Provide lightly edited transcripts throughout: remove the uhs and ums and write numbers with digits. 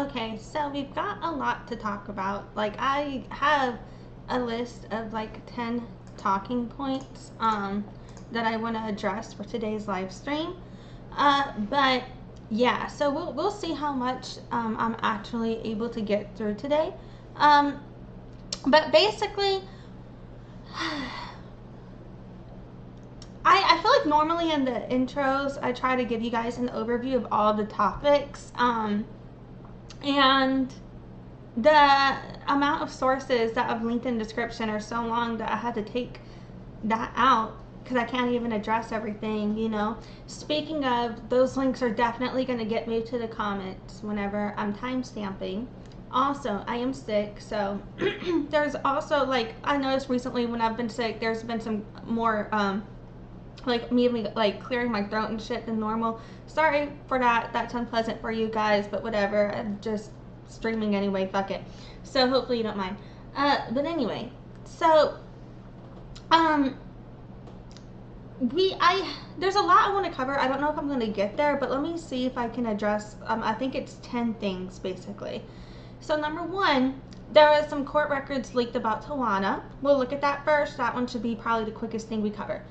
Okay, so we've got a lot to talk about. Like, I have a list of like 10 talking points that I want to address for today's live stream. But yeah, so we'll see how much I'm actually able to get through today. But basically, I feel like normally in the intros, I try to give you guys an overview of all the topics. And the amount of sources that I've linked in the description are so long that I had to take that out because I can't even address everything, you know. Speaking of, those links are definitely going to get moved to the comments whenever I'm timestamping. Also, I am sick, so there's also, like, I noticed recently when I've been sick, there's been some more, like, me, like, clearing my throat and shit than normal. Sorry for that. That's unpleasant for you guys, but whatever. I'm just streaming anyway. Fuck it. So hopefully you don't mind. But anyway, so there's a lot I want to cover. I don't know if I'm going to get there, but let me see if I can address. I think it's 10 things basically. So number one, there was some court records leaked about Tajuana. We'll look at that first. That one should be probably the quickest thing we cover.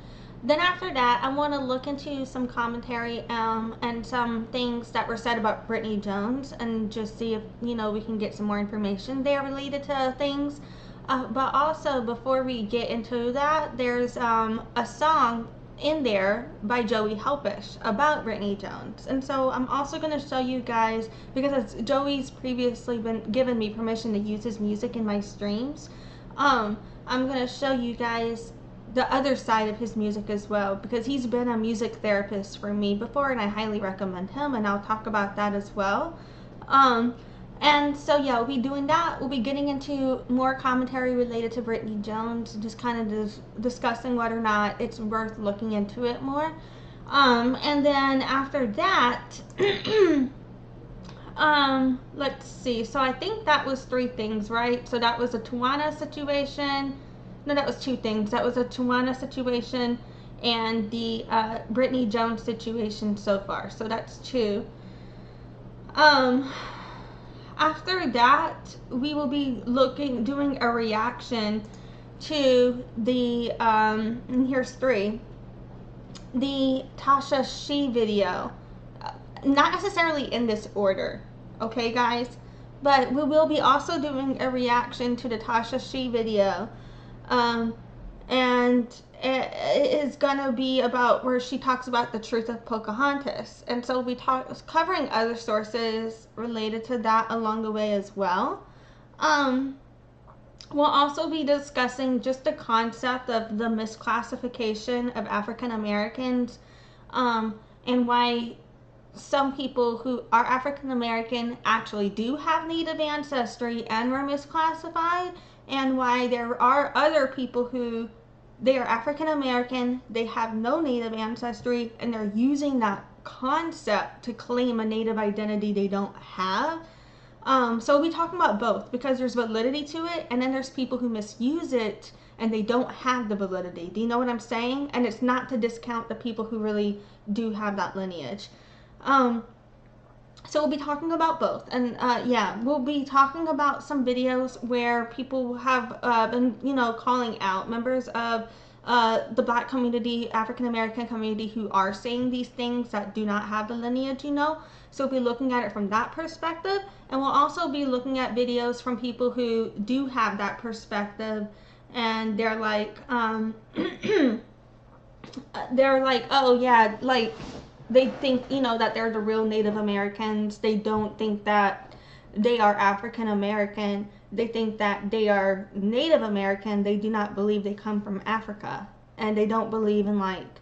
Then after that, I want to look into some commentary and some things that were said about Brittany Jones and just see if, you know, we can get some more information there related to things. But also, before we get into that, there's a song in there by Joey Helpish about Brittany Jones. And so I'm also going to show you guys, because Joey's previously been given me permission to use his music in my streams, I'm going to show you guys the other side of his music as well, because he's been a music therapist for me before and I highly recommend him, and I'll talk about that as well. And so yeah, we'll be doing that. We'll be getting into more commentary related to Brittany Jones, just kind of discussing whether or not it's worth looking into it more. And then after that, let's see. So I think that was 3 things, right? So that was a Tajuana situation. No, that was 2 things. That was a Tajuana situation and the Brittany Jones situation so far. So that's 2. After that, we will be doing a reaction to the, and here's 3, the Tasha She video. Not necessarily in this order, okay guys? But we will be also doing a reaction to the Tasha She video. And it is gonna be about where she talks about the truth of Pocahontas, and so we'll be covering other sources related to that along the way as well. We'll also be discussing just the concept of the misclassification of African Americans, and why some people who are African American actually do have Native ancestry and were misclassified, and why there are other people who they are African American, they have no Native ancestry, and they're using that concept to claim a Native identity they don't have. So we'll be talking about both, because there's validity to it, and then there's people who misuse it and they don't have the validity. Do you know what I'm saying? And it's not to discount the people who really do have that lineage. So we'll be talking about both, and yeah, we'll be talking about some videos where people have been, you know, calling out members of the Black community, African American community, who are saying these things that do not have the lineage, you know. So we'll be looking at it from that perspective, and we'll also be looking at videos from people who do have that perspective, and they're like, oh yeah, like, they think, you know, that they're the real Native Americans. They don't think that they are African American. They think that they are Native American. They do not believe they come from Africa. And they don't believe in, like,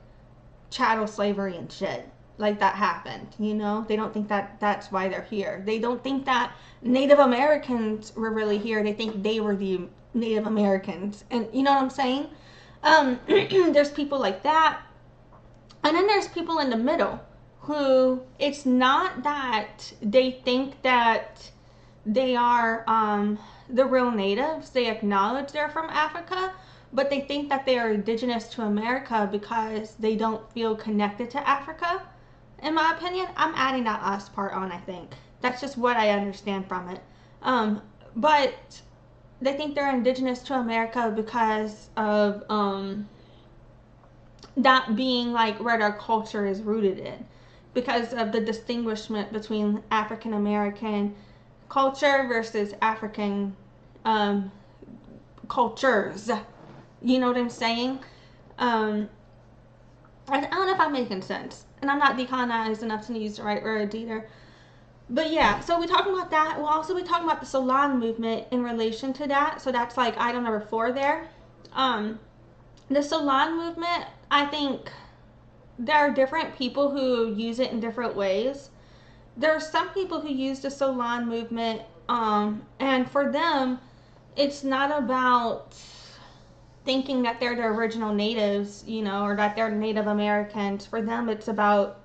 chattel slavery and shit. Like, that happened, you know? They don't think that that's why they're here. They don't think that Native Americans were really here. They think they were the Native Americans. And you know what I'm saying? There's people like that. And then there's people in the middle who, it's not that they think that they are the real natives. They acknowledge they're from Africa, but they think that they are indigenous to America because they don't feel connected to Africa. In my opinion, I'm adding that us part on, I think. That's just what I understand from it. But they think they're indigenous to America because of that being like where their culture is rooted in, because of the distinguishment between African American culture versus African cultures. You know what I'm saying? I don't know if I'm making sense, and I'm not decolonized enough to use the right word either. But yeah, so we're talking about that. We'll also be talking about the Soulaan movement in relation to that. So that's like item number 4 there. The Soulaan movement, I think there are different people who use it in different ways. There are some people who use the Soulaan movement, and for them, it's not about thinking that they're the original natives, you know, or that they're Native Americans. For them, it's about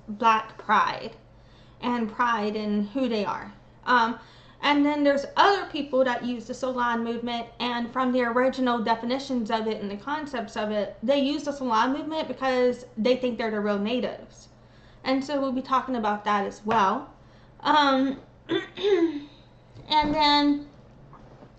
Black pride and pride in who they are. And then there's other people that use the Soulaan movement, and from the original definitions of it and the concepts of it, they use the Soulaan movement because they think they're the real natives. And so we'll be talking about that as well. And then,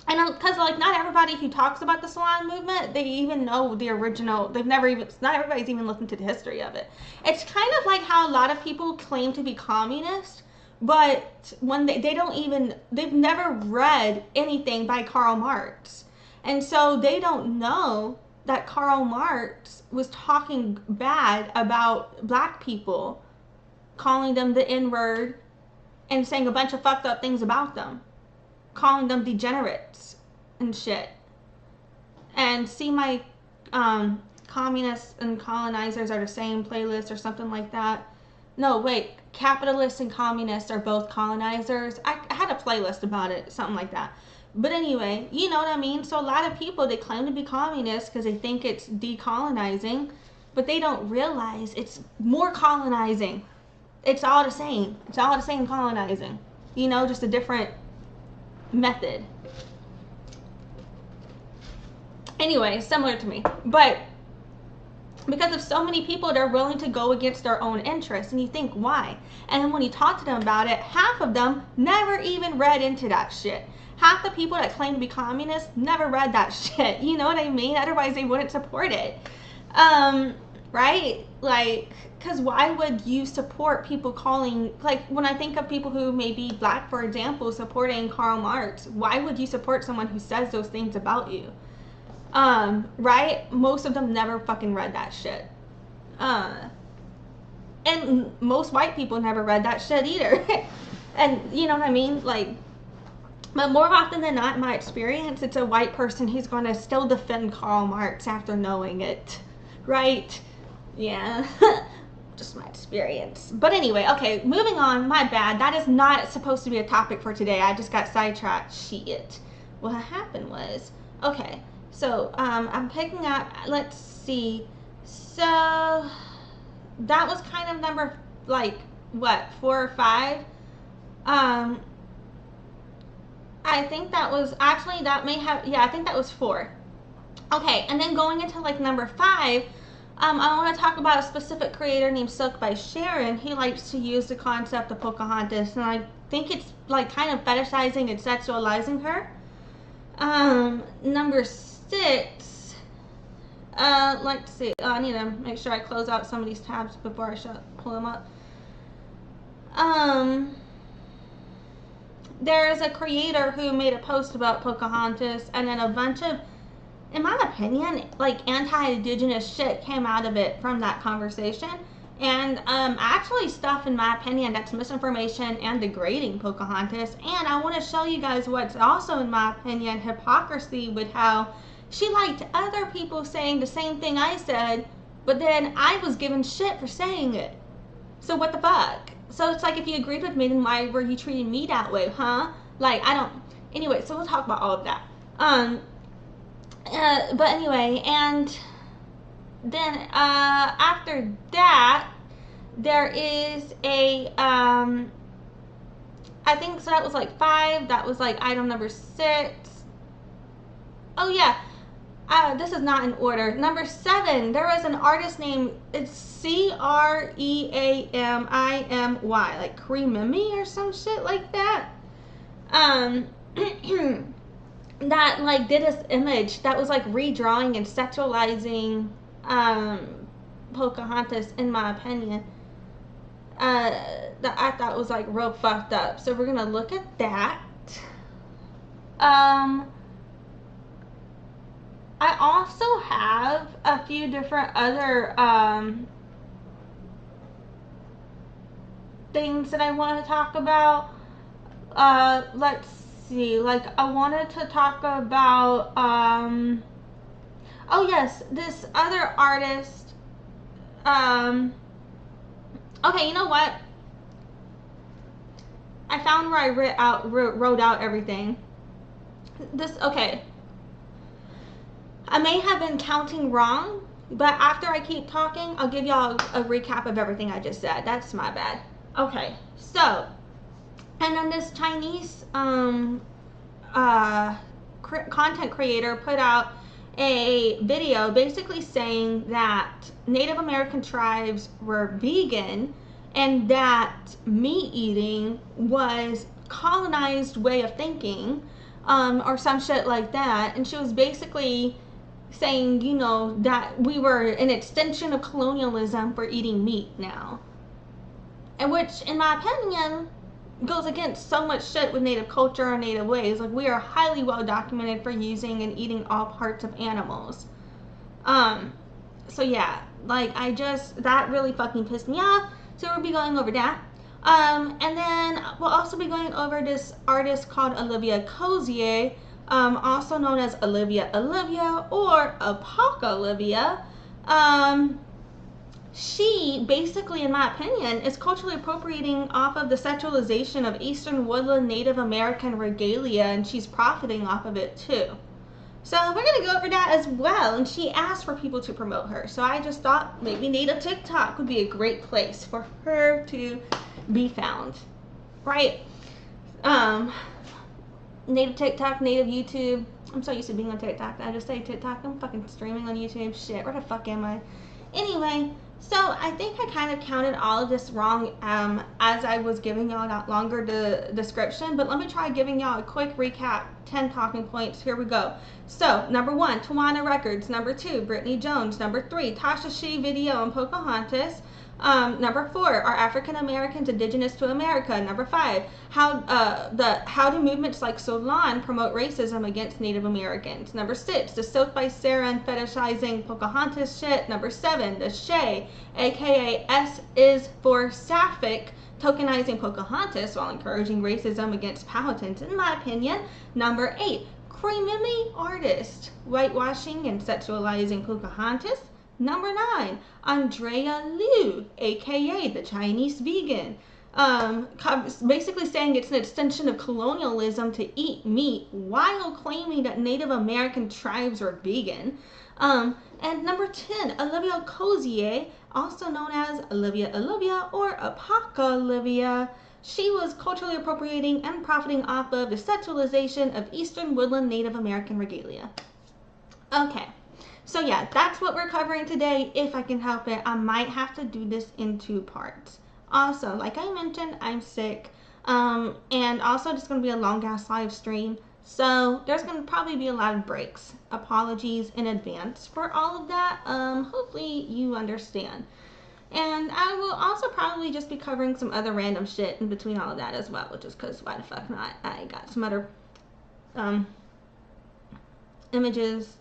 because like not everybody who talks about the Soulaan movement, they even know the original. They've never even, not everybody's even looked into the history of it. It's kind of like how a lot of people claim to be communist, but when they don't even, they've never read anything by Karl Marx. And so they don't know that Karl Marx was talking bad about Black people, calling them the N-word and saying a bunch of fucked up things about them, calling them degenerates and shit. And see my communists and colonizers are the same playlist or something like that. No, wait, capitalists and communists are both colonizers. I had a playlist about it, something like that. But anyway, you know what I mean? So a lot of people, they claim to be communists because they think it's decolonizing, but they don't realize it's more colonizing. It's all the same. It's all the same colonizing. You know, just a different method. Anyway, similar to me. But because of so many people, they're willing to go against their own interests. And you think, why? And then when you talk to them about it, half of them never even read into that shit. Half the people that claim to be communists never read that shit. You know what I mean? Otherwise, they wouldn't support it. Right? Like, because why would you support people calling, like, when I think of people who may be Black, for example, supporting Karl Marx, why would you support someone who says those things about you? Right? Most of them never fucking read that shit. And most white people never read that shit either. And you know what I mean? Like, but more often than not, in my experience, it's a white person who's going to still defend Karl Marx after knowing it. Right? Yeah. Just my experience. But anyway, okay, moving on. My bad. That is not supposed to be a topic for today. I just got sidetracked. Shit. What happened was, okay, so I'm picking up, let's see. So that was kind of number, like, what, 4 or 5? I think that was, actually, that may have, yeah, I think that was 4. Okay, and then going into, like, number 5, I want to talk about a specific creator named Silk by Sharon. He likes to use the concept of Pocahontas, and I think it's, like, kind of fetishizing and sexualizing her. Number 6, let's see, I need to make sure I close out some of these tabs before I pull them up. There is a creator who made a post about Pocahontas, and then a bunch of, in my opinion, like, anti-indigenous shit came out of it from that conversation. And actually stuff, in my opinion, that's misinformation and degrading Pocahontas. And I want to show you guys what's also, in my opinion, hypocrisy with how she liked other people saying the same thing I said, but then I was given shit for saying it. So what the fuck? So it's like, if you agreed with me, then why were you treating me that way, huh? Like, I don't, anyway, so we'll talk about all of that. But anyway, and then after that, there is a, I think, so that was like 5, that was like item number 6. Oh yeah, This is not in order. Number 7, there was an artist named, it's Creamimy, like Creamimy or some shit like that. That like did this image that was like redrawing and sexualizing Pocahontas, in my opinion. That I thought was like real fucked up. So we're gonna look at that. I also have a few different other things that I want to talk about. Let's see. Like, I wanted to talk about, oh yes, this other artist. Okay, you know what? I found where I wrote out everything. Okay. I may have been counting wrong, but after I keep talking, I'll give y'all a recap of everything I just said. That's my bad. Okay, so, and then this Chinese content creator put out a video basically saying that Native American tribes were vegan and that meat eating was colonized way of thinking, or some shit like that. And she was basically saying, you know, that we were an extension of colonialism for eating meat now. And which, in my opinion, goes against so much shit with Native culture and Native ways. Like, we are highly well documented for using and eating all parts of animals. So yeah, like, that really fucking pissed me off. So we'll be going over that. And then we'll also be going over this artist called Olivia Kosier, also known as Olivia Olivia or Apoca Olivia. She basically, in my opinion, is culturally appropriating off of the sexualization of Eastern Woodland Native American regalia, and she's profiting off of it too. So we're going to go over that as well, and she asked for people to promote her. So I just thought maybe Native TikTok would be a great place for her to be found, right? Native TikTok, Native YouTube. I'm so used to being on TikTok. I just say TikTok. I'm fucking streaming on YouTube. Shit, where the fuck am I? Anyway, so I think I kind of counted all of this wrong as I was giving y'all that longer description, but let me try giving y'all a quick recap. 10 talking points. Here we go. So, number 1, Tajuana Records. Number 2, Brittany Jones. Number 3, Tasha She video on Pocahontas. Number 4, are African Americans indigenous to America? Number 5, how do movements like Soulaan promote racism against Native Americans? Number 6, the soap by Sarah and fetishizing Pocahontas shit. Number 7, the Shay, aka s.is.for.sapphic, tokenizing Pocahontas while encouraging racism against Powhatans, in my opinion. Number 8, Creamimy Artist, whitewashing and sexualizing Pocahontas. Number 9, Andrea Lieu, aka the Chinese vegan, basically saying it's an extension of colonialism to eat meat while claiming that Native American tribes are vegan. And number 10, Olivia Kosier, also known as Olivia Olivia or Apoca Olivia. She was culturally appropriating and profiting off of the sexualization of Eastern Woodland Native American regalia. Okay. So yeah, that's what we're covering today. If I can help it, I might have to do this in 2 parts. Also, like I mentioned, I'm sick. And also it's going to be a long ass live stream. So there's going to probably be a lot of breaks. Apologies in advance for all of that. Hopefully you understand. And I will also probably just be covering some other random shit in between all of that as well, which is because why the fuck not? I got some other images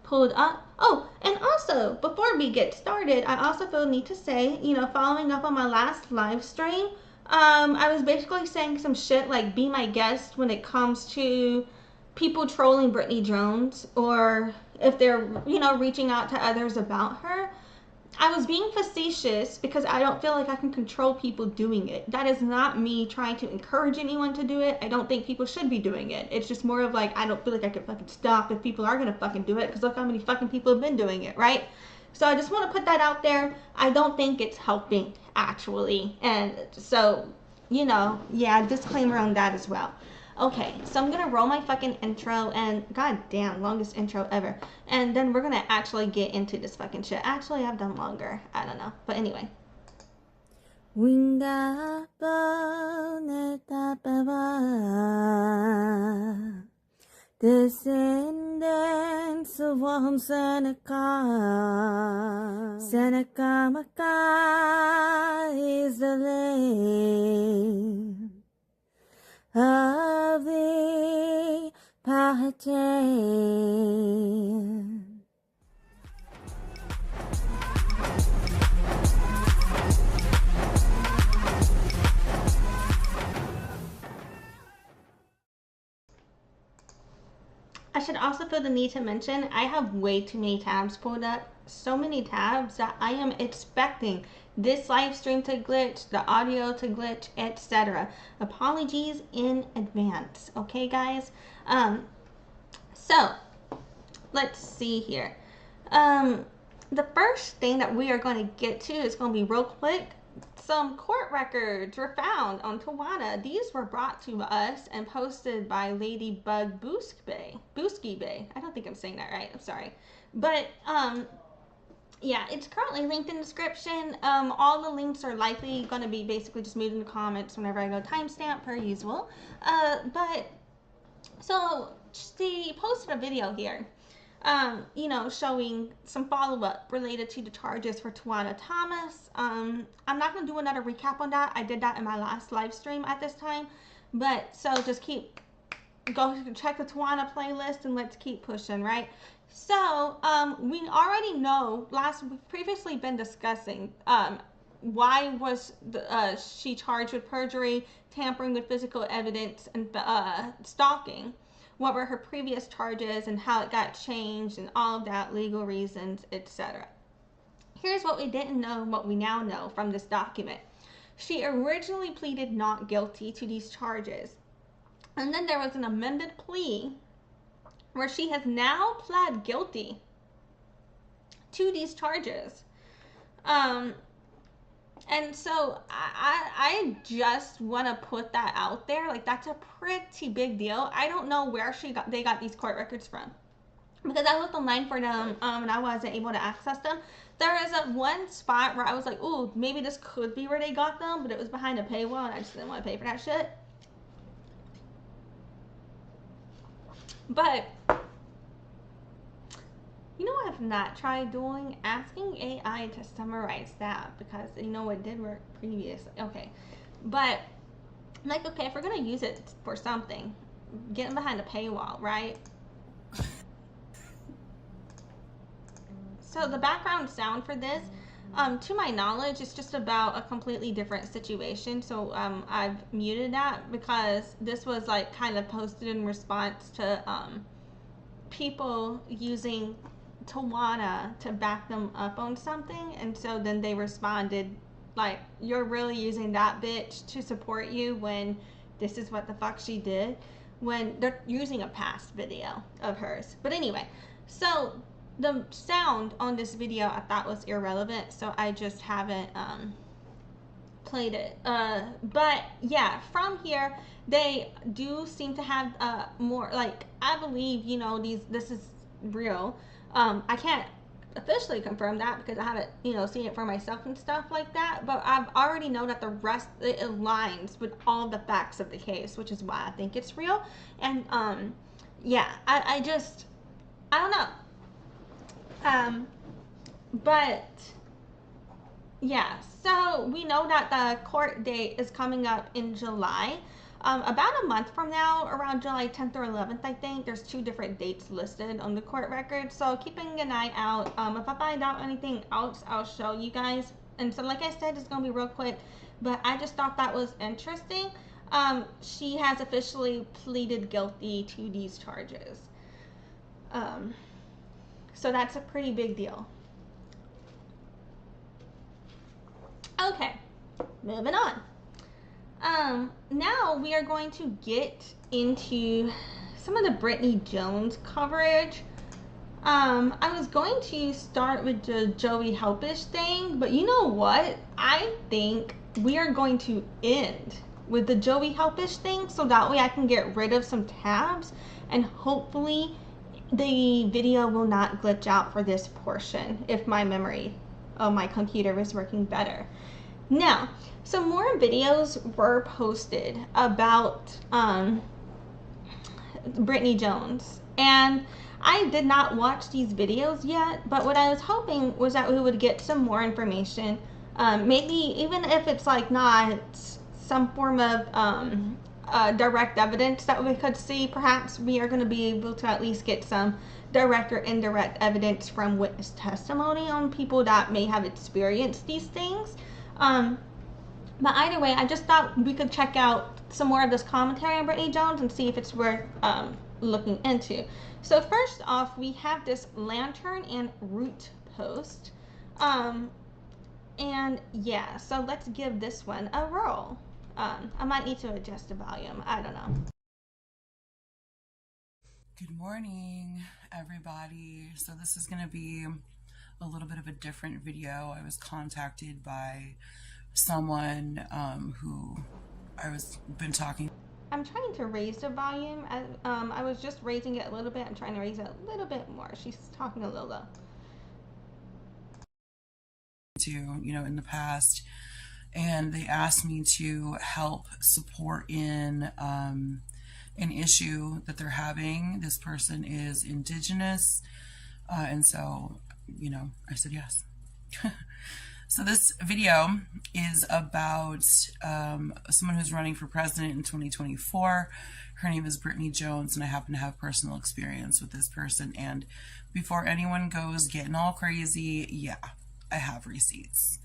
pulled up. Oh, and also, before we get started, I also feel the need to say, you know, following up on my last live stream, I was basically saying some shit like be my guest when it comes to people trolling Brittany Jones, or if they're, you know, reaching out to others about her. I was being facetious because I don't feel like I can control people doing it. That is not me trying to encourage anyone to do it. I don't think people should be doing it. It's just more of like, I don't feel like I can fucking stop if people are gonna fucking do it, because look how many fucking people have been doing it, right? So I just want to put that out there. I don't think it's helping, actually. And so, you know, yeah, disclaimer on that as well. Okay, so I'm gonna roll my fucking intro, and goddamn, longest intro ever. And then we're gonna actually get into this fucking shit. Actually, I've done longer. I don't know. But anyway. Descendants of one Seneca, Seneca Maca is the land of the Powhatan. I should also feel the need to mention I have way too many tabs pulled up. So many tabs that I am expecting this live stream to glitch, the audio to glitch, etc. Apologies in advance. Okay, guys? So let's see here. The first thing that we are going to get to is going to be real quick. Some court records were found on Tajuana. These were brought to us and posted by Ladybug Booskey. I don't think I'm saying that right. I'm sorry. But, yeah, it's currently linked in the description. All the links are likely going to be basically just moved in the comments whenever I go timestamp per usual. So she posted a video here. Showing some follow-up related to the charges for Tajuana Thomas. I'm not going to do another recap on that. I did that in my last live stream at this time. But, so just go check the Tajuana playlist and let's keep pushing, right? So, we already know, we've previously been discussing, why was she charged with perjury, tampering with physical evidence, and stalking. What were her previous charges and how it got changed and all of that, legal reasons, etc. Here's what we didn't know, what we now know from this document. She originally pleaded not guilty to these charges. And then there was an amended plea where she has now pled guilty to these charges. And so I just want to put that out there. Like, that's a pretty big deal. I don't know where they got these court records from, because I looked online for them and I wasn't able to access them. There is one spot where I was like, ooh, maybe this could be where they got them, but it was behind a paywall and I just didn't want to pay for that shit. But you know what I've not tried doing? Asking AI to summarize that, because you know it did work previously. Okay. But I'm like, okay, if we're gonna use it for something, getting behind a paywall, right? So the background sound for this, to my knowledge, it's just about a completely different situation. So I've muted that because this was like kind of posted in response to people using Tajuana to back them up on something, and so then they responded like, you're really using that bitch to support you when this is what the fuck she did, when they're using a past video of hers. But anyway, so the sound on this video I thought was irrelevant, so I just haven't played it. But yeah, from here they do seem to have more, like, I believe, this is real. I can't officially confirm that because I haven't, seen it for myself and stuff like that, but I've already know that the rest, it aligns with all the facts of the case, which is why I think it's real. And yeah, I don't know. But yeah, so we know that the court date is coming up in July. About a month from now, around July 10th or 11th, I think. There's 2 different dates listed on the court record, so keeping an eye out. If I find out anything else, I'll show you guys. And so, like I said, it's going to be real quick, but I just thought that was interesting. She has officially pleaded guilty to these charges. So that's a pretty big deal. Okay, moving on. Now we are going to get into some of the Brittany Jones coverage. I was going to start with the Joey Helpish thing, but you know what? I think we are going to end with the Joey Helpish thing, so that way I can get rid of some tabs, and hopefully the video will not glitch out for this portion if my memory of my computer is working better. Now, some more videos were posted about Brittany Jones, and I did not watch these videos yet, but what I was hoping was that we would get some more information, maybe even if it's like not some form of direct evidence that we could see. Perhaps we are going to be able to at least get some direct or indirect evidence from witness testimony on people that may have experienced these things. But either way, I just thought we could check out some more of this commentary on Brittany Jones and see if it's worth looking into. So first off, we have this lantern and root post. And yeah, so let's give this one a roll. I might need to adjust the volume. I don't know. Good morning, everybody. So this is going to be a little bit of a different video. I was contacted by someone who been talking. I'm trying to raise the volume. I was just raising it a little bit. I'm trying to raise it a little bit more. She's talking a little low. In the past, and they asked me to help support in an issue that they're having. This person is Indigenous, and so, I said yes. So this video is about someone who's running for president in 2024. Her name is Brittany Jones, and I happen to have personal experience with this person. And before anyone goes getting all crazy, yeah, I have receipts.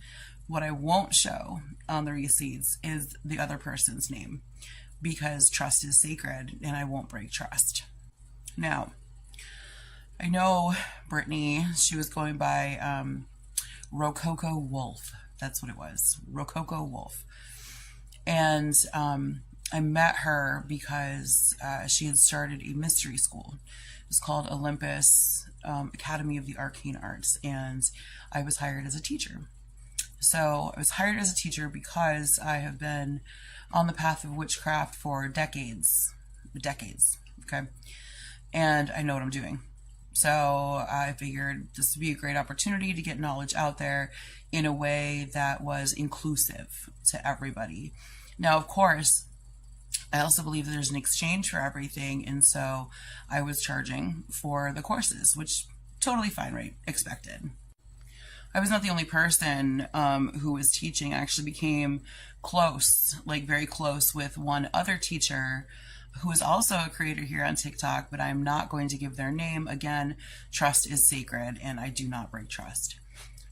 What I won't show on the receipts is the other person's name, because trust is sacred and I won't break trust. Now, I know Brittany, she was going by Rococo Wolf. That's what it was, Rococo Wolf. And I met her because she had started a mystery school. It was called Olympus Academy of the Arcane Arts, and I was hired as a teacher. So I was hired as a teacher because I have been on the path of witchcraft for decades, okay? And I know what I'm doing. So I figured this would be a great opportunity to get knowledge out there in a way that was inclusive to everybody. Now, of course, I also believe there's an exchange for everything, and so I was charging for the courses, which totally fine, right? Expected. I was not the only person who was teaching. I actually became close, like very close, with one other teacher who is also a creator here on TikTok, but I'm not going to give their name. Again, trust is sacred and I do not break trust.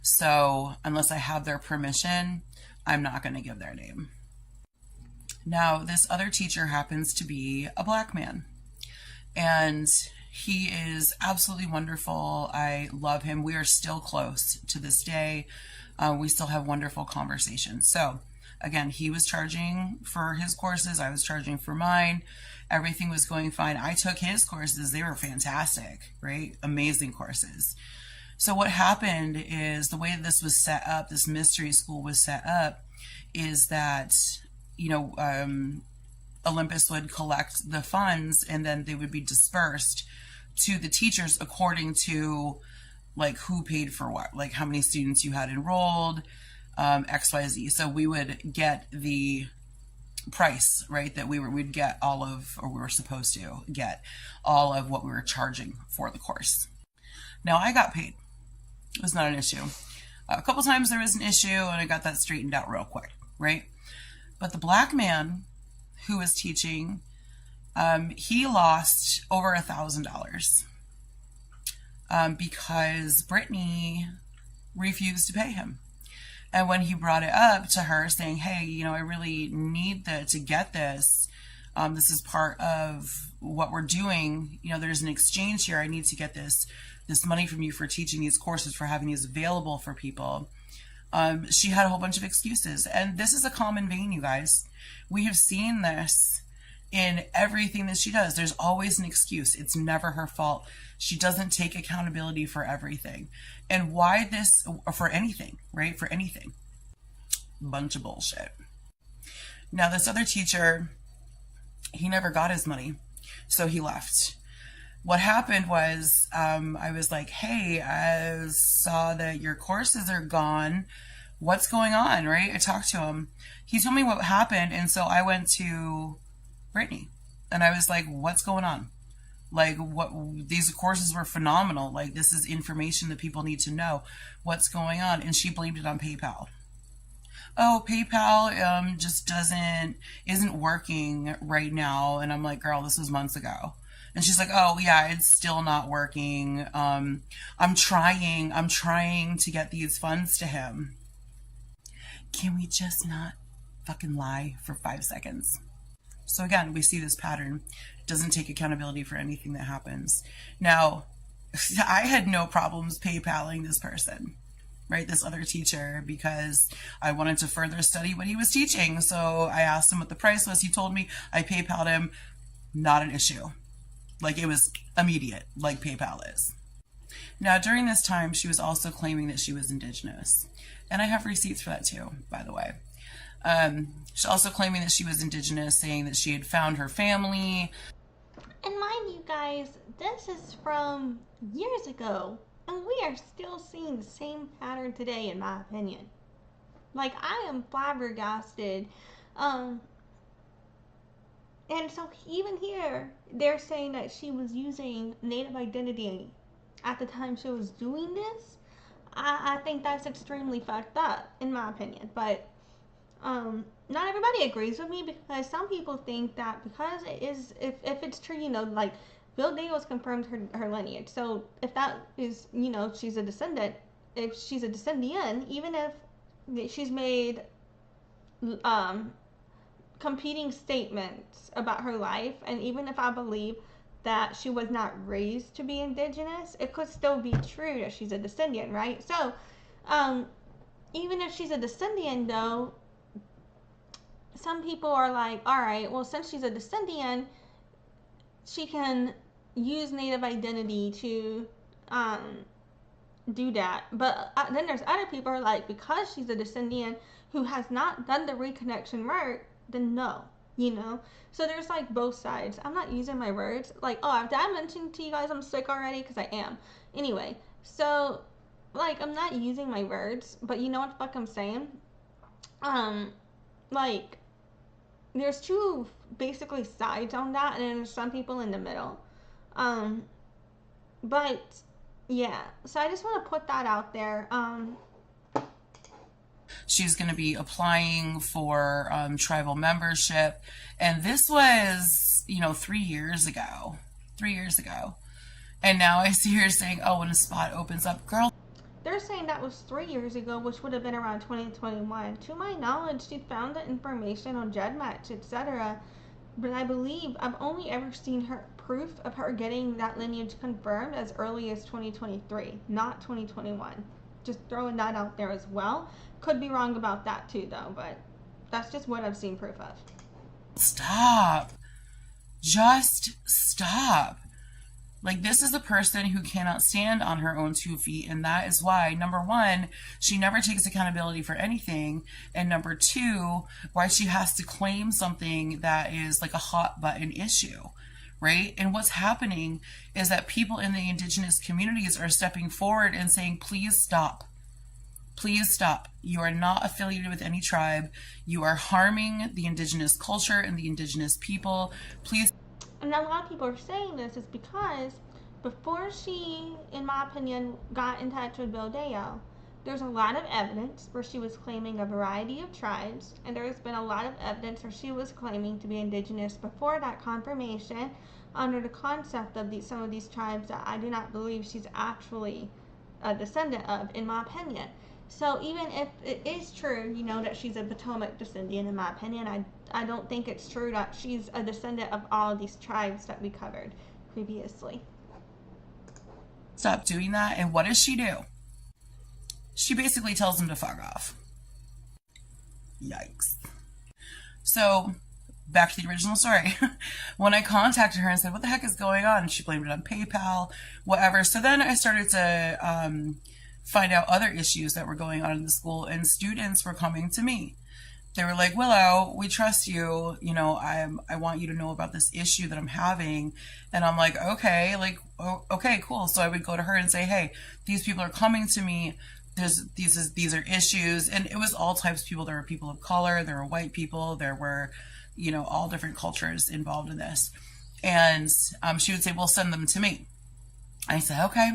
So unless I have their permission, I'm not going to give their name. Now, this other teacher happens to be a Black man, and he is absolutely wonderful. I love him. We are still close to this day. We still have wonderful conversations. So again, he was charging for his courses. I was charging for mine. Everything was going fine. I took his courses. They were fantastic, right? Amazing courses. So what happened is, the way this was set up, this mystery school was set up, is that, Olympus would collect the funds and then they would be dispersed to the teachers according to like who paid for what, like how many students you had enrolled, XYZ. So we would get the price, right, that we'd get all of, or we were supposed to get all of what we were charging for the course. Now, I got paid. It was not an issue. A couple times there was an issue and I got that straightened out real quick, right? But the Black man who was teaching, he lost over $1,000 because Brittany refused to pay him. And when he brought it up to her saying, hey, I really need to get this. This is part of what we're doing. There's an exchange here. I need to get this money from you for teaching these courses, for having these available for people. She had a whole bunch of excuses. And this is a common vein, you guys. We have seen this in everything that she does. There's always an excuse. It's never her fault. She doesn't take accountability for everything. And why this, or for anything, right? For anything. Bunch of bullshit. Now, this other teacher, he never got his money, so he left. What happened was, I was like, hey, I saw that your courses are gone. What's going on, right? I talked to him. He told me what happened, and so I went to Brittany, and I was like, what's going on? Like, what, these courses were phenomenal. Like, this is information that people need to know. What's going on? And she blamed it on PayPal. Oh, PayPal just isn't working right now. And I'm like, girl, this was months ago. And she's like, oh yeah, it's still not working. I'm trying to get these funds to him. Can we just not fucking lie for 5 seconds? So again, we see this pattern. Doesn't take accountability for anything that happens. Now, I had no problems PayPaling this person, right? This other teacher, because I wanted to further study what he was teaching. So I asked him what the price was. He told me. I PayPal'd him. Not an issue. Like, it was immediate, like PayPal is. Now, during this time, she was also claiming that she was Indigenous. And I have receipts for that too, by the way. She's also claiming that she was Indigenous, saying that she had found her family. And mind you guys, this is from years ago. And we are still seeing the same pattern today, in my opinion. Like, I am flabbergasted. And so even here, they're saying that she was using Native identity at the time she was doing this. I think that's extremely fucked up, in my opinion. But not everybody agrees with me, because some people think that because it is, if it's true, you know, like Bill Daniels confirmed her lineage. So if that is, you know, she's a descendant, if she's a descendant, even if she's made competing statements about her life, and even if I believe that she was not raised to be Indigenous, it could still be true that she's a descendant, right? So even if she's a descendant, though, some people are like, all right, well, since she's a descendant, she can use Native identity to do that. But then there's other people who are like, because she's a descendant who has not done the reconnection work, then no, you know? So there's like both sides. I'm not using my words. Like, oh, did I mention to you guys I'm sick already? Because I am. Anyway, so like, I'm not using my words, but you know what the fuck I'm saying? Like, there's two basically sides on that, and then there's some people in the middle. But yeah, so I just want to put that out there. She's going to be applying for tribal membership. And this was, you know, 3 years ago. 3 years ago. And now I see her saying, oh, when a spot opens up, girl. They're saying that was 3 years ago, which would have been around 2021. To my knowledge, she found the information on GEDmatch, etc. But I believe I've only ever seen her proof of her getting that lineage confirmed as early as 2023, not 2021. Just throwing that out there as well. Could be wrong about that too, though, but that's just what I've seen proof of. Stop. Just stop. Like, this is a person who cannot stand on her own 2 feet, and that is why, number one, she never takes accountability for anything, and number two, why she has to claim something that is like a hot button issue, right? And what's happening is that people in the Indigenous communities are stepping forward and saying, please stop. Please stop. You are not affiliated with any tribe. You are harming the Indigenous culture and the Indigenous people. Please. And a lot of people are saying this is because before she, in my opinion, got in touch with Bill Dale, there's a lot of evidence where she was claiming a variety of tribes, and there's been a lot of evidence where she was claiming to be Indigenous before that confirmation under the concept of some of these tribes that I do not believe she's actually a descendant of, in my opinion. So even if it is true, you know, that she's a Potomac descendant, in my opinion, I don't think it's true that she's a descendant of all of these tribes that we covered previously. Stop doing that. And what does she do? She basically tells him to fuck off. Yikes. So, back to the original story. When I contacted her and said, what the heck is going on? She blamed it on PayPal, whatever. So then I started to find out other issues that were going on in the school, and students were coming to me. They were like, Willow, we trust you. You know, I want you to know about this issue that I'm having. And I'm like, okay, like, oh, okay, cool. So I would go to her and say, hey, these people are coming to me. These are issues. And it was all types of people. There were people of color. There were white people. There were, you know, all different cultures involved in this. And she would say, well, send them to me. I said, okay.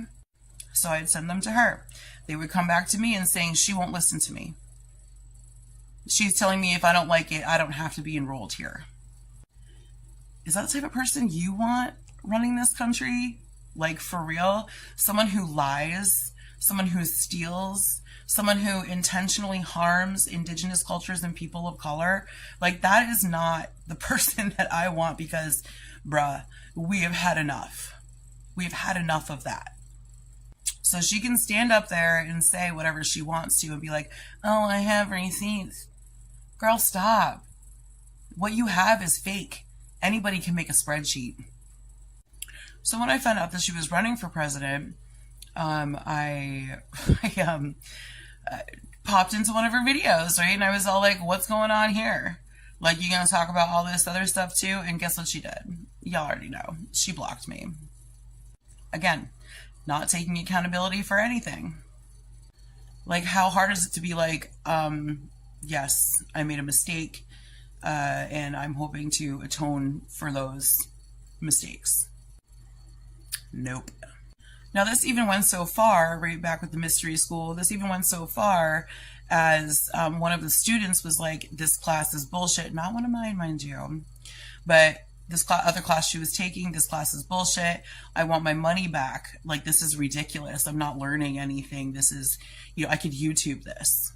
So I'd send them to her. They would come back to me and saying, she won't listen to me. She's telling me if I don't like it, I don't have to be enrolled here. Is that the type of person you want running this country? Like, for real? Someone who lies, someone who steals, someone who intentionally harms indigenous cultures and people of color? Like, that is not the person that I want, because, bruh, we have had enough. We've had enough of that. So she can stand up there and say whatever she wants to and be like, oh, I have receipts. Girl, stop. What you have is fake. Anybody can make a spreadsheet. So when I found out that she was running for president, I popped into one of her videos, right? And I was all like, what's going on here? Like, you gonna talk about all this other stuff too? And guess what she did? Y'all already know. She blocked me. Again, not taking accountability for anything. Like, how hard is it to be like, yes, I made a mistake, and I'm hoping to atone for those mistakes. Nope. Now, this even went so far, right back with the mystery school, this even went so far as one of the students was like, this class is bullshit. Not one of mine, mind you. But this other class she was taking, this class is bullshit. I want my money back. Like, this is ridiculous. I'm not learning anything. This is, you know, I could YouTube this.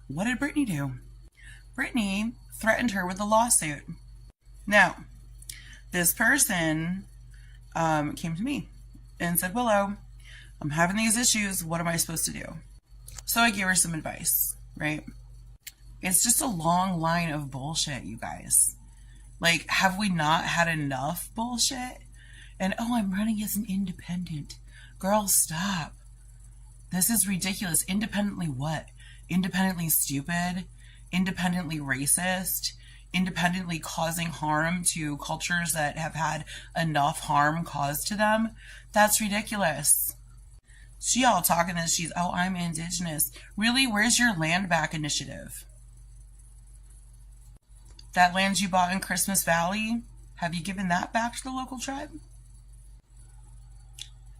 What did Brittany do? Brittany threatened her with a lawsuit. Now, this person came to me and said, Willow, I'm having these issues. What am I supposed to do? So I gave her some advice, right? It's just a long line of bullshit, you guys. Like, have we not had enough bullshit? And, oh, I'm running as an independent. Girl, stop. This is ridiculous. Independently what? Independently stupid? Independently racist? Independently causing harm to cultures that have had enough harm caused to them? That's ridiculous. She all talking that she's, oh, I'm indigenous. Really? Where's your land back initiative? That land you bought in Christmas Valley, have you given that back to the local tribe?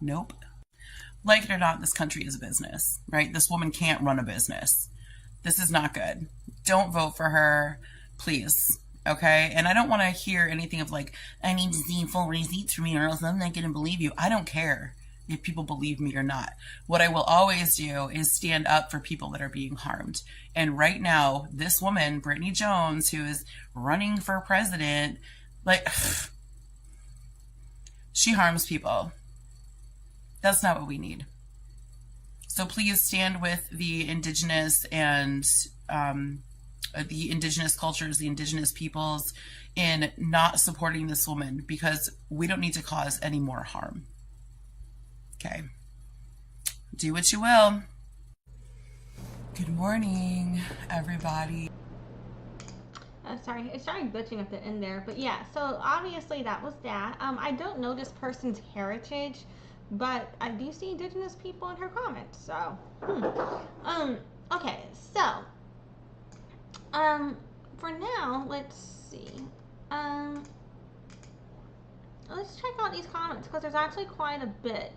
Nope. Like it or not, this country is a business, right? This woman can't run a business. This is not good. Don't vote for her, please. Okay? And I don't want to hear anything of like, I need to see full receipts from you or else I'm not going to believe you. I don't care if people believe me or not. What I will always do is stand up for people that are being harmed. And right now, this woman, Brittany Jones, who is running for president, like, she harms people. That's not what we need. So please stand with the indigenous and the indigenous cultures, the indigenous peoples, in not supporting this woman, because we don't need to cause any more harm. Okay. Do what you will. Good morning, everybody. Sorry, it started glitching at the end there, but yeah, so obviously that was that. I don't know this person's heritage, but I do see indigenous people in her comments, so, okay, so, for now, let's see, let's check out these comments, because there's actually quite a bit.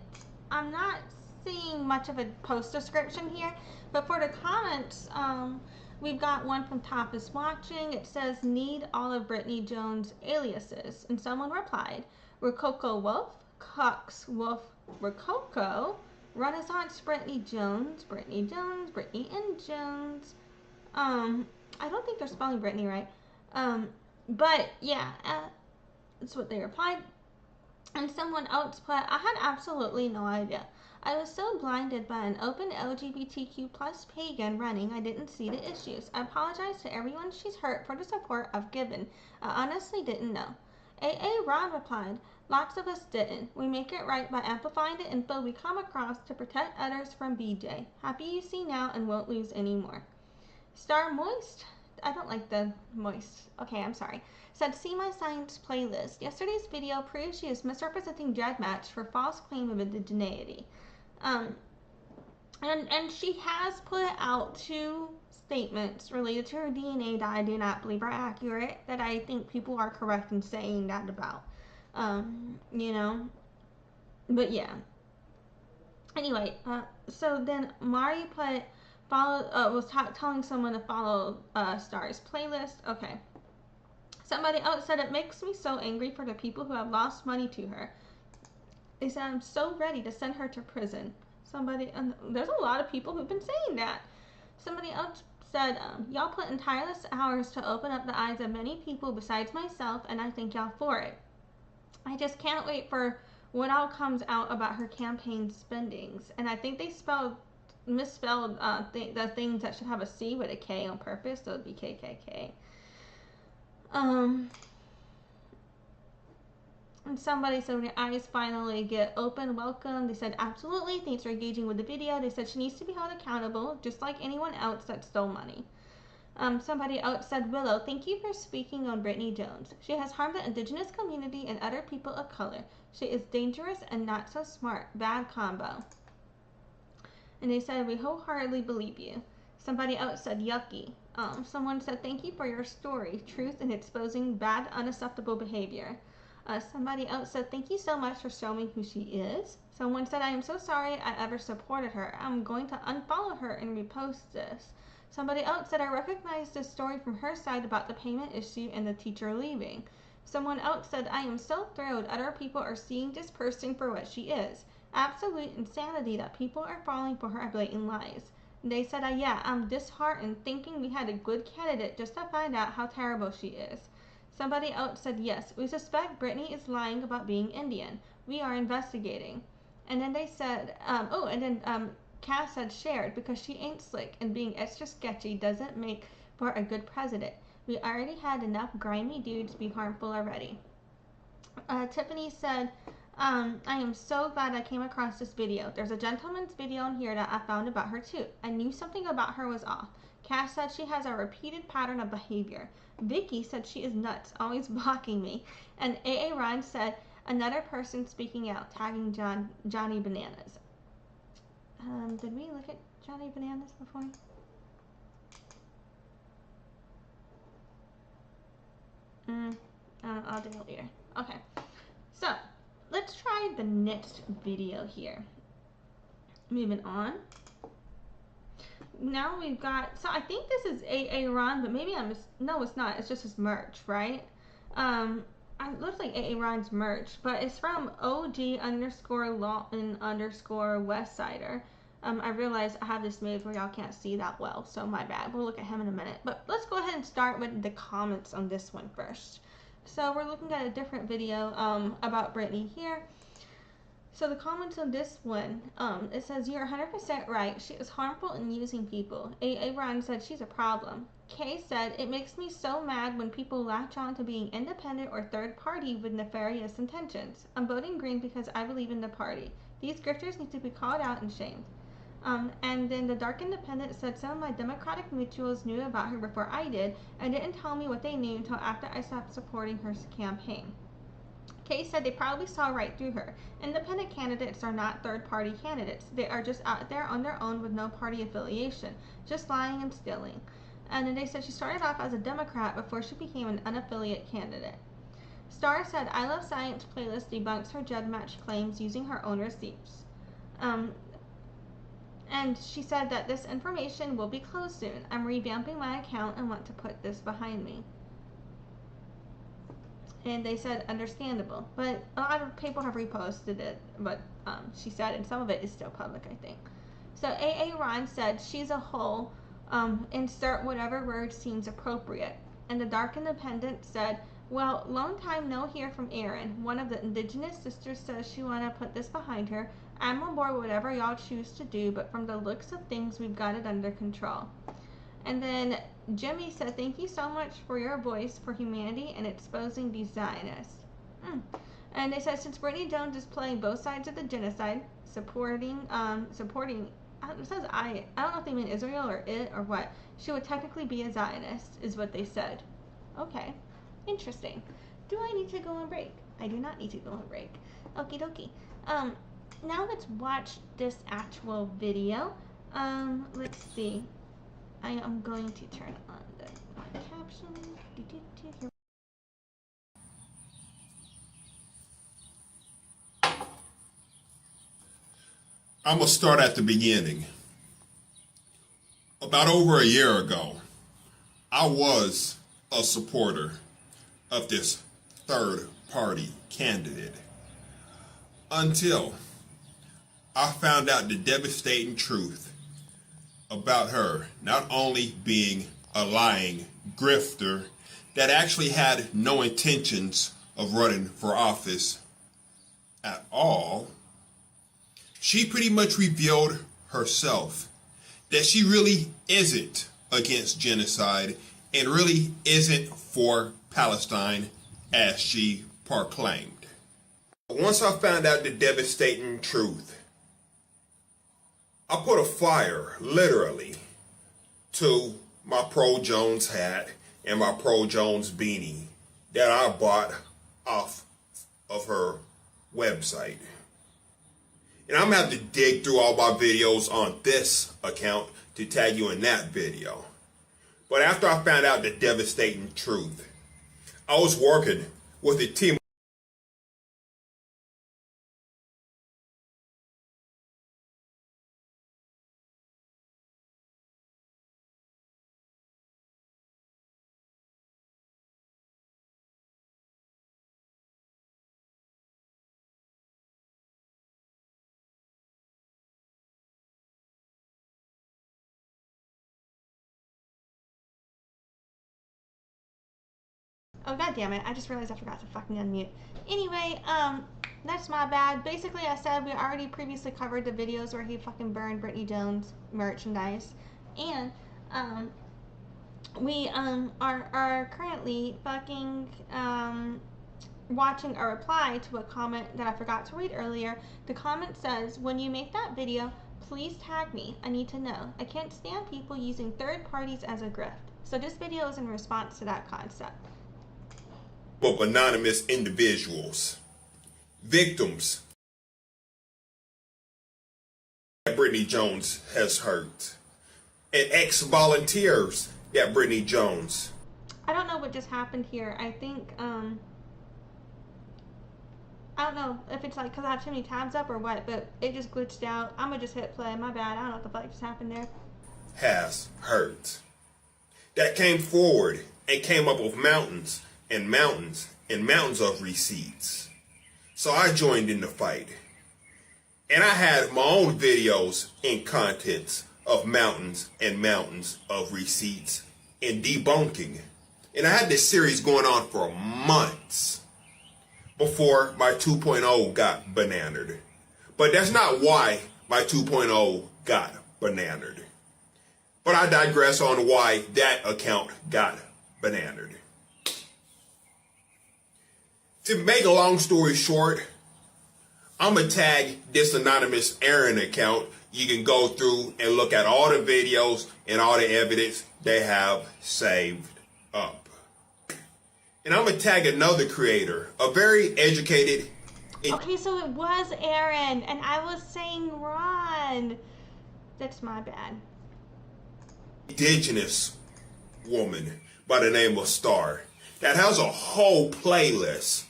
I'm not seeing much of a post description here, but for the comments, we've got one from Top is Watching. It says, need all of Brittany Jones' aliases. And someone replied, Rococo Wolf, Cox Wolf, Rococo, Renaissance Brittany Jones, Brittany Jones, Brittany and Jones. I don't think they're spelling Brittany right. But yeah, that's what they replied. And someone else put, I had absolutely no idea. I was so blinded by an open LGBTQ plus pagan running, I didn't see the issues. I apologize to everyone she's hurt for the support I've given. I honestly didn't know. AA Rod replied, lots of us didn't. We make it right by amplifying the info we come across to protect others from BJ. Happy you see now and won't lose anymore. Star Moist I don't like the moist. Okay, I'm sorry. Said, see my science playlist. Yesterday's video proves she is misrepresenting Dread Match for false claim of indigeneity. And she has put out 2 statements related to her DNA that I do not believe are accurate, that I think people are correct in saying that about. You know, but yeah. Anyway, so then Mari put was telling someone to follow Star's playlist. Okay. Somebody else said, it makes me so angry for the people who have lost money to her. They said, I'm so ready to send her to prison. There's a lot of people who've been saying that. Somebody else said, y'all put in tireless hours to open up the eyes of many people besides myself, and I thank y'all for it. I just can't wait for what all comes out about her campaign spendings. And I think they misspelled the things that should have a C with a K on purpose, so it'd be KKK. And somebody said, when your eyes finally get open, welcome. They said, absolutely, thanks for engaging with the video. They said she needs to be held accountable, just like anyone else that stole money. Somebody else said, Willow, thank you for speaking on Brittany Jones. She has harmed the indigenous community and other people of color. She is dangerous and not so smart. Bad combo. And they said, we wholeheartedly believe you. Somebody else said, yucky. Someone said, thank you for your story, truth in exposing bad, unacceptable behavior. Somebody else said, thank you so much for showing who she is. Someone said, I am so sorry I ever supported her. I'm going to unfollow her and repost this. Somebody else said, I recognize this story from her side about the payment issue and the teacher leaving. Someone else said, I am so thrilled other people are seeing this person for what she is. Absolute insanity that people are falling for her blatant lies. They said, yeah, I'm disheartened thinking we had a good candidate just to find out how terrible she is. Somebody else said, yes, we suspect Brittany is lying about being Indian. We are investigating. And then they said, Cass said shared because she ain't slick and being extra sketchy doesn't make for a good president. We already had enough grimy dudes be harmful already. Tiffany said, I am so glad I came across this video. There's a gentleman's video in here that I found about her too. I knew something about her was off. Cass said she has a repeated pattern of behavior. Vicky said she is nuts, always blocking me. And A.A. Ryan said, another person speaking out, tagging Johnny Bananas. Did we look at Johnny Bananas before? I'll do it later. Okay. So, let's try the next video here. Moving on. Now we've got, so I think this is A.A. Ron, but maybe no, it's not. It's just his merch, right? It looks like A.A. Ron's merch, but it's from OG_Lawton_Westsider. I realize I have this made where y'all can't see that well, so my bad. We'll look at him in a minute. But let's go ahead and start with the comments on this one first. So we're looking at a different video about Brittany here. So the comments on this one, it says, you're 100% right. She is harmful and using people. A.A. Ryan said she's a problem. Kay said, it makes me so mad when people latch on to being independent or third party with nefarious intentions. I'm voting green because I believe in the party. These grifters need to be called out and shamed. And then the Dark Independent said some of my Democratic mutuals knew about her before I did and didn't tell me what they knew until after I stopped supporting her campaign. Kay said they probably saw right through her. Independent candidates are not third-party candidates. They are just out there on their own with no party affiliation, just lying and stealing. And then they said she started off as a Democrat before she became an unaffiliate candidate. Star said, I Love Science playlist debunks her Jed Match claims using her own receipts. And she said that this information will be closed soon. I'm revamping my account and want to put this behind me. And they said, understandable. But a lot of people have reposted it, but she said, and some of it is still public, I think. So A.A. Ron said, she's a whole, insert whatever word seems appropriate. And the Dark Independent said, well, long time no hear from Erin. One of the Indigenous sisters says she want to put this behind her. I'm on board whatever y'all choose to do, but from the looks of things, we've got it under control. And then Jimmy said, thank you so much for your voice for humanity and exposing these Zionists. And they said, since Brittany Jones is playing both sides of the genocide, supporting it says I don't know if they mean Israel or it or what. She would technically be a Zionist, is what they said. Okay, interesting. Do I need to go on break? I do not need to go on break. Okie dokie. Now let's watch this actual video. Let's see. I am going to turn on the captions. Here. I'm going to start at the beginning. About over a year ago, I was a supporter of this third party candidate until I found out the devastating truth about her not only being a lying grifter that actually had no intentions of running for office at all. She pretty much revealed herself that she really isn't against genocide and really isn't for Palestine as she proclaimed. Once I found out the devastating truth, I put a fire, literally, to my Pro Jones hat and my Pro Jones beanie that I bought off of her website. And I'm going to have to dig through all my videos on this account to tag you in that video. But after I found out the devastating truth, I was working with a team. Oh, god damn it. I just realized I forgot to fucking unmute. Anyway, that's my bad. Basically, I said we already previously covered the videos where he fucking burned Brittany Jones merchandise. And, we, are currently fucking, watching a reply to a comment that I forgot to read earlier. The comment says, when you make that video, please tag me. I need to know. I can't stand people using third parties as a grift. So this video is in response to that concept. Of anonymous individuals, victims that Brittany Jones has hurt, and ex-volunteers that Brittany Jones. I don't know what just happened here. I think, I don't know if it's like because I have too many tabs up or what, but it just glitched out. I'm gonna just hit play. My bad. I don't know what the fuck just happened there. Has hurt. That came forward and came up with mountains and mountains and mountains of receipts. So I joined in the fight. And I had my own videos and contents of mountains and mountains of receipts and debunking. And I had this series going on for months before my 2.0 got bananered. But that's not why my 2.0 got bananered. But I digress on why that account got bananered. To make a long story short, I'm going to tag this anonymous Erin account. You can go through and look at all the videos and all the evidence they have saved up. And I'm going to tag another creator, a very educated. Okay, so it was Erin, and I was saying Ron. That's my bad. Indigenous woman by the name of Star that has a whole playlist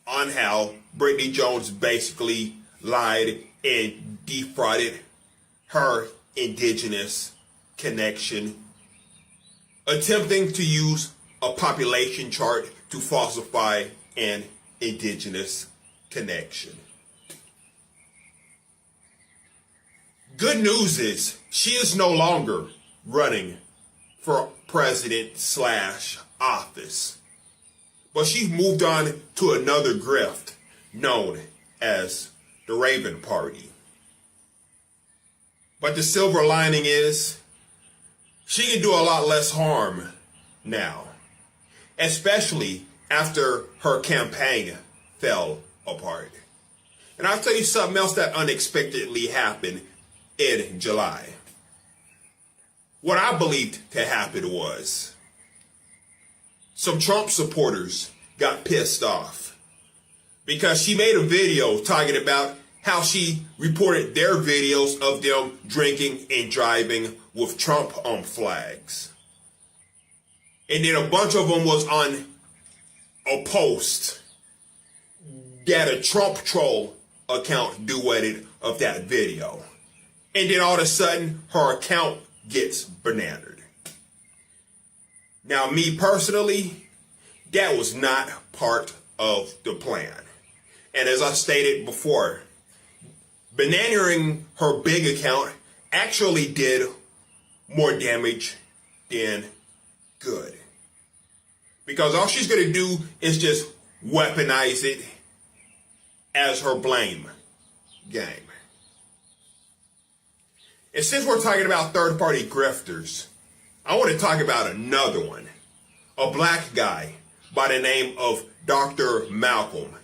on how Brittany Jones basically lied and defrauded her indigenous connection, attempting to use a population chart to falsify an indigenous connection. Good news is she is no longer running for president/office. But she's moved on to another grift known as the Raven Party. But the silver lining is she can do a lot less harm now, especially after her campaign fell apart. And I'll tell you something else that unexpectedly happened in July. What I believed to happen was some Trump supporters got pissed off because she made a video talking about how she reported their videos of them drinking and driving with Trump flags. And then a bunch of them was on a post that a Trump troll account duetted of that video. And then all of a sudden, her account gets bananaed. Now, me personally, that was not part of the plan. And as I stated before, bananaing her big account actually did more damage than good. Because all she's going to do is just weaponize it as her blame game. And since we're talking about third-party grifters, I want to talk about another one. A black guy by the name of Dr. Malcolm.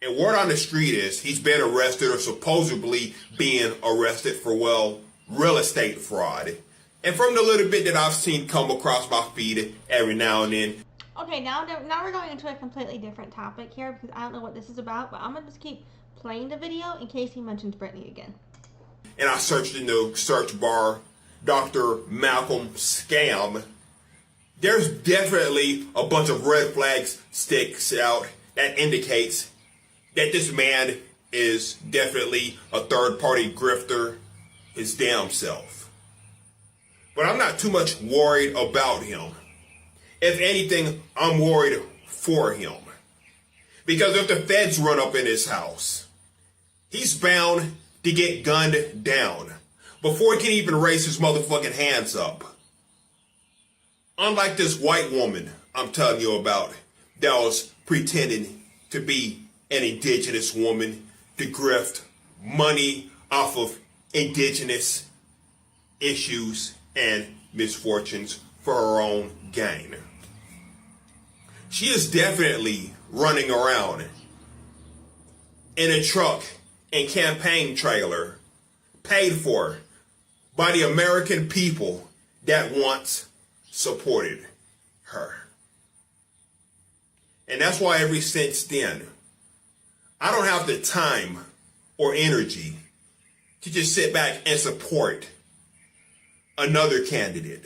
And word on the street is he's been arrested or supposedly being arrested for, well, real estate fraud. And from the little bit that I've seen come across my feed every now and then. Okay, now we're going into a completely different topic here because I don't know what this is about, but I'm going to just keep playing the video in case he mentions Brittany again. And I searched in the search bar, Dr. Malcolm scam. There's definitely a bunch of red flags sticks out that indicates that this man is definitely a third-party grifter his damn self. But I'm not too much worried about him. If anything, I'm worried for him. Because if the feds run up in his house, he's bound to get gunned down before he can even raise his motherfucking hands up. Unlike this white woman I'm telling you about that was pretending to be an indigenous woman to grift money off of indigenous issues and misfortunes for her own gain. She is definitely running around in a truck and campaign trailer paid for by the American people that once supported her. And that's why ever since then, I don't have the time or energy to just sit back and support another candidate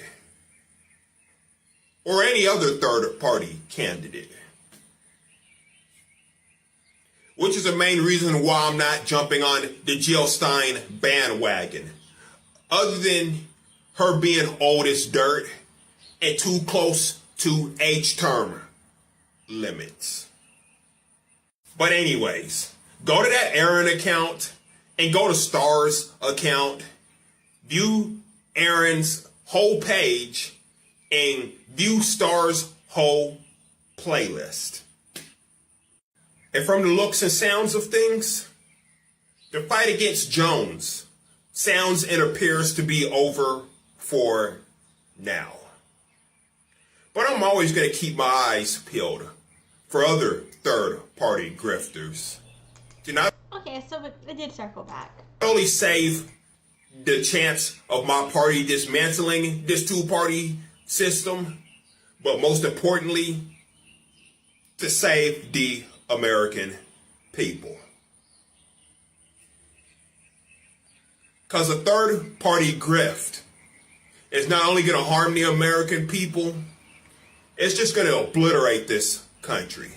or any other third party candidate. Which is the main reason why I'm not jumping on the Jill Stein bandwagon. Other than her being old as dirt and too close to age term limits. But anyways, go to that Erin account and go to Star's account. View Erin's whole page and view Star's whole playlist. And from the looks and sounds of things, the fight against Jones sounds and appears to be over for now. But I'm always going to keep my eyes peeled for other third-party grifters. To not So it did circle back. only save the chance of my party dismantling this two-party system, but most importantly, to save the American people. Because a third-party grift is not only going to harm the American people, it's just going to obliterate this country.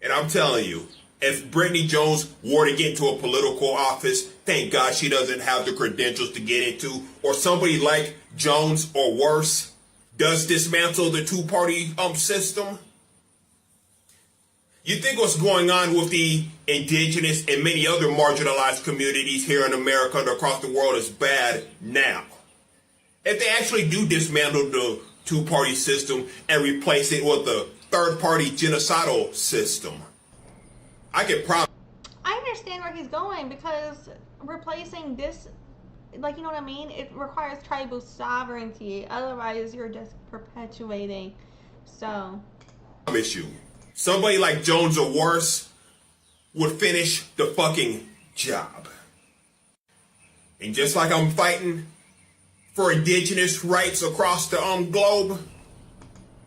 And I'm telling you, if Brittany Jones were to get into a political office, thank God she doesn't have the credentials to get into, or somebody like Jones or worse does dismantle the two-party system. You think what's going on with the indigenous and many other marginalized communities here in America and across the world is bad now. If they actually do dismantle the two-party system and replace it with a third-party genocidal system, I can promise. I understand where he's going because replacing this, like, you know what I mean? It requires tribal sovereignty. Otherwise, you're just perpetuating. So. I promise you, somebody like Jones or worse would finish the fucking job. And just like I'm fighting for indigenous rights across the globe,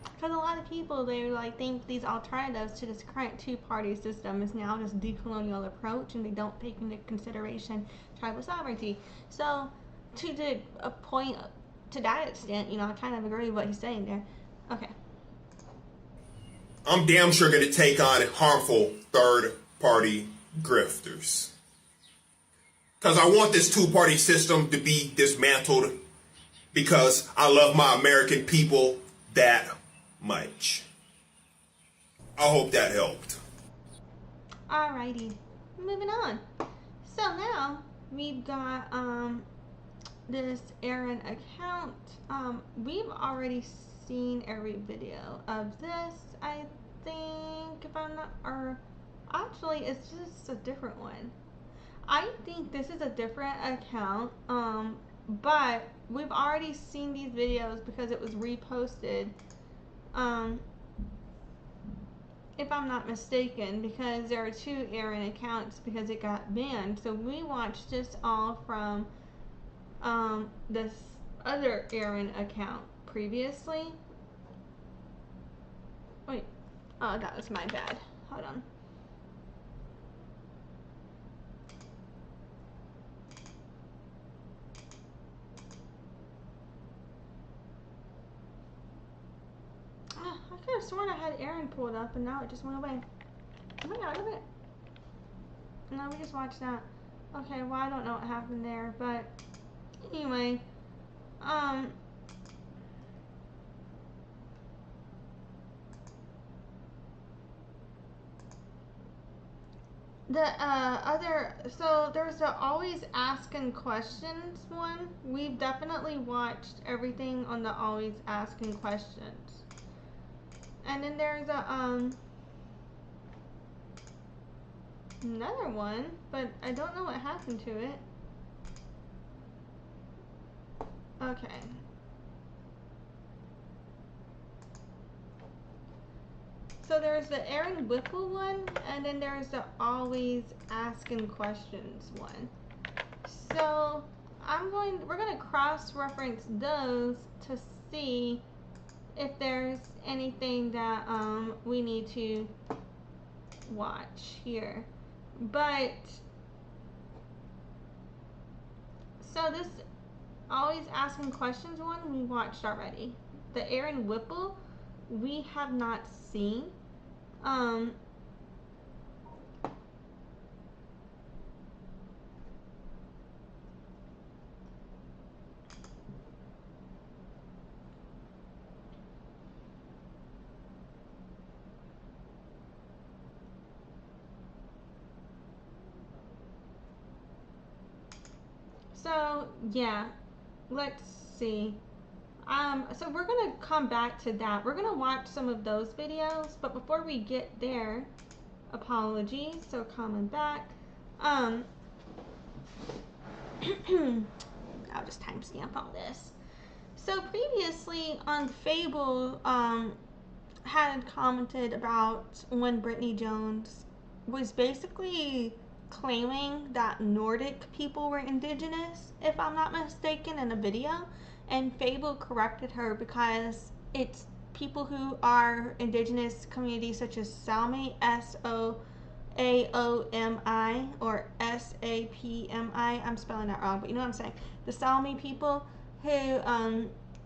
because a lot of people, they like think these alternatives to this current two-party system is now this decolonial approach, and they don't take into consideration tribal sovereignty. So, to a point, to that extent, you know, I kind of agree with what he's saying there. Okay. I'm damn sure going to take on harmful third-party grifters. Because I want this two-party system to be dismantled, because I love my American people that much. I hope that helped. Alrighty, moving on. So now we've got this Erin account. We've already seen every video of this, I think, if I'm not, or actually it's just a different one. I think this is a different account, but we've already seen these videos because it was reposted, if I'm not mistaken, because there are two Erin accounts because it got banned. So we watched this all from this other Erin account previously. Wait, oh, that was my bad. Hold on. I could have sworn I had Erin pulled up and now it just went away. Oh my god, look at it. No, we just watched that. Okay, well, I don't know what happened there, but anyway, so there's the always asking questions one. We've definitely watched everything on the always asking questions. And then there's another one, but I don't know what happened to it. Okay. So there's the Aaron Whipple one, and then there's the always asking questions one. So we're gonna cross-reference those to see if there's anything that we need to watch here. But so this always asking questions one we watched already. The Aaron Whipple we have not seen. So yeah, let's see. So we're gonna come back to that. We're gonna watch some of those videos, but before we get there, apologies. So coming back, I'll just timestamp on this. So previously on Fable, had commented about when Brittany Jones was basically claiming that Nordic people were indigenous, if I'm not mistaken, in a video, and Fable corrected her because it's people who are indigenous communities such as Salmi, S-O-A-O-M-I, or S-A-P-M-I, I'm spelling that wrong, but you know what I'm saying, the Salmi people who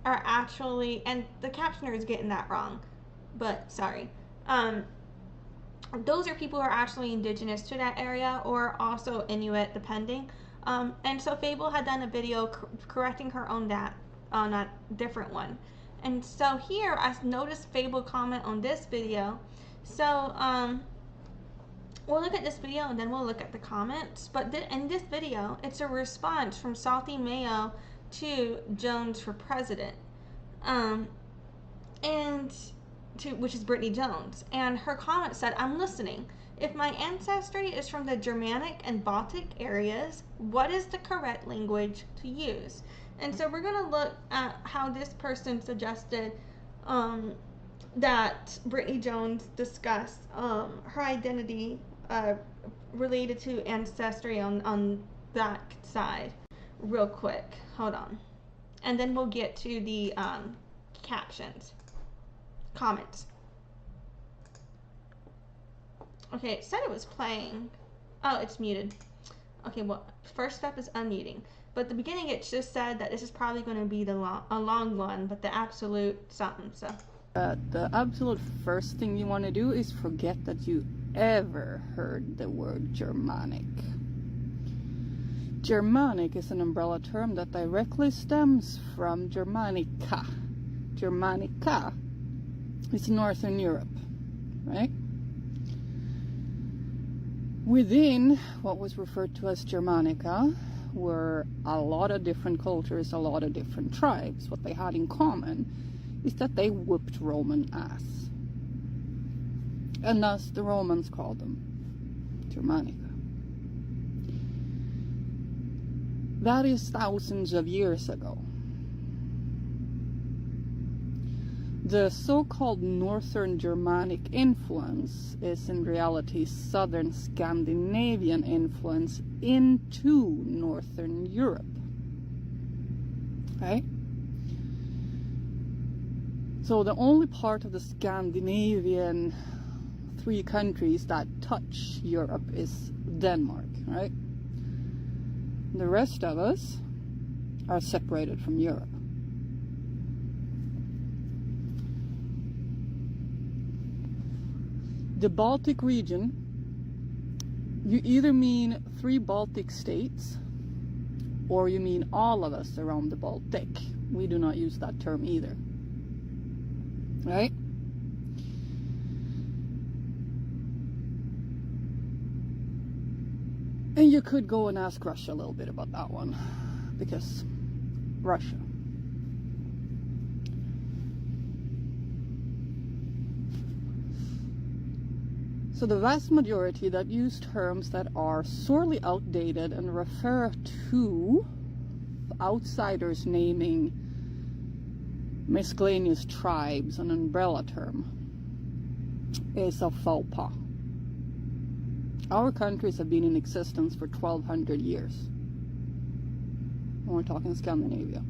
are actually, and the captioner is getting that wrong, but sorry, those are people who are actually indigenous to that area, or also Inuit, depending. And so Fable had done a video correcting her on that, on a different one. And so here I noticed Fable comment on this video. So we'll look at this video and then we'll look at the comments. But in this video, it's a response from saltymayoooo to Jones for president. Which is Brittany Jones, and her comment said, "I'm listening. If my ancestry is from the Germanic and Baltic areas, what is the correct language to use?" And so we're going to look at how this person suggested that Brittany Jones discuss her identity related to ancestry on that side. real quick. Hold on. And then we'll get to the captions. Comments. Okay, it said it was playing. Oh, it's muted. Okay, well, first step is unmuting. But at the beginning, it just said that this is probably going to be a long one, but the absolute something, so. The absolute first thing you want to do is forget that you ever heard the word Germanic. Germanic is an umbrella term that directly stems from Germanica. Germanica is Northern Europe, right? Within what was referred to as Germanica were a lot of different cultures, a lot of different tribes. What they had in common is that they whooped Roman ass. And thus the Romans called them Germanica. That is thousands of years ago. The so-called Northern Germanic influence is in reality Southern Scandinavian influence into Northern Europe. Right? So the only part of the Scandinavian 3 countries that touch Europe is Denmark, right? The rest of us are separated from Europe. The Baltic region, you either mean 3 Baltic states, or you mean all of us around the Baltic. We do not use that term either. Right? And you could go and ask Russia a little bit about that one, because Russia. So the vast majority that use terms that are sorely outdated and refer to outsiders naming miscellaneous tribes, an umbrella term, is a faux pas. Our countries have been in existence for 1,200 years. We're talking Scandinavia.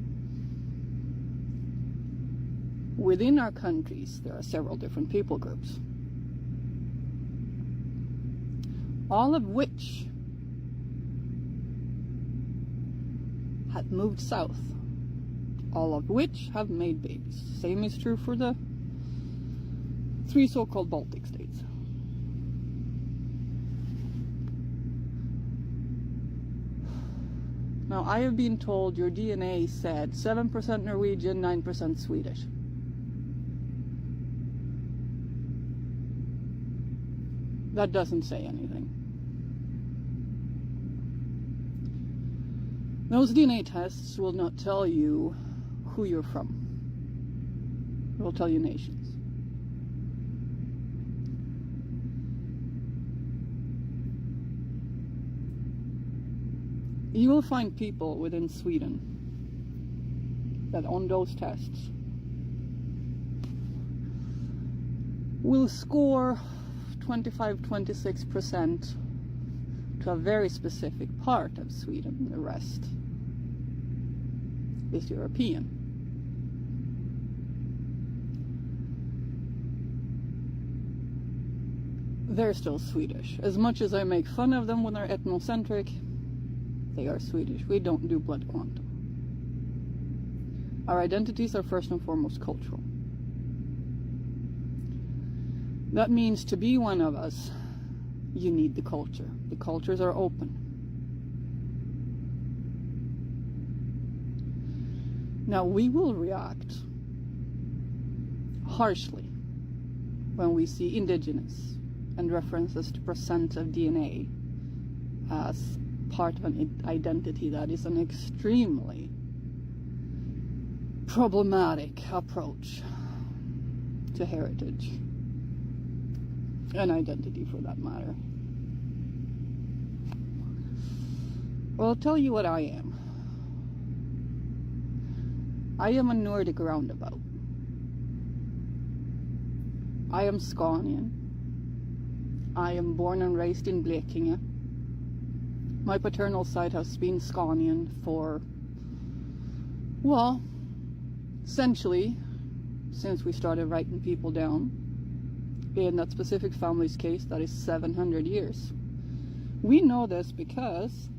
Within our countries, there are several different people groups, all of which had moved south, all of which have made babies. Same is true for the 3 so-called Baltic states. Now, I have been told your DNA said 7% Norwegian, 9% Swedish. That doesn't say anything. Those DNA tests will not tell you who you're from. It will tell you nations. You will find people within Sweden that on those tests will score 25-26% to a very specific part of Sweden. The rest is European. They're still Swedish. As much as I make fun of them when they're ethnocentric, they are Swedish. We don't do blood quantum. Our identities are first and foremost cultural. That means to be one of us, you need the culture. The cultures are open. Now, we will react harshly when we see indigenous and references to percent of DNA as part of an identity that is an extremely problematic approach to heritage and identity, for that matter. Well, I'll tell you what I am. I am a Nordic roundabout. I am Scanian. I am born and raised in Blekinge. My paternal side has been Scanian for, well, essentially since we started writing people down. In that specific family's case, that is 700 years. We know this because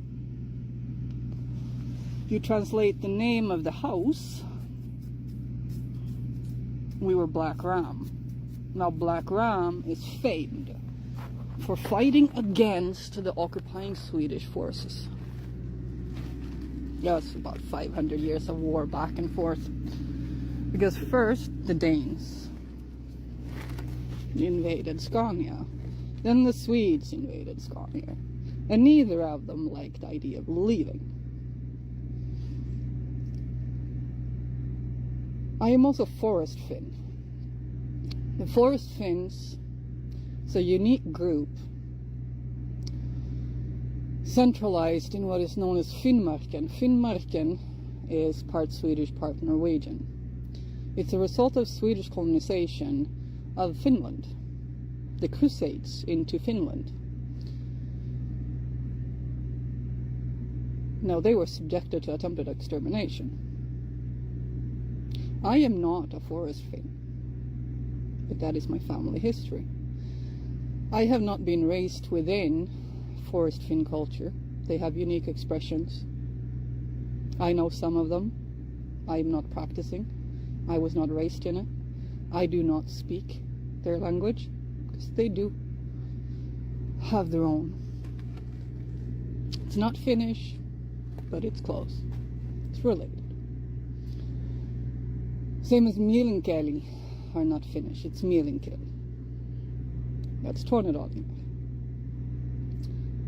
you translate the name of the house, we were Black Ram. Now Black Ram is famed for fighting against the occupying Swedish forces. Yeah, it's about 500 years of war back and forth. Because first the Danes invaded Scania, then the Swedes invaded Scania, and neither of them liked the idea of leaving. I am also Forest Finn. The Forest Finns is a unique group centralized in what is known as Finnmarken. Finnmarken is part Swedish, part Norwegian. It's a result of Swedish colonization of Finland, the Crusades into Finland. Now, they were subjected to attempted extermination. I am not a Forest Finn, but that is my family history. I have not been raised within Forest Finn culture. They have unique expressions. I know some of them. I am not practicing. I was not raised in it. I do not speak their language, because they do have their own. It's not Finnish, but it's close. It's related. Same as Mielinkeli are not Finnish, it's Mielinkeli. That's Tornedalen.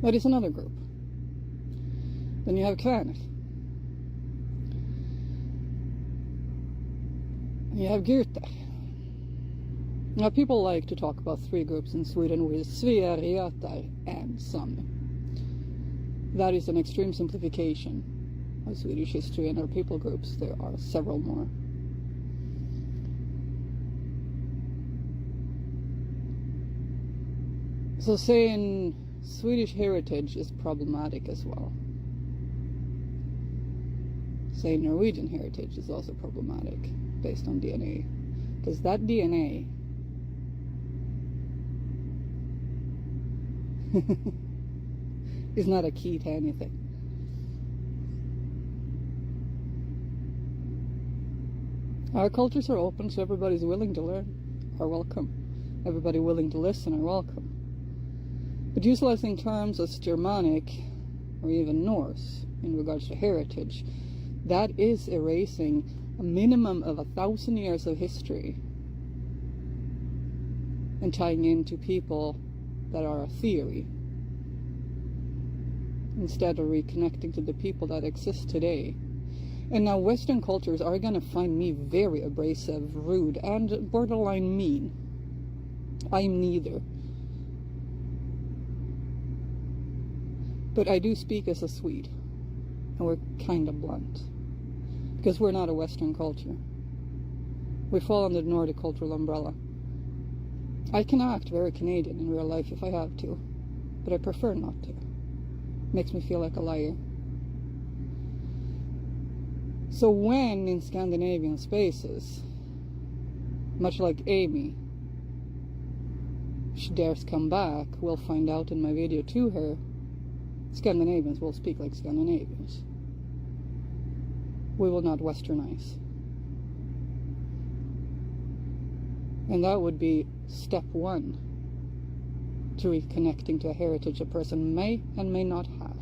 That is another group. Then you have Kväner. You have Gyrter. Now, people like to talk about three groups in Sweden with Svear, Götar, and Sami. That is an extreme simplification of Swedish history and our people groups. There are several more. So saying Swedish heritage is problematic as well. Saying Norwegian heritage is also problematic based on DNA. Because that DNA is not a key to anything. Our cultures are open, so everybody's willing to learn are welcome. Everybody willing to listen are welcome. But utilizing terms as Germanic or even Norse in regards to heritage, that is erasing a minimum of 1,000 years of history and tying into people that are a theory instead of reconnecting to the people that exist today. And now Western cultures are going to find me very abrasive, rude, and borderline mean. I'm neither. But I do speak as a Swede, and we're kind of blunt, because we're not a Western culture. We fall under the Nordic cultural umbrella. I can act very Canadian in real life if I have to, but I prefer not to. Makes me feel like a liar. So when in Scandinavian spaces, much like Amy, she dares come back, we'll find out in my video to her, Scandinavians will speak like Scandinavians. We will not westernize. And that would be step one to reconnecting to a heritage a person may and may not have.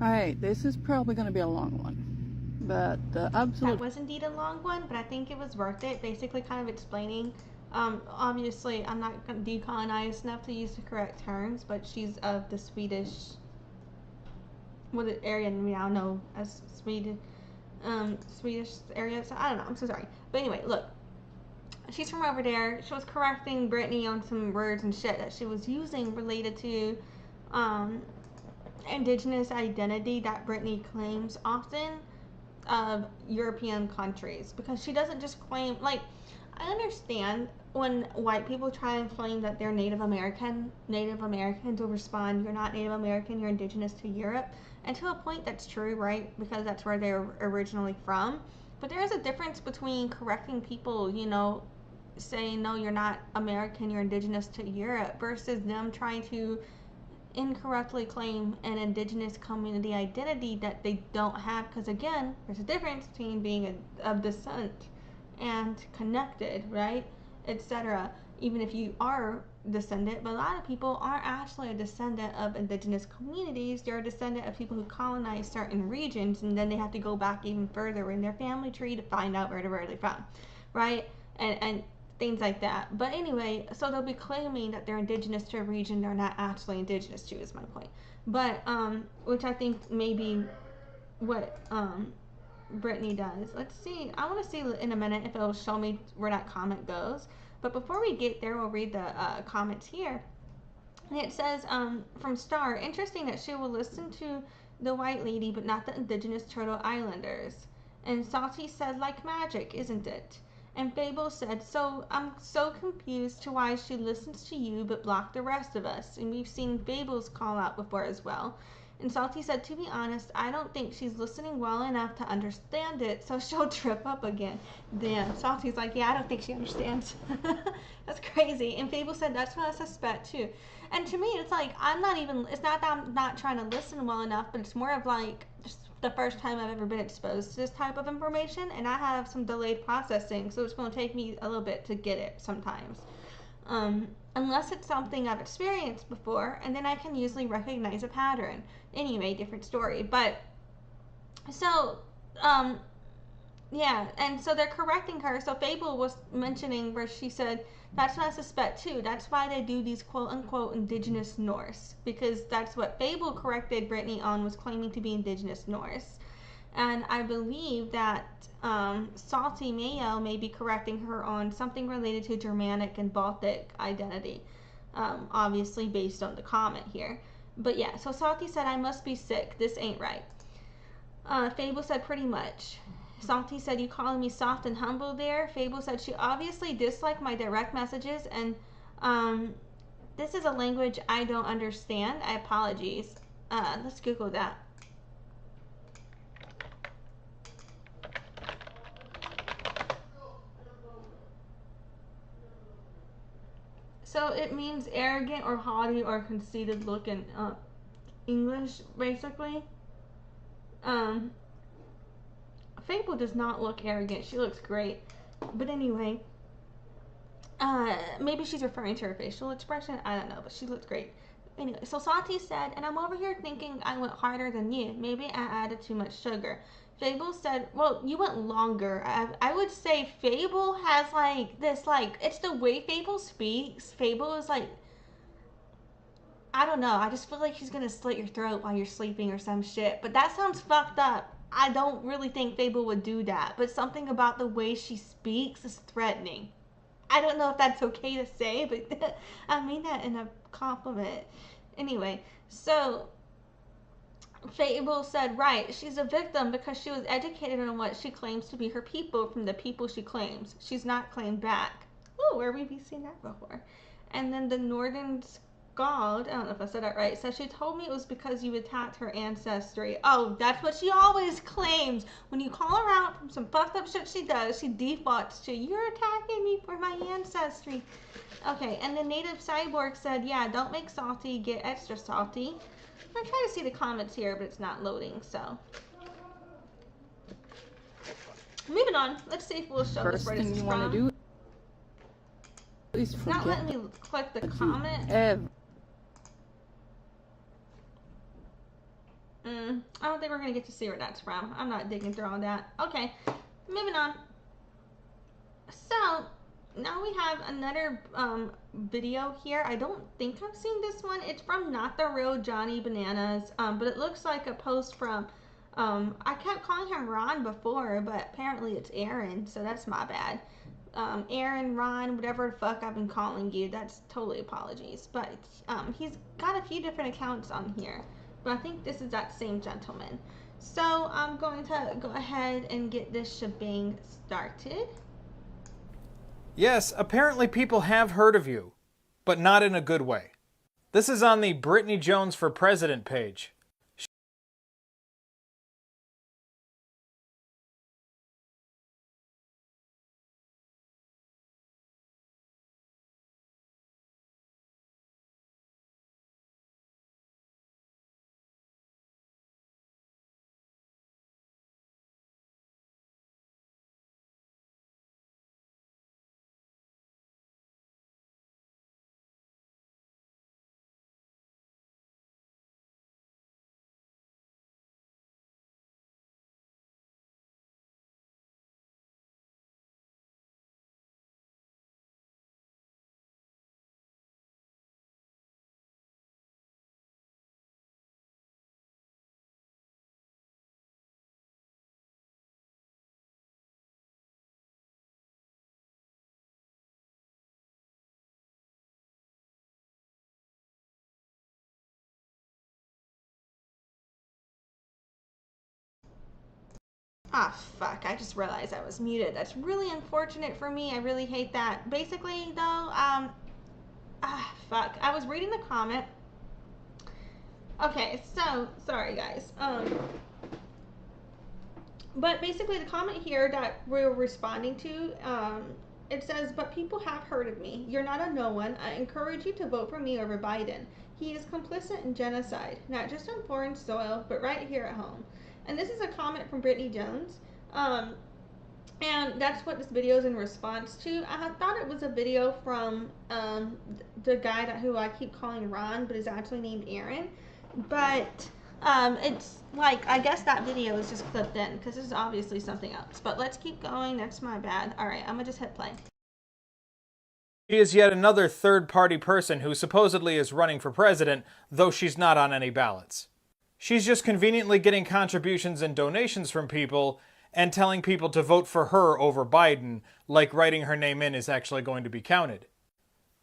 Alright, this is probably going to be a long one, but the absolute... That was indeed a long one, but I think it was worth it. Basically kind of explaining, obviously I'm not decolonized enough to use the correct terms, but she's of the Swedish, what the area we now know as Swedish area, so I don't know, I'm so sorry. But anyway, look, she's from over there. She was correcting Brittany on some words and shit that she was using related to indigenous identity that Brittany claims often of European countries, because she doesn't just claim, like, I understand when white people try and claim that they're Native Americans will respond, "You're not Native American, you're indigenous to Europe." And to a point, that's true, right? Because that's where they're originally from. But there is a difference between correcting people, you know, saying, "No, you're not American, you're indigenous to Europe," versus them trying to incorrectly claim an indigenous community identity that they don't have. Because again, there's a difference between being of descent and connected, right, etc. Even if you are descendant, but a lot of people aren't actually a descendant of indigenous communities. They're a descendant of people who colonized certain regions, and then they have to go back even further in their family tree to find out where they're from, right? And things like that. But anyway, so they'll be claiming that they're indigenous to a region they're not actually indigenous to, is my point. But which I think maybe what Brittany does. Let's see. I want to see in a minute if it'll show me where that comment goes. But before we get there, we'll read the comments here. And it says from Star, interesting that she will listen to the white lady but not the indigenous Turtle Islanders. And Salty said, like magic, isn't it? And Fable said, so I'm so confused to why she listens to you but block the rest of us. And we've seen Fable's call out before as well. And Salty said, to be honest, I don't think she's listening well enough to understand it, so she'll trip up again. Damn, Salty's like, yeah, I don't think she understands. That's crazy. And Fable said, that's what I suspect too. And to me, it's like, it's not that I'm not trying to listen well enough, but it's more of like, just the first time I've ever been exposed to this type of information, and I have some delayed processing, so it's going to take me a little bit to get it sometimes. Unless it's something I've experienced before, and then I can usually recognize a pattern. Anyway, different story. But, so, yeah, and so they're correcting her. So Fable was mentioning where she said, that's what I suspect too. That's why they do these quote-unquote indigenous Norse. Because that's what Fable corrected Brittany on, was claiming to be indigenous Norse. And I believe that saltymayoooo may be correcting her on something related to Germanic and Baltic identity. Obviously based on the comment here. But yeah, so Salty said, I must be sick. This ain't right. Fable said, pretty much. Salty said, you calling me soft and humble there? Fable said, she obviously disliked my direct messages, and this is a language I don't understand. I apologies. Let's Google that. So it means arrogant or haughty or conceited look in English, basically. Fable does not look arrogant. She looks great. But anyway, maybe she's referring to her facial expression. I don't know, but she looks great. Anyway, so Santi said, and I'm over here thinking I went harder than you. Maybe I added too much sugar. Fable said, well, you went longer. I would say Fable has like this, like, it's the way Fable speaks. Fable is like, I don't know. I just feel like she's going to slit your throat while you're sleeping or some shit. But that sounds fucked up. I don't really think Fable would do that. But something about the way she speaks is threatening. I don't know if that's okay to say, but I mean that in a compliment. Anyway, so Fable said, right, she's a victim because she was educated on what she claims to be her people from the people she claims. She's not claimed back. Ooh, where have we seen that before? And then the Northern Scald, I don't know if I said that right, said she told me it was because you attacked her ancestry. Oh, that's what she always claims. When you call her out from some fucked up shit she does, she defaults to, you're attacking me for my ancestry. Okay, and the Native Cyborg said, yeah, don't make salty, get extra salty. I'm trying to see the comments here, but it's not loading, so. Moving on. Let's see if we'll show us where this is from. Do is not letting me click the comment. I don't think we're going to get to see where that's from. I'm not digging through all that. Okay, moving on. So, now we have another video here. I don't think I've seen this one. It's from Not the Real Johnny-Bananas, but it looks like a post from, I kept calling him Ron before, but apparently it's Aaron, so that's my bad. Erin, Ron, whatever the fuck I've been calling you, that's totally apologies. But he's got a few different accounts on here, but I think this is that same gentleman. So I'm going to go ahead and get this shebang started. Yes, apparently people have heard of you, but not in a good way. This is on the Brittany Jones for President page. Ah, fuck, I just realized I was muted. That's really unfortunate for me. I really hate that. Basically, though, fuck. I was reading the comment. Okay, so, sorry, guys. But basically, the comment here that we're responding to, it says, but people have heard of me. You're not a no one. I encourage you to vote for me over Biden. He is complicit in genocide, not just on foreign soil, but right here at home. And this is a comment from Brittany Jones. And that's what this video is in response to. I thought it was a video from the guy who I keep calling Ron, but is actually named Aaron. But it's like, I guess that video is just clipped in because this is obviously something else. But let's keep going. That's my bad. All right, I'm going to just hit play. She is yet another third-party person who supposedly is running for president, though she's not on any ballots. She's just conveniently getting contributions and donations from people and telling people to vote for her over Biden, like writing her name in is actually going to be counted.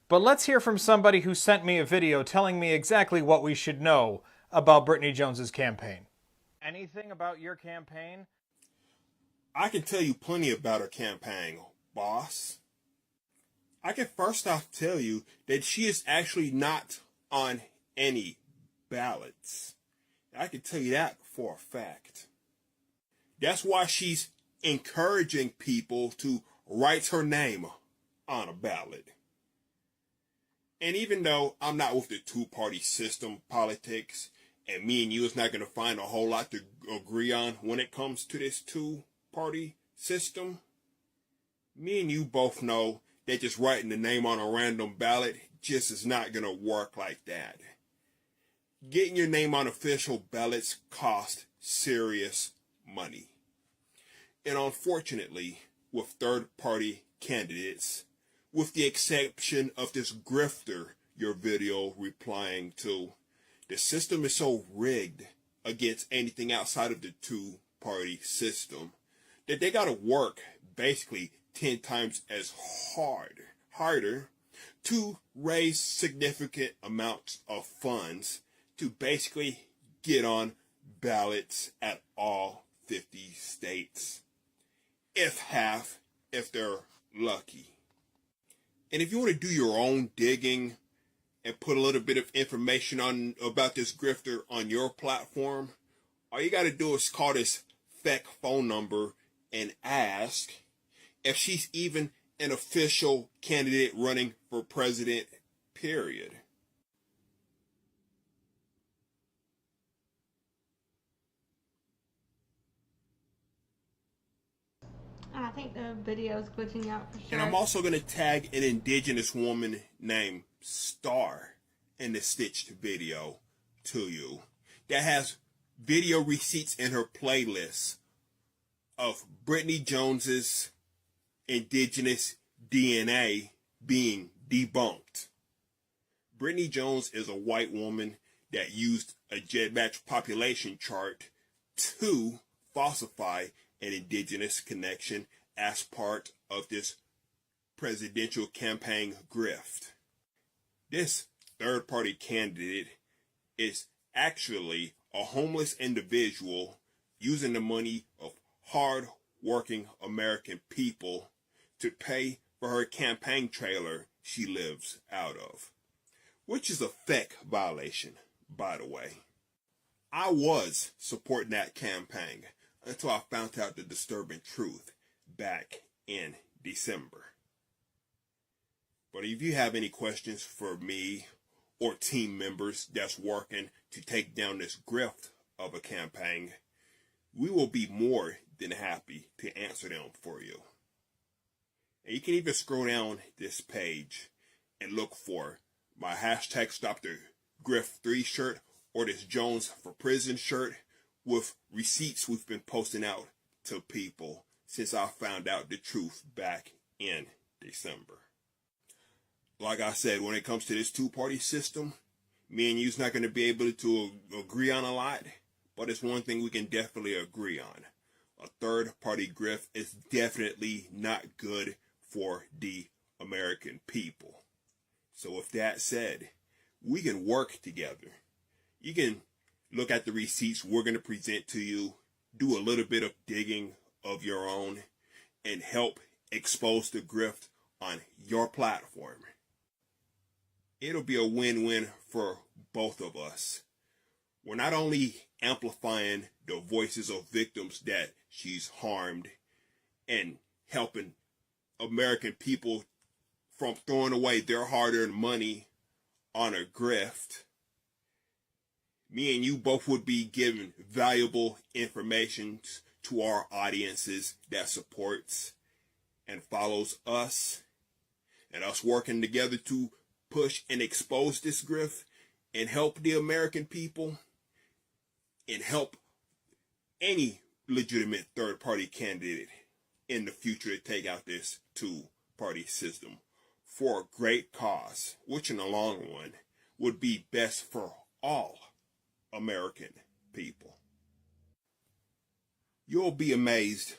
But let's hear from somebody who sent me a video telling me exactly what we should know about Brittany Jones's campaign. Anything about your campaign? I can tell you plenty about her campaign, boss. I can first off tell you that she is actually not on any ballots. I can tell you that for a fact. That's why she's encouraging people to write her name on a ballot. And even though I'm not with the two-party system politics, and me and you is not going to find a whole lot to agree on when it comes to this two-party system, me and you both know that just writing the name on a random ballot just is not going to work like that. Getting your name on official ballots costs serious money. And unfortunately, with third-party candidates, with the exception of this grifter your video replying to, the system is so rigged against anything outside of the two-party system that they gotta work basically 10 times as harder to raise significant amounts of funds to basically get on ballots at all 50 states. If they're lucky. And if you want to do your own digging and put a little bit of information on about this grifter on your platform, all you got to do is call this fake phone number and ask if she's even an official candidate running for president, period. I think the video is glitching out for sure. And I'm also going to tag an indigenous woman named Star in the stitched video to you that has video receipts in her playlist of Brittany Jones's indigenous DNA being debunked. Brittany Jones is a white woman that used a GEDmatch population chart to falsify an indigenous connection as part of this presidential campaign grift. This third-party candidate is actually a homeless individual using the money of hard-working American people to pay for her campaign trailer she lives out of, which is a FEC violation, by the way. I was supporting that campaign until I found out the disturbing truth back in December. But if you have any questions for me or team members that's working to take down this grift of a campaign, we will be more than happy to answer them for you. And you can even scroll down this page and look for my hashtag Stop the Grift 3 shirt or this Jones for Prison shirt with receipts we've been posting out to people since I found out the truth back in December. Like I said, when it comes to this two-party system, me and you's not going to be able to agree on a lot, but it's one thing we can definitely agree on. A third-party grift is definitely not good for the American people. So with that said, we can work together. You can look at the receipts we're going to present to you, do a little bit of digging of your own, and help expose the grift on your platform. It'll be a win-win for both of us. We're not only amplifying the voices of victims that she's harmed and helping American people from throwing away their hard-earned money on a grift. Me and you both would be giving valuable information to our audiences that supports and follows us, and us working together to push and expose this grift and help the American people and help any legitimate third-party candidate in the future to take out this two-party system for a great cause, which in the long run would be best for all American people. You'll be amazed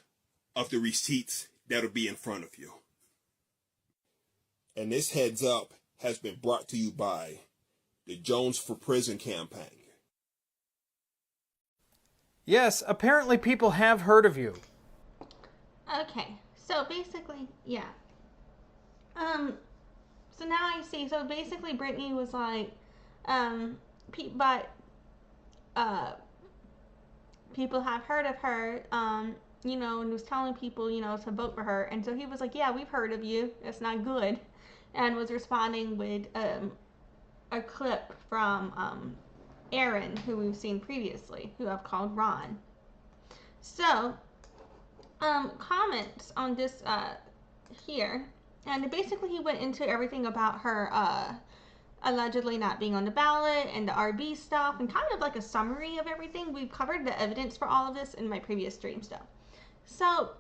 of the receipts that'll be in front of you. And this heads up has been brought to you by the Jones for Prison campaign. Yes, apparently people have heard of you. Okay, so basically, yeah. So now I see. So basically, Brittany was like, people have heard of her, and was telling people, to vote for her. And so he was like, yeah, we've heard of you. It's not good. And was responding with a clip from Erin, who we've seen previously, who I've called Ron. So, comments on this here. And basically he went into everything about her allegedly not being on the ballot and the RB stuff, and kind of like a summary of everything. We've covered the evidence for all of this in my previous stream stuff. So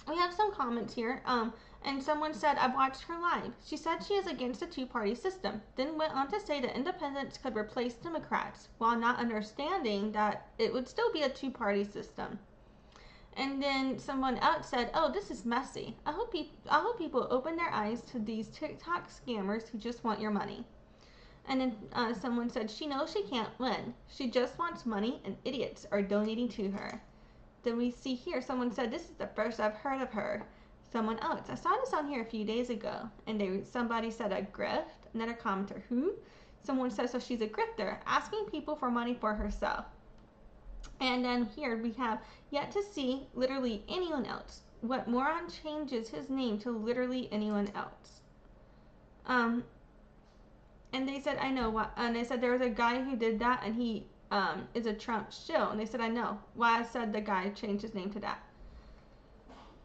we have some comments here. And someone said, I've watched her live. She said she is against a two-party system, then went on to say that independents could replace Democrats, while not understanding that it would still be a two-party system. And then someone else said, oh, this is messy. I hope people open their eyes to these TikTok scammers who just want your money. And then someone said, she knows she can't win. She just wants money and idiots are donating to her. Then we see here, someone said, this is the first I've heard of her. Someone else, I saw this on here a few days ago, and somebody said a grift. Another commenter, who? Someone said, so she's a grifter, asking people for money for herself. And then here we have yet to see literally anyone else. What moron changes his name to literally anyone else? And they said, I know what, and they said there was a guy who did that, and he is a Trump shill. And they said, I know why I said the guy changed his name to that.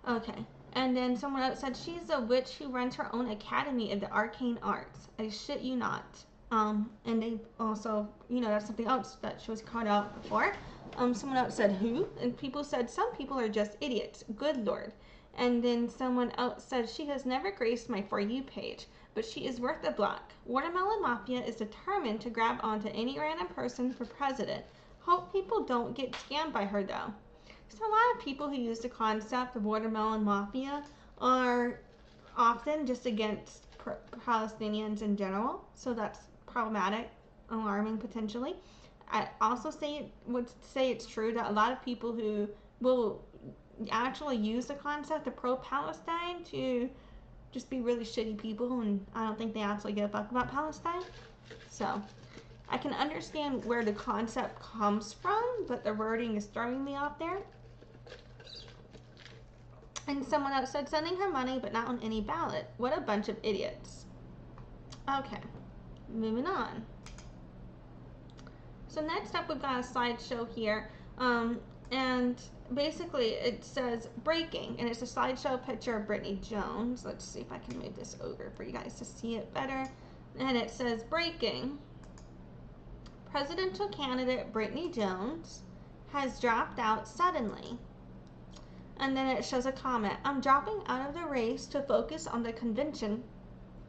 Okay. And then someone else said, she's a witch who runs her own academy of the arcane arts. I shit you not. And they also, that's something else that she was caught out before. Someone else said, who? And people said, some people are just idiots. Good Lord. And then someone else said, she has never graced my For You page, but she is worth a block. Watermelon Mafia is determined to grab onto any random person for president. Hope people don't get scammed by her, though. So a lot of people who use the concept of watermelon mafia are often just against Palestinians in general. So that's problematic, alarming potentially. I also would say it's true that a lot of people who will actually use the concept of pro-Palestine to just be really shitty people, and I don't think they actually give a fuck about Palestine. So I can understand where the concept comes from, but the wording is throwing me off there. And someone else said sending her money, but not on any ballot. What a bunch of idiots. Okay, moving on. So next up, we've got a slideshow here, and basically it says breaking, and it's a slideshow picture of Brittany Jones. Let's see if I can move this over for you guys to see it better. And it says breaking. Presidential candidate Brittany Jones has dropped out suddenly. And then it shows a comment. I'm dropping out of the race to focus on the convention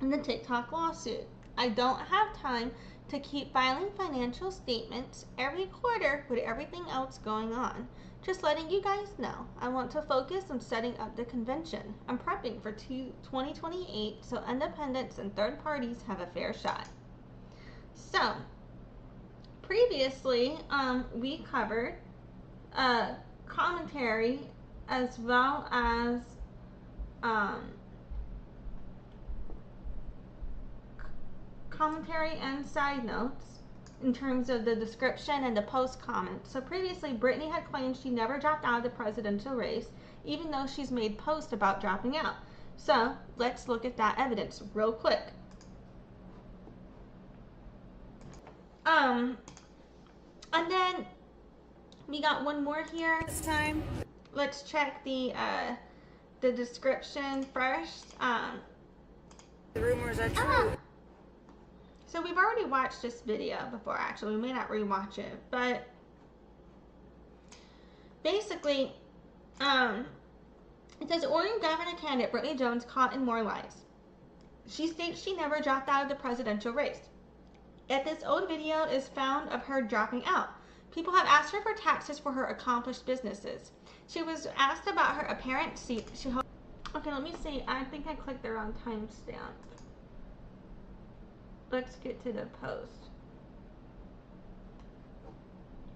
and the TikTok lawsuit. I don't have time to keep filing financial statements every quarter with everything else going on. Just letting you guys know, I want to focus on setting up the convention. I'm prepping for 2028 so independents and third parties have a fair shot. So, previously, we covered commentary as well as commentary and side notes in terms of the description and the post comments. So previously, Brittany had claimed she never dropped out of the presidential race, even though she's made posts about dropping out. So let's look at that evidence real quick. And then we got one more here this time. Let's check the description first. The rumors are true. So we've already watched this video before, actually. We may not rewatch it, but basically, it says Oregon Governor candidate Brittany Jones caught in more lies. She states she never dropped out of the presidential race. Yet this old video is found of her dropping out. People have asked her for taxes for her accomplished businesses. She was asked about her apparent seat. Okay, let me see. I think I clicked the wrong timestamp. Let's get to the post.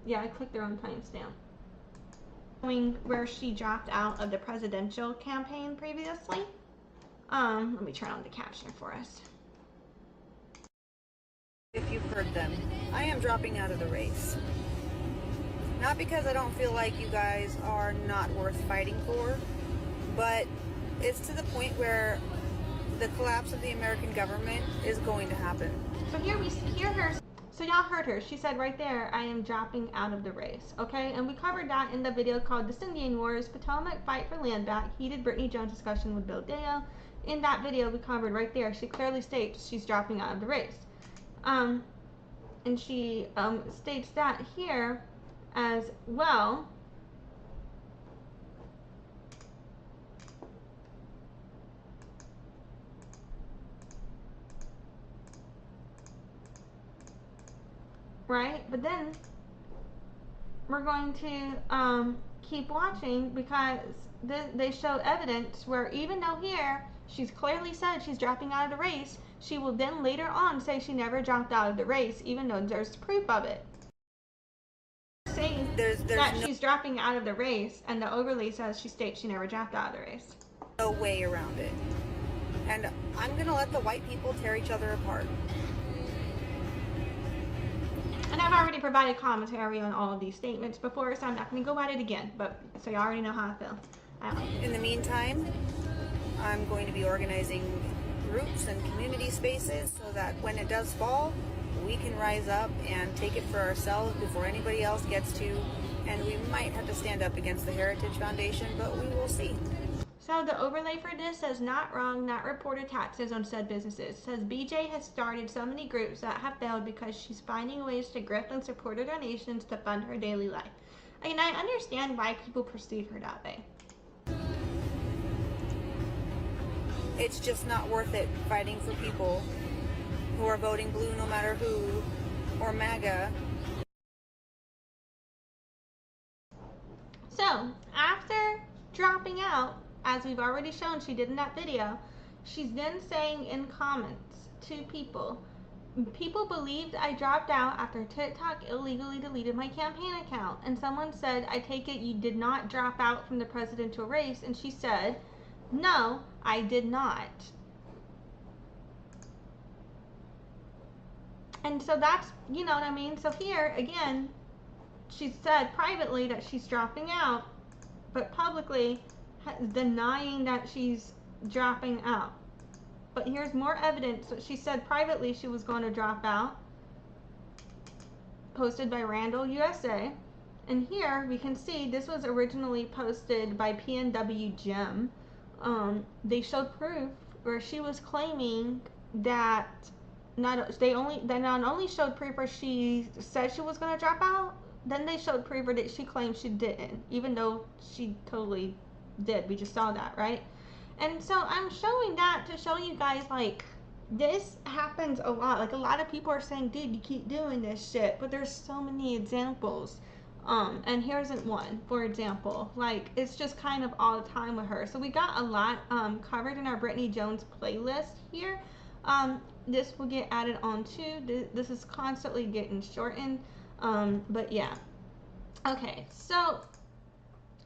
Yeah, I clicked the wrong timestamp. Where she dropped out of the presidential campaign previously. Let me turn on the caption for us. If you've heard them, I am dropping out of the race. Not because I don't feel like you guys are not worth fighting for, but it's to the point where the collapse of the American government is going to happen. So here we hear her. So y'all heard her. She said right there, I am dropping out of the race. Okay, and we covered that in the video called The Indian Wars, Potomac Fight for Land Back, Heated Brittany Jones Discussion with Bill Dale. In that video we covered right there, she clearly states she's dropping out of the race. And she states that here as well. Right, but then we're going to keep watching because they show evidence where even though here she's clearly said she's dropping out of the race, she will then later on say she never dropped out of the race, even though there's proof of it. Saying that she's dropping out of the race, and the overlay says she states she never dropped out of the race. No way around it. And I'm gonna let the white people tear each other apart. And I've already provided commentary on all of these statements before, so I'm not going to go at it again, but so you already know how I feel. In the meantime, I'm going to be organizing groups and community spaces so that when it does fall, we can rise up and take it for ourselves before anybody else gets to, and we might have to stand up against the Heritage Foundation, but we will see. So the overlay for this says not wrong, not reported taxes on said businesses. It says BJ has started so many groups that have failed because she's finding ways to grift and support her donations to fund her daily life. And I understand why people perceive her that way. It's just not worth it fighting for people who are voting blue no matter who, or MAGA. So after dropping out, as we've already shown she did in that video, she's then saying in comments to people believed I dropped out after TikTok illegally deleted my campaign account. And someone said, I take it you did not drop out from the presidential race. And she said, no, I did not. And so that's, you know what I mean? So here, again, she said privately that she's dropping out, but publicly denying that she's dropping out. But here's more evidence that she said privately she was going to drop out, posted by Randall USA. And here we can see this was originally posted by PNW Jim. They showed proof where she was claiming that they not only showed proof where she said she was going to drop out, then they showed proof where that she claimed she didn't, even though she totally did. We just saw that, right? And so I'm showing that to show you guys, like, this happens a lot. Like, a lot of people are saying, dude, you keep doing this shit, but there's so many examples. And here's one, for example. Like, it's just kind of all the time with her. So we got a lot covered in our Brittany Jones playlist here. This will get added on too. This is constantly getting shortened. But yeah. Okay, so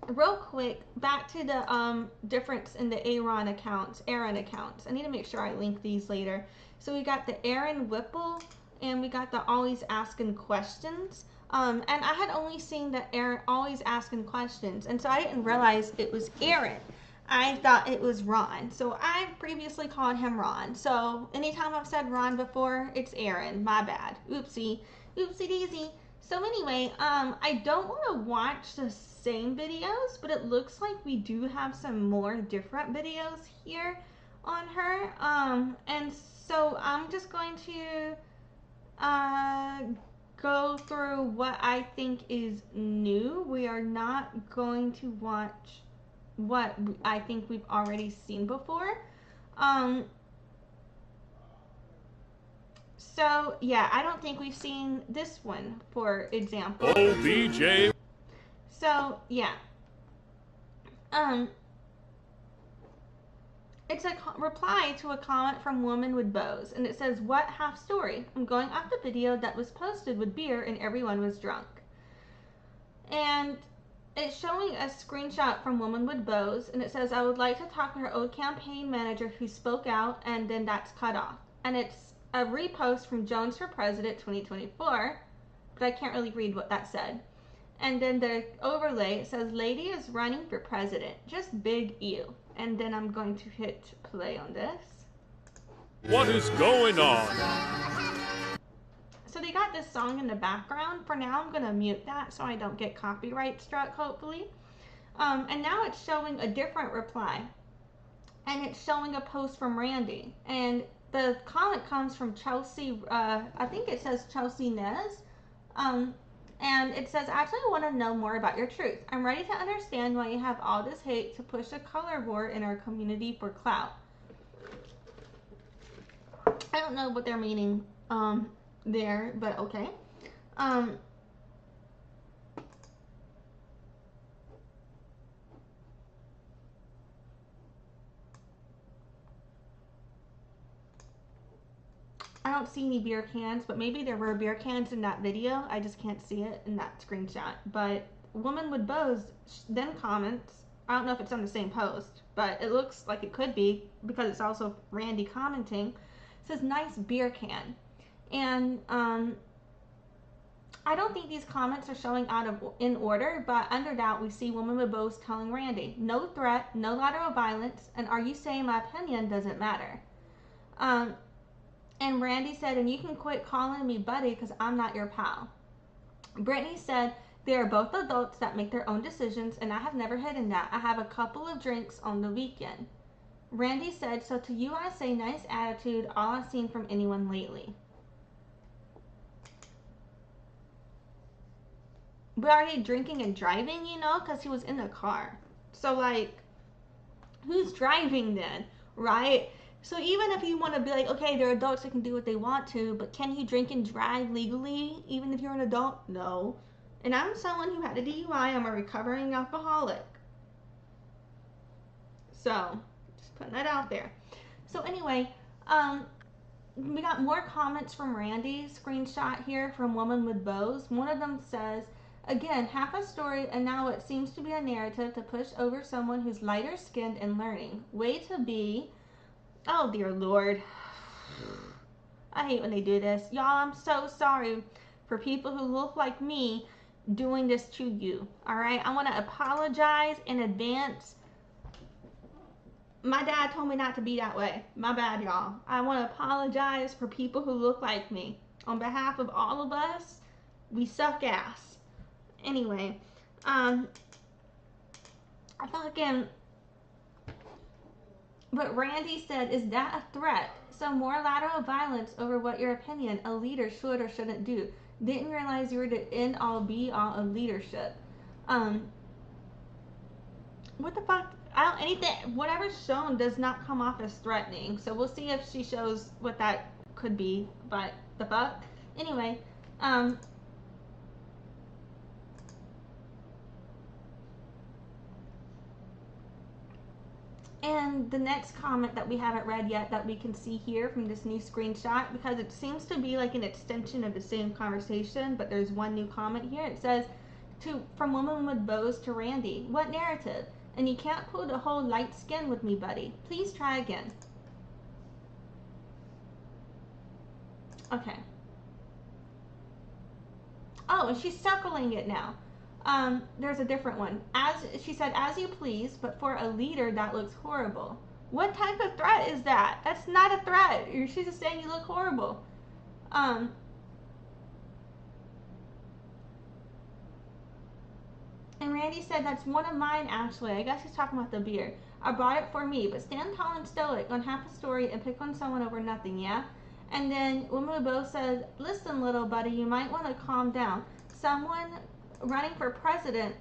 real quick, back to the difference in the Aaron accounts. I need to make sure I link these later. So we got the Aaron Whipple, and we got the Always Asking Questions. And I had only seen the Aaron Always Asking Questions, and so I didn't realize it was Aaron. I thought it was Ron. So I previously called him Ron. So anytime I've said Ron before, it's Aaron. My bad. Oopsie daisy. So anyway, I don't want to watch the same videos, but it looks like we do have some more different videos here on her. And so I'm just going to go through what I think is new. We are not going to watch what I think we've already seen before. So yeah, I don't think we've seen this one, for example. Oh, BJ. So yeah, it's a reply to a comment from Woman with Bows, and it says, "What half story? I'm going off the video that was posted with beer and everyone was drunk." And it's showing a screenshot from Woman with Bows, and it says, "I would like to talk to her old campaign manager who spoke out," and then that's cut off. And it's a repost from Jones for President 2024, but I can't really read what that said. And then the overlay, it says, "Lady is running for president. Just big ew." And then I'm going to hit play on this. What is going on? So they got this song in the background. For now, I'm going to mute that so I don't get copyright struck, hopefully. And now it's showing a different reply. And it's showing a post from Randy. And the comment comes from Chelsea, I think it says Chelsea Nez. And it says, "I actually want to know more about your truth. I'm ready to understand why you have all this hate to push a color war in our community for clout." I don't know what they're meaning there, but okay. I don't see any beer cans, but maybe there were beer cans in that video. I just can't see it in that screenshot. But Woman with Bows then comments, I don't know if it's on the same post, but it looks like it could be because it's also Randy commenting. It says, "Nice beer can." And I don't think these comments are showing in order, but under that we see Woman with Bows telling Randy, "No threat, no lateral violence, and are you saying my opinion doesn't matter?" And Randy said, "And you can quit calling me buddy because I'm not your pal." Brittany said, "They are both adults that make their own decisions, and I have never hidden that. I have a couple of drinks on the weekend." Randy said, "So to you I say nice attitude, all I've seen from anyone lately." But are they drinking and driving, you know? Because he was in the car. So, like, who's driving then, right? So even if you want to be like, okay, they're adults, they can do what they want to, but can you drink and drive legally even if you're an adult? No. And I'm someone who had a DUI. I'm a recovering alcoholic. So, just putting that out there. So anyway, we got more comments from Randy. Screenshot here from Woman with Bows. One of them says, "Again, half a story, and now it seems to be a narrative to push over someone who's lighter skinned and learning. Way to be..." Oh dear Lord. I hate when they do this. Y'all, I'm so sorry for people who look like me doing this to you. Alright? I want to apologize in advance. My dad told me not to be that way. My bad, y'all. I want to apologize for people who look like me. On behalf of all of us, we suck ass. Anyway, but Randy said, is that a threat? So more lateral violence over what your opinion a leader should or shouldn't do. Didn't realize you were the end all be all of leadership. What the fuck? Whatever's shown does not come off as threatening. So we'll see if she shows what that could be. But the fuck? Anyway, and the next comment that we haven't read yet that we can see here from this new screenshot, because it seems to be like an extension of the same conversation, but there's one new comment here. It says, from Woman with Bows to Randy, what narrative? And you can't pull the whole light skin with me, buddy. Please try again. Okay. Oh, and she's circling it now. There's a different one. As she said, as you please, but for a leader that looks horrible. What type of threat is that? That's not a threat. She's just saying you look horrible. And Randy said, that's one of mine, actually. I guess he's talking about the beer. I bought it for me, but stand tall and stoic on half a story and pick on someone over nothing, yeah? And then Woman with Bow says, listen, little buddy, you might want to calm down. Someone running for president.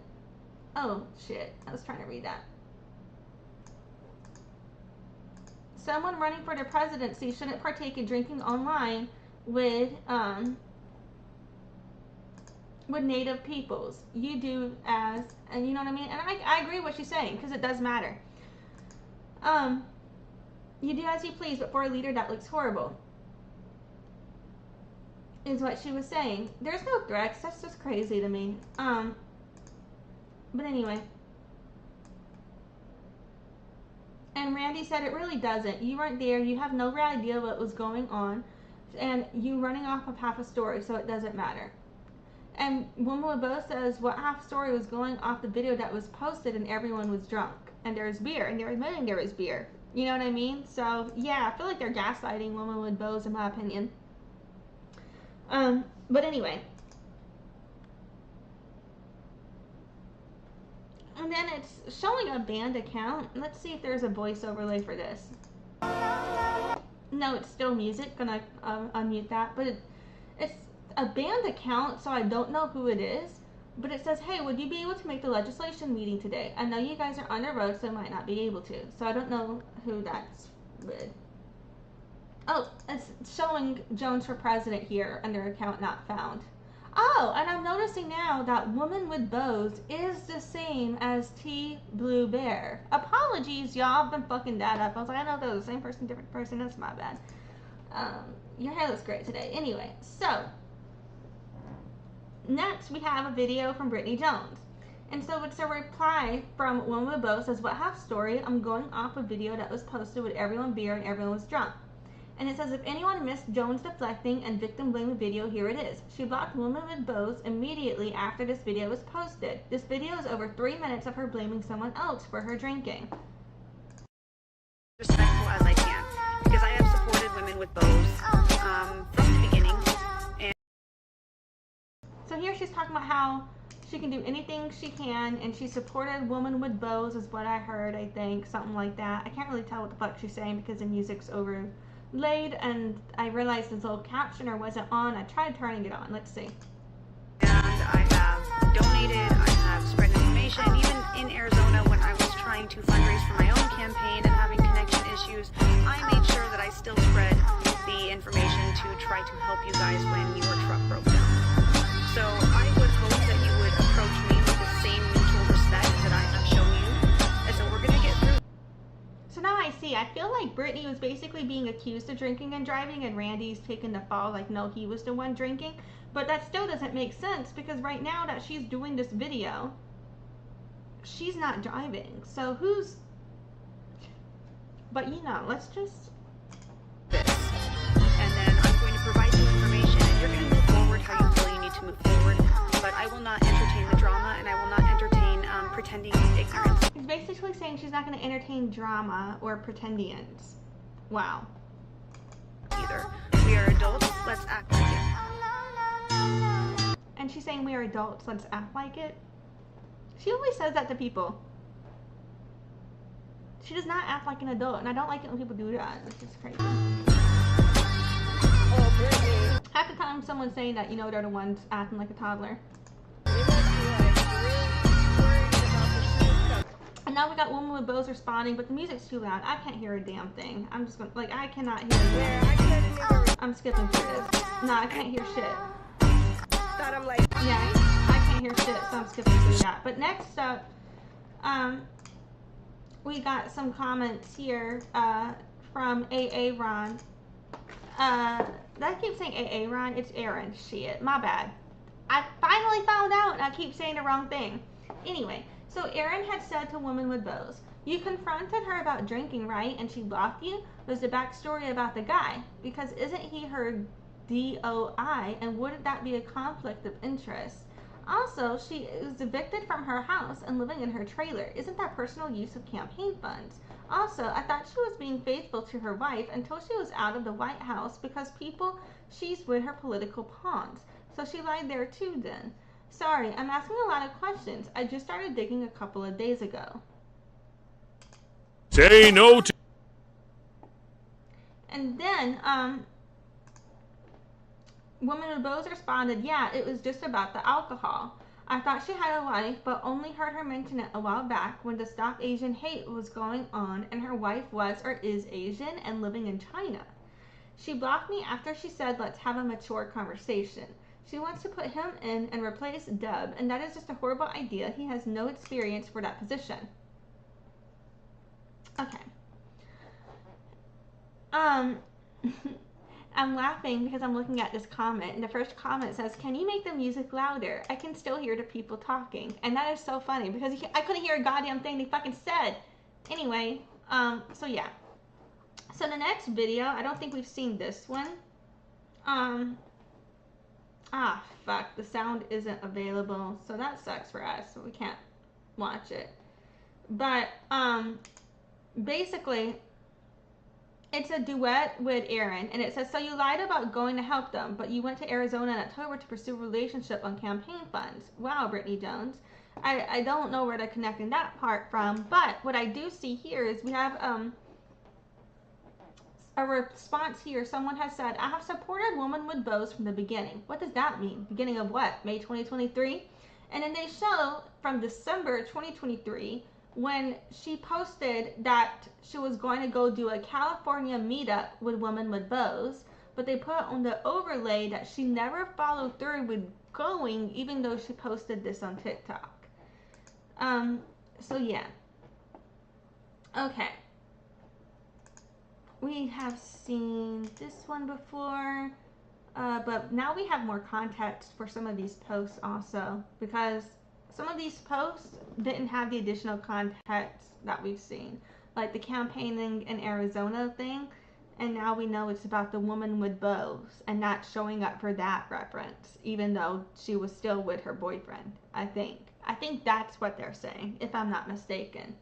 Oh, shit. I was trying to read that. Someone running for the presidency shouldn't partake in drinking online with native peoples. You do as, and you know what I mean? And I agree with what she's saying, because it does matter. You do as you please, but for a leader that looks horrible. Is what she was saying. There's no threats. That's just crazy to me. But anyway. And Randy said it really doesn't. You weren't there. You have no real idea what was going on. And you running off of half a story, so it doesn't matter. And Woman with Bow says, what half story was going off the video that was posted and everyone was drunk. And there was beer. And they were admitting there was beer. You know what I mean? So, yeah, I feel like they're gaslighting Woman with Bows, in my opinion. But anyway. And then it's showing a banned account. Let's see if there's a voice overlay for this. No, it's still music. Gonna unmute that. But it's a banned account, so I don't know who it is. But it says, hey, would you be able to make the legislation meeting today? I know you guys are on the road, so I might not be able to. So I don't know who that's with. Oh, it's showing Jones for president here under account not found. Oh, and I'm noticing now that Woman with Bows is the same as T Blue Bear. Apologies, y'all. I've been fucking that up. I was like, I know they're the same person, different person. That's my bad. Your hair looks great today. Anyway, so next we have a video from Brittany Jones. And so it's a reply from Woman with Bows, says, what half story? I'm going off a video that was posted with everyone beer and everyone was drunk. And it says, if anyone missed Jones deflecting and victim blaming video, here it is. She blocked Woman with Bows immediately after this video was posted. This video is over 3 minutes of her blaming someone else for her drinking. Respectful as I can, because I have supported Women with Bows from the beginning. And so here she's talking about how she can do anything she can, and she supported Woman with Bows is what I heard, I think, something like that. I can't really tell what the fuck she's saying because the music's overlaid, and I realized this little captioner wasn't on. I tried turning it on. Let's see. And I have donated, I have spread information, even in Arizona when I was trying to fundraise for my own campaign and having connection issues, I made sure that I still spread the information to try to help you guys when your truck broke down. So I would hope that you would approach me with the same mutual respect that I have shown you, and so we're going to get through. So now I see. I feel like Brittany was basically being accused of drinking and driving, and Randy's taking the fall, like, no, he was the one drinking. But that still doesn't make sense, because right now that she's doing this video, she's not driving. So who's... But, you know, let's just... And then I'm going not going to entertain drama or pretendians. Wow. Either. We are adults, let's act like it. And she's saying we are adults, let's act like it. She always says that to people. She does not act like an adult, and I don't like it when people do that. It's just crazy. Oh, Brittany. Half the time someone's saying that, you know, they're the ones acting like a toddler. And now we got Woman with Bows responding, but the music's too loud. I can't hear a damn thing. I'm just gonna, like, I cannot hear it. I'm skipping through this. No, I can't hear shit. Thought I'm like, Yeah, I can't hear shit, so I'm skipping through that. But next up, we got some comments here from AA Ron. I keep saying AA Ron, it's Erin. Shit, my bad. I finally found out, and I keep saying the wrong thing. Anyway, so Erin had said to Woman with Bows, you confronted her about drinking, right? And she blocked you? Was the backstory about the guy? Because isn't he her DOI, and wouldn't that be a conflict of interest? Also, she is evicted from her house and living in her trailer. Isn't that personal use of campaign funds? Also, I thought she was being faithful to her wife until she was out of the White House because she's with her political pawns. So she lied there too then. Sorry, I'm asking a lot of questions. I just started digging a couple of days ago. Say no to. And then, Woman with Bows responded, yeah, it was just about the alcohol. I thought she had a wife, but only heard her mention it a while back when the Stop Asian Hate was going on and her wife was or is Asian and living in China. She blocked me after she said, let's have a mature conversation. She wants to put him in and replace Dub, and that is just a horrible idea. He has no experience for that position. Okay. I'm laughing because I'm looking at this comment, and the first comment says, can you make the music louder? I can still hear the people talking. And that is so funny because I couldn't hear a goddamn thing they fucking said. Anyway, so yeah. So the next video, I don't think we've seen this one. Fuck, the sound isn't available, so that sucks for us, so we can't watch it. But, basically, it's a duet with Erin, and it says, so you lied about going to help them, but you went to Arizona in October to pursue a relationship on campaign funds. Wow, Brittany Jones. I don't know where they're connecting that part from, but what I do see here is we have, a response here. Someone has said, I have supported Woman with Bows from the beginning. What does that mean? Beginning of what? May 2023? And then they show from December 2023 when she posted that she was going to go do a California meetup with Woman with Bows, but they put on the overlay that she never followed through with going, even though she posted this on TikTok. So yeah. Okay. We have seen this one before, but now we have more context for some of these posts also, because some of these posts didn't have the additional context that we've seen, like the campaigning in Arizona thing, and now we know it's about the Woman with Bows and not showing up for that reference, even though she was still with her boyfriend, I think that's what they're saying, if I'm not mistaken.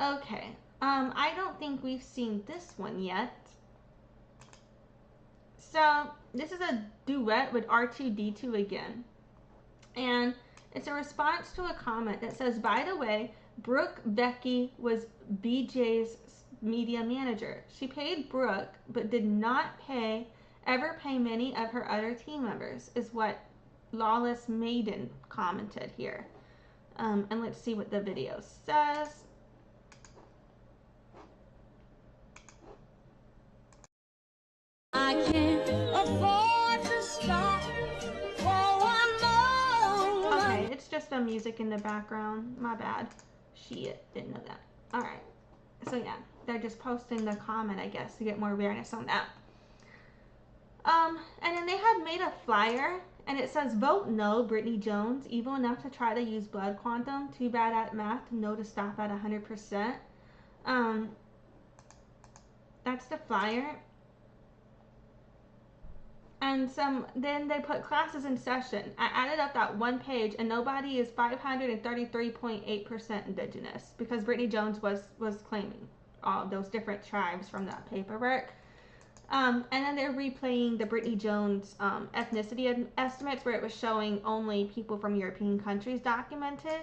Okay. I don't think we've seen this one yet. So, this is a duet with R2D2 again. And it's a response to a comment that says, by the way, Brooke Becky was BJ's media manager. She paid Brooke, but did not ever pay many of her other team members, is what Lawless Maiden commented here. And let's see what the video says. I can't afford to stop for one moment. Okay, it's just the music in the background. My bad. Shit, didn't know that. Alright. So yeah, they're just posting the comment, I guess, to get more awareness on that. And then they had made a flyer, and it says, vote no, Brittany Jones. Evil enough to try to use blood quantum. Too bad at math. No to stop at 100%. That's the flyer. And then they put classes in session. I added up that one page, and nobody is 533.8% indigenous, because Brittany Jones was claiming all those different tribes from that paperwork. And then they're replaying the Brittany Jones ethnicity estimates, where it was showing only people from European countries documented.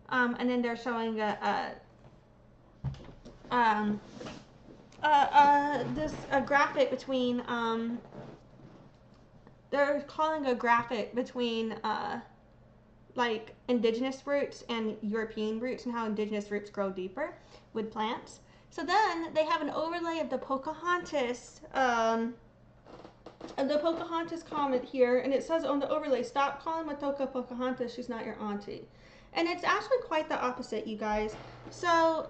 And then they're showing a graphic between they're calling a graphic between like indigenous roots and European roots, and how indigenous roots grow deeper with plants. So then they have an overlay of the Pocahontas comment here, and it says on the overlay, "Stop calling Matoaka Pocahontas, she's not your auntie." And it's actually quite the opposite, you guys. So,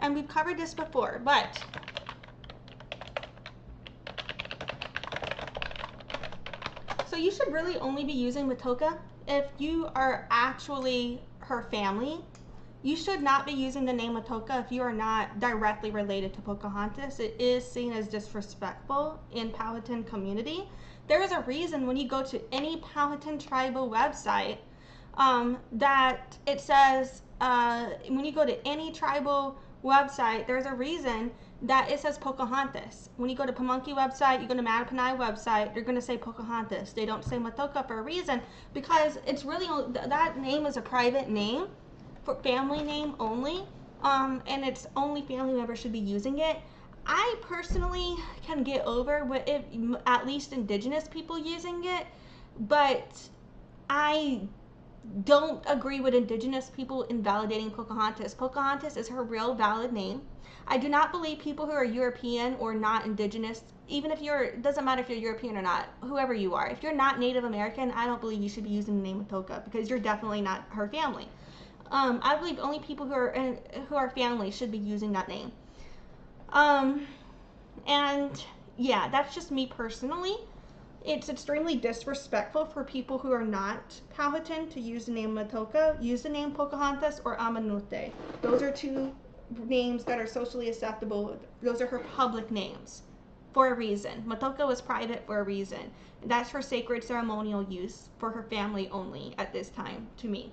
and we've covered this before, but so you should really only be using Matoaka if you are actually her family. You should not be using the name Matoaka if you are not directly related to Pocahontas. It is seen as disrespectful in Powhatan community. There is a reason when you go to any Powhatan tribal website that it says, when you go to any tribal website, there's a reason that it says Pocahontas. When you go to Pamunkey website, you go to Mattaponi website, they're going to say Pocahontas. They don't say Matoaka for a reason, because it's really, that name is a private name, for family name only, and it's only family members should be using it. I personally can get over with it, at least indigenous people using it, but I don't agree with indigenous people invalidating Pocahontas. Pocahontas is her real valid name. I do not believe people who are European or not indigenous, even if you're, it doesn't matter if you're European or not, whoever you are, if you're not Native American, I don't believe you should be using the name Matoaka, because you're definitely not her family. I believe only people who are family should be using that name. And yeah, that's just me personally. It's extremely disrespectful for people who are not Powhatan to use the name Matoaka. Use the name Pocahontas or Amanute. Those are two names that are socially acceptable. Those are her public names for a reason. Matoaka was private for a reason. That's for sacred ceremonial use for her family only at this time, to me.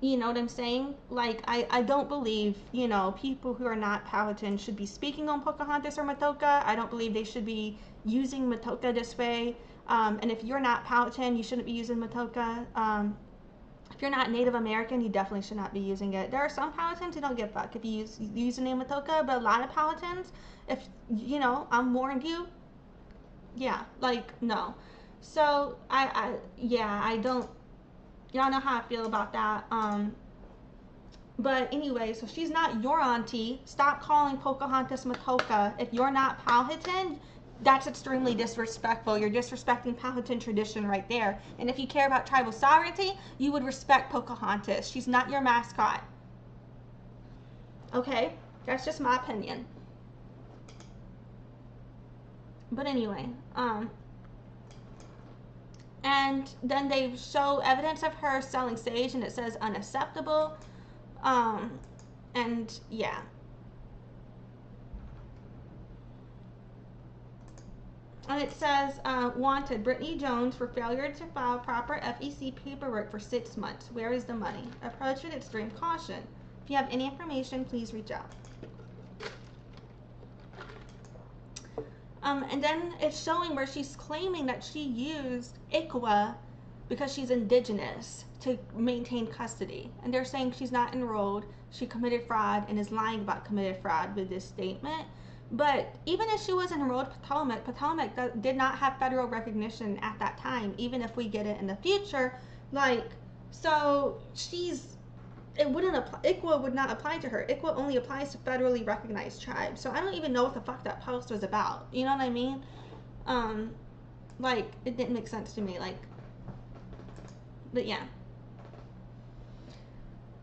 You know what I'm saying? Like, I don't believe, you know, people who are not Powhatan should be speaking on Pocahontas or Matoaka. I don't believe they should be using Matoaka this way. And if you're not Powhatan, you shouldn't be using Matoaka. If you're not Native American, you definitely should not be using it. There are some Powhatans who don't give a fuck if you use the name Matoaka, but a lot of Powhatans, if, you know, I'm warned you, yeah, like, no. So, I don't, y'all know how I feel about that. But anyway, so she's not your auntie. Stop calling Pocahontas Matoaka. If you're not Powhatan, that's extremely disrespectful. You're disrespecting Powhatan tradition right there. And if you care about tribal sovereignty, you would respect Pocahontas. She's not your mascot. Okay? That's just my opinion. But anyway, and then they show evidence of her selling sage, and it says unacceptable. And yeah. And it says, wanted, Brittany Jones for failure to file proper FEC paperwork for 6 months. Where is the money? Approach with extreme caution. If you have any information, please reach out. And then it's showing where she's claiming that she used ICWA because she's indigenous to maintain custody. And they're saying she's not enrolled, she committed fraud, and is lying about committed fraud with this statement. But even if she was enrolled Potomac did not have federal recognition at that time, even if we get it in the future. Like, so it wouldn't apply, ICWA would not apply to her. ICWA only applies to federally recognized tribes. So I don't even know what the fuck that post was about. You know what I mean? Like, it didn't make sense to me. Like, but yeah.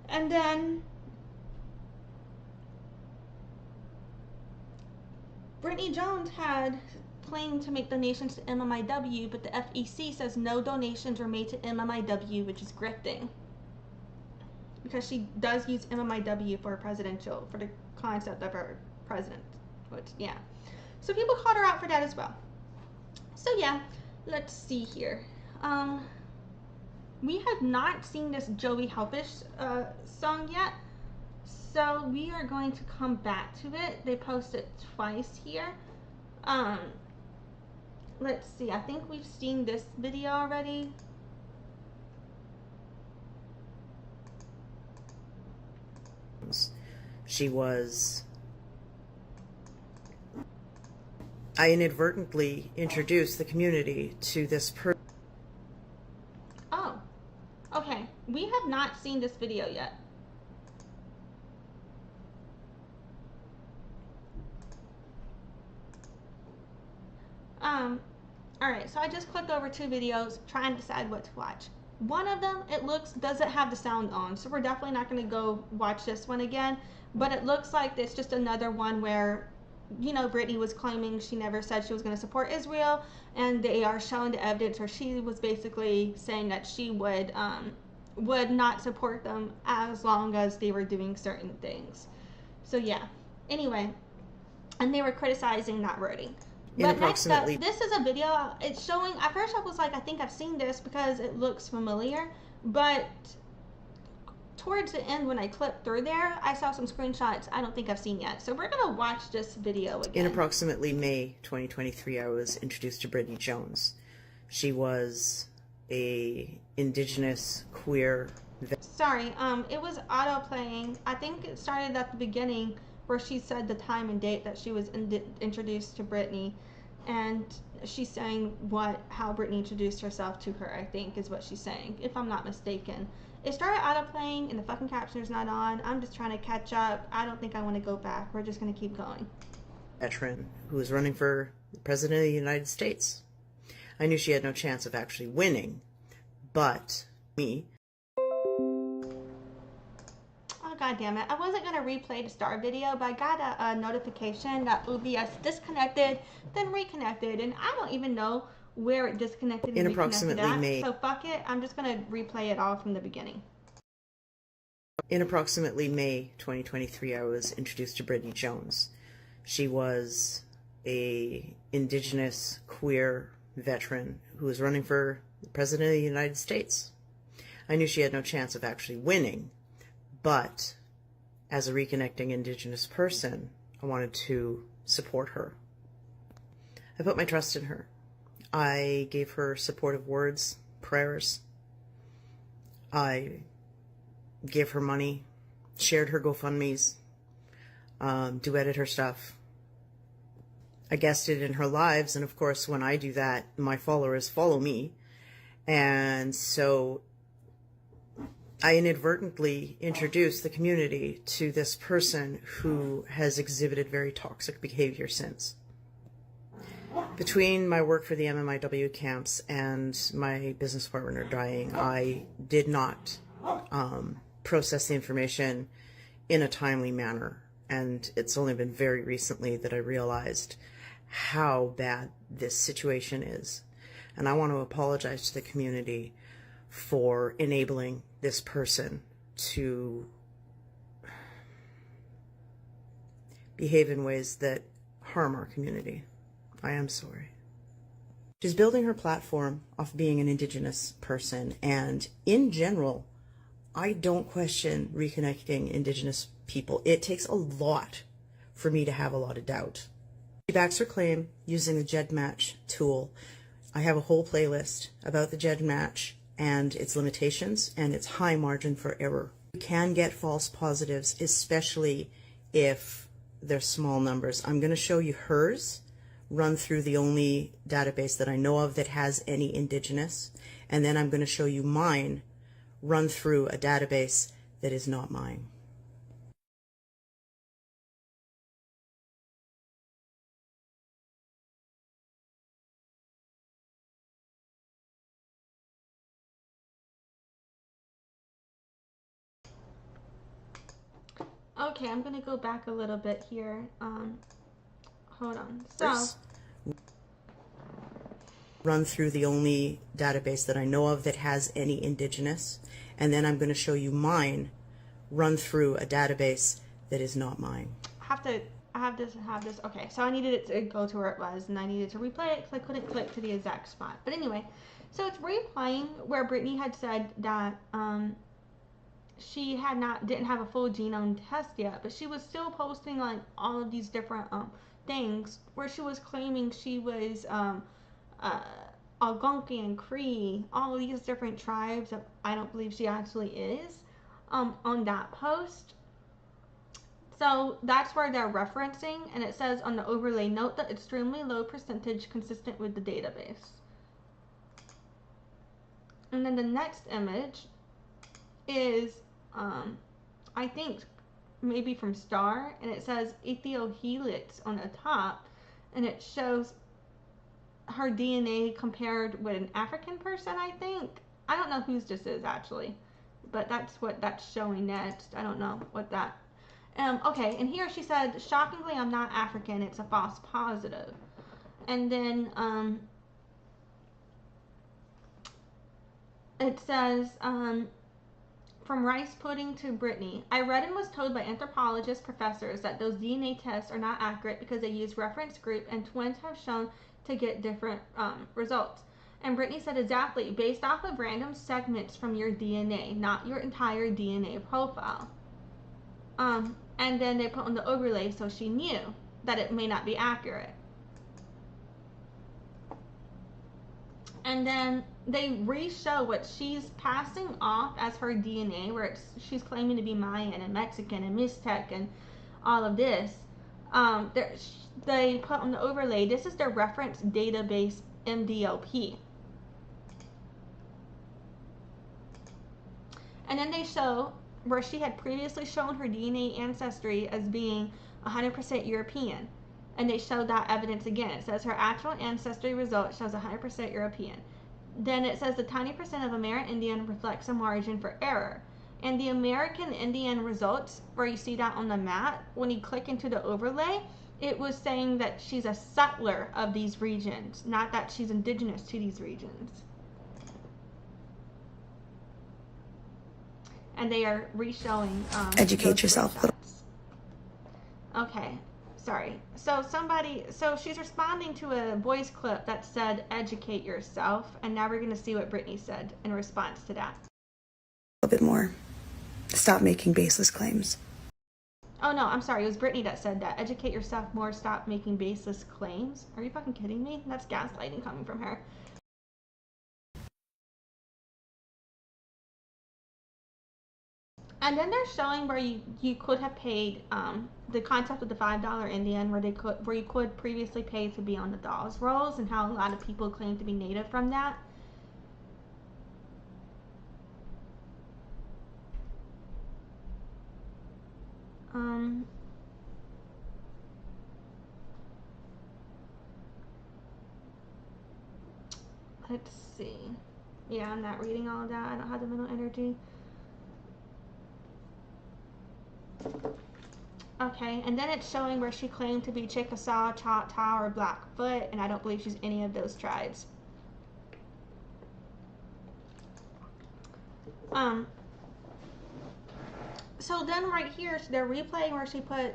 And then Brittany Jones had planned to make donations to MMIW, but the FEC says no donations were made to MMIW, which is grifting. Because she does use MMIW for the concept of her president, which, yeah. So people called her out for that as well. So yeah, let's see here. We have not seen this Joey Helpish song yet, so we are going to come back to it. They posted twice here. Let's see, I think we've seen this video already. I inadvertently introduced the community to this Oh, okay. We have not seen this video yet. Alright, so I just clicked over 2 videos trying to decide what to watch. One of them, it doesn't have the sound on, so we're definitely not going to go watch this one again, but it looks like it's just another one where, you know, Brittany was claiming she never said she was going to support Israel, and they are showing the evidence where she was basically saying that she would not support them as long as they were doing certain things. So yeah, anyway, and they were criticizing that wording. But next up, this is a video. It's showing, at first I was like, I think I've seen this because it looks familiar, but towards the end when I clipped through there, I saw some screenshots I don't think I've seen yet. So we're going to watch this video again. In approximately May 2023, I was introduced to Brittany Jones. She was a indigenous queer... Sorry, it was auto-playing. I think it started at the beginning where she said the time and date that she was introduced to Brittany, and she's saying how Brittany introduced herself to her, I think is what she's saying, if I'm not mistaken. It started auto-playing and the fucking captioner's not on. I'm just trying to catch up. I don't think I want to go back. We're just going to keep going. Veteran who was running for the President of the United States. I knew she had no chance of actually winning, but me... God damn it. I wasn't going to replay the start video, but I got a notification that OBS disconnected, then reconnected, and I don't even know where it disconnected and reconnected at. So fuck it. I'm just going to replay it all from the beginning. In approximately May 2023, I was introduced to Brittany Jones. She was a indigenous queer veteran who was running for the President of the United States. I knew she had no chance of actually winning, but as a reconnecting indigenous person, I wanted to support her. I put my trust in her. I gave her supportive words, prayers. I gave her money, shared her GoFundMes, duetted her stuff. I guested in her lives, and of course when I do that, my followers follow me. And so I inadvertently introduced the community to this person who has exhibited very toxic behavior since. Between my work for the MMIW camps and my business partner dying, I did not process the information in a timely manner. And it's only been very recently that I realized how bad this situation is. And I want to apologize to the community for enabling this person to behave in ways that harm our community. I am sorry. She's building her platform off being an indigenous person, and in general, I don't question reconnecting indigenous people. It takes a lot for me to have a lot of doubt. She backs her claim using the GEDmatch tool. I have a whole playlist about the GEDmatch and its limitations and its high margin for error. You can get false positives, especially if they're small numbers. I'm going to show you hers, run through the only database that I know of that has any indigenous, and then I'm going to show you mine, run through a database that is not mine. Okay, I'm going to go back a little bit here. Hold on. So, run through the only database that I know of that has any indigenous, and then I'm going to show you mine, run through a database that is not mine. I have to I have this. Okay, so I needed it to go to where it was, and I needed to replay it because I couldn't click to the exact spot. But anyway, so it's replaying where Brittany had said that she didn't have a full genome test yet, but she was still posting like all of these different things where she was claiming she was Algonquian, Cree, all of these different tribes that I don't believe she actually is on that post. So that's where they're referencing, and it says on the overlay, note the extremely low percentage consistent with the database. And then the next image is, I think maybe from Star, and it says Ethiohelix on the top, and it shows her DNA compared with an African person, I think. I don't know whose this is actually, but that's what that's showing next. I don't know what that. Okay, and here she said, shockingly, I'm not African. It's a false positive. And then it says, from rice pudding to Brittany. I read and was told by anthropologist professors that those DNA tests are not accurate because they use reference group, and twins have shown to get different results. And Brittany said, exactly, based off of random segments from your DNA, not your entire DNA profile. And then they put on the overlay so she knew that it may not be accurate. And then they re-show what she's passing off as her DNA, where she's claiming to be Mayan and Mexican and Mixtec and all of this. They put on the overlay, this is their reference database MDLP. And then they show where she had previously shown her DNA ancestry as being 100% European. And they showed that evidence again. It says her actual ancestry result shows 100% European. Then it says the tiny percent of Amerindian reflects a margin for error. And the American Indian results, where you see that on the map, when you click into the overlay, it was saying that she's a settler of these regions, not that she's indigenous to these regions. And they are re-showing educate yourself. Okay, sorry. So she's responding to a voice clip that said educate yourself, and now we're going to see what Brittany said in response to that. A little bit more. Stop making baseless claims. Oh no, I'm sorry, it was Brittany that said that. Educate yourself more, stop making baseless claims. Are you fucking kidding me? That's gaslighting coming from her. And then they're showing where you could have paid the concept of the $5 Indian, where you could previously pay to be on the dolls rolls, and how a lot of people claim to be native from that. Let's see. Yeah, I'm not reading all of that. I don't have the mental energy. Okay, and then it's showing where she claimed to be Chickasaw, Choctaw, or Blackfoot, and I don't believe she's any of those tribes. So then right here, they're replaying where she put,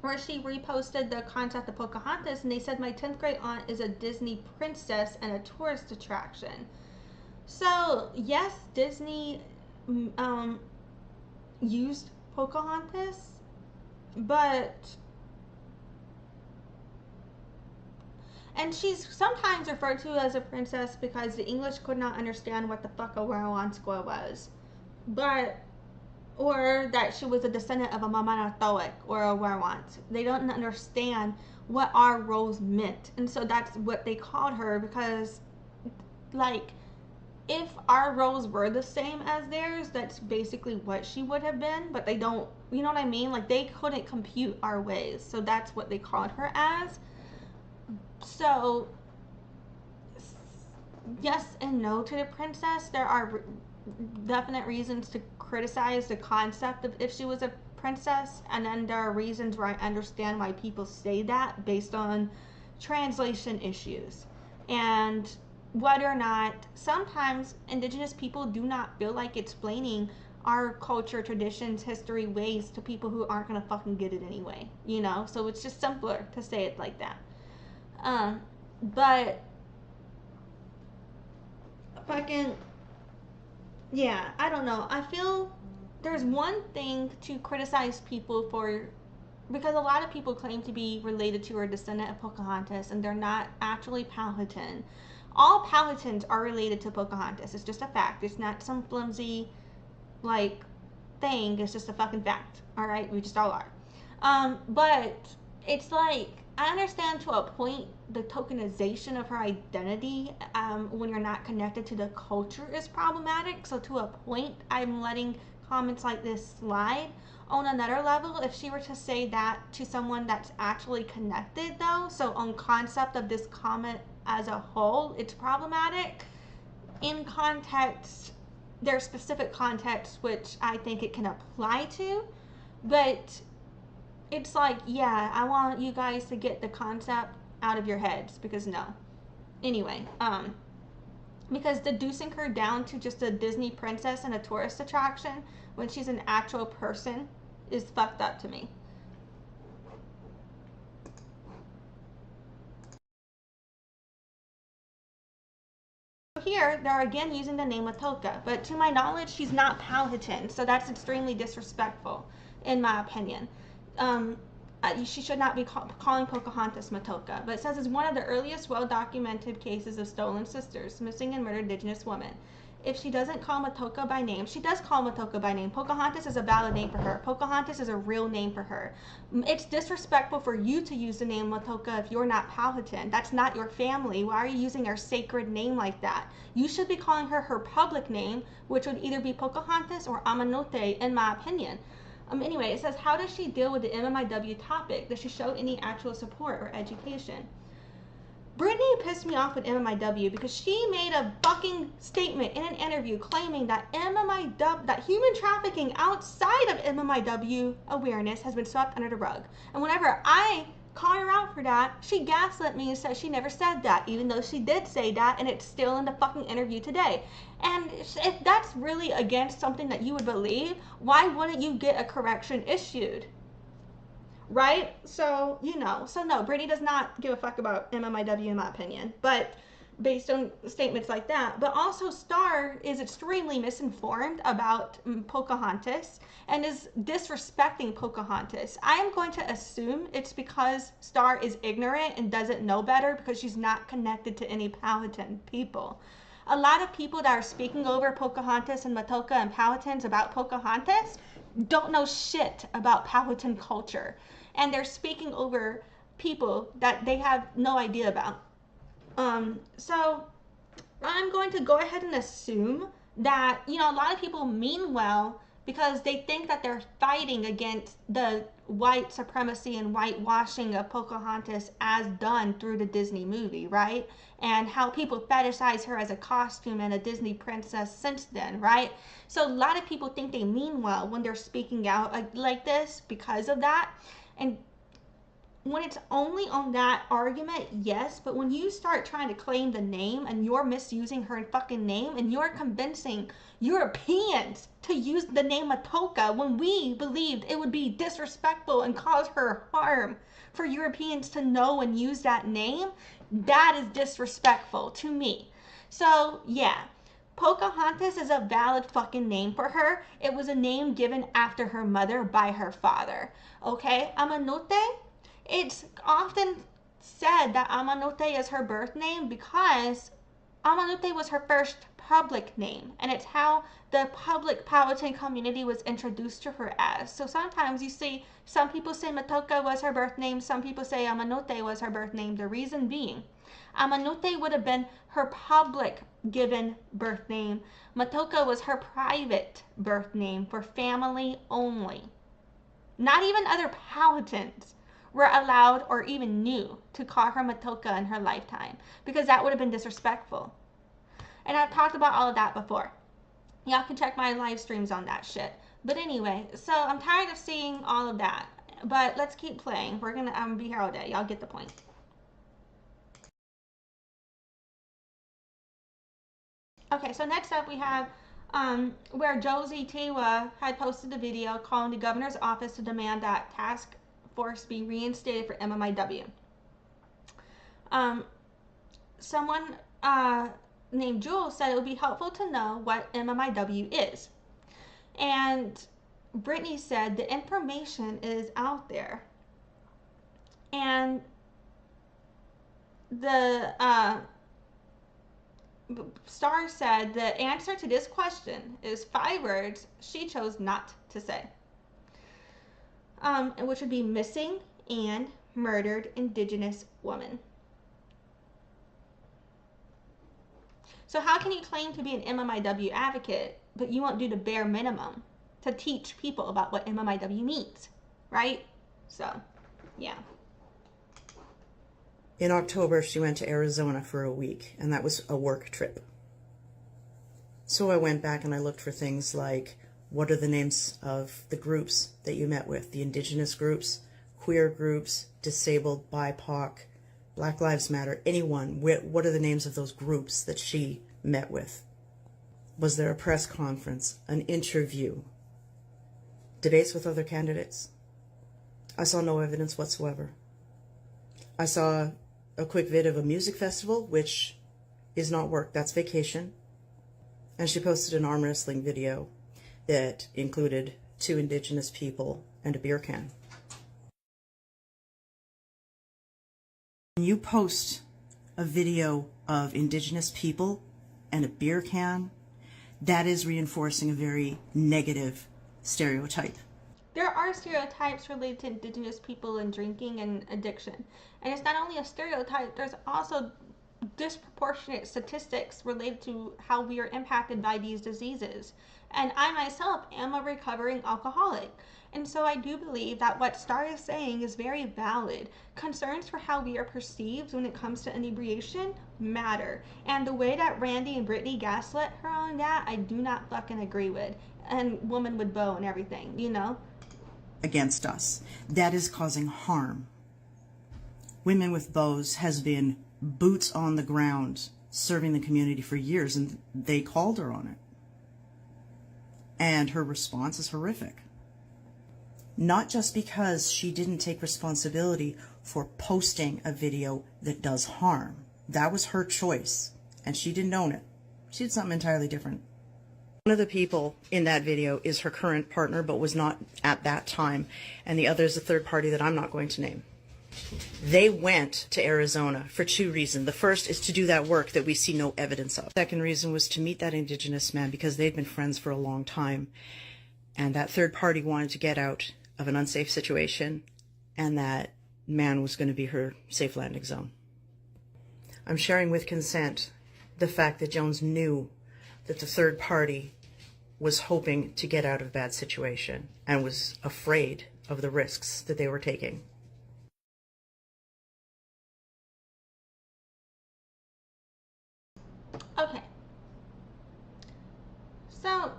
where she reposted the concept of Pocahontas, and they said, my 10th grade aunt is a Disney princess and a tourist attraction. So, yes, Disney, used Pocahontas, but and she's sometimes referred to as a princess because the English could not understand what the fuck a Werewolf was, or that she was a descendant of a Mamanathoic or a Werewolf. They don't understand what our roles meant, and so that's what they called her, because like, if our roles were the same as theirs, that's basically what she would have been, but they don't, you know what I mean? Like, they couldn't compute our ways, so that's what they called her as. So, yes and no to the princess. There are definite reasons to criticize the concept of if she was a princess, and then there are reasons where I understand why people say that based on translation issues. And whether or not sometimes indigenous people do not feel like explaining our culture, traditions, history, ways to people who aren't gonna fucking get it anyway, you know? So it's just simpler to say it like that. But fucking, yeah, I don't know. I feel there's one thing to criticize people for, because a lot of people claim to be related to or descendant of Pocahontas, and they're not actually Powhatan. All Powhatans are related to Pocahontas. It's just a fact. It's not some flimsy, like, thing. It's just a fucking fact. Alright? We just all are. But it's like, I understand to a point the tokenization of her identity when you're not connected to the culture is problematic. So to a point, I'm letting comments like this slide. On another level, if she were to say that to someone that's actually connected though, so on concept of this comment as a whole, it's problematic. In context, there's specific contexts which I think it can apply to, but it's like, yeah, I want you guys to get the concept out of your heads, because no. Anyway, because deducing her down to just a Disney princess and a tourist attraction when she's an actual person is fucked up to me. Here, they're again using the name Matoaka, but to my knowledge, she's not Powhatan, so that's extremely disrespectful, in my opinion. She should not be calling Pocahontas Matoaka, but it says it's one of the earliest well-documented cases of stolen sisters, missing and murdered Indigenous women. If she doesn't call Matoaka by name, she does call Matoaka by name. Pocahontas is a valid name for her. Pocahontas is a real name for her. It's disrespectful for you to use the name Matoaka if you're not Powhatan. That's not your family. Why are you using her sacred name like that? You should be calling her her public name, which would either be Pocahontas or Amanote, in my opinion. Anyway, it says, how does she deal with the MMIW topic? Does she show any actual support or education? Brittany pissed me off with MMIW because she made a fucking statement in an interview claiming that that human trafficking outside of MMIW awareness has been swept under the rug. And whenever I call her out for that, she gaslit me and said she never said that, even though she did say that, and it's still in the fucking interview today. And if that's really against something that you would believe, why wouldn't you get a correction issued? Right? So, you know, so no, Brittany does not give a fuck about MMIW in my opinion, but based on statements like that. But also Star is extremely misinformed about Pocahontas and is disrespecting Pocahontas. I am going to assume it's because Star is ignorant and doesn't know better because she's not connected to any Powhatan people. A lot of people that are speaking over Pocahontas and Matoaka and Powhatans about Pocahontas don't know shit about Powhatan culture. And they're speaking over people that they have no idea about. So I'm going to go ahead and assume that, you know, a lot of people mean well because they think that they're fighting against the white supremacy and whitewashing of Pocahontas as done through the Disney movie, right? And how people fetishize her as a costume and a Disney princess since then, right? So a lot of people think they mean well when they're speaking out like this because of that. And when it's only on that argument, yes, but when you start trying to claim the name and you're misusing her fucking name and you're convincing Europeans to use the name Matoaka when we believed it would be disrespectful and cause her harm for Europeans to know and use that name, that is disrespectful to me. So, yeah. Pocahontas is a valid fucking name for her. It was a name given after her mother by her father. Okay? Amanote? It's often said that Amanote is her birth name because Amanote was her first public name, and it's how the public Powhatan community was introduced to her as. So sometimes you see some people say Matoaka was her birth name, some people say Amanote was her birth name. The reason being, Amanote would have been her public given birth name. Matoaka was her private birth name for family only. Not even other Powhatans were allowed or even knew to call her Matoaka in her lifetime because that would have been disrespectful. And I've talked about all of that before. Y'all can check my live streams on that shit. But anyway, so I'm tired of seeing all of that. But let's keep playing. I'm gonna be here all day. Y'all get the point. Okay, so next up we have where Josie Tewa had posted a video calling the governor's office to demand that task force be reinstated for MMIW. Someone named Jewel said it would be helpful to know what MMIW is. And Brittany said the information is out there. And the Star said the answer to this question is 5 words she chose not to say, which would be missing and murdered Indigenous woman. So how can you claim to be an MMIW advocate, but you won't do the bare minimum to teach people about what MMIW means, right? So, yeah. In October, she went to Arizona for a week, and that was a work trip. So I went back and I looked for things like, what are the names of the groups that you met with? The Indigenous groups, queer groups, disabled, BIPOC, Black Lives Matter, anyone. What are the names of those groups that she met with? Was there a press conference, an interview, debates with other candidates? I saw no evidence whatsoever. I saw a quick vid of a music festival, which is not work, that's vacation. And she posted an arm wrestling video that included 2 Indigenous people and a beer can. When you post a video of Indigenous people and a beer can, that is reinforcing a very negative stereotype. There are stereotypes related to Indigenous people and drinking and addiction. And it's not only a stereotype, there's also disproportionate statistics related to how we are impacted by these diseases. And I myself am a recovering alcoholic. And so I do believe that what Star is saying is very valid. Concerns for how we are perceived when it comes to inebriation matter. And the way that Randy and Brittany gaslit her on that, I do not fucking agree with. And woman with bow and everything, you know? Against us. That is causing harm. Women with Bows has been boots on the ground serving the community for years, and they called her on it. And her response is horrific. Not just because she didn't take responsibility for posting a video that does harm. That was her choice, and she didn't own it. She did something entirely different. One of the people in that video is her current partner, but was not at that time, and the other is a third party that I'm not going to name. They went to Arizona for 2 reasons. The first is to do that work that we see no evidence of. The second reason was to meet that Indigenous man because they'd been friends for a long time, and that third party wanted to get out of an unsafe situation, and that man was going to be her safe landing zone. I'm sharing with consent the fact that Jones knew that the third party was hoping to get out of a bad situation and was afraid of the risks that they were taking. Okay. So,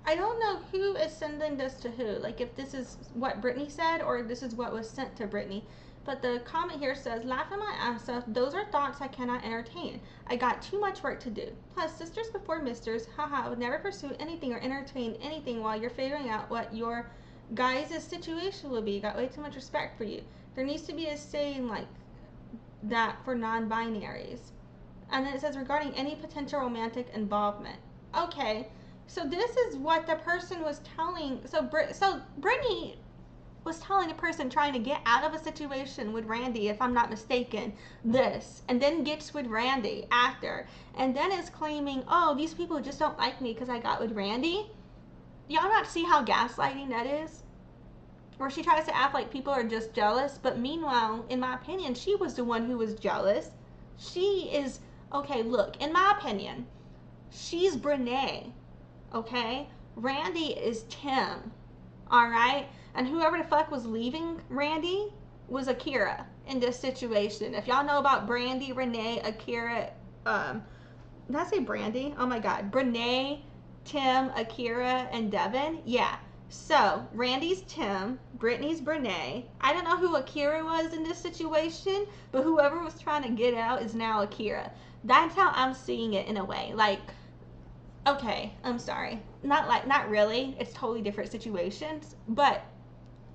I don't know who is sending this to who. Like, if this is what Brittany said or this is what was sent to Brittany. But the comment here says, laughing my ass off, those are thoughts I cannot entertain. I got too much work to do. Plus, sisters before misters, haha, I would never pursue anything or entertain anything while you're figuring out what your guys' situation will be. Got way too much respect for you. There needs to be a saying like that for non-binaries. And then it says, regarding any potential romantic involvement. Okay, so this is what the person was telling. So Brittany was telling the person trying to get out of a situation with Randy, if I'm not mistaken, this, and then gets with Randy after, and then is claiming, oh, these people just don't like me because I got with Randy. Y'all not see how gaslighting that is? Where she tries to act like people are just jealous, but meanwhile, in my opinion, she was the one who was jealous. She is, okay, look, in my opinion, she's Brittany, okay? Randy is Tim, all right? And whoever the fuck was leaving Randy was Akira in this situation. If y'all know about Brandy, Renee, Akira, did I say Brandy? Oh my God. Brene, Tim, Akira, and Devin. Yeah. So, Randy's Tim, Brittany's Brene. I don't know who Akira was in this situation, but whoever was trying to get out is now Akira. That's how I'm seeing it in a way. Like, Okay, I'm sorry. Not really. It's totally different situations, but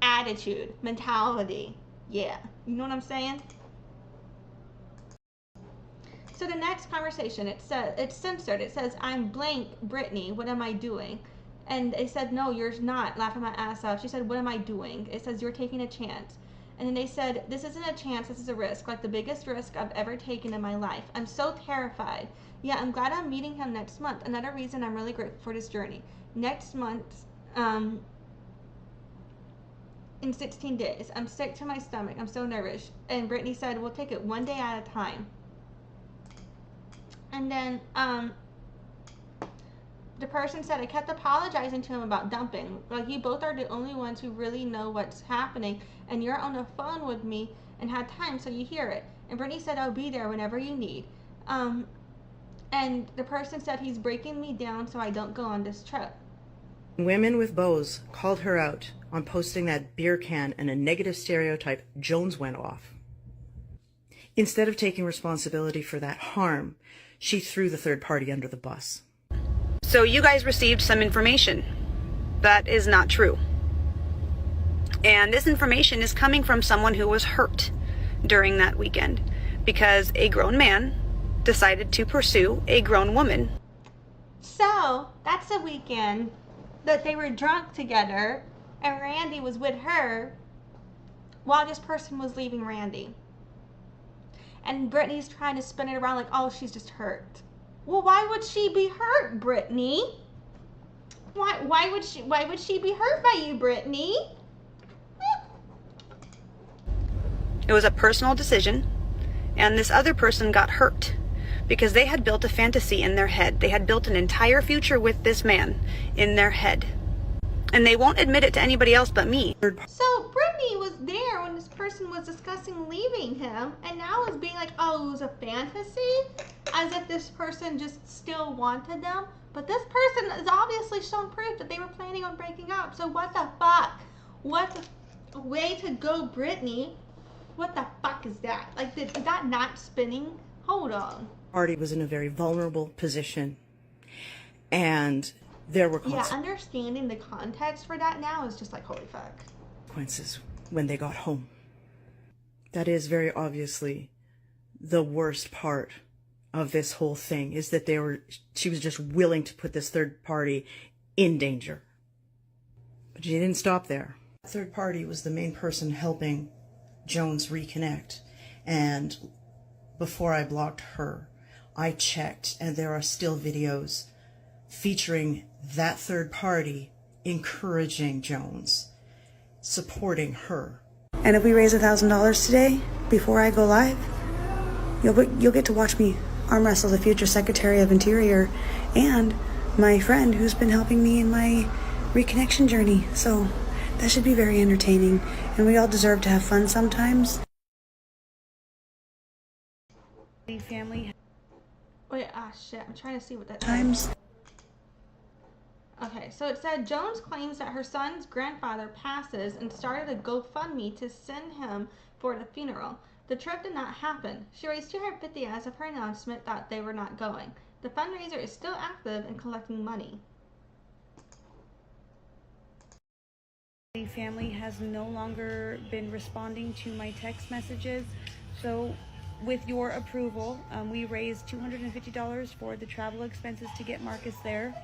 attitude, mentality. Yeah. You know what I'm saying? So the next conversation, it says, it's censored. It says, "I'm blank, Brittany. What am I doing?" And they said, "No, you're not." Laughing my ass off. She said, "What am I doing?" It says, "You're taking a chance." And then they said, "This isn't a chance. This is a risk. Like the biggest risk I've ever taken in my life. I'm so terrified. Yeah, I'm glad I'm meeting him next month. Another reason I'm really grateful for this journey. Next month, in 16 days. I'm sick to my stomach. I'm so nervous." And Brittany said, "We'll take it one day at a time." And then the person said, "I kept apologizing to him about dumping. Like, you both are the only ones who really know what's happening, and you're on the phone with me and had time, so you hear it." And Brittany said, "I'll be there whenever you need." And the person said, "He's breaking me down so I don't go on this trip." Women with bows called her out on posting that beer can, and a negative stereotype, Jones went off. Instead of taking responsibility for that harm, she threw the third party under the bus. So you guys received some information that is not true. And this information is coming from someone who was hurt during that weekend because a grown man decided to pursue a grown woman. So that's a weekend that they were drunk together and Randy was with her while this person was leaving Randy. And Brittany's trying to spin it around like, "Oh, she's just hurt." Well, why would she be hurt, Brittany? Why would she be hurt by you, Brittany? It was a personal decision, and this other person got hurt because they had built a fantasy in their head. They had built an entire future with this man in their head. And they won't admit it to anybody else but me. So Brittany was there when this person was discussing leaving him, and now is being like, "Oh, it was a fantasy," as if this person just still wanted them. But this person has obviously shown proof that they were planning on breaking up. So what the fuck? What a way to go, Brittany. What the fuck is that? Like, is that not spinning? Hold on. Party was in a very vulnerable position, and there were Understanding the context for that now is just like, holy fuck. consequences when they got home. That is very obviously the worst part of this whole thing, is that she was just willing to put this third party in danger. But she didn't stop there. The third party was the main person helping Jones reconnect, and before I blocked her, I checked, and there are still videos featuring that third party encouraging Jones, supporting her. And if we raise $1,000 today, before I go live, you'll get to watch me arm wrestle the future Secretary of Interior and my friend who's been helping me in my reconnection journey. So that should be very entertaining, and we all deserve to have fun sometimes. Family. Wait, shit, I'm trying to see what that Times. Okay, so it said Jones claims that her son's grandfather passes and started a GoFundMe to send him for the funeral. The trip did not happen. She raised $250 as of her announcement that they were not going. The fundraiser is still active and collecting money. The family has no longer been responding to my text messages, so with your approval, we raised $250 for the travel expenses to get Marcus there.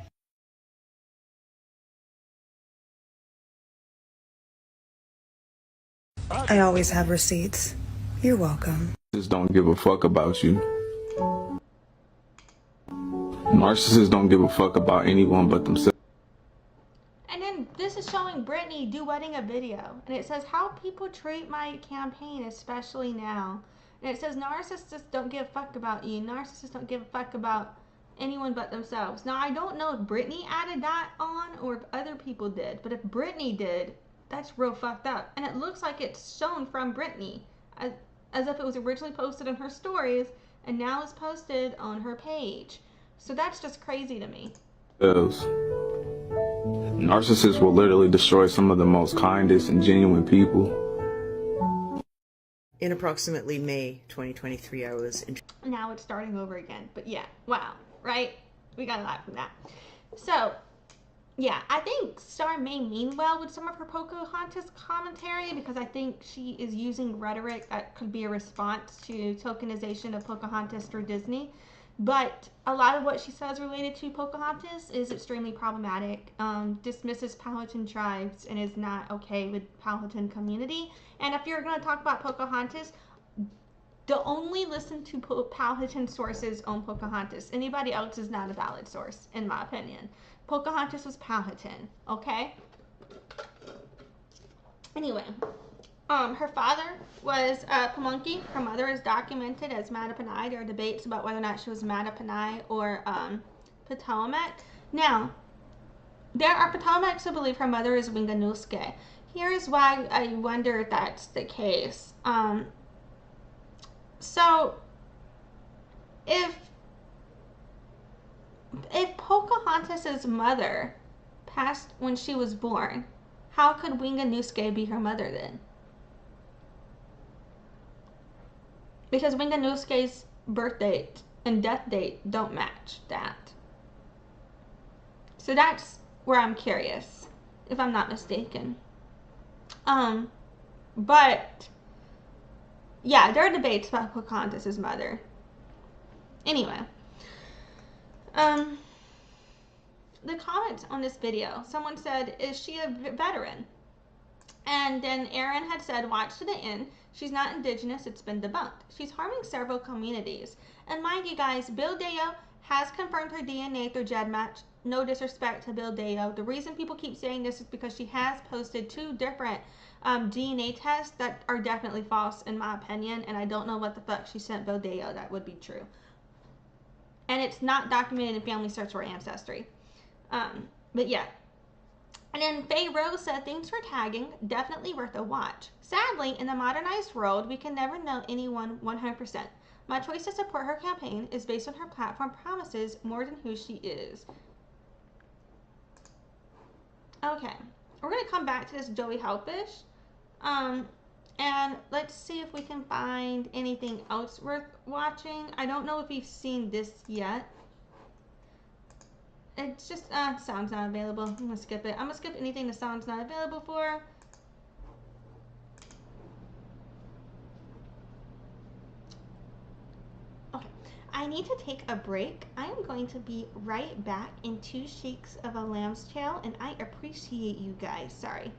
I always have receipts. You're welcome. Narcissists don't give a fuck about you. Narcissists don't give a fuck about anyone but themselves. And then this is showing Brittany duetting a video. And it says, "How people treat my campaign, especially now." And it says, "Narcissists don't give a fuck about you. Narcissists don't give a fuck about anyone but themselves." Now, I don't know if Brittany added that on or if other people did. But if Brittany did, that's real fucked up. And it looks like it's shown from Brittany, as if it was originally posted on her stories and now is posted on her page. So that's just crazy to me. Narcissists will literally destroy some of the most kindest and genuine people. In approximately May 2023, I was Now it's starting over again. But yeah, wow, right? We got a lot from that. So, yeah, I think Star may mean well with some of her Pocahontas commentary, because I think she is using rhetoric that could be a response to tokenization of Pocahontas through Disney. But a lot of what she says related to Pocahontas is extremely problematic, dismisses Powhatan tribes, and is not okay with Powhatan community. And if you're going to talk about Pocahontas, to only listen to Powhatan sources on Pocahontas. Anybody else is not a valid source, in my opinion. Pocahontas was Powhatan, okay? Anyway, her father was Pamunkey. Her mother is documented as Mattaponi. There are debates about whether or not she was Mattaponi or Potomac. Now, there are Potomacs who believe her mother is Winganuske. Here's why I wonder if that's the case. So, if Pocahontas' mother passed when she was born, how could Winganuske be her mother then? Because Winganuske's birth date and death date don't match that. So that's where I'm curious, if I'm not mistaken. But yeah, there are debates about Pocahontas' mother. Anyway, the comments on this video, someone said, is she a veteran? And then Erin had said, watch to the end. She's not indigenous. It's been debunked. She's harming several communities. And mind you guys, Bill Deo has confirmed her DNA through GEDmatch. No disrespect to Bill Deo. The reason people keep saying this is because she has posted 2 different DNA tests that are definitely false, in my opinion. And I don't know what the fuck she sent Bill Deo that would be true. And it's not documented in Family Search or Ancestry. But yeah. And then Faye Rose said, thanks for tagging. Definitely worth a watch. Sadly, in the modernized world, we can never know anyone 100%. My choice to support her campaign is based on her platform promises more than who she is. Okay. We're going to come back to this Joey Helpish. And let's see if we can find anything else worth watching. I don't know if you've seen this yet. It's just, sound's not available. I'm gonna skip it. I'm gonna skip anything the sound's not available for. Okay, I need to take a break. I am going to be right back in 2 shakes of a lamb's tail, and I appreciate you guys. Sorry.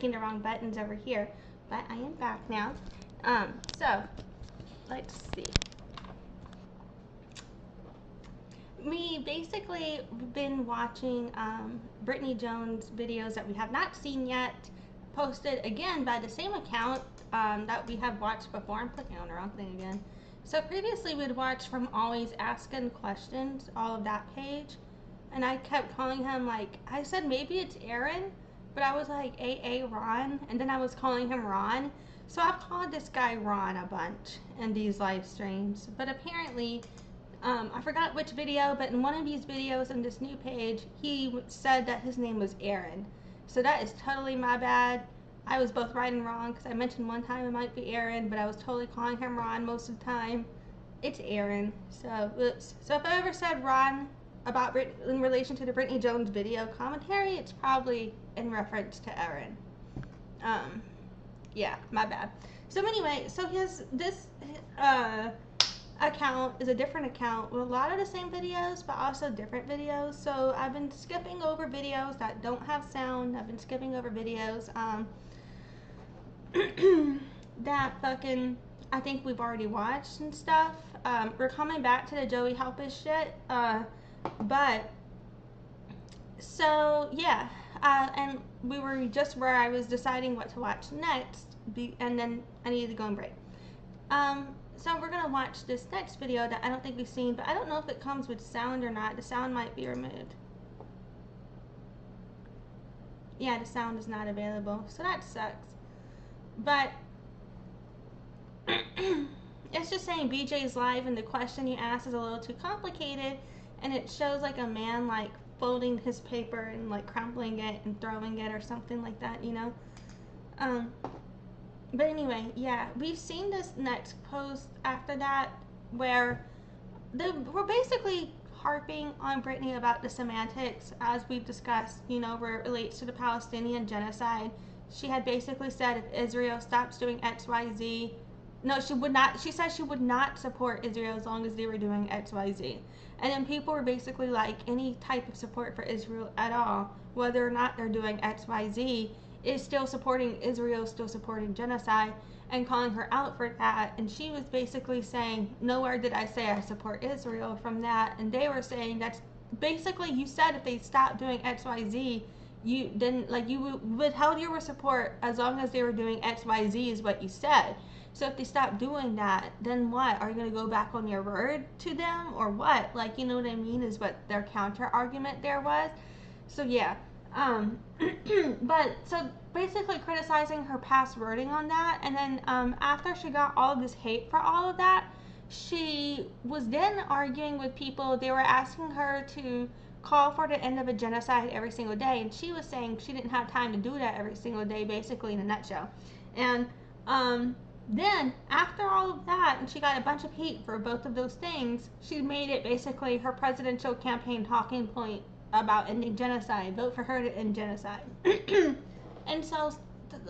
clicking the wrong buttons over here. But I am back now. So, let's see. We basically been watching Brittany Jones videos that we have not seen yet, posted again by the same account that we have watched before. I'm clicking on the wrong thing again. So previously we'd watched from Always Asking Questions, all of that page, and I kept calling him, like, I said maybe it's Aaron, but I was like AA Ron, and then I was calling him Ron. So I've called this guy Ron a bunch in these live streams, but apparently I forgot which video, but in one of these videos in this new page, he said that his name was Aaron. So that is totally my bad. I was both right and wrong, because I mentioned one time it might be Aaron, but I was totally calling him Ron most of the time. It's Aaron. So, oops. So if I ever said Ron about in relation to the Brittany Jones video commentary, it's probably in reference to Aaron. Yeah, my bad. So anyway, so this account is a different account with a lot of the same videos, but also different videos. So I've been skipping over videos that don't have sound. I've been skipping over videos that fucking I think we've already watched and stuff. We're coming back to the Joey Helpish shit, but so yeah, and we were just where I was deciding what to watch next, and then I needed to go and break. So we're gonna watch this next video that I don't think we've seen, but I don't know if it comes with sound or not. The sound might be removed. Yeah, the sound is not available, so that sucks. But it's just saying BJ's live, and the question you asked is a little too complicated, and it shows like a man like folding his paper and like crumpling it and throwing it or something like that, you know. But anyway, yeah, we've seen this next post after that where we're basically harping on Brittany about the semantics, as we've discussed, you know, where it relates to the Palestinian genocide. She had basically said if Israel stops doing XYZ, no, she would not, she said she would not support Israel as long as they were doing XYZ. And then people were basically like, any type of support for Israel at all, whether or not they're doing XYZ, is still supporting Israel, still supporting genocide, and calling her out for that. And she was basically saying, nowhere did I say I support Israel from that. And they were saying that's basically, you said if they stopped doing XYZ, you didn't, like, you withheld your support as long as they were doing XYZ is what you said. So if they stop doing that, then what? Are you going to go back on your word to them or what? Like, you know what I mean, is what their counter argument there was. So yeah. But so basically criticizing her past wording on that, and then after she got all of this hate for all of that, she was then arguing with people. They were asking her to call for the end of a genocide every single day, and she was saying she didn't have time to do that every single day, basically, in a nutshell. And then after all of that, and she got a bunch of heat for both of those things, she made it basically her presidential campaign talking point about ending genocide. Vote for her to end genocide. And so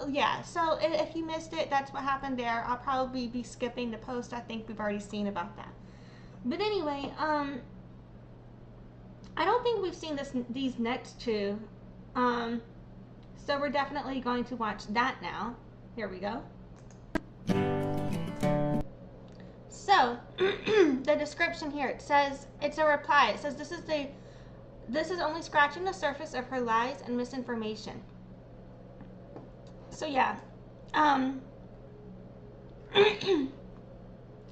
yeah, so if you missed it, that's what happened there. I'll probably be skipping the post. I think we've already seen about that. But anyway, I don't think we've seen these next two, so we're definitely going to watch that now. Here we go. So the description here, it says, it's a reply. It says this is only scratching the surface of her lies and misinformation. So yeah,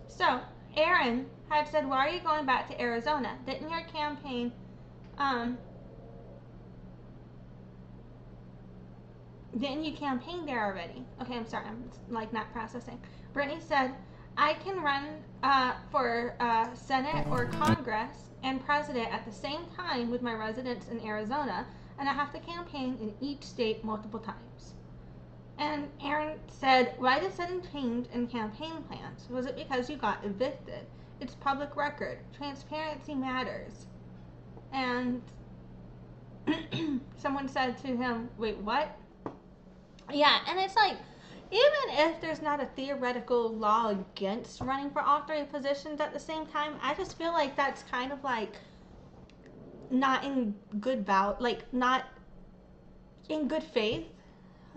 so Erin had said, why are you going back to Arizona? Didn't your campaign, didn't you campaign there already? Okay, I'm sorry, I'm like not processing. Brittany said, I can run for Senate or Congress and president at the same time with my residence in Arizona, and I have to campaign in each state multiple times. And Erin said, why the sudden change in campaign plans? Was it because you got evicted? It's public record. Transparency matters. And someone said to him, wait, what? Yeah, and it's like, even if there's not a theoretical law against running for all three positions at the same time, I just feel like that's kind of like not in good not in good faith.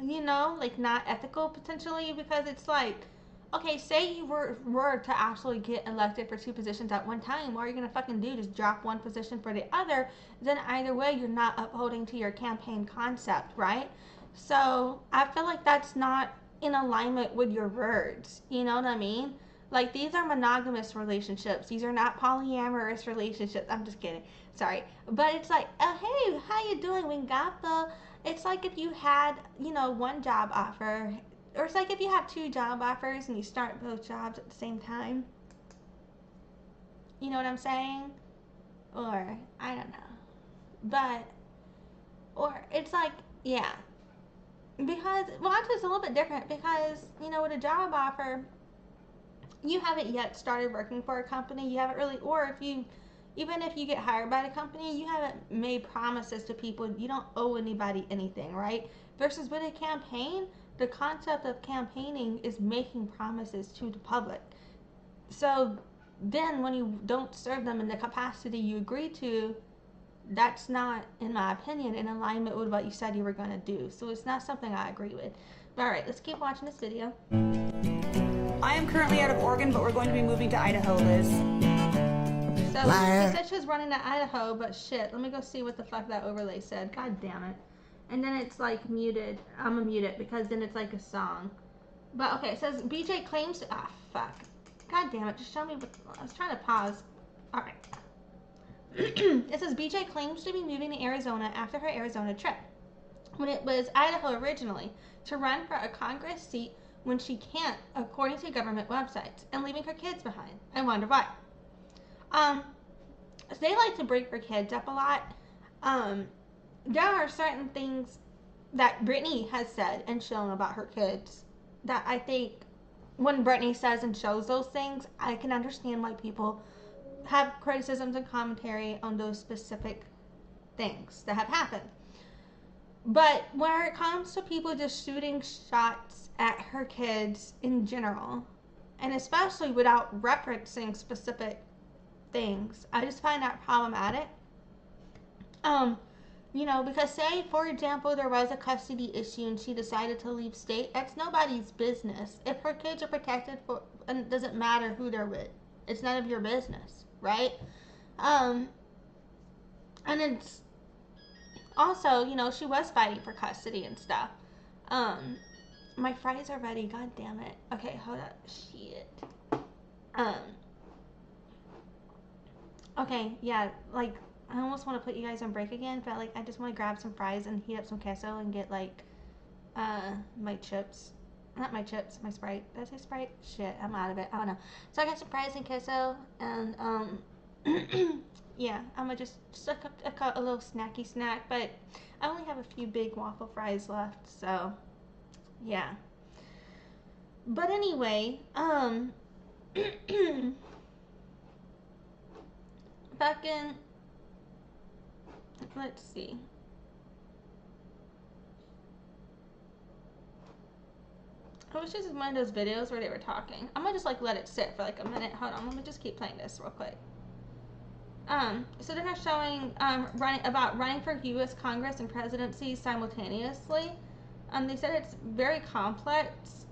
you know, like not ethical potentially, because it's like, okay, say you were to actually get elected for 2 positions at one time, what are you gonna fucking do? Just drop one position for the other? Then either way, you're not upholding to your campaign concept, right? So I feel like that's not in alignment with your words. You know what I mean? Like, these are monogamous relationships. These are not polyamorous relationships. I'm just kidding. Sorry. But it's like, oh, hey, how you doing? We got the... It's like if you had, you know, 1 job offer, or it's like if you have 2 job offers and you start both jobs at the same time. You know what I'm saying? Or, I don't know. But, or it's like, yeah. Because, well, actually it's a little bit different because, you know, with a job offer, you haven't yet started working for a company. You haven't really, or if you, even if you get hired by the company, you haven't made promises to people. You don't owe anybody anything, right? Versus with a campaign, the concept of campaigning is making promises to the public. So then when you don't serve them in the capacity you agreed to, that's not, in my opinion, in alignment with what you said you were going to do. So it's not something I agree with. But alright, let's keep watching this video. I am currently out of Oregon, but we're going to be moving to Idaho, Liz. So she said she was running to Idaho, but shit, let me go see what the fuck that overlay said. God damn it. And then it's like muted. I'm gonna mute it because then it's like a song. But okay, it says BJ claims, ah fuck. God damn it, just show me what, I was trying to pause. Alright. It says BJ claims to be moving to Arizona after her Arizona trip, when it was Idaho originally, to run for a Congress seat when she can't, according to government websites, and leaving her kids behind. I wonder why. They like to break their kids up a lot. There are certain things that Brittany has said and shown about her kids that I think when Brittany says and shows those things, I can understand why people have criticisms and commentary on those specific things that have happened. But when it comes to people just shooting shots at her kids in general, and especially without referencing specific things, I just find that problematic. You know, because say, for example, there was a custody issue and she decided to leave state, that's nobody's business. If her kids are protected, for, and it doesn't matter who they're with, it's none of your business, right? And it's also, you know, she was fighting for custody and stuff. My fries are ready, god damn it. Okay, hold up, shit. Okay, yeah, like, I almost want to put you guys on break again, but like, I just want to grab some fries and heat up some queso and get like, my chips. Not my chips, my Sprite. Did I say Sprite? Shit, I'm out of it. I don't know. So I got some fries and queso, and yeah, I'm gonna just a little snacky snack, but I only have a few big waffle fries left, so yeah. But anyway, fucking, let's see. It was just one of those videos where they were talking. I'm gonna just like let it sit for like a minute. Hold on, let me just keep playing this real quick. So then they're showing running for U.S. Congress and presidency simultaneously. They said it's very complex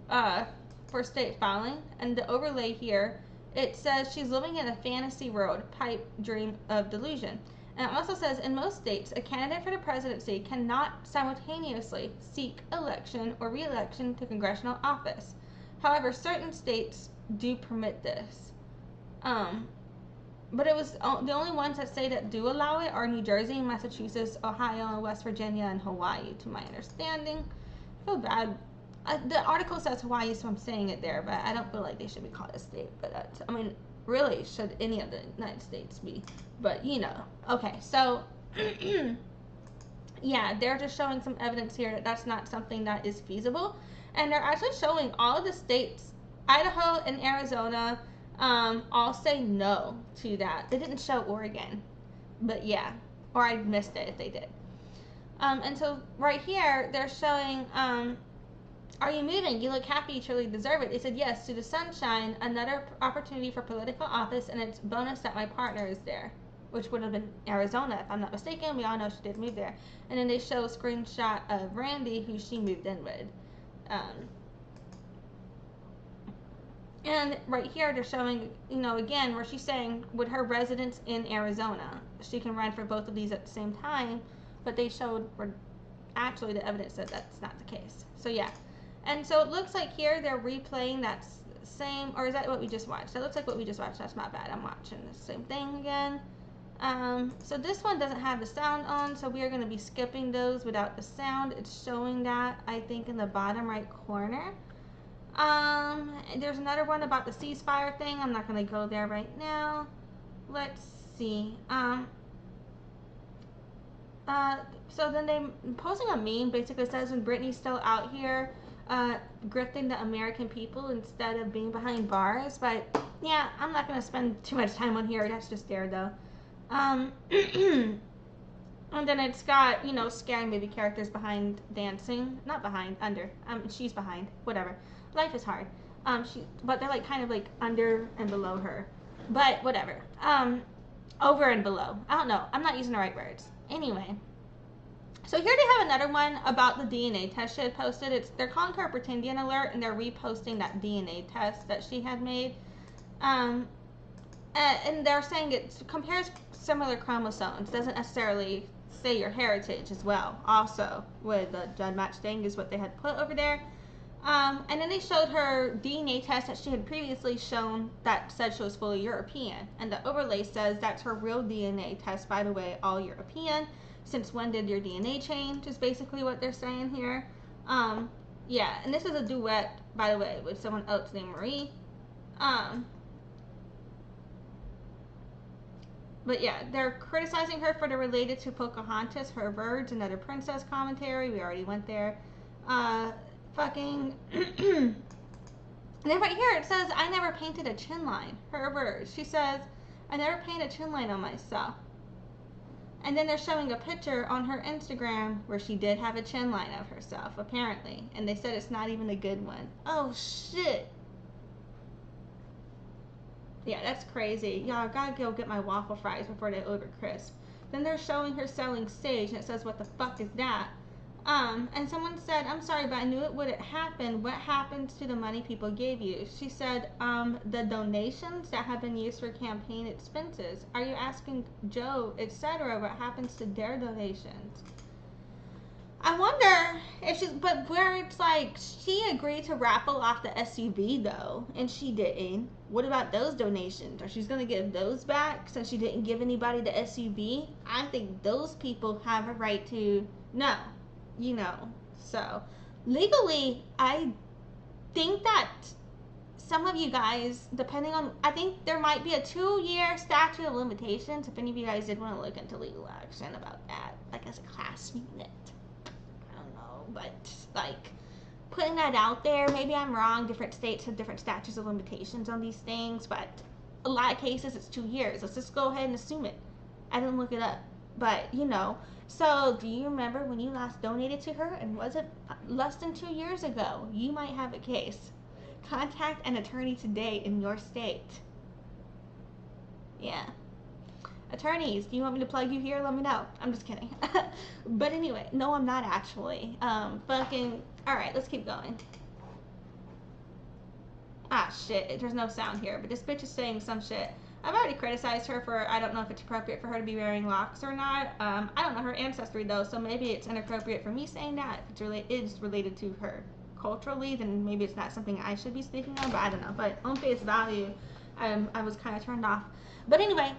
for state filing, and the overlay here, it says she's living in a fantasy world, pipe dream of delusion. And it also says, in most states, a candidate for the presidency cannot simultaneously seek election or re-election to congressional office. However, certain states do permit this. But it was the only ones that say that do allow it are New Jersey, Massachusetts, Ohio, and West Virginia, and Hawaii, to my understanding. I feel bad. The article says Hawaii, so I'm saying it there, but I don't feel like they should be called a state. But that's, I mean, really, should any of the United States be? But, you know. Okay, so, yeah, they're just showing some evidence here that that's not something that is feasible. And they're actually showing all of the states, Idaho and Arizona, all say no to that. They didn't show Oregon, but yeah, or I missed it if they did. And so right here, they're showing, are you moving? You look happy, you truly deserve it. They said yes to the sunshine, another opportunity for political office, and it's bonus that my partner is there. which would have been Arizona, if I'm not mistaken. We all know she did move there. And then they show a screenshot of Randy, who she moved in with. And right here, they're showing, you know, again, where she's saying with her residence in Arizona, she can run for both of these at the same time, but they showed where actually the evidence said that's not the case. So yeah. And so it looks like here they're replaying that same, or is that what we just watched? That looks like what we just watched. That's not bad. I'm watching the same thing again. So this one doesn't have the sound on, so we are going to be skipping those without the sound. It's showing that, I think, in the bottom right corner. There's another one about the ceasefire thing. I'm not going to go there right now. Let's see. So then they posting a meme basically says when Brittany's still out here grifting the American people instead of being behind bars. But yeah, I'm not going to spend too much time on here. That's just there though. And then it's got, you know, scary movie characters behind dancing. Not behind, under. She's behind. Whatever. Life is hard. But they're like kind of like under and below her. But whatever. Over and below. I don't know. I'm not using the right words. Anyway. So here they have another one about the DNA test she had posted. They're calling her a Pretendian alert, and they're reposting that DNA test that she had made. And they're saying it compares similar chromosomes. Doesn't necessarily say your heritage as well. Also, with the dead match thing is what they had put over there. And then they showed her DNA test that she had previously shown that said she was fully European. And the overlay says that's her real DNA test, by the way, all European. Since when did your DNA change is basically what they're saying here. Yeah, and this is a duet, by the way, with someone else named Marie. But yeah, they're criticizing her for the related to Pocahontas, her birds, another princess commentary. We already went there. Fucking. And then right here it says, I never painted a chin line. Her words. She says, I never painted a chin line on myself. And then they're showing a picture on her Instagram where she did have a chin line of herself, apparently. And they said it's not even a good one. Oh, shit. Yeah, that's crazy. Y'all gotta go get my waffle fries before they over crisp. Then they're showing her selling sage, and it says, what the fuck is that? And someone said, I'm sorry, but I knew it wouldn't happen. What happens to the money people gave you? She said, the donations that have been used for campaign expenses. Are you asking Joe, etc., what happens to their donations? I wonder if she's, but where it's like, she agreed to raffle off the SUV though, and she didn't. What about those donations? Or she's gonna give those back since she didn't give anybody the SUV? I think those people have a right to know. You know, so legally, I think that some of you guys, depending on, I think there might be a 2-year statute of limitations if any of you guys did want to look into legal action about that, like as a class unit. I don't know, but like putting that out there, maybe I'm wrong. Different states have different statutes of limitations on these things, but a lot of cases it's 2 years. Let's just go ahead and assume it. I didn't look it up, but you know. So, do you remember when you last donated to her, and was it less than 2 years ago? You might have a case. Contact an attorney today in your state. Yeah. Attorneys, do you want me to plug you here? Let me know. I'm just kidding. But anyway, no, I'm not actually. Alright, let's keep going. Ah, shit, there's no sound here, but this bitch is saying some shit. I've already criticized her for, I don't know if it's appropriate for her to be wearing locks or not. I don't know her ancestry though, so maybe it's inappropriate for me saying that. If it's is related to her culturally, then maybe it's not something I should be speaking on, but I don't know. But on face value, I was kind of turned off. But anyway,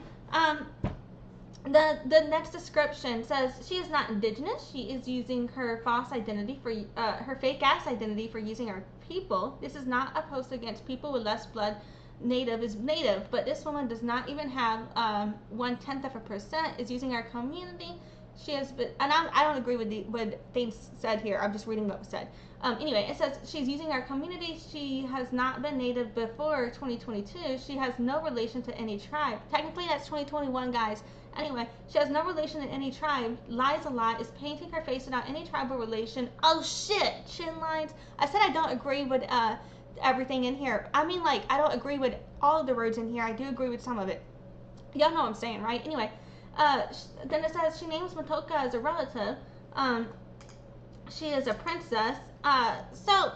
the next description says she is not indigenous. She is using her false identity for, her fake ass identity for using our people. This is not a post against people with less blood. Native is native, but this woman does not even have 0.1%, is using our community. She has been, and I don't agree with things said here. I'm just reading what was said. Anyway, it says she's using our community. She has not been native before 2022. She has no relation to any tribe. Technically, that's 2021, guys. Anyway, she has no relation to any tribe. Lies a lot. Is painting her face without any tribal relation. Oh shit, chin lines. I said I don't agree with everything in here. I mean, like, I don't agree with all of the words in here. I do agree with some of it. Y'all know what I'm saying, right? Anyway, Then it says she names Matoaka as a relative. She is a princess. So,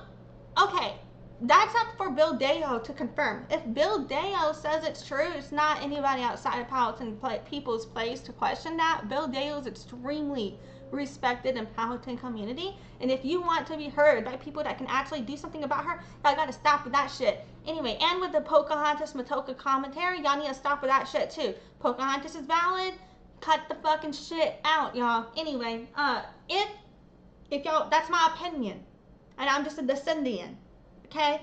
okay, that's up for Bill Deo to confirm. If Bill Deo says it's true, it's not anybody outside of Powhatan people's place to question that. Bill Deo is extremely respected in Powhatan community, and if you want to be heard by people that can actually do something about her, y'all gotta stop with that shit. Anyway, and with the Pocahontas Matoaka commentary, y'all need to stop with that shit too. Pocahontas is valid. Cut the fucking shit out, y'all. Anyway, if y'all, that's my opinion, and I'm just a descendant, okay?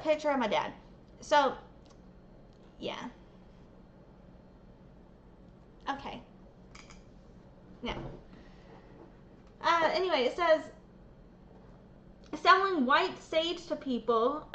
Picture of my dad. So, yeah. Okay. Now, anyway, it says selling white sage to people.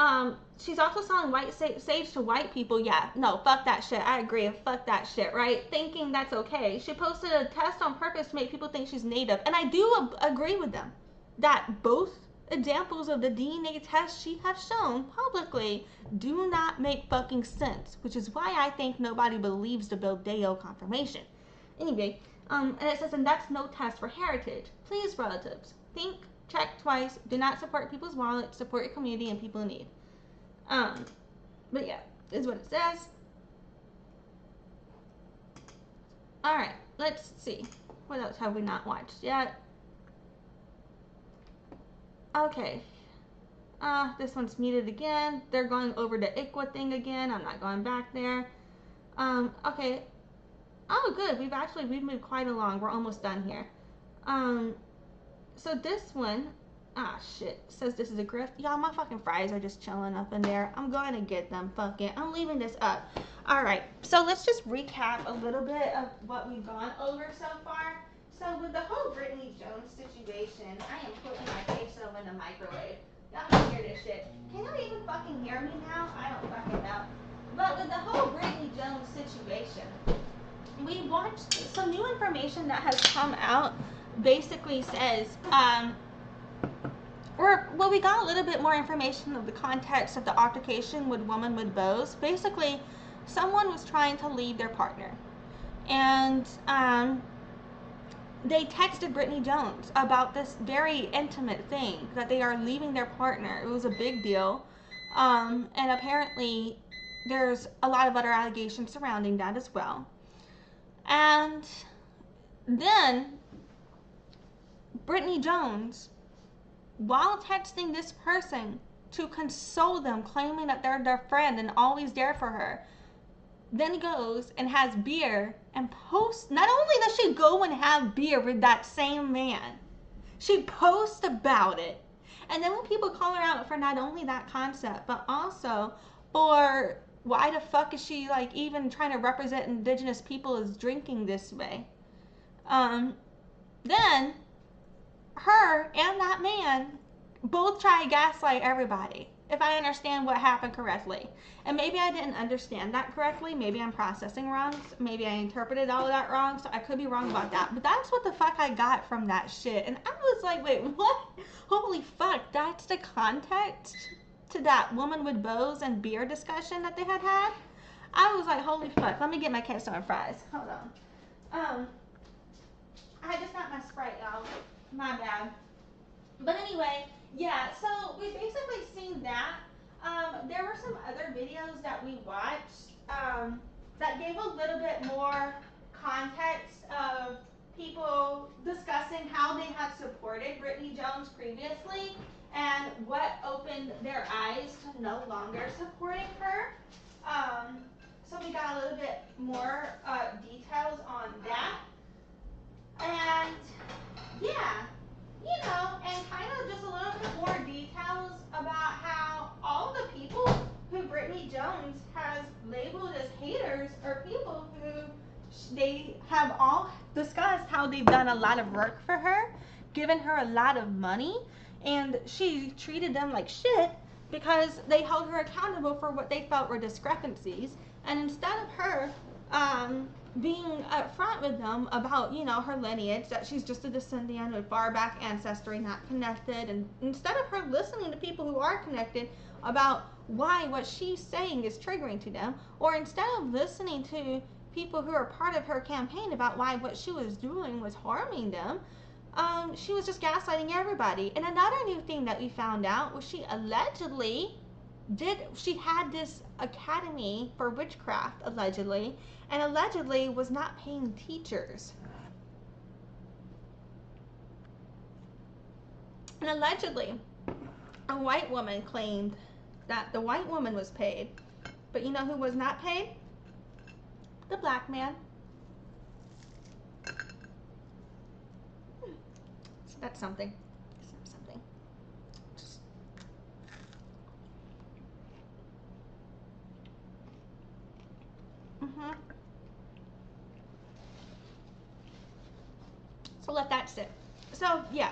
She's also selling white sage to white people. Yeah, no, fuck that shit. I agree. Fuck that shit, right? Thinking that's okay. She posted a test on purpose to make people think she's native. And I do agree with them that both examples of the DNA test she has shown publicly do not make fucking sense, which is why I think nobody believes the Bill Deo confirmation. Anyway, and it says, and that's no test for heritage. Please, relatives, think, check twice. Do not support people's wallets. Support your community and people in need. But yeah, is what it says. All right, let's see. What else have we not watched yet? Okay. This one's muted again. They're going over the ICWA thing again. I'm not going back there. Okay. Oh, good. We've moved quite along. We're almost done here. So this one, shit, says this is a grift. Y'all, my fucking fries are just chilling up in there. I'm going to get them. Fuck it. I'm leaving this up. All right. So let's just recap a little bit of what we've gone over so far. So with the whole Brittany Jones situation, I am putting my queso in the microwave. Y'all can hear this shit. Can y'all even fucking hear me now? I don't fucking know. But with the whole Brittany Jones situation, we watched some new information that has come out. Basically says, we got a little bit more information of the context of the altercation with Woman with Bows. Basically, someone was trying to leave their partner, and they texted Brittany Jones about this very intimate thing, that they are leaving their partner. It was a big deal, and apparently there's a lot of other allegations surrounding that as well. And then Brittany Jones, while texting this person to console them, claiming that they're their friend and always there for her, then goes and has beer and posts. Not only does she go and have beer with that same man, she posts about it. And then when people call her out for not only that concept, but also for why the fuck is she like even trying to represent indigenous people as drinking this way, then her and that man both try to gaslight everybody, if I understand what happened correctly. And maybe I didn't understand that correctly. Maybe I'm processing wrong. Maybe I interpreted all of that wrong, so I could be wrong about that. But that's what the fuck I got from that shit. And I was like, wait, what? Holy fuck, that's the context to that Woman with Bows and beer discussion that they had had? I was like, holy fuck, let me get my queso and fries. Hold on. I just got my Sprite, y'all. My bad. But anyway, yeah, so we basically seen that. There were some other videos that we watched that gave a little bit more context of people discussing how they had supported Brittany Jones previously and what opened their eyes to no longer supporting her. So we got a little bit more details on that. And yeah, you know, and kind of just a little bit more details about how all the people who Brittany Jones has labeled as haters are people who they have all discussed how they've done a lot of work for her, given her a lot of money, and she treated them like shit because they held her accountable for what they felt were discrepancies. And instead of her being upfront with them about, you know, her lineage, that she's just a descendant with far back ancestry, not connected, and instead of her listening to people who are connected about why what she's saying is triggering to them, or instead of listening to people who are part of her campaign about why what she was doing was harming them. She was just gaslighting everybody. And another new thing that we found out was she allegedly had this academy for witchcraft, allegedly, and allegedly was not paying teachers. And allegedly, a white woman claimed that the white woman was paid. But you know who was not paid? The black man. So that's something. Something. So let that sit. So yeah,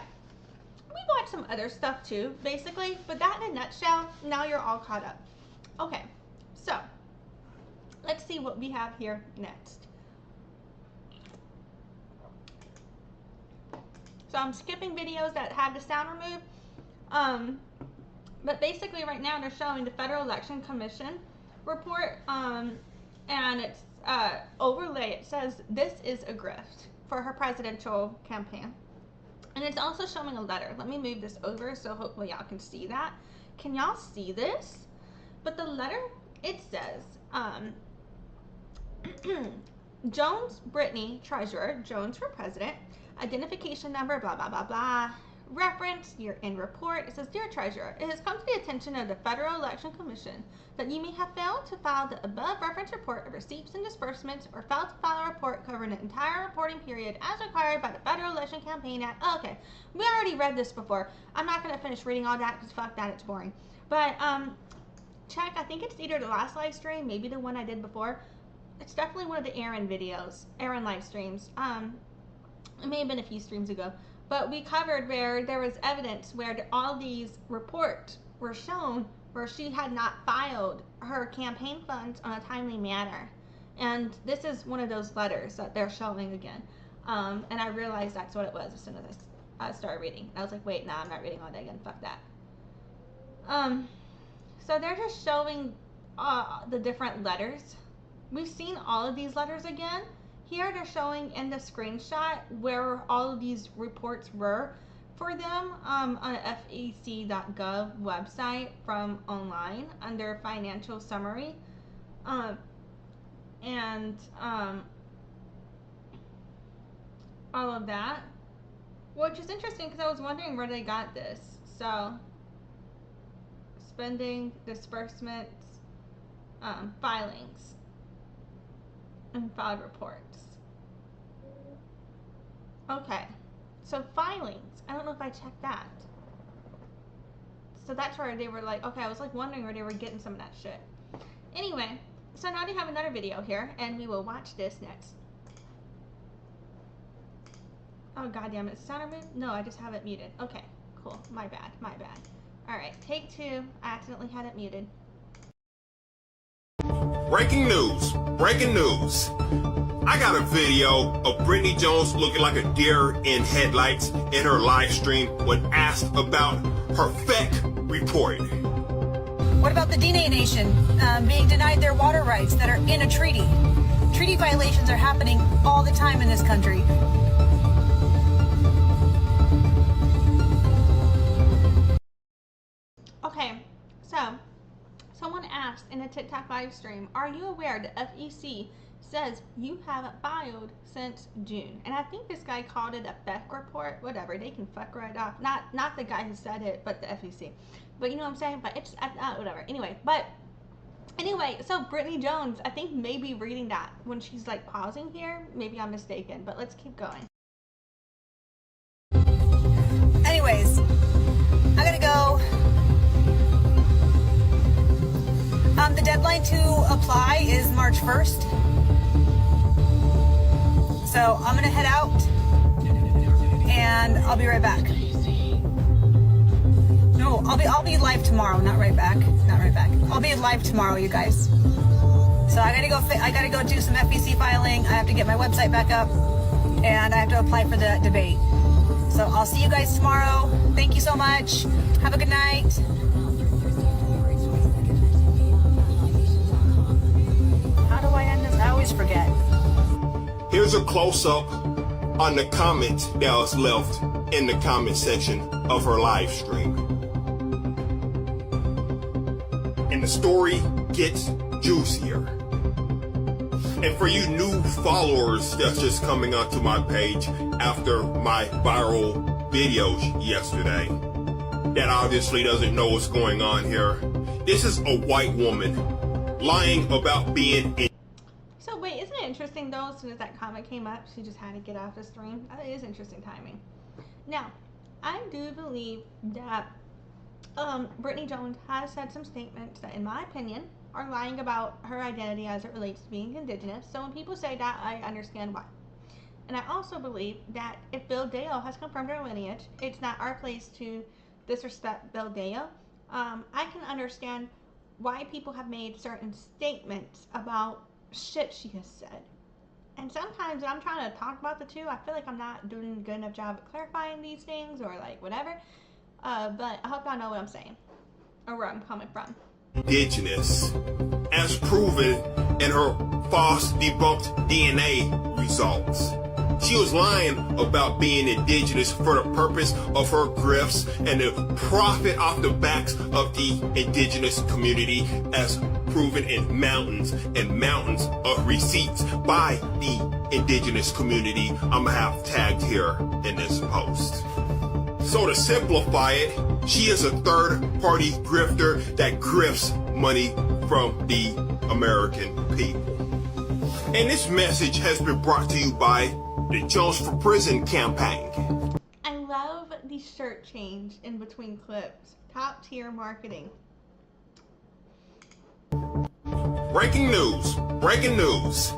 we watched some other stuff too, basically, but that in a nutshell, now you're all caught up. Okay, so let's see what we have here next. So I'm skipping videos that had the sound removed, but basically right now they're showing the Federal Election Commission report, and it's overlay. It says this is a grift for her presidential campaign, and it's also showing a letter. Let me move this over so hopefully y'all can see that. Can y'all see this? But the letter, it says, Jones, Brittany, treasurer, Jones for president, identification number, blah, blah, blah, blah, reference, year end report. It says, dear treasurer, it has come to the attention of the Federal Election Commission that you may have failed to file the above reference report of receipts and disbursements, or failed to file a report covering the entire reporting period as required by the Federal Election Campaign Act. Oh, okay, we already read this before. I'm not going to finish reading all that because fuck that, it's boring. But, check, I think it's either the last live stream, maybe the one I did before. It's definitely one of the Erin videos, Erin live streams. It may have been a few streams ago, but we covered where there was evidence where all these reports were shown where she had not filed her campaign funds on a timely manner. And this is one of those letters that they're showing again. And I realized that's what it was as soon as I started reading. I was like, wait, nah, I'm not reading all that again, fuck that. So they're just showing the different letters. We've seen all of these letters again. Here they're showing in the screenshot where all of these reports were for them on a fec.gov website from online under financial summary. All of that, which is interesting because I was wondering where they got this. So spending, disbursements, filings, and filed reports. Okay, so filings, I don't know if I checked that. So that's where they were like, okay, I was like wondering where they were getting some of that shit. Anyway, so now they have another video here, and we will watch this next. Oh, goddamn it, is the sound removed? No, I just have it muted. Okay, cool, my bad, my bad. Alright, take two, I accidentally had it muted. Breaking news, breaking news. I got a video of Brittany Jones looking like a deer in headlights in her live stream when asked about her FEC report. What about the DNA Nation being denied their water rights that are in a treaty? Treaty violations are happening all the time in this country. Okay, so someone asked in a TikTok live stream, are you aware the FEC says you haven't filed since June? And I think this guy called it a FEC report. Whatever, they can fuck right off. Not the guy who said it, but the FEC. But you know what I'm saying? But it's whatever. Anyway, so Brittany Jones, I think maybe reading that when she's like pausing here, maybe I'm mistaken, but let's keep going. Anyways, I gotta go. The deadline to apply is March 1st. So I'm gonna head out and I'll be right back. No, I'll be live tomorrow, not right back. Not right back. I'll be live tomorrow, you guys. So I gotta go do some FEC filing. I have to get my website back up and I have to apply for the debate. So I'll see you guys tomorrow. Thank you so much. Have a good night. How do I end this? I always forget. Here's a close-up on the comment that was left in the comment section of her live stream. And the story gets juicier. And for you new followers that's just coming onto my page after my viral videos yesterday, that obviously doesn't know what's going on here, this is a white woman lying about being in. So wait, isn't it interesting though, as soon as that comment came up, she just had to get off the stream? That is interesting timing. Now, I do believe that Brittany Jones has said some statements that, in my opinion, are lying about her identity as it relates to being Indigenous. So when people say that, I understand why. And I also believe that if Bill Dale has confirmed her lineage, it's not our place to disrespect Bill Dale. I can understand why people have made certain statements about shit she has said. And sometimes I'm trying to talk about the two, I feel like I'm not doing a good enough job of clarifying these things or like whatever. But I hope y'all know what I'm saying or where I'm coming from. Indigenous, as proven in her false debunked DNA results. She was lying about being Indigenous for the purpose of her grifts and to profit off the backs of the Indigenous community, as proven in mountains and mountains of receipts by the Indigenous community I'm gonna have tagged here in this post. So to simplify it, she is a third-party grifter that grifts money from the American people. And this message has been brought to you by the Jones for Prison campaign. I love the shirt change in between clips. Top tier marketing. Breaking news, breaking news.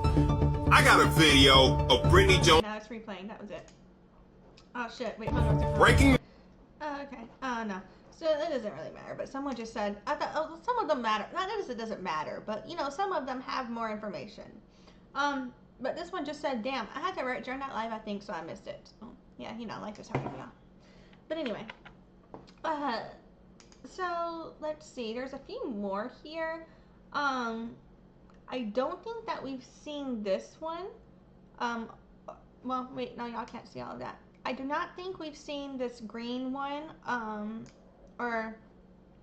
I got a video of Brittany Jones. Now it's replaying, that was it. Oh shit, wait, hold on. Breaking. Okay, no. So it doesn't really matter, but someone just said, I thought, oh, some of them matter. Not that it doesn't matter, but you know, some of them have more information. But this one just said, damn, I had to write during that live, I think, so I missed it. Oh, yeah, you know, life is hard, yeah. But anyway, so let's see, there's a few more here. I don't think that we've seen this one. Well, wait, no, y'all can't see all of that. I do not think we've seen this green one, or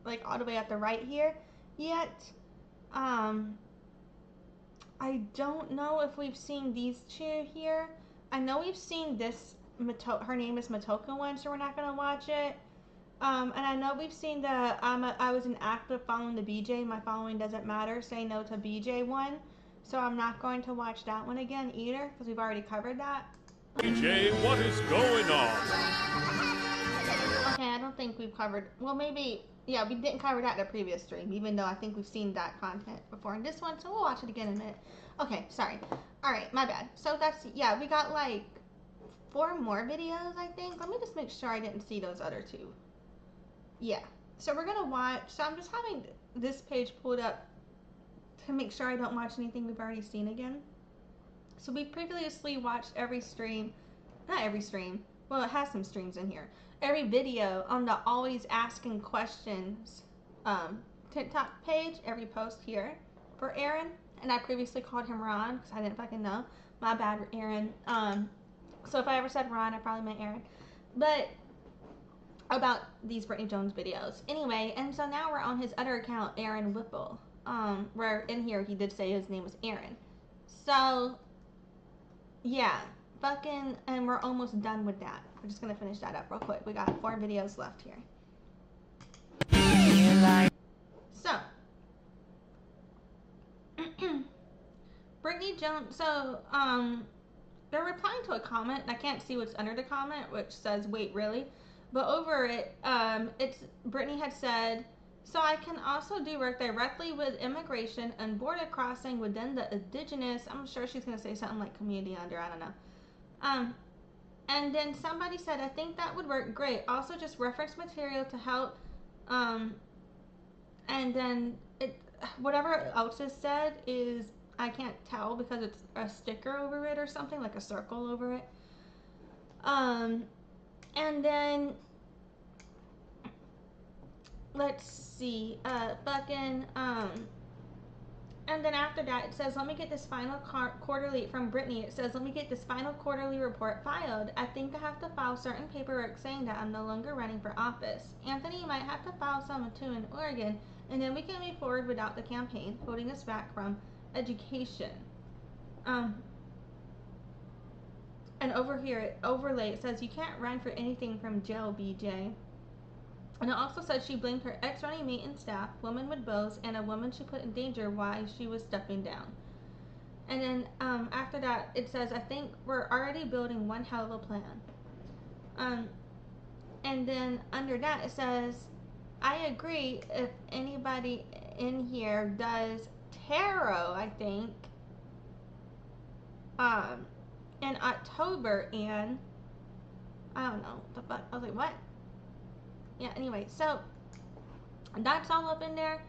like all the way at the right here yet. I don't know if we've seen these two here. I know we've seen this, her name is Matoaka one, so we're not gonna watch it. And I know we've seen the, I was an active following the BJ, my following doesn't matter, say no to BJ one. So I'm not going to watch that one again either, because we've already covered that. BJ, what is going on? Okay, I don't think we've covered, well maybe, yeah, we didn't cover that in the previous stream, even though I think we've seen that content before in this one, so we'll watch it again in a minute. Okay, sorry. Alright, my bad. So that's, yeah, we got like 4 more videos, I think. Let me just make sure I didn't see those other 2. Yeah, so we're gonna watch, so I'm just having this page pulled up to make sure I don't watch anything we've already seen again. So we previously watched every stream, not every stream, well it has some streams in here, every video on the Always Asking Questions TikTok page, every post here for Erin, and I previously called him Ron because I didn't fucking know, my bad Erin. So if I ever said Ron I probably meant Erin, but about these Brittany Jones videos. Anyway, and so now we're on his other account, aaronwhipple, where in here he did say his name was Erin. So yeah, fucking, and we're almost done with that. We're just gonna finish that up real quick. We got 4 videos left here. So Brittany Jones, so they're replying to a comment, and I can't see what's under the comment, which says wait really, but over it, it's Brittany had said, so I can also do work directly with immigration and border crossing within the Indigenous, I'm sure she's gonna say something like community under, I don't know. And then somebody said, I think that would work great. Also just reference material to help, and then it, whatever else is said is, I can't tell because it's a sticker over it or something, like a circle over it. And then let's see, fucking And then after that, it says, let me get this final quarterly, from Brittany, it says, let me get this final quarterly report filed. I think I have to file certain paperwork saying that I'm no longer running for office. Anthony might have to file some too in Oregon, and then we can move forward without the campaign holding us back from education. And over here, overlay, it says, you can't run for anything from jail, BJ. And it also says she blamed her ex-running mate and staff, woman with bows, and a woman she put in danger while she was stepping down. And then after that, it says, I think we're already building one hell of a plan. And then under that, it says, I agree if anybody in here does tarot, I think, in October, and I don't know, the fuck, I was like, what? Yeah, anyway, so that's all up in there.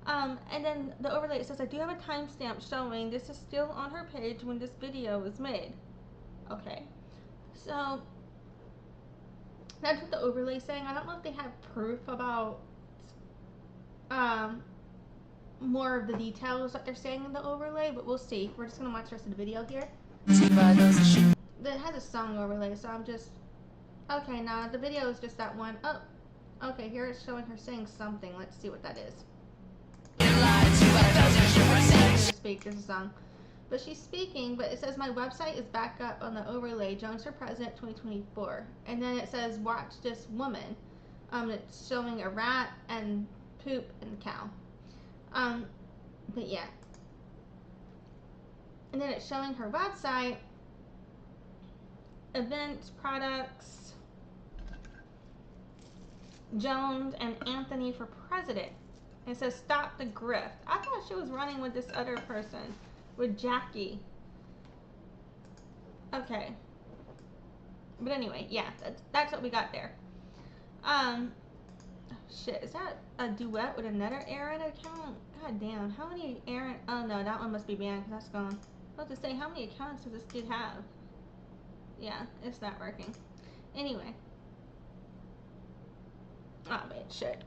And then the overlay, it says, I do have a timestamp showing this is still on her page when this video was made. Okay, so that's what the overlay is saying. I don't know if they have proof about more of the details that they're saying in the overlay, but we'll see. We're just gonna watch the rest of the video here. It has a song overlay, so I'm just, okay, now the video is just that one. Oh, okay, here it's showing her saying something. Let's see what that is. Speak, there's a song. But she's speaking, but it says my website is back up on the overlay, Jones for President 2024. And then it says, watch this woman. It's showing a rat and poop and cow. But yeah. And then it's showing her website, events, products, Jones and Anthony for president. It says stop the grift. I thought she was running with this other person, with Jackie. Okay. But anyway, yeah, that's what we got there. Shit, is that a duet with another Erin account? God damn, how many Erin? Oh no, that one must be banned because that's gone. I was about to say, how many accounts does this dude have? Yeah, it's not working. Anyway. Oh, wait, shit.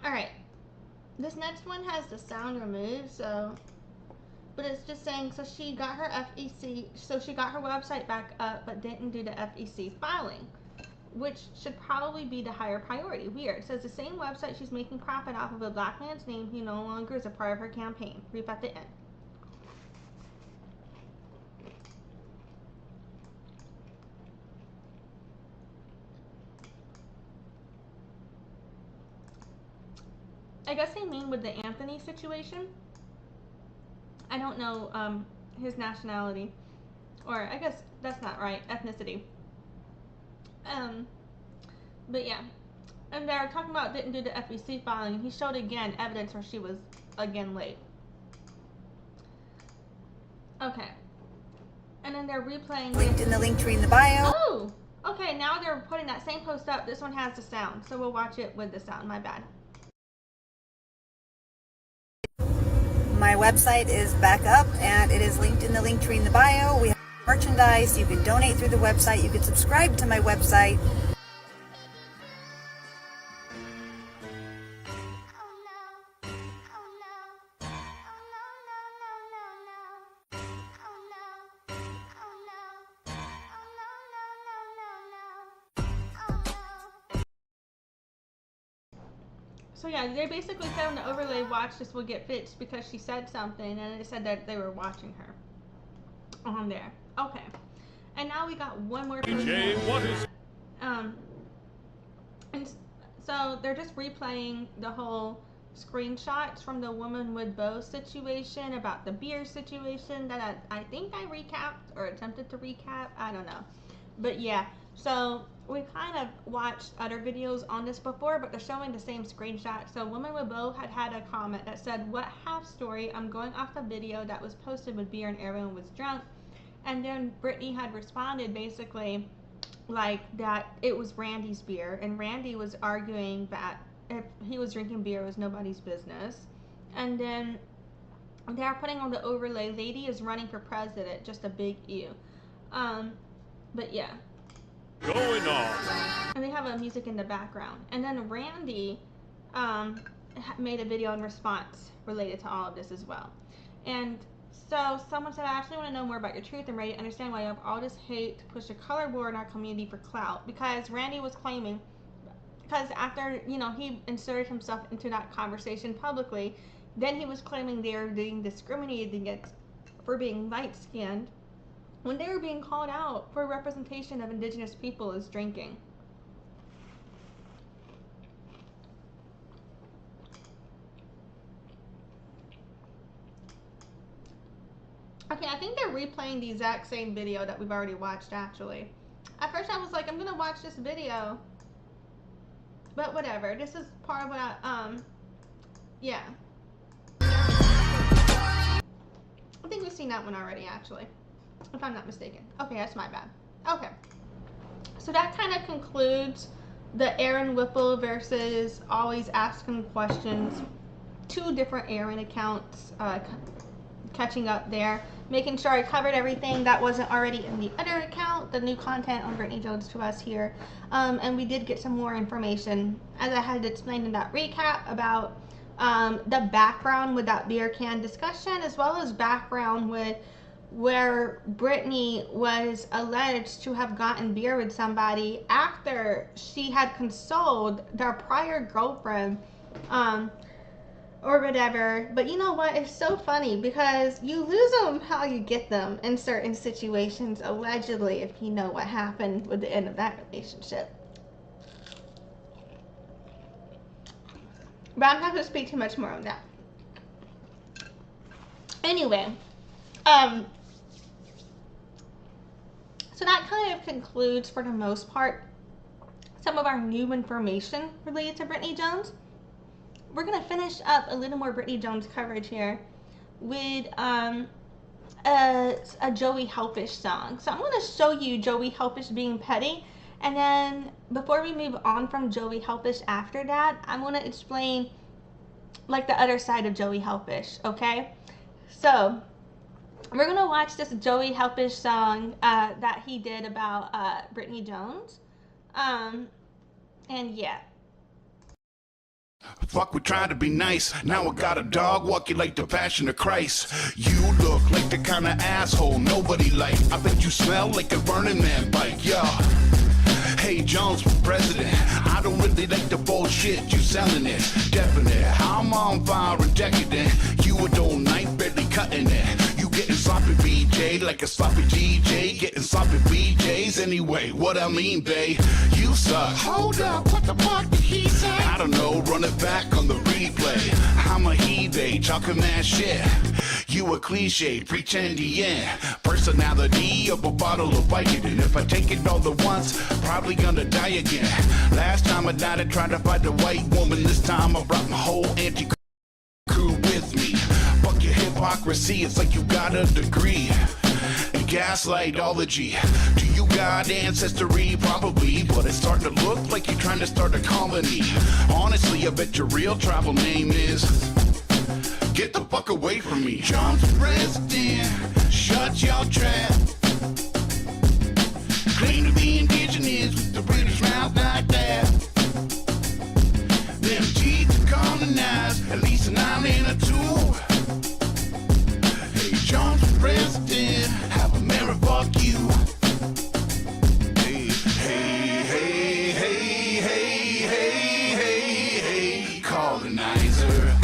Alright. This next one has the sound removed, so... But it's just saying, so she got her FEC... So she got her website back up, but didn't do the FEC filing. Which should probably be the higher priority. Weird. It says the same website she's making profit off of a black man's name who no longer is a part of her campaign. Reap at the end. I guess they mean with the Anthony situation. I don't know his nationality. Or I guess that's not right. Ethnicity. But yeah. And they were talking about didn't do the FEC filing. And he showed again evidence where she was again late. Okay. And then they're replaying. Linked in the link tree in the bio. Oh! Okay, now they're putting that same post up. This one has the sound. So we'll watch it with the sound. My bad. My website is back up and it is linked in the link tree in the bio. We have merchandise. You can donate through the website. You can subscribe to my website. So yeah, they basically said on the overlay, watch this will get fixed because she said something, and it said that they were watching her on there. Okay, and now we got one more person. DJ, what is? And so they're just replaying the whole screenshots from the woman with bow situation about the beer situation that I think I recapped or attempted to recap. I don't know, but yeah. So we kind of watched other videos on this before, but they're showing the same screenshot. So Woman with Bow had a comment that said, what half story? I'm going off a video that was posted with beer and everyone was drunk. And then Brittany had responded basically like that it was Randy's beer. And Randy was arguing that if he was drinking beer, it was nobody's business. And then they're putting on the overlay, lady is running for president, just a big ew. But yeah. going on? And they have a music in the background. And then Randy made a video in response related to all of this as well. And so someone said, I actually want to know more about your truth and ready to understand why you have all this hate to push a color war in our community for clout. Because Randy was claiming, because after, you know, he inserted himself into that conversation publicly, then he was claiming they were being discriminated against for being light-skinned when they were being called out for representation of indigenous people as drinking. Okay, I think they're replaying the exact same video that we've already watched, actually. At first I was like, I'm gonna watch this video, but whatever. This is part of what yeah. I think we've seen that one already, actually, if I'm not mistaken. Okay, that's my bad. Okay, so that kind of concludes the Erin Whipple versus always asking questions. Two different Erin accounts, catching up there, making sure I covered everything that wasn't already in the other account, the new content on Brittany Jones to us here. And we did get some more information, as I had explained in that recap, about the background with that beer can discussion, as well as background with where Brittany was alleged to have gotten beer with somebody after she had consoled their prior girlfriend, or whatever. But you know what, it's so funny because you lose them how you get them in certain situations, allegedly, if you know what happened with the end of that relationship. But I'm not going to speak too much more on that. Anyway, so that kind of concludes, for the most part, some of our new information related to Brittany Jones. We're going to finish up a little more Brittany Jones coverage here with a Joey Helpish song. So I'm going to show you Joey Helpish being petty, and then before we move on from Joey Helpish after that, I'm going to explain like the other side of Joey Helpish, okay? So we're going to watch this Joey Helpish song that he did about Brittany Jones. And yeah. Fuck, we trying to be nice. Now I got a dog walking like the Passion of Christ. You look like the kind of asshole nobody like. I bet you smell like a Burning Man bike, yeah. Hey, Jones for president. I don't really like the bullshit you selling it. Definite, I'm on fire and decadent. You a dull night, barely cutting it. You getting sloppy BJ like a sloppy GJ. Getting sloppy BJs anyway. What I mean, babe, you suck. Hold up, what the fuck did he say? I don't know, run it back on the replay. I'm a he-babe, talking that shit. You a cliche, pretending personality of a bottle of Vicodin. If I take it all at once, probably gonna die again. Last time I died, I tried to fight a white woman. This time I brought my whole anti-crew with me. Fuck your hypocrisy, it's like you got a degree in gaslightology. Do you got ancestry? Probably, but it's starting to look like you're trying to start a colony. Honestly, I bet your real tribal name is... Get the fuck away from me. John's president, shut your trap. Claim to be indigenous with the British mouth like that. Them teeth are colonized, at least an island or two. Hey, John's president, have a merry fuck you. Hey, hey, hey, hey, hey, hey, hey, hey, colonizer.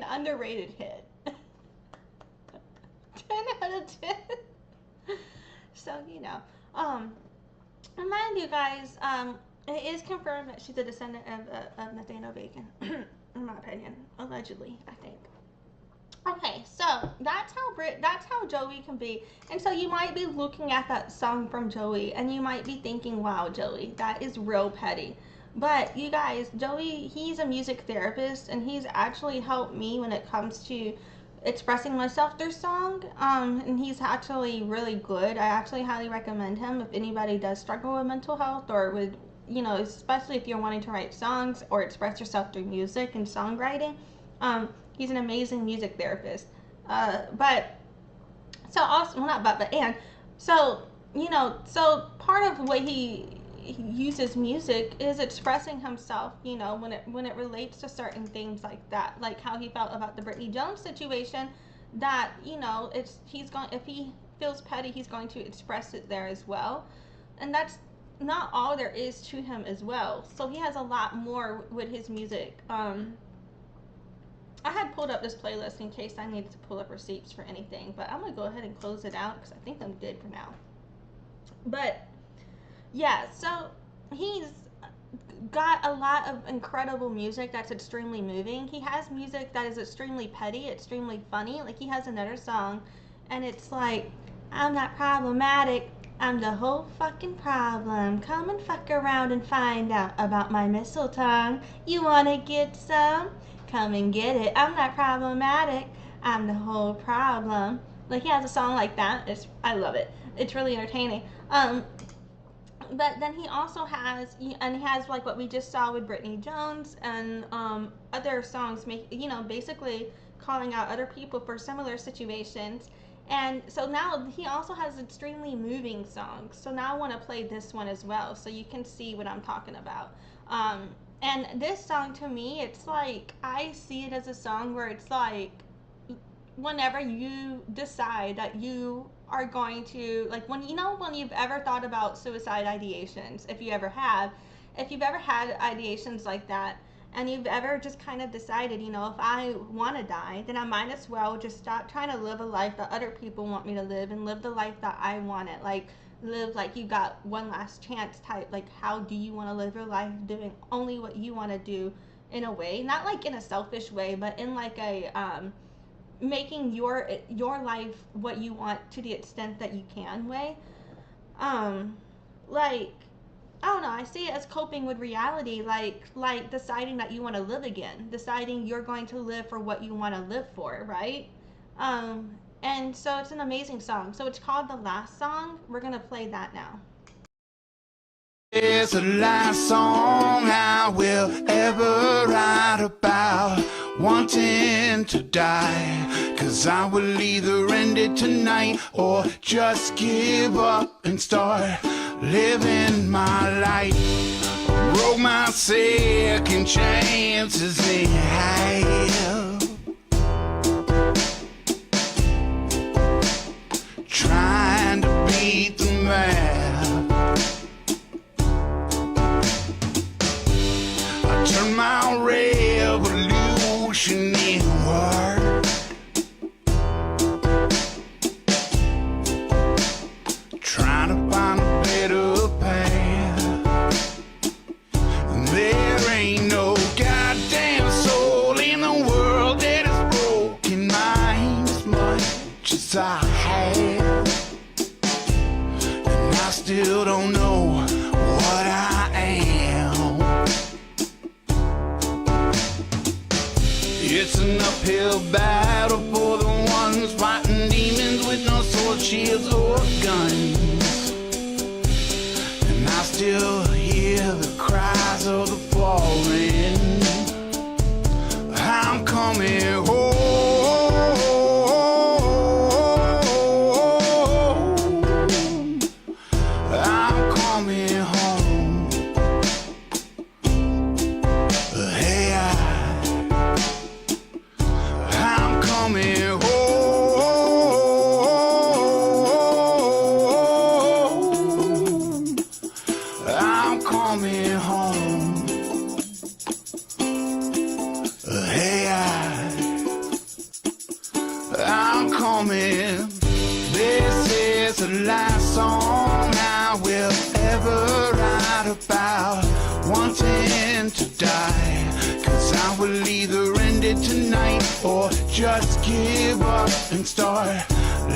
Underrated hit. 10 out of 10. So, you know, mind you guys, it is confirmed that she's a descendant of Nathaniel Bacon, in my opinion, allegedly, I think. Okay, so that's how Joey can be. And so you might be looking at that song from Joey and you might be thinking, wow, Joey, that is real petty. But you guys, Joey, he's a music therapist and he's actually helped me when it comes to Expressing Myself Through song, and he's actually really good. I actually highly recommend him if anybody does struggle with mental health or with, you know, especially if you're wanting to write songs or express yourself through music and songwriting. He's an amazing music therapist. But so also, well, not but and so, you know, so part of the way he uses music is expressing himself, you know, when it relates to certain things like that, like how he felt about the Brittany Jones situation, that, you know, if he feels petty, he's going to express it there as well. And that's not all there is to him as well. So he has a lot more with his music. I had pulled up this playlist in case I needed to pull up receipts for anything, but I'm gonna go ahead and close it out because I think I'm good for now. But yeah, so he's got a lot of incredible music that's extremely moving. He has music that is extremely petty, extremely funny. Like, he has another song, and it's like, I'm not problematic, I'm the whole fucking problem. Come and fuck around and find out about my mistletoe. You wanna get some? Come and get it. I'm not problematic, I'm the whole problem. Like, he has a song like that. I love it. It's really entertaining. But then he also has, and he has like what we just saw with Brittany Jones and other songs, you know, basically calling out other people for similar situations. And so now he also has extremely moving songs. So now I want to play this one as well, so you can see what I'm talking about. And this song, to me, it's like, I see it as a song where it's like, whenever you decide that you are going to, like, when you've ever thought about suicide ideations, if you've ever had ideations like that, and you've ever just kind of decided, you know, if I want to die, then I might as well just stop trying to live a life that other people want me to live and live the life that I want it. Like, live like you got one last chance type. Like, how do you want to live your life, doing only what you want to do, in a way, not like in a selfish way, but in like a making your life what you want to the extent that you can way. Like, I don't know, I see it as coping with reality, like deciding that you want to live again, deciding you're going to live for what you want to live for, right? And so it's an amazing song. So it's called The Last Song. We're gonna play that now. It's the last song I will ever write about wanting to die, 'cause I will either end it tonight or just give up and start living my life. Broke my second chances in hell, trying to beat the math. I turned my revolution inward, trying to find a better path. And there ain't no goddamn soul in the world that has broken mine as much as I have. And I still don't know what I am. It's an uphill battle for the ones fighting demons with no sword, shields, or guns. And I still hear the cries of the fallen. I'm coming home. I'm coming home. Hey, I'm coming home. I'm coming home. Hey, I'm coming. This is the last song I will ever write about wanting to die, 'cause I will either end it tonight or just give up and start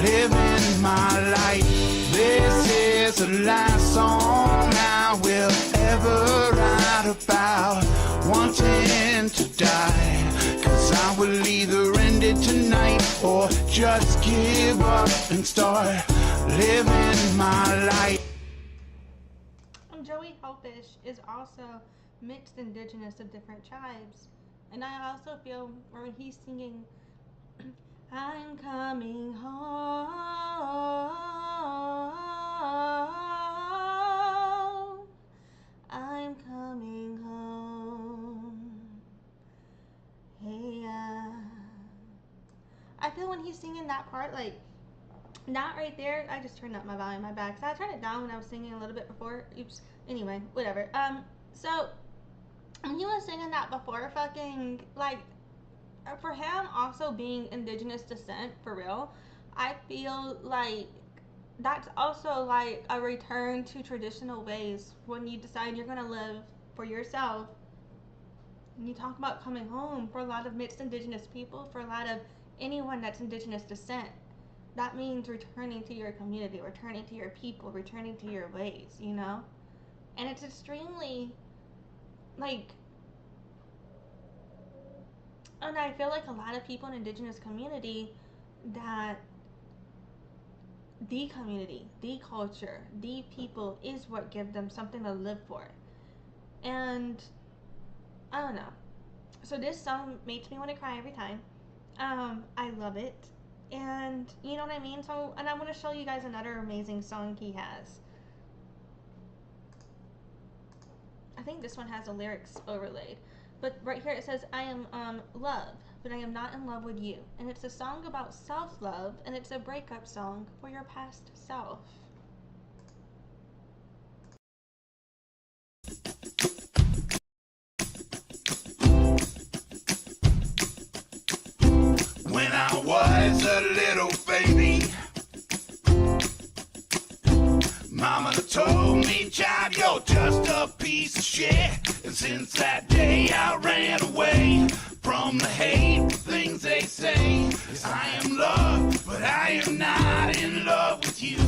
living my life. This is the last song I will ever write about wanting to die, 'cause I will either end it tonight or just give up and start living my life. Joey Helpish is also mixed indigenous of different tribes. And I also feel when he's singing, I'm coming home, I'm coming home, hey, I feel when he's singing that part, like, not right there. I just turned up my volume, my bad, because I turned it down when I was singing a little bit before. Oops. Anyway, whatever. So when he was singing that before, fucking, like, for him also being indigenous descent, for real, I feel like that's also like a return to traditional ways when you decide you're going to live for yourself. And you talk about coming home for a lot of mixed indigenous people, for a lot of anyone that's indigenous descent. That means returning to your community, returning to your people, returning to your ways, you know? And it's extremely, like, and I feel like a lot of people in indigenous community that the community, the culture, the people is what give them something to live for. And I don't know. So this song makes me want to cry every time. I love it. And you know what I mean? So, and I want to show you guys another amazing song he has. I think this one has the lyrics overlaid. But right here it says, I am love, but I am not in love with you. And it's a song about self-love, and it's a breakup song for your past self. When I was a little baby, Mama told me, child, you're just a piece of shit. And since that day I ran away from the hateful things they say. I am loved, but I am not in love with you.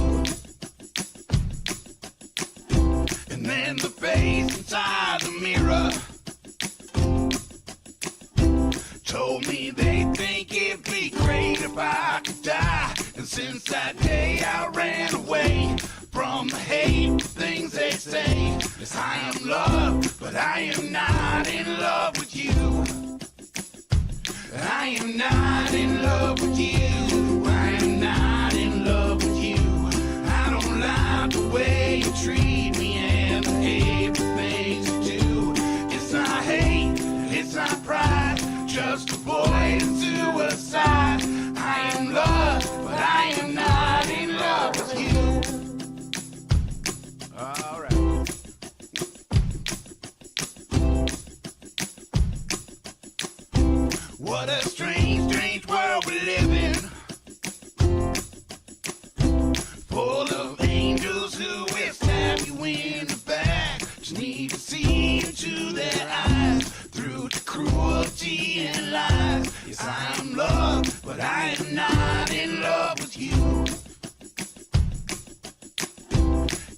And then the face inside the mirror told me they think it'd be great if I could die. And since that day I ran away from the hateful things they say. Yes, I am loved, but I am not in love with you. I am not in love with you. I am not in love with you. I don't like the way you treat me and the hateful things you do. It's not hate, it's not pride, just avoiding suicide. I am loved, but I am not in love with you. All right. What a strange, strange world we live in, full of angels who will stab you in the back. Just need to see into their eyes through the cruelty and lies. Yes, I am loved, but I am not in love with you.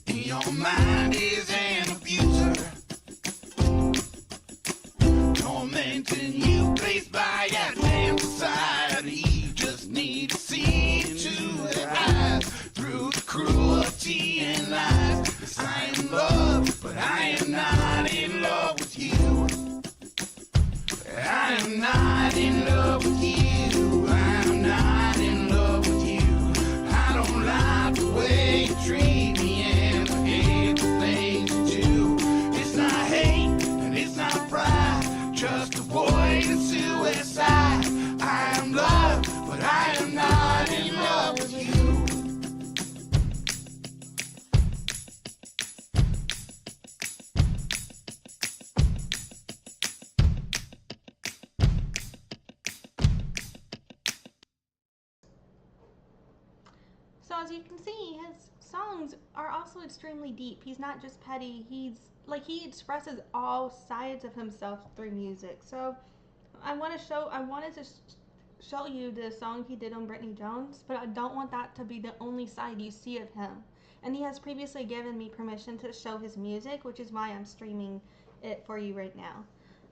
Your mind is an abuser, tormenting you, placed by a damn society. You just need to see into their eyes through the cruelty and lies. Yes, I am loved, but I am not in love with you. I am not in love with you. I am not in love with you. I don't like the way you treat me and the hateful things you do. It's not hate and it's not pride, just avoiding suicide. I am loved, but I am not in love with you. So as you can see, his songs are also extremely deep. He's not just petty. He's like, he expresses all sides of himself through music. So I wanted to show you the song he did on Brittany Jones, but I don't want that to be the only side you see of him. And he has previously given me permission to show his music, which is why I'm streaming it for you right now.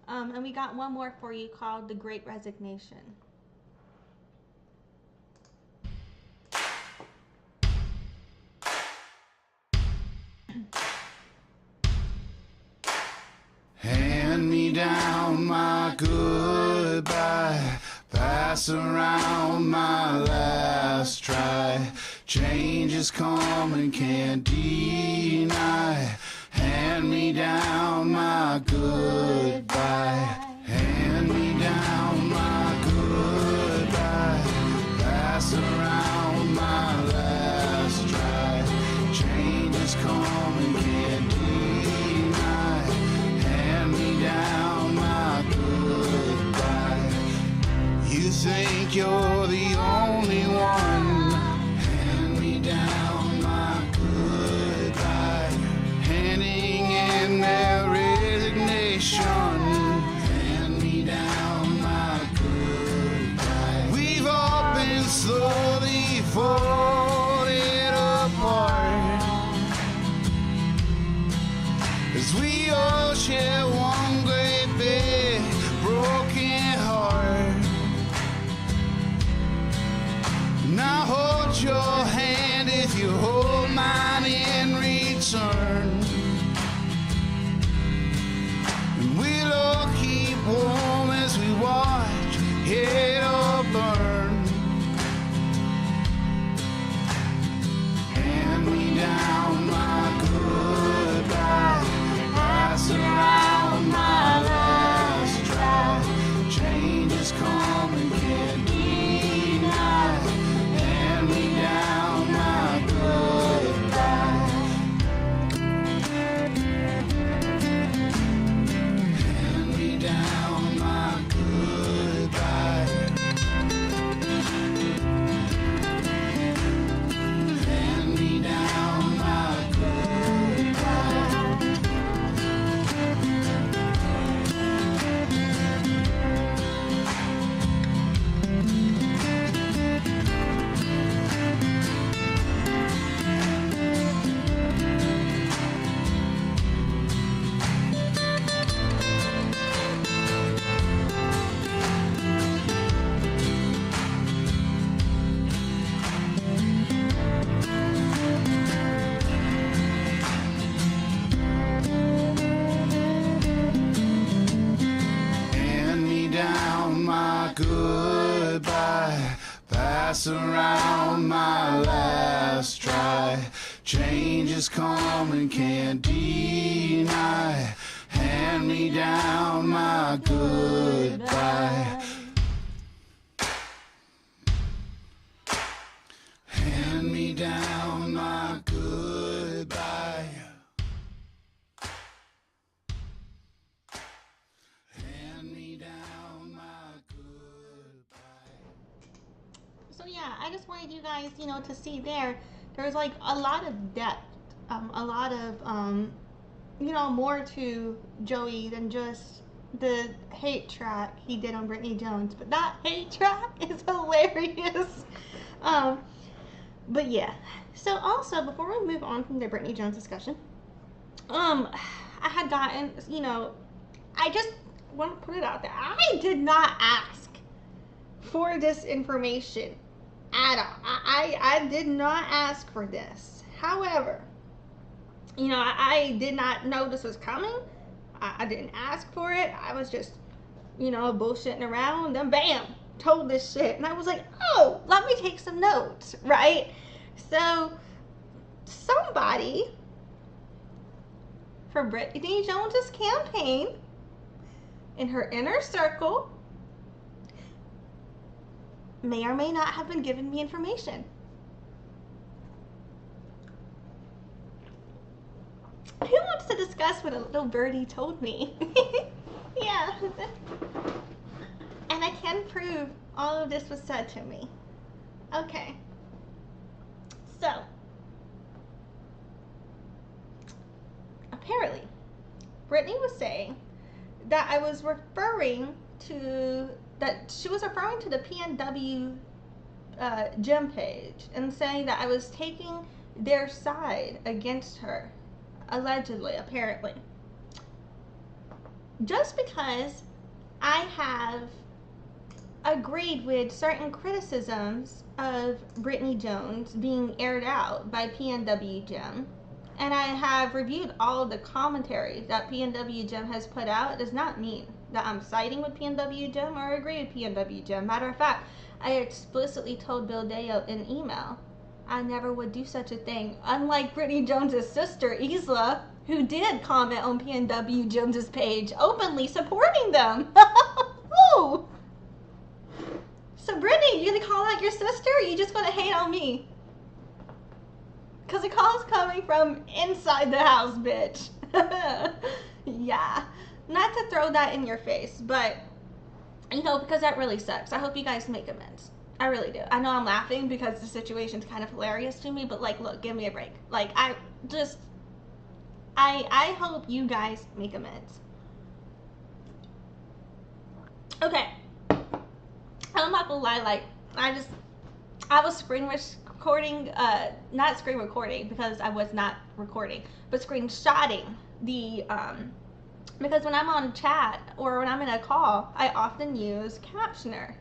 And we got one more for you called The Great Resignation. pass around my last try. Change is coming, can't deny. Hand me down my goodbye. Hand me down my goodbye. Pass around my last try. Change is coming, can't deny. Hand me down my goodbye. You think you're the only one. Hand me down my goodbye. Handing in their resignation. Hand me down my goodbye. We've all been slowly falling apart, as we all share one great big broken heart. And I hold your hand if you hold mine in return. And we'll all keep warm as we watch it all burn. Hand me down my goodbye. Pass around my last try. Change is coming, can't deny. Hand me down my goodbye. Hand me down my goodbye. Hand me down my goodbye. Hand me down my goodbye. Pass around my last try. Change is coming, can't deny. Hand me down my goodbye. Hand me down my goodbye. Hand me down my goodbye. So yeah, I just wanted you guys, to see there's like a lot of depth, a lot of, more to Joey than just the hate track he did on Brittany Jones. But that hate track is hilarious. But yeah. So also, before we move on from the Brittany Jones discussion, I had gotten, I just want to put it out there. I did not ask for this information at all. I did not ask for this. However, I did not know this was coming. I didn't ask for it. I was just, bullshitting around. Then bam, told this shit. And I was like, oh, let me take some notes, right? So somebody for Brittany Jones's campaign in her inner circle may or may not have been giving me information. Who wants to discuss what a little birdie told me? Yeah. And I can prove all of this was said to me. Okay. So, apparently, Brittany was saying that I was referring to, that she was referring to the PNW gym page and saying that I was taking their side against her. Allegedly, apparently. Just because I have agreed with certain criticisms of Brittany Jones being aired out by PNW Gym, and I have reviewed all of the commentary that PNW Gym has put out, does not mean that I'm siding with PNW Jim or agree with PNW Jim. Matter of fact, I explicitly told Bill Deo in email I never would do such a thing. Unlike Brittany Jones's sister, Isla, who did comment on PNW Jones's page, openly supporting them. Ooh. So Brittany, you gonna call out your sister, or you just gonna hate on me? Cause the call's coming from inside the house, bitch. Yeah. Not to throw that in your face, but you know, because that really sucks. I hope you guys make amends. I really do. I know I'm laughing because the situation's kind of hilarious to me, but like, look, give me a break. Like, I hope you guys make amends. Okay. I'm not gonna lie, like, I was screen recording, not screen recording because I was not recording, but screenshotting the, because when I'm on chat or when I'm in a call, I often use captioner.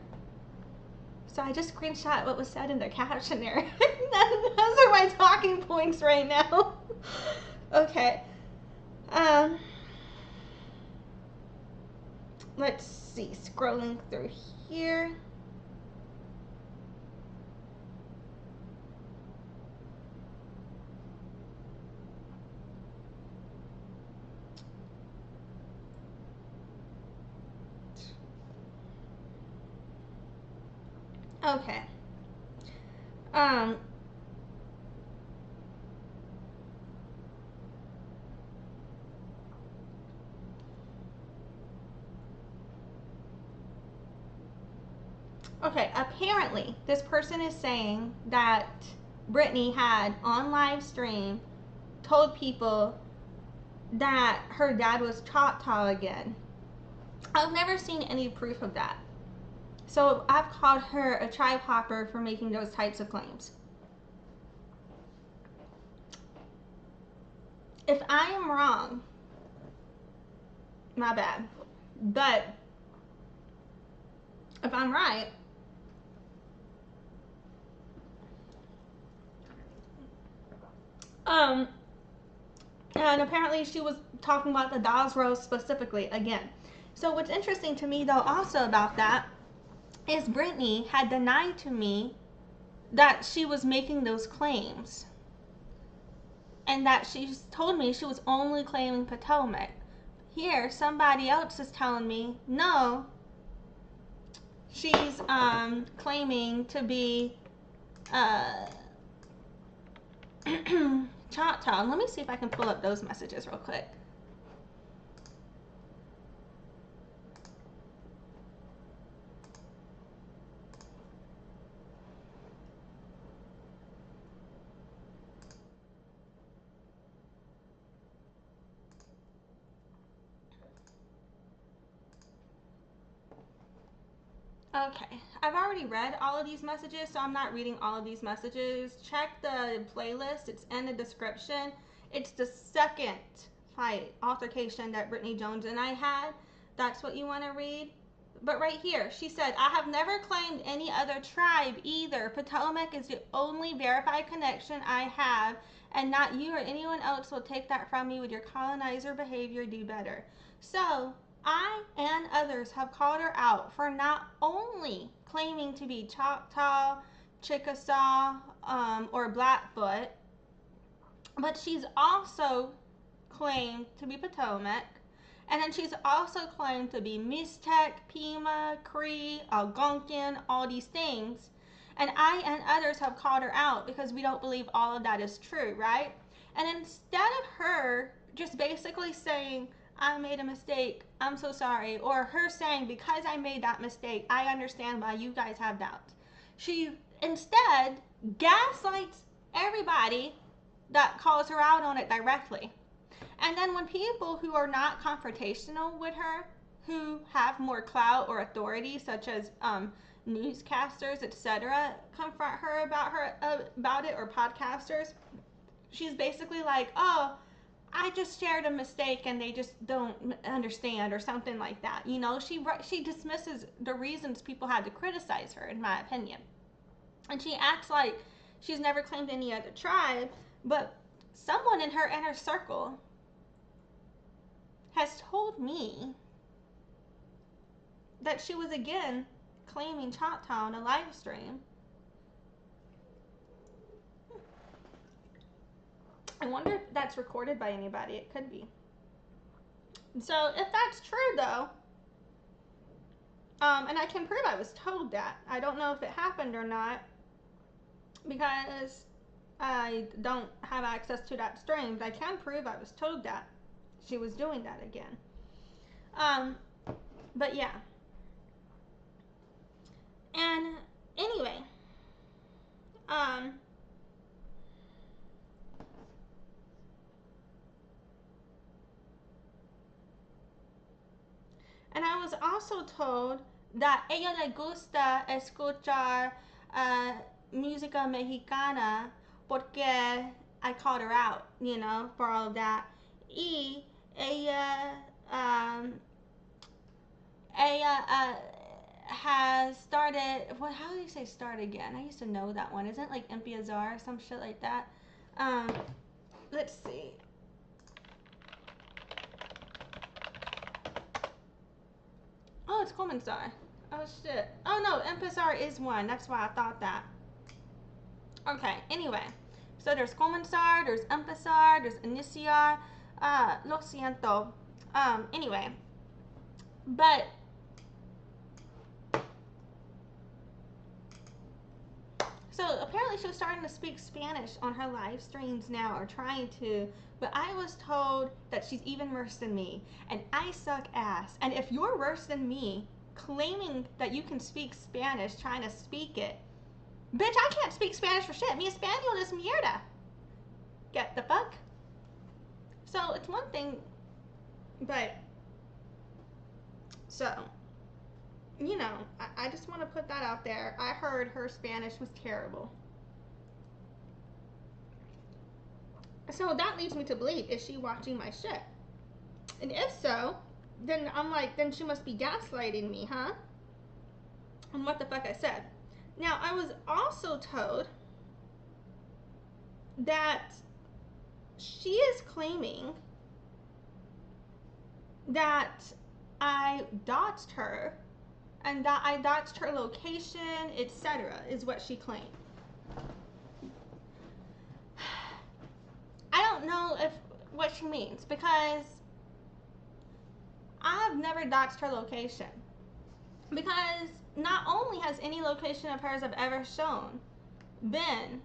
So I just screenshot what was said in the captioner. Those are my talking points right now. Okay. Let's see, scrolling through here. Okay. Okay, apparently this person is saying that Brittany had on live stream told people that her dad was Choctaw again. I've never seen any proof of that. So I've called her a tribe hopper for making those types of claims. If I am wrong, my bad. But if I'm right, and apparently she was talking about the Dawes Roast specifically again. So what's interesting to me though also about that is Brittany had denied to me that she was making those claims. And that she told me she was only claiming Potomac. Here, somebody else is telling me, no, she's claiming to be Choctaw. Let me see if I can pull up those messages real quick. Okay, I've already read all of these messages, so I'm not reading all of these messages. Check the playlist, it's in the description. It's the second fight, altercation that Brittany Jones and I had. That's what you want to read. But right here, she said, I have never claimed any other tribe either. Potomac is the only verified connection I have, and not you or anyone else will take that from me with your colonizer behavior. Do better. So I and others have called her out for not only claiming to be Choctaw, Chickasaw, or Blackfoot, but she's also claimed to be Potomac, and then she's also claimed to be Mixtec, Pima, Cree, Algonquin, all these things. And I and others have called her out because we don't believe all of that is true, right? And instead of her just basically saying, I made a mistake, I'm so sorry, or her saying, because I made that mistake, I understand why you guys have doubts, she instead gaslights everybody that calls her out on it directly. And then when people who are not confrontational with her, who have more clout or authority, such as newscasters, etc., confront her about it, or podcasters, she's basically like, oh, I just shared a mistake and they just don't understand, or something like that. You know, she dismisses the reasons people had to criticize her, in my opinion. And she acts like she's never claimed any other tribe, but someone in her inner circle has told me that she was again claiming Choctaw on a live stream. I wonder if that's recorded by anybody. It could be. So if that's true though, and I can prove I was told that. I don't know if it happened or not because I don't have access to that stream, but I can prove I was told that she was doing that again. But yeah. And anyway, and I was also told that ella le gusta escuchar música mexicana porque I called her out, you know, for all of that. Y ella, has started, what, how do you say start again? I used to know that one. Isn't it like Empiezar or some shit like that? Let's see. Oh, it's Comenzar. Oh, shit. Oh, no, Empezar is one. That's why I thought that. Okay, anyway. So there's Comenzar, there's Empezar, there's Iniciar. Lo siento. Anyway. But so apparently she was starting to speak Spanish on her live streams now, or trying to, but I was told that she's even worse than me, and I suck ass. And if you're worse than me, claiming that you can speak Spanish, trying to speak it, bitch, I can't speak Spanish for shit. Mi español es mierda. Get the fuck? So it's one thing, but, so, you know, I just want to put that out there. I heard her Spanish was terrible. So that leads me to believe, is she watching my shit? And if so, then I'm like, then she must be gaslighting me, huh? And what the fuck I said. Now, I was also told that she is claiming that I doxed her, and that I doxed her location, etc., is what she claimed. I don't know if what she means, because I've never doxed her location. Because not only has any location of hers I've ever shown been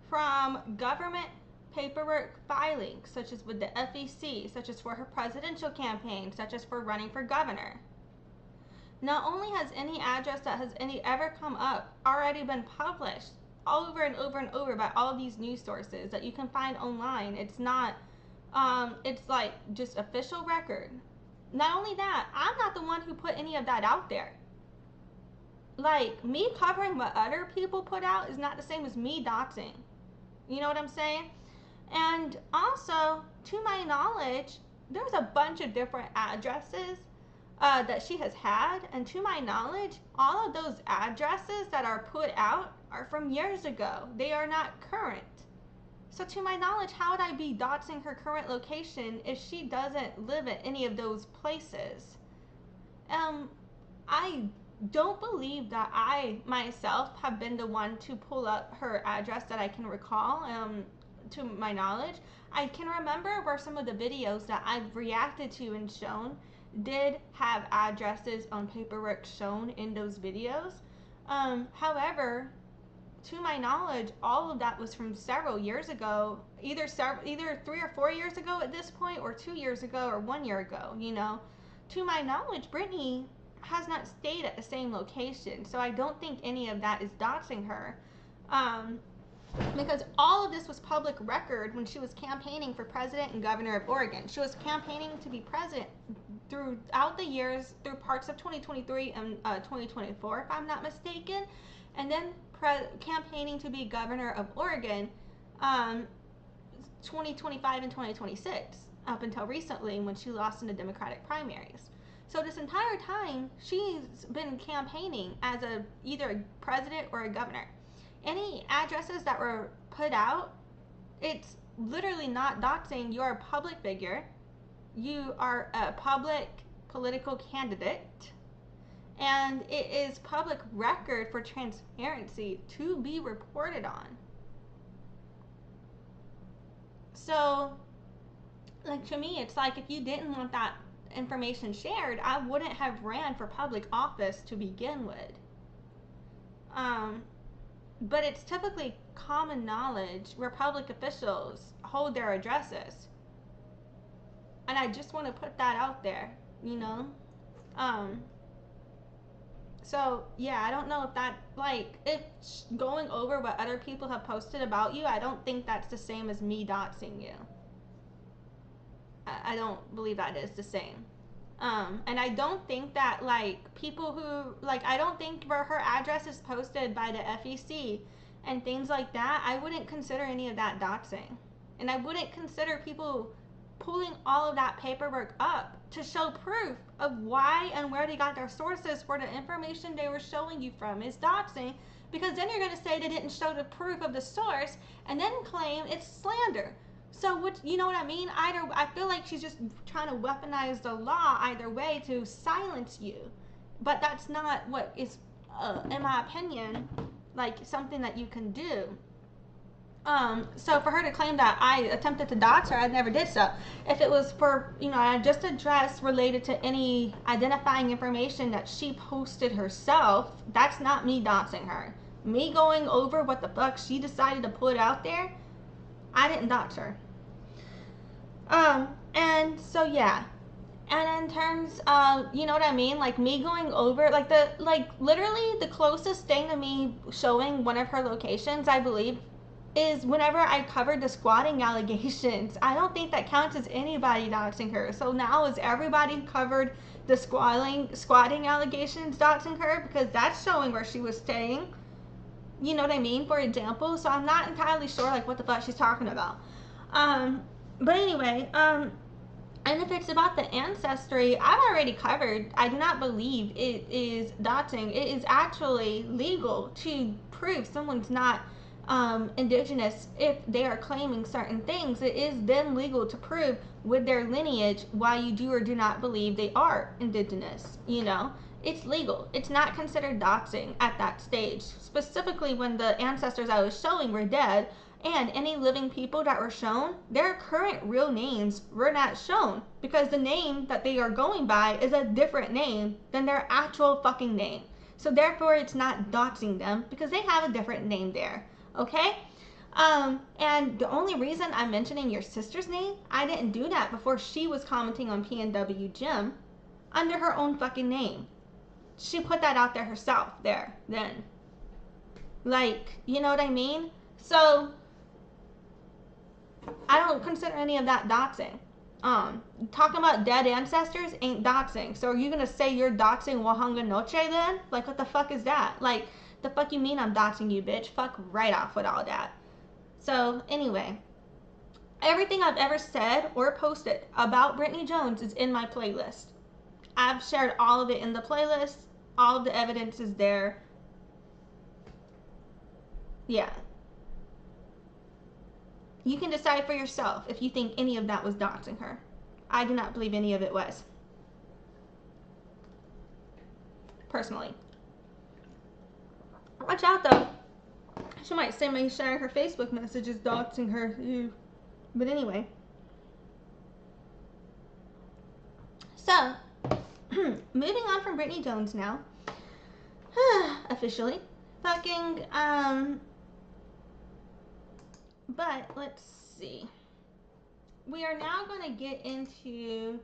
from government paperwork filings, such as with the FEC, such as for her presidential campaign, such as for running for governor. Not only has any address that has ever come up already been published over and over and over by all of these news sources that you can find online. It's not, it's like just official record. Not only that, I'm not the one who put any of that out there. Like, me covering what other people put out is not the same as me doxing. You know what I'm saying? And also, to my knowledge, there's a bunch of different addresses that she has had, and to my knowledge, all of those addresses that are put out are from years ago. They are not current. So to my knowledge, how would I be doxing her current location if she doesn't live at any of those places? I don't believe that I myself have been the one to pull up her address that I can recall. To my knowledge, I can remember where some of the videos that I've reacted to and shown did have addresses on paperwork shown in those videos. However, to my knowledge, all of that was from several years ago, either 3 or 4 years ago at this point, or 2 years ago, or 1 year ago, you know. To my knowledge, Brittany has not stayed at the same location, so I don't think any of that is doxing her. Because all of this was public record when she was campaigning for president and governor of Oregon. She was campaigning to be president throughout the years, through parts of 2023 and 2024, if I'm not mistaken, and then campaigning to be governor of Oregon 2025 and 2026, up until recently when she lost in the Democratic primaries. So this entire time, she's been campaigning as either a president or a governor. Any addresses that were put out, it's literally not doxing. You're a public figure. You are a public political candidate. And it is public record for transparency to be reported on. So, like, to me, it's like if you didn't want that information shared, I wouldn't have ran for public office to begin with. But it's typically common knowledge where public officials hold their addresses. And I just want to put that out there, you know? So, yeah, I don't know if that, like, if going over what other people have posted about you, I don't think that's the same as me doxing you. I don't believe that is the same. And I don't think that, like, people who, like, I don't think where her address is posted by the FEC and things like that, I wouldn't consider any of that doxing. And I wouldn't consider people pulling all of that paperwork up to show proof of why and where they got their sources for the information they were showing you from is doxing, because then you're going to say they didn't show the proof of the source and then claim it's slander. So, what, you know what I mean? Either, I feel like she's just trying to weaponize the law either way to silence you. But that's not what is, in my opinion, like something that you can do. So for her to claim that I attempted to dox her, I never did so. If it was for, you know, I just addressed related to any identifying information that she posted herself, that's not me doxing her. Me going over what the fuck she decided to put out there, I didn't dox her. And so yeah. And in terms of, you know what I mean, like me going over, like literally the closest thing to me showing one of her locations, I believe, is whenever I covered the squatting allegations. I don't think that counts as anybody doxing her. So now is everybody covered the squatting allegations doxing her? Because that's showing where she was staying. You know what I mean? For example. So I'm not entirely sure like what the fuck she's talking about. But anyway, and if it's about the ancestry, I've already covered. I do not believe it is doxing. It is actually legal to prove someone's not indigenous if they are claiming certain things. It is then legal to prove with their lineage why you do or do not believe they are indigenous. You know, it's legal. It's not considered doxing at that stage, specifically when the ancestors I was showing were dead, and any living people that were shown, their current real names were not shown because the name that they are going by is a different name than their actual fucking name. So therefore it's not doxing them because they have a different name there. Okay? And the only reason I'm mentioning your sister's name, I didn't do that before she was commenting on PNW Jim under her own fucking name. She put that out there herself there, then. Like, you know what I mean? So, I don't consider any of that doxing. Talking about dead ancestors ain't doxing. So are you gonna say you're doxing Wahanga Noche then? Like, what the fuck is that? Like, the fuck you mean I'm doxing you, bitch? Fuck right off with all that. So, anyway. Everything I've ever said or posted about Brittany Jones is in my playlist. I've shared all of it in the playlist. All of the evidence is there. Yeah. You can decide for yourself if you think any of that was doxing her. I do not believe any of it was. Personally. Watch out though. She might say me sharing her Facebook messages doxing her. Ew. But anyway. So, moving on from Brittany Jones now. Officially. Fucking, but let's see. We are now going to get into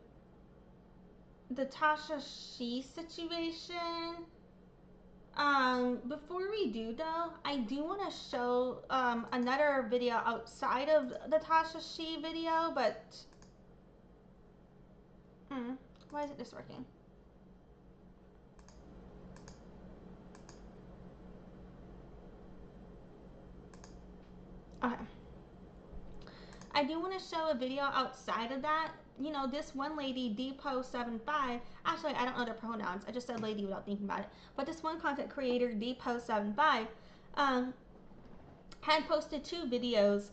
the Tasha She situation. Before we do though, I do want to show another video outside of the Tasha She video, but why isn't this working? Okay. I do want to show a video outside of that. You know, this one lady, Dpo75, actually, I don't know their pronouns. I just said lady without thinking about it. But this one content creator, Dpo75, had posted 2 videos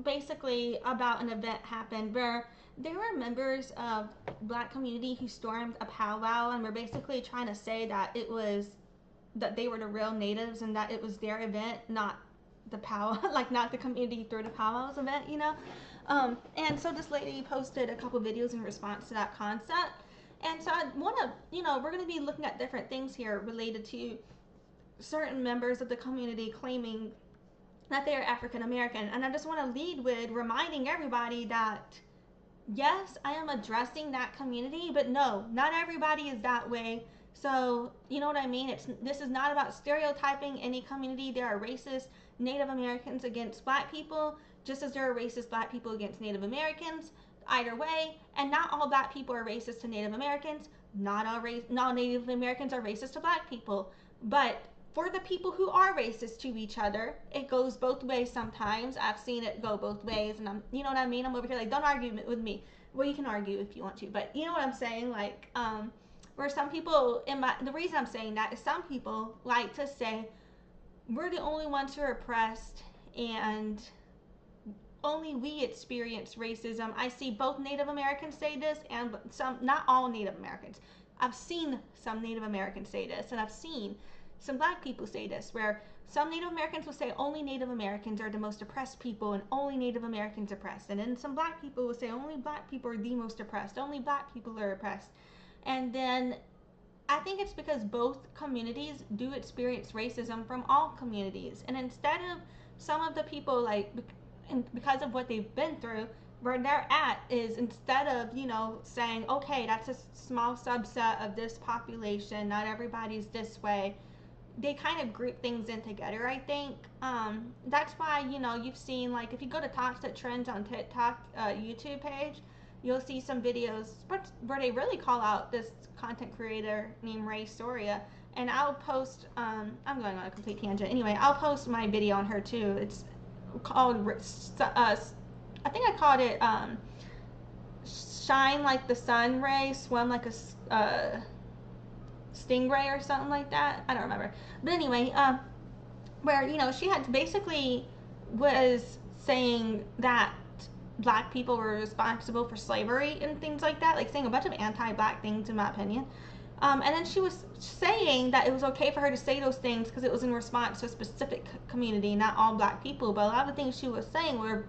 basically about an event happened where there were members of Black community who stormed a powwow and were basically trying to say that it was that they were the real natives and that it was their event, not the powwow, like not the community through the powwows event, you know. And so this lady posted a couple videos in response to that concept. And so I want to, you know, we're going to be looking at different things here related to certain members of the community claiming that they are African American. And I just want to lead with reminding everybody that yes, I am addressing that community, but no, not everybody is that way. So, you know what I mean? This is not about stereotyping any community. There are racist Native Americans against Black people, just as there are racist Black people against Native Americans. Either way, and not all Black people are racist to Native Americans. Not all Native Americans are racist to Black people. But for the people who are racist to each other, it goes both ways sometimes. I've seen it go both ways, and you know what I mean? I'm over here like, don't argue with me. Well, you can argue if you want to, but you know what I'm saying? Like, where some people, the reason I'm saying that is some people like to say, we're the only ones who are oppressed, and only we experience racism. I see both Native Americans say this and some, not all Native Americans. I've seen some Native Americans say this, and I've seen some Black people say this, where some Native Americans will say only Native Americans are the most oppressed people and only Native Americans oppressed. And then some Black people will say only Black people are the most oppressed, only Black people are oppressed. And then I think it's because both communities do experience racism from all communities. And instead of some of the people, like, and because of what they've been through, where they're at is instead of, you know, saying, okay, that's a small subset of this population, not everybody's this way, they kind of group things in together, I think. That's why, you know, you've seen, like, if you go to Toxic Trends on TikTok YouTube page, you'll see some videos where they really call out this content creator named Ray Soria. And I'll post, I'm going on a complete tangent. Anyway, I'll post my video on her too. It's called, I think I called it Shine Like the Sun Ray, Swim Like a Stingray or something like that. I don't remember. But anyway, where, you know, she had basically was saying that Black people were responsible for slavery and things like that, like saying a bunch of anti-Black things in my opinion. And then she was saying that it was okay for her to say those things because it was in response to a specific community, not all Black people. But a lot of the things she was saying were,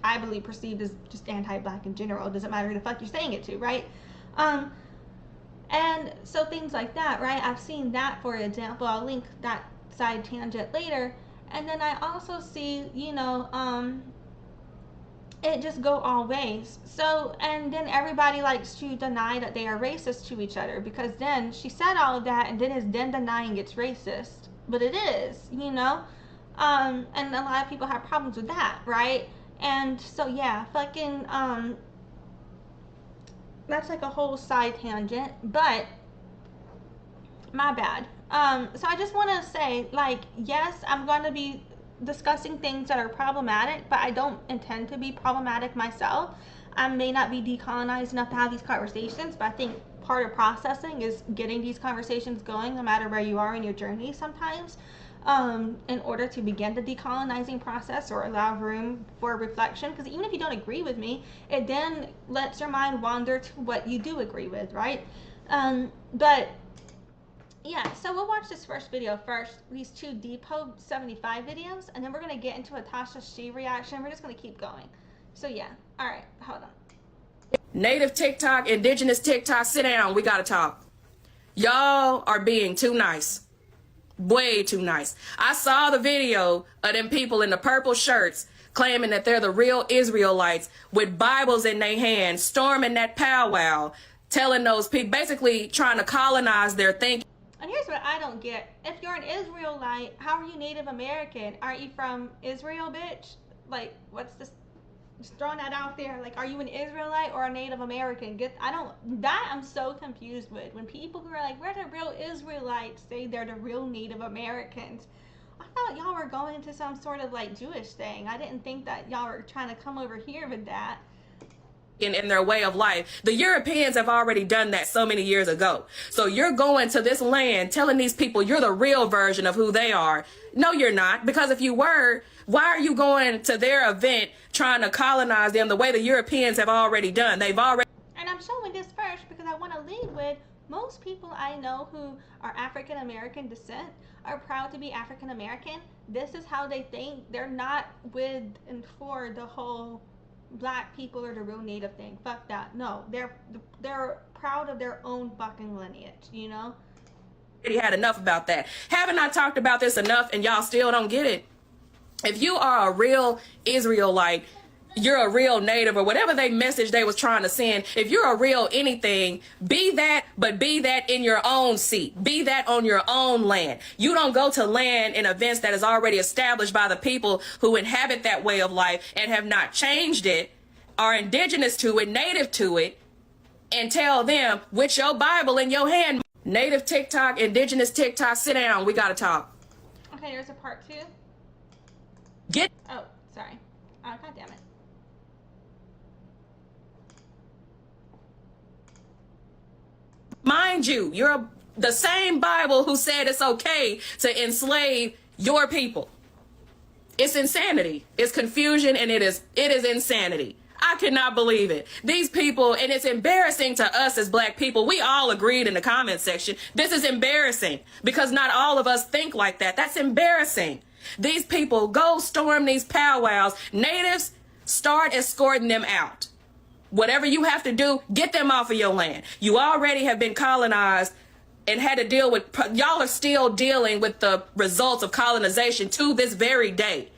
I believe, perceived as just anti-Black in general. It doesn't matter who the fuck you're saying it to, right? And so things like that, right? I've seen that, for example. I'll link that side tangent later. And then I also see, you know, it just go all ways. So, and then everybody likes to deny that they are racist to each other, because then she said all of that and then is then denying it's racist. But it is, you know? And a lot of people have problems with that, right? And so, yeah, fucking, that's like a whole side tangent, but my bad. So I just want to say, like, yes, I'm going to be discussing things that are problematic, but I don't intend to be problematic myself. I may not be decolonized enough to have these conversations, but I think part of processing is getting these conversations going no matter where you are in your journey sometimes, in order to begin the decolonizing process or allow room for reflection. Because even if you don't agree with me, it then lets your mind wander to what you do agree with, right? But yeah, so we'll watch this first video first, these two Depot 75 videos, and then we're going to get into a Tasha She reaction. We're just going to keep going. So yeah, all right, hold on. Native TikTok, indigenous TikTok, sit down, we got to talk. Y'all are being too nice. Way too nice. I saw the video of them people in the purple shirts claiming that they're the real Israelites with Bibles in their hands, storming that powwow, telling those people, basically trying to colonize their thinking. And here's what I don't get. If you're an Israelite, how are you Native American? Aren't you from Israel, bitch? Like, what's this? Just throwing that out there. Like, are you an Israelite or a Native American? I'm so confused with. When people who are like, we're the real Israelites, say they're the real Native Americans. I thought y'all were going into some sort of, like, Jewish thing. I didn't think that y'all were trying to come over here with that. In their way of life. The Europeans have already done that so many years ago. So you're going to this land telling these people you're the real version of who they are. No, you're not. Because if you were, Why are you going to their event trying to colonize them the way the Europeans have already done? They've already... And I'm showing this first because I want to lead with most people I know who are African American descent are proud to be African American. This is how they think. They're not with and for the whole black people or the real native thing. Fuck that. No, they're proud of their own fucking lineage, you know? Already had enough about that. Haven't I talked about this enough and y'all still don't get it? If you are a real Israelite, you're a real native or whatever they message they was trying to send, if you're a real anything, be that, but be that in your own seat. Be that on your own land. You don't go to land in events that is already established by the people who inhabit that way of life and have not changed it, are indigenous to it, native to it, and tell them with your Bible in your hand, native TikTok, indigenous TikTok, sit down, we gotta talk. Okay, there's a part 2. Oh, sorry. Oh, God damn it. Mind you, you're the same Bible who said it's okay to enslave your people. It's insanity. It's confusion, and it is insanity. I cannot believe it. These people, and it's embarrassing to us as black people. We all agreed in the comment section. This is embarrassing because not all of us think like that. That's embarrassing. These people go storm these powwows. Natives, start escorting them out. Whatever you have to do, get them off of your land. You already have been colonized and had to deal with, y'all are still dealing with the results of colonization to this very day.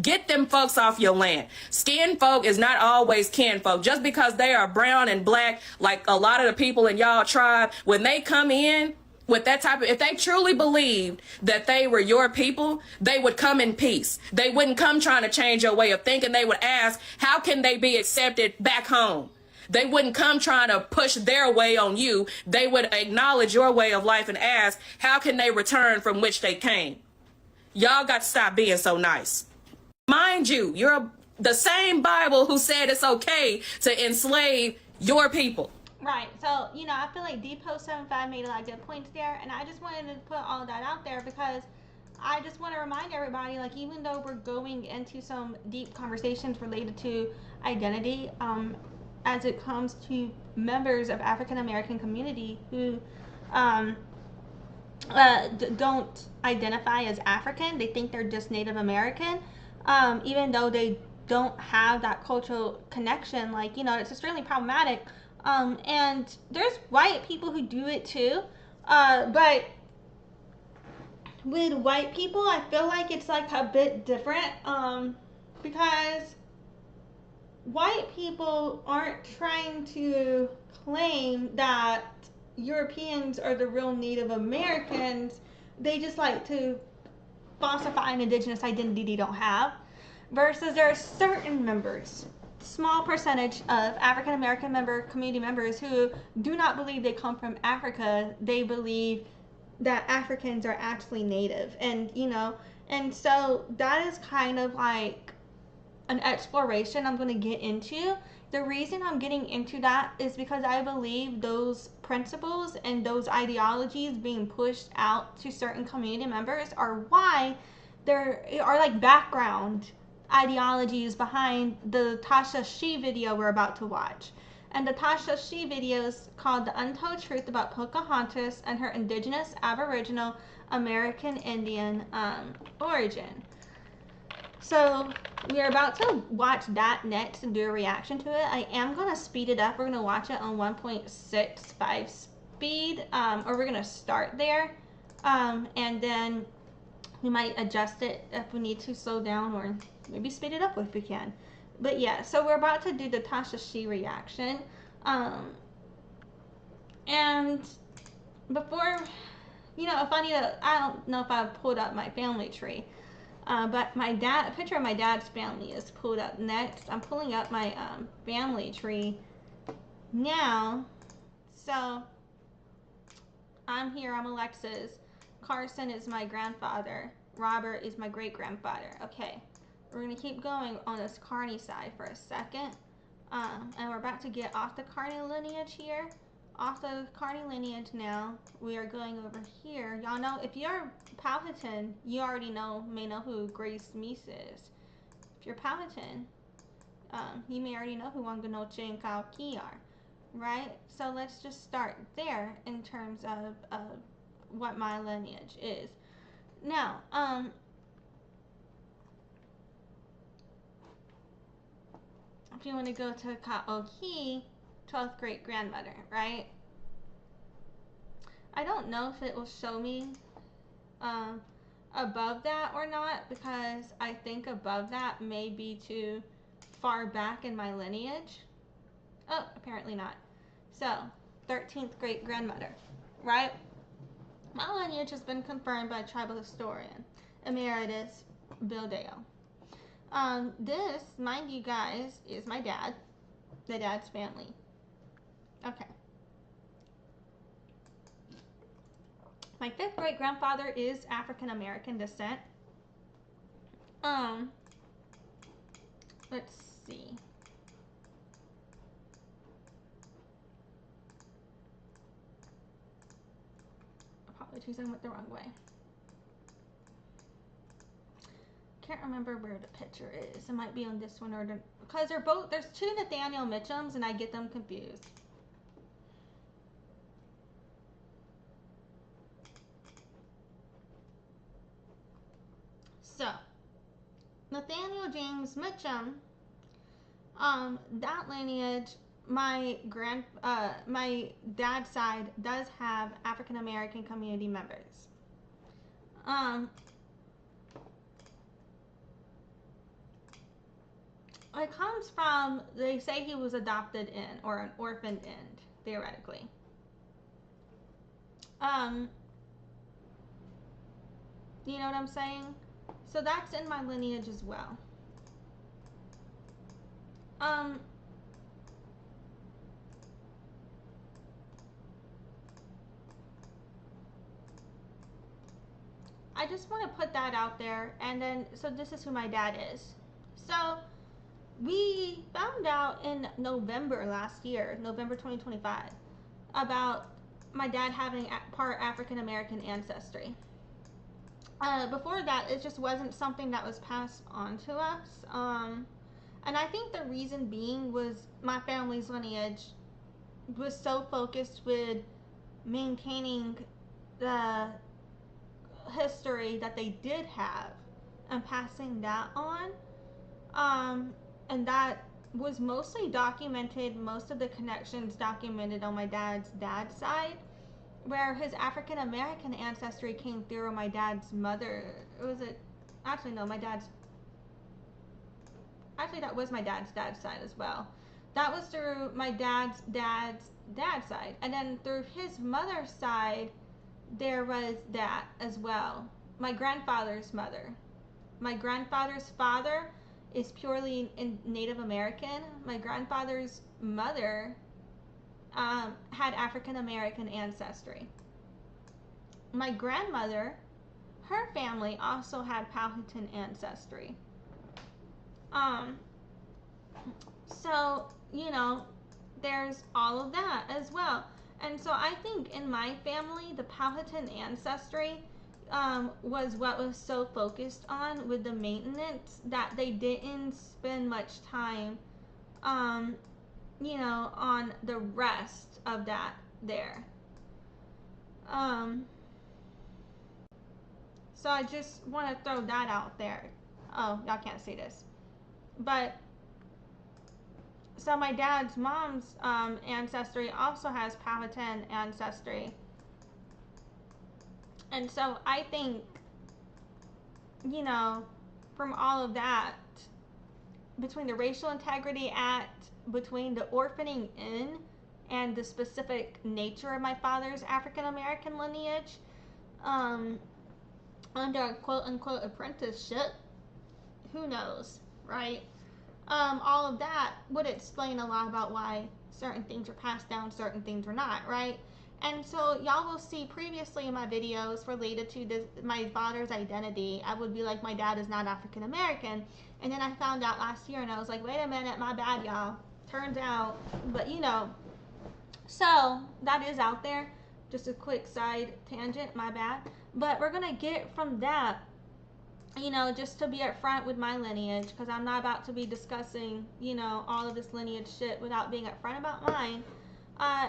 Get them folks off your land. Skin folk is not always kin folk. Just because they are brown and black, like a lot of the people in y'all tribe, when they come in with that type of, if they truly believed that they were your people, they would come in peace. They wouldn't come trying to change your way of thinking. They would ask, how can they be accepted back home? They wouldn't come trying to push their way on you. They would acknowledge your way of life and ask, how can they return from which they came? Y'all got to stop being so nice. Mind you, you're the same Bible who said it's okay to enslave your people. Right. So, you know, I feel like Dpost75 made a lot of good points there, and I just wanted to put all that out there because I just want to remind everybody, like, even though we're going into some deep conversations related to identity, as it comes to members of African American community who don't identify as African, they think they're just Native American, even though they don't have that cultural connection, like, you know, it's extremely problematic. And there's white people who do it too, but with white people, I feel like it's like a bit different, because white people aren't trying to claim that Europeans are the real Native Americans. They just like to falsify an indigenous identity they don't have, versus there are certain members, small percentage of African American community members who do not believe they come from Africa. They believe that Africans are actually native, and you know, and so that is kind of like an exploration I'm going to get into. The reason I'm getting into that is because I believe those principles and those ideologies being pushed out to certain community members are why there are like background ideologies behind the Tasha She video we're about to watch. And the Tasha She video is called The Untold Truth About Pocahontas and Her Indigenous Aboriginal American Indian Origin. So we are about to watch that next and do a reaction to it. I am going to speed it up. We're going to watch it on 1.65 speed, or we're going to start there, and then we might adjust it if we need to slow down, or maybe speed it up if we can. But yeah, so we're about to do the Tasha She reaction. And before, you know, if I need to, I don't know if I've pulled up my family tree. But a picture of my dad's family is pulled up next. I'm pulling up my family tree now. So I'm here. I'm Alexis. Carson is my grandfather. Robert is my great-grandfather. Okay, we're going to keep going on this Carney side for a second. And we're about to get off the Carney lineage here. off the Cardi lineage now, we are going over here. Y'all know, if you're Powhatan, you already may know who Grace Meese is. If you're Powhatan, you may already know who Wanganoche and Kauki are, right? So let's just start there in terms of what my lineage is. Now, if you want to go to Kaoki, 12th great grandmother, right? I don't know if it will show me above that or not, because I think above that may be too far back in my lineage. Oh, apparently not. So, 13th great grandmother, right? My lineage has been confirmed by tribal historian Emeritus Bill Dale. This, mind you guys, is my dad, the dad's family. Okay. My 5th great grandfather is African American descent. Let's see. Apologies, I went the wrong way. Can't remember where the picture is. It might be on this one, or because they're both, there's 2 Nathaniel Mitchums and I get them confused. So, Nathaniel James Mitchum, that lineage, my dad's side does have African American community members. It comes from, they say he was adopted in, or an orphaned in, theoretically. You know what I'm saying? So that's in my lineage as well. I just want to put that out there, and then, so this is who my dad is. So, we found out in November last year, November 2025, about my dad having part African American ancestry. Before that, it just wasn't something that was passed on to us. And I think the reason being was my family's lineage was so focused with maintaining the history that they did have and passing that on. And that was mostly documented, most of the connections documented on my dad's side, where his African American ancestry came through on my dad's mother. Actually no, that was my dad's side as well. That was through my dad's side. And then through his mother's side, there was that as well. My grandfather's mother. My grandfather's father is purely Native American. My grandfather's mother had African American ancestry. My grandmother, her family also had Powhatan ancestry. So, you know, there's all of that as well. And so I think in my family, the Powhatan ancestry was what was so focused on with the maintenance that they didn't spend much time, you know, on the rest of that there. So I just want to throw that out there. Oh, y'all can't see this. But, so my dad's mom's ancestry also has Powhatan ancestry. And so I think, you know, from all of that, between the Racial Integrity Act, between the orphaning in, and the specific nature of my father's African American lineage, under a quote unquote apprenticeship, who knows, right? All of that would explain a lot about why certain things are passed down, certain things are not, right? And so y'all will see previously in my videos related to this, my father's identity, I would be like, my dad is not African American. And then I found out last year and I was like, wait a minute, my bad, y'all. Turns out, but you know, So that is out there. Just a quick side tangent, my bad. But we're gonna get from that, you know, just to be upfront with my lineage, because I'm not about to be discussing, you know, all of this lineage shit without being upfront about mine.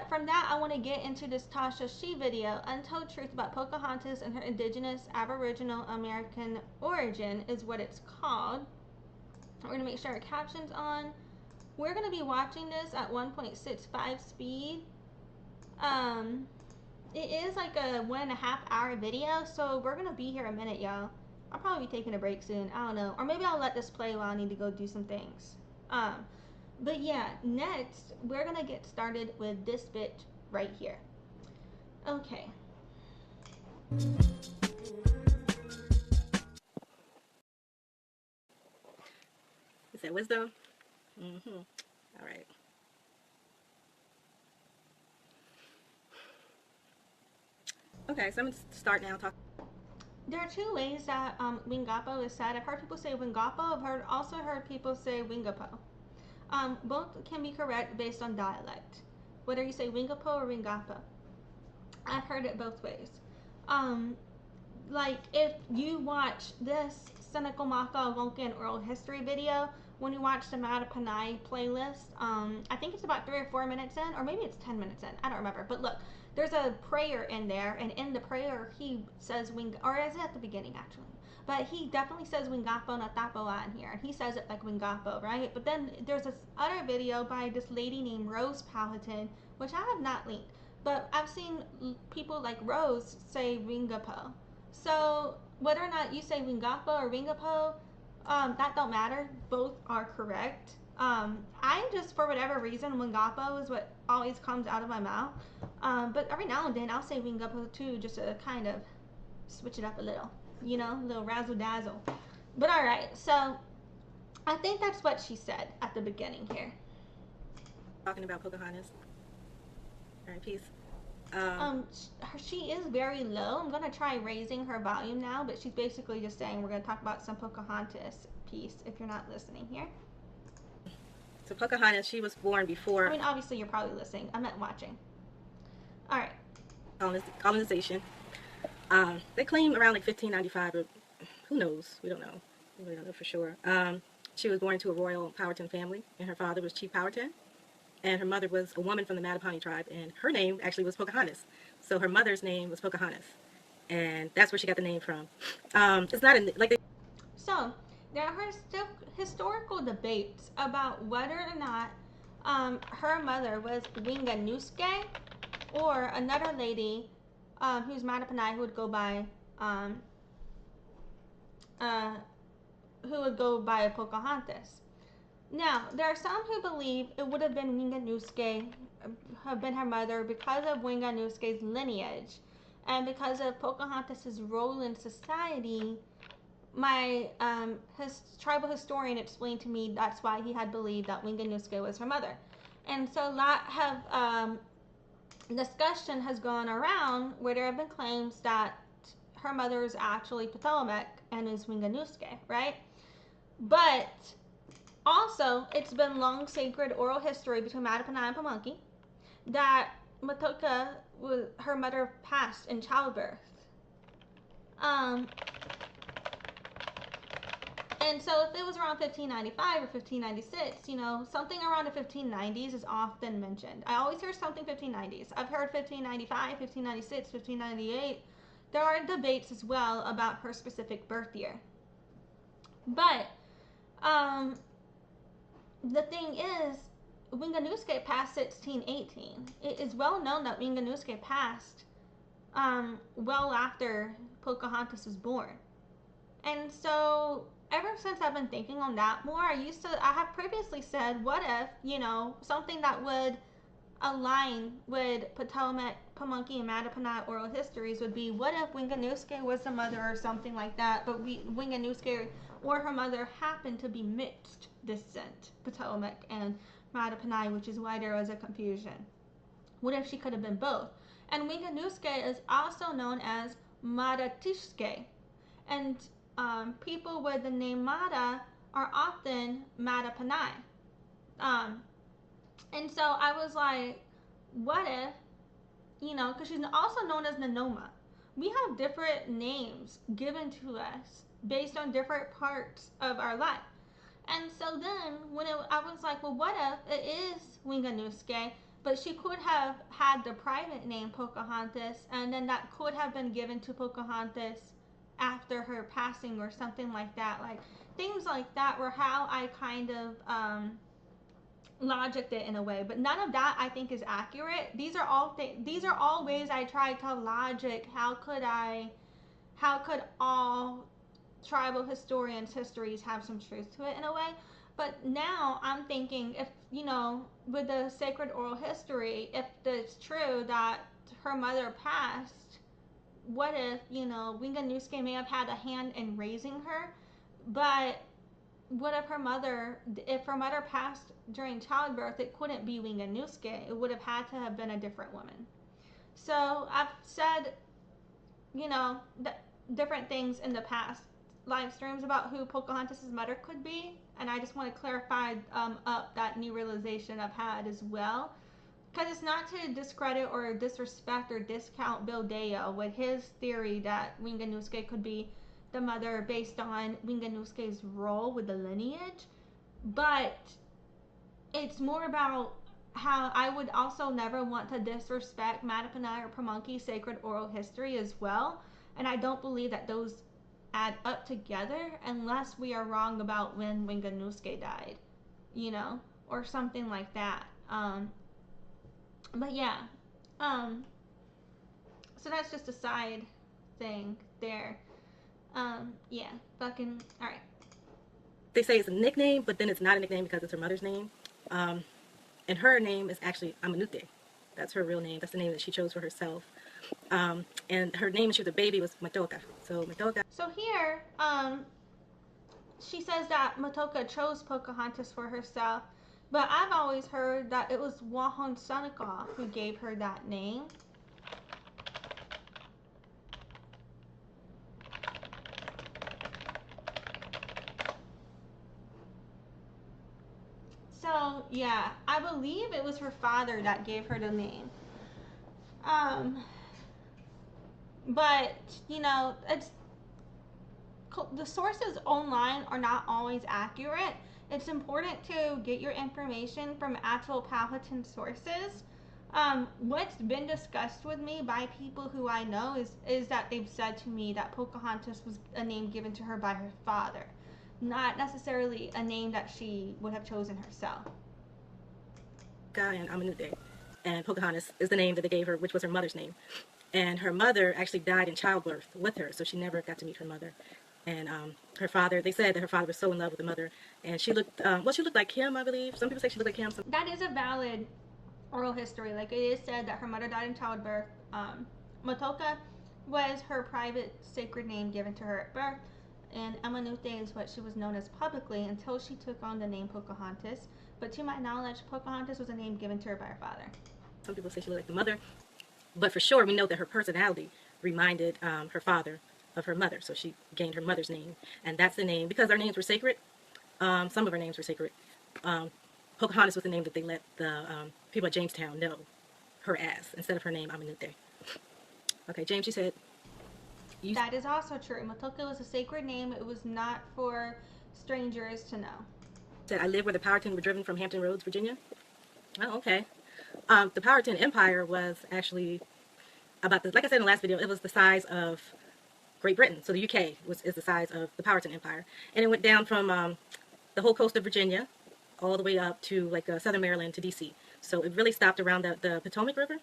From that, I want to get into this Tasha She video, Untold Truth About Pocahontas and Her Indigenous Aboriginal American Origin is what it's called. We're going to make sure our caption's on. We're going to be watching this at 1.65 speed. It is like a 1.5 hour video, so we're going to be here a minute, y'all. I'll probably be taking a break soon. I don't know. Or maybe I'll let this play while I need to go do some things. But yeah, next, we're going to get started with this bit right here. Okay. Is that wisdom? All right. Okay, so I'm going to start now. There are two ways that Wingapo is said. I've heard people say Wingapo. I've also heard people say Wingapo. Both can be correct based on dialect, whether you say Wingapo or Wingapo. I've heard it both ways. Like if you watch this Seneca Maka Algonquin oral history video, when you watch the Mattaponi playlist, I think it's about 3 or 4 minutes in, or maybe it's 10 minutes in. I don't remember. But look, there's a prayer in there, and in the prayer he says or is it at the beginning actually? But he definitely says Wingapo Natapoa in here, and he says it like Wingapo, right? But then there's this other video by this lady named Rose Powhatan, which I have not linked, but I've seen people like Rose say Wingapo. So whether or not you say Wingapo or Wingapo, that don't matter. Both are correct. I just, for whatever reason, Wingapo is what always comes out of my mouth. But every now and then I'll say Wingapo too, just to kind of switch it up a little. You know, a little razzle dazzle. But alright, so I think that's what she said at the beginning here. Talking about Pocahontas. Alright, peace. She is very low. I'm going to try raising her volume now, but she's basically just saying we're going to talk about some Pocahontas piece if you're not listening here. So Pocahontas, she was born before... I mean, obviously you're probably listening. I meant watching. Alright. Colonization. They claim around like 1595, or who knows? We don't know. We really don't know for sure. She was born into a royal Powhatan family, and her father was Chief Powhatan, and her mother was a woman from the Mattaponi tribe, and her name actually was Pocahontas. So her mother's name was Pocahontas, and that's where she got the name from. It's not in like. So there are still historical debates about whether or not her mother was Winganuske or another lady who's Mattaponi who would go by Pocahontas. Now, there are some who believe it would have been Winganuske, have been her mother because of Winganuske's lineage, and because of Pocahontas' role in society. My tribal historian explained to me that's why he had believed that Winganuske was her mother. And so a lot have discussion has gone around where there have been claims that her mother is actually Potomac and is Winganuske, right? But also, it's been long sacred oral history between Mattaponi and Pamunkey that Matoaka, her mother, passed in childbirth. And so if it was around 1595 or 1596, you know, something around the 1590s is often mentioned. I always hear something 1590s. I've heard 1595, 1596, 1598. There are debates as well about her specific birth year. But the thing is, Winganuske passed 1618. It is well known that Winganuske passed well after Pocahontas was born. And so ever since I've been thinking on that more, I have previously said, what if, you know, something that would align with Potomac, Pamunkey, and Mattaponi oral histories would be, what if Winganuske was the mother or something like that, but Winganuske or her mother happened to be mixed descent, Potomac and Mattaponi, which is why there was a confusion. What if she could have been both? And Winganuske is also known as Mattatiske, and people with the name Mata are often Mattaponi. And so I was like, what if, you know, because she's also known as Nanoma. We have different names given to us based on different parts of our life. And so then, I was like, well, what if it is Winganuske, but she could have had the private name Pocahontas, and then that could have been given to Pocahontas after her passing or something like that. Like, things like that were how I kind of logicked it in a way. But none of that I think is accurate. These are all ways I tried to logic how could all tribal historians' histories have some truth to it in a way. But now I'm thinking, if, you know, with the sacred oral history, if it's true that her mother passed, what if, you know, Winganuske may have had a hand in raising her, but what if her mother passed during childbirth, it couldn't be Winganuske. It would have had to have been a different woman. So I've said, you know, different things in the past live streams about who Pocahontas' mother could be, and I just want to clarify up that new realization I've had as well, because it's not to discredit or disrespect or discount Bill Dale with his theory that Winganuske could be the mother based on Winganuske's role with the lineage, but it's more about how I would also never want to disrespect Mattaponi or Pamunkey's sacred oral history as well, and I don't believe that those add up together unless we are wrong about when Winganuske died, you know, or something like that. But yeah, so that's just a side thing there. Yeah, fucking, all right. They say it's a nickname, but then it's not a nickname because it's her mother's name. And her name is actually Amanute. That's her real name. That's the name that she chose for herself. And her name when she was a baby was Matoaka. So Matoaka. So here, she says that Matoaka chose Pocahontas for herself, but I've always heard that it was Wahon Seneca who gave her that name. So yeah, I believe it was her father that gave her the name. But you know, the sources online are not always accurate. It's important to get your information from actual Powhatan sources. What's been discussed with me by people who I know is that they've said to me that Pocahontas was a name given to her by her father, not necessarily a name that she would have chosen herself. And Amanute, and Pocahontas is the name that they gave her, which was her mother's name. And her mother actually died in childbirth with her, so she never got to meet her mother. And her father, they said that her father was so in love with the mother, and she looked, she looked like him, I believe. Some people say she looked like him. That is a valid oral history. Like, it is said that her mother died in childbirth. Matoaka was her private sacred name given to her at birth, and Amanute is what she was known as publicly until she took on the name Pocahontas. But to my knowledge, Pocahontas was a name given to her by her father. Some people say she looked like the mother, but for sure we know that her personality reminded her father of her mother, so she gained her mother's name, and that's the name because our names were sacred. Some of our names were sacred. Pocahontas was the name that they let the people at Jamestown know her as, instead of her name Amanute. Okay, James, you said... That is also true. Matoaka was a sacred name. It was not for strangers to know. Said I lived where the Powhatan were driven from Hampton Roads, Virginia. Oh, okay. The Powhatan Empire was actually about like I said in the last video, it was the size of Great Britain. So the UK is the size of the Powhatan Empire. And it went down from the whole coast of Virginia all the way up to like southern Maryland to DC. So it really stopped around the Potomac River.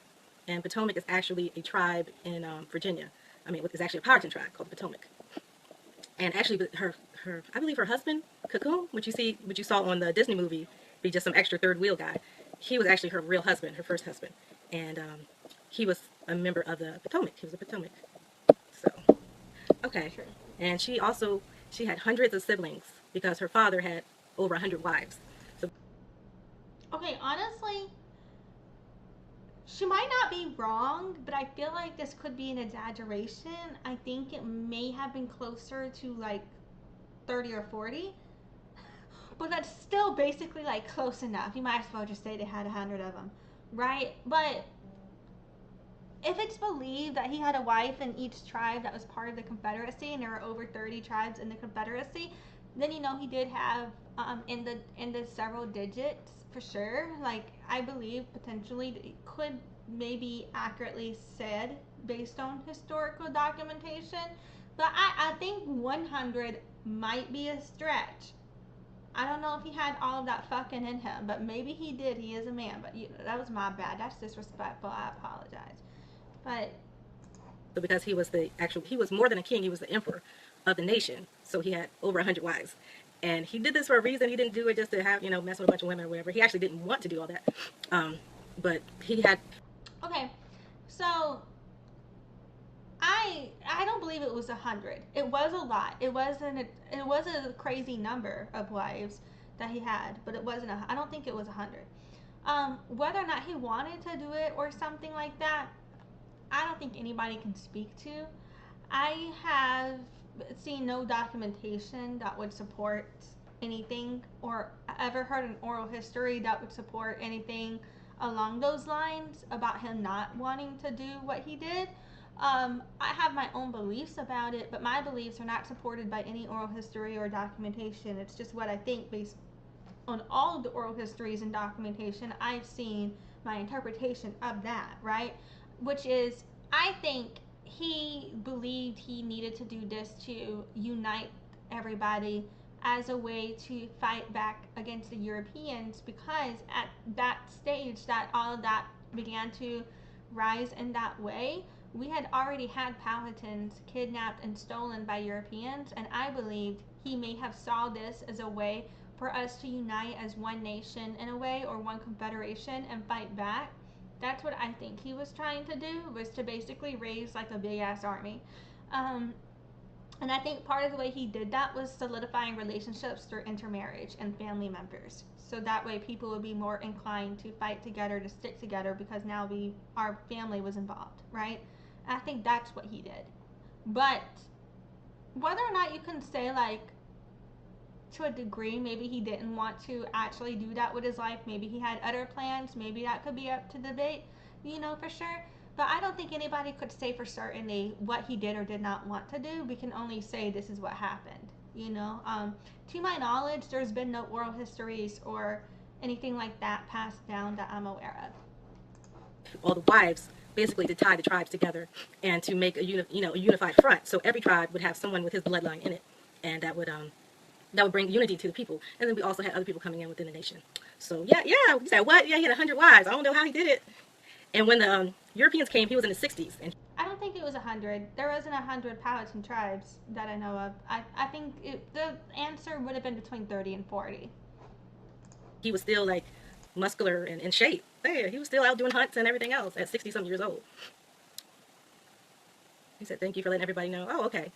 And Potomac is actually a tribe in Virginia. I mean, it's actually a Powhatan tribe called the Potomac. And actually, I believe her husband, Cocoon, which you saw on the Disney movie, be just some extra third wheel guy. He was actually her real husband, her first husband. And he was a member of the Potomac. He was a Potomac. So, okay. Sure. And she had hundreds of siblings because her father had over 100 wives. So, okay, honestly, she might not be wrong, but I feel like this could be an exaggeration. I think it may have been closer to like 30 or 40. But that's still basically like close enough. You might as well just say they had 100 of them. right? But if it's believed that he had a wife in each tribe that was part of the Confederacy, and there were over 30 tribes in the Confederacy, then he did have in the several digits for sure. Like, I believe potentially it could maybe accurately said based on historical documentation, but I think 100 might be a stretch. I don't know if he had all of that fucking in him, but maybe he did. He is a man, but that was my bad. That's disrespectful. I apologize. But because he was he was more than a king. He was the emperor of the nation. So he had over 100 wives. And he did this for a reason. He didn't do it just to have, mess with a bunch of women or whatever. He actually didn't want to do all that. But he had. Okay, so I don't believe it was 100. It was a lot. It was a crazy number of wives that he had, but it wasn't. I don't think it was 100. Whether or not he wanted to do it or something like that, I don't think anybody can speak to. I have seen no documentation that would support anything, or ever heard an oral history that would support anything along those lines about him not wanting to do what he did. I have my own beliefs about it, but my beliefs are not supported by any oral history or documentation. It's just what I think based on all of the oral histories and documentation I've seen, my interpretation of that, right? Which is, I think he believed he needed to do this to unite everybody as a way to fight back against the Europeans, because at that stage that all of that began to rise in that way, we had already had Powhatans kidnapped and stolen by Europeans, and I believed he may have saw this as a way for us to unite as one nation in a way, or one confederation, and fight back. That's what I think he was trying to do, was to basically raise like a big ass army. And I think part of the way he did that was solidifying relationships through intermarriage and family members. So that way people would be more inclined to fight together, to stick together, because now our family was involved, right? And I think that's what he did. But whether or not you can say, like, to a degree, maybe he didn't want to actually do that with his life. Maybe he had other plans. Maybe that could be up to debate, for sure. But I don't think anybody could say for certainty what he did or did not want to do. We can only say this is what happened, To my knowledge, there's been no oral histories or anything like that passed down that I'm aware of. All the wives, basically to tie the tribes together and to make a unified front. So every tribe would have someone with his bloodline in it, and that would bring unity to the people. And then we also had other people coming in within the nation. So yeah, he said, what? Yeah, he had 100 wives. I don't know how he did it. And when the Europeans came, he was in his 60s. And I don't think it was 100. There wasn't 100 Powhatan tribes that I know of. I think the answer would have been between 30 and 40. He was still like muscular and in shape. Hey, he was still out doing hunts and everything else at 60-something years old. He said, thank you for letting everybody know. Oh, okay.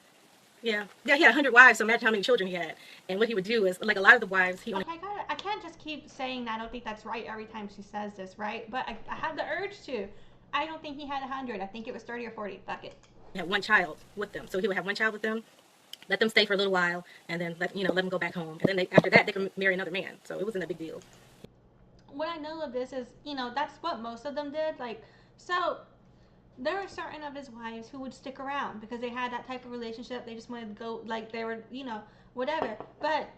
Yeah, he had 100 wives, so imagine how many children he had. And what he would do is, like, a lot of the wives, he only... Okay, I can't just keep saying that I don't think that's right every time she says this, right? But I have the urge to. I don't think he had 100. I think it was 30 or 40. Fuck it. He had one child with them. So he would have one child with them, let them stay for a little while, and then let them go back home. And then after that, they could marry another man. So it wasn't a big deal. What I know of this is, that's what most of them did. Like, so... there were certain of his wives who would stick around because they had that type of relationship. They just wanted to go, like, they were, whatever. But,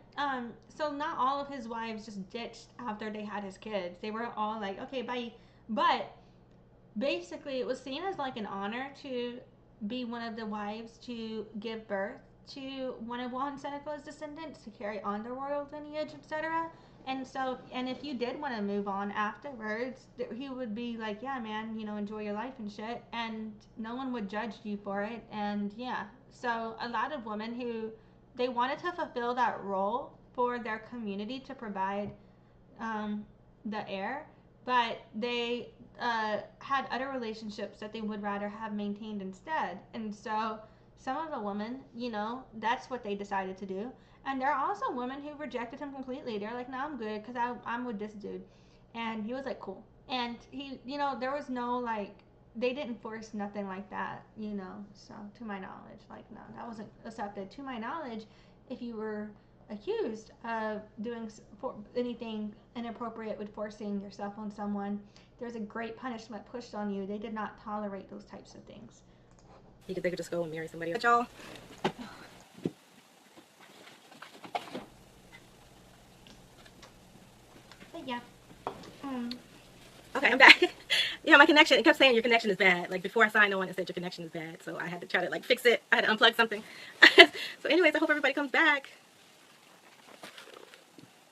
so not all of his wives just ditched after they had his kids. They were all like, okay, bye. But, basically, it was seen as, like, an honor to be one of the wives to give birth to one of Juan Seneca's descendants, to carry on the royal lineage, etc. And so, and if you did want to move on afterwards, he would be like, yeah, man, enjoy your life and shit. And no one would judge you for it. And yeah, so a lot of women who, they wanted to fulfill that role for their community to provide the heir, but they had other relationships that they would rather have maintained instead. And so some of the women, that's what they decided to do. And there are also women who rejected him completely. They're like, no, I'm good because I'm with this dude. And he was like, cool. And he, there was no, like, they didn't force nothing like that, So to my knowledge, like, no, that wasn't accepted. To my knowledge, if you were accused of doing anything inappropriate with forcing yourself on someone, there's a great punishment pushed on you. They did not tolerate those types of things. They could just go and marry somebody else. Y'all. But yeah. Okay, I'm back. Yeah, my connection, it kept saying your connection is bad. Like before I signed on, it said your connection is bad. So I had to try to like fix it. I had to unplug something. So anyways, I hope everybody comes back.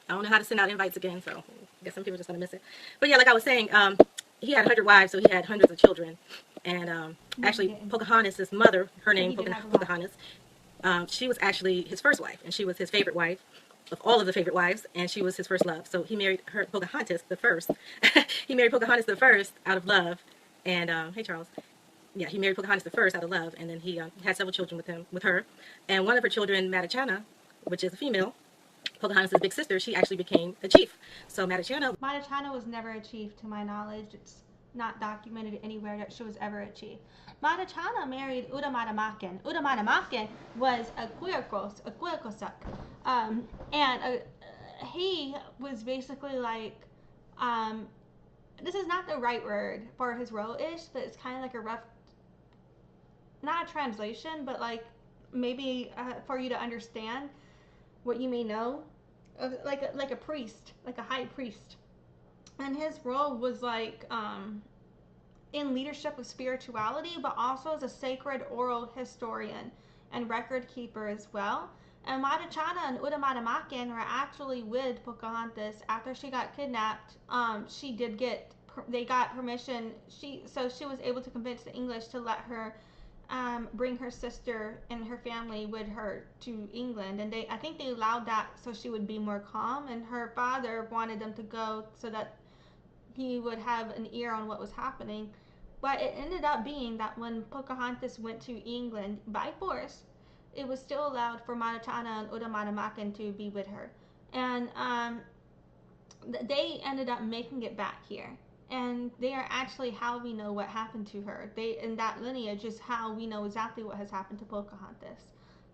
I don't know how to send out invites again, so I guess some people are just going to miss it. But yeah, like I was saying, he had 100 wives, so he had hundreds of children. And actually, Pocahontas' mother, her name, Pocahontas, she was actually his first wife, and she was his favorite wife of all of the favorite wives, and she was his first love. So he married her, Pocahontas the first. He married Pocahontas the first out of love. And, hey, Charles. Yeah, he married Pocahontas the first out of love, and then he had several children with her. And one of her children, Mattachanna, which is a female, Pocahontas' big sister, she actually became a chief. So Mattachanna was never a chief, to my knowledge. It's not documented anywhere that she was ever a chief. Mattachanna married Udamatamakan. Udamatamakan was a Quirkosak. And he was basically like, this is not the right word for his role-ish, but it's kind of like a rough, not a translation, but like maybe for you to understand what you may know, like a priest, like a high priest. And his role was like in leadership of spirituality, but also as a sacred oral historian and record keeper as well. And Mattachanna and Udamatamakan were actually with Pocahontas after she got kidnapped. They got permission. So she was able to convince the English to let her bring her sister and her family with her to England, and I think they allowed that so she would be more calm. And her father wanted them to go so that he would have an ear on what was happening. But it ended up being that when Pocahontas went to England by force, it was still allowed for Mattachanna and Udamatamakan to be with her, and they ended up making it back here. And they are actually how we know what happened to her. They, in that lineage, is how we know exactly what has happened to Pocahontas.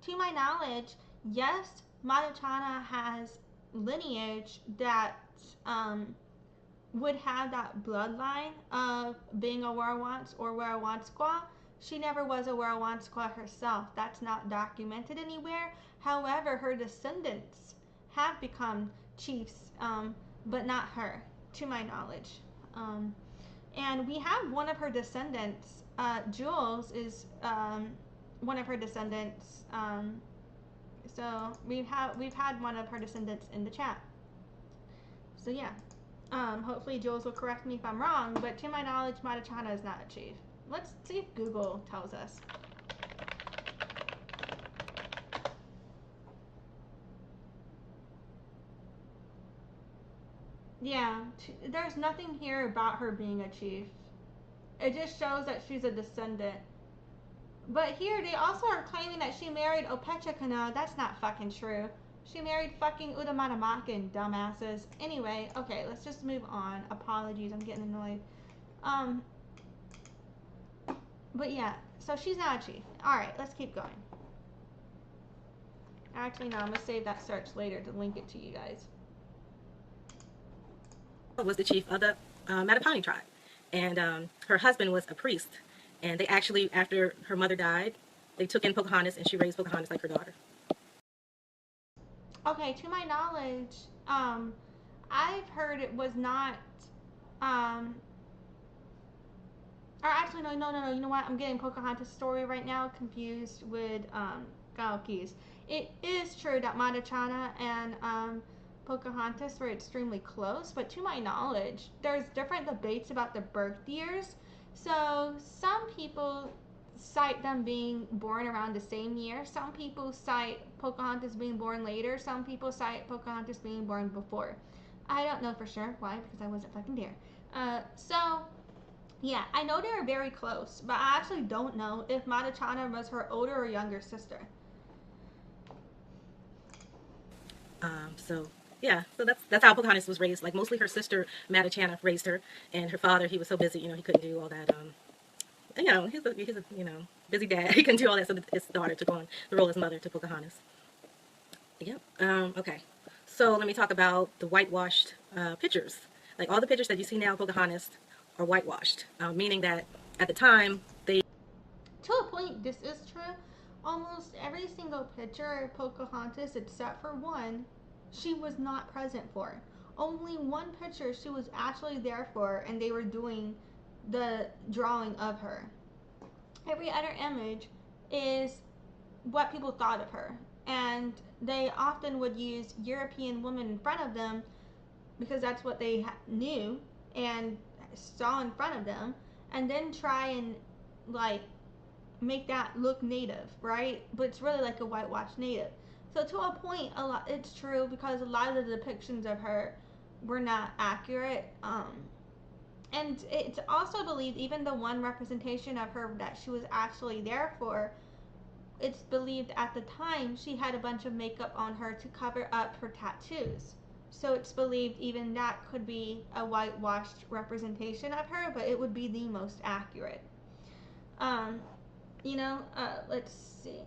To my knowledge, yes, Mattachanna has lineage that would have that bloodline of being a Werowance or Werowansqua. She never was a Werowansqua herself. That's not documented anywhere. However, her descendants have become chiefs, but not her, to my knowledge. And we have one of her descendants, Jules is one of her descendants. So we've had one of her descendants in the chat. So yeah, hopefully Jules will correct me if I'm wrong, but to my knowledge, Mattachanna is not a chief. Let's see if Google tells us. Yeah, there's nothing here about her being a chief. It just shows that she's a descendant. But here, they also are claiming that she married Opechakana. That's not fucking true. She married fucking Udamatamakan, dumbasses. Anyway, okay, let's just move on. Apologies, I'm getting annoyed. But yeah, so she's not a chief. Alright, let's keep going. Actually, no, I'm gonna save that search later to link it to you guys. was the chief of the Mattaponi tribe, and her husband was a priest. And they actually, after her mother died, they took in Pocahontas, and she raised Pocahontas like her daughter. Okay, to my knowledge, I've heard it was not, or actually, no, you know what, I'm getting Pocahontas' story right now confused with, Galkey's. It is true that Mattachanna and, Pocahontas were extremely close, but to my knowledge, there's different debates about the birth years. So some people cite them being born around the same year. Some people cite Pocahontas being born later. Some people cite Pocahontas being born before. I don't know for sure. Why? Because I wasn't fucking there. So yeah, I know they were very close, but I actually don't know if Mattachanna was her older or younger sister. Yeah, so that's how Pocahontas was raised. Like, mostly her sister Mattachanna raised her, and her father, he was so busy, he couldn't do all that. He's a busy dad. He couldn't do all that, so his daughter took on the role as mother to Pocahontas. Yep. Okay. So let me talk about the whitewashed pictures. Like all the pictures that you see now of Pocahontas are whitewashed, meaning that at the time they. To a point, this is true. Almost every single picture of Pocahontas, except for one, she was not present for. Only one picture she was actually there for, and they were doing the drawing of her. Every other image is what people thought of her. And they often would use European women in front of them because that's what they knew and saw in front of them, and then try and like make that look native, right? But it's really like a whitewashed native. So to a point, it's true because a lot of the depictions of her were not accurate. And it's also believed, even the one representation of her that she was actually there for, it's believed at the time she had a bunch of makeup on her to cover up her tattoos. So it's believed even that could be a whitewashed representation of her, but it would be the most accurate. Let's see.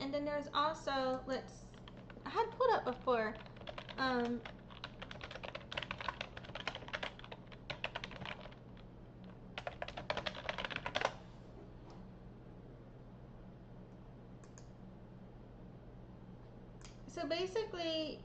And then there's also, I had put up before, so basically,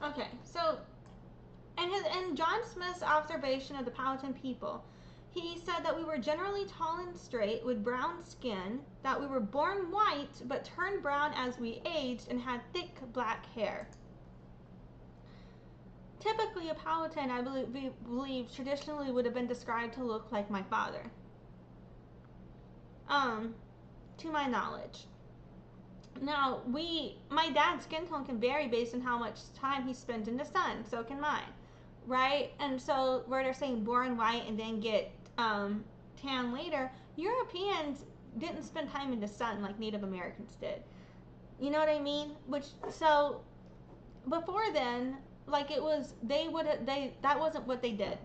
okay, so, and John Smith's observation of the Powhatan people, he said that we were generally tall and straight with brown skin, that we were born white but turned brown as we aged, and had thick black hair. Typically, a Powhatan, I believe, traditionally would have been described to look like my father. To my knowledge. Now, my dad's skin tone can vary based on how much time he spends in the sun. So can mine, right? And so where they're saying born white and then get tan later, Europeans didn't spend time in the sun like Native Americans did. You know what I mean? So before then, like that wasn't what they did.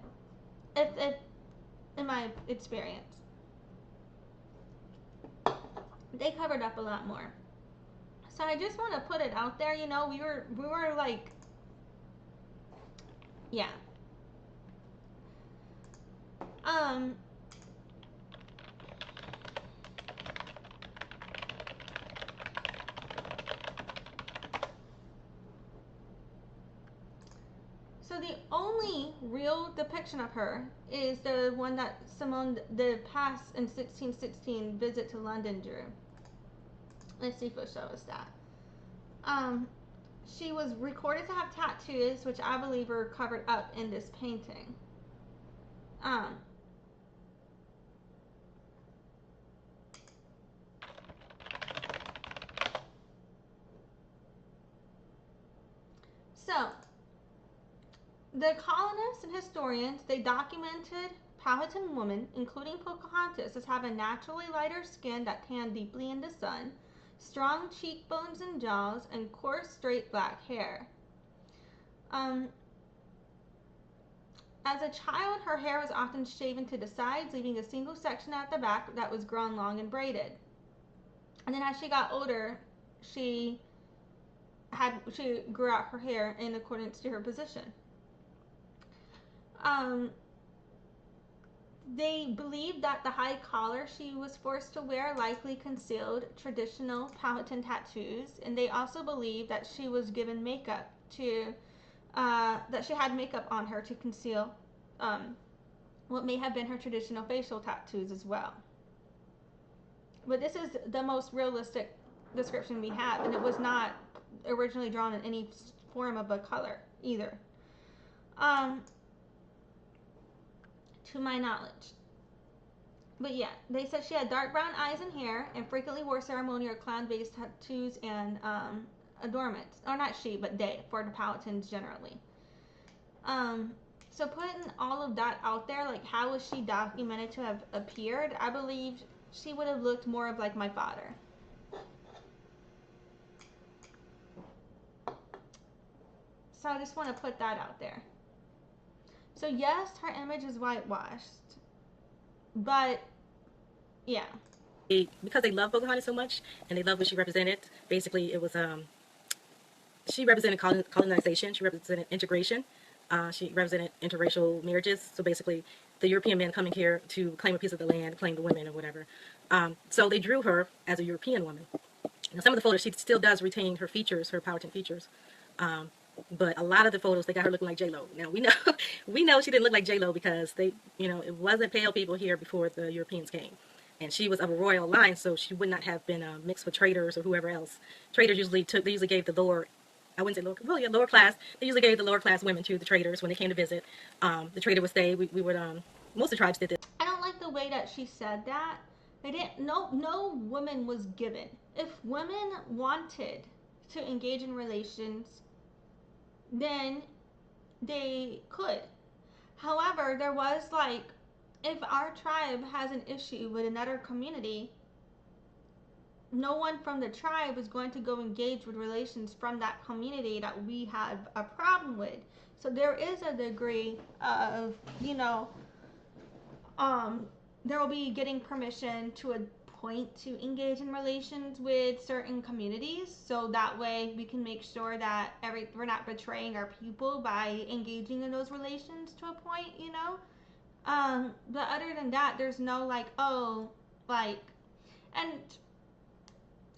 If in my experience, they covered up a lot more. So I just want to put it out there, we were like, yeah. So the only real depiction of her is the one that Simone de Pass in 1616 visit to London drew. Let's see if it'll show us that. She was recorded to have tattoos, which I believe are covered up in this painting. So, the colonists and historians, they documented Powhatan women, including Pocahontas, as having naturally lighter skin that tanned deeply in the sun, strong cheekbones and jaws, and coarse, straight black hair. As a child, her hair was often shaven to the sides, leaving a single section at the back that was grown long and braided. And then as she got older, she grew out her hair in accordance to her position. They believed that the high collar she was forced to wear likely concealed traditional Powhatan tattoos, and they also believed that she was given makeup that she had makeup on her to conceal what may have been her traditional facial tattoos as well. But this is the most realistic description we have, and it was not originally drawn in any form of a color either. To my knowledge. But yeah, they said she had dark brown eyes and hair and frequently wore ceremonial or clown-based tattoos and adornments. Or not she, but they, for the Powhatans generally. So putting all of that out there, like how was she documented to have appeared? I believe she would have looked more of like my father. So I just want to put that out there. So yes, her image is whitewashed, but yeah. Because they love Pocahontas so much and they love what she represented, basically it was, she represented colonization, she represented integration, she represented interracial marriages. So basically the European men coming here to claim a piece of the land, claim the women or whatever. So they drew her as a European woman. Now some of the photos, she still does retain her features, her Powhatan features. But a lot of the photos, they got her looking like J-Lo. Now we know she didn't look like J-Lo because they, it wasn't pale people here before the Europeans came. And she was of a royal line, so she would not have been mixed with traders or whoever else. Traders usually gave the lower, I wouldn't say lower, well yeah, lower class. They usually gave the lower class women to the traders when they came to visit. The trader would stay, we would, most of the tribes did this. I don't like the way that she said that. They didn't, no woman was given. If women wanted to engage in relations, then they could. However, there was like, if our tribe has an issue with another community, no one from the tribe is going to go engage with relations from that community that we have a problem with. So there is a degree of, there will be getting permission to a point to engage in relations with certain communities, so that way we can make sure that we're not betraying our people by engaging in those relations to a point, but other than that, there's no and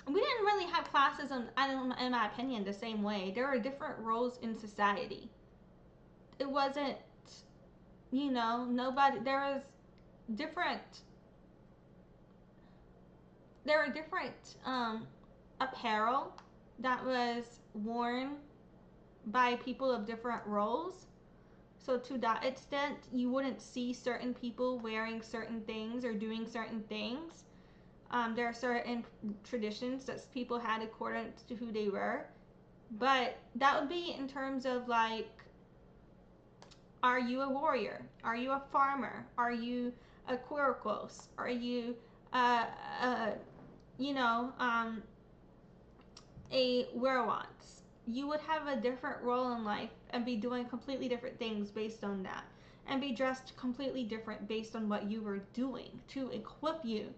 we didn't really have classes in my opinion, the same way. There are different roles in society. It wasn't, there was different apparel that was worn by people of different roles. So to that extent, you wouldn't see certain people wearing certain things or doing certain things. There are certain traditions that people had according to who they were. But that would be in terms of like, are you a warrior? Are you a farmer? Are you a quirkos? Are you a werewolf? You would have a different role in life and be doing completely different things based on that, and be dressed completely different based on what you were doing to equip you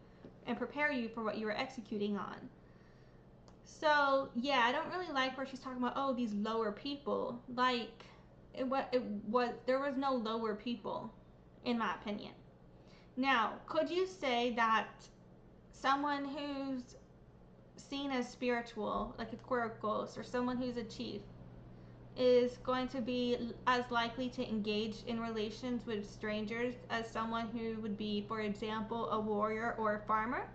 and prepare you for what you were executing on. So yeah, I don't really like where she's talking about, these lower people. Like there was no lower people, in my opinion. Now, could you say that someone who's seen as spiritual, like a quirkos, or someone who's a chief, is going to be as likely to engage in relations with strangers as someone who would be, for example, a warrior or a farmer?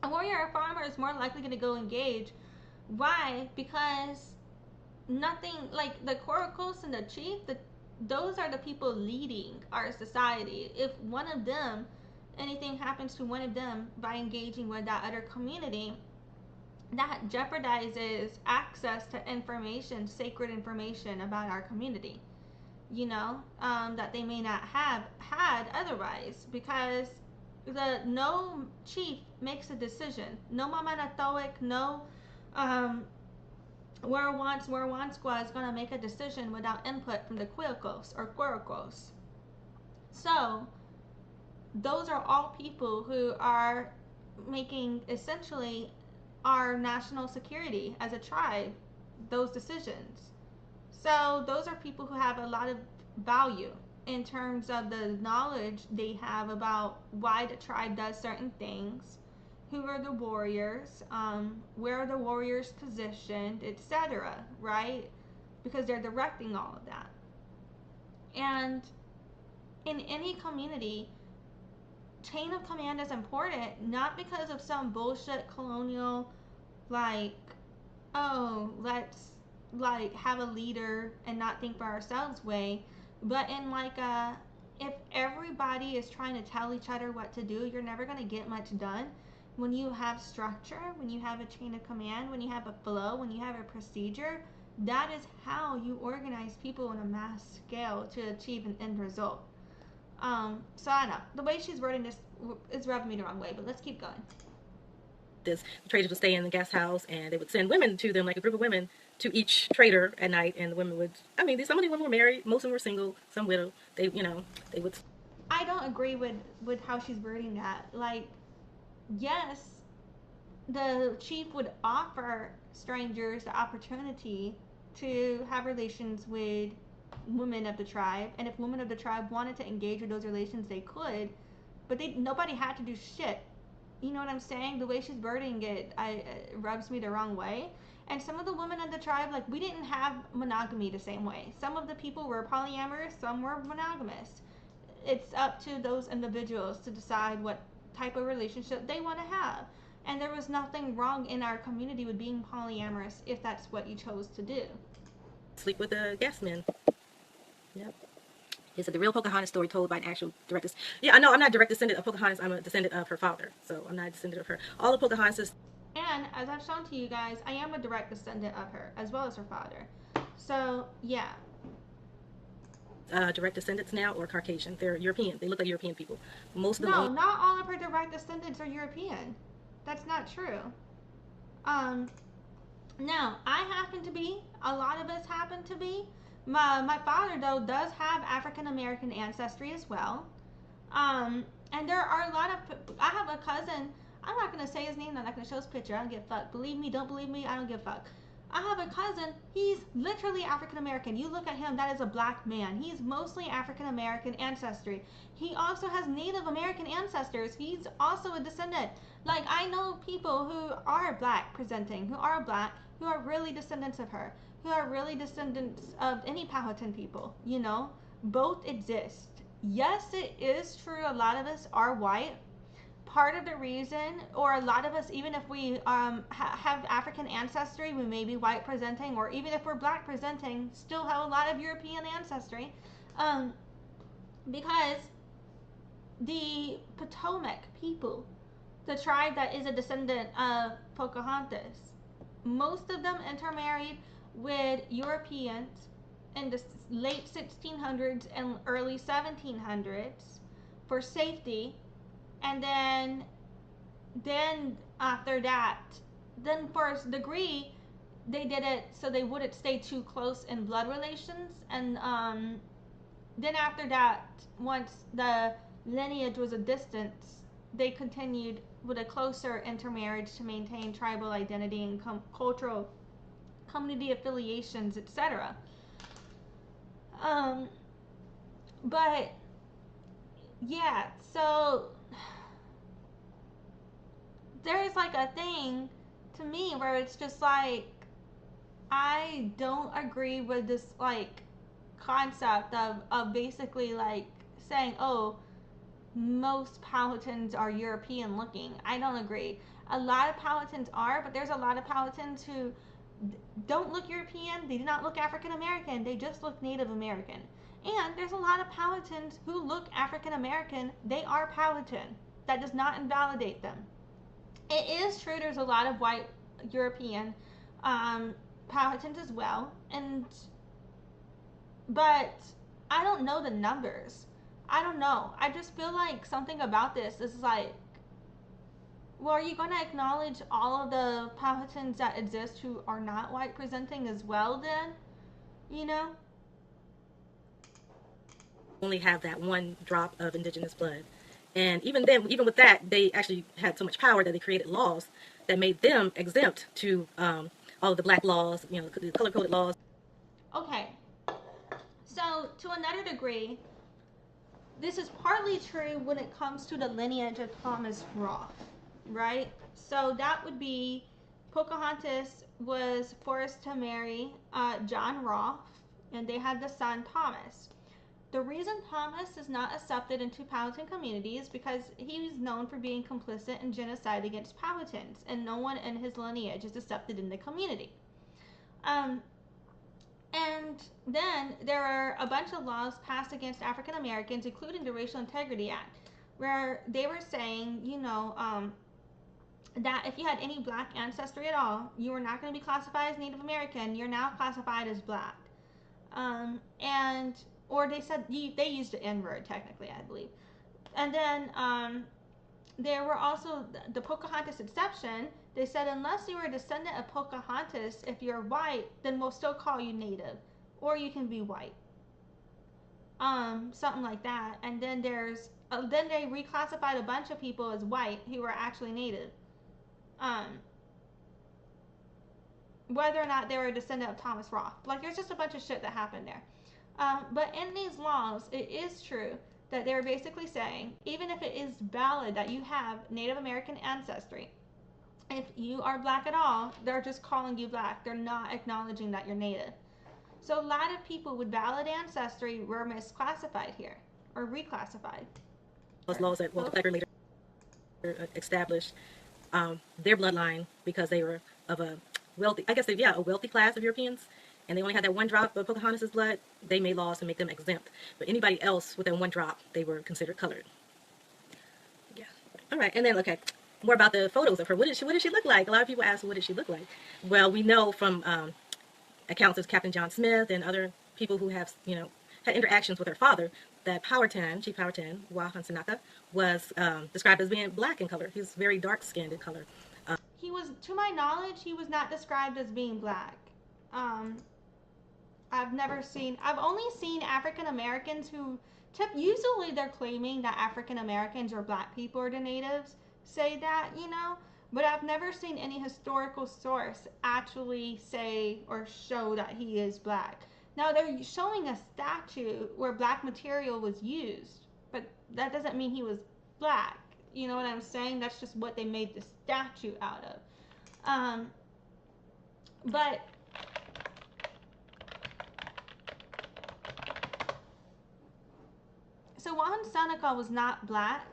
A warrior or a farmer is more likely going to go engage. Why? Because nothing, like the quirkos and the chief, those are the people leading our society. If anything happens to one of them by engaging with that other community, that jeopardizes access to information, sacred information about our community, that they may not have had otherwise, because no chief makes a decision. No Mamanatoic, no Warawan squad is going to make a decision without input from the Quilcos or Quirocos. So those are all people who are making essentially our national security as a tribe, those decisions. So those are people who have a lot of value in terms of the knowledge they have about why the tribe does certain things, who are the warriors, where are the warriors positioned, etc., right? Because they're directing all of that. And in any community, chain of command is important, not because of some bullshit colonial, let's have a leader and not think for ourselves way, but in if everybody is trying to tell each other what to do, you're never going to get much done. When you have structure, when you have a chain of command, when you have a flow, when you have a procedure, that is how you organize people on a mass scale to achieve an end result. So I know the way she's wording this is rubbing me the wrong way, but let's keep going. The traders would stay in the guest house, and they would send women to them, like a group of women, to each trader at night, and the women would, I mean, some of the women were married, most of them were single, some widow. They, you know, they would. I don't agree with how she's wording that. Like, yes, the chief would offer strangers the opportunity to have relations with women of the tribe, and if women of the tribe wanted to engage with those relations, they could, but nobody had to do shit. You know what I'm saying? The way she's wording it, rubs me the wrong way. And some of the women of the tribe, like, we didn't have monogamy the same way. Some of the people were polyamorous, some were monogamous. It's up to those individuals to decide what type of relationship they want to have. And there was nothing wrong in our community with being polyamorous if that's what you chose to do. Sleep with the guest men. Yep. Is it the real Pocahontas story told by an actual direct? Yeah, I know I'm not a direct descendant of Pocahontas. I'm a descendant of her father, so I'm not a descendant of her. All the Pocahontas. And as I've shown to you guys, I am a direct descendant of her, as well as her father. So yeah. Direct descendants now or Caucasian. They're European. They look like European people. Most of them. No, not all of her direct descendants are European. That's not true. Now I happen to be. A lot of us happen to be. My father, though, does have African American ancestry as well. And there are a lot of, I have a cousin, I'm not going to say his name, I'm not going to show his picture, I don't give a fuck. Believe me, don't believe me, I don't give a fuck. I have a cousin, he's literally African American. You look at him, that is a black man. He's mostly African American ancestry. He also has Native American ancestors. He's also a descendant. Like, I know people who are black presenting, who are really descendants of her, who are really descendants of any Powhatan people, you know? Both exist. Yes, it is true a lot of us are white. Part of the reason, or a lot of us, even if we have African ancestry, we may be white presenting, or even if we're black presenting, still have a lot of European ancestry. Because the Potomac people, the tribe that is a descendant of Pocahontas, most of them intermarried with Europeans in the late 1600s and early 1700s for safety, and then after that, then for a degree, they did it so they wouldn't stay too close in blood relations, and then after that, once the lineage was a distance, they continued with a closer intermarriage to maintain tribal identity and cultural community affiliations, etc. But yeah, so there's like a thing to me where it's just like, I don't agree with this like concept of basically like saying, oh, most Powhatans are European looking. I don't agree. A lot of Powhatans are, but there's a lot of Powhatans who don't look European, they do not look African American, they just look Native American. And there's a lot of Powhatans who look African American, they are Powhatan. That does not invalidate them. It is true there's a lot of white European Powhatans as well, but I don't know the numbers. I don't know. I just feel like something about this is like, well, are you going to acknowledge all of the Powhatans that exist who are not white presenting as well then? You know? Only have that one drop of indigenous blood. And even then, even with that, they actually had so much power that they created laws that made them exempt to all of the black laws, you know, the color-coded laws. Okay. So, to another degree, this is partly true when it comes to the lineage of Thomas Rolfe, right? So that would be Pocahontas was forced to marry John Rolfe, and they had the son Thomas. The reason Thomas is not accepted into Powhatan community is because he's known for being complicit in genocide against Powhatans, and no one in his lineage is accepted in the community. And And then there are a bunch of laws passed against African Americans, including the Racial Integrity Act, where they were saying, that if you had any black ancestry at all, you were not going to be classified as Native American. You're now classified as black. Or they said, they used the N-word technically, I believe. And then there were also the Pocahontas exception. They said unless you were a descendant of Pocahontas, if you're white, then we'll still call you Native, or you can be white. Something like that. And then then they reclassified a bunch of people as white who were actually Native. Whether or not they were a descendant of Thomas Roth. Like, there's just a bunch of shit that happened there. But in these laws, it is true that they're basically saying, even if it is valid that you have Native American ancestry, if you are black at all, they're just calling you black. They're not acknowledging that you're Native. So a lot of people with valid ancestry were misclassified here, or reclassified. Those laws that Walter Plecker later established their bloodline because they were of a wealthy, a wealthy class of Europeans, and they only had that one drop of Pocahontas' blood. They made laws to make them exempt. But anybody else with that one drop, they were considered colored. Yeah. All right. And then, okay, more about the photos of her. What did she look like? A lot of people ask, what did she look like? Well, we know from accounts of Captain John Smith and other people who have, had interactions with her father, that Chief Powhatan, Wahansanaka, was described as being black in color. He was very dark-skinned in color. He was, to my knowledge, he was not described as being black. I've only seen African Americans who, usually they're claiming that African Americans or black people are the natives, say that, but I've never seen any historical source actually say or show that he is black. Now, they're showing a statue where black material was used, but that doesn't mean he was black. You know what I'm saying? That's just what they made the statue out of. But so Wahansanaka was not black.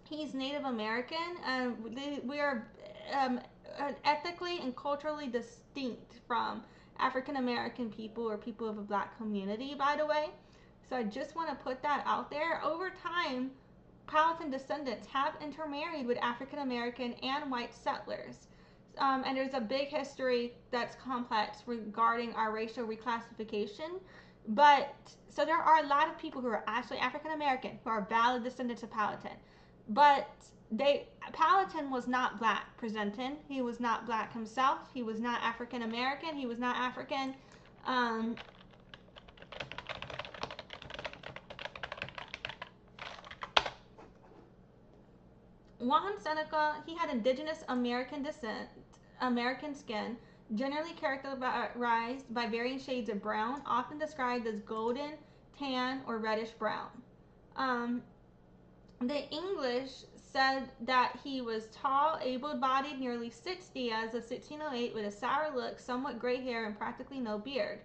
He's Native American, and we are ethnically and culturally distinct from African American people or people of a black community, by the way. So I just want to put that out there. Over time, Powhatan descendants have intermarried with African American and white settlers. And there's a big history that's complex regarding our racial reclassification. But so there are a lot of people who are actually African American who are valid descendants of Powhatan. But Powhatan was not black presenting. He was not black himself. He was not African American. He was not African. Wahansanaka, he had indigenous American descent, American skin, generally characterized by varying shades of brown, often described as golden, tan, or reddish brown. The English said that he was tall, able-bodied, nearly 60 as of 1608, with a sour look, somewhat gray hair, and practically no beard.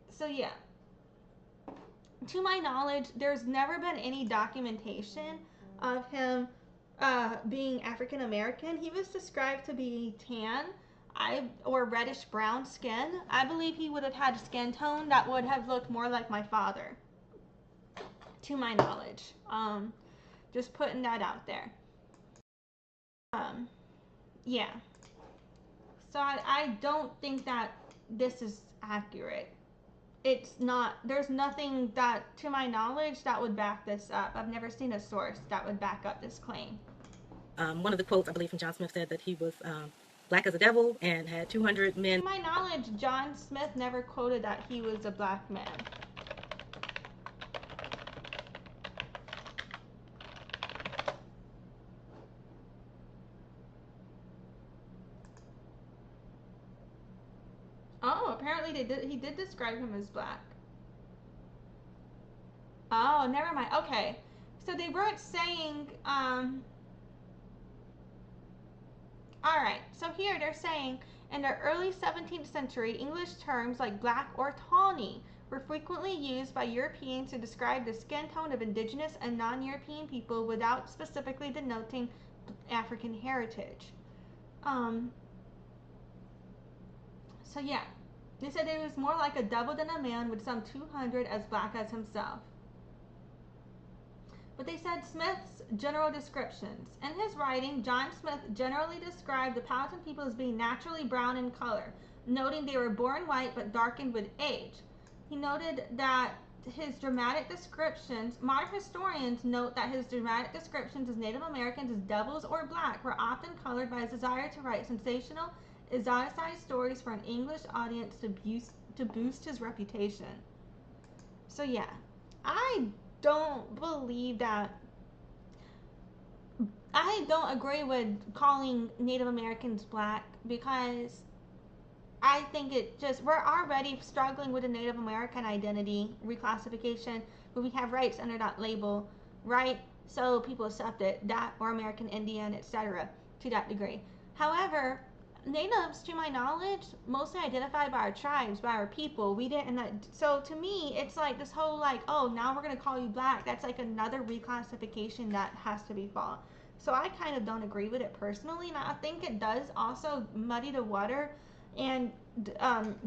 So yeah. To my knowledge, there's never been any documentation of him being African American. He was described to be tan or reddish brown skin. I believe he would have had a skin tone that would have looked more like my father, to my knowledge. Just putting that out there. Yeah. So I don't think that this is accurate. It's not, there's nothing that, to my knowledge, that would back this up. I've never seen a source that would back up this claim. One of the quotes, I believe, from John Smith said that he was black as a devil and had 200 men. To my knowledge, John Smith never quoted that he was a black man. Oh, apparently he did describe him as black. Oh, never mind. Okay. So they weren't saying, alright, so here they're saying, in the early 17th century, English terms like black or tawny were frequently used by Europeans to describe the skin tone of indigenous and non-European people without specifically denoting African heritage. So yeah, they said he was more like a devil than a man, with some 200 as black as himself. But they said Smith's general descriptions. In his writing, John Smith generally described the Powhatan people as being naturally brown in color, noting they were born white but darkened with age. He noted that his dramatic descriptions, modern historians note that his dramatic descriptions as Native Americans as devils or black were often colored by his desire to write sensational, exoticized stories for an English audience to boost his reputation. So yeah, I don't believe that. I don't agree with calling Native Americans black, because I think it just, we're already struggling with a Native American identity reclassification, but we have rights under that label, right? So people accept it, that, or American Indian, etc., to that degree. However, Natives, to my knowledge, mostly identified by our tribes, by our people. We didn't, so to me, it's like this whole like, oh, now we're going to call you black. That's like another reclassification that has to be followed. So I kind of don't agree with it personally, and I think it does also muddy the water and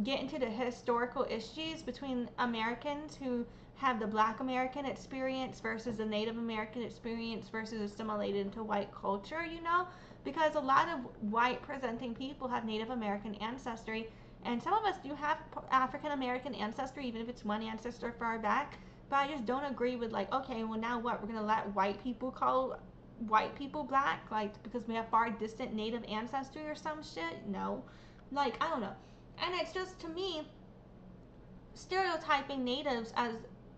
get into the historical issues between Americans who have the Black American experience versus the Native American experience versus assimilated into white culture, you know? Because a lot of white presenting people have Native American ancestry, and some of us do have African American ancestry, even if it's one ancestor far back. But I just don't agree with like, okay, well now what? We're gonna let white people call white people black, like because we have far distant Native ancestry or some shit? No. Like, I don't know. And it's just, to me, stereotyping natives as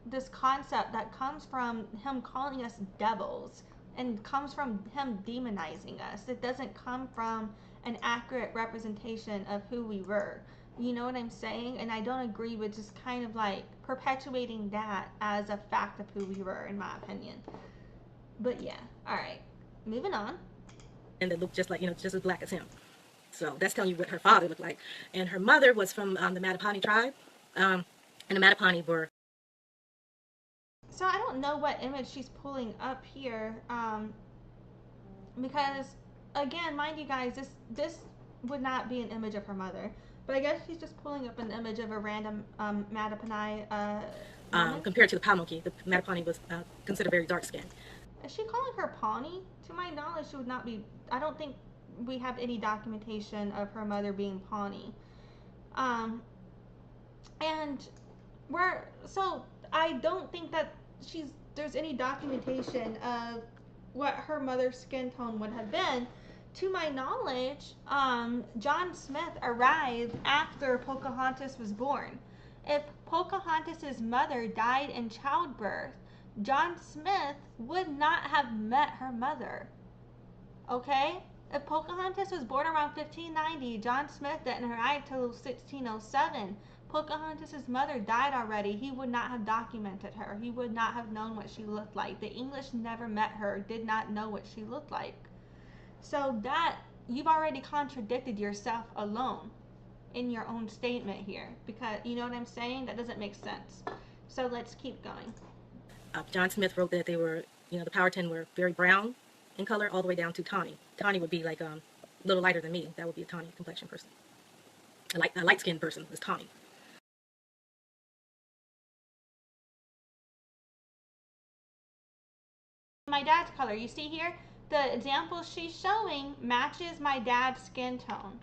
this concept that comes from him calling us devils and comes from him demonizing us. It doesn't come from an accurate representation of who we were. You know what I'm saying? And I don't agree with just kind of like perpetuating that as a fact of who we were, in my opinion. But yeah, alright. Moving on. And they look just like, just as black as him. So that's telling you what her father looked like. And her mother was from the Mattaponi tribe. And the Mattaponi were... So I don't know what image she's pulling up here. Because, again, mind you guys, this would not be an image of her mother. But I guess she's just pulling up an image of a random Mattaponi compared to the Pamunkey, the Mattaponi was considered very dark-skinned. Is she calling her Pawnee? To my knowledge, she would not be... I don't think we have any documentation of her mother being Pawnee. And so I don't think that there's any documentation of what her mother's skin tone would have been. To my knowledge, John Smith arrived after Pocahontas was born. If Pocahontas's mother died in childbirth, John Smith would not have met her mother. Okay? If Pocahontas was born around 1590, John Smith didn't arrive till 1607. Pocahontas' mother died already. He would not have documented her. He would not have known what she looked like. The English never met her, did not know what she looked like. So that, you've already contradicted yourself alone in your own statement here. Because, you know what I'm saying? That doesn't make sense. So let's keep going. John Smith wrote that they were, the Powhatan were very brown in color all the way down to tawny. Tawny would be like a little lighter than me. That would be a tawny complexion person. A light-skinned person is tawny. My dad's color, you see here? The example she's showing matches my dad's skin tone.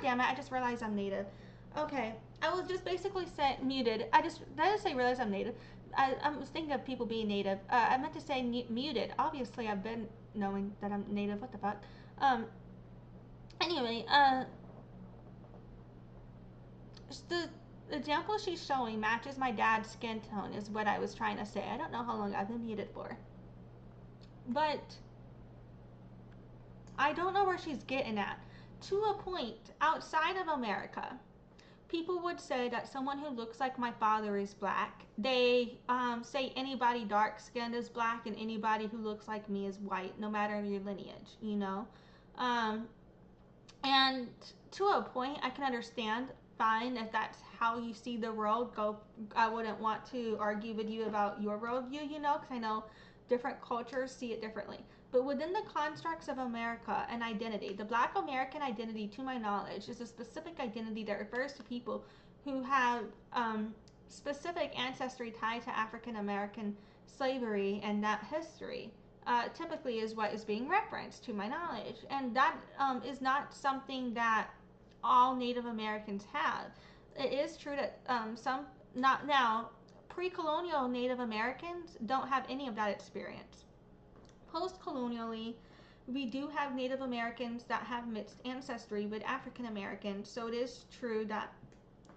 Damn it, I just realized I'm native. Okay, I was just basically muted. Did I say realize I'm native? I was thinking of people being native. I meant to say muted. Obviously, I've been knowing that I'm native. What the fuck? Anyway, the example she's showing matches my dad's skin tone is what I was trying to say. I don't know how long I've been muted for. But I don't know where she's getting at. To a point outside of America, people would say that someone who looks like my father is black. They say anybody dark skinned is black and anybody who looks like me is white, no matter your lineage, you know. And to a point, I can understand, fine, if that's how you see the world. I wouldn't want to argue with you about your worldview, you know, because I know different cultures see it differently. But within the constructs of America and identity, the Black American identity, to my knowledge, is a specific identity that refers to people who have specific ancestry tied to African American slavery and that history. Typically is what is being referenced, to my knowledge. And that is not something that all Native Americans have. It is true that some, not now, pre-colonial Native Americans don't have any of that experience. Post-colonially, we do have Native Americans that have mixed ancestry with African Americans, so it is true that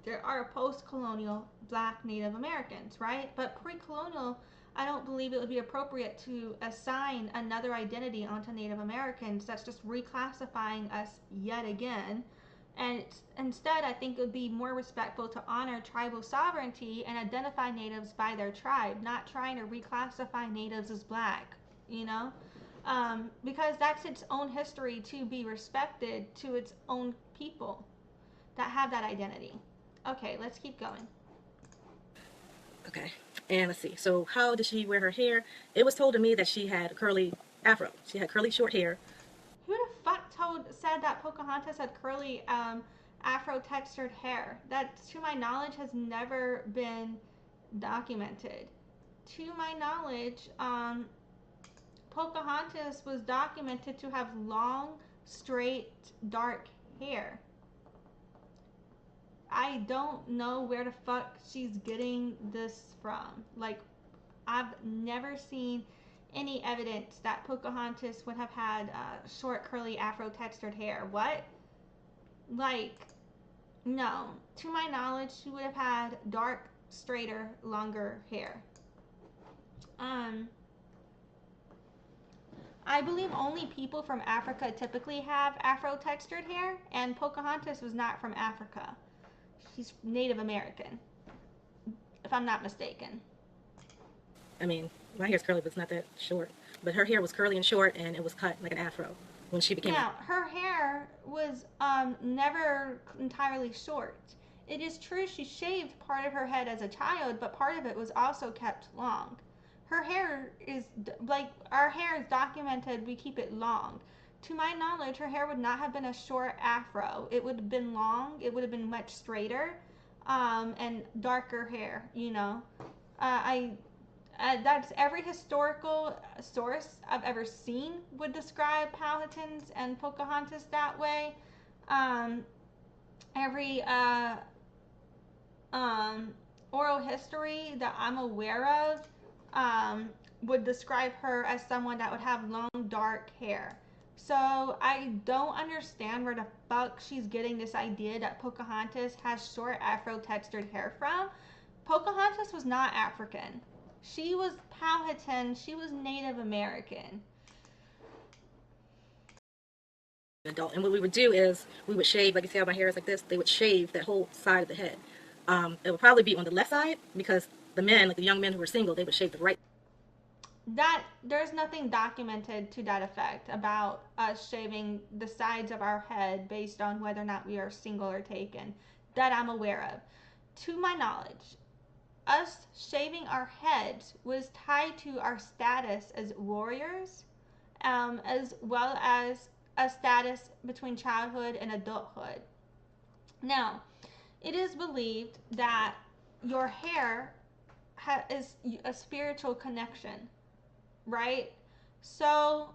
there are post-colonial Black Native Americans, right? But pre-colonial, I don't believe it would be appropriate to assign another identity onto Native Americans. That's just reclassifying us yet again. And instead, I think it would be more respectful to honor tribal sovereignty and identify natives by their tribe, not trying to reclassify natives as black, you know? Because that's its own history to be respected to its own people that have that identity. Okay, let's keep going. Okay, and let's see. So how did she wear her hair? It was told to me that she had curly afro. She had curly short hair. Who the fuck said that Pocahontas had curly afro-textured hair? That, to my knowledge, has never been documented. To my knowledge, Pocahontas was documented to have long, straight, dark hair. I don't know where the fuck she's getting this from. Like, I've never seen any evidence that Pocahontas would have had short, curly, afro-textured hair. What? Like, no. To my knowledge, she would have had dark, straighter, longer hair. I believe only people from Africa typically have afro-textured hair, and Pocahontas was not from Africa. She's Native American, if I'm not mistaken. I mean, my hair's curly, but it's not that short. But her hair was curly and short, and it was cut like an afro when she became. Now, her hair was never entirely short. It is true she shaved part of her head as a child, but part of it was also kept long. Her hair is, like, our hair is documented, we keep it long. To my knowledge, her hair would not have been a short afro. It would have been long, it would have been much straighter, and darker hair, you know. That's every historical source I've ever seen would describe Powhatans and Pocahontas that way. Every oral history that I'm aware of would describe her as someone that would have long, dark hair. So I don't understand where the fuck she's getting this idea that Pocahontas has short afro-textured hair from. Pocahontas was not African. She was Powhatan. She was Native American. Adult, and what we would do is we would shave, like you see how my hair is like this, they would shave that whole side of the head. It would probably be on the left side because the men, like the young men who were single, they would shave the right. That there's nothing documented to that effect about us shaving the sides of our head based on whether or not we are single or taken, that I'm aware of. To my knowledge, us shaving our heads was tied to our status as warriors, as well as a status between childhood and adulthood. Now, it is believed that your hair is a spiritual connection, right? So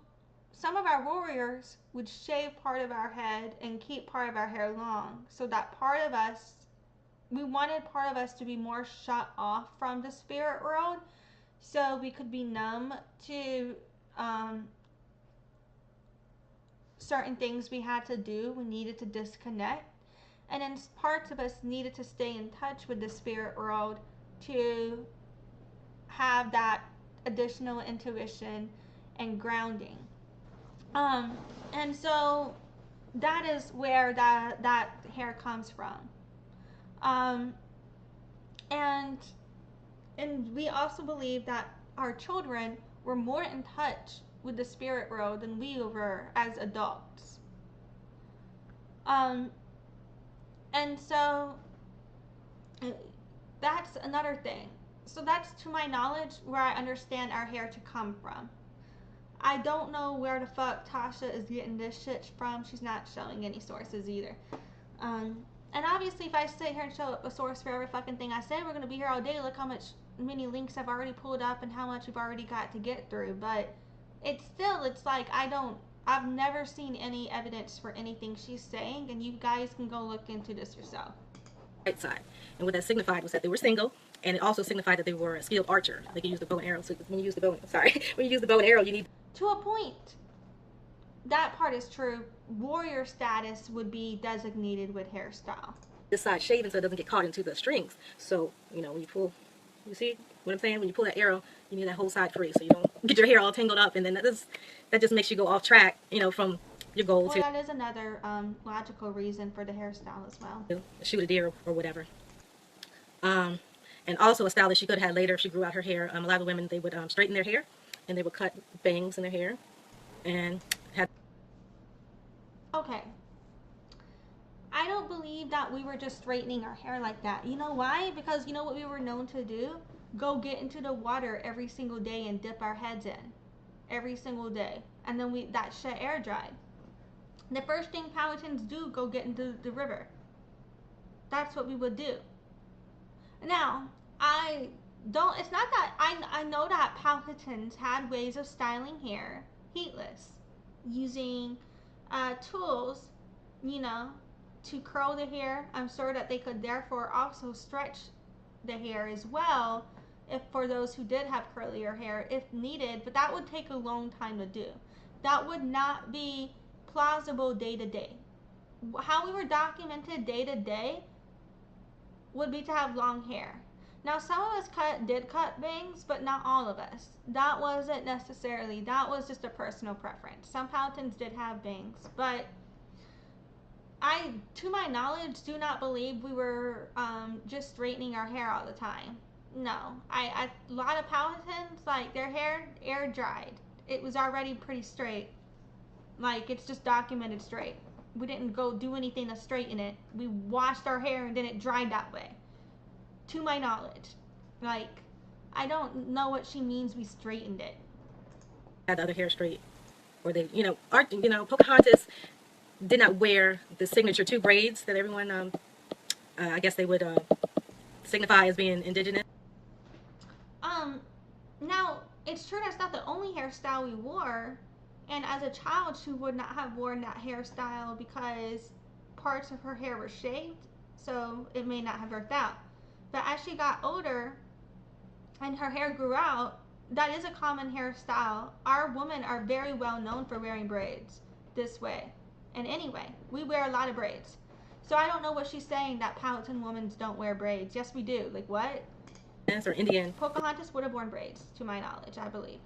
some of our warriors would shave part of our head and keep part of our hair long, so that part of us, we wanted part of us to be more shut off from the spirit world, so we could be numb to certain things we had to do. We needed to disconnect, and then parts of us needed to stay in touch with the spirit world to have that additional intuition and grounding. And so that is where that hair comes from. And we also believe that our children were more in touch with the spirit world than we were as adults. And so that's another thing. So that's, to my knowledge, where I understand our hair to come from. I don't know where the fuck Tasha is getting this shit from. She's not showing any sources either. And obviously, if I sit here and show up a source for every fucking thing I say, we're going to be here all day. Look how many links I've already pulled up and how much we've already got to get through. But it's like, I've never seen any evidence for anything she's saying, and you guys can go look into this yourself. Right side. And what that signified was that they were single, and it also signified that they were a skilled archer. They could use the bow and arrow. So when you use the bow, when you use the bow and arrow, you need... To a point. That part is true. Warrior status would be designated with hairstyle. This side shaven so it doesn't get caught into the strings. So, you know, when you pull, you see what I'm saying? When you pull that arrow, you need that whole side free so you don't get your hair all tangled up, and then that just makes you go off track, you know, from your goal to... Well, that is another logical reason for the hairstyle as well. Shoot a deer or whatever. And also a style that she could have had later if she grew out her hair. A lot of women, they would straighten their hair, and they would cut bangs in their hair, and have... Okay. I don't believe that we were just straightening our hair like that. You know why? Because you know what we were known to do? Go get into the water every single day and dip our heads in. Every single day. And then that shit air dried. The first thing Powhatans do, go get into the river. That's what we would do. Now, it's not that, I know that Powhatans had ways of styling hair heatless. Using tools, you know, to curl the hair. I'm sure that they could therefore also stretch the hair as well, if for those who did have curlier hair if needed, but that would take a long time to do. That would not be plausible day to day. How we were documented day to day would be to have long hair. Now, some of us did cut bangs, but not all of us. That wasn't necessarily, that was just a personal preference. Some Powhatans did have bangs, but I, to my knowledge, do not believe we were just straightening our hair all the time. No. A lot of Powhatans, like, their hair air dried. It was already pretty straight. Like, it's just documented straight. We didn't go do anything to straighten it. We washed our hair and then it dried that way. To my knowledge. Like, I don't know what she means we straightened it. Had the other hair straight. Or they, you know, Pocahontas did not wear the signature 2 braids that everyone, I guess they would signify as being indigenous. Now, it's true that's not the only hairstyle we wore, and as a child, she would not have worn that hairstyle because parts of her hair were shaved, so it may not have worked out. But as she got older and her hair grew out, that is a common hairstyle. Our women are very well known for wearing braids this way. And anyway, we wear a lot of braids. So I don't know what she's saying that Powhatan women don't wear braids. Yes, we do. Like, what? Or Indian. Pocahontas would have worn braids, to my knowledge, I believe.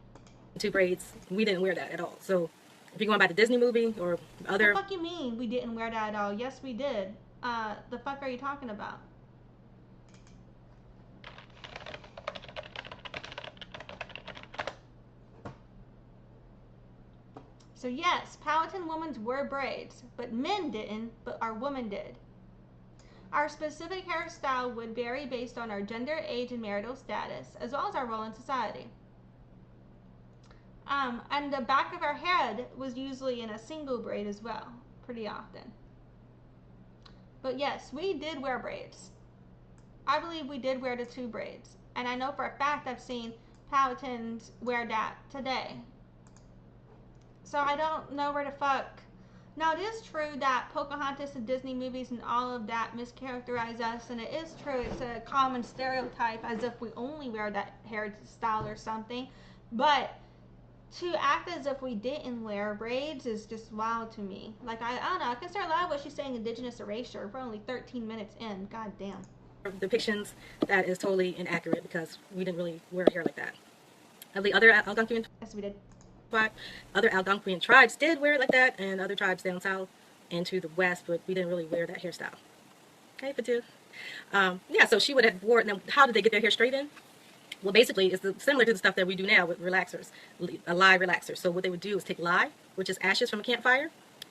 2 braids. We didn't wear that at all. So if you're going by the Disney movie or other... What the fuck you mean we didn't wear that at all? Yes, we did. The fuck are you talking about? So yes, Powhatan women's wore braids, but men didn't, but our women did. Our specific hairstyle would vary based on our gender, age, and marital status, as well as our role in society. And the back of our head was usually in a single braid as well, pretty often. But yes, we did wear braids. I believe we did wear the 2 braids. And I know for a fact I've seen Powhatans wear that today. So I don't know where the fuck. Now, it is true that Pocahontas and Disney movies and all of that mischaracterize us, and it is true it's a common stereotype as if we only wear that hairstyle or something. But to act as if we didn't wear braids is just wild to me. Like, I don't know. I consider a lot of what she's saying indigenous erasure. We're only 13 minutes in. God damn. Depictions that is totally inaccurate because we didn't really wear hair like that. The other Algonquian... Yes, we did. Other Algonquian tribes did wear it like that, and other tribes down south and to the west, but we didn't really wear that hairstyle. Okay, Patu. Yeah, so she would have wore. Now, how did they get their hair straightened? Well, basically, it's similar to the stuff that we do now with relaxers, a lye relaxer. So what they would do is take lye, which is ashes from a campfire,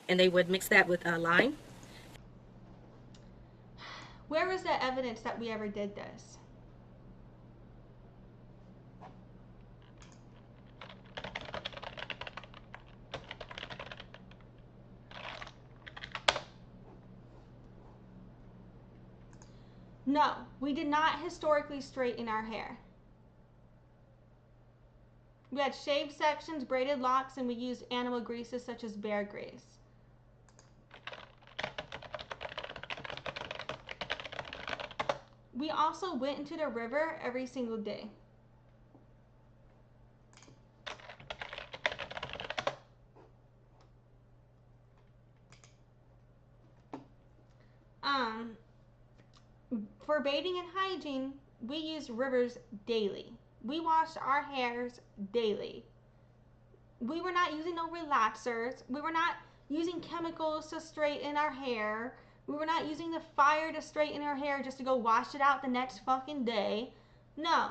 and they would mix that with lime. Where was the evidence that we ever did this? No, we did not historically straighten our hair. We had shaved sections, braided locks, and we used animal greases such as bear grease. We also went into the river every single day. For bathing and hygiene, we used rivers daily. We washed our hairs daily. We were not using no relaxers. We were not using chemicals to straighten our hair. We were not using the fire to straighten our hair just to go wash it out the next fucking day. No.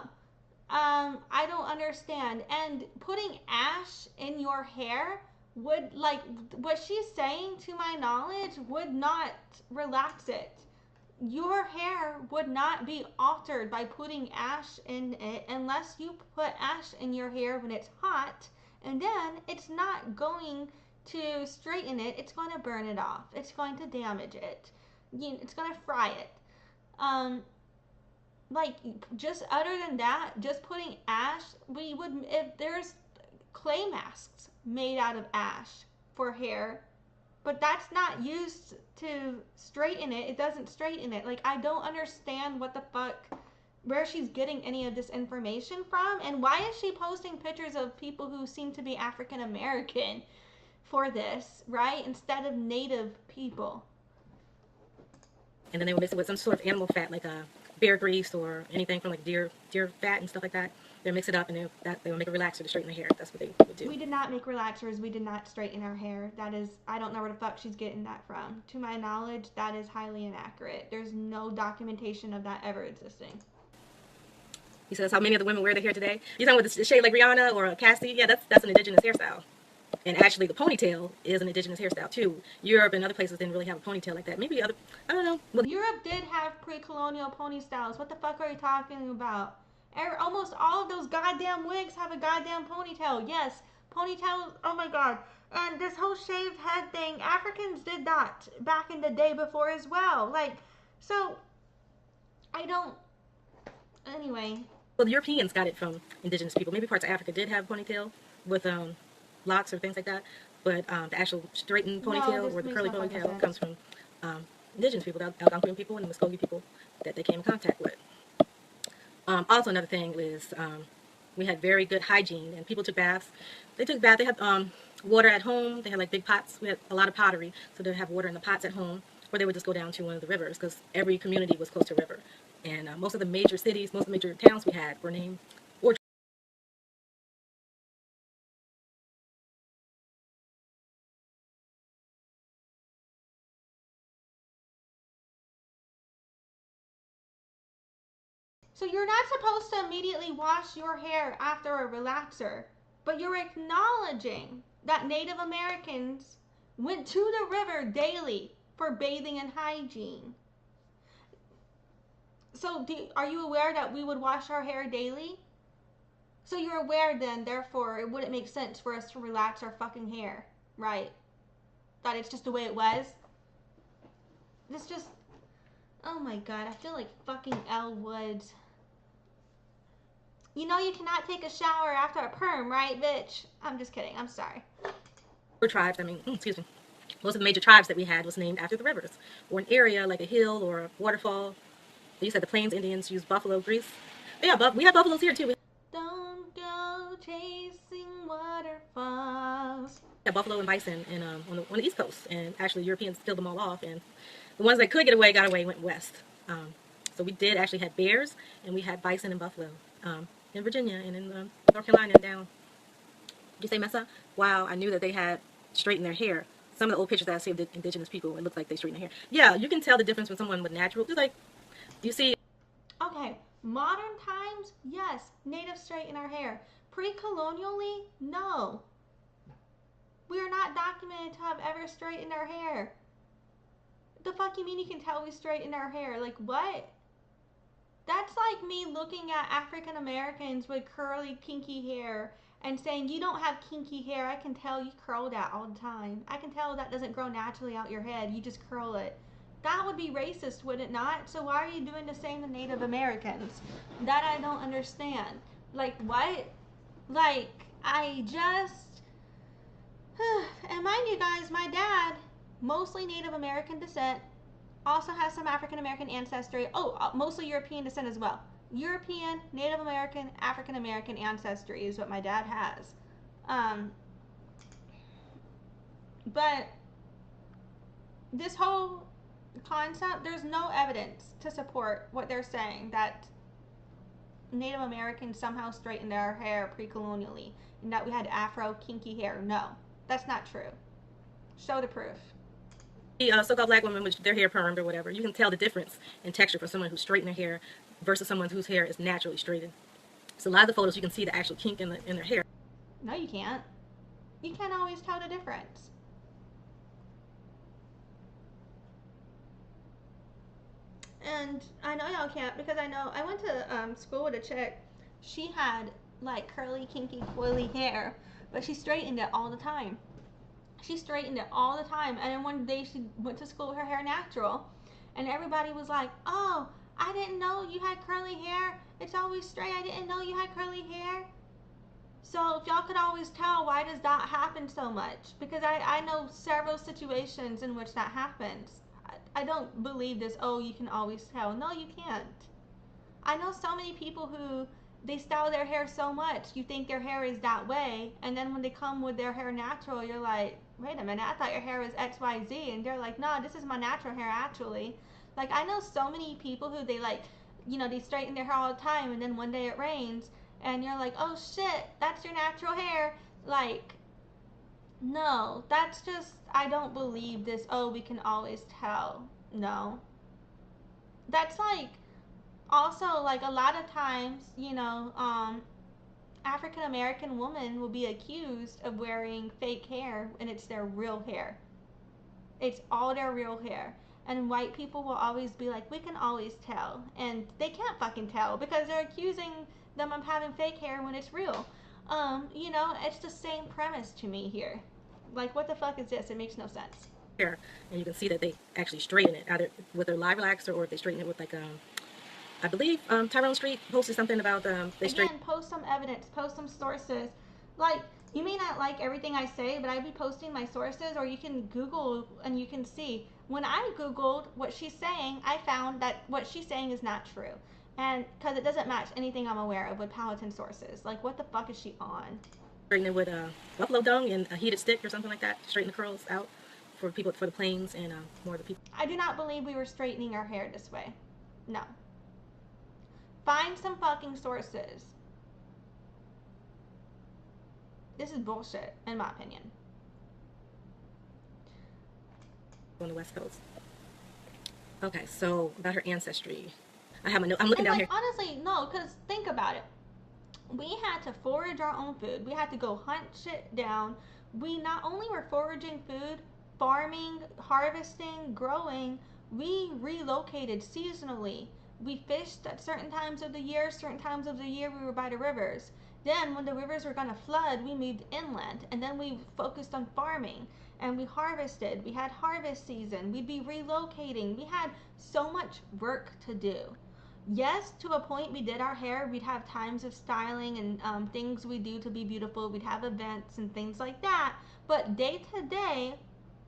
I don't understand. And putting ash in your hair would, like, what she's saying, to my knowledge, would not relax it. Your hair would not be altered by putting ash in it unless you put ash in your hair when it's hot, and then it's not going to straighten it. It's going to burn it off. It's going to damage it. It's going to fry it. Like, just other than that, just putting ash, we would, if there's clay masks made out of ash for hair, but that's not used to straighten it. It doesn't straighten it. Like, I don't understand what the fuck, where she's getting any of this information from, and why is she posting pictures of people who seem to be African American for this, right? Instead of Native people. And then they would mix it with some sort of animal fat, like bear grease or anything from like deer fat and stuff like that. They mix it up and they would make a relaxer to straighten the hair. That's what they would do. We did not make relaxers. We did not straighten our hair. That is, I don't know where the fuck she's getting that from. To my knowledge, that is highly inaccurate. There's no documentation of that ever existing. He says how many of the women wear their hair today. You talking with the shade like Rihanna or Cassie? Yeah, that's an indigenous hairstyle. And actually, the ponytail is an indigenous hairstyle too. Europe and other places didn't really have a ponytail like that. Maybe other, I don't know. Well, Europe did have pre-colonial ponystyles. What the fuck are you talking about? Almost all of those goddamn wigs have a goddamn ponytail. Yes, ponytails. Oh my god. And this whole shaved head thing, Africans did that back in the day before as well. Like, so I don't. Anyway. Well, the Europeans got it from indigenous people. Maybe parts of Africa did have ponytail with locks or things like that, but the actual straightened ponytail or the curly ponytail comes from indigenous people, the Algonquian people and the Muskogee people that they came in contact with. Also, another thing is we had very good hygiene, and people took baths. They took baths. They had water at home. They had like big pots. We had a lot of pottery, so they'd have water in the pots at home, or they would just go down to one of the rivers because every community was close to a river. And most of the major cities, most of the major towns we had were named or. So you're not supposed to immediately wash your hair after a relaxer, but you're acknowledging that Native Americans went to the river daily for bathing and hygiene. So are you aware that we would wash our hair daily? So you're aware then, therefore, it wouldn't make sense for us to relax our fucking hair, right? That it's just the way it was? This just, oh my god, I feel like fucking Elle Woods. You know you cannot take a shower after a perm, right, bitch? I'm just kidding. I'm sorry. Tribes, I mean, excuse me. Most of the major tribes that we had was named after the rivers, or an area like a hill or a waterfall. You said the Plains Indians used buffalo grease. Yeah, but we have buffaloes here too. Don't go chasing waterfalls. We have buffalo and bison and on the East Coast, and actually Europeans killed them all off, and the ones that could get away got away, went west. So we did actually had bears, and we had bison and buffalo. In Virginia and in North Carolina and down. Did you say Mesa? Wow, I knew that they had straightened their hair. Some of the old pictures that I see of the indigenous people, it looks like they straighten their hair. Yeah, you can tell the difference when someone with natural, just like You see. Okay, modern times, yes, natives straighten our hair. Pre-colonially, no. We are not documented to have ever straightened our hair. The fuck you mean you can tell we straightened our hair? Like, what? That's like me looking at African Americans with curly, kinky hair and saying, you don't have kinky hair. I can tell you curl that all the time. I can tell that doesn't grow naturally out your head. You just curl it. That would be racist, would it not? So why are you doing the same to Native Americans? That I don't understand. Like, what? Like, I just... And mind you guys, my dad, mostly Native American descent, also has some African American ancestry. Oh, mostly European descent as well. European, Native American, African American ancestry is what my dad has. But this whole concept, there's no evidence to support what they're saying, that Native Americans somehow straightened our hair pre-colonially and that we had Afro kinky hair. No, that's not true. Show the proof. So-called black women with their hair permed or whatever, you can tell the difference in texture for someone who's straightened their hair versus someone whose hair is naturally straightened. So a lot of the photos you can see the actual kink in their hair. No, you can't. You can't always tell the difference. And I know y'all can't, because I know I went to school with a chick. She had like curly, kinky, coily hair, but she straightened it all the time. She straightened it all the time. And then one day she went to school with her hair natural, and everybody was like, oh, I didn't know you had curly hair. It's always straight. I didn't know you had curly hair. So if y'all could always tell, why does that happen so much? Because I know several situations in which that happens. I don't believe this, oh, you can always tell. No, you can't. I know so many people who, they style their hair so much, you think their hair is that way, and then when they come with their hair natural, you're like, wait a minute, I thought your hair was XYZ, and they're like, no, this is my natural hair actually. Like, I know so many people who they like, you know, they straighten their hair all the time, and then one day it rains, and you're like, oh shit, that's your natural hair. Like, no, that's just, I don't believe this, oh, we can always tell. No. That's like, also, like, a lot of times, you know, African American women will be accused of wearing fake hair, and it's their real hair. It's all their real hair. And white people will always be like, we can always tell. And they can't fucking tell, because they're accusing them of having fake hair when it's real. You know, it's the same premise to me here. Like, what the fuck is this? It makes no sense. Hair, and you can see that they actually straighten it, either with their live relaxer or if they straighten it with, like, I believe Tyrone Street posted something about they straighten. Again, post some evidence, post some sources. Like, you may not like everything I say, but I'd be posting my sources, or you can Google and you can see. When I Googled what she's saying, I found that what she's saying is not true. And because it doesn't match anything I'm aware of with Powhatan sources. Like, what the fuck is she on? Straighten it with buffalo dung and a heated stick or something like that. Straighten the curls out for people, for the plains and more of the people. I do not believe we were straightening our hair this way. No. Find some fucking sources. This is bullshit, in my opinion. On the West Coast. Okay, so about her ancestry. I have a note. I'm looking down here. Honestly, no, because think about it. We had to forage our own food. We had to go hunt shit down. We not only were foraging food, farming, harvesting, growing, we relocated seasonally. We fished at certain times of the year. Certain times of the year we were by the rivers. Then when the rivers were going to flood, we moved inland. And then we focused on farming. And we harvested. We had harvest season. We'd be relocating. We had so much work to do. Yes, to a point we did our hair. We'd have times of styling and things we do to be beautiful. We'd have events and things like that. But day to day,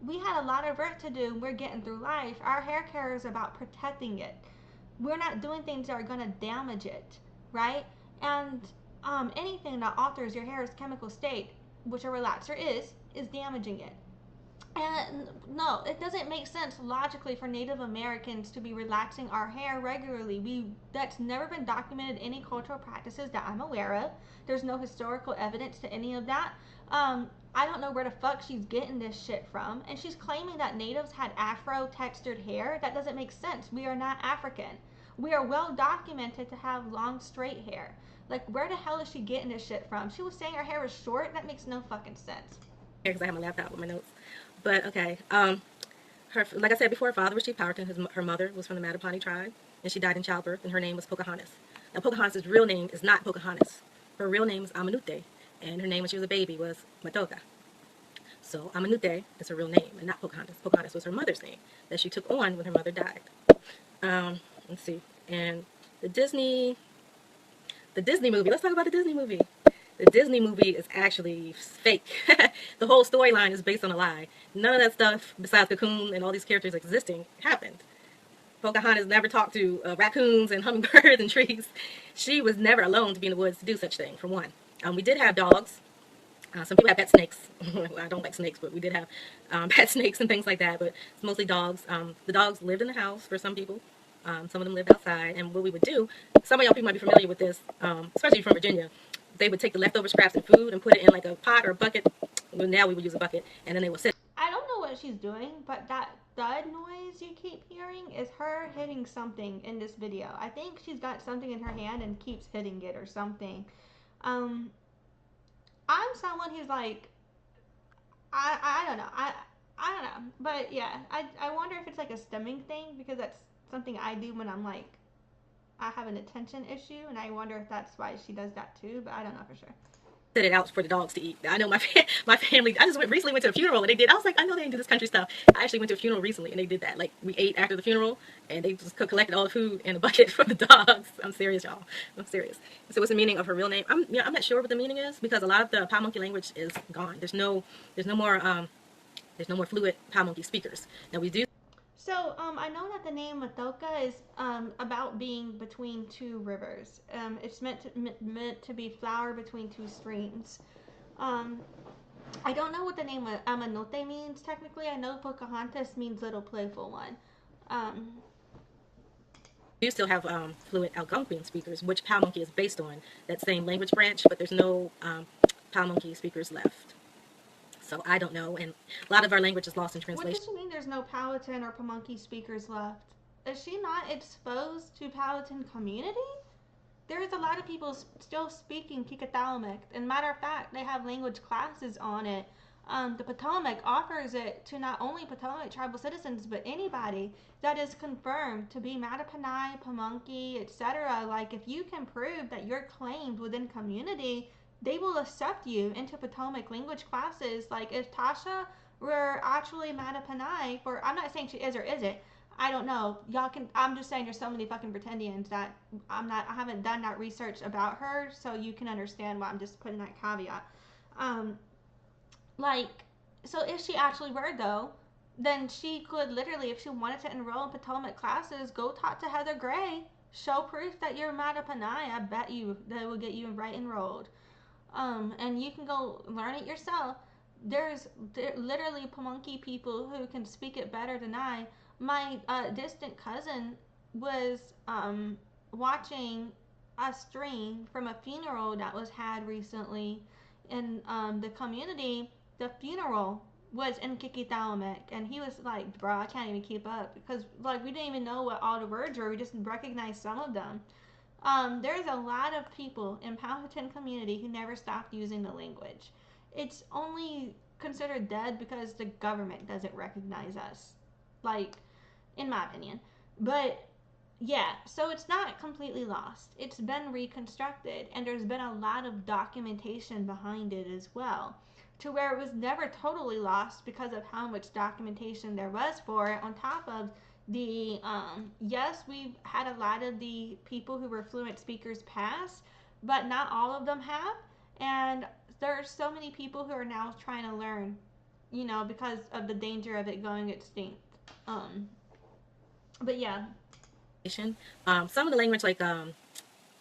we had a lot of work to do. We're getting through life. Our hair care is about protecting it. We're not doing things that are going to damage it, right? And anything that alters your hair's chemical state, which a relaxer is damaging it. And no, it doesn't make sense logically for Native Americans to be relaxing our hair regularly. That's never been documented in any cultural practices that I'm aware of. There's no historical evidence to any of that. I don't know where the fuck she's getting this shit from. And she's claiming that natives had Afro textured hair. That doesn't make sense. We are not African. We are well documented to have long straight hair. Like, where the hell is she getting this shit from? She was saying her hair was short? That makes no fucking sense. Because I have my laptop with my notes. But okay, her, like I said before, her father was Chief Powhatan. Her mother was from the Mattaponi tribe, and she died in childbirth, and her name was Pocahontas. Now, Pocahontas' real name is not Pocahontas. Her real name is Amanute, and her name when she was a baby was Matoaka. So Amanute is her real name, and not Pocahontas. Pocahontas was her mother's name that she took on when her mother died. Let's see, and the Disney movie. Let's talk about the Disney movie. The Disney movie is actually fake. The whole storyline is based on a lie. None of that stuff, besides Cocoon and all these characters existing, happened. Pocahontas never talked to raccoons and hummingbirds and trees. She was never alone to be in the woods to do such thing, for one. We did have dogs. Some people have pet snakes. I don't like snakes, but we did have pet snakes and things like that, but it's mostly dogs. The dogs lived in the house for some people. Some of them lived outside, and what we would do, some of y'all people might be familiar with this, especially from Virginia. They would take the leftover scraps of food and put it in like a pot or a bucket. Well, now we would use a bucket, and then they would sit. I don't know what she's doing, but that thud noise you keep hearing is her hitting something in this video. I think she's got something in her hand and keeps hitting it or something. I'm someone who's like, I don't know. I don't know. But yeah, I wonder if it's like a stemming thing, because that's something I do when I'm like, I have an attention issue, and I wonder if that's why she does that too, but I don't know for sure. Set it out for the dogs to eat. I know my family, I just recently went to a funeral and they did. I was like, I know they didn't do this country stuff. I actually went to a funeral recently and they did that. Like, we ate after the funeral and they just collected all the food in a bucket for the dogs. I'm serious, y'all. I'm serious. So what's the meaning of her real name? I'm not sure what the meaning is, because a lot of the Powmonkey language is gone. There's no more fluent Powmonkey speakers. Now we do. So, I know that the name Matoaka is about being between two rivers. It's meant to be flower between two streams. I don't know what the name Amanote means technically. I know Pocahontas means little playful one. We do still have fluent Algonquian speakers, which Powmonkey is based on, that same language branch, but there's no Powmonkey speakers left. So I don't know, and a lot of our language is lost in translation. What does she mean there's no Powhatan or Pamunkey speakers left? Is she not exposed to Powhatan community? There is a lot of people still speaking Kikatawamik, and matter of fact, they have language classes on it. The Potomac offers it to not only Potomac tribal citizens, but anybody that is confirmed to be Mattaponi, Pamunkey, etc. Like, if you can prove that you're claimed within community, they will accept you into Potomac language classes. Like, if Tasha were actually Mattaponi, or I'm not saying she is or isn't, I don't know. Y'all can, I'm just saying there's so many fucking pretendians that I haven't done that research about her, so you can understand why I'm just putting that caveat. So if she actually were though, then she could literally, if she wanted to enroll in Potomac classes, go talk to Heather Gray, show proof that you're Mattaponi. I bet you that will get you right enrolled. And you can go learn it yourself. There's literally Pamunkey people who can speak it better than I. My distant cousin was watching a stream from a funeral that was had recently in the community. The funeral was in Kikitawamik, and he was like, bro, I can't even keep up, because like we didn't even know what all the words were. We just recognized some of them. There's a lot of people in Powhatan community who never stopped using the language. It's only considered dead because the government doesn't recognize us, like, in my opinion. But yeah, so it's not completely lost. It's been reconstructed, and there's been a lot of documentation behind it as well, to where it was never totally lost because of how much documentation there was for it. On top of the yes, we've had a lot of the people who were fluent speakers pass, but not all of them have, and there's so many people who are now trying to learn, you know, because of the danger of it going extinct. But yeah, some of the language, like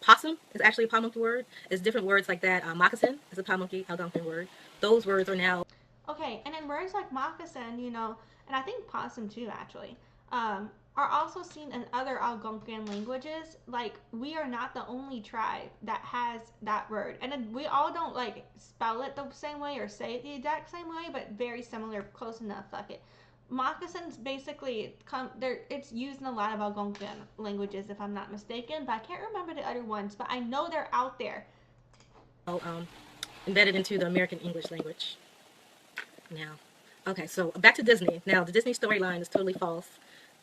possum is actually a Pamunkey word. It's different words like that. Moccasin is a Pamunkey Algonquin word. Those words are now okay. And then words like moccasin, you know, and I think possum too actually, are also seen in other Algonquian languages. Like, we are not the only tribe that has that word, and then we all don't like spell it the same way or say it the exact same way, but very similar, close enough. Fuck it. moccasins basically come there. It's used in a lot of Algonquin languages, if I'm not mistaken, but I can't remember the other ones. But I know they're out there. Embedded into the American English language. Now, okay, so back to Disney. Now, the Disney storyline is totally false.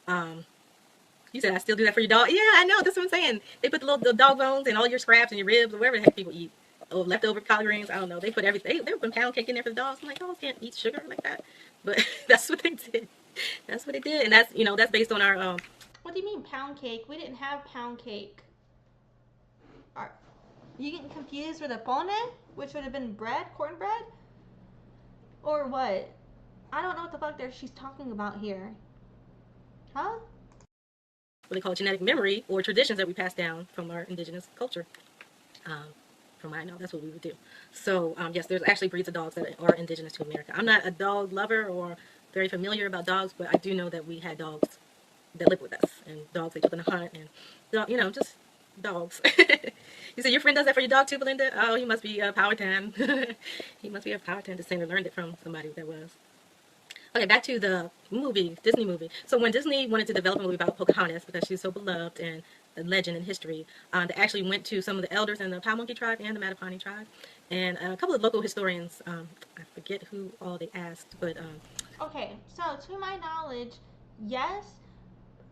You said I still do that for your dog. Yeah, I know. That's what I'm saying. They put the dog bones and all your scraps and your ribs or whatever the heck people eat. Or leftover collard greens. I don't know. They put everything. They put pound cake in there for the dogs. I'm like, dogs can't eat sugar like that. But that's what they did. That's what they did, and that's based on our. What do you mean pound cake? We didn't have pound cake. Are you getting confused with a pone, which would have been bread, cornbread, or what? I don't know what the fuck she's talking about here. Huh? What they call genetic memory or traditions that we pass down from our indigenous culture. From what I know, that's what we would do. So yes, there's actually breeds of dogs that are indigenous to America. I'm not a dog lover or very familiar about dogs, but I do know that we had dogs that lived with us, and dogs they took on a hunt, and just dogs. You said your friend does that for your dog too, Belinda? Oh, he must be a Powhatan. He must be a Powhatan descendant. Learned it from somebody that was. Okay, back to the movie, Disney movie. So when Disney wanted to develop a movie about Pocahontas, because she's so beloved and a legend in history, they actually went to some of the elders in the Powmonkey tribe and the Mattaponi tribe, and a couple of local historians. I forget who all they asked, but okay. So to my knowledge, yes,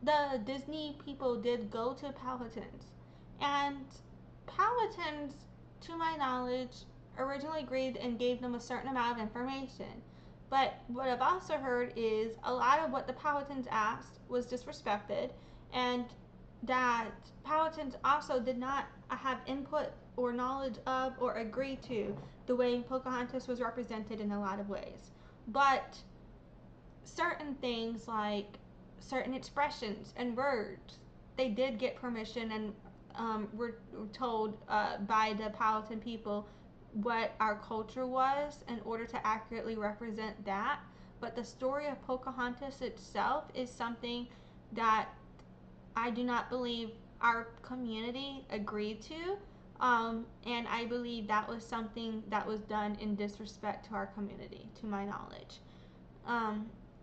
the Disney people did go to Powhatans, and Powhatans, to my knowledge, originally agreed and gave them a certain amount of information. But what I've also heard is a lot of what the Powhatans asked was disrespected, and that Powhatans also did not have input or knowledge of or agree to the way Pocahontas was represented in a lot of ways. But certain things like certain expressions and words, they did get permission and were told by the Powhatan people what our culture was in order to accurately represent that. But the story of Pocahontas itself is something that I do not believe our community agreed to. And I believe that was something that was done in disrespect to our community, to my knowledge.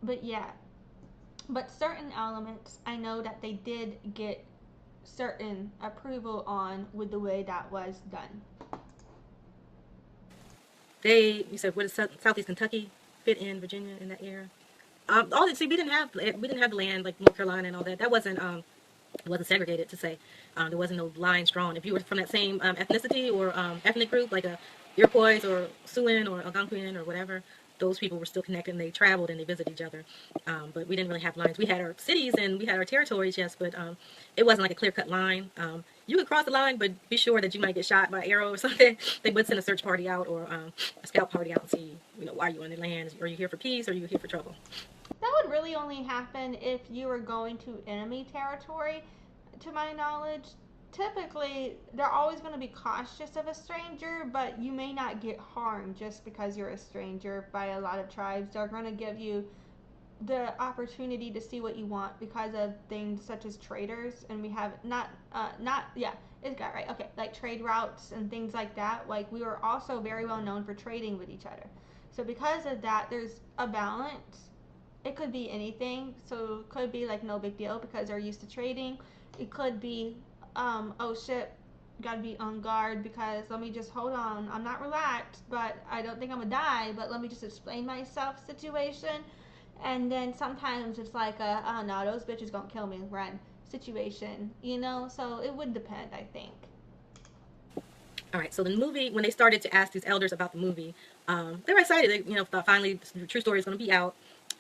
But yeah, but certain elements, I know that they did get certain approval on with the way that was done. You said, where does Southeast Kentucky fit in, Virginia in that era? We didn't have the land like North Carolina and all that. That wasn't it wasn't segregated to say. There wasn't no lines drawn. If you were from that same ethnicity or ethnic group, like a Iroquois or Soulaan or Algonquian or whatever, those people were still connected and they traveled and they visited each other. But we didn't really have lines. We had our cities and we had our territories, yes, but it wasn't like a clear-cut line. You could cross the line, but be sure that you might get shot by an arrow or something. They would send a search party out or a scout party out and see, why are you on the land? Are you here for peace or are you here for trouble? That would really only happen if you were going to enemy territory, to my knowledge. Typically, they're always going to be cautious of a stranger, but you may not get harmed just because you're a stranger by a lot of tribes. They're going to give you the opportunity to see what you want because of things such as traders, and we have it's got right, okay, like trade routes and things like that. Like, we were also very well known for trading with each other. So because of that, there's a balance. It could be anything. So it could be like no big deal because they're used to trading. It could be oh shit, gotta be on guard because let me just hold on, I'm not relaxed, but I don't think I'm gonna die, but let me just explain myself situation. And then sometimes it's like oh no, those bitches gonna kill me, run situation, so it would depend, I think. All right, so the movie, when they started to ask these elders about the movie, they were excited. They, thought finally the true story is going to be out.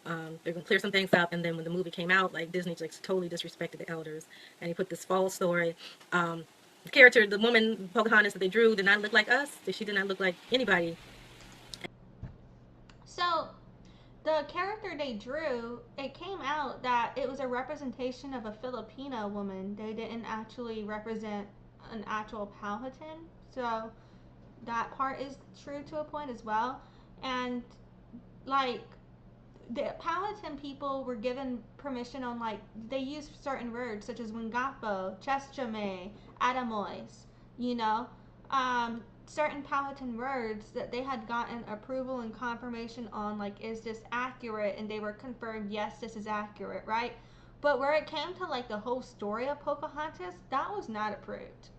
They're going to clear some things up. And then when the movie came out, like, Disney just totally disrespected the elders. And he put this false story. The character, the woman, Pocahontas, that they drew did not look like us. She did not look like anybody. So the character they drew, it came out that it was a representation of a Filipino woman. They didn't actually represent an actual Powhatan. So that part is true to a point as well. And like, the Powhatan people were given permission on, like, they used certain words such as Wingapo, Chestchame, Adamois, certain Powhatan words that they had gotten approval and confirmation on, like, is this accurate? And they were confirmed, yes, this is accurate, right? But where it came to, like, the whole story of Pocahontas, that was not approved.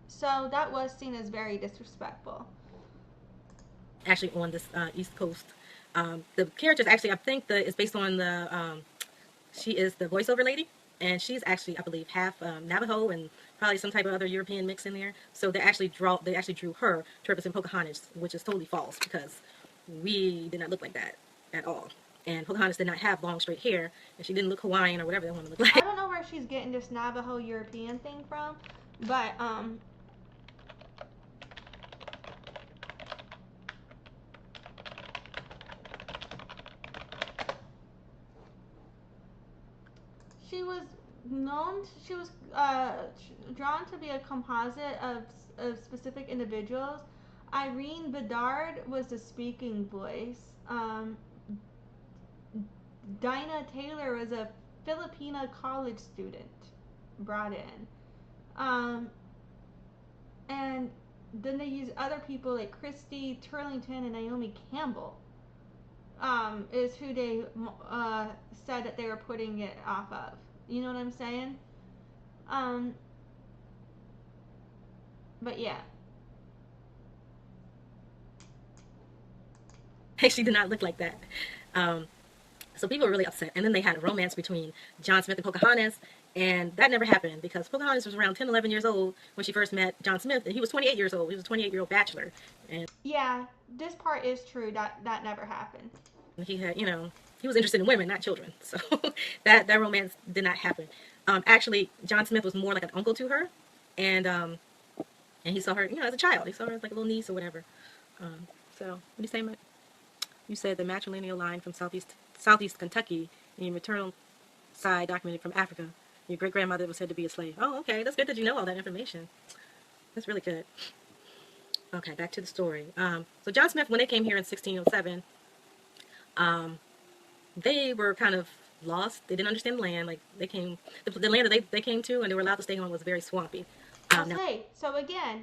So that was seen as very disrespectful. Actually on this East Coast. The characters actually, I think it's based on the, she is the voiceover lady, and she's actually, I believe, half Navajo and probably some type of other European mix in there. So they actually drew her to represent Pocahontas, which is totally false because we did not look like that at all. And Pocahontas did not have long straight hair, and she didn't look Hawaiian or whatever they want to look like. I don't know where she's getting this Navajo European thing from, but she was drawn to be a composite of specific individuals. Irene Bedard was the speaking voice. Dinah Taylor was a Filipina college student brought in. And then they use other people like Christy Turlington and Naomi Campbell. Is who they said that they were putting it off of. You know what I'm saying? But yeah. She did not look like that. So people were really upset. And then they had a romance between John Smith and Pocahontas. And that never happened because Pocahontas was around 10, 11 years old when she first met John Smith. And he was 28 years old. He was a 28-year-old bachelor. And yeah, this part is true. That never happened. He had, you know, he was interested in women, not children. So that romance did not happen. Actually, John Smith was more like an uncle to her. And he saw her, you know, as a child. He saw her as like a little niece or whatever. So what do you say, Matt? You said the matrilineal line from southeast Kentucky, and your maternal side documented from Africa. Your great-grandmother was said to be a slave. Oh, okay. That's good that you know all that information. That's really good. Okay, back to the story. So John Smith, when they came here in 1607, they were kind of lost. They didn't understand the land. Like, they came, the land that they came to and they were allowed to stay on was very swampy. Okay, so again,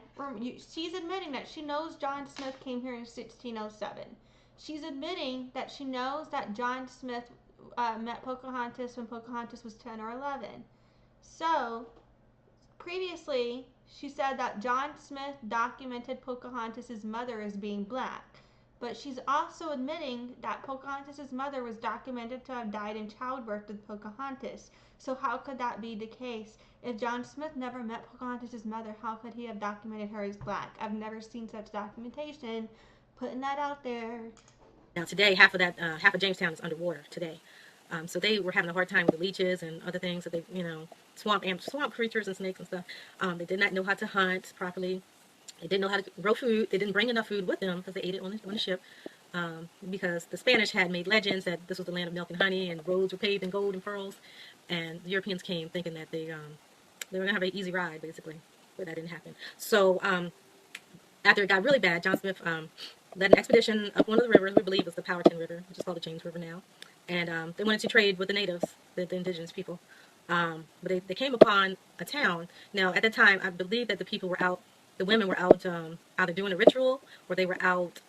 she's admitting that she knows John Smith came here in 1607. She's admitting that she knows that John Smith met Pocahontas when Pocahontas was 10 or 11. So, previously, she said that John Smith documented Pocahontas' mother as being black. But she's also admitting that Pocahontas' mother was documented to have died in childbirth with Pocahontas. So how could that be the case? If John Smith never met Pocahontas' mother, how could he have documented her as black? I've never seen such documentation. Putting that out there. Now today, half of Jamestown is underwater today. So they were having a hard time with the leeches and other things that they, you know, swamp creatures and snakes and stuff. They did not know how to hunt properly. They didn't know how to grow food. They didn't bring enough food with them because they ate it on the ship. Because the Spanish had made legends that this was the land of milk and honey and roads were paved in gold and pearls. And the Europeans came thinking that they were going to have an easy ride, basically. But that didn't happen. So after it got really bad, John Smith led an expedition up one of the rivers, we believe was the Powhatan River, which is called the James River now. And they wanted to trade with the natives, the indigenous people. But they came upon a town. Now, at that time, I believe that the people were out, the women were out either doing a ritual or they were out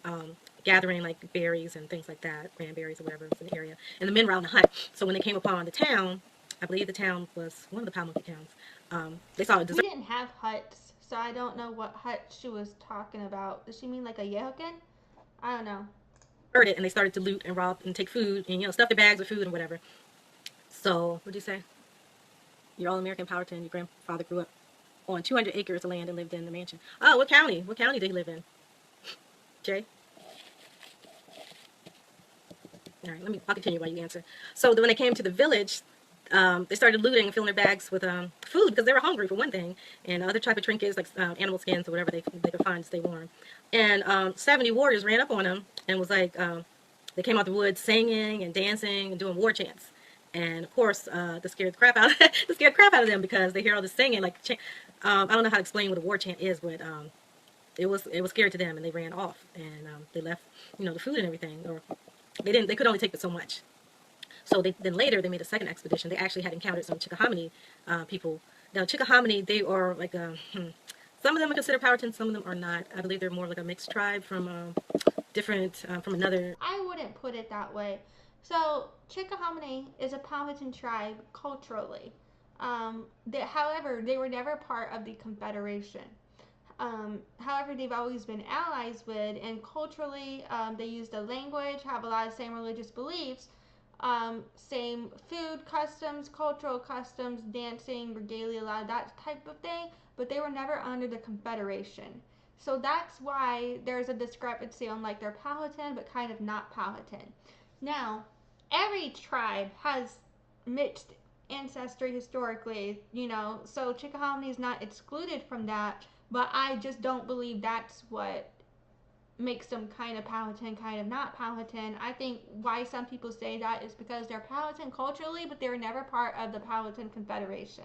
gathering like berries and things like that, cranberries or whatever was in the area. And the men were out on a hunt. So when they came upon the town, I believe the town was one of the Powhatan towns. They saw a We didn't have huts, so I don't know what hut she was talking about. Does she mean like a yehokin? I don't know. Heard it, and they started to loot and rob and take food and, you know, stuff their bags with food and whatever. So, what'd you say? Your all-American Powhatan, your grandfather grew up on 200 acres of land and lived in the mansion. Oh, what county? What county did he live in? Jay? All right, I'll continue while you answer. So when they came to the village, they started looting and filling their bags with food because they were hungry for one thing, and other type of trinkets like animal skins or whatever they could find to stay warm. And 70 warriors ran up on them and was like, they came out the woods singing and dancing and doing war chants. And of course, that scared the crap out of them because they hear all this singing. Like, I don't know how to explain what a war chant is, but it was scary to them, and they ran off and they left, you know, the food and everything, or they could only take but so much. So then later they made a second expedition. They actually had encountered some Chickahominy people. Now Chickahominy, they are like Some of them are considered Powhatan, some of them are not. I believe they're more like a mixed tribe from from another. I wouldn't put it that way. So Chickahominy is a Powhatan tribe culturally. However, they were never part of the Confederation. However, they've always been allies with, and culturally, they use the language, have a lot of same religious beliefs, same food customs, cultural customs, dancing, regalia, a lot of that type of thing, but they were never under the Confederation. So that's why there's a discrepancy on like they're Powhatan, but kind of not Powhatan. Now, every tribe has mixed ancestry historically, so Chickahominy is not excluded from that, but I just don't believe that's what makes them kind of Powhatan, kind of not Powhatan. I think why some people say that is because they're Powhatan culturally, but they were never part of the Powhatan Confederation.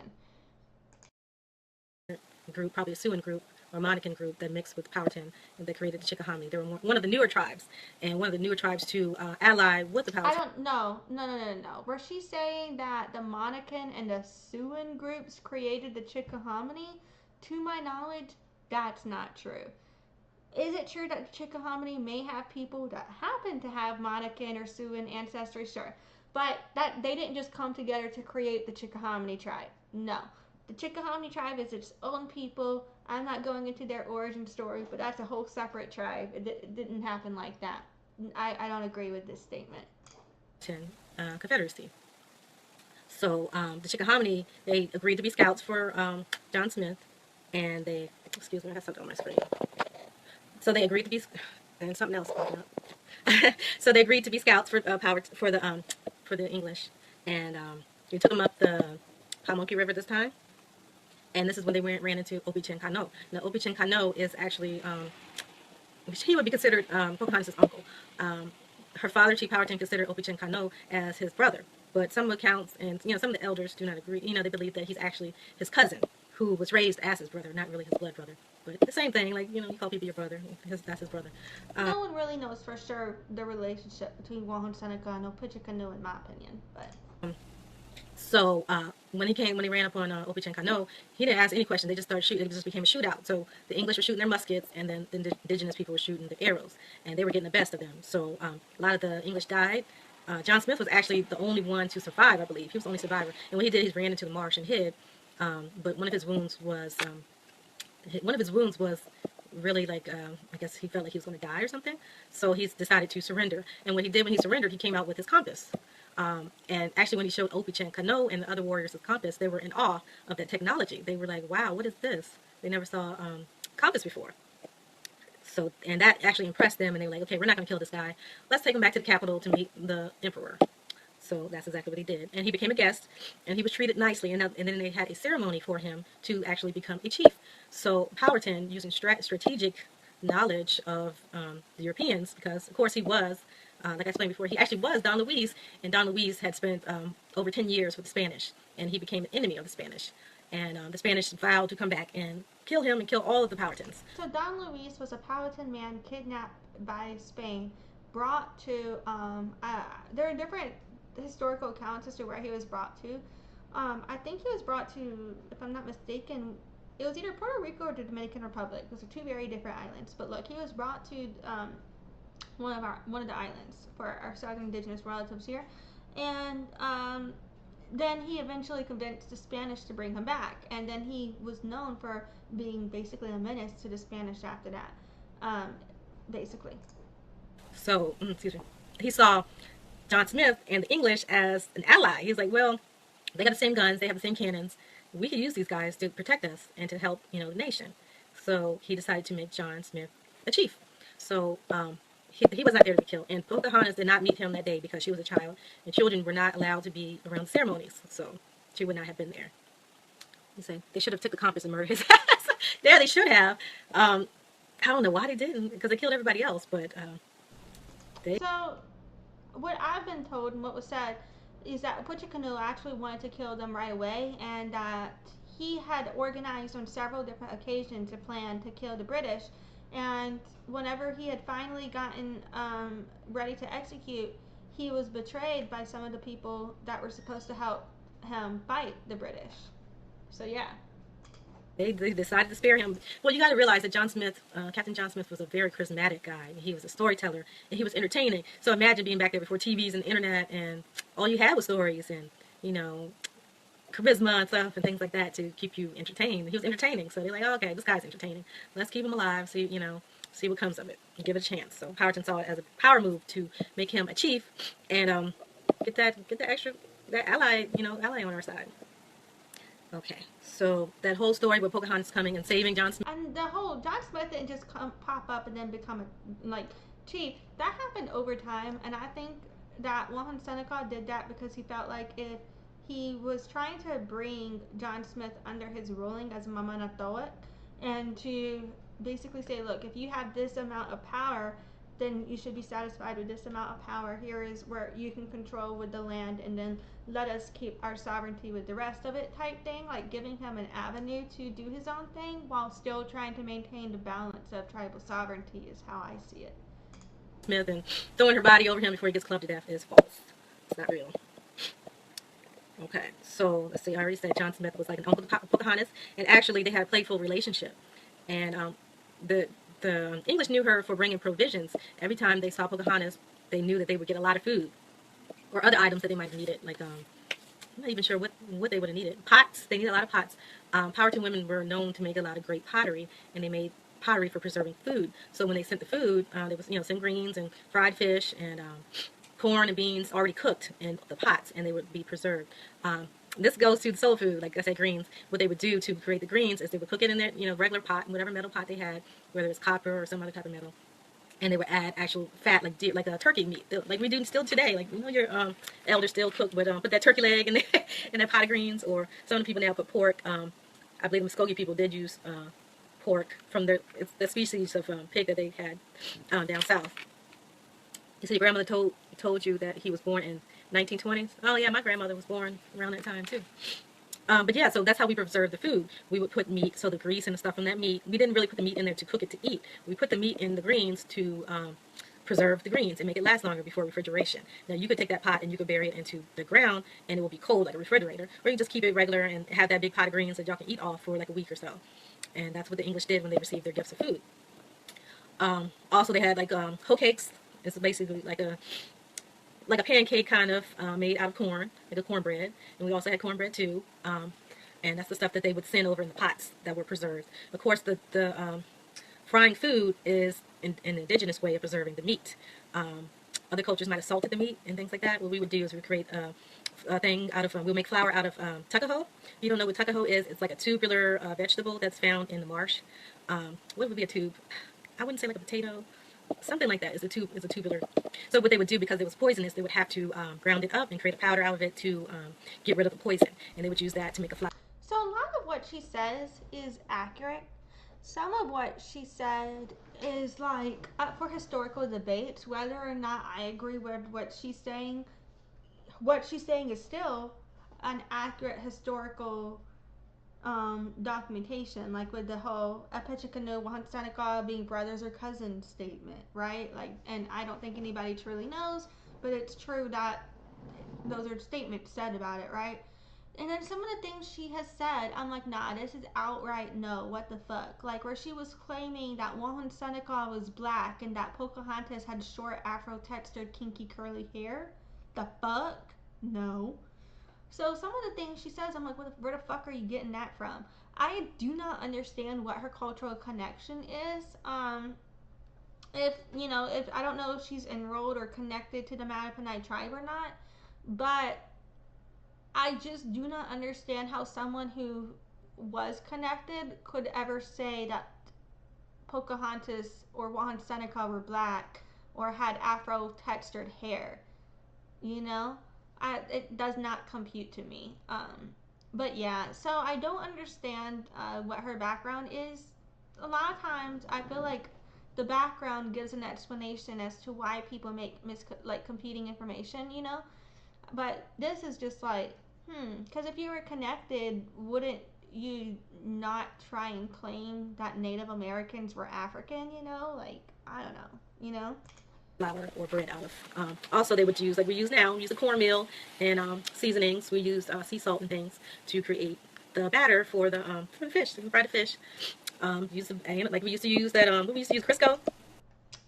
Group, probably a Siouan group or Monacan group that mixed with Powhatan, and they created the Chickahominy. They were one of the newer tribes, and one of the newer tribes to ally with the Powhatan. I don't know. No. Was she saying that the Monacan and the Siouan groups created the Chickahominy? To my knowledge, that's not true. Is it true that the Chickahominy may have people that happen to have Monacan or Siouan ancestry? Sure. But that they didn't just come together to create the Chickahominy tribe. No. The Chickahominy tribe is its own people. I'm not going into their origin story, but that's a whole separate tribe. It didn't happen like that. I don't agree with this statement. Confederacy. So the Chickahominy, they agreed to be scouts for John Smith, and they, excuse me, I have something on my screen. So they agreed to be, and something else popping up. So they agreed to be scouts for the English, and we took them up the Pamunkey River this time. And this is when they ran into Opechancanough. Now, Opechancanough is actually, he would be considered Pocahontas' uncle. Her father, Chief Powhatan, considered Opechancanough as his brother. But some accounts and some of the elders do not agree. They believe that he's actually his cousin, who was raised as his brother, not really his blood brother. But the same thing, like, you call people your brother. That's his brother. No one really knows for sure the relationship between Wahun Seneca and Opechancanough, in my opinion. But so when he ran up on Opechancanough, he didn't ask any questions. They just started shooting. It just became a shootout. So the English were shooting their muskets, and then the indigenous people were shooting the arrows, and they were getting the best of them. So a lot of the English died. John Smith was actually the only one to survive, I believe. He was the only survivor. And what he did, he ran into the marsh and hid. But one of his wounds was really like, I guess he felt like he was going to die or something. So he decided to surrender. And what he did when he surrendered, he came out with his compass. And actually when he showed Opechancanough and the other warriors his compass, they were in awe of that technology. They were like, wow, what is this? They never saw compass before. So, and that actually impressed them, and they were like, okay, we're not going to kill this guy. Let's take him back to the capital to meet the emperor. So that's exactly what he did. And he became a guest, and he was treated nicely, and then they had a ceremony for him to actually become a chief. So Powhatan, using strategic knowledge of the Europeans, because of course he was, like I explained before, he actually was Don Luis, and Don Luis had spent over 10 years with the Spanish, and he became an enemy of the Spanish. And the Spanish vowed to come back and kill him and kill all of the Powhatans. So Don Luis was a Powhatan man kidnapped by Spain, brought to, there are different historical accounts as to where he was brought to. I think he was brought to, if I'm not mistaken, it was either Puerto Rico or the Dominican Republic. Those are two very different islands. But look, he was brought to one of the islands for our Southern Indigenous relatives here, and then he eventually convinced the Spanish to bring him back, and then he was known for being basically a menace to the Spanish after that, basically. So, excuse me, he saw John Smith and the English as an ally. He was like, well, they got the same guns, they have the same cannons. We could use these guys to protect us and to help, the nation. So he decided to make John Smith a chief. So he was not there to be killed. And Pocahontas did not meet him that day because she was a child, and children were not allowed to be around the ceremonies. So she would not have been there. You say they should have took the compass and murdered his ass. There, they should have. I don't know why they didn't, because they killed everybody else. But So what I've been told and what was said is that Opechancanough actually wanted to kill them right away, and that he had organized on several different occasions a plan to kill the British. And whenever he had finally gotten ready to execute, he was betrayed by some of the people that were supposed to help him fight the British. So yeah. They decided to spare him. Well, you got to realize that John Smith, Captain John Smith, was a very charismatic guy. He was a storyteller, and he was entertaining. So imagine being back there before TVs and the internet, and all you had was stories and, you know, charisma and stuff and things like that to keep you entertained. He was entertaining, so they're like, oh, okay, this guy's entertaining. Let's keep him alive. See, you know, see what comes of it. And give it a chance. So Powhatan saw it as a power move to make him a chief and get that ally, you know, ally on our side. Okay, so that whole story with Pocahontas coming and saving John Smith. And the whole John Smith didn't just pop up and then become a chief. That happened over time, and I think that Johann Seneca did that because he felt like if he was trying to bring John Smith under his ruling as Mamanatoic, and to basically say, look, if you have this amount of power, then you should be satisfied with this amount of power. Here is where you can control with the land, and then let us keep our sovereignty with the rest of it type thing, like giving him an avenue to do his own thing while still trying to maintain the balance of tribal sovereignty is how I see it. Smith and throwing her body over him before he gets clubbed to death is false. It's not real. Okay, so let's see, I already said John Smith was like an uncle to Pocahontas, and actually they had a playful relationship. And the English knew her for bringing provisions. Every time they saw Pocahontas, they knew that they would get a lot of food or other items that they might have needed. Like I'm not even sure what they would have needed. Pots. They needed a lot of pots. Powhatan women were known to make a lot of great pottery, and they made pottery for preserving food. So when they sent the food, there was some greens and fried fish and corn and beans already cooked in the pots, and they would be preserved. This goes to the soul food, like I said, greens. What they would do to create the greens is they would cook it in their, regular pot, whatever metal pot they had, whether it's copper or some other type of metal, and they would add actual fat, like a turkey meat, like we do still today. Like your elders still cook, but put that turkey leg in in that pot of greens, or some of the people now put pork. I believe the Muskogee people did use pork from the species of pig that they had down south. You see, your grandmother told you that he was born in 1920s. Oh yeah, my grandmother was born around that time too. But yeah, so that's how we preserve the food. We would put meat, so the grease and the stuff from that meat. We didn't really put the meat in there to cook it to eat. We put the meat in the greens to preserve the greens and make it last longer before refrigeration. Now you could take that pot and you could bury it into the ground, and it will be cold like a refrigerator, or you can just keep it regular and have that big pot of greens that y'all can eat off for like a week or so. And that's what the English did when they received their gifts of food. Also, they had like hoe cakes. It's basically like a pancake kind of made out of corn, like a cornbread. And we also had cornbread too. And that's the stuff that they would send over in the pots that were preserved. Of course, the frying food is an indigenous way of preserving the meat. Other cultures might have salted the meat and things like that. What we would do is we create a thing out of, we'll make flour out of tuckahoe. If you don't know what tuckahoe is, it's like a tubular vegetable that's found in the marsh. What would be a tube? I wouldn't say like a potato. Something like that is a tubular. So what they would do, because it was poisonous, they would have to ground it up and create a powder out of it to get rid of the poison, and they would use that to make a flour. So a lot of what she says is accurate. Some of what she said is like up for historical debates. Whether or not I agree with what she's saying is still an accurate historical documentation, like with the whole Epechikanu Wahansanaka being brothers or cousins statement, right? Like, and I don't think anybody truly knows, but it's true that those are statements said about it, right? And then some of the things she has said, I'm like, nah, this is outright no, what the fuck? Like where she was claiming that Wahansanaka was black and that Pocahontas had short afro-textured kinky curly hair. The fuck? No. So some of the things she says, I'm like, where the fuck are you getting that from? I do not understand what her cultural connection is. If I don't know if she's enrolled or connected to the Mattaponi tribe or not, but I just do not understand how someone who was connected could ever say that Pocahontas or Johann Seneca were black or had afro-textured hair. It does not compute to me. But yeah, so I don't understand what her background is. A lot of times I feel like the background gives an explanation as to why people make competing information, But this is just like, because if you were connected, wouldn't you not try and claim that Native Americans were African, Like, I don't know, Flour or bread out of. Also, they would use, like we use now, use a cornmeal and seasonings. We use sea salt and things to create the batter for the fish. We fry the fish. Use like we used to use that. We used to use Crisco.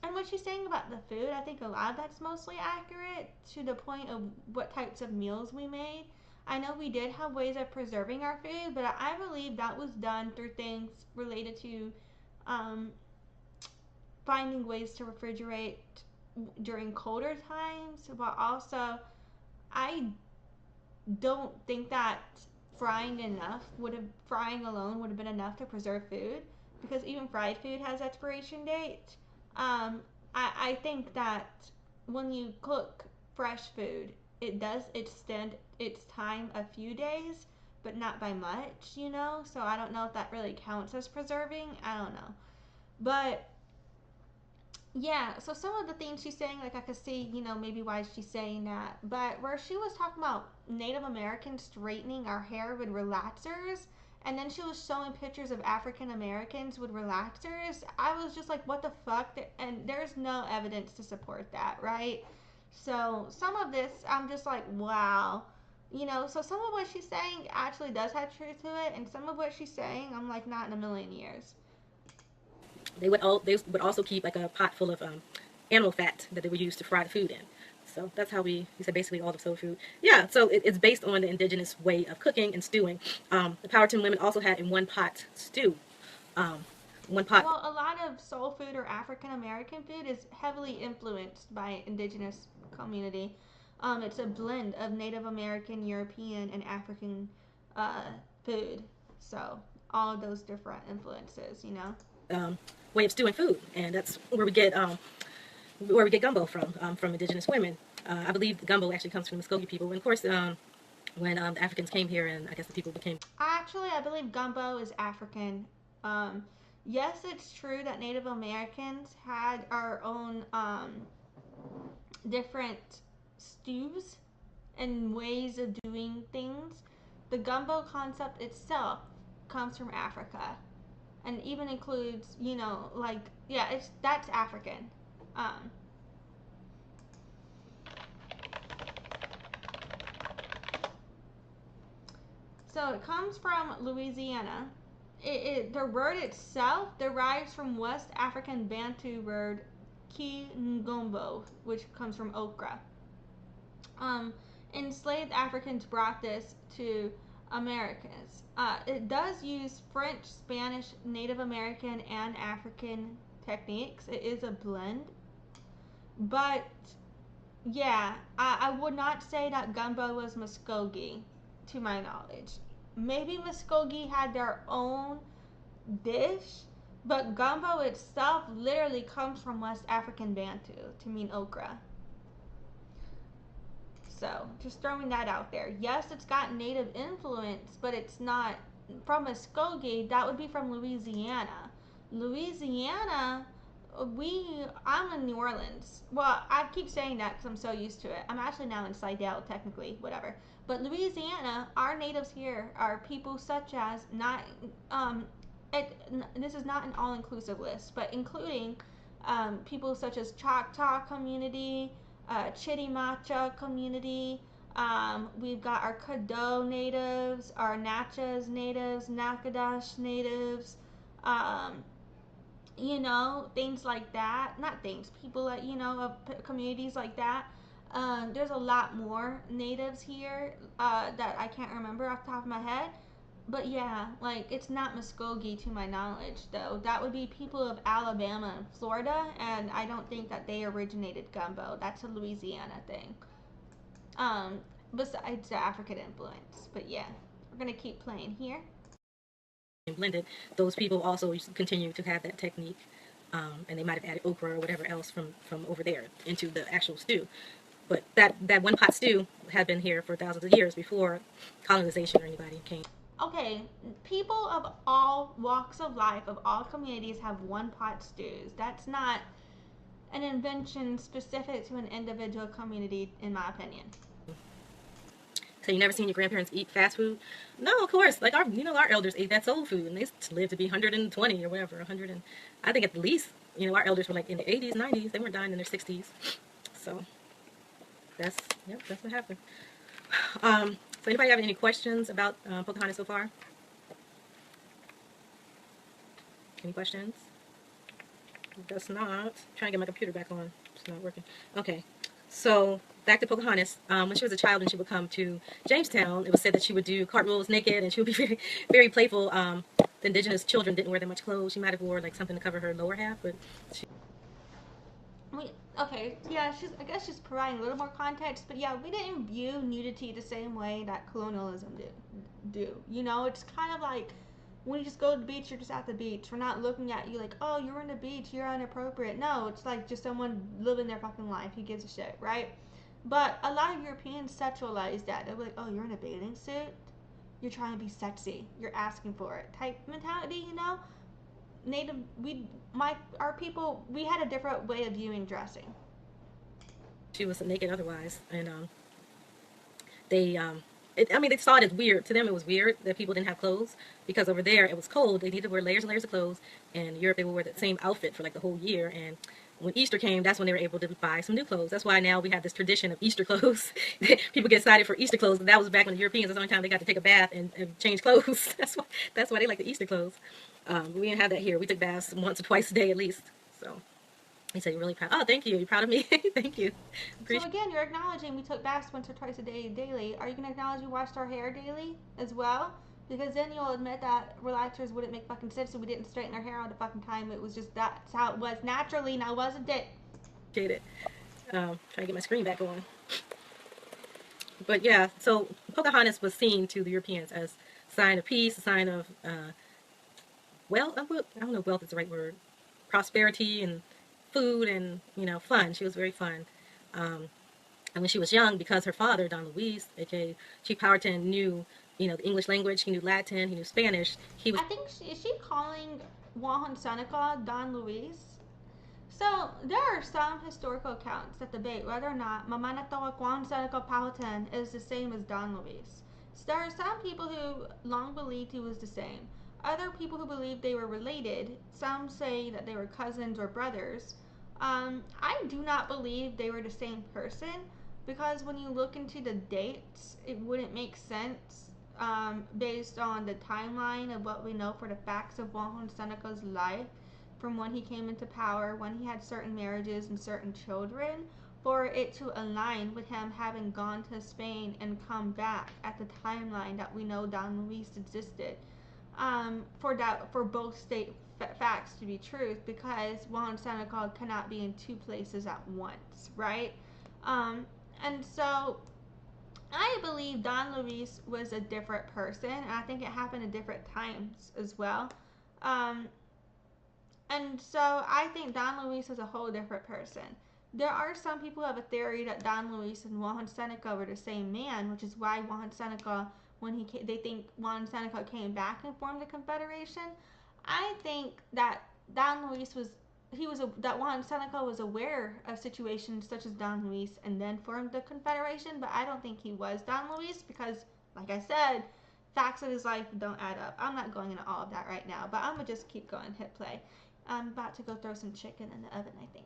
And what she's saying about the food, I think a lot of that's mostly accurate to the point of what types of meals we made. I know we did have ways of preserving our food, but I believe that was done through things related to finding ways to refrigerate during colder times, but also I don't think that frying alone would have been enough to preserve food, because even fried food has expiration date. I think that when you cook fresh food, it does extend its time a few days, but not by much, you know? So I don't know if that really counts as preserving. I don't know. But yeah, so some of the things she's saying, like I could see, you know, maybe why she's saying that. But where she was talking about Native Americans straightening our hair with relaxers, and then she was showing pictures of African Americans with relaxers, I was just like, what the fuck? And there's no evidence to support that, right? So some of this, I'm just like, wow. You know, so some of what she's saying actually does have truth to it, and some of what she's saying, I'm like, not in a million years. They would also keep like a pot full of animal fat that they would use to fry the food in. So that's how we said basically all the soul food. Yeah, so it's based on the indigenous way of cooking and stewing. The Powhatan women also had in one pot stew. One pot. Well, a lot of soul food or African American food is heavily influenced by indigenous community. It's a blend of Native American, European, and African food. So all of those different influences, you know. Way of stewing food, and that's where we get gumbo from indigenous women. I believe gumbo actually comes from the Muskogee people, and of course when the Africans came here, and I guess the people became. Actually, I believe gumbo is African. Yes, it's true that Native Americans had our own different stews and ways of doing things. The gumbo concept itself comes from Africa. And even includes, you know, like, yeah, that's African. So it comes from Louisiana. The word itself derives from West African Bantu word ki-ngombo, which comes from okra. Enslaved Africans brought this to Americans. It does use French, Spanish, Native American, and African techniques. It is a blend. But, yeah, I would not say that gumbo was Muskogee, to my knowledge. Maybe Muskogee had their own dish, but gumbo itself literally comes from West African Bantu to mean okra. So, just throwing that out there. Yes, it's got native influence, but it's not from Muskogee. That would be from Louisiana. Louisiana, I'm in New Orleans. Well, I keep saying that because I'm so used to it. I'm actually now in Slidell, technically, whatever. But Louisiana, our natives here are people such as, this is not an all-inclusive list, but including people such as Choctaw community, Chitimacha community. We've got our Caddo natives, our Natchez natives, Natchitoches natives, you know, things like that. Not things, people that, you know, of communities like that. There's a lot more natives here that I can't remember off the top of my head. But yeah, like, it's not Muskogee to my knowledge, though. That would be people of Alabama and Florida, and I don't think that they originated gumbo. That's a Louisiana thing. Besides the African influence. But yeah, we're going to keep playing here. Blended, those people also continue to have that technique, and they might have added okra or whatever else from over there into the actual stew. But that one pot stew had been here for thousands of years before colonization or anybody came. Okay, people of all walks of life, of all communities, have one pot stews. That's not an invention specific to an individual community, in my opinion. So you never seen your grandparents eat fast food? No, of course. Like our elders ate that soul food, and they lived to be 120 or whatever, 100. And I think at least, our elders were like in their 80s, 90s. They weren't dying in their 60s. So that's what happened. So anybody have any questions about Pocahontas so far? Any questions? Guess not. I'm trying to get my computer back on. It's not working. Okay. So back to Pocahontas. When she was a child and she would come to Jamestown, it was said that she would do cartwheels naked and she would be very, very playful. The indigenous children didn't wear that much clothes. She might have wore like something to cover her lower half, but she... Okay, yeah, I guess she's providing a little more context, but yeah, we didn't view nudity the same way that colonialism do. You know, it's kind of like when you just go to the beach, you're just at the beach. We're not looking at you like, oh, you're on the beach, you're inappropriate. No, it's like just someone living their fucking life. Who gives a shit, right? But a lot of Europeans sexualize that. They're like, oh, you're in a bathing suit? You're trying to be sexy. You're asking for it. Type mentality, you know? Our people, we had a different way of viewing dressing. She was naked otherwise, and they saw it as weird. To them, it was weird that people didn't have clothes, because over there it was cold. They needed to wear layers and layers of clothes. And in Europe, they would wear the same outfit for like the whole year. And when Easter came, that's when they were able to buy some new clothes. That's why now we have this tradition of Easter clothes. People get excited for Easter clothes, but that was back when the Europeans, that's the only time they got to take a bath and change clothes. That's why they like the Easter clothes. We didn't have that here. We took baths once or twice a day at least. So he said, you're really proud. Oh, thank you. You're proud of me. Thank you. So again, you're acknowledging we took baths once or twice a day daily. Are you going to acknowledge we washed our hair daily as well? Because then you'll admit that relaxers wouldn't make fucking sense, so we didn't straighten our hair all the fucking time. It was just that's how it was naturally, now wasn't it? Appreciate it. Trying to get my screen back on. But yeah, so Pocahontas was seen to the Europeans as a sign of peace, a sign of, well, I don't know if wealth is the right word, prosperity and food and, you know, fun. She was very fun. And when she was young, because her father, Don Luis, aka Chief Powhatan, knew, you know, the English language, he knew Latin, he knew Spanish. He was... I think, is she calling Wahan Seneca Don Luis? So, there are some historical accounts that debate whether or not Mamanatoa Wahan Seneca Powhatan is the same as Don Luis. So, there are some people who long believed he was the same. Other people who believe they were related. Some say that they were cousins or brothers. I do not believe they were the same person, because when you look into the dates, it wouldn't make sense based on the timeline of what we know for the facts of Wahan Seneca's life, from when he came into power, when he had certain marriages and certain children, for it to align with him having gone to Spain and come back at the timeline that we know Don Luis existed. For both state facts to be truth, because Wahan Seneca cannot be in two places at once, right? And so I believe Don Luis was a different person, and I think it happened at different times as well. And so I think Don Luis is a whole different person. There are some people who have a theory that Don Luis and Wahan Seneca were the same man, which is why Wahan Seneca, they think Wahan Seneca came back and formed the Confederation. I think that Don Luis that Wahan Seneca was aware of situations such as Don Luis and then formed the Confederation, but I don't think he was Don Luis because, like I said, facts of his life don't add up. I'm not going into all of that right now, but I'm going to just keep going, hit play. I'm about to go throw some chicken in the oven, I think.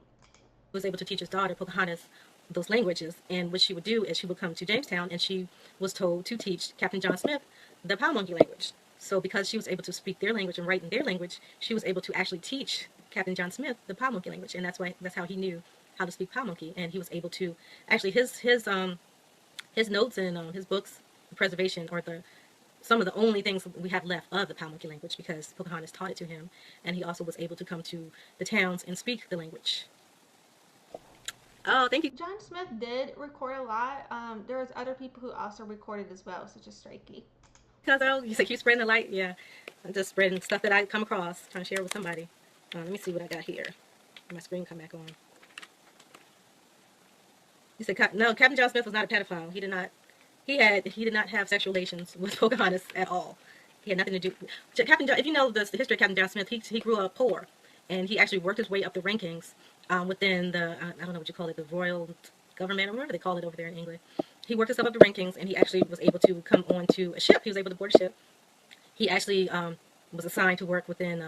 Was able to teach his daughter, Pocahontas, those languages, and what she would do is she would come to Jamestown and she was told to teach Captain John Smith the Pow Monkey language. So because she was able to speak their language and write in their language, she was able to actually teach Captain John Smith the Pow Monkey language, and that's how he knew how to speak Pow Monkey. And he was able to actually his notes and his books, the preservation, or some of the only things we have left of the Pow Monkey language, because Pocahontas taught it to him, and he also was able to come to the towns and speak the language. Oh, thank you. John Smith did record a lot. There was other people who also recorded as well, such as Strikey. Because you said keep spreading the light. Yeah, I'm just spreading stuff that I come across, trying to share with somebody. Let me see what I got here. My screen come back on. You said no. Captain John Smith was not a pedophile. He did not have sexual relations with Pocahontas at all. He had nothing to do. Captain John, if you know the history of Captain John Smith, he grew up poor, and he actually worked his way up the rankings within the I don't know what you call it, the royal government, or whatever they call it over there in England. He worked himself up the rankings, and he actually was able to come onto a ship. He was able to board a ship. He actually was assigned to work within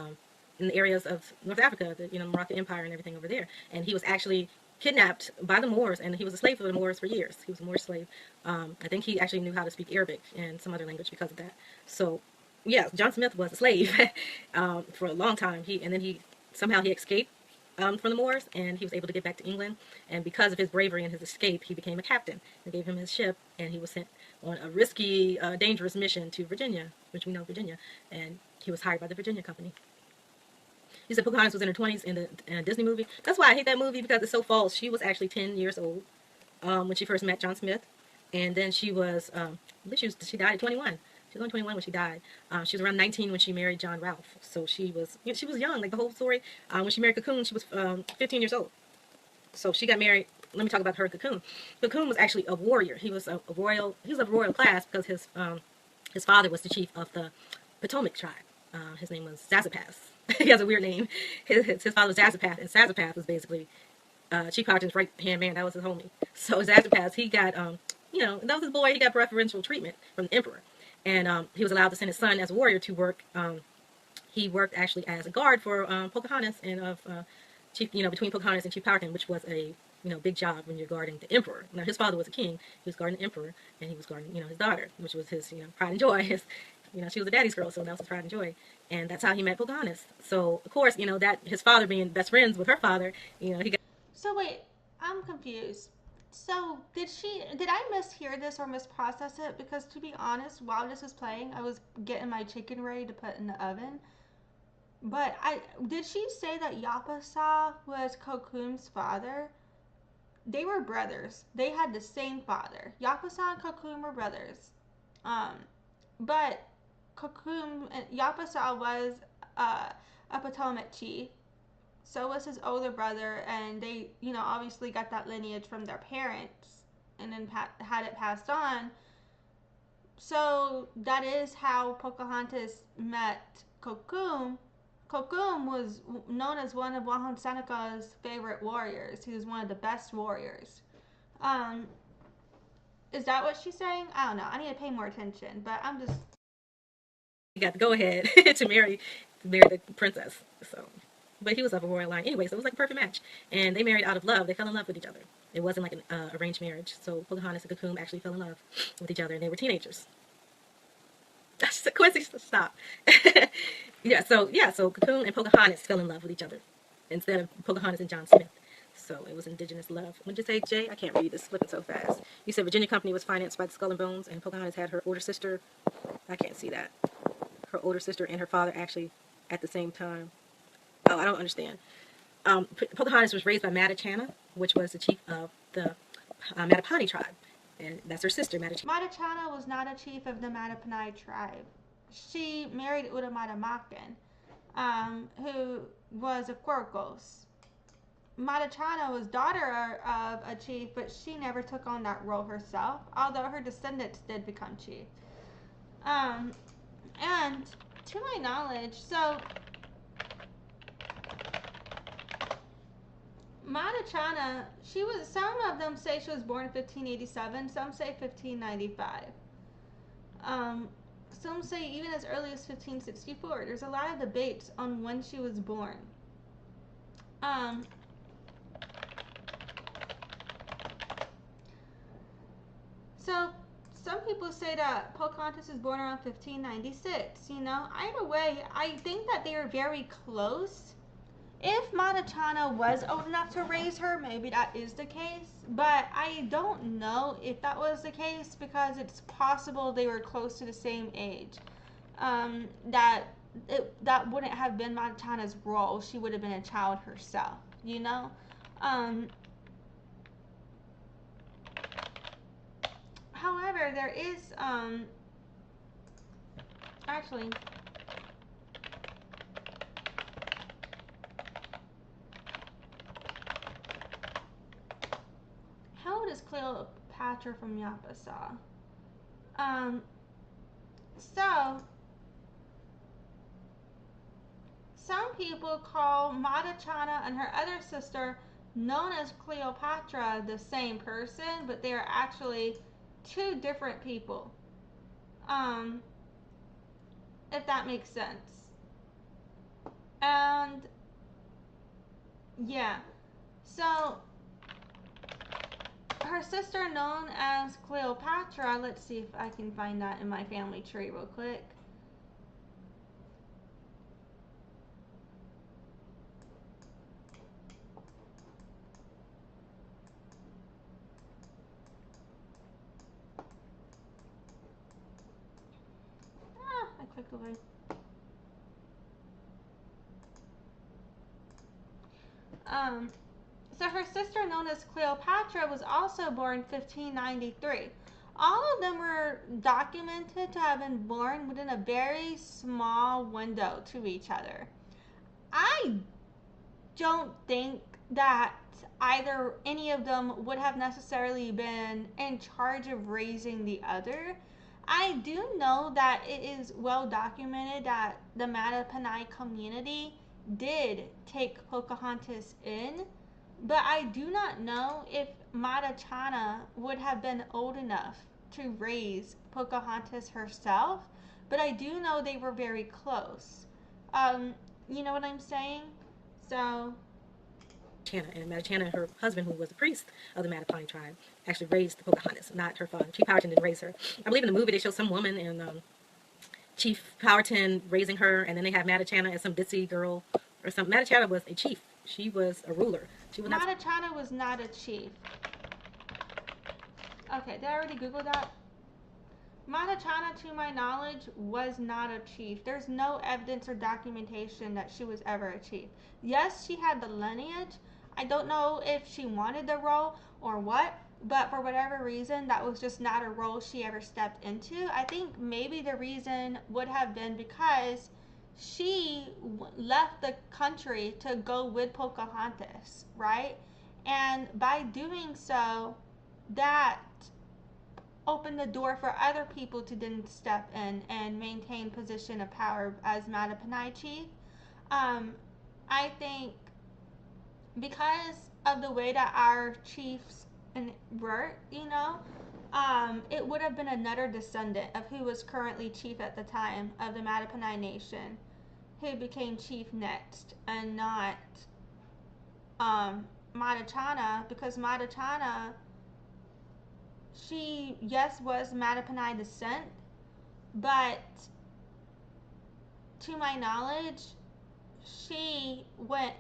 in the areas of North Africa, the Moroccan Empire and everything over there. And he was actually kidnapped by the Moors, and he was a slave for the Moors for years. He was a Moor slave. I think he actually knew how to speak Arabic and some other language because of that. So yeah, John Smith was a slave for a long time. He somehow he escaped from the Moors, and he was able to get back to England. And because of his bravery and his escape, he became a captain. They gave him his ship, and he was sent on a risky, dangerous mission to Virginia, which we know Virginia, and he was hired by the Virginia Company. He said Pocahontas was in her 20s in the Disney movie. That's why I hate that movie, because it's so false. She was actually 10 years old when she first met John Smith, and then she was, I believe she died at 21. She was only 21 when she died. She was around 19 when she married John Ralph. So she was young, like the whole story. When she married Cocoon, she was 15 years old. So she got married. Let me talk about her and Cocoon. Cocoon was actually a warrior. He was of royal class because his father was the chief of the Potomac tribe. His name was Zazapath. He has a weird name. His father was Zazapath, and Zazapath was basically Chief Powhatan's right-hand man. That was his homie. So Zazapath, he got, that was his boy. He got preferential treatment from the emperor. And he was allowed to send his son as a warrior to work. He worked actually as a guard for Pocahontas and between Pocahontas and Chief Powhatan, which was a big job when you're guarding the emperor. Now his father was a king. He was guarding the emperor, and he was guarding his daughter, which was his pride and joy. She was a daddy's girl, so that was his pride and joy. And that's how he met Pocahontas. So of course, that his father being best friends with her father, he got. So wait, I'm confused. So did I mishear this or misprocess it? Because to be honest, while this was playing, I was getting my chicken ready to put in the oven. But did she say that Yapasa was Cocoon's father? They were brothers. They had the same father. Yapasa and Cocoon were brothers. But Cocoon and Yapasa was a Potomac chief. So was his older brother, and they, obviously got that lineage from their parents, and then had it passed on. So that is how Pocahontas met Cocoon. Cocoon was known as one of Wahon Seneca's favorite warriors. He was one of the best warriors. Is that what she's saying? I don't know. I need to pay more attention, but I'm just. He got to go ahead to marry the princess. So. But he was of a royal line anyway, so it was like a perfect match. And they married out of love. They fell in love with each other. It wasn't like an arranged marriage. So Pocahontas and Cocoon actually fell in love with each other, and they were teenagers. That's Quincy, stop. So Cocoon and Pocahontas fell in love with each other instead of Pocahontas and John Smith. So it was indigenous love. What did you say, Jay? I can't read this, flipping so fast. You said Virginia Company was financed by the Skull and Bones, and Pocahontas had her older sister. I can't see that. Her older sister and her father actually at the same time. Oh, I don't understand. Pocahontas was raised by Mattachanna, which was the chief of the Mattaponi tribe. And that's her sister, Mattachanna. Mattachanna was not a chief of the Mattaponi tribe. She married Utamatamakon, who was a Quirkos. Mattachanna was daughter of a chief, but she never took on that role herself, although her descendants did become chief. And to my knowledge, so Mattachanna, some of them say she was born in 1587, some say 1595. Some say even as early as 1564. There's a lot of debates on when she was born. So some people say that Pocahontas was born around 1596. Either way, I think that they are very close. If Mattachanna was old enough to raise her, maybe that is the case. But I don't know if that was the case, because it's possible they were close to the same age. That wouldn't have been Mattachanna's role. She would have been a child herself, However, there is, actually, how old is Cleopatra from Yapasa? So, some people call Mattachanna and her other sister, known as Cleopatra, the same person, but they are actually two different people. If that makes sense. And yeah, so her sister known as Cleopatra, let's see if I can find that in my family tree real quick. away. So her sister, known as Cleopatra, was also born 1593. All of them were documented to have been born within a very small window to each other. I don't think that either any of them would have necessarily been in charge of raising the other. I do know that it is well documented that the Mattaponi community did take Pocahontas in, but I do not know if Mattachanna would have been old enough to raise Pocahontas herself, but I do know they were very close. You know what I'm saying? So And Mattachanna, her husband, who was a priest of the Mattaponi tribe, actually raised Pocahontas, not her father. Chief Powhatan didn't raise her. I believe in the movie they show some woman and Chief Powhatan raising her, and then they have Mattachanna as some ditzy girl or something. Mattachanna was a chief. She was a ruler. She was not. Mattachanna was not a chief. Okay, did I already Google that? Mattachanna, to my knowledge, was not a chief. There's no evidence or documentation that she was ever a chief. Yes, she had the lineage. I don't know if she wanted the role or what, but for whatever reason, that was just not a role she ever stepped into. I think maybe the reason would have been because she left the country to go with Pocahontas, right? And by doing so, that opened the door for other people to then step in and maintain position of power as Mattaponi chief. I think because of the way that our chiefs work, it would have been another descendant of who was currently chief at the time of the Mattaponi Nation who became chief next, and not Mattachanna, because Mattachanna, she, yes, was Mattaponi descent, but to my knowledge, she went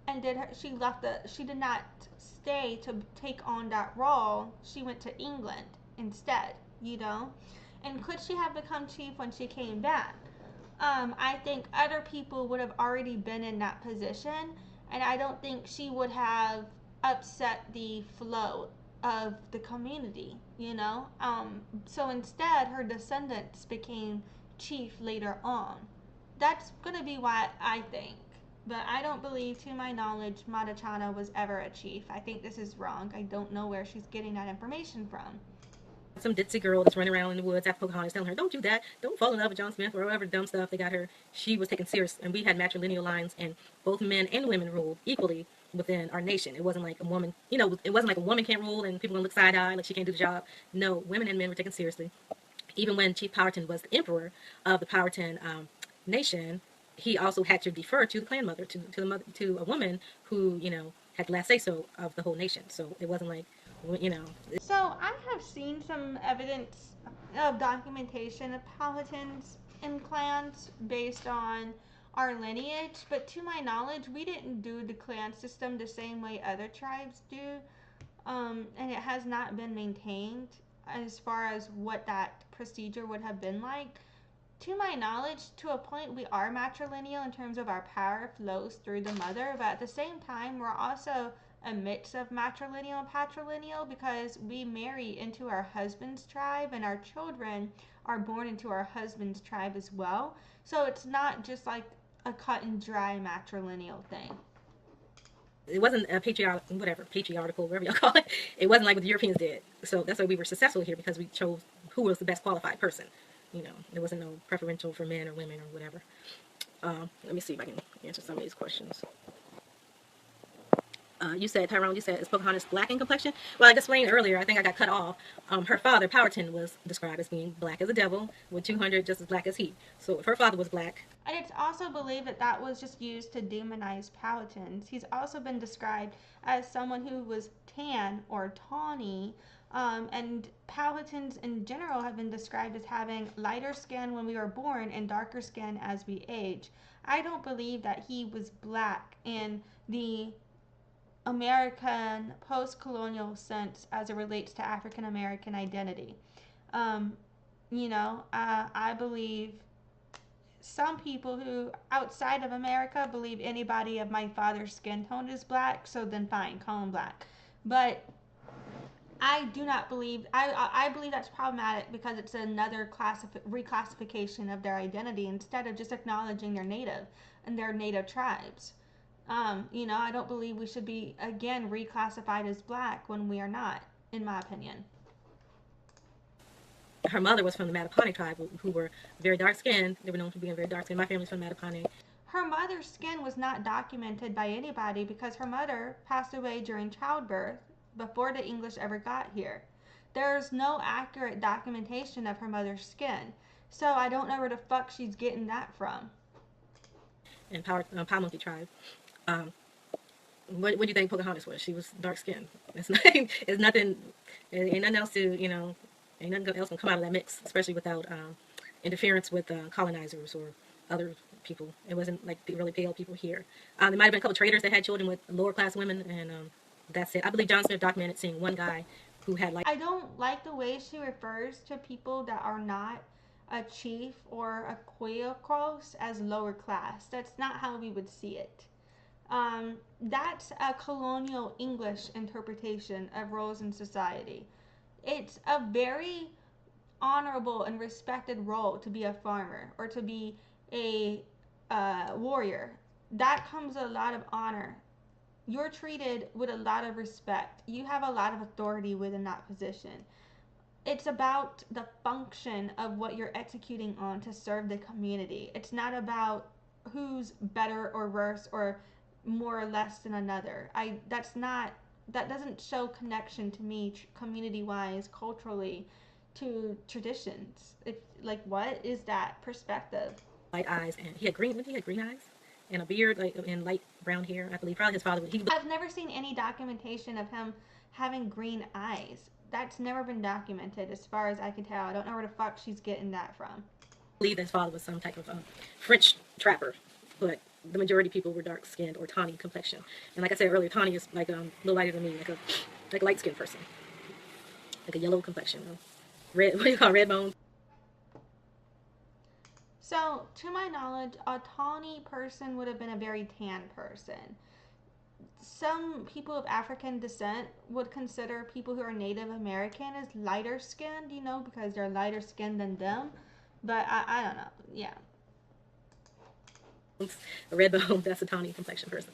and she did not stay to take on that role. She went to England instead, and could she have become chief when she came back? I think other people would have already been in that position, and I don't think she would have upset the flow of the community, so instead her descendants became chief later on. That's going to be what I think, but I don't believe, to my knowledge, Mattachanna was ever a chief. I think this is wrong. I don't know where she's getting that information from. Some ditzy girl that's running around in the woods after Pocahontas telling her, don't do that, don't fall in love with John Smith or whatever dumb stuff they got her. She was taken serious, and we had matrilineal lines, and both men and women ruled equally within our nation. It wasn't like a woman, it wasn't like a woman can't rule and people gonna look side-eye like she can't do the job. No, women and men were taken seriously. Even when Chief Powhatan was the emperor of the Powhatan Nation, he also had to defer to the clan mother, to a woman who, had the last say-so of the whole nation. So it wasn't like, So I have seen some evidence of documentation of Powhatans and clans based on our lineage, but to my knowledge, we didn't do the clan system the same way other tribes do, and it has not been maintained as far as what that procedure would have been like. To my knowledge, to a point, we are matrilineal in terms of our power flows through the mother, but at the same time, we're also a mix of matrilineal and patrilineal, because we marry into our husband's tribe and our children are born into our husband's tribe as well. So it's not just like a cut and dry matrilineal thing. It wasn't a patriarchal, whatever y'all call it. It wasn't like what the Europeans did. So that's why we were successful here, because we chose who was the best qualified person. There wasn't no preferential for men or women or whatever. Let me see if I can answer some of these questions. You said, Tyrone, is Pocahontas black in complexion? Well, I explained earlier, I think I got cut off. Her father, Powhatan, was described as being black as a devil, with 200 just as black as he. So if her father was black. And it's also believed that that was just used to demonize Powhatans. He's also been described as someone who was tan or tawny, and Powhatans in general have been described as having lighter skin when we were born and darker skin as we age. I don't believe that he was black in the American post-colonial sense as it relates to African American identity. I believe some people who outside of America believe anybody of my father's skin tone is black, so then fine, call him black. But I do not believe, I believe that's problematic because it's another reclassification of their identity instead of just acknowledging their native and their native tribes. You know, I don't believe we should be, again, reclassified as black when we are not, in my opinion. Her mother was from the Mattaponi tribe, who were very dark skinned. They were known for being very dark skinned. My family's from Mattaponi. Her mother's skin was not documented by anybody because her mother passed away during childbirth before the English ever got here. There's no accurate documentation of her mother's skin, so I don't know where the fuck she's getting that from. And Powhatan tribe. What do you think Pocahontas was? She was dark skinned. It's nothing. Ain't nothing else to, you know. Ain't nothing else can come out of that mix, especially without interference with colonizers or other people. It wasn't like really pale people here. There might have been a couple traders that had children with lower class women, and that's it. I believe John Smith documented seeing one guy who had like... I don't like the way she refers to people that are not a chief or a Quakercross as lower class. That's not how we would see it. That's a colonial English interpretation of roles in society. It's a very honorable and respected role to be a farmer or to be a warrior. That comes a lot of honor. You're treated with a lot of respect. You have a lot of authority within that position. It's about the function of what you're executing on to serve the community. It's not about who's better or worse or more or less than another. That doesn't show connection to me community-wise, culturally, to traditions. It's like, what is that perspective? Light eyes, and he had green eyes and a beard, like, and light brown hair. I believe probably his father. I've never seen any documentation of him having green eyes. That's never been documented as far as I can tell. I don't know where the fuck she's getting that from. I believe that his father was some type of French trapper, but the majority of people were dark skinned or tawny complexion. And like I said earlier, tawny is like a little lighter than me, like a light skinned person, like a yellow complexion, red. What do you call it? Red bone? So, to my knowledge, a tawny person would have been a very tan person. Some people of African descent would consider people who are Native American as lighter skinned, you know, because they're lighter skinned than them. But I don't know. Yeah. A red bone, that's a tawny complexion person.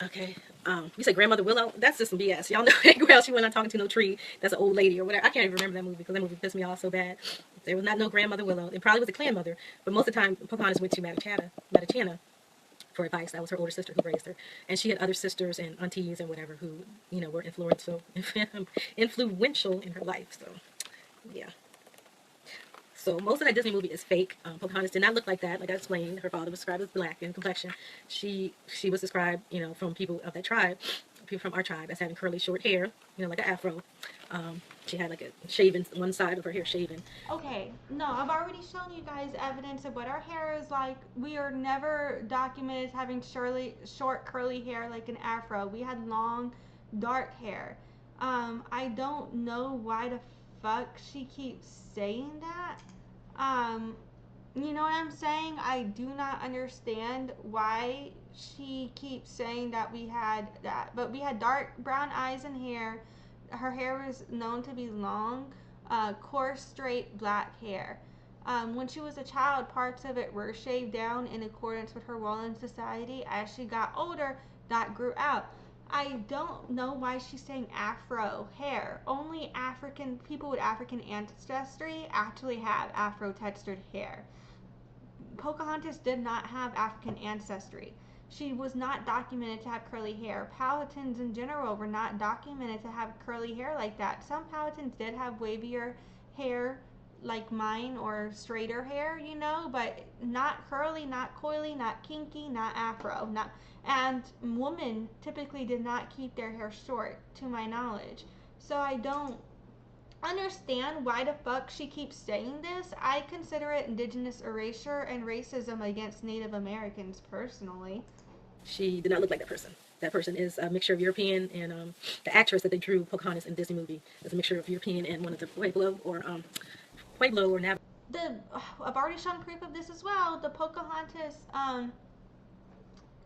Okay. You said Grandmother Willow? That's just some BS. Y'all know well she wasn't talking to no tree. That's an old lady or whatever. I can't even remember that movie because that movie pissed me off so bad. There was not no Grandmother Willow. It probably was a clan mother, but most of the time Pocahontas went to Mattachanna for advice. That was her older sister who raised her. And she had other sisters and aunties and whatever who, you know, were influential in her life. So, yeah. So most of that Disney movie is fake. Pocahontas did not look like that. Like I explained, her father was described as black in complexion. She was described, you know, from people of that tribe, people from our tribe, as having curly short hair, you know, like an afro. She had like a shaven, one side of her hair shaven. Okay, no, I've already shown you guys evidence of what our hair is like. We are never documented as having short curly hair like an afro. We had long, dark hair. I don't know why the fuck she keeps saying that. You know what I'm saying? I do not understand why she keeps saying that we had that. But we had dark brown eyes and hair. Her hair was known to be long, coarse, straight, black hair. When she was a child, parts of it were shaved down in accordance with her role in society. As she got older, that grew out. I don't know why she's saying afro hair. Only African people with African ancestry actually have afro textured hair. Pocahontas did not have African ancestry. She was not documented to have curly hair. Powhatans in general were not documented to have curly hair like that. Some Powhatans did have wavier hair like mine or straighter hair, you know, but not curly, not coily, not kinky, not afro, and women typically did not keep their hair short, to my knowledge. So I don't understand why the fuck she keeps saying this. I consider it indigenous erasure and racism against Native Americans personally. She did not look like that person. That person is a mixture of European and the actress that they drew Pocahontas in the Disney movie is a mixture of European and one of the Pueblo or Nav. I've already shown proof of this as well. The Pocahontas,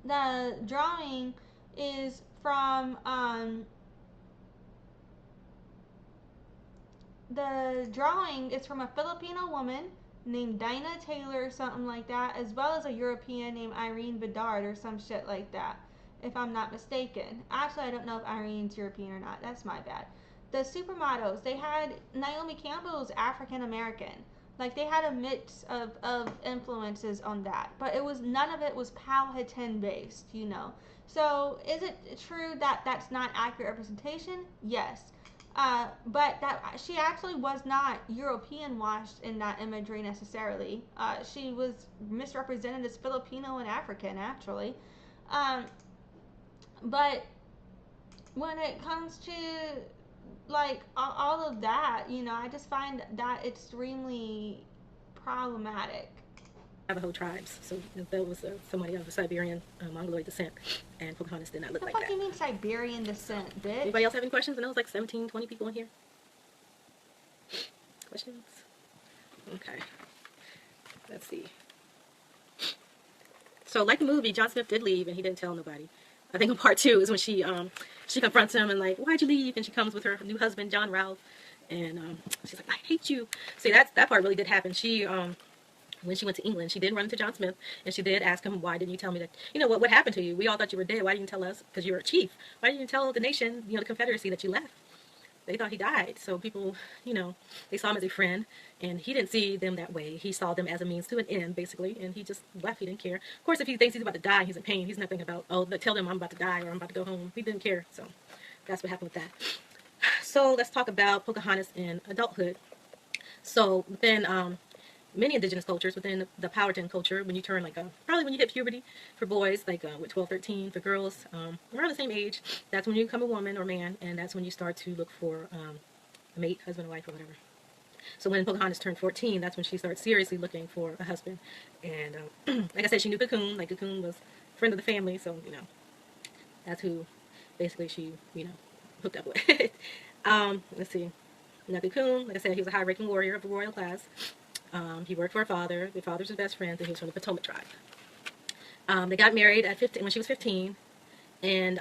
the drawing is from, the drawing is from a Filipino woman named Dinah Taylor or something like that, as well as a European named Irene Bedard or some shit like that, if I'm not mistaken. Actually, I don't know if Irene's European or not. That's my bad. The supermodels, they had Naomi Campbell's African American. Like, they had a mix of influences on that, but it was, none of it was Powhatan based, you know. So is it true that that's not accurate representation? Yes. But that she actually was not European washed in that imagery necessarily. She was misrepresented as Filipino and African, actually. But when it comes to like all of that, you know, I just find that extremely problematic. Navajo tribes. So there was somebody of Siberian Mongoloid descent, and Pocahontas did not look like that. What the fuck do you mean Siberian descent, bitch? Anybody else have any questions? I know it's like 17, 20 people in here. Questions? Okay. Let's see. So, like the movie, John Smith did leave, and he didn't tell nobody. I think in part 2 is when she confronts him and like, why'd you leave? And she comes with her new husband, John Ralph, and she's like, I hate you. See, that part really did happen. She when she went to England, she did run into John Smith, and she did ask him, why didn't you tell me that, you know, what happened to you? We all thought you were dead. Why didn't you tell us? Because you were a chief. Why didn't you tell the nation, you know, the Confederacy, that you left? They thought he died. So people, you know, they saw him as a friend, and he didn't see them that way. He saw them as a means to an end, basically, and he just left. He didn't care. Of course, if he thinks he's about to die, he's in pain. He's not thinking about, oh, tell them I'm about to die or I'm about to go home. He didn't care. So that's what happened with that. So let's talk about Pocahontas in adulthood. So within many indigenous cultures, within the Powhatan culture, when you turn like probably when you hit puberty for boys, like with 12, 13, for girls around the same age, that's when you become a woman or man, and that's when you start to look for a mate, husband or wife or whatever. So when Pocahontas turned 14, that's when she started seriously looking for a husband. And like I said, she knew Cocoon. Like Cocoon was a friend of the family, so you know that's who basically she, you know, hooked up with. Let's see. Now Cocoon, like I said, he was a high-ranking warrior of the royal class. He worked for her father. Their father's his best friend, and he was from the Potomac tribe. They got married at 15 when she was 15, and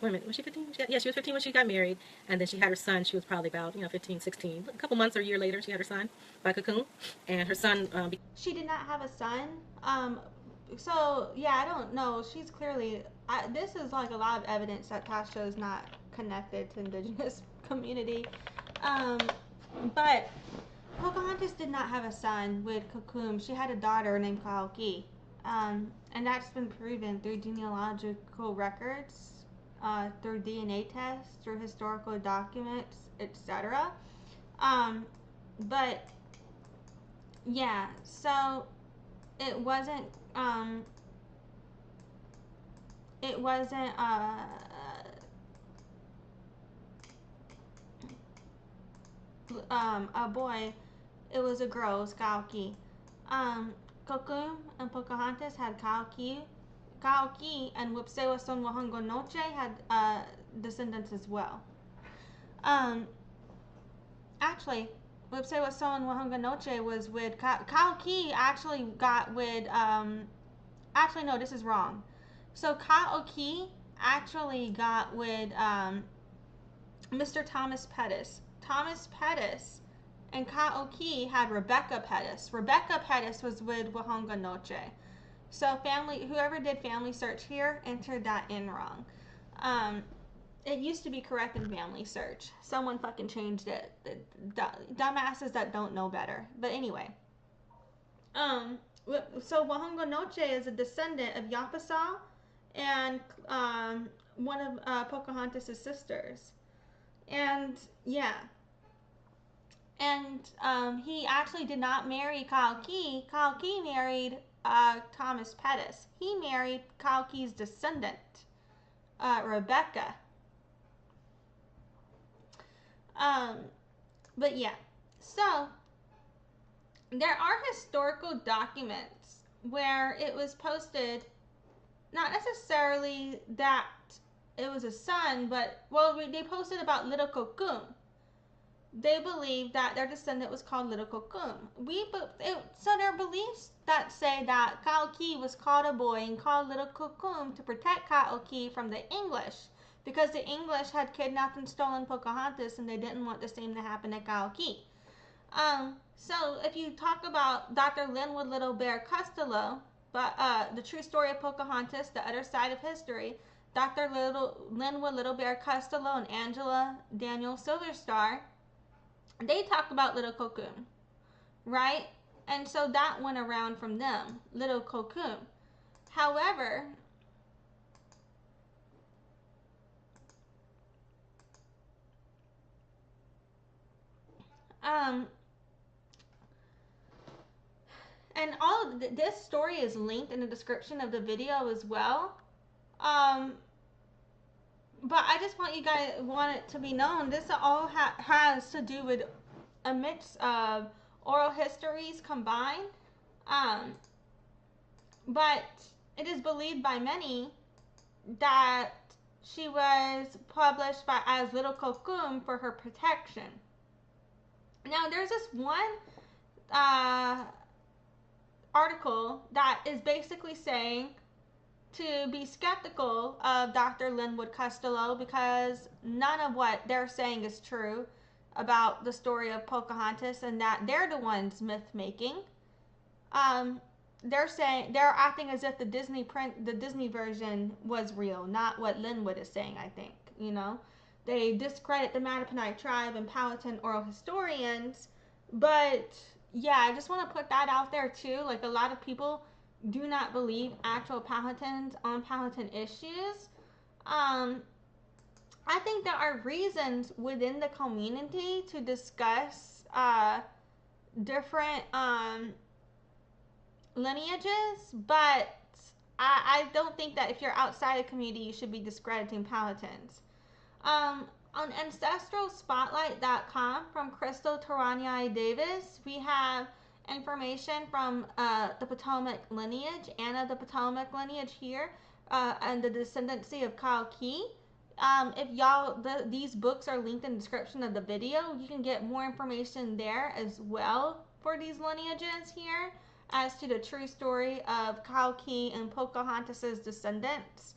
wait a minute, was she 15? Yeah, she was 15 when she got married, and then she had her son. She was probably about 15, 16. A couple months or a year later, she had her son by Cocoon, and her son. She did not have a son. So yeah, I don't know. She's clearly. This is like a lot of evidence that Tasha is not connected to indigenous community. But Pocahontas did not have a son with Cocoon. She had a daughter named Kaoki. And that's been proven through genealogical records, through DNA tests, through historical documents, etc. But yeah, so it wasn't a boy. It was a girl. It was Kaoki. Cocoon and Pocahontas had Kaoki. Kaoki and Wipsewa Son Wahongo Noche had descendants as well. Actually, Wipsewa Son Wahongo Noche was with Kaoki. Actually got with actually no, this is wrong. So Kaoki actually got with Mr. Thomas Pettis. Thomas Pettis and Kaoki had Rebecca Pettis. Rebecca Pettis was with Wahonga Noche. So whoever did family search here entered that in wrong. It used to be correct in family search. Someone fucking changed it. Dumbasses that don't know better. But anyway. So Wahonga Noche is a descendant of Yapasa and one of Pocahontas' sisters. And yeah. And he actually did not marry Kaoki. Kaoki married Thomas Pettis. He married Kaoki's descendant, Rebecca. But yeah, so there are historical documents where it was posted, not necessarily that it was a son, but, well, they posted about little Cocoon. they believe that their descendant was called Little Kokum. So there are beliefs that say that Kaoki was called a boy and called Little Kokum to protect Kaoki from the English, because the English had kidnapped and stolen Pocahontas and they didn't want the same to happen to Kaoki. So if you talk about Dr. Linwood Little Bear Costello, but the true story of Pocahontas, the other side of history, Dr. Linwood Little Bear Costello and Angela Daniel Silverstar, they talked about Little Kokum, right? And so that went around from them, Little Kokum. However, and all of this story is linked in the description of the video as well. But I just want it to be known, this all has to do with a mix of oral histories combined. But it is believed by many that she was published as Little Kokum for her protection. Now, there's this one article that is basically saying to be skeptical of Dr. Linwood Costello because none of what they're saying is true about the story of Pocahontas, and that they're the ones myth making. They're acting as if the Disney version was real, not what Linwood is saying. I think, they discredit the Mattaponi tribe and Powhatan oral historians, but yeah, I just want to put that out there too. Like, a lot of people do not believe actual Powhatans on Powhatan issues. I think there are reasons within the community to discuss different lineages, but I don't think that if you're outside the community, you should be discrediting Powhatans. On ancestralspotlight.com from Crystal Tarani Davis, we have information from the Potomac lineage, Anna the Potomac lineage here, and the descendancy of Kaoki. If these books are linked in the description of the video, you can get more information there as well for these lineages here as to the true story of Kaoki and Pocahontas' descendants,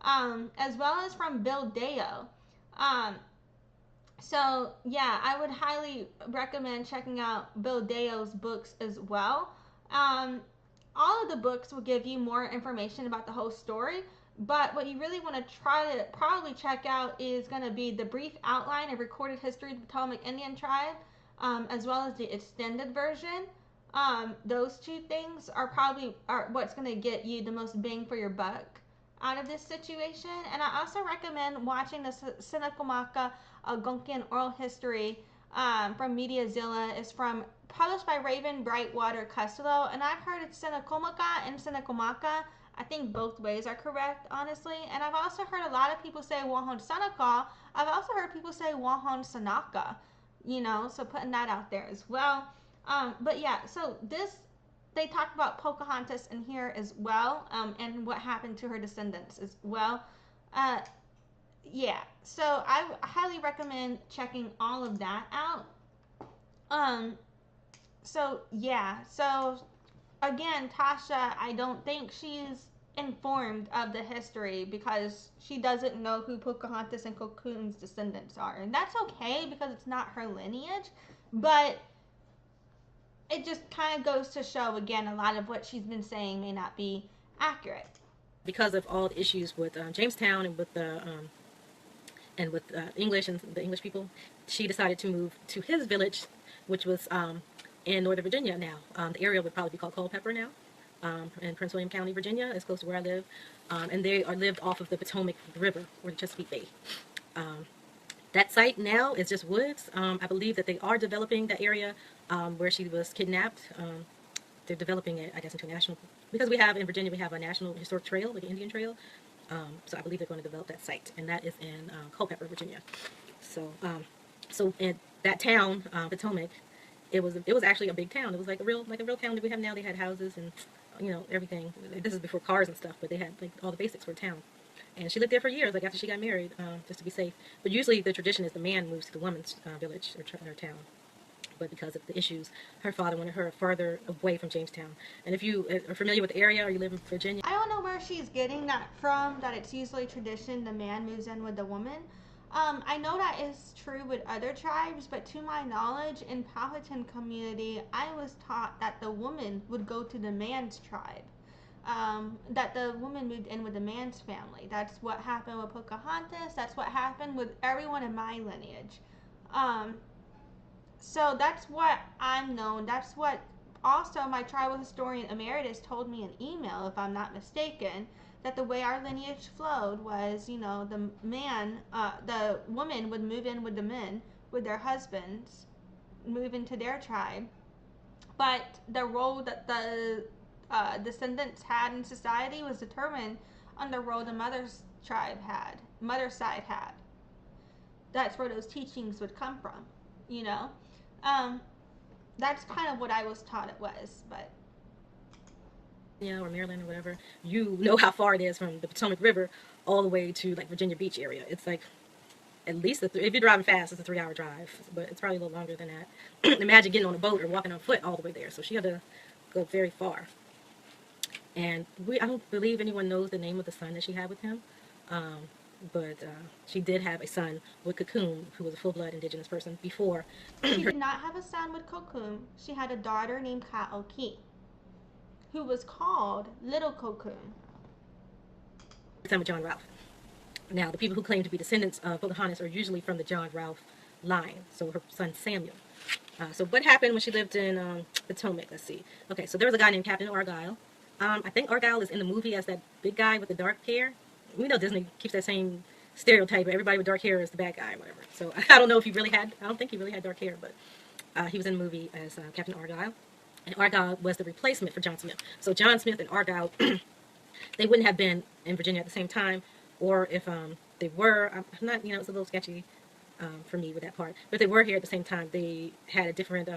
as well as from Bill Deo. So yeah, I would highly recommend checking out Bill Deo's books as well. All of the books will give you more information about the whole story, but what you really want to try to probably check out is going to be the brief outline of recorded history of the Potomac Indian tribe, as well as the extended version. Those two things are what's going to get you the most bang for your buck out of this situation. And I also recommend watching the Sinakomaka Algonquian oral history from Mediazilla. It's published by Raven Brightwater Costello, and I've heard it's Sinakomaka and Sinakomaka. I think both ways are correct, honestly. And I've also heard a lot of people say Wahon Sanaka. I've also heard people say Wahon Sanaka, so putting that out there as well. But yeah, so they talk about Pocahontas in here as well, and what happened to her descendants as well. Yeah, so I highly recommend checking all of that out. So yeah, so again, Tasha, I don't think she's informed of the history because she doesn't know who Pocahontas and Kokum's descendants are, and that's okay because it's not her lineage, but it just kind of goes to show, again, a lot of what she's been saying may not be accurate. Because of all the issues with Jamestown and with the English and the English people, she decided to move to his village, which was in Northern Virginia now. The area would probably be called Culpeper now, in Prince William County, Virginia. It's close to where I live. And they lived off of the Potomac River, or the Chesapeake Bay. That site now is just woods. I believe that they are developing that area where she was kidnapped. They're developing it, I guess, into a national, because we have in Virginia, we have a national historic trail, like an Indian trail. So I believe they're going to develop that site, and that is in Culpeper, Virginia. So in that town, Potomac, it was actually a big town. It was like a real town that we have now. They had houses and everything. This is before cars and stuff, but they had like all the basics for a town. And she lived there for years, like after she got married, just to be safe. But usually the tradition is the man moves to the woman's village or town. But because of the issues, her father wanted her further away from Jamestown. And if you are familiar with the area or you live in Virginia, I don't know where she's getting that from, that it's usually tradition the man moves in with the woman. I know that is true with other tribes, but to my knowledge, in Powhatan community, I was taught that the woman would go to the man's tribe. That the woman moved in with the man's family. That's what happened with Pocahontas. That's what happened with everyone in my lineage. So that's what I'm known. That's what also my tribal historian emeritus told me in email, if I'm not mistaken, that the way our lineage flowed was, you know, the woman would move in with the men, with their husbands, move into their tribe. But the role that the descendants had in society was determined on the role the mother's side had. That's where those teachings would come from, you know. That's kind of what I was taught it was, but or Maryland or whatever, you know how far it is from the Potomac River all the way to like Virginia Beach area. It's like at least if you're driving fast, it's a 3-hour drive, but it's probably a little longer than that. Imagine getting on a boat or walking on foot all the way there. So she had to go very far. And I don't believe anyone knows the name of the son that she had with him. But she did have a son with Cocoon, who was a full-blood indigenous person before. She did not have a son with Cocoon. She had a daughter named Ka'oki, who was called Little Cocoon. Son with John Ralph. Now, the people who claim to be descendants of Pocahontas are usually from the John Ralph line, so her son Samuel. So what happened when she lived in Potomac? Let's see. Okay, so there was a guy named Captain Argyle. I think Argyle is in the movie as that big guy with the dark hair. We know Disney keeps that same stereotype. Everybody with dark hair is the bad guy, whatever. So I don't know if he really had, I don't think he really had dark hair, but he was in the movie as Captain Argyle. And Argyle was the replacement for John Smith. So John Smith and Argyle, they wouldn't have been in Virginia at the same time, or if they were, I'm not, you know, it's a little sketchy for me with that part. But if they were here at the same time, they had a different,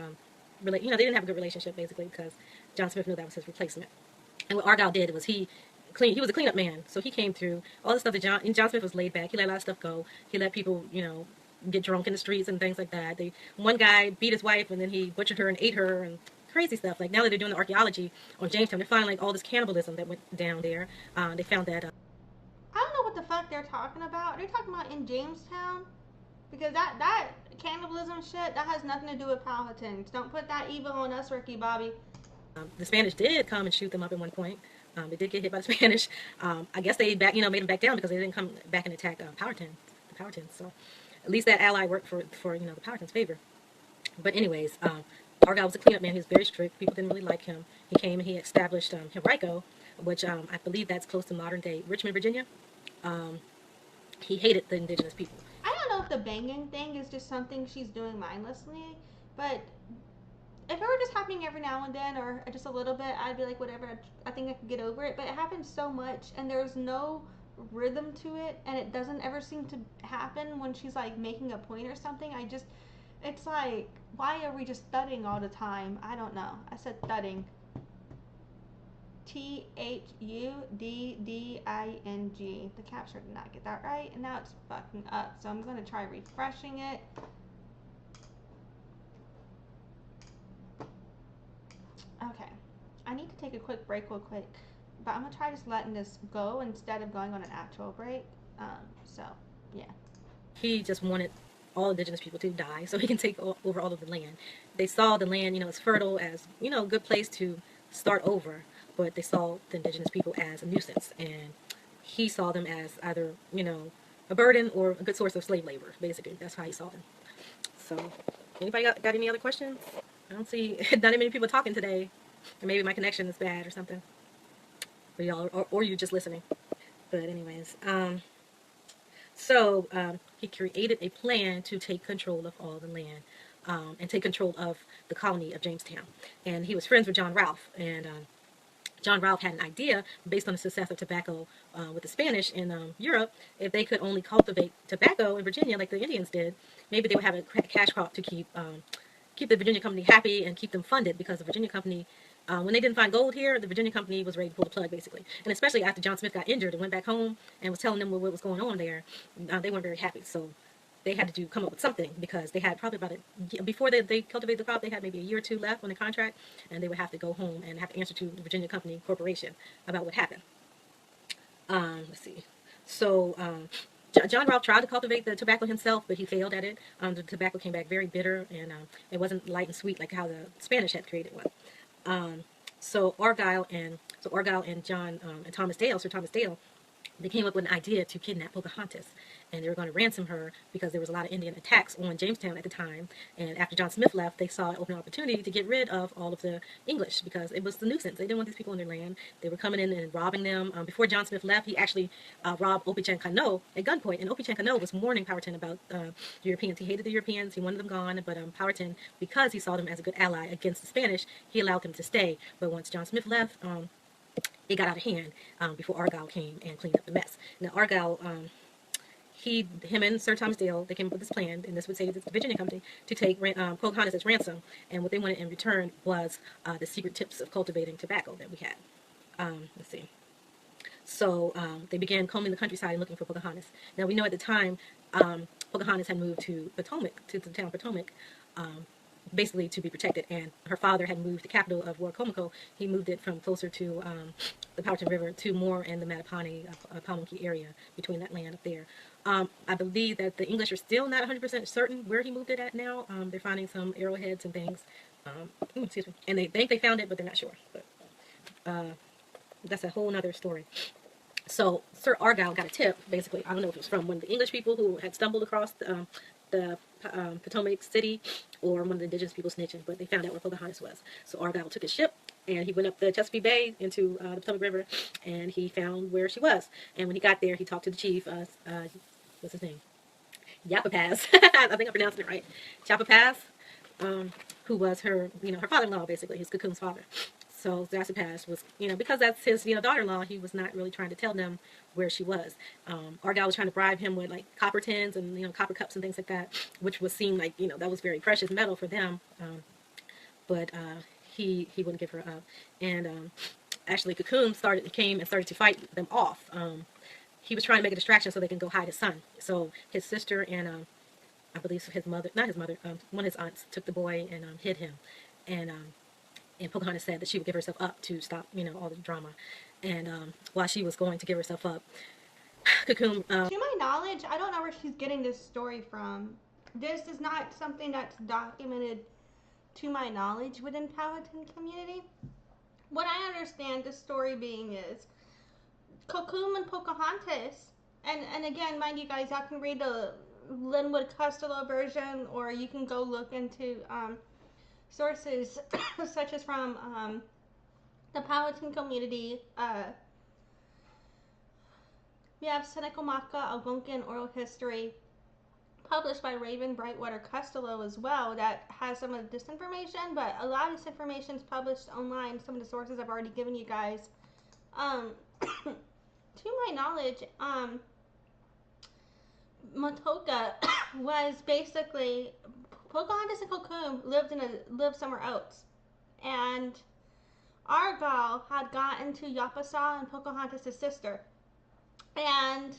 they didn't have a good relationship, basically, because John Smith knew that was his replacement. And what Argyle did was he was a cleanup man, so he came through all the stuff that John Smith was laid back. He let a lot of stuff go. He let people, get drunk in the streets and things like that. One guy beat his wife, and then he butchered her and ate her, and crazy stuff. Like, now that they're doing the archaeology on Jamestown, they're finding like all this cannibalism that went down there. They found that. I don't know what the fuck they're talking about. They're talking about in Jamestown, because that cannibalism shit, that has nothing to do with Powhatans. Don't put that evil on us, Ricky Bobby. The Spanish did come and shoot them up at one point. They did get hit by the Spanish. I guess they made them back down because they didn't come back and attack the Powhatans. So at least that ally worked for the Powhatans' favor. But anyways, Argyle was a cleanup man. He was very strict. People didn't really like him. He came and he established Henrico, which I believe that's close to modern day Richmond, Virginia. He hated the indigenous people. I don't know if the banging thing is just something she's doing mindlessly, but if it were just happening every now and then, or just a little bit, I'd be like, whatever, I think I could get over it. But it happens so much, and there's no rhythm to it, and it doesn't ever seem to happen when she's, like, making a point or something. It's like, why are we just thudding all the time? I don't know. I said thudding. Thudding. The capture did not get that right, and now it's fucking up. So I'm going to try refreshing it. Okay, I need to take a quick break real quick, but I'm going to try just letting this go instead of going on an actual break, so, yeah. He just wanted all indigenous people to die so he can take over all of the land. They saw the land, as fertile, as, a good place to start over, but they saw the indigenous people as a nuisance, and he saw them as either, a burden or a good source of slave labor, basically. That's how he saw them. So, anybody got any other questions? I don't see not many people talking today, or maybe my connection is bad or something. Or y'all, or you just listening. But anyways, so he created a plan to take control of all the land, and take control of the colony of Jamestown. And he was friends with John Ralph, and John Ralph had an idea based on the success of tobacco with the Spanish in Europe. If they could only cultivate tobacco in Virginia like the Indians did, maybe they would have a cash crop to keep the Virginia Company happy and keep them funded, because the Virginia Company When they didn't find gold here, the Virginia company was ready to pull the plug, basically. And especially after John Smith got injured and went back home and was telling them what was going on there, they weren't very happy. So they had to come up with something, because they had probably about before they cultivated the crop, they had maybe a year or two left on the contract, and they would have to go home and have to answer to the Virginia Company Corporation about what happened. Let's see. So John Rolfe tried to cultivate the tobacco himself, but he failed at it. The tobacco came back very bitter, and it wasn't light and sweet like how the Spanish had created one. So Argyle and John and Thomas Dale, Sir Thomas Dale, they came up with an idea to kidnap Pocahontas, and they were going to ransom her because there was a lot of Indian attacks on Jamestown at the time. And after John Smith left, they saw an open opportunity to get rid of all of the English, because it was the nuisance. They didn't want these people in their land. They were coming in and robbing them. Before John Smith left, he actually robbed Opechancanough at gunpoint, and Opechancanough was warning Powhatan about the Europeans. He hated the Europeans. He wanted them gone, but Powhatan, because he saw them as a good ally against the Spanish, he allowed them to stay. But once John Smith left, it got out of hand before Argyle came and cleaned up the mess. Now Argyle, him and Sir Thomas Dale, they came up with this plan, and this would save the Virginia Company, to take Pocahontas as ransom. And what they wanted in return was the secret tips of cultivating tobacco that we had. Let's see. So they began combing the countryside and looking for Pocahontas. Now we know at the time Pocahontas had moved to Potomac, to the town Potomac, basically to be protected, and her father had moved the capital of Warcomico. He moved it from closer to the Powhatan River to more in the Mattaponi Nation area, between that land up there. I believe that the English are still not 100% certain where he moved it at now. They're finding some arrowheads and things, excuse me, and they think they found it, but they're not sure. But that's a whole nother story. So Sir Argyle got a tip, basically. I don't know if it was from one of the English people who had stumbled across the Potomac City, or one of the indigenous people snitching, but they found out where Pocahontas was. So Argyle took his ship, and he went up the Chesapeake Bay into the Potomac River, and he found where she was. And when he got there, he talked to the chief, what's his name? Yappapaz. I think I'm pronouncing it right. Yappapaz, who was her, her father-in-law, basically, his cocoon's father. So Yappapaz was, because that's his, daughter-in-law, he was not really trying to tell them where she was. Argyle was trying to bribe him with like copper tins and copper cups and things like that, which was seemed like that was very precious metal for them. But he wouldn't give her up, and actually Cocoon came and started to fight them off. He was trying to make a distraction so they can go hide his son. So his sister and I believe his mother, not his mother, one of his aunts took the boy and hid him, and Pocahontas said that she would give herself up to stop all the drama. And while she was going to give herself up, Cocoon... to my knowledge, I don't know where she's getting this story from. This is not something that's documented, to my knowledge, within Powhatan community. What I understand the story being is Cocoon and Pocahontas, and again, mind you guys, y'all can read the Linwood Costello version, or you can go look into sources such as from the Powhatan community. We have Seneca Algonquin Oral History, published by Raven Brightwater Costello as well, that has some of this information, but a lot of this information is published online. Some of the sources I've already given you guys. To my knowledge, Matoaka was basically, Pocahontas and Cocoon lived somewhere else, and Argyle had gotten to Yapasa and Pocahontas' sister, and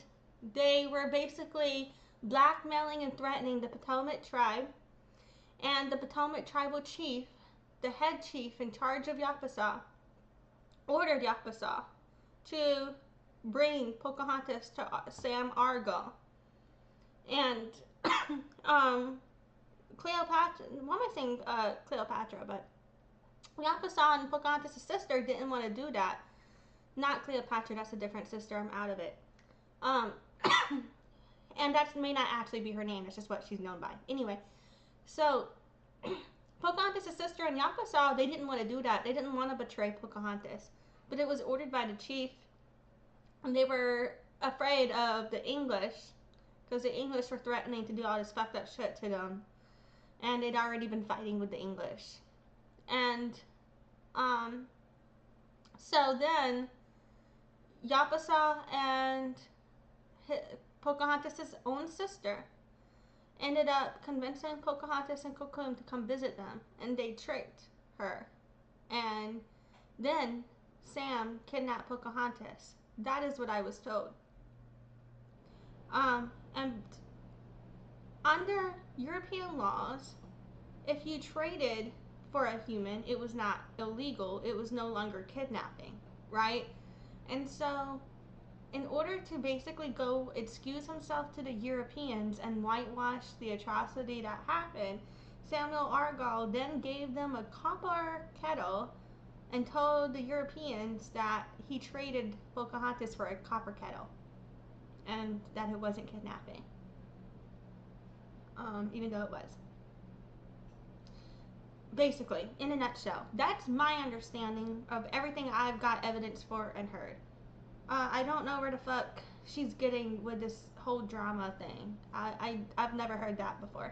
they were basically blackmailing and threatening the Potomac tribe, and the Potomac tribal chief, the head chief in charge of Yapasa, ordered Yapasa to bring Pocahontas to Sam Argyle. And Cleopatra, why am I saying Cleopatra, but Yapasa and Pocahontas' sister didn't want to do that. Not Cleopatra, that's a different sister, I'm out of it. And that may not actually be her name, that's just what she's known by. Anyway, so Pocahontas' sister and Yapasa, they didn't want to do that. They didn't want to betray Pocahontas. But it was ordered by the chief, and they were afraid of the English, because the English were threatening to do all this fucked up shit to them. And they'd already been fighting with the English. And, so then, Yapasa and Pocahontas' own sister ended up convincing Pocahontas and Cocoon to come visit them. And they tricked her. And Then Sam kidnapped Pocahontas. That is what I was told. And under European laws, if you traded for a human, it was not illegal. It was no longer kidnapping, right? And so, in order to basically go excuse himself to the Europeans and whitewash the atrocity that happened, Samuel Argyle then gave them a copper kettle and told the Europeans that he traded Pocahontas for a copper kettle and that it wasn't kidnapping, even though it was. Basically, in a nutshell, that's my understanding of everything I've got evidence for and heard. I don't know where the fuck she's getting with this whole drama thing. I've never heard that before.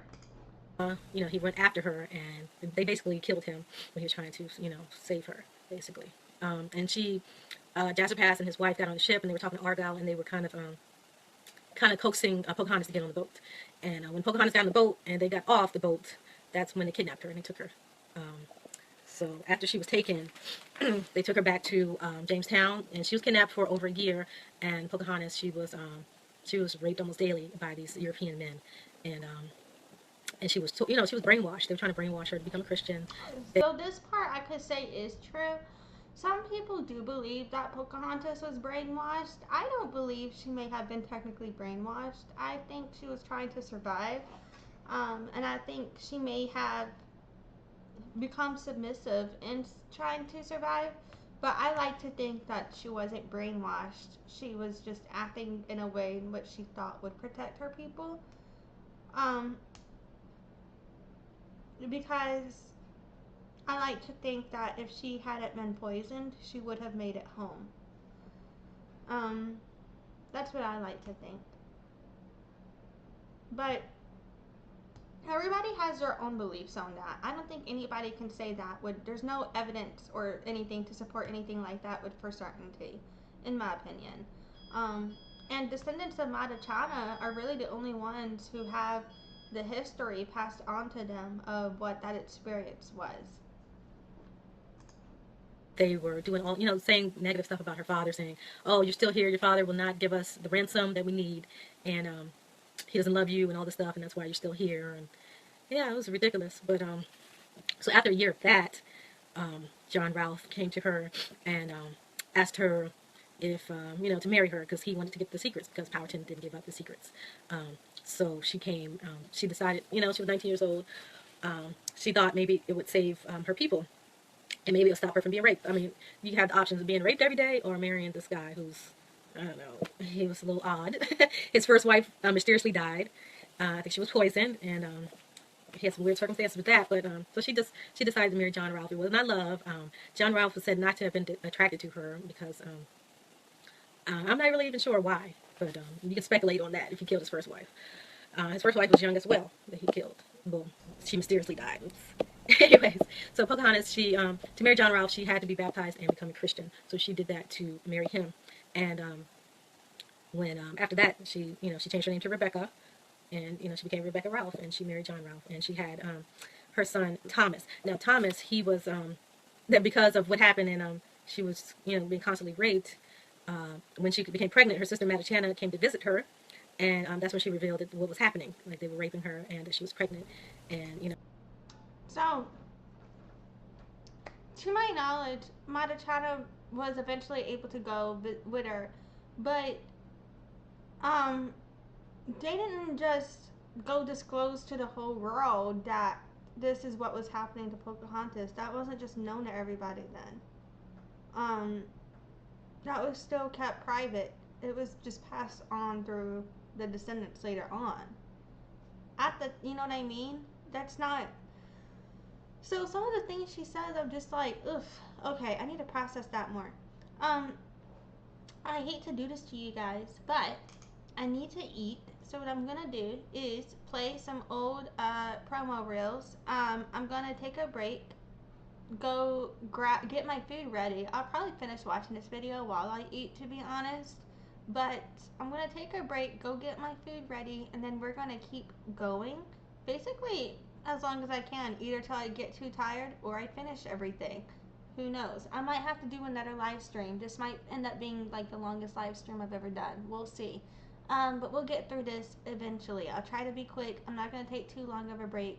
You know, he went after her, and they basically killed him when he was trying to, you know, save her, basically. And she, Jasper Pass and his wife got on the ship, and they were talking to Argyle, and they were kind of coaxing Pocahontas to get on the boat. And when Pocahontas got on the boat and they got off the boat, that's when they kidnapped her and they took her. So after she was taken, they took her back to Jamestown, and she was kidnapped for over a year. And Pocahontas, she was raped almost daily by these European men, and she was, you know, she was brainwashed. They were trying to brainwash her to become a Christian. So this part I could say is true. Some people do believe that Pocahontas was brainwashed. I don't believe she may have been technically brainwashed. I think she was trying to survive, and I think she may have become submissive in trying to survive. But I like to think that she wasn't brainwashed. She was just acting in a way in which she thought would protect her people. Because I like to think that if she hadn't been poisoned, she would have made it home. That's what I like to think. But everybody has their own beliefs on that. I don't think anybody can say that there's no evidence or anything to support anything like that for certainty, in my opinion. And descendants of Mattachanna are really the only ones who have the history passed on to them of what that experience was. They were doing all, you know, saying negative stuff about her father, saying, oh, you're still here, your father will not give us the ransom that we need, and he doesn't love you and all this stuff, and that's why you're still here. And yeah, it was ridiculous. But so after a year of that, John Ralph came to her and asked her if, you know, to marry her, because he wanted to get the secrets, because Powhatan didn't give up the secrets. So she came, she decided, you know, she was 19 years old. She thought maybe it would save her people, and maybe it'll stop her from being raped. I mean, you have the options of being raped every day or marrying this guy who's, I don't know, he was a little odd. His first wife mysteriously died. I think she was poisoned, and he had some weird circumstances with that. But so she decided to marry John Ralph. It was not love. John Ralph was said not to have been attracted to her because I'm not really even sure why. But you can speculate on that if he killed his first wife. His first wife was young as well, that he killed. Well, she mysteriously died. Anyways, so Pocahontas, she to marry John Ralph, she had to be baptized and become a Christian. So she did that to marry him. And when after that, she changed her name to Rebecca, and she became Rebecca Ralph, and she married John Ralph, and she had her son Thomas. Now Thomas, he was that because of what happened, and she was being constantly raped. When she became pregnant, her sister Mattachanna came to visit her, and that's when she revealed what was happening. Like, they were raping her, and that she was pregnant, and So, to my knowledge, Mattachanna was eventually able to go with her, but they didn't just go disclose to the whole world that this is what was happening to Pocahontas. That wasn't just known to everybody then. That was still kept private. It was just passed on through the descendants later on. You know what I mean? That's not. So some of the things she says, I'm just like, ugh. Okay, I need to process that more. I hate to do this to you guys, but I need to eat. So what I'm gonna do is play some old promo reels. I'm gonna take a break, go get my food ready. I'll probably finish watching this video while I eat, to be honest. But I'm gonna take a break, go get my food ready, and then we're gonna keep going. Basically, as long as I can, either till I get too tired or I finish everything. Who knows? I might have to do another live stream. This might end up being like the longest live stream I've ever done. We'll see. But we'll get through this eventually. I'll try to be quick. I'm not going to take too long of a break.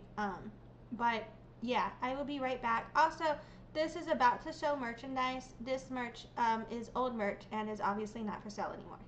But yeah, I will be right back. Also, this is about to show merchandise. This merch is old merch and is obviously not for sale anymore.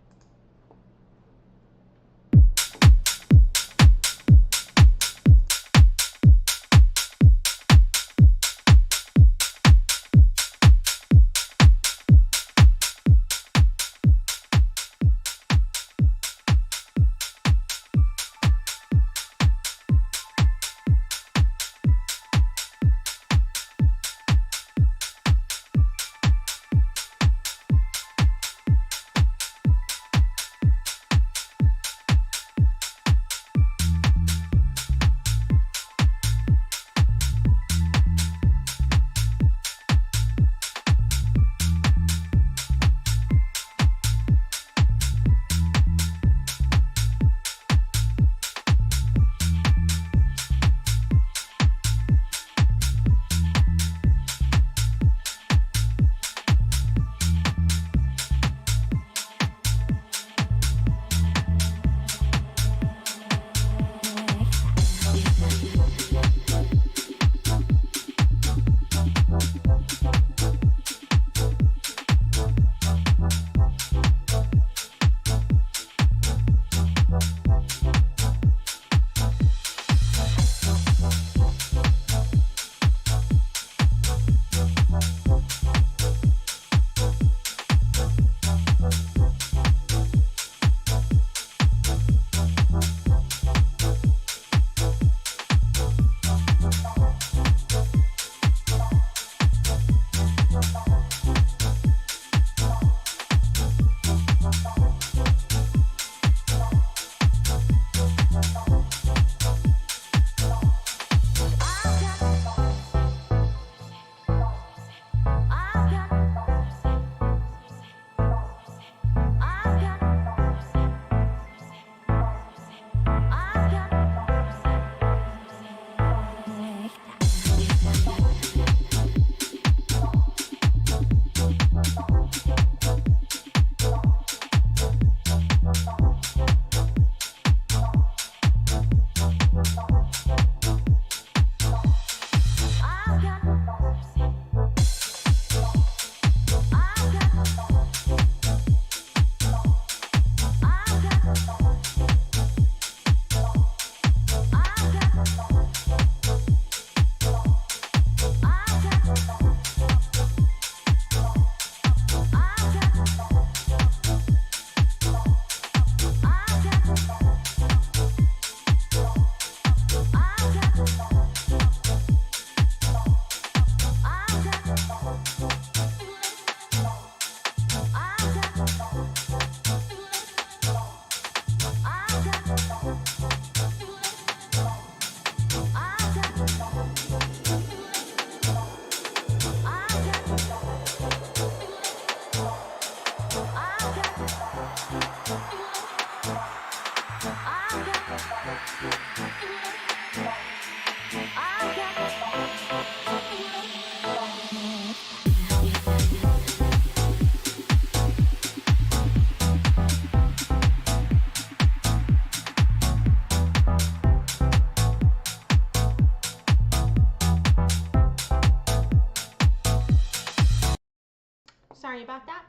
Sorry about that.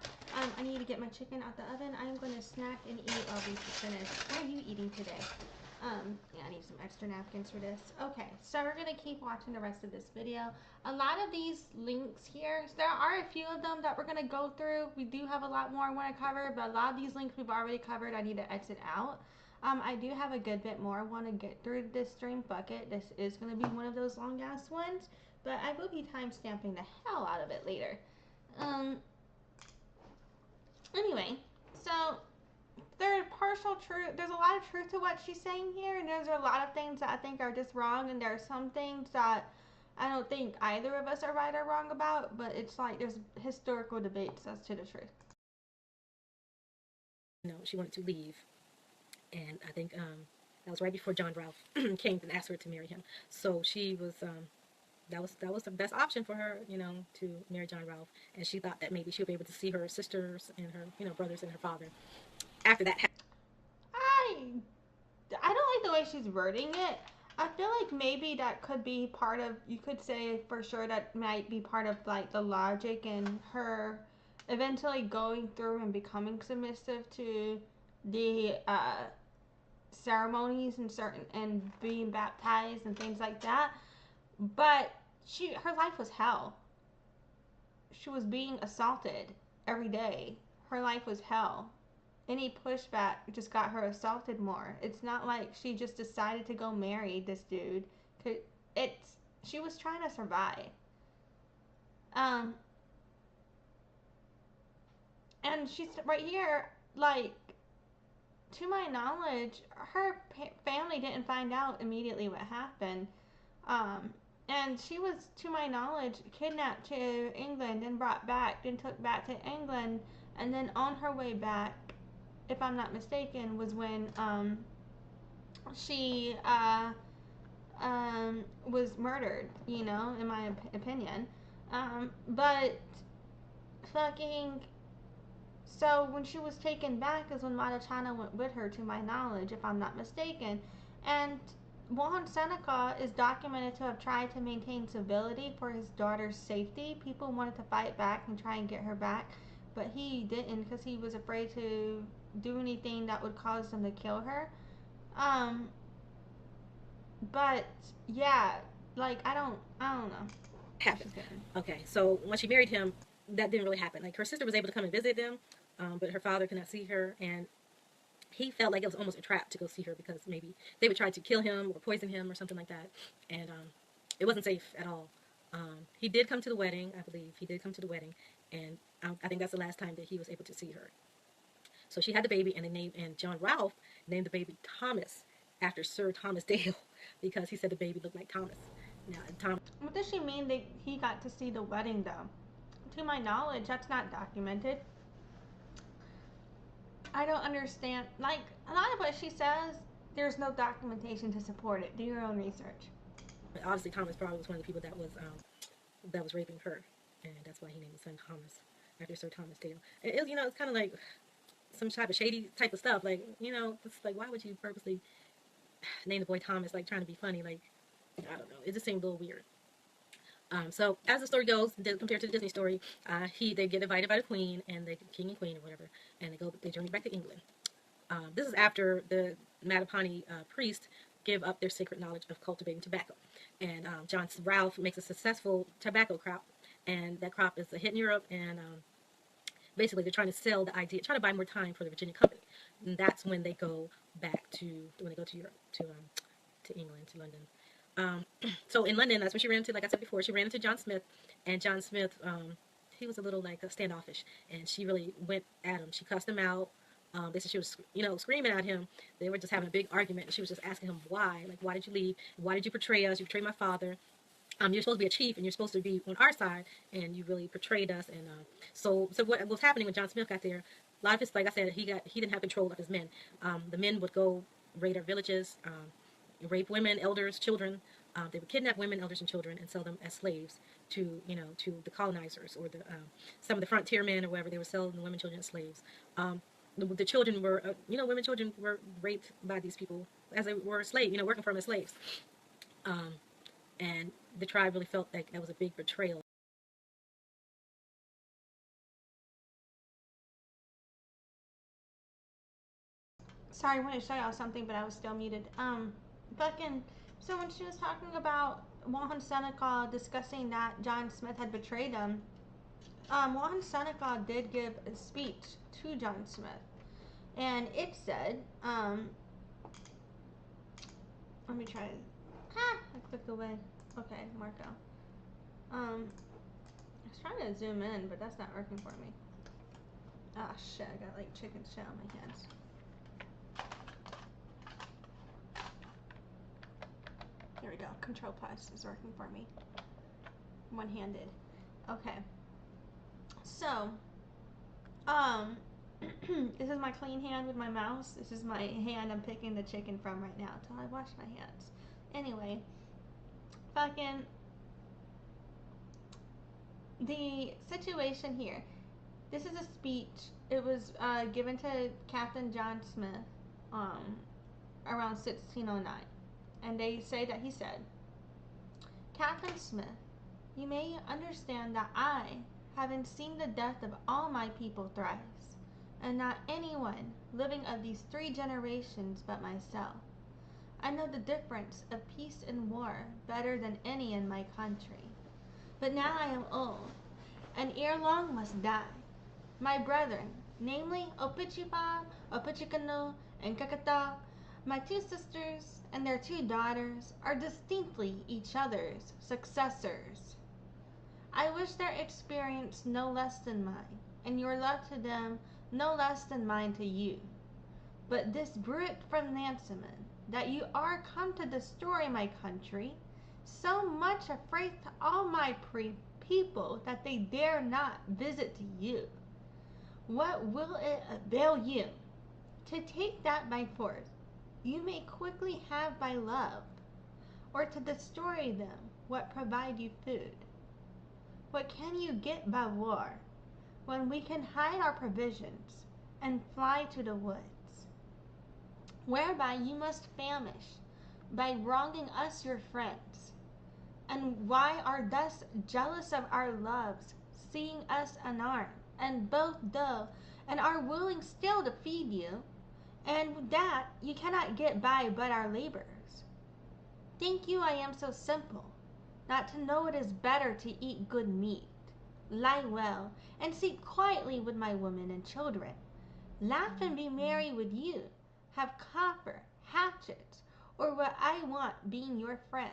I need to get my chicken out the oven. I am going to snack and eat while we finish. What are you eating today? Yeah, I need some extra napkins for this. Okay, so we're going to keep watching the rest of this video. A lot of these links here, there are a few of them that we're going to go through. We do have a lot more I want to cover, but a lot of these links we've already covered. I need to exit out. I do have a good bit more I want to get through this stream bucket. This is going to be one of those long ass ones, but I will be time stamping the hell out of it later. Anyway, so there's partial truth. There's a lot of truth to what she's saying here, and there's a lot of things that I think are just wrong, and there are some things that I don't think either of us are right or wrong about, but it's like there's historical debates as to the truth. No, she wanted to leave, and I think that was right before John Ralph came and asked her to marry him. So she was that was the best option for her, you know, to marry John Ralph. And she thought that maybe she would be able to see her sisters and her, you know, brothers and her father after that happened. I don't like the way she's wording it. I feel like maybe that could be part of, you could say for sure that might be part of like the logic in her eventually going through and becoming submissive to the ceremonies and certain and being baptized and things like that. But her life was hell. She was being assaulted every day. Her life was hell. Any pushback just got her assaulted more. It's not like she just decided to go marry this dude. She was trying to survive. And she's right here, like, to my knowledge, her family didn't find out immediately what happened. And she was, to my knowledge, kidnapped to England and brought back, then took back to England, and then on her way back, if I'm not mistaken, was when she was murdered, you know, in my opinion. But fucking, so when she was taken back is when Mattachanna went with her, to my knowledge, if I'm not mistaken. And Juan Seneca is documented to have tried to maintain civility for his daughter's safety. People wanted to fight back and try and get her back, but he didn't because he was afraid to do anything that would cause them to kill her. But yeah, like I don't know. Happened. Okay, so when she married him, that didn't really happen. Like her sister was able to come and visit them, but her father could not see her, and he felt like it was almost a trap to go see her because maybe they would try to kill him or poison him or something like that, and it wasn't safe at all. He did come to the wedding, I believe. He did come to the wedding, and I think that's the last time that he was able to see her. So she had the baby, and John Ralph named the baby Thomas after Sir Thomas Dale because he said the baby looked like Thomas. Now, Tom. What does she mean that he got to see the wedding, though? To my knowledge, that's not documented. I don't understand. Like, a lot of what she says, there's no documentation to support it. Do your own research. Obviously, Thomas probably was one of the people that was raping her, and that's why he named his son Thomas after Sir Thomas Dale. It, you know, it's kind of like some type of shady type of stuff. Like, you know, it's like, why would you purposely name the boy Thomas, like trying to be funny? Like, I don't know. It just seemed a little weird. So as the story goes, compared to the Disney story, they get invited by the queen and the king and queen or whatever, and they journey back to England. This is after the Mattaponi priest give up their sacred knowledge of cultivating tobacco, and John Ralph makes a successful tobacco crop, and that crop is a hit in Europe, and basically they're trying to sell the idea, trying to buy more time for the Virginia Company, and that's when they go back to Europe, to England, to London. So in London, that's when she ran into, like I said before, she ran into John Smith, and John Smith, he was a little like standoffish, and she really went at him. She cussed him out. They said she was, you know, screaming at him. They were just having a big argument, and she was just asking him why, like, why did you leave? Why did you betray us? You betrayed my father. You're supposed to be a chief, and you're supposed to be on our side, and you really betrayed us. And so what was happening when John Smith got there? A lot of his, like I said, he didn't have control of his men. The men would go raid our villages, rape women, elders, children. They would kidnap women, elders, and children and sell them as slaves to the colonizers or some of the frontier men or whatever. They were selling the women, children as slaves. The children were, women, children were raped by these people as they were slaves, working for them as slaves. And the tribe really felt like that was a big betrayal. Sorry, I wanted to show y'all something, but I was still muted. So when she was talking about Juan Seneca discussing that John Smith had betrayed him, Juan Seneca did give a speech to John Smith, and it said, let me try. I clicked away. Okay, Marco. I was trying to zoom in, but that's not working for me. Ah, shit! I got like chicken shit on my hands. Here we go. Control plus is working for me. One-handed. Okay. So, this is my clean hand with my mouse. This is my hand I'm picking the chicken from right now until I wash my hands. Anyway, the situation here. This is a speech. It was given to Captain John Smith around 1609. And they say that he said, Captain Smith, you may understand that I, having seen the death of all my people thrice, and not anyone living of these 3 generations but myself, I know the difference of peace and war better than any in my country. But now I am old, and ere long must die. My brethren, namely Opichipa, Opichikano, and Kakata, my 2 sisters and their 2 daughters, are distinctly each other's successors. I wish their experience no less than mine, and your love to them no less than mine to you. But this bruit from Nansemond, that you are come to destroy my country, so much afraid to all my people that they dare not visit to you. What will it avail you? To take that by force, you may quickly have by love, or to destroy them, what provide you food. What can you get by war, when we can hide our provisions, and fly to the woods? Whereby you must famish, by wronging us your friends. And why are thus jealous of our loves, seeing us unarmed, and both dull, and are willing still to feed you, and that you cannot get by but our labors? Think you I am so simple, not to know it is better to eat good meat, lie well, and sleep quietly with my women and children, laugh and be merry with you, have copper, hatchets, or what I want being your friend,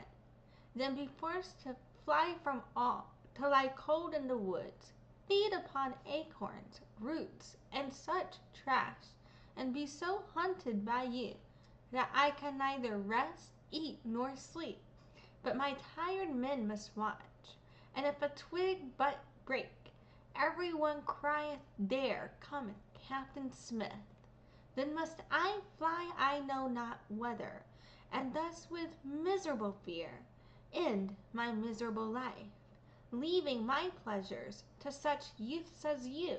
than be forced to fly from all, to lie cold in the woods, feed upon acorns, roots, and such trash, and be so hunted by you, that I can neither rest, eat, nor sleep, but my tired men must watch, and if a twig but break, every one crieth, there cometh Captain Smith. Then must I fly I know not whither, and thus with miserable fear end my miserable life, leaving my pleasures to such youths as you,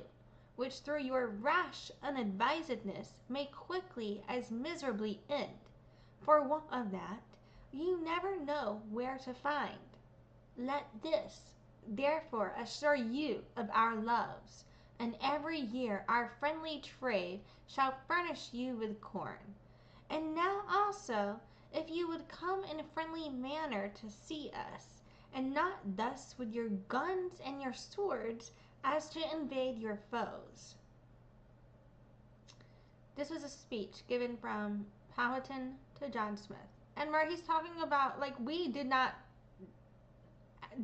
which through your rash unadvisedness may quickly as miserably end, for want of that you never know where to find. Let this therefore assure you of our loves, and every year our friendly trade shall furnish you with corn. And now also, if you would come in a friendly manner to see us, and not thus with your guns and your swords as to invade your foes. This was a speech given from Powhatan to John Smith, and where he's talking about, like, we did not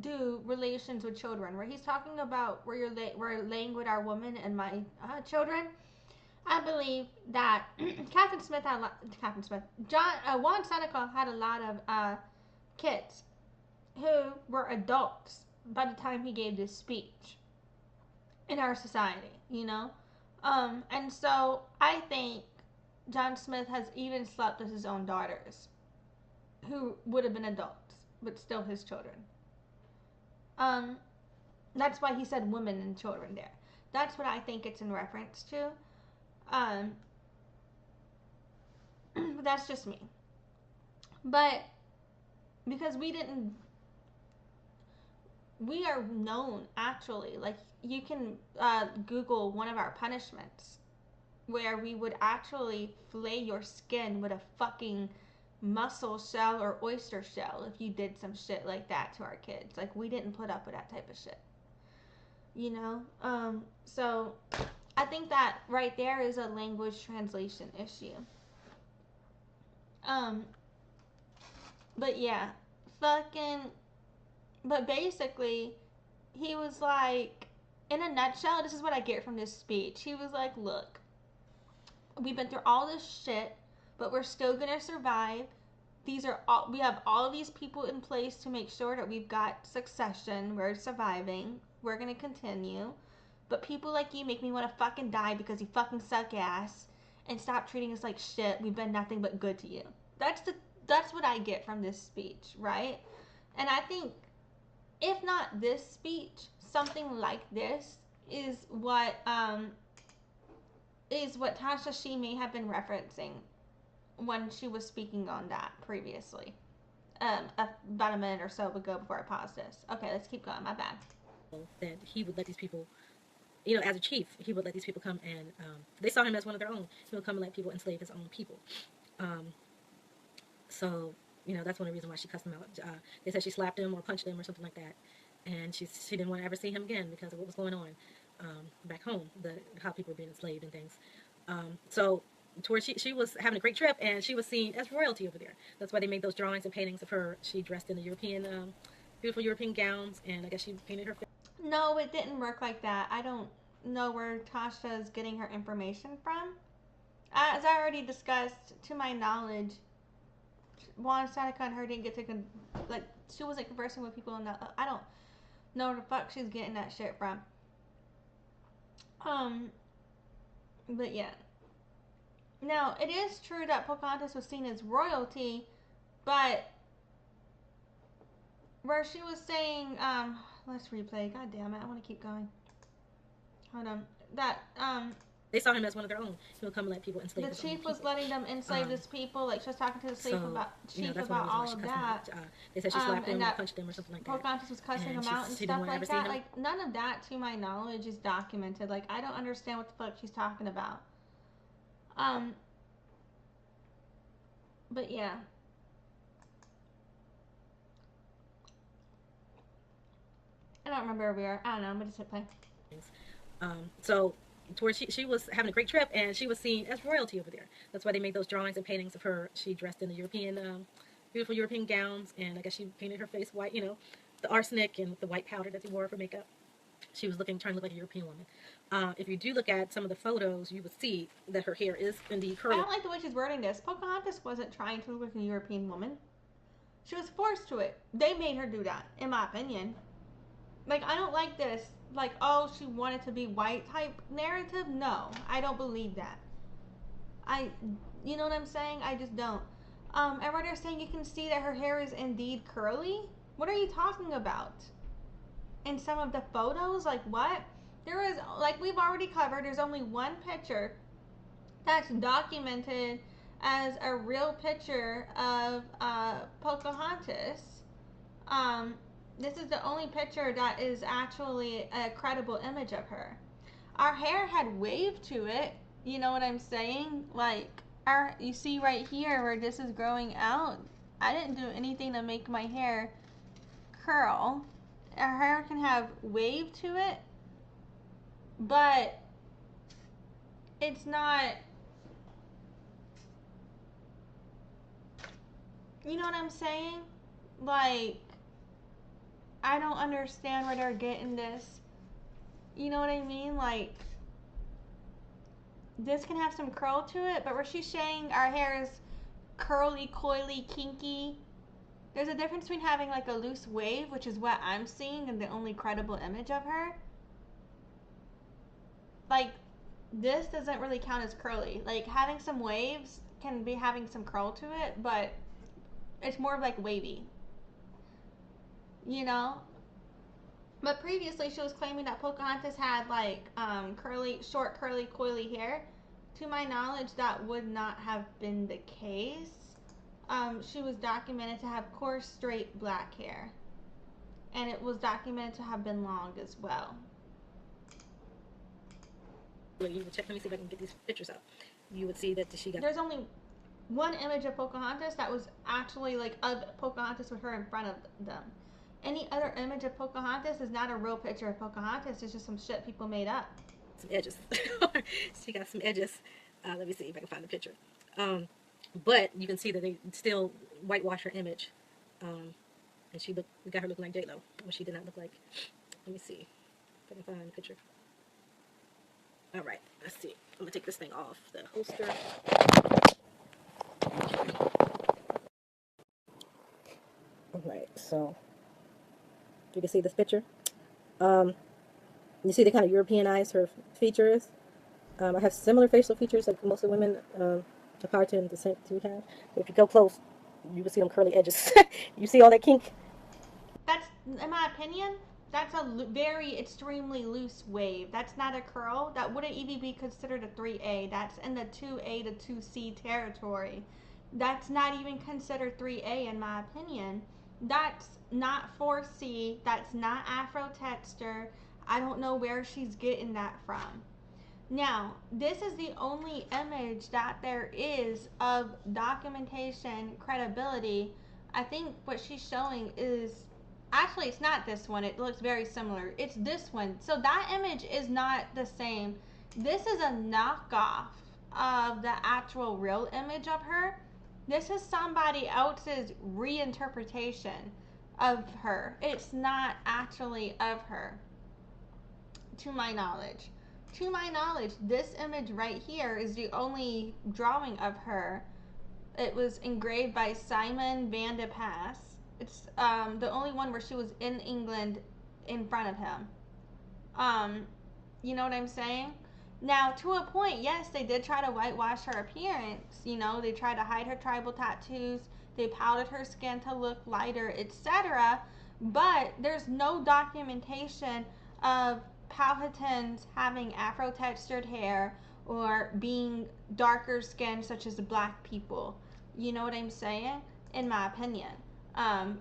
do relations with children, where he's talking about where we're laying with our women and my children. I believe that Juan Seneca had a lot of kids who were adults by the time he gave this speech in our society, you know? And so I think John Smith has even slept with his own daughters, who would have been adults, but still his children. That's why he said women and children there. That's what I think it's in reference to. That's just me. But because we are known, actually, like, you can Google one of our punishments, where we would actually flay your skin with a fucking mussel shell or oyster shell if you did some shit like that to our kids. Like, we didn't put up with that type of shit, you know? So I think that right there is a language translation issue. But yeah, but basically, he was like, in a nutshell, this is what I get from this speech. He was like, look, we've been through all this shit, but we're still gonna survive. We have all these people in place to make sure that we've got succession. We're surviving. We're gonna continue. But people like you make me want to fucking die because you fucking suck ass, and stop treating us like shit. We've been nothing but good to you. That's what I get from this speech, right? And I think, if not this speech, something like this is what Tasha she may have been referencing when she was speaking on that previously. About a minute or so ago before I paused this. Okay, let's keep going. My bad. That he would let these people, you know, as a chief, he would let these people come and they saw him as one of their own. He would come and let people enslave his own people. So, you know, that's one of the reasons why she cussed him out. They said she slapped him or punched him or something like that. And she didn't want to ever see him again because of what was going on back home, how people were being enslaved and things. So towards she was having a great trip, and she was seen as royalty over there. That's why they made those drawings and paintings of her. She dressed in the European, beautiful European gowns, and I guess she painted her face. No, it didn't work like that. I don't know where Tasha is getting her information from. As I already discussed, to my knowledge, Juan Sanica and her didn't get to she wasn't conversing with people in that. I don't know where the fuck she's getting that shit from. But yeah. Now, it is true that Pocahontas was seen as royalty, but where she was saying, let's replay. God damn it, I want to keep going. Hold on. That, they saw him as one of their own. He would come and let people enslave. The chief was letting them enslave his people. Like, she was talking to the chief about all of that. They said she slapped him or punched him or something like that. Pocahontas was cussing him out and stuff like that. Like, none of that, to my knowledge, is documented. Like, I don't understand what the fuck she's talking about. But yeah. I don't remember where we are. I don't know. I'm gonna just hit play. So towards she was having a great trip, and she was seen as royalty over there. That's why they made those drawings and paintings of her. She dressed in the European, beautiful European gowns, and I guess she painted her face white. You know, the arsenic and the white powder that they wore for makeup. She was trying to look like a European woman. If you do look at some of the photos, you would see that her hair is indeed curly. I don't like the way she's wording this. Pocahontas wasn't trying to look like a European woman. She was forced to it. They made her do that, in my opinion. Like, I don't like this, like, oh, she wanted to be white type narrative. No, I don't believe that. You know what I'm saying? I just don't. And where they're saying you can see that her hair is indeed curly. What are you talking about? In some of the photos, like what? There is, like we've already covered, there's only one picture that's documented as a real picture of Pocahontas. This is the only picture that is actually a credible image of her. Our hair had wave to it, you know what I'm saying? Like, you see right here where this is growing out, I didn't do anything to make my hair curl. Our hair can have wave to it, but it's not, you know what I'm saying? Like, I don't understand where they're getting this. You know what I mean? Like, this can have some curl to it, but where she's saying our hair is curly, coily, kinky, there's a difference between having like a loose wave, which is what I'm seeing and the only credible image of her. Like, this doesn't really count as curly. Like, having some waves can be having some curl to it, but it's more of like wavy. You know? But previously she was claiming that Pocahontas had like short, curly, coily hair. To my knowledge, that would not have been the case. She was documented to have coarse, straight black hair. And it was documented to have been long as well. You would check, let me see if I can get these pictures up. You would see that she got... There's only one image of Pocahontas that was actually like of Pocahontas with her in front of them. Any other image of Pocahontas is not a real picture of Pocahontas. It's just some shit people made up. Some edges. She got some edges. Let me see if I can find the picture. But you can see that they still whitewash her image. And we got her looking like J-Lo, when she did not look like. Let me see if I can find the picture. All right, let's see. I'm gonna take this thing off the holster. All right, so you can see this picture. You see the kind of Europeanized her features. I have similar facial features like most of the women of Powhatan descent do have. But if you go close, you will see them curly edges. You see all that kink? That's, in my opinion, That's a very extremely loose wave. That's not a curl. That wouldn't even be considered a 3A. That's in the 2A to 2C territory. That's not even considered 3A in my opinion. That's not 4C. That's not Afro texture. I don't know where she's getting that from. Now, this is the only image that there is of documentation credibility. I think what she's showing is, actually it's not this one. It looks very similar. It's this one. So that image is not the same. This is a knockoff of the actual real image of her. This is somebody else's reinterpretation of her. It's not actually of her, to my knowledge. To my knowledge, this image right here is the only drawing of her. It was engraved by Simon van de Pass. It's the only one where she was in England in front of him. You know what I'm saying? Now, to a point, yes, they did try to whitewash her appearance. You know, they tried to hide her tribal tattoos. They powdered her skin to look lighter, etc. But there's no documentation of Powhatans having Afro textured hair or being darker skinned, such as black people. You know what I'm saying? In my opinion,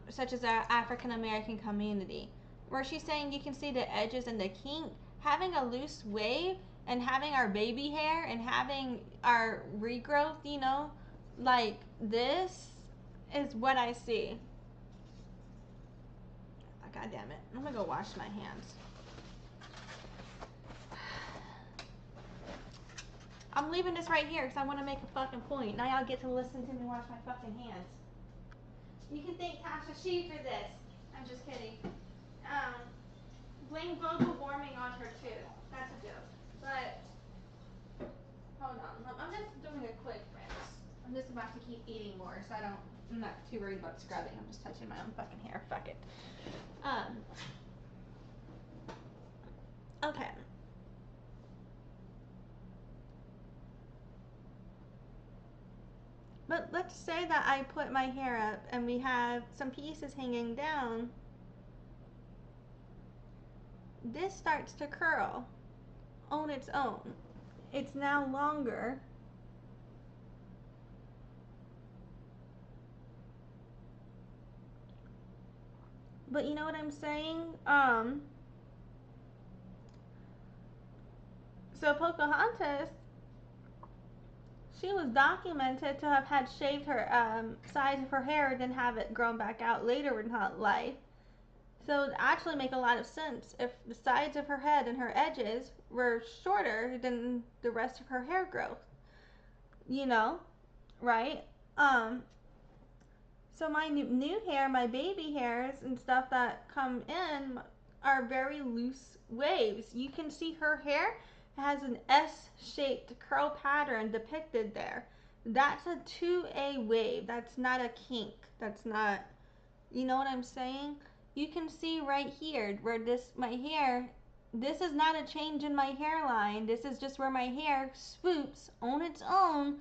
such as our African American community, where she's saying you can see the edges and the kink, having a loose wave and having our baby hair and having our regrowth, you know, like this is what I see. Oh, God damn it. I'm gonna go wash my hands. I'm leaving this right here because I want to make a fucking point. Now y'all get to listen to me wash my fucking hands. You can thank Tasha She for this. I'm just kidding. Blame global warming on her too. That's a joke. But hold on. I'm just doing a quick rinse. I'm just about to keep eating more, so I'm not too worried about scrubbing. I'm just touching my own fucking hair. Fuck it. Okay. But let's say that I put my hair up and we have some pieces hanging down. This starts to curl on its own. It's now longer. But you know what I'm saying? So Pocahontas, she was documented to have had shaved her sides of her hair and then have it grown back out later in her life. So it would actually make a lot of sense if the sides of her head and her edges were shorter than the rest of her hair growth. You know, right? So my new hair, my baby hairs and stuff that come in are very loose waves. You can see her hair has an S-shaped curl pattern depicted there. That's a 2A wave. That's not a kink. That's not, you know what I'm saying? You can see right here where my hair, this is not a change in my hairline. This is just where my hair swoops on its own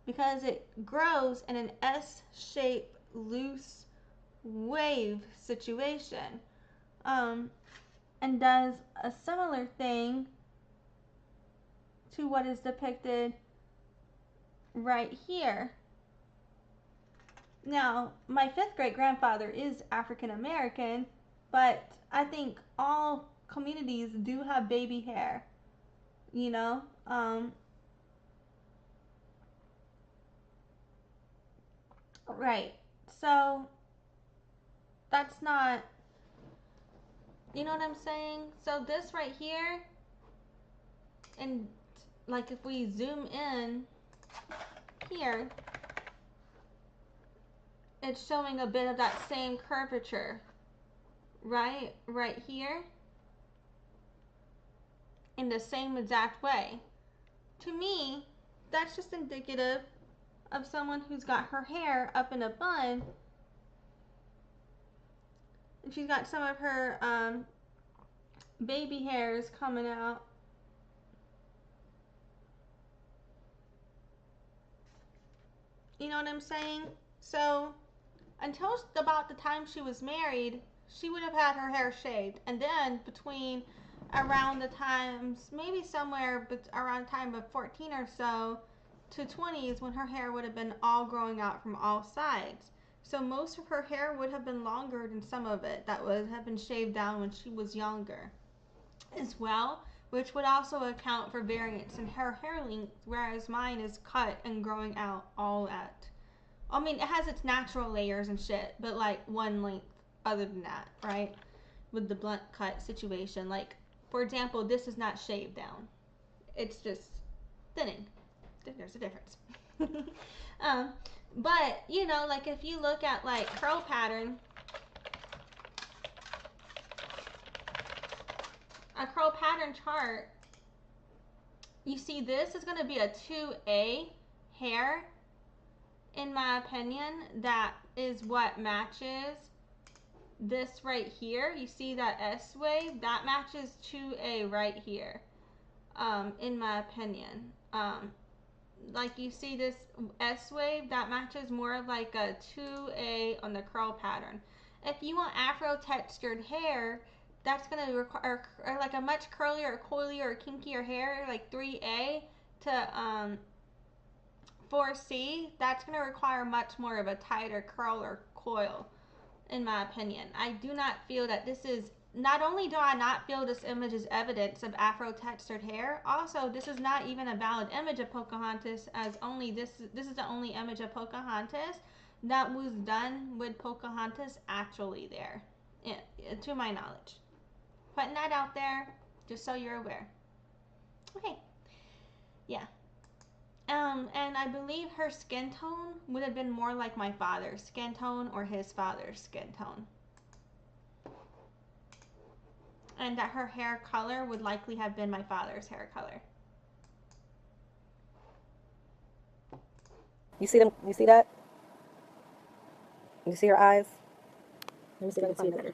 because it grows in an S-shaped loose wave situation. And does a similar thing to what is depicted right here. Now, my 5th great grandfather is African American, but I think all communities do have baby hair, you know? Right. So, that's not, you know what I'm saying? So this right here, and like if we zoom in here, it's showing a bit of that same curvature, right here, in the same exact way. To me, that's just indicative of someone who's got her hair up in a bun, and she's got some of her baby hairs coming out. You know what I'm saying? So until about the time she was married, she would have had her hair shaved. And then between around the times, maybe somewhere around the time of 14 or so to 20 is when her hair would have been all growing out from all sides. So most of her hair would have been longer than some of it that would have been shaved down when she was younger as well, which would also account for variance in her hair length, whereas mine is cut and growing out all at, I mean, it has its natural layers and shit, but like one length other than that, right? With the blunt cut situation. Like, for example, this is not shaved down. It's just thinning. There's a difference. But, you know, like if you look at like curl pattern, a curl pattern chart, you see this is going to be a 2A hair, in my opinion. That is what matches this right here. You see that S wave? That matches 2A right here, in my opinion. Like you see this S wave, that matches more of like a 2A on the curl pattern. If you want Afro textured hair, that's going to require like a much curlier, or coilier, or kinkier hair, like 3A to 4C. That's going to require much more of a tighter curl or coil, in my opinion. I do not feel that this is, not only do I not feel this image is evidence of Afro textured hair, also this is not even a valid image of Pocahontas, as only this is the only image of Pocahontas that was done with Pocahontas actually there, to my knowledge. Putting that out there just so you're aware. Okay. Yeah. And I believe her skin tone would have been more like my father's skin tone or his father's skin tone. And that her hair color would likely have been my father's hair color. You see them? You see that? You see her eyes? Let me see if I can find that.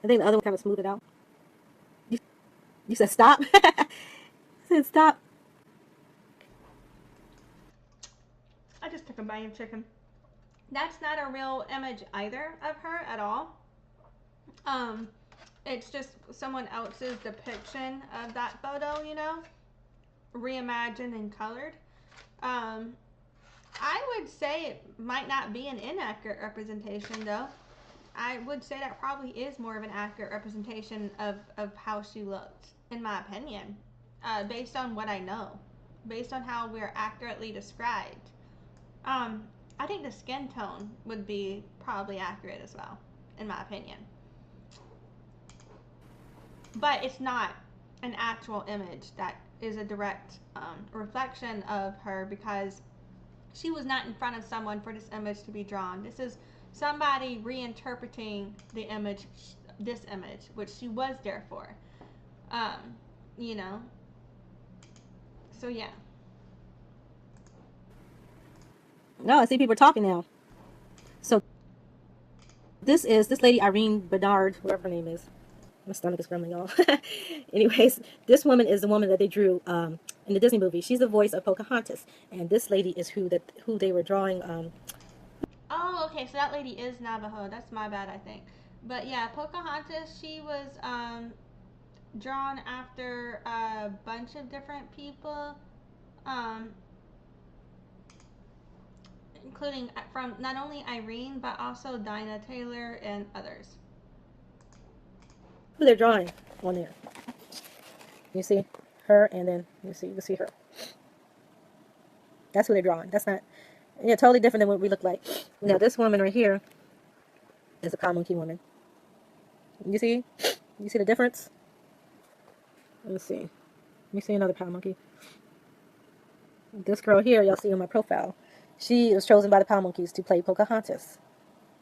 I think the other one kind of smoothed it out. You said stop? I said stop. I just took a bite of chicken. That's not a real image either of her at all. It's just someone else's depiction of that photo, you know, reimagined and colored. I would say it might not be an inaccurate representation, though. I would say that probably is more of an accurate representation of how she looked, in my opinion, based on what I know, based on how we're accurately described. I think the skin tone would be probably accurate as well, in my opinion. But it's not an actual image that is a direct reflection of her, because she was not in front of someone for this image to be drawn. This is somebody reinterpreting the image, this image, which she was there for. You know. So yeah. No, I see people talking now. So this lady Erin Bernard, whoever her name is. My stomach is grumbling, y'all. Anyways, this woman is the woman that they drew in the Disney movie. She's the voice of Pocahontas, and this lady is who they were drawing. Oh, okay. So that lady is Navajo. That's my bad, I think. But yeah, Pocahontas. She was drawn after a bunch of different people, including from not only Irene but also Dinah Taylor and others. Who they're drawing on there? You see her, and then you see her. That's who they're drawing. That's not, yeah, totally different than what we look like. Now this woman right here is a cow monkey woman. You see the difference? Let's see. Let me see another cow monkey. This girl here, y'all see on my profile, she was chosen by the Pow Monkeys to play Pocahontas.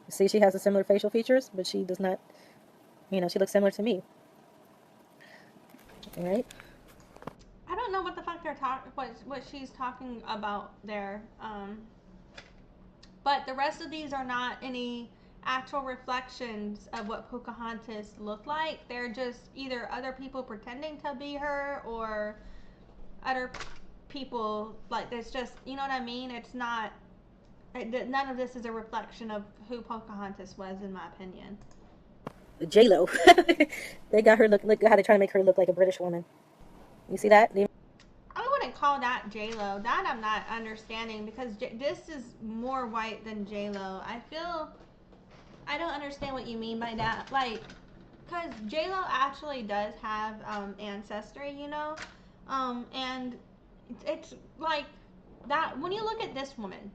You see, she has a similar facial features, but she does not, you know, she looks similar to me. All right. I don't know what the fuck they're talking, what she's talking about there. But the rest of these are not any actual reflections of what Pocahontas looked like. They're just either other people pretending to be her or other people, like, it's just, you know what I mean? It's not, none of this is a reflection of who Pocahontas was, in my opinion. J-Lo. They got her look how they're trying to make her look like a British woman. You see that? I wouldn't call that J-Lo. That I'm not understanding because this is more white than J-Lo. I don't understand what you mean by that. Like, because J-Lo actually does have ancestry, you know? And it's like that. When you look at this woman,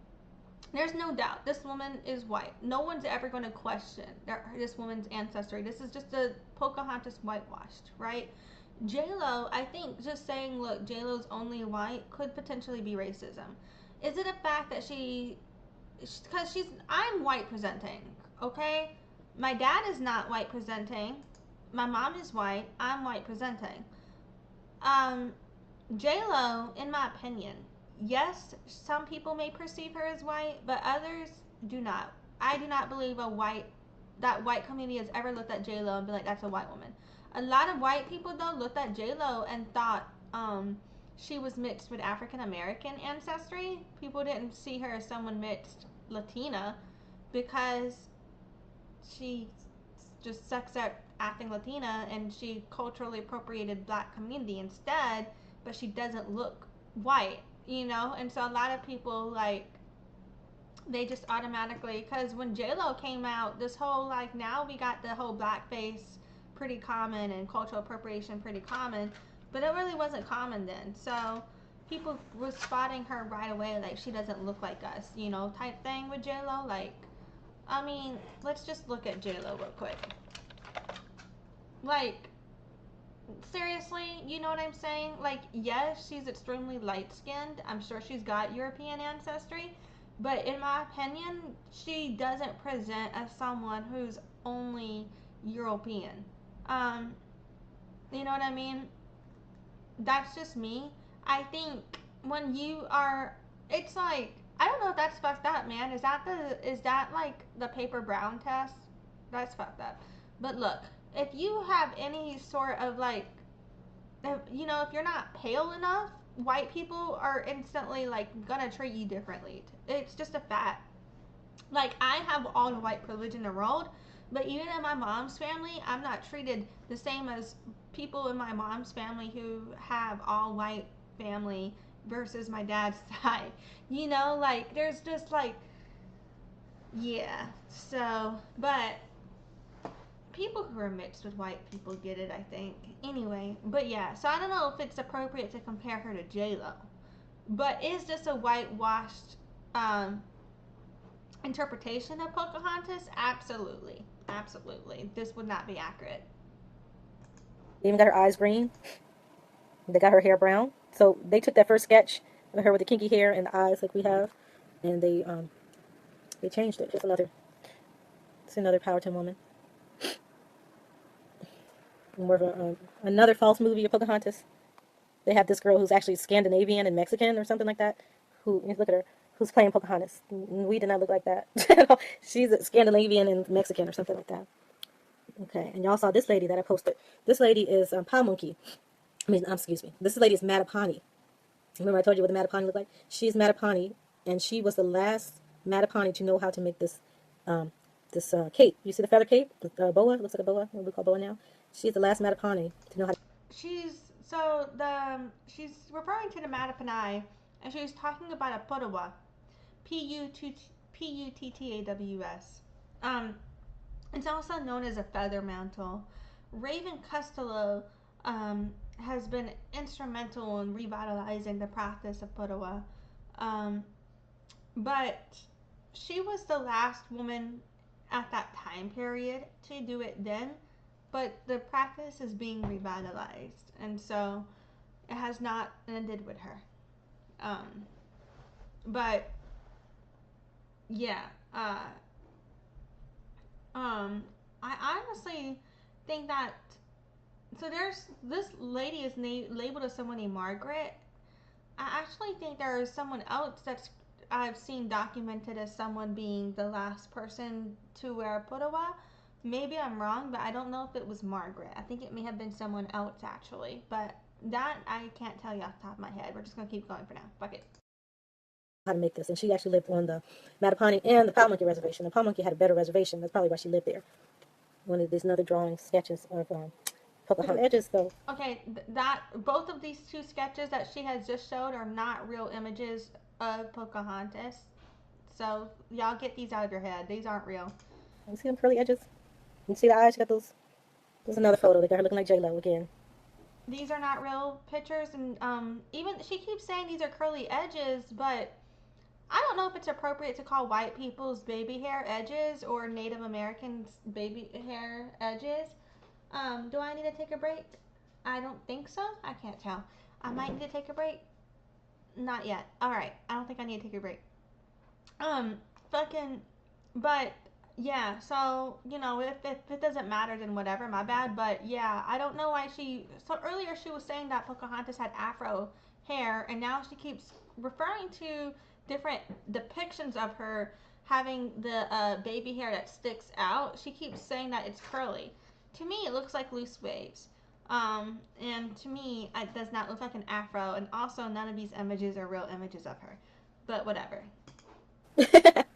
there's no doubt this woman is white. No one's ever going to question this woman's ancestry. This is just a Pocahontas whitewashed, right? J-Lo, I think just saying, look, J-Lo's only white could potentially be racism. Is it a fact that because I'm white presenting, okay? My dad is not white presenting. My mom is white. I'm white presenting. J-Lo, in my opinion, yes, some people may perceive her as white, but others do not. I do not believe that white community has ever looked at J-Lo and be like, that's a white woman. A lot of white people, though, looked at J-Lo and thought she was mixed with African American ancestry. People didn't see her as someone mixed Latina because she just sucks at acting Latina and she culturally appropriated black community instead, but she doesn't look white, you know? And so a lot of people, like, they just automatically, because when J-Lo came out, this whole, like, now we got the whole blackface pretty common and cultural appropriation pretty common, but it really wasn't common then. So people were spotting her right away, like, she doesn't look like us, you know, type thing with J-Lo. Like, I mean, let's just look at J-Lo real quick. Like, seriously, you know what I'm saying? Like, yes, she's extremely light-skinned. I'm sure she's got European ancestry. But in my opinion, she doesn't present as someone who's only European. You know what I mean? That's just me. I think when you are, it's like, I don't know if that's fucked up, man. Is that like the paper brown test? That's fucked up. But look, if you have any sort of like, you know, if you're not pale enough, white people are instantly like gonna treat you differently. It's just a fact. Like, I have all the white privilege in the world, but even in my mom's family, I'm not treated the same as people in my mom's family who have all white family versus my dad's side. You know, like, there's just like, yeah. So, but people who are mixed with white people get it, I think. Anyway, but yeah, so I don't know if it's appropriate to compare her to J-Lo. But is this a whitewashed interpretation of Pocahontas? Absolutely. Absolutely. This would not be accurate. They even got her eyes green. They got her hair brown. So they took that first sketch of her with the kinky hair and the eyes like we have, and they changed it. It's another Powhatan woman. More of another false movie of Pocahontas. They have this girl who's actually Scandinavian and Mexican or something like that. Look at her, who's playing Pocahontas. We did not look like that. She's Scandinavian and Mexican or something like that. Okay, and y'all saw this lady that I posted. This lady is Monkey. Excuse me. This lady is Mattaponi. Remember I told you what the Mattaponi looked like? She's Mattaponi, and she was the last Mattaponi to know how to make this cape. You see the feather cape? The boa? It looks like a boa. What we call boa now. She's the last Mattaponi to know how to... She's referring to the Mattaponi, and she's talking about a putawa. Puttaws. It's also known as a feather mantle. Raven Costello has been instrumental in revitalizing the practice of putawa. But she was the last woman at that time period to do it then, but the practice is being revitalized, and so it has not ended with her. But yeah, I honestly think that, so there's this lady is labeled as someone named Margaret. I actually think there is someone else that's I've seen documented as someone being the last person to wear a putawa. Maybe I'm wrong, but I don't know if it was Margaret. I think it may have been someone else actually, but that I can't tell you off the top of my head. We're just gonna keep going for now. Fuck it. How to make this, and she actually lived on the Mattaponi and the Powhatan Reservation. The Powhatan had a better reservation. That's probably why she lived there. one of these another drawing sketches of Pocahontas. Edges though. Okay, that both of these two sketches that she has just showed are not real images of Pocahontas. So y'all get these out of your head. These aren't real. You see them curly edges? You see the eyes? She got those. There's another photo. They got her looking like J-Lo again. These are not real pictures, and even she keeps saying these are curly edges, but I don't know if it's appropriate to call white people's baby hair edges or Native Americans' baby hair edges. Do I need to take a break? I don't think so. I can't tell. I might need to take a break. Not yet. Alright. I don't think I need to take a break. Fucking, but yeah, so, you know, if it doesn't matter, then whatever, my bad, but yeah, I don't know why so earlier she was saying that Pocahontas had afro hair, and now she keeps referring to different depictions of her having the baby hair that sticks out. She keeps saying that it's curly. To me, it looks like loose waves. And to me, it does not look like an afro, and also none of these images are real images of her. But whatever.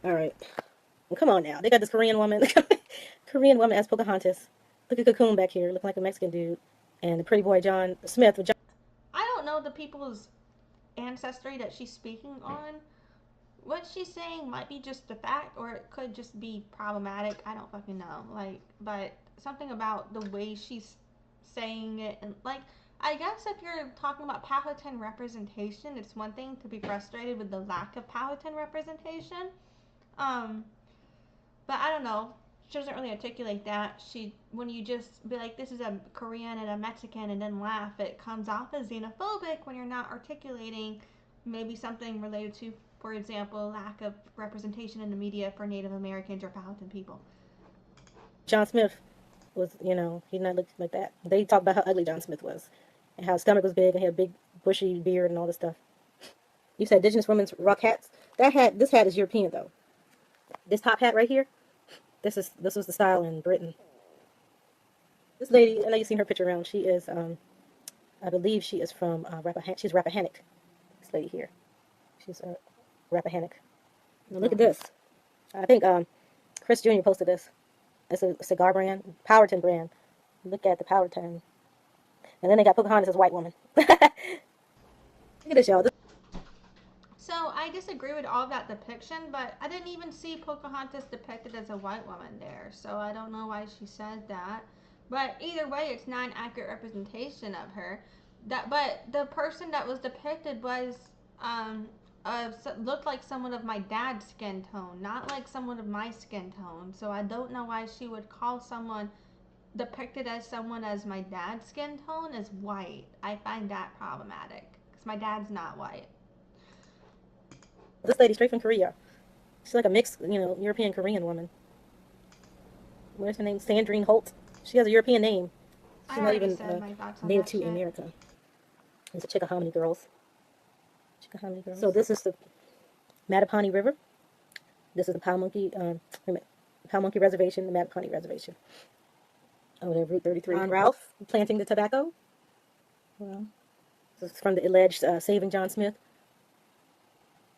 All right. Well, come on now. They got this Korean woman. Korean woman as Pocahontas. Look at Cocoon back here, looking like a Mexican dude. And the pretty boy John Smith. I don't know the people's ancestry that she's speaking on. What she's saying might be just the fact, or it could just be problematic. I don't fucking know. Like, but something about the way she's saying it, and like, I guess if you're talking about Powhatan representation, it's one thing to be frustrated with the lack of Powhatan representation. But I don't know. She doesn't really articulate that. When you just be like, this is a Korean and a Mexican, and then laugh, it comes off as xenophobic when you're not articulating maybe something related to, for example, lack of representation in the media for Native Americans or Powhatan people. John Smith was, you know, he did not look like that. They talk about how ugly John Smith was, and how his stomach was big, and he had a big bushy beard and all this stuff. You said indigenous women's rock hats. This hat is European though. This top hat right here, this was the style in Britain. This lady, I know you've seen her picture around. She is, I believe she is from she's Rappahannock. This lady here, she's Rappahannock. Now look at this. I think Chris Jr. posted this. It's a cigar brand, Powhatan brand. Look at the Powhatan. And then they got Pocahontas as a white woman. Look at this, y'all. So I disagree with all of that depiction, but I didn't even see Pocahontas depicted as a white woman there, so I don't know why she said that. But either way, it's not an accurate representation of her. But the person that was depicted was looked like someone of my dad's skin tone, not like someone of my skin tone. So I don't know why she would call someone depicted as someone as my dad's skin tone as white. I find that problematic because my dad's not white. This lady straight from Korea. She's like a mixed, you know, European Korean woman. Where's her name? Sandrine Holt. She has a European name. She's not even native to America. It's the Chickahominy girls. So this is the Mattaponi River. This is the Powmonkey Reservation, the Mattaponi Reservation. Oh, there, Route 33. On Ralph planting the tobacco. Well, this is from the alleged saving John Smith.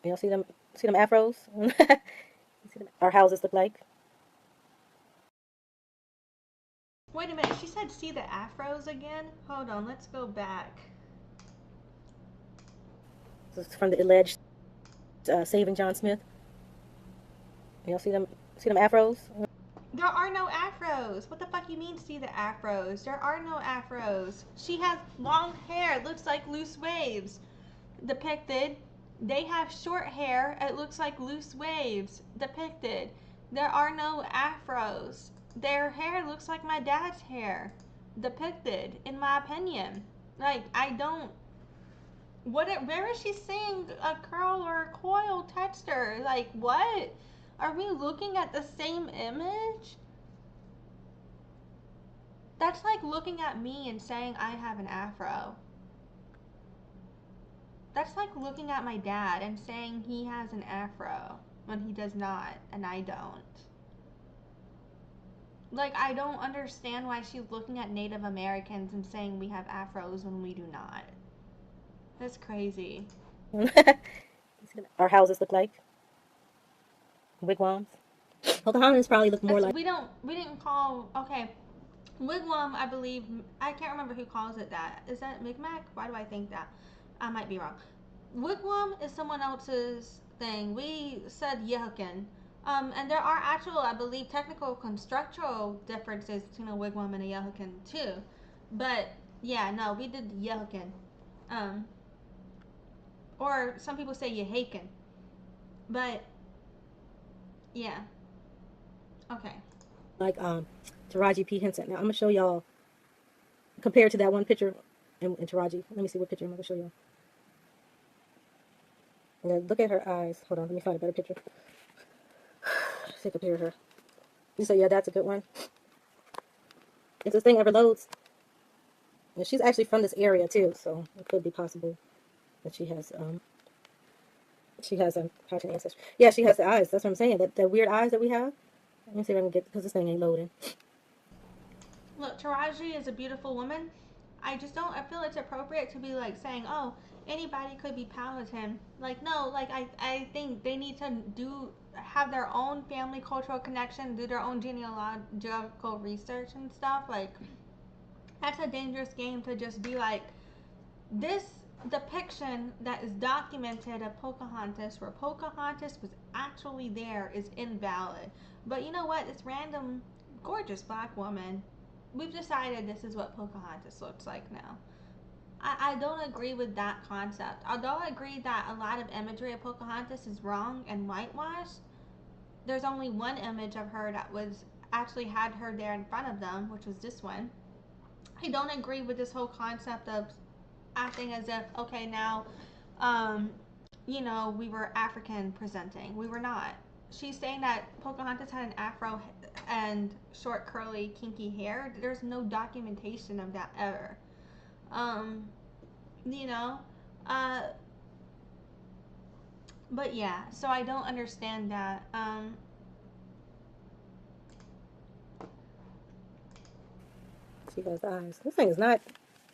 Y'all see them? See them afros? Our houses look like. Wait a minute. She said, "See the afros again." Hold on. Let's go back. This is from the alleged saving John Smith. Y'all see them? See them afros? There are no afros. What the fuck you mean, see the afros? There are no afros. She has long hair. It looks like loose waves. Depicted. They have short hair. It looks like loose waves. Depicted. There are no afros. Their hair looks like my dad's hair. Depicted, in my opinion. Like, I don't... Where is she seeing a curl or a coil texture? Like, what? Are we looking at the same image? That's like looking at me and saying I have an afro. That's like looking at my dad and saying he has an afro when he does not, and I don't. Like, I don't understand why she's looking at Native Americans and saying we have afros when we do not. That's crazy. Our houses look like wigwams. Pocahontas probably looked more like. We didn't call, okay, wigwam, I believe, I can't remember who calls it that. Is that Mi'kmaq? Why do I think that? I might be wrong. Wigwam is someone else's thing. We said Yehukin. And there are actual, I believe, technical constructural differences between a wigwam and a Yehukin too. But yeah, no, we did Yehukin. Or some people say Yehakin. But yeah. Okay. Like Taraji P. Henson. Now I'm gonna show y'all compared to that one picture in Taraji. Let me see what picture I'm gonna show y'all. Now look at her eyes. Hold on, let me find a better picture. Say compare her. You say, yeah, that's a good one. If this thing ever loads. And she's actually from this area too, so it could be possible that she has Powhatan ancestry. Yeah, she has the eyes. That's what I'm saying. That weird eyes that we have. Let me see if I can get, because this thing ain't loading. Look, Taraji is a beautiful woman. I feel it's appropriate to be like saying, oh, anybody could be Powhatan. Like, no, like I think they need to have their own family cultural connection, do their own genealogical research and stuff. Like, that's a dangerous game to just be like, this depiction that is documented of Pocahontas, where Pocahontas was actually there, is invalid. But you know what? This random, gorgeous black woman, we've decided this is what Pocahontas looks like now. I don't agree with that concept. Although I agree that a lot of imagery of Pocahontas is wrong and whitewashed, there's only one image of her that was actually had her there in front of them, which was this one. I don't agree with this whole concept of acting as if, okay, now, we were African presenting. We were not. She's saying that Pocahontas had an afro and short, curly, kinky hair. There's no documentation of that ever. But yeah, so I don't understand that. She has the eyes. This thing is not.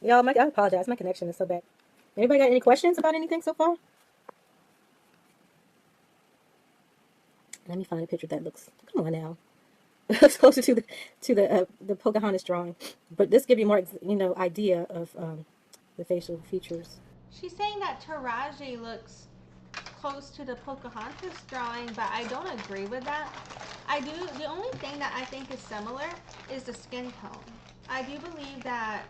Y'all, I apologize. My connection is so bad. Anybody got any questions about anything so far? Let me find a picture that looks. Come on now. It's closer to the Pocahontas drawing, but this gives you more idea of the facial features. She's saying that Taraji looks close to the Pocahontas drawing, but I don't agree with that. The only thing that I think is similar is the skin tone. I do believe that,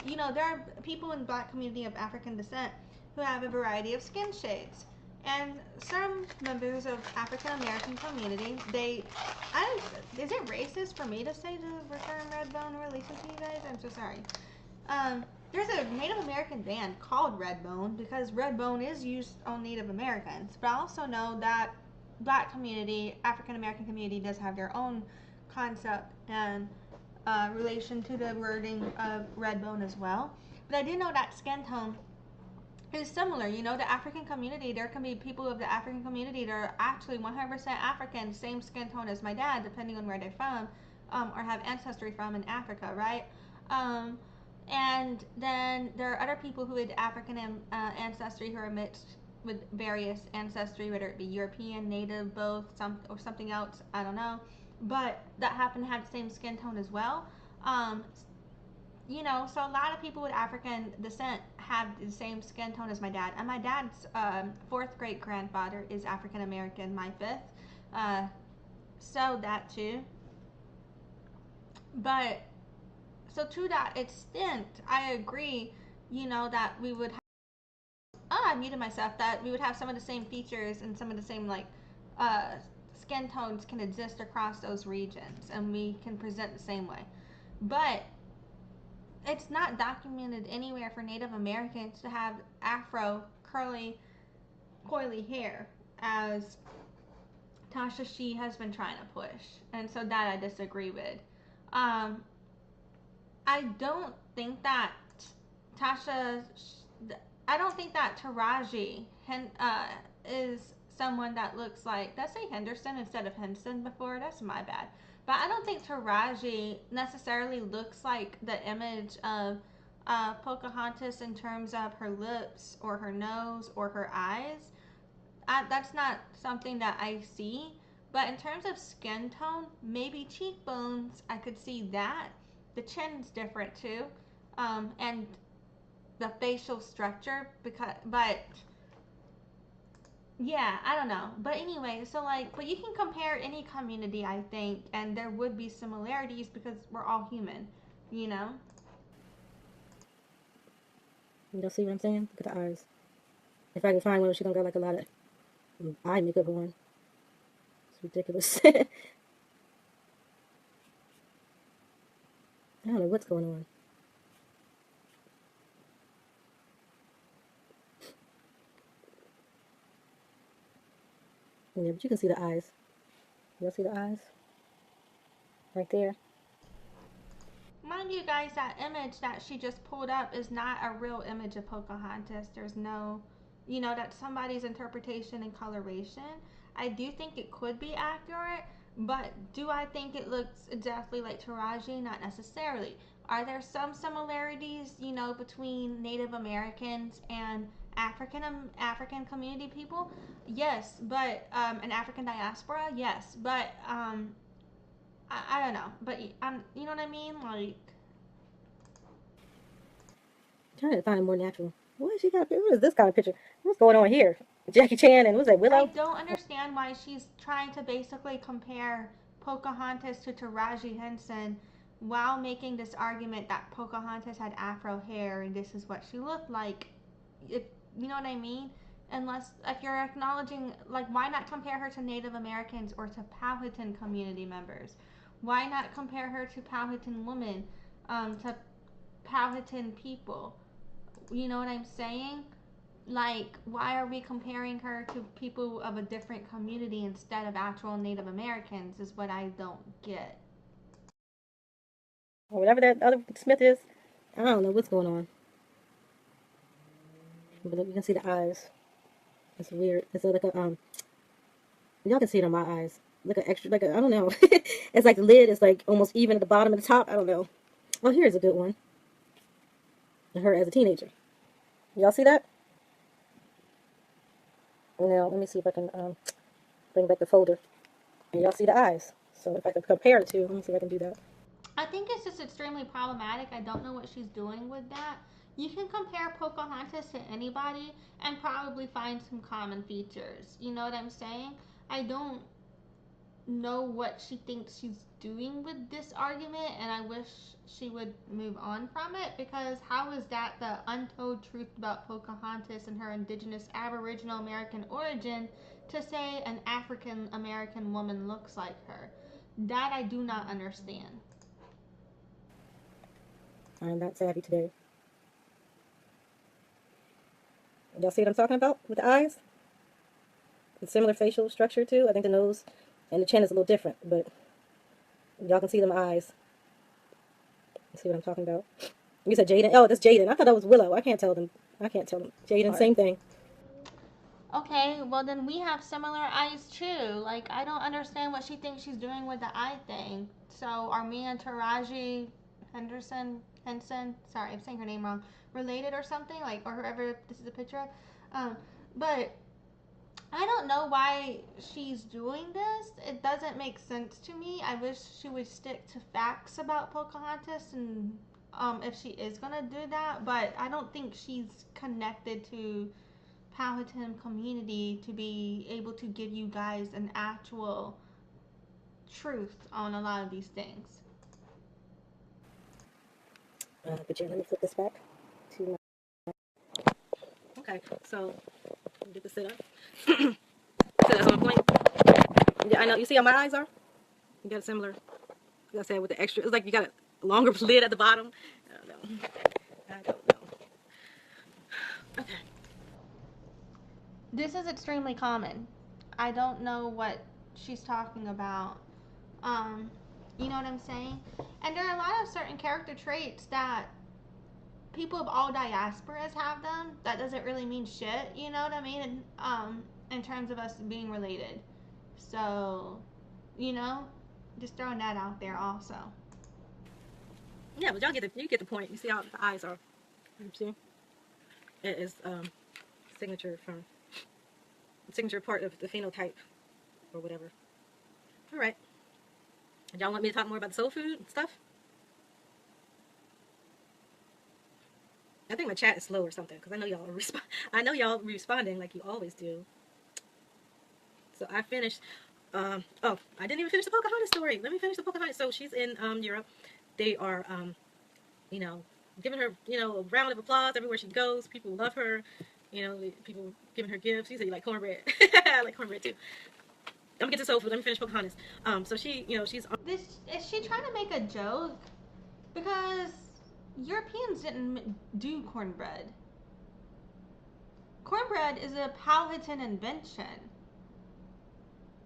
there are people in the black community of African descent who have a variety of skin shades. And some members of African American community, is it racist for me to say the return Redbone in relation to you guys? I'm so sorry. There's a Native American band called Redbone because Redbone is used on Native Americans. But I also know that black community, African American community, does have their own concept and relation to the wording of Redbone as well. But I do know that skin tone is similar. The African community, there can be people of the African community that are actually 100% African, same skin tone as my dad, depending on where they're from, or have ancestry from in Africa, right? And then there are other people who had African ancestry who are mixed with various ancestry, whether it be European, Native, both, or something else, I don't know. But that happen to have the same skin tone as well. So a lot of people with African descent have the same skin tone as my dad. And my dad's fourth great grandfather is African American, my fifth. So that too. But, so to that extent, I agree, that we would have, I muted myself, that we would have some of the same features and some of the same, skin tones can exist across those regions, and we can present the same way. But it's not documented anywhere for Native Americans to have afro, curly, coily hair, as Tasha She has been trying to push. And so that I disagree with. I don't think that Taraji is someone that looks like, did I say Henderson instead of Henson before? That's my bad. But I don't think Taraji necessarily looks like the image of Pocahontas in terms of her lips or her nose or her eyes. That's not something that I see. But in terms of skin tone, maybe cheekbones, I could see that. The chin's different too, and the facial structure. But yeah, I don't know. But anyway, so like, but you can compare any community, I think, and there would be similarities because we're all human, you know? You see what I'm saying? Look at the eyes. If I can find one, she don't got like a lot of eye makeup on. It's ridiculous. I don't know what's going on. Yeah, but you can see the eyes. Y'all see the eyes? Right there. Mind you guys, that image that she just pulled up is not a real image of Pocahontas. There's no, that's somebody's interpretation and coloration. I do think it could be accurate, but do I think it looks exactly like Taraji? Not necessarily. Are there some similarities, between Native Americans and African community people? Yes, but and African diaspora, yes, but I don't know, but you know what I mean, like. I'm trying to find a more natural. What she got? What is this kind of picture? What's going on here? Jackie Chan and what's that? Willow? I don't understand why she's trying to basically compare Pocahontas to Taraji Henson while making this argument that Pocahontas had afro hair and this is what she looked like. If you know what I mean? Unless if you're acknowledging, like, why not compare her to Native Americans or to Powhatan community members? Why not compare her to Powhatan women, to Powhatan people? You know what I'm saying? Like, why are we comparing her to people of a different community instead of actual Native Americans is what I don't get. Or whatever that other Smith is. I don't know what's going on. But you can see the eyes. It's weird. It's like a y'all can see it on my eyes. Like a extra, I don't know. It's like the lid is like almost even at the bottom and the top. I don't know. Oh, here's a good one. Her as a teenager. Y'all see that? Now, let me see if I can bring back the folder. And y'all see the eyes. So if I can compare the two, let me see if I can do that. I think it's just extremely problematic. I don't know what she's doing with that. You can compare Pocahontas to anybody and probably find some common features. You know what I'm saying? I don't know what she thinks she's doing with this argument, and I wish she would move on from it, because how is that the untold truth about Pocahontas and her indigenous Aboriginal American origin to say an African American woman looks like her? That I do not understand. I'm not savvy today. Y'all see what I'm talking about with the eyes? It's similar facial structure too. I think the nose and the chin is a little different, but y'all can see them eyes. You see what I'm talking about? You said Jaden. Oh, that's Jaden. I thought that was Willow. I can't tell them. Jaden, same thing. Okay, well then we have similar eyes too. Like, I don't understand what she thinks she's doing with the eye thing. So are me and Taraji Henson, sorry, I'm saying her name wrong, related or something? Like, or whoever this is a picture of? But I don't know why she's doing this. It doesn't make sense to me. I wish she would stick to facts about Pocahontas, and if she is gonna do that, but I don't think she's connected to Powhatan community to be able to give you guys an actual truth on a lot of these things. But let me flip this back to my. Okay, so get the sit up. So that's my point. Yeah, I know. You see how my eyes are? You got a similar. Like I said, with the extra, it's like you got a longer lid at the bottom. I don't know. Okay. This is extremely common. I don't know what she's talking about. You know what I'm saying? And there are a lot of certain character traits that people of all diasporas have them. That doesn't really mean shit, you know what I mean? In terms of us being related. So, just throwing that out there also. Yeah, but you get the point. You see how the eyes are. You see? It is signature part of the phenotype or whatever. All right. Y'all want me to talk more about the soul food stuff? I think my chat is slow or something because I know y'all I know y'all responding like you always do. So I finished. Oh, I didn't even finish the Pocahontas story. Let me finish the Pocahontas. So she's in Europe. They are, you know, giving her, you know, a round of applause everywhere she goes. People love her. You know, people giving her gifts. She said, "You like cornbread?" I like cornbread too. I'm gonna get to soul food. Let me finish Pocahontas. So she, you know, she's. Is she trying to make a joke? Because Europeans didn't do cornbread. Cornbread is a Powhatan invention.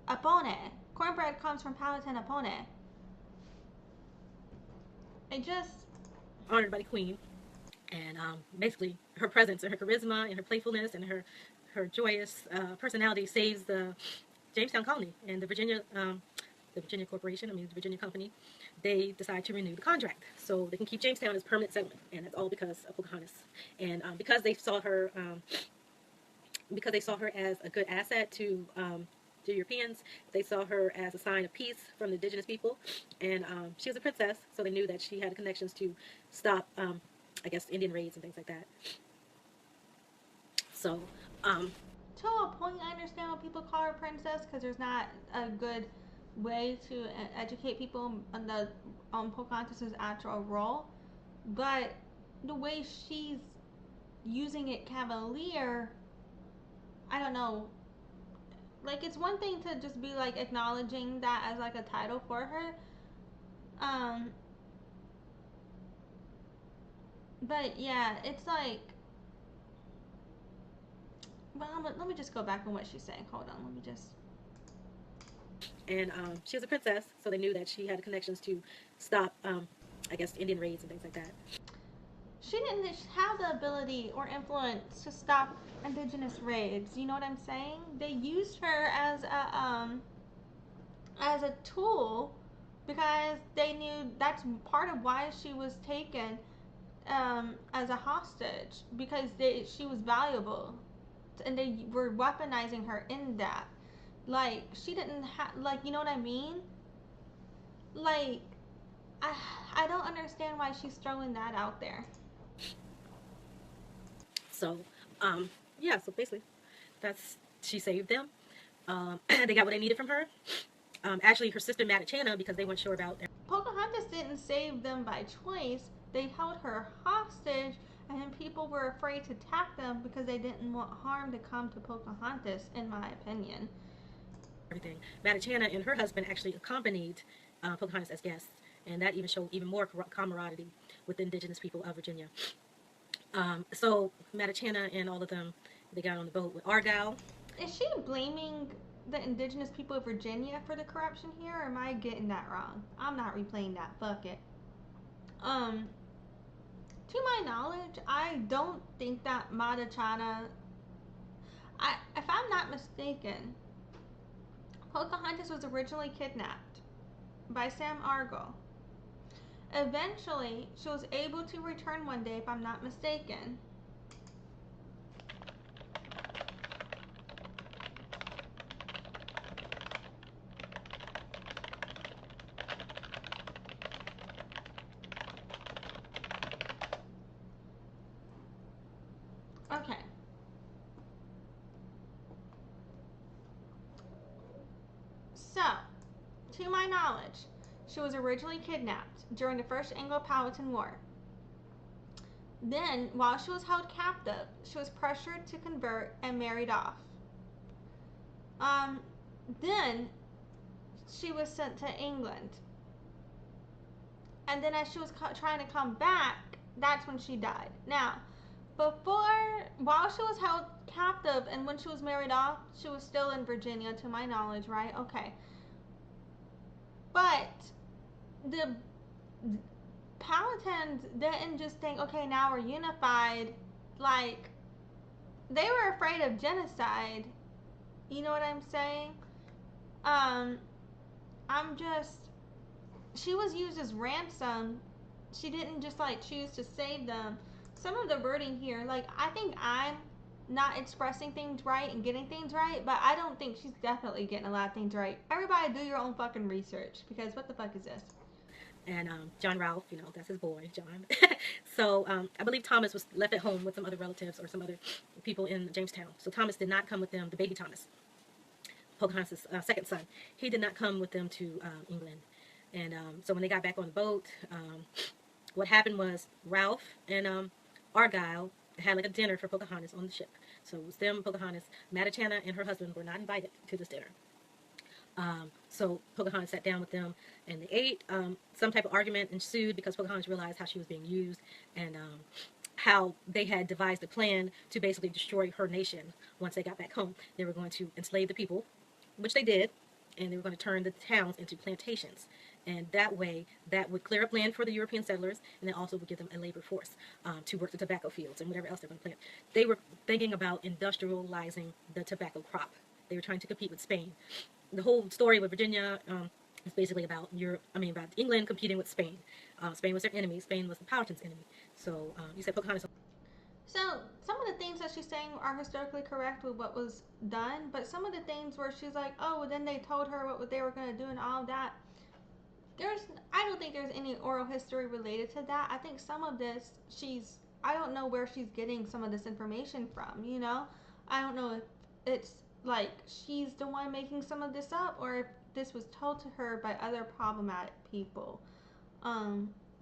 Apone. Cornbread comes from Powhatan Apone. It just honored by the Queen, and basically her presence and her charisma and her playfulness and her joyous personality saves the Jamestown colony and the Virginia Corporation. I mean the Virginia Company. They decide to renew the contract so they can keep Jamestown as permanent settlement, and that's all because of Pocahontas. And because they saw her as a good asset to the Europeans, they saw her as a sign of peace from the indigenous people, and she was a princess, so they knew that she had connections to stop, I guess, Indian raids and things like that. So, to a point, I understand when people call her princess because there's not a good way to educate people on the Pocahontas' actual role, but the way she's using it cavalier, I don't know. Like, it's one thing to just be like acknowledging that as like a title for her, but yeah, it's like, well, let me just go back on what she's saying. Hold on, let me just. And she was a princess, so they knew that she had connections to stop, I guess, Indian raids and things like that. She didn't have the ability or influence to stop indigenous raids. You know what I'm saying? They used her as a tool because they knew that's part of why she was taken as a hostage, because she was valuable, and they were weaponizing her in that. Like, she didn't have, like, you know what I mean? Like, I don't understand why she's throwing that out there. So, yeah, so basically, she saved them. They got what they needed from her. Actually, her sister Mattachanna, because they weren't sure about them. Pocahontas didn't save them by choice. They held her hostage, and then people were afraid to attack them because they didn't want harm to come to Pocahontas, in my opinion. Everything. Mattachanna and her husband actually accompanied Pocahontas as guests, and that even showed even more camaraderie with the indigenous people of Virginia. So Mattachanna and all of them, they got on the boat with Argyle. Is she blaming the indigenous people of Virginia for the corruption here, or am I getting that wrong? I'm not replaying that. Fuck it. To my knowledge, I don't think that Mattachanna, if I'm not mistaken, Pocahontas was originally kidnapped by Sam Argyle. Eventually, she was able to return one day, if I'm not mistaken. Okay. So, to my knowledge, she was originally kidnapped during the First Anglo-Powhatan War. Then, while she was held captive, she was pressured to convert and married off. Then, she was sent to England. And then as she was trying to come back, that's when she died. Now, while she was held captive and when she was married off, she was still in Virginia, to my knowledge, right? Okay. But the Powhatans didn't just think, okay, now we're unified. Like, they were afraid of genocide. You know what I'm saying? She was used as ransom. She didn't just like choose to save them. Some of the wording here, like, I think I'm not expressing things right and getting things right, but I don't think she's definitely getting a lot of things right. Everybody do your own fucking research, because what the fuck is this? And John Ralph, you know, that's his boy, John. So I believe Thomas was left at home with some other relatives or some other people in Jamestown. So Thomas did not come with them, the baby Thomas, Pocahontas' second son. He did not come with them to England. And so when they got back on the boat, what happened was Ralph and Argyle had like a dinner for Pocahontas on the ship. So it was them, Pocahontas, Mattachanna and her husband were not invited to this dinner. So Pocahontas sat down with them and they ate. Some type of argument ensued because Pocahontas realized how she was being used and how they had devised a plan to basically destroy her nation once they got back home. They were going to enslave the people, which they did, and they were going to turn the towns into plantations. And that way, that would clear up land for the European settlers, and it also would give them a labor force to work the tobacco fields and whatever else they're going to plant. They were thinking about industrializing the tobacco crop. They were trying to compete with Spain. The whole story with Virginia is basically about about England competing with Spain. Spain was their enemy. Spain was the Powhatan's enemy. So you said Pocahontas. So some of the things that she's saying are historically correct with what was done, but some of the things where she's like, oh, well, then they told her what they were going to do and all that. I don't think there's any oral history related to that. I think some of this, I don't know where she's getting some of this information from, you know? I don't know if it's like she's the one making some of this up or if this was told to her by other problematic people.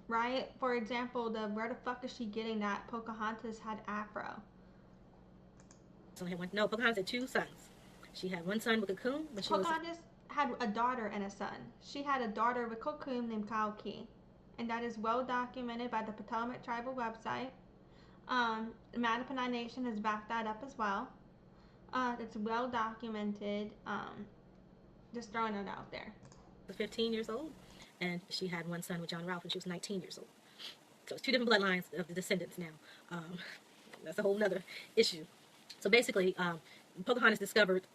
Right? For example, where the fuck is she getting that Pocahontas had afro? No, Pocahontas had two sons. She had one son with a coon. Pocahontas had a daughter and a son. She had a daughter with Cocoon named Kauki, and that is well documented by the Potomac Tribal website. Mattaponi Nation has backed that up as well. It's well documented. Just throwing it out there. 15 years old, and she had one son with John Ralph when she was 19 years old. So it's two different bloodlines of the descendants now. That's a whole nother issue. So basically, Pocahontas discovered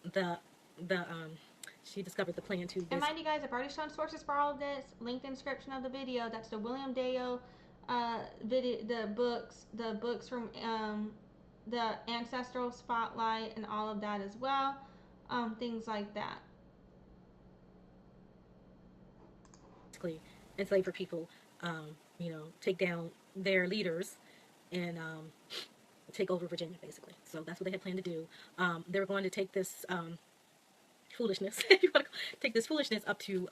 she discovered the plan to. And mind you guys, I've already shown sources for all of this. Linked in the description of the video. That's the William Dale video, the books from the Ancestral Spotlight and all of that as well. Things like that. Basically, enslave for people, take down their leaders and take over Virginia, basically. So that's what they had planned to do. They were going to take this foolishness, if you want to take this foolishness up to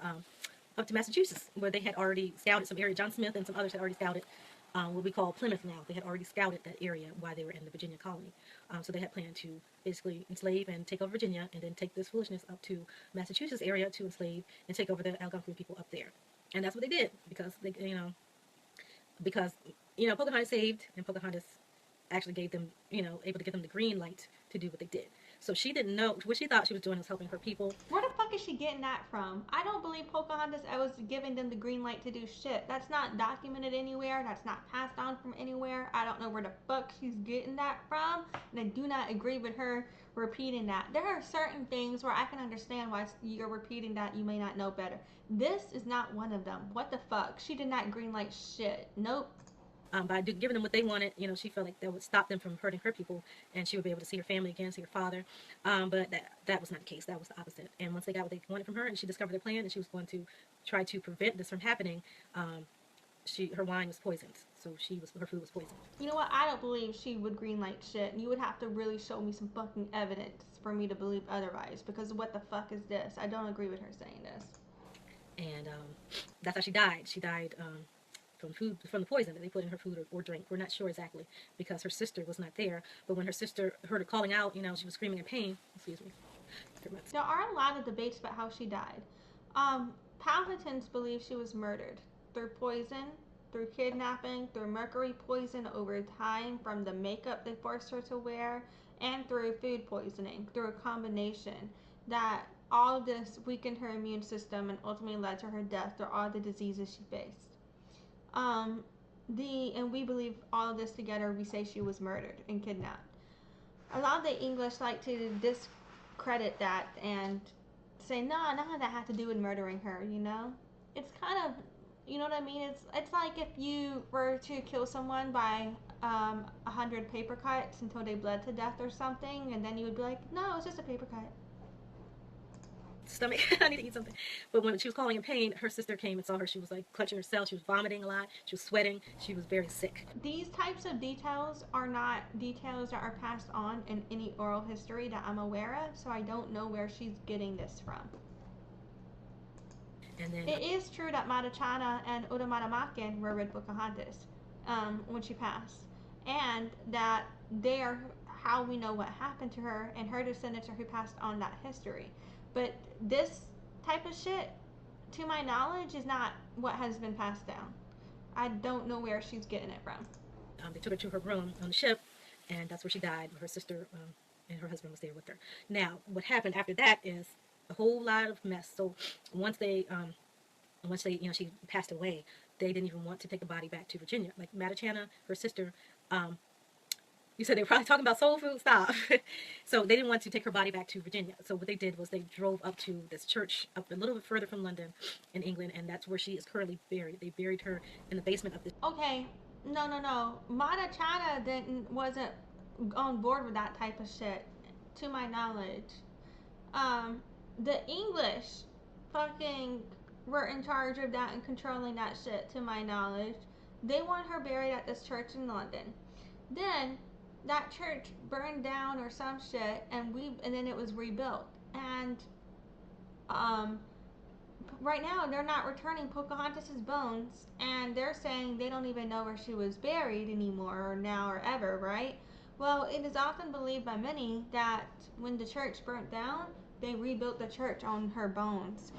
Massachusetts, where they had already scouted some area. John Smith and some others had already scouted what we call Plymouth now. They had already scouted that area while they were in the Virginia colony. So they had planned to basically enslave and take over Virginia, and then take this foolishness up to Massachusetts area to enslave and take over the Algonquin people up there. And that's what they did because Pocahontas saved, and Pocahontas actually gave them, able to give them the green light to do what they did. So she didn't know, what she thought she was doing was helping her people. Where the fuck is she getting that from? I don't believe Pocahontas was giving them the green light to do shit. That's not documented anywhere. That's not passed on from anywhere. I don't know where the fuck she's getting that from. And I do not agree with her repeating that. There are certain things where I can understand why you're repeating that. You may not know better. This is not one of them. What the fuck? She did not green light shit. Nope. By giving them what they wanted, she felt like that would stop them from hurting her people, and she would be able to see her family again, see her father. But that was not the case. That was the opposite. And once they got what they wanted from her, and she discovered their plan, and she was going to try to prevent this from happening, her wine was poisoned. So her food was poisoned. You know what? I don't believe she would greenlight shit. You would have to really show me some fucking evidence for me to believe otherwise. Because what the fuck is this? I don't agree with her saying this. And that's how she died. She died from the poison that they put in her food or drink. We're not sure exactly because her sister was not there. But when her sister heard her calling out, she was screaming in pain. Excuse me. There are a lot of debates about how she died. Powhatans believe she was murdered through poison, through kidnapping, through mercury poison over time from the makeup they forced her to wear, and through food poisoning, through a combination that all of this weakened her immune system and ultimately led to her death through all the diseases she faced. And we believe all of this together, we say she was murdered and kidnapped. A lot of the English like to discredit that and say, no, none of that had to do with murdering her, It's kind of, you know what I mean? It's like if you were to kill someone by 100 paper cuts until they bled to death or something, and then you would be like, no, it's just a paper cut. Stomach, I need to eat something. But when she was calling in pain, her sister came and saw her. She was like clutching herself. She was vomiting a lot. She was sweating. She was very sick. These types of details are not details that are passed on in any oral history that I'm aware of, so I don't know where she's getting this from. And then it is true that Mattachanna and Odamatamakan were with Pocahontas when she passed, and that they are how we know what happened to her, and her descendants are who passed on that history. But this type of shit, to my knowledge, is not what has been passed down. I don't know where she's getting it from. They took her to her room on the ship, and that's where she died. Her sister and her husband was there with her. Now, what happened after that is a whole lot of mess. So once they, she passed away, they didn't even want to take the body back to Virginia. Like Mattachanna, her sister, you said they were probably talking about soul food? Stop. So they didn't want to take her body back to Virginia. So what they did was they drove up to this church up a little bit further from London in England, and that's where she is currently buried. They buried her in the basement of this. Okay, no. Mattachanna wasn't on board with that type of shit, to my knowledge. The English fucking were in charge of that and controlling that shit, to my knowledge. They want her buried at this church in London. Then that church burned down or some shit, and then it was rebuilt. And right now they're not returning Pocahontas's bones, and they're saying they don't even know where she was buried anymore, or now or ever, right? Well, it is often believed by many that when the church burnt down, they rebuilt the church on her bones.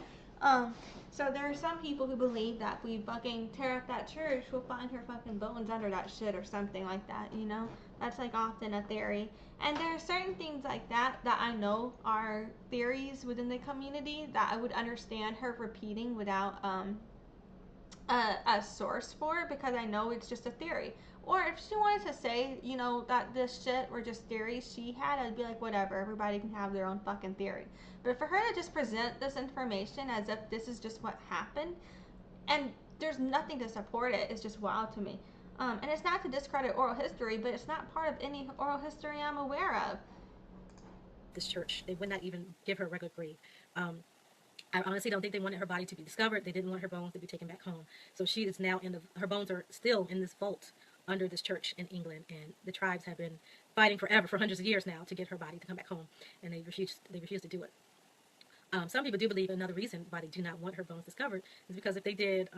So there are some people who believe that if we fucking tear up that church, we'll find her fucking bones under that shit or something like that, you know? That's like often a theory. And there are certain things like that I know are theories within the community that I would understand her repeating without a source for, because I know it's just a theory. Or if she wanted to say, you know, that this shit were just theories she had, I'd be like, whatever, everybody can have their own fucking theory. But for her to just present this information as if this is just what happened, and there's nothing to support it, it's just wild to me. And it's not to discredit oral history, but it's not part of any oral history I'm aware of. This church, they would not even give her a regular grave. I honestly don't think they wanted her body to be discovered. They didn't want her bones to be taken back home. So she is now her bones are still in this vault under this church in England, and the tribes have been fighting forever, for hundreds of years now, to get her body to come back home, and they refuse to do it. Some people do believe another reason why they do not want her bones discovered is because if they did,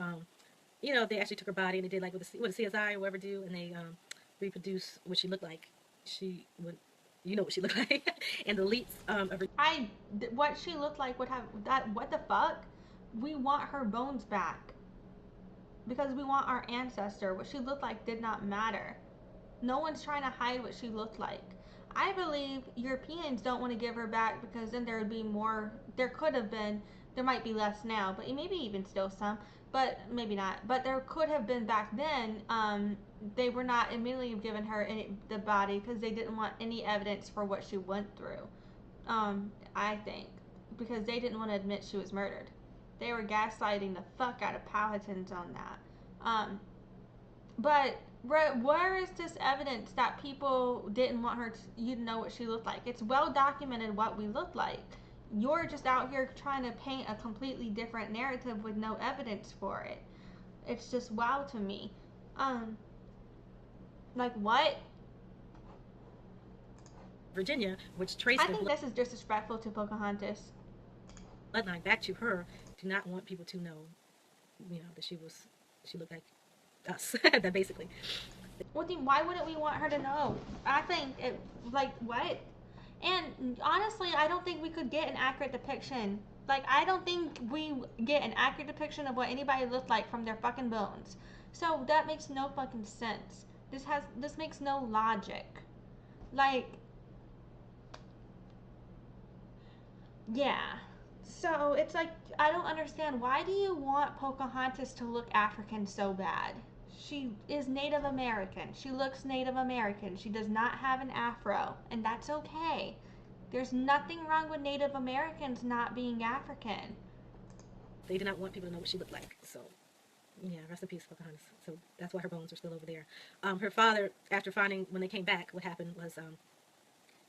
if they actually took her body and they did like what the CSI or whoever do, and they reproduce what she looked like, she would, you know what she looked like, and the leaks of her. What she looked like would have that. What the fuck? We want her bones back because we want our ancestor. What she looked like did not matter. No one's trying to hide what she looked like. I believe Europeans don't want to give her back because then there would be more. There could have been. There might be less now, but maybe even still some, but maybe not. But there could have been back then. They were not immediately giving her the body because they didn't want any evidence for what she went through. I think because they didn't want to admit she was murdered. They were gaslighting the fuck out of Powhatans on that. But where is this evidence that people didn't want her you to know what she looked like? It's well documented what we look like. You're just out here trying to paint a completely different narrative with no evidence for it. It's just wild to me. Like what? Virginia, which traced I think this is disrespectful to Pocahontas. Bloodline back to her. Do not want people to know, that she looked like us. That basically. Why wouldn't we want her to know? I think it, like, what? And honestly, I don't think we could get an accurate depiction. Like, I don't think we get an accurate depiction of what anybody looked like from their fucking bones. So that makes no fucking sense. This makes no logic. Like, yeah. So it's like, I don't understand. Why do you want Pocahontas to look African so bad? She is Native American. She looks Native American. She does not have an afro, and that's okay. There's nothing wrong with Native Americans not being African. They did not want people to know what she looked like, so Yeah, rest in peace, Pocahontas. So that's why her bones are still over there. Her father, after finding, when they came back, what happened was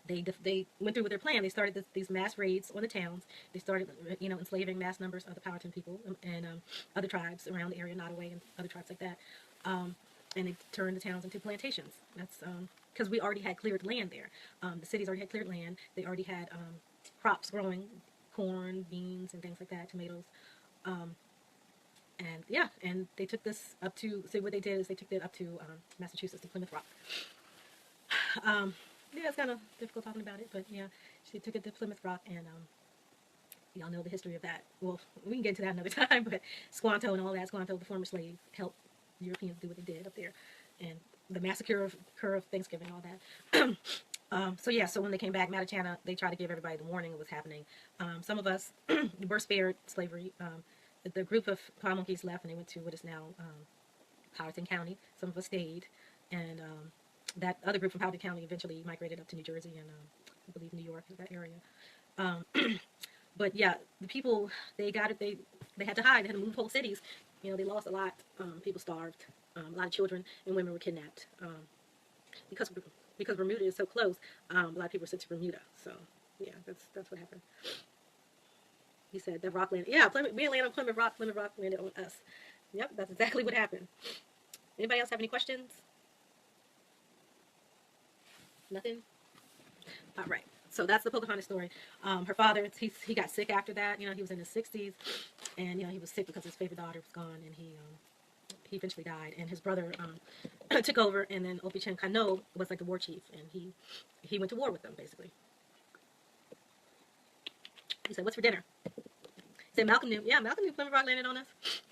they went through with their plan. They started these mass raids on the towns. They started, enslaving mass numbers of the Powhatan people and other tribes around the area, Nottoway and other tribes like that. And they turned the towns into plantations. That's because we already had cleared land there. The cities already had cleared land. They already had crops growing, corn, beans, and things like that, tomatoes. And yeah, and they took this up to, so what they did is they took it up to Massachusetts, to Plymouth Rock. Yeah, it's kind of difficult talking about it, but yeah, she took it to Plymouth Rock, and y'all know the history of that. Well, we can get into that another time, but Squanto and all that, Squanto, the former slave, helped Europeans do what they did up there, and the massacre of Thanksgiving, all that. So yeah, so when they came back, Mattachanna, they tried to give everybody the warning of what's happening. Some of us were spared slavery. The group of Pamunkeys left, and they went to what is now Powhatan County. Some of us stayed, and that other group from Powhatan County eventually migrated up to New Jersey and I believe New York, that area. But yeah, the people, they got it. They had to hide. They had to move whole cities. They lost a lot. People starved. A lot of children and women were kidnapped. Because Bermuda is so close, a lot of people were sent to Bermuda. So yeah, that's what happened. He said that rock landed. Yeah, we landed on Plymouth Rock. Plymouth Rock landed on us. Yep, that's exactly what happened. Anybody else have any questions? Nothing? All right. So that's the Pocahontas story. Her father, he got sick after that. He was in his 60s, and he was sick because his favorite daughter was gone, and he eventually died. And his brother took over, and then Opichen Kano was like the war chief, and he went to war with them basically. He said, "What's for dinner?" He said, "Malcolm knew." Yeah, Malcolm knew Plymouth Rock landed on us,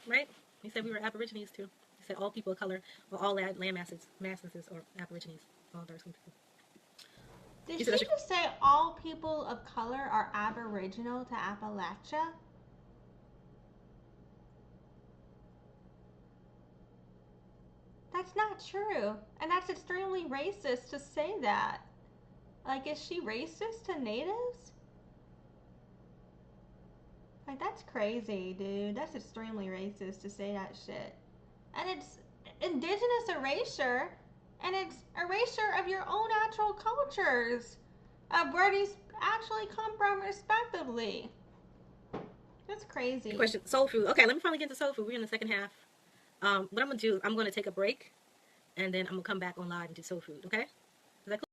right? He said we were Aborigines too. He said all people of color, or all land masses, or Aborigines, all dark skinned people. Did she just say all people of color are aboriginal to Appalachia? That's not true. And that's extremely racist to say that. Like, is she racist to natives? Like, that's crazy, dude. That's extremely racist to say that shit. And it's indigenous erasure. And it's erasure of your own natural cultures, of where these actually come from, respectively. That's crazy. Good question. Soul food. Okay, let me finally get into soul food. We're in the second half. What I'm gonna do is I'm gonna take a break, and then I'm gonna come back on live and do soul food. Okay? Is that cool?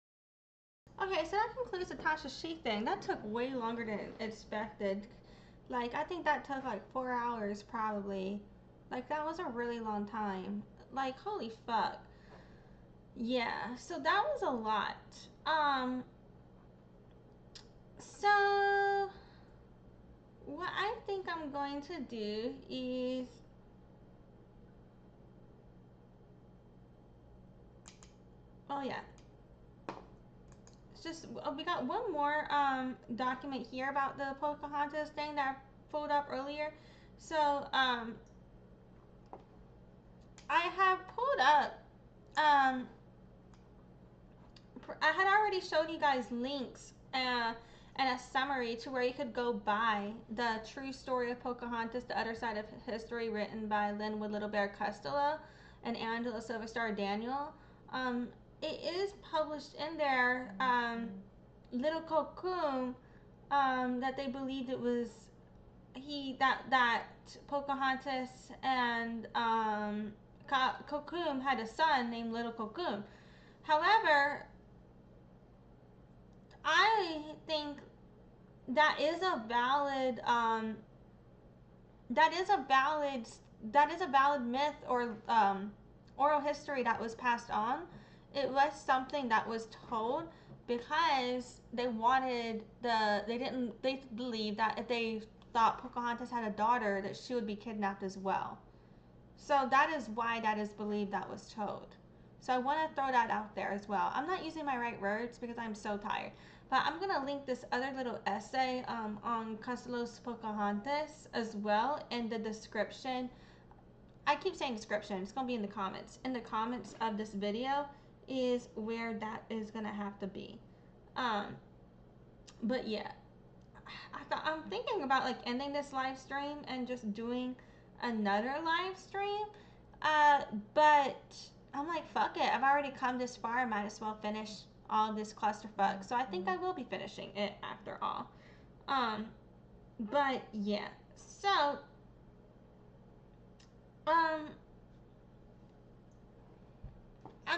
Okay, so that concludes the Tasha She thing. That took way longer than expected. Like, I think that took like 4 hours, probably. Like, that was a really long time. Like, holy fuck. Yeah, so that was a lot. So what I think I'm going to do is it's just we got one more document here about the Pocahontas thing that I pulled up earlier. So I have pulled up I had already showed you guys links and a summary to where you could go buy the True Story of Pocahontas, The Other Side of History, written by Linwood Little Bear Costello and Angela Silverstar Daniel. It is published in there, Little Kokum, that they believed it was that Pocahontas and Kokum had a son named Little Kokum. However, I think that is a valid myth or oral history that was passed on. It was something that was told because they believed that if they thought Pocahontas had a daughter, that she would be kidnapped as well. So that is why that is believed that was told. So I want to throw that out there as well. I'm not using my right words because I'm so tired. But I'm going to link this other little essay on Costello's Pocahontas as well in the description. I keep saying description. It's going to be in the comments. In the comments of this video is where that is going to have to be. But yeah. I'm thinking about like ending this live stream and just doing another live stream. But I'm like, fuck it. I've already come this far. I might as well finish all this clusterfuck. So I think I will be finishing it after all. But yeah. So, I'm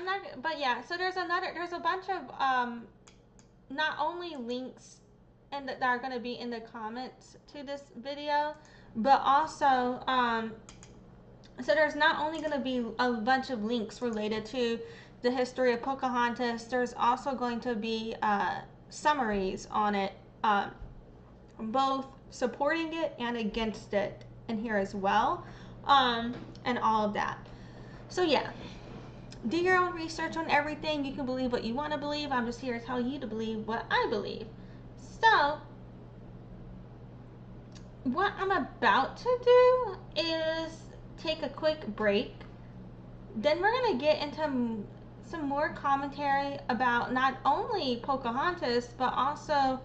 not, but yeah, so there's a bunch of, not only links and that are going to be in the comments to this video, but also, so there's not only going to be a bunch of links related to the history of Pocahontas, there's also going to be, summaries on it, both supporting it and against it in here as well, and all of that. So yeah, do your own research on everything. You can believe what you want to believe. I'm just here to tell you to believe what I believe. So what I'm about to do is take a quick break. Then we're going to get into some more commentary about not only Pocahontas, but also,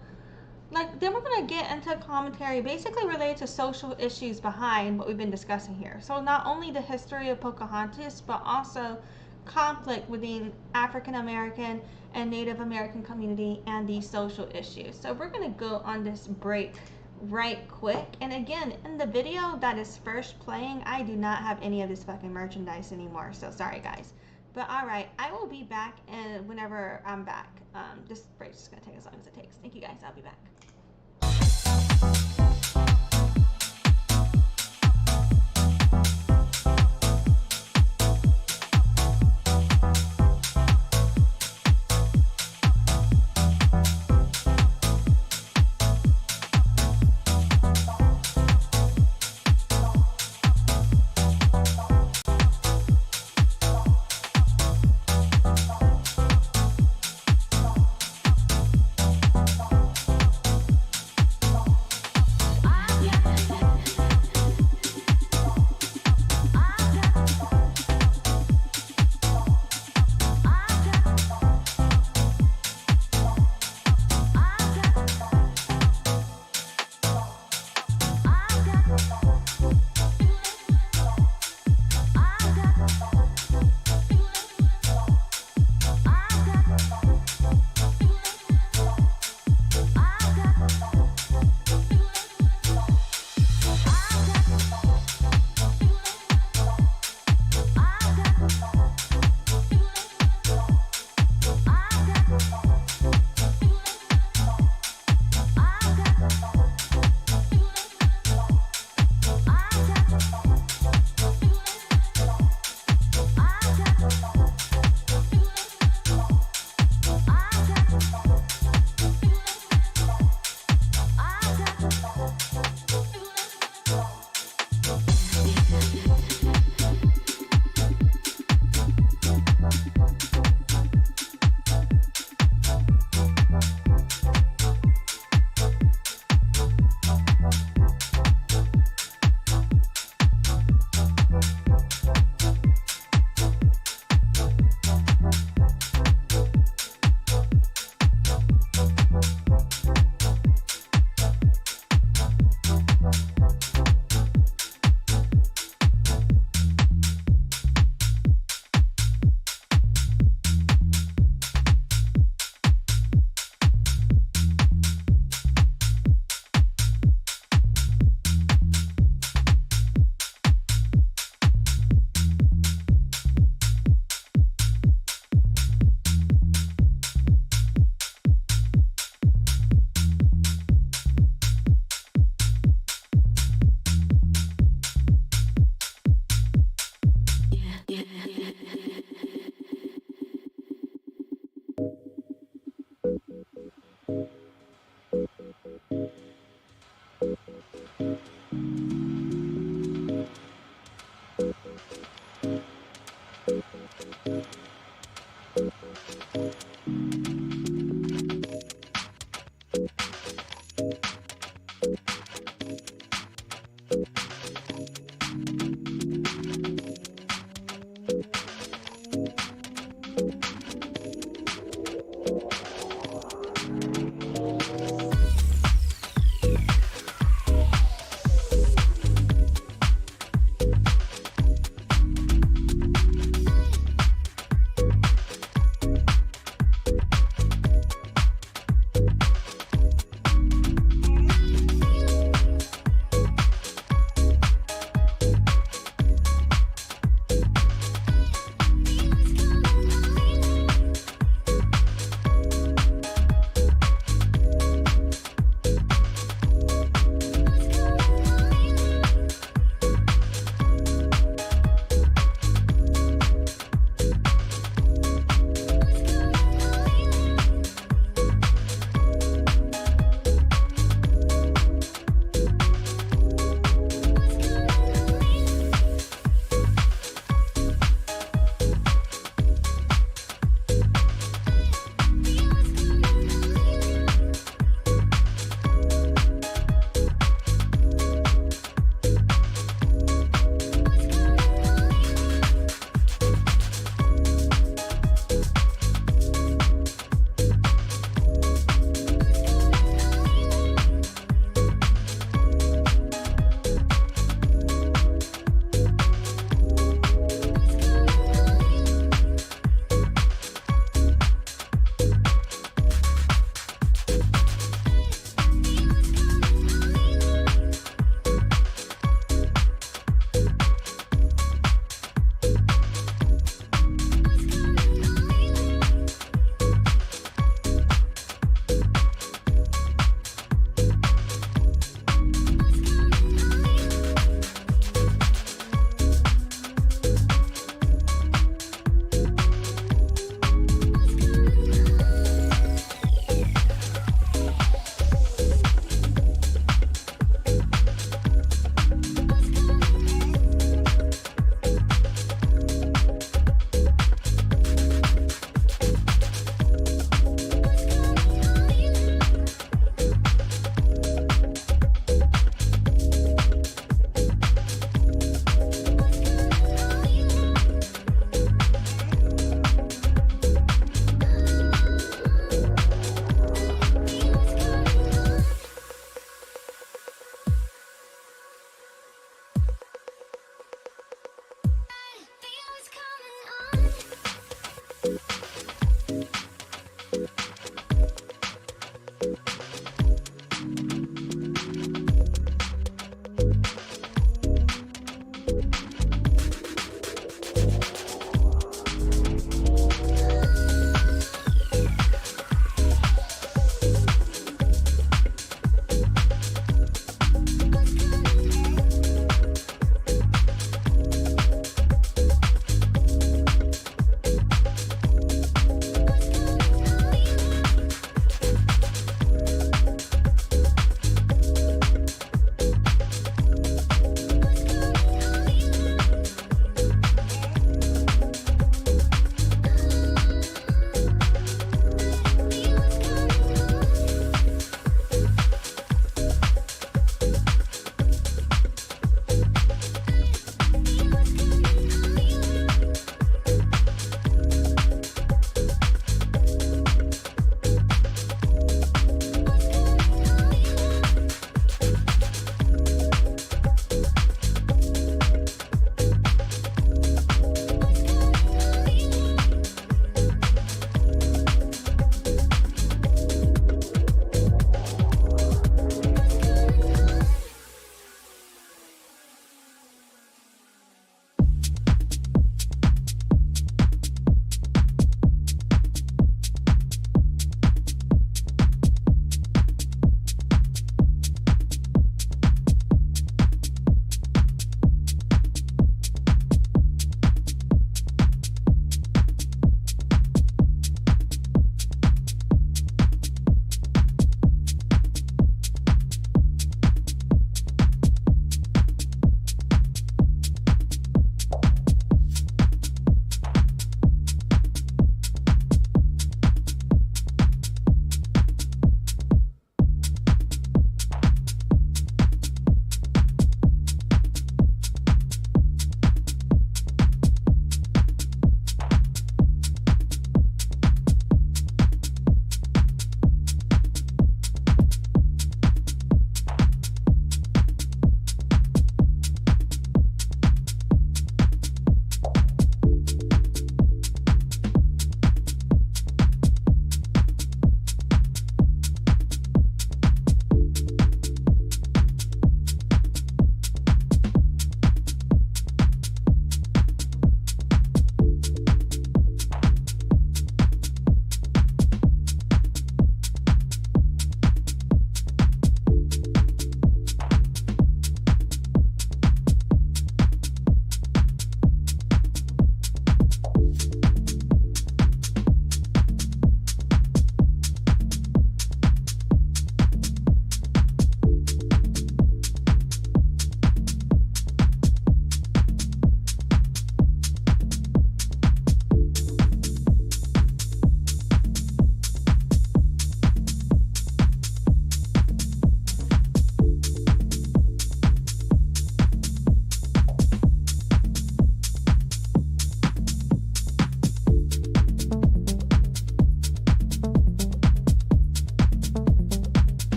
like, then we're going to get into commentary basically related to social issues behind what we've been discussing here. So not only the history of Pocahontas, but also conflict within African American and Native American community and these social issues. So we're going to go on this break right quick. And again, in the video that is first playing, I do not have any of this fucking merchandise anymore. So sorry, guys. But alright, I will be back and whenever I'm back. This break's just going to take as long as it takes. Thank you, guys. I'll be back.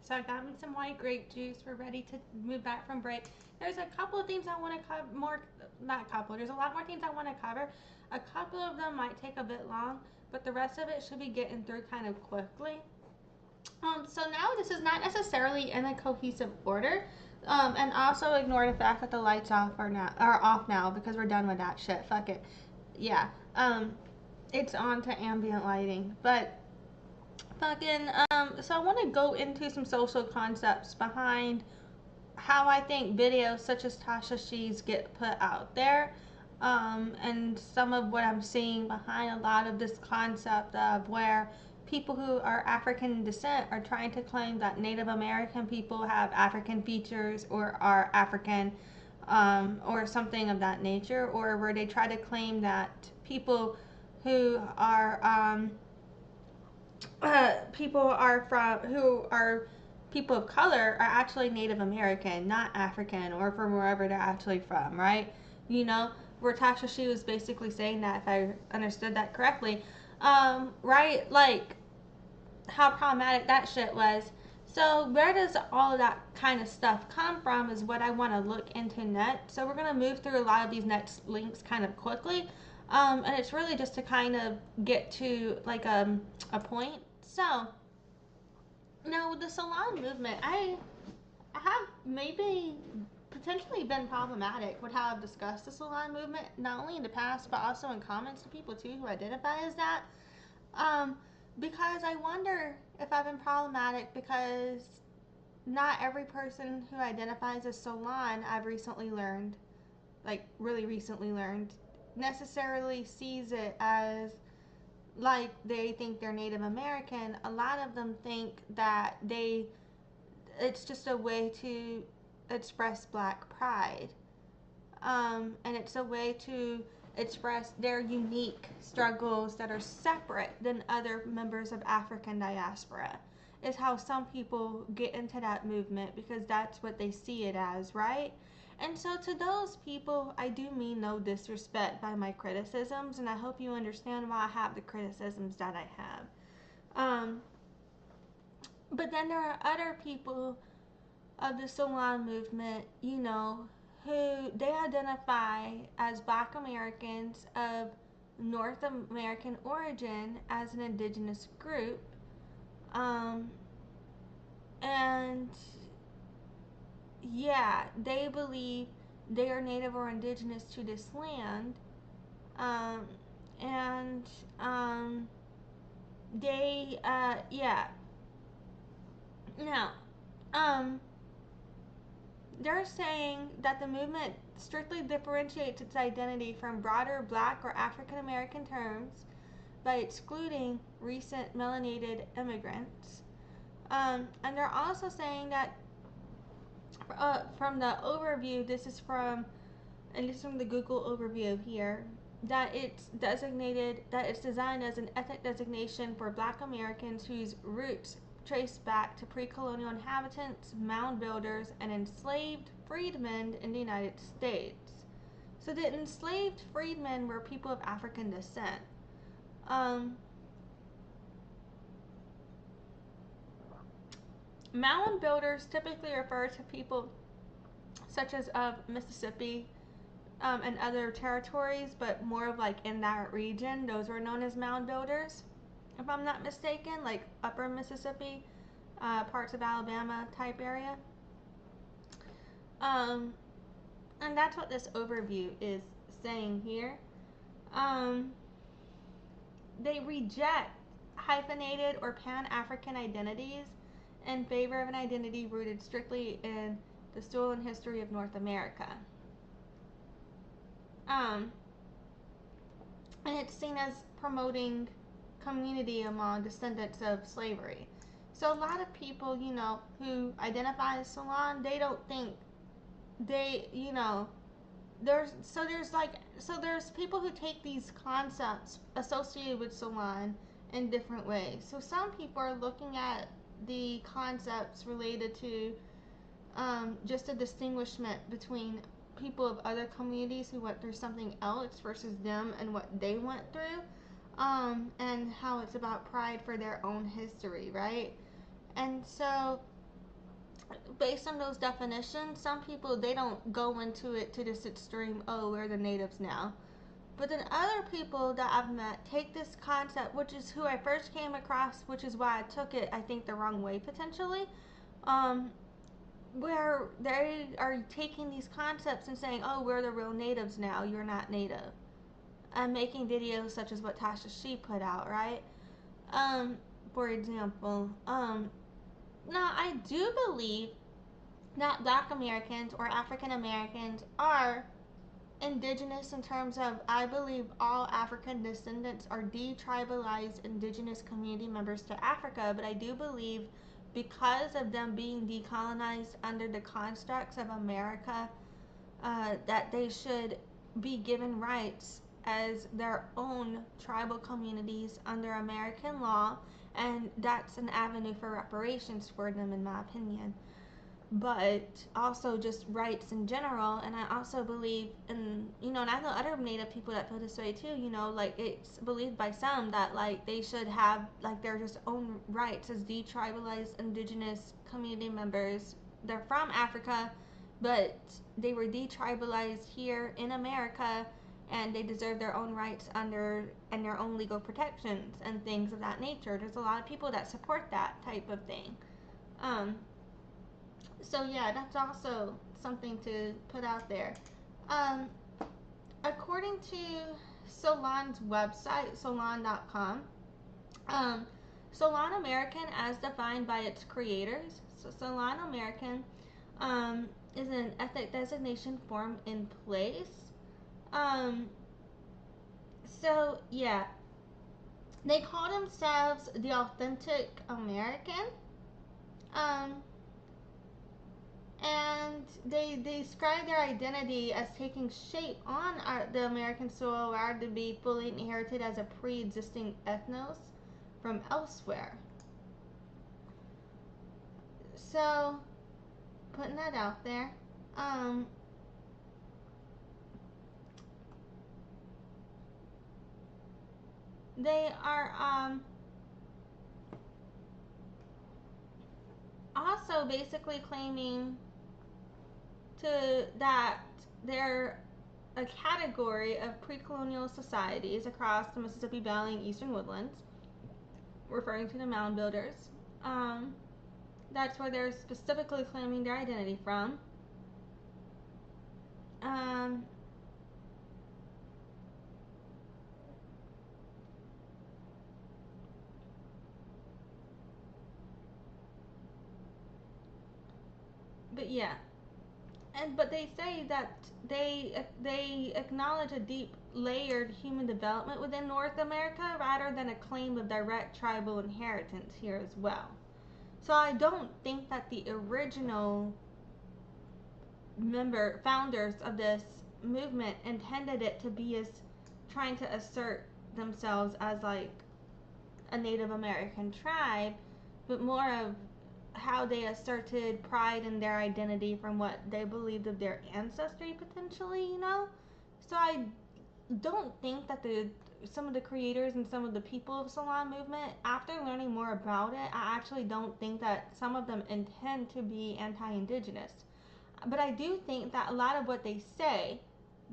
So I got me some white grape juice. We're ready to move back from break. There's a couple of things I want to cover there's a lot more things I want to cover. A couple of them might take a bit long, but the rest of it should be getting through kind of quickly. So now this is not necessarily in a cohesive order. And also ignore the fact that the lights are off now because we're done with that shit. Fuck it. Yeah. It's on to ambient lighting. But fucking so I want to go into some social concepts behind how I think videos such as Tasha She's get put out there. And some of what I'm seeing behind a lot of this concept of where people who are African descent are trying to claim that Native American people have African features or are African, or something of that nature, or where they try to claim that people who are people of color are actually Native American, not African, or from wherever they're actually from, right? You know, where Tasha She was basically saying that, if I understood that correctly, right? Like, how problematic that shit was. So where does all of that kind of stuff come from is what I want to look into next. So we're going to move through a lot of these next links kind of quickly. And it's really just to kind of get to like a point. So now with the Soulaan movement, I have maybe potentially been problematic with how I've discussed the Soulaan movement, not only in the past, but also in comments to people too who identify as that. Because I wonder if I've been problematic because not every person who identifies as Soulaan, I've recently learned, like really recently learned, necessarily sees it as like they think they're Native American. A lot of them think that it's just a way to express Black pride. And it's a way to express their unique struggles that are separate than other members of African diaspora, is how some people get into that movement because that's what they see it as, right? And so to those people, I do mean no disrespect by my criticisms, and I hope you understand why I have the criticisms that I have. But then there are other people of the Soulaan movement, you know, who they identify as Black Americans of North American origin as an indigenous group. And yeah, they believe they are native or indigenous to this land. Yeah. Now, they're saying that the movement strictly differentiates its identity from broader Black or African American terms by excluding recent melanated immigrants. And they're also saying that from the overview, this is from the Google overview here, that it's designed as an ethnic designation for Black Americans whose roots trace back to pre-colonial inhabitants, mound builders, and enslaved freedmen in the United States. So the enslaved freedmen were people of African descent. Mound builders typically refer to people such as of Mississippi and other territories, but more of like in that region. Those were known as mound builders, if I'm not mistaken, like upper Mississippi, parts of Alabama type area. And that's what this overview is saying here. They reject hyphenated or Pan-African identities in favor of an identity rooted strictly in the stolen history of North America. And it's seen as promoting community among descendants of slavery. So a lot of people, you know, who identify as Soulaan, they don't think there's people who take these concepts associated with Soulaan in different ways. So some people are looking at the concepts related to just a distinguishment between people of other communities who went through something else versus them and what they went through, and how it's about pride for their own history, right? And so based on those definitions, some people, they don't go into it to this extreme, oh, we're the natives now. But then other people that I've met take this concept, which is who I first came across, which is why I took it, I think, the wrong way potentially, where they are taking these concepts and saying, oh, we're the real natives now, you're not native. And making videos such as what Tasha She put out, right? For example, now I do believe that Black Americans or African Americans are indigenous in terms of, I believe all African descendants are detribalized indigenous community members to Africa, but I do believe because of them being decolonized under the constructs of America, that they should be given rights as their own tribal communities under American law, and that's an avenue for reparations for them, in my opinion. But also just rights in general. And I also believe in, and I know other Native people that feel this way too, like it's believed by some that like they should have like their just own rights as detribalized indigenous community members. They're from Africa, but they were detribalized here in America, and they deserve their own rights under and their own legal protections and things of that nature. There's a lot of people that support that type of thing. So yeah, that's also something to put out there. According to Soulaan's website, Soulaan.com, Soulaan American, as defined by its creators, so Soulaan American is an ethnic designation form in place. So yeah, they call themselves the authentic American. And they describe their identity as taking shape on the American soil rather than be fully inherited as a pre-existing ethnos from elsewhere. So, putting that out there. They are also basically claiming that they're a category of pre-colonial societies across the Mississippi Valley and Eastern Woodlands, referring to the mound builders. That's where they're specifically claiming their identity from. But yeah. But they say that they acknowledge a deep layered human development within North America rather than a claim of direct tribal inheritance here as well. So I don't think that the original founders of this movement intended it to be as trying to assert themselves as like a Native American tribe, but more of how they asserted pride in their identity from what they believed of their ancestry potentially, So I don't think that some of the creators and some of the people of Soulaan movement, after learning more about it, I actually don't think that some of them intend to be anti-indigenous. But I do think that a lot of what they say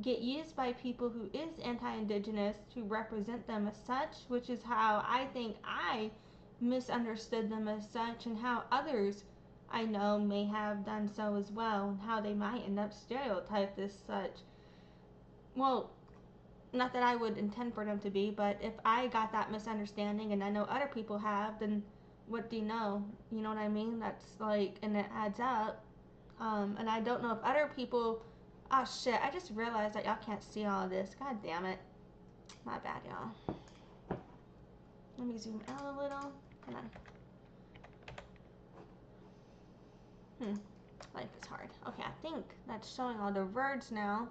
get used by people who is anti-indigenous to represent them as such, which is how I think I misunderstood them as such, and how others I know may have done so as well, and how they might end up stereotyped as such. Well, not that I would intend for them to be, but if I got that misunderstanding and I know other people have, then what do you know? You know what I mean? That's like, and it adds up. And I don't know if other people, oh shit, I just realized that y'all can't see all of this. God damn it. My bad, y'all. Let me zoom out a little. Hold on. Life is hard. Okay, I think that's showing all the words now.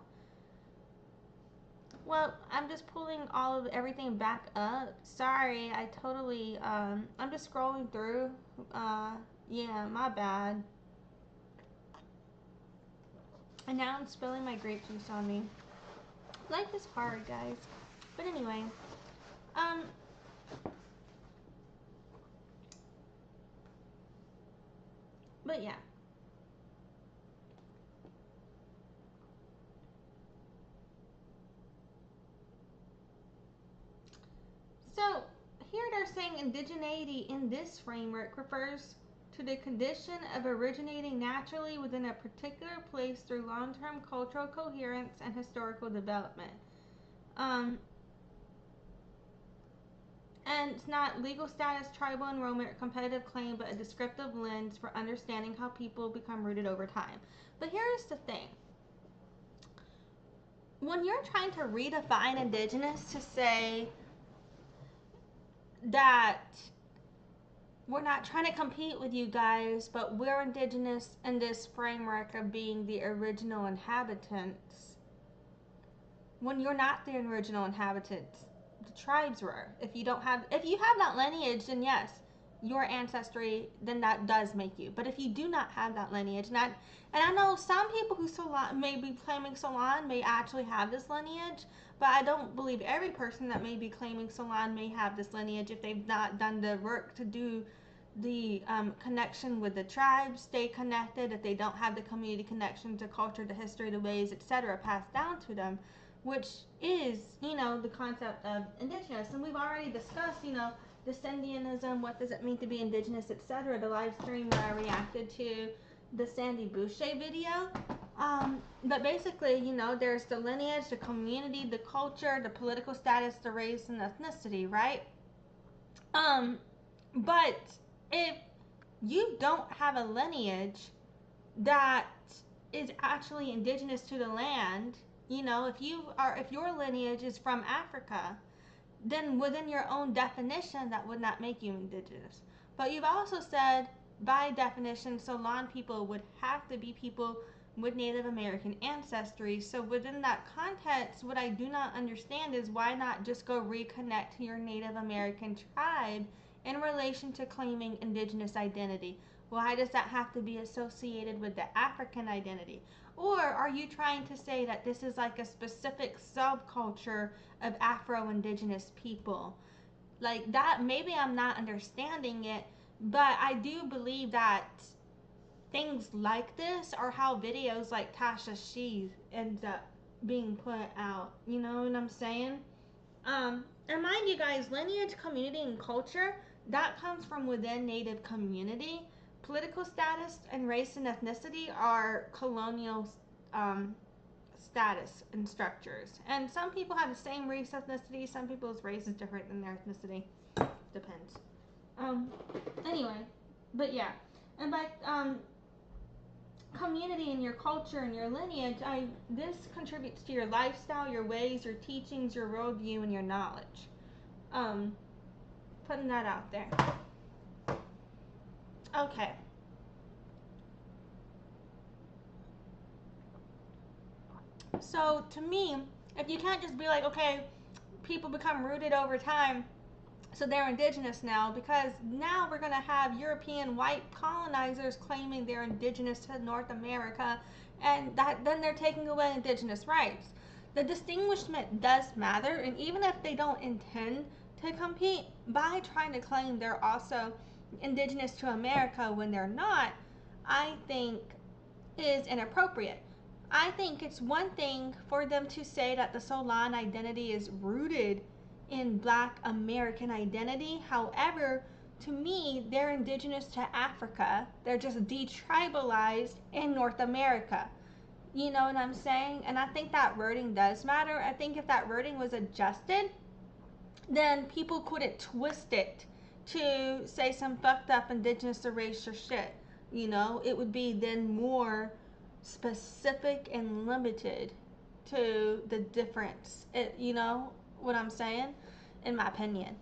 Well, I'm just pulling all of everything back up. Sorry, I totally, I'm just scrolling through. Yeah, my bad. And now I'm spilling my grape juice on me. Life is hard, guys. But anyway, but yeah, So here they're saying indigeneity in this framework refers to the condition of originating naturally within a particular place through long-term cultural coherence and historical development. And it's not legal status, tribal enrollment, or competitive claim, but a descriptive lens for understanding how people become rooted over time. But here's the thing. When you're trying to redefine indigenous to say that we're not trying to compete with you guys, but we're indigenous in this framework of being the original inhabitants, when you're not the original inhabitants, the tribes were. If you have that lineage, then yes, your ancestry, then that does make you. But if you do not have that lineage, and I know some people who may be claiming Soulaan may actually have this lineage, but I don't believe every person that may be claiming Soulaan may have this lineage if they've not done the work to do the connection with the tribes, stay connected, if they don't have the community connection to culture, to history, to ways, etc. passed down to them, which is, the concept of indigenous. And we've already discussed, descendianism, what does it mean to be indigenous, etc. The live stream where I reacted to the Sandy Boucher video. But basically, there's the lineage, the community, the culture, the political status, the race, and ethnicity, right? But if you don't have a lineage that is actually indigenous to the land, if your lineage is from Africa, then within your own definition, that would not make you indigenous. But you've also said, by definition, Soulaan people would have to be people with Native American ancestry. So within that context, what I do not understand is why not just go reconnect to your Native American tribe in relation to claiming indigenous identity? Why does that have to be associated with the African identity? Or are you trying to say that this is like a specific subculture of Afro-Indigenous people? Like that, maybe I'm not understanding it, but I do believe that things like this are how videos like Tasha She's ends up being put out. You know what I'm saying? And mind you guys, lineage, community, and culture, that comes from within Native community. Political status and race and ethnicity are colonial status and structures. And some people have the same race, ethnicity. Some people's race is different than their ethnicity. Depends. Anyway, but yeah. And by community and your culture and your lineage, this contributes to your lifestyle, your ways, your teachings, your worldview, and your knowledge. Putting that out there. Okay. So to me, if you can't just be like, okay, people become rooted over time, so they're indigenous now, because now we're going to have European white colonizers claiming they're indigenous to North America, and then they're taking away indigenous rights. The distinguishment does matter, and even if they don't intend to compete, by trying to claim they're also indigenous to America when they're not, I think is inappropriate. I think it's one thing for them to say that the Soulaan identity is rooted in Black American identity. However, to me, they're indigenous to Africa. They're just detribalized in North America. You know what I'm saying? And I think that wording does matter. I think if that wording was adjusted, then people couldn't twist it to say some fucked up indigenous erasure shit. It would be then more specific and limited to the difference. You know what I'm saying? In my opinion.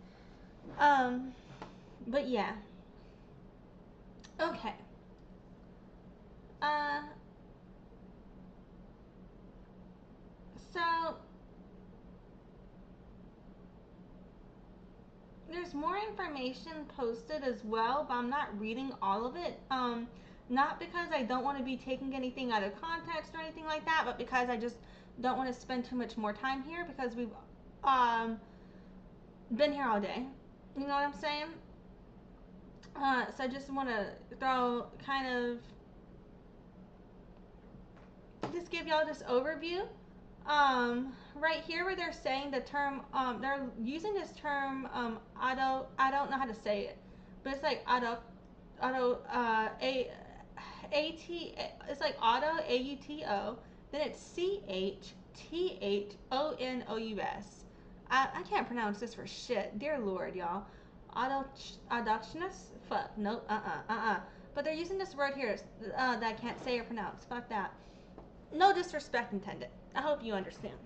But yeah. Okay. So there's more information posted as well, but I'm not reading all of it. Not because I don't want to be taking anything out of context or anything like that, but because I just don't want to spend too much more time here, because we've been here all day. You know what I'm saying? So I just want to just give y'all this overview Right here where they're saying the term, they're using this term, I don't know how to say it, but it's like it's like auto, A-U-T-O, then it's C-H-T-H-O-N-O-U-S. I can't pronounce this for shit. Dear Lord, y'all. Adoptionist? Fuck. Nope. But they're using this word here that I can't say or pronounce. Fuck that. No disrespect intended. I hope you understand.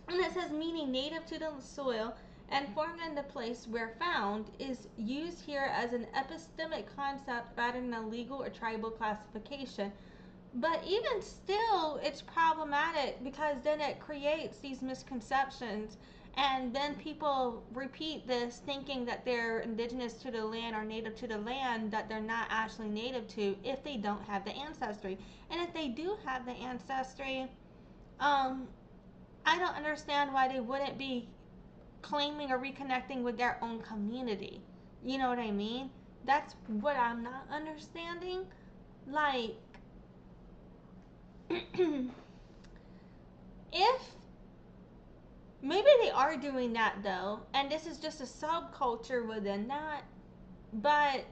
And it says meaning native to the soil and formed in the place where found is used here as an epistemic concept rather than a legal or tribal classification. But even still, it's problematic because then it creates these misconceptions, and then people repeat this thinking that they're indigenous to the land or native to the land that they're not actually native to if they don't have the ancestry. And if they do have the ancestry, I don't understand why they wouldn't be claiming or reconnecting with their own community. You know what I mean? That's what I'm not understanding. Like, if maybe they are doing that though, and this is just a subculture within that, but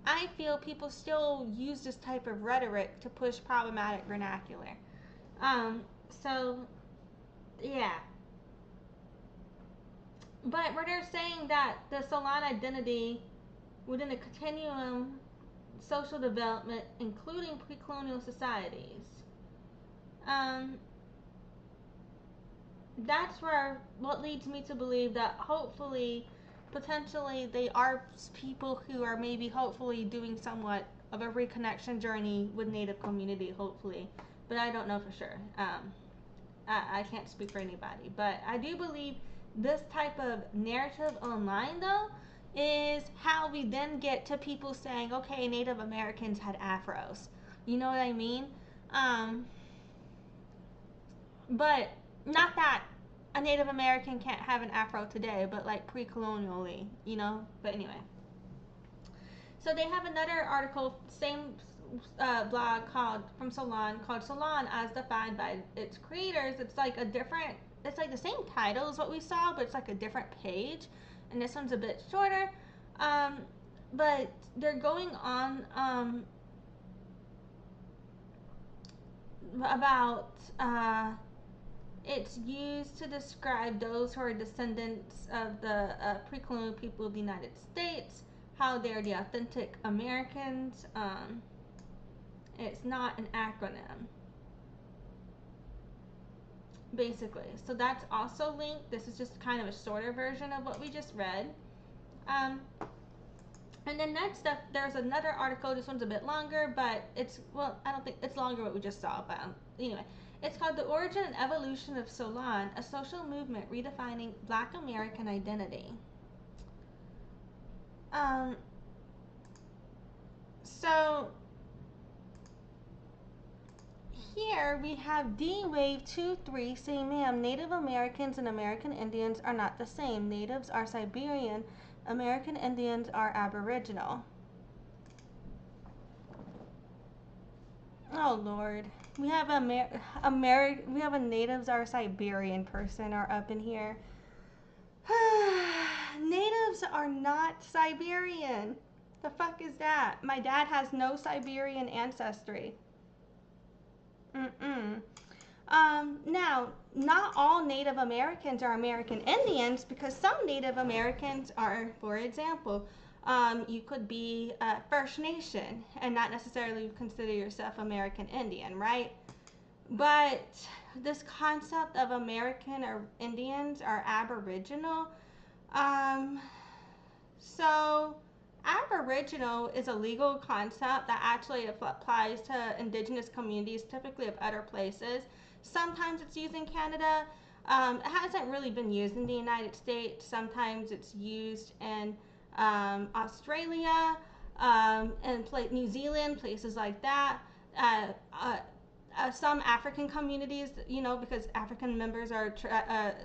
I feel people still use this type of rhetoric to push problematic vernacular. So yeah. But where they're saying that the Soulaan identity within the continuum social development, including pre-colonial societies, that's where what leads me to believe that hopefully, potentially, they are people who are maybe hopefully doing somewhat of a reconnection journey with Native community, hopefully, but I don't know for sure. I can't speak for anybody, but I do believe this type of narrative online though is how we then get to people saying, okay, Native Americans had afros. You know what I mean? But not that a Native American can't have an afro today, but like pre-colonially, you know? But anyway. So they have another article, same blog from Soulaan, called Soulaan as defined by its creators. It's like it's like the same title as what we saw, but it's like a different page. And this one's a bit shorter. But they're going on about it's used to describe those who are descendants of the pre-colonial people of the United States, how they're the authentic Americans. It's not an acronym, basically. So that's also linked. This is just kind of a shorter version of what we just read. And then next up, there's another article. This one's a bit longer, but I don't think it's longer what we just saw, but anyway. It's called The Origin and Evolution of Soulaan, a social movement redefining Black American identity. So here we have D-Wave 23 saying, ma'am, Native Americans and American Indians are not the same. Natives are Siberian, American Indians are Aboriginal. Oh Lord, we have we have a natives are Siberian person are up in here. Natives are not Siberian. The fuck is that? My dad has no Siberian ancestry. Now, not all Native Americans are American Indians, because some Native Americans are, for example, you could be First Nation and not necessarily consider yourself American Indian, right? But this concept of American or Indians are Aboriginal. So Aboriginal is a legal concept that actually applies to indigenous communities, typically of other places. Sometimes it's used in Canada. It hasn't really been used in the United States. Sometimes it's used in Australia, and New Zealand, places like that. Some African communities, you know, because African members are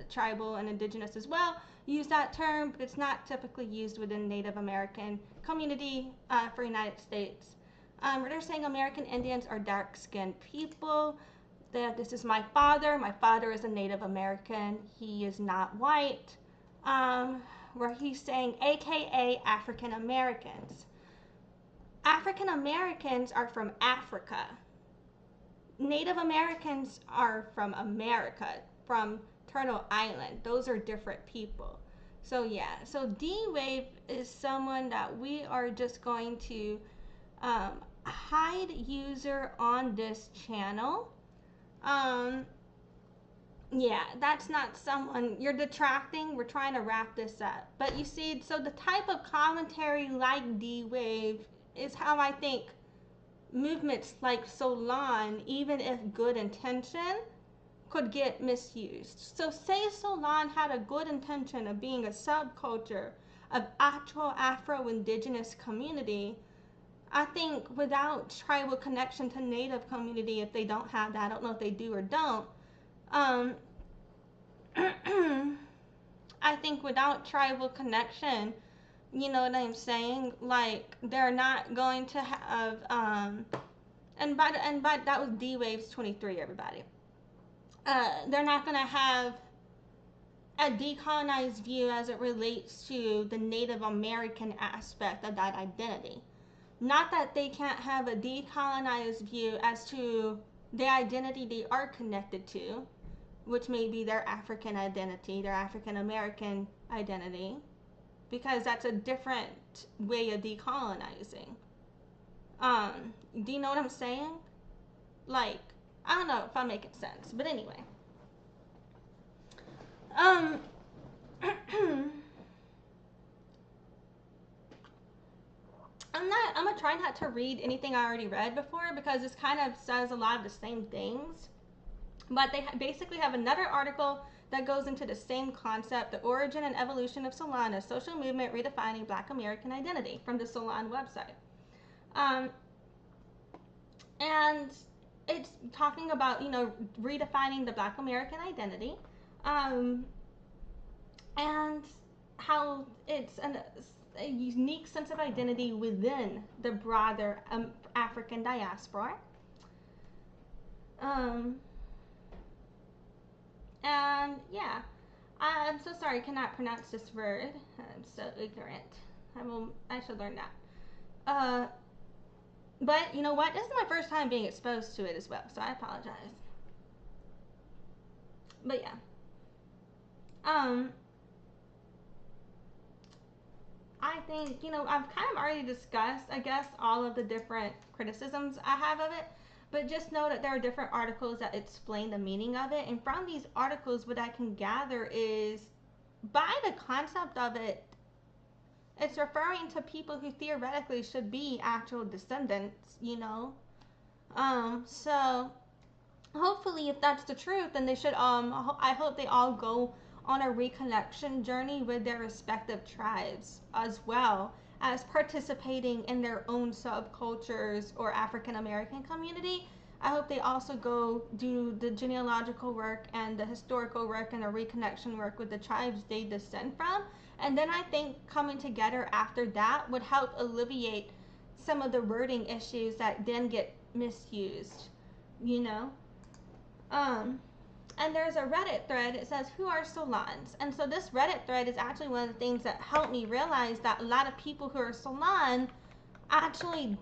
tribal and indigenous as well, use that term, but it's not typically used within Native American community for United States. They're saying American Indians are dark-skinned people. that this is my father. My father is a Native American. He is not white. Where he's saying, AKA African Americans. African Americans are from Africa. Native Americans are from America, from Turtle Island. Those are different people. So yeah, so D-Wave is someone that we are just going to hide user on this channel. Yeah, that's not someone, you're detracting. We're trying to wrap this up. But you see, so the type of commentary like D-Wave is how I think movements like Soulaan, even if good intention, could get misused. So say Soulaan had a good intention of being a subculture of actual Afro-Indigenous community. I think without tribal connection to Native community, if they don't have that, I don't know if they do or don't. I think without tribal connection, you know what I'm saying? Like, they're not going to have, and by that was D-Waves 23, everybody. They're not going to have a decolonized view as it relates to the Native American aspect of that identity. Not that they can't have a decolonized view as to the identity they are connected to, which may be their African identity, their African American identity, because that's a different way of decolonizing. Do you know what I'm saying? Like, I don't know if I'm making sense, but anyway. I'm gonna try not to read anything I already read before, because this kind of says a lot of the same things. But they basically have another article that goes into the same concept, the origin and evolution of Soulaan, a social movement redefining Black American identity, from the Soulaan website. And it's talking about, you know, redefining the Black American identity, and how it's a unique sense of identity within the broader African diaspora. And yeah, I'm so sorry I cannot pronounce this word. I'm so ignorant. I should learn that. But you know what? This is my first time being exposed to it as well, so I apologize. But yeah. I think, you know, I've kind of already discussed, I guess, all of the different criticisms I have of it. But just know that there are different articles that explain the meaning of it. And from these articles, what I can gather is, by the concept of it, it's referring to people who theoretically should be actual descendants, you know. So hopefully, if that's the truth, then they should, I hope they all go on a reconnection journey with their respective tribes, as well as participating in their own subcultures or African American community. I hope they also go do the genealogical work and the historical work and the reconnection work with the tribes they descend from. And then I think coming together after that would help alleviate some of the wording issues that then get misused, you know? And there's a Reddit thread. It says, who are Soulaans? And so this Reddit thread is actually one of the things that helped me realize that a lot of people who are Soulaan actually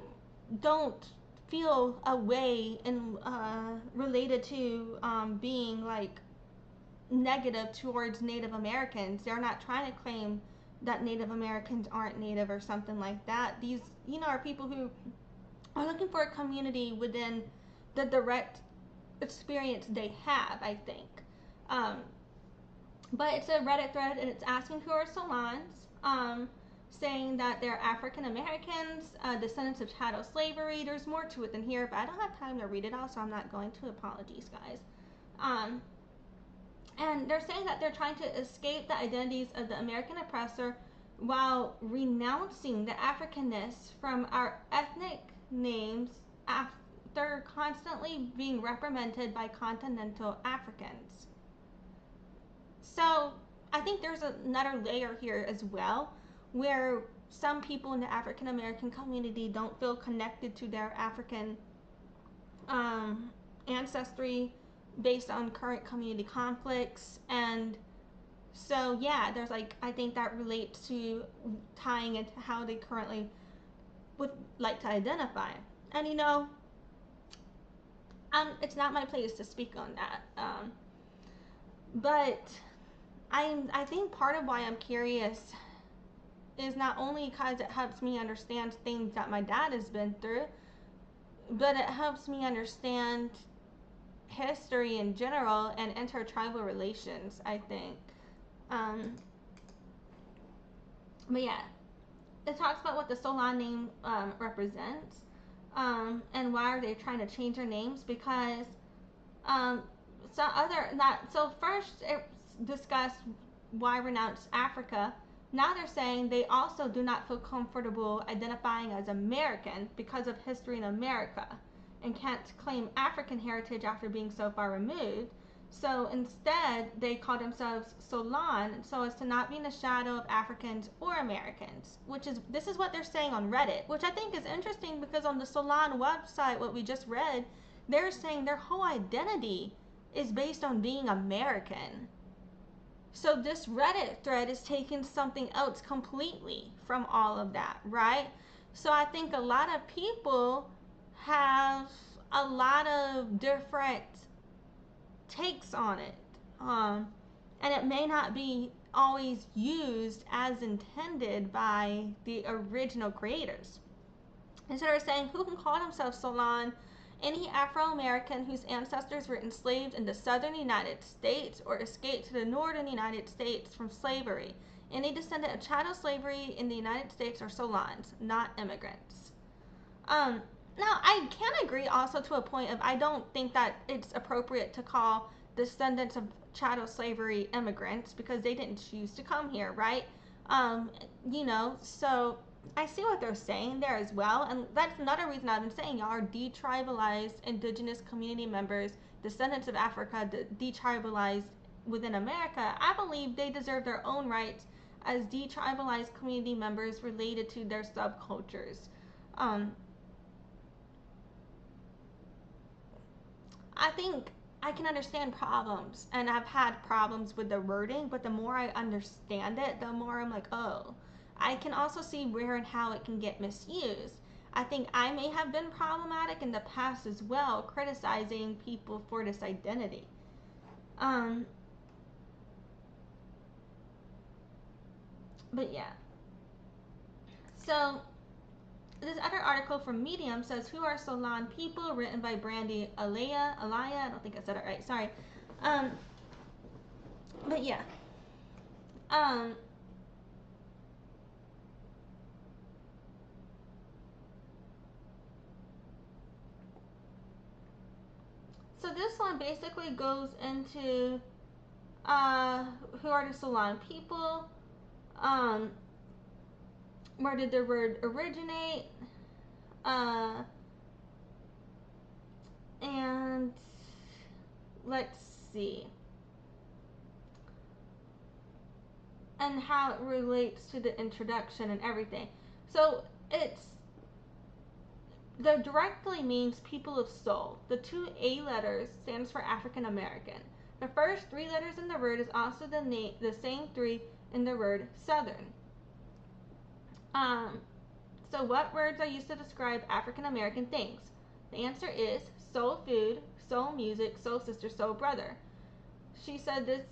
don't feel a way in related to being like negative towards Native Americans. They're not trying to claim that Native Americans aren't Native or something like that. These, you know, are people who are looking for a community within the direct experience they have, I think. But it's a Reddit thread, and it's asking who are Soulaans, saying that they're African Americans, descendants of chattel slavery. There's more to it than here, but I don't have time to read it all, so I'm not going to. Apologies, guys. And they're saying that they're trying to escape the identities of the American oppressor while renouncing the Africanness from our ethnic names after constantly being reprimanded by continental Africans. So I think there's another layer here as well, where some people in the African American community don't feel connected to their African ancestry based on current community conflicts. And so, yeah, there's like, I think that relates to tying into how they currently would like to identify. And you know, it's not my place to speak on that. But I think part of why I'm curious is not only because it helps me understand things that my dad has been through, but it helps me understand history in general and intertribal relations, I think. But yeah, it talks about what the Soulaan name represents, and why are they trying to change their names, because so first it discussed why renounce Africa. Now they're saying they also do not feel comfortable identifying as American because of history in America, and can't claim African heritage after being so far removed. So instead, they call themselves Soulaan, so as to not be in the shadow of Africans or Americans. This is what they're saying on Reddit, which I think is interesting, because on the Soulaan website, what we just read, they're saying their whole identity is based on being American. So this Reddit thread is taking something else completely from all of that, right? So I think a lot of people have a lot of different takes on it. And it may not be always used as intended by the original creators. And so they're saying, who can call themselves Soulaan? Any Afro-American whose ancestors were enslaved in the southern United States or escaped to the northern United States from slavery. Any descendant of chattel slavery in the United States are Soulaans, not immigrants. Now, I can agree also to a point of I don't think that it's appropriate to call descendants of chattel slavery immigrants, because they didn't choose to come here, right? You know, so I see what they're saying there as well, and that's another reason I've been saying y'all are detribalized indigenous community members, descendants of Africa, detribalized within America. I believe they deserve their own rights as detribalized community members related to their subcultures. I think I can understand problems, and I've had problems with the wording, but the more I understand it, the more I'm like, oh, I can also see where and how it can get misused. I think I may have been problematic in the past as well, criticizing people for this identity. But yeah. So this other article from Medium says, who are Soulaan people, written by Brandy Alaya, I don't think I said it right, sorry. But yeah. So this one basically goes into who are the Soulaan people, where did the word originate, and let's see, and how it relates to the introduction and everything. So that directly means people of soul. The 2 A letters stands for African American. The first 3 letters in the word is also the same 3 in the word Southern. So what words are used to describe African American things? The answer is soul food, soul music, soul sister, soul brother. She said this,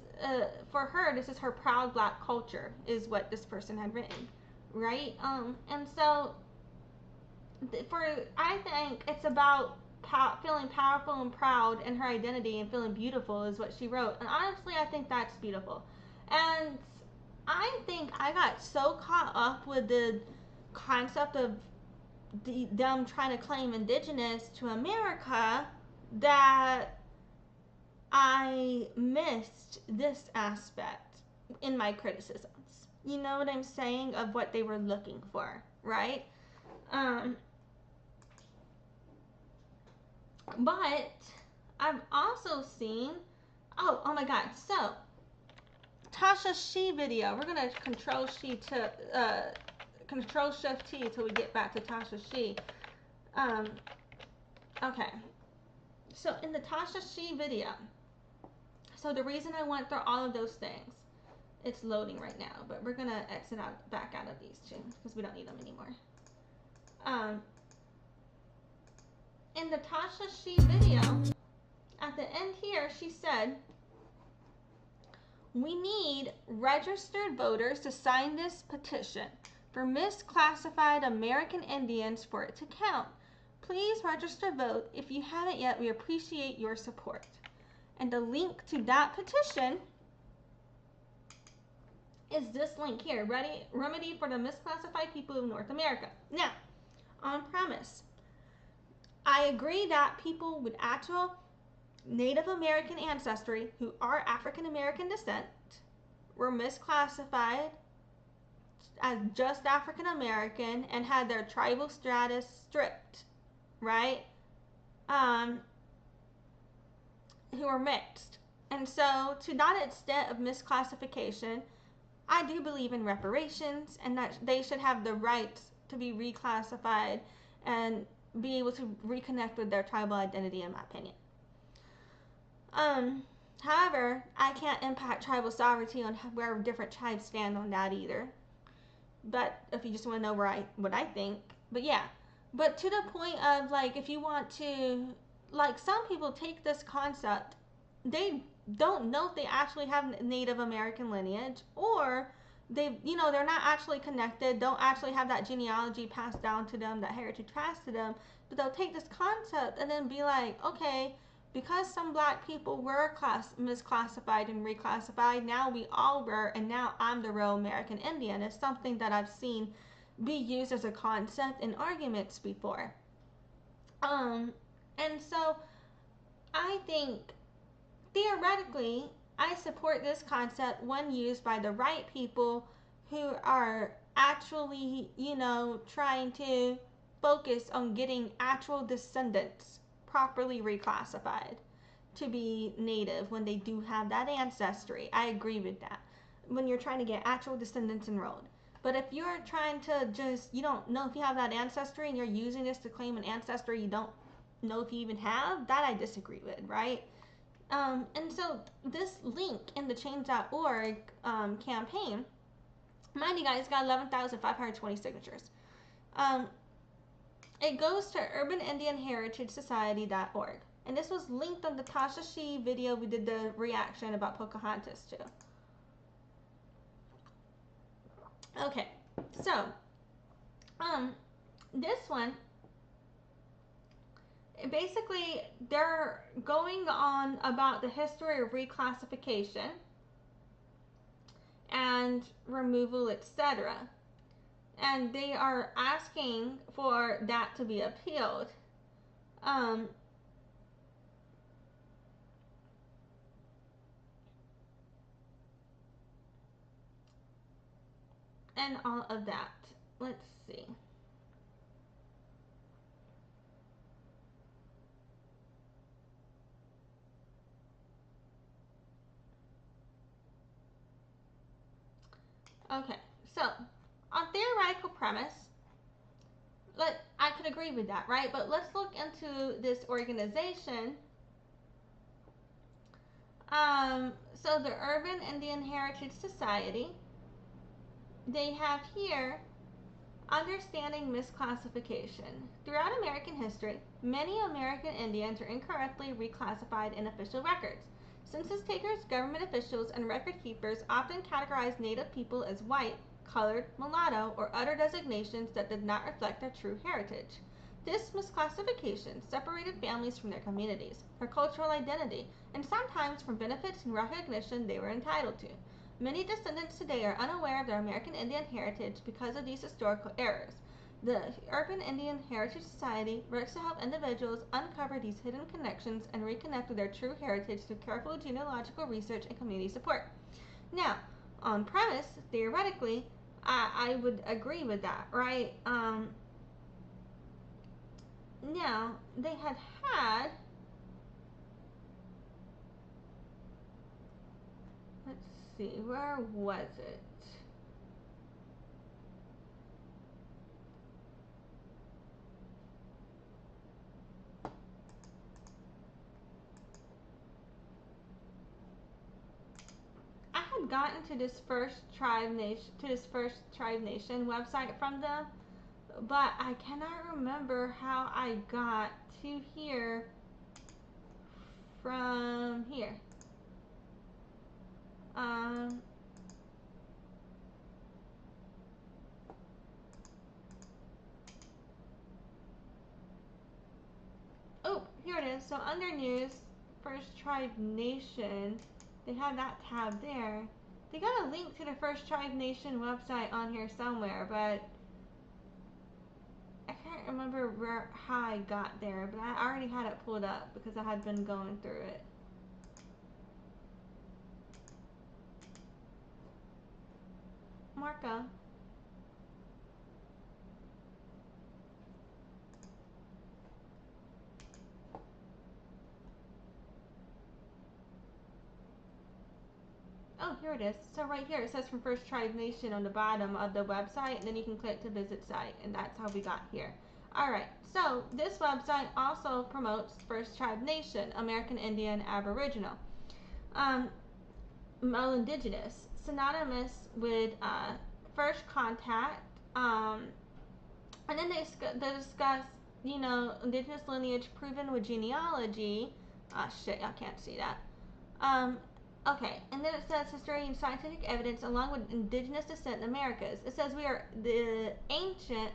for her, this is her proud black culture, is what this person had written, right? And so I think it's about feeling powerful and proud in her identity, and feeling beautiful is what she wrote. And honestly, I think that's beautiful. And I think I got so caught up with the concept of them trying to claim indigenous to America that I missed this aspect in my criticisms. You know what I'm saying? Of what they were looking for, right? But I've also seen, oh my god, so Tasha She video. We're gonna control Shift T until we get back to Tasha She. Okay. So in the Tasha She video, So the reason I went through all of those things, it's loading right now, but we're gonna exit out back out of these two because we don't need them anymore. In the Tasha She video, at the end here, she said, we need registered voters to sign this petition for misclassified American Indians for it to count. Please register vote. If you haven't yet, we appreciate your support. And the link to that petition is this link here, Remedy for the Misclassified People of North America. Now, on premise, I agree that people with actual Native American ancestry who are African American descent were misclassified as just African American and had their tribal status stripped, right? Who are mixed. And so, to that extent of misclassification, I do believe in reparations and that they should have the right to be reclassified and be able to reconnect with their tribal identity, in my opinion. However, I can't impact tribal sovereignty on where different tribes stand on that either. But if you just want to know what I think, but yeah. But to the point of, like, if you want to, like, some people take this concept, they don't know if they actually have Native American lineage, or they, they're not actually connected, don't actually have that genealogy passed down to them, that heritage passed to them, but they'll take this concept and then be like, okay, because some black people were misclassified and reclassified, now we all were, and now I'm the real American Indian. It's something that I've seen be used as a concept in arguments before. And so I think theoretically, I support this concept when used by the right people who are actually, trying to focus on getting actual descendants properly reclassified to be Native when they do have that ancestry. I agree with that. When you're trying to get actual descendants enrolled. But if you're trying to you don't know if you have that ancestry and you're using this to claim an ancestry you don't know if you even have, that I disagree with, right? And so this link in the change.org campaign, mind you guys, got 11,520 signatures. It goes to urbanindianheritagesociety.org. And this was linked on the Tasha She video we did the reaction about Pocahontas too. Okay, so this one, basically they're going on about the history of reclassification and removal, etc. And they are asking for that to be appealed. And all of that. Let's see. Okay, so on theoretical premise, I could agree with that, right? But let's look into this organization. So the Urban Indian Heritage Society, they have here understanding misclassification. Throughout American history, many American Indians are incorrectly reclassified in official records. Census takers, government officials, and record keepers often categorize Native people as white, colored, mulatto, or other designations that did not reflect their true heritage. This misclassification separated families from their communities, their cultural identity, and sometimes from benefits and recognition they were entitled to. Many descendants today are unaware of their American Indian heritage because of these historical errors. The Urban Indian Heritage Society works to help individuals uncover these hidden connections and reconnect with their true heritage through careful genealogical research and community support. Now, on premise, theoretically, I would agree with that, right? Now, they had let's see, where was it? haven't gotten to this first Tribe Nation website from them, but I cannot remember how I got to here from here. Oh, here it is. So under news, First Tribe Nation, they have that tab there. They got a link to the First Tribe Nation website on here somewhere, but I can't remember how I got there, but I already had it pulled up because I had been going through it. Marco. Oh, here it is. So right here, it says from First Tribe Nation on the bottom of the website, and then you can click to visit site, and that's how we got here. Alright, so this website also promotes First Tribe Nation, American Indian Aboriginal, Indigenous, synonymous with First Contact, and then they discuss, you know, Indigenous lineage proven with genealogy. Shit, I can't see that. Okay, and then it says history and scientific evidence along with indigenous descent in Americas. It says we are the ancient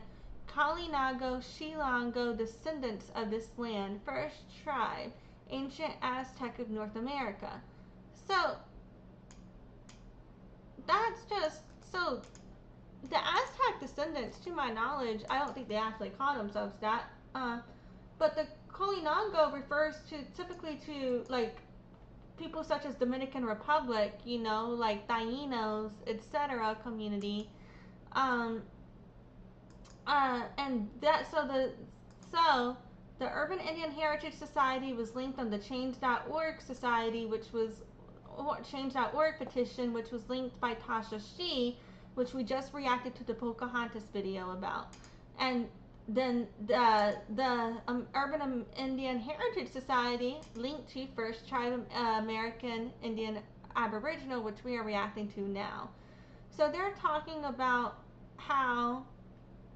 Kalinago Shilongo descendants of this land, first tribe, ancient Aztec of North America. So, that's just, so, the Aztec descendants, to my knowledge, I don't think they actually call themselves that, but the Kalinago refers to, typically to, like, people such as Dominican Republic, you know, like Tainos, etc. community, and that the Urban Indian Heritage Society was linked on the Change.org Society, which was Change.org petition, which was linked by Tasha She, which we just reacted to the Pocahontas video about, and then the Urban Indian Heritage Society linked to First Tribe American Indian Aboriginal, which we are reacting to now. So they're talking about how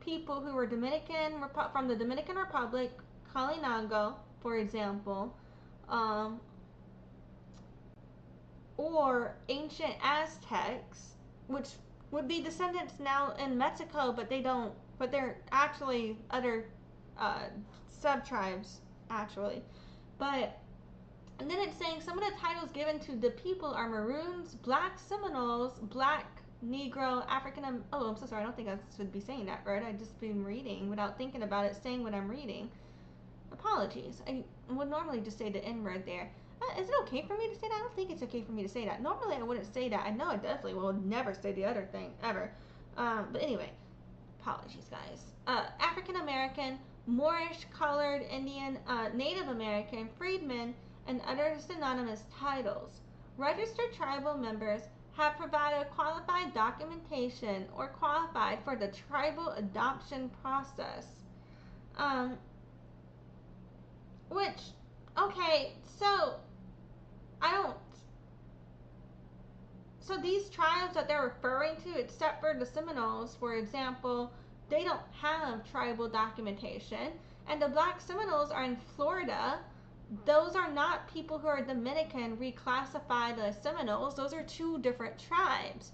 people who were from the Dominican Republic, Kalinago, for example, or ancient Aztecs, which would be descendants now in Mexico, but they're actually other sub-tribes, actually. And then it's saying some of the titles given to the people are Maroons, Black Seminoles, Black, Negro, African, oh, I'm so sorry, I don't think I should be saying that, right? I've just been reading without thinking about it, saying what I'm reading. Apologies. I would normally just say the N-word there. Is it okay for me to say that? I don't think it's okay for me to say that. Normally I wouldn't say that. I know I definitely will never say the other thing, ever. But anyway. Apologies, guys. African American, Moorish colored Indian, Native American, freedmen, and other synonymous titles. Registered tribal members have provided qualified documentation or qualified for the tribal adoption process. Which, okay, so so these tribes that they're referring to, except for the Seminoles, for example, they don't have tribal documentation. And the Black Seminoles are in Florida. Those are not people who are Dominican reclassified as Seminoles. Those are two different tribes.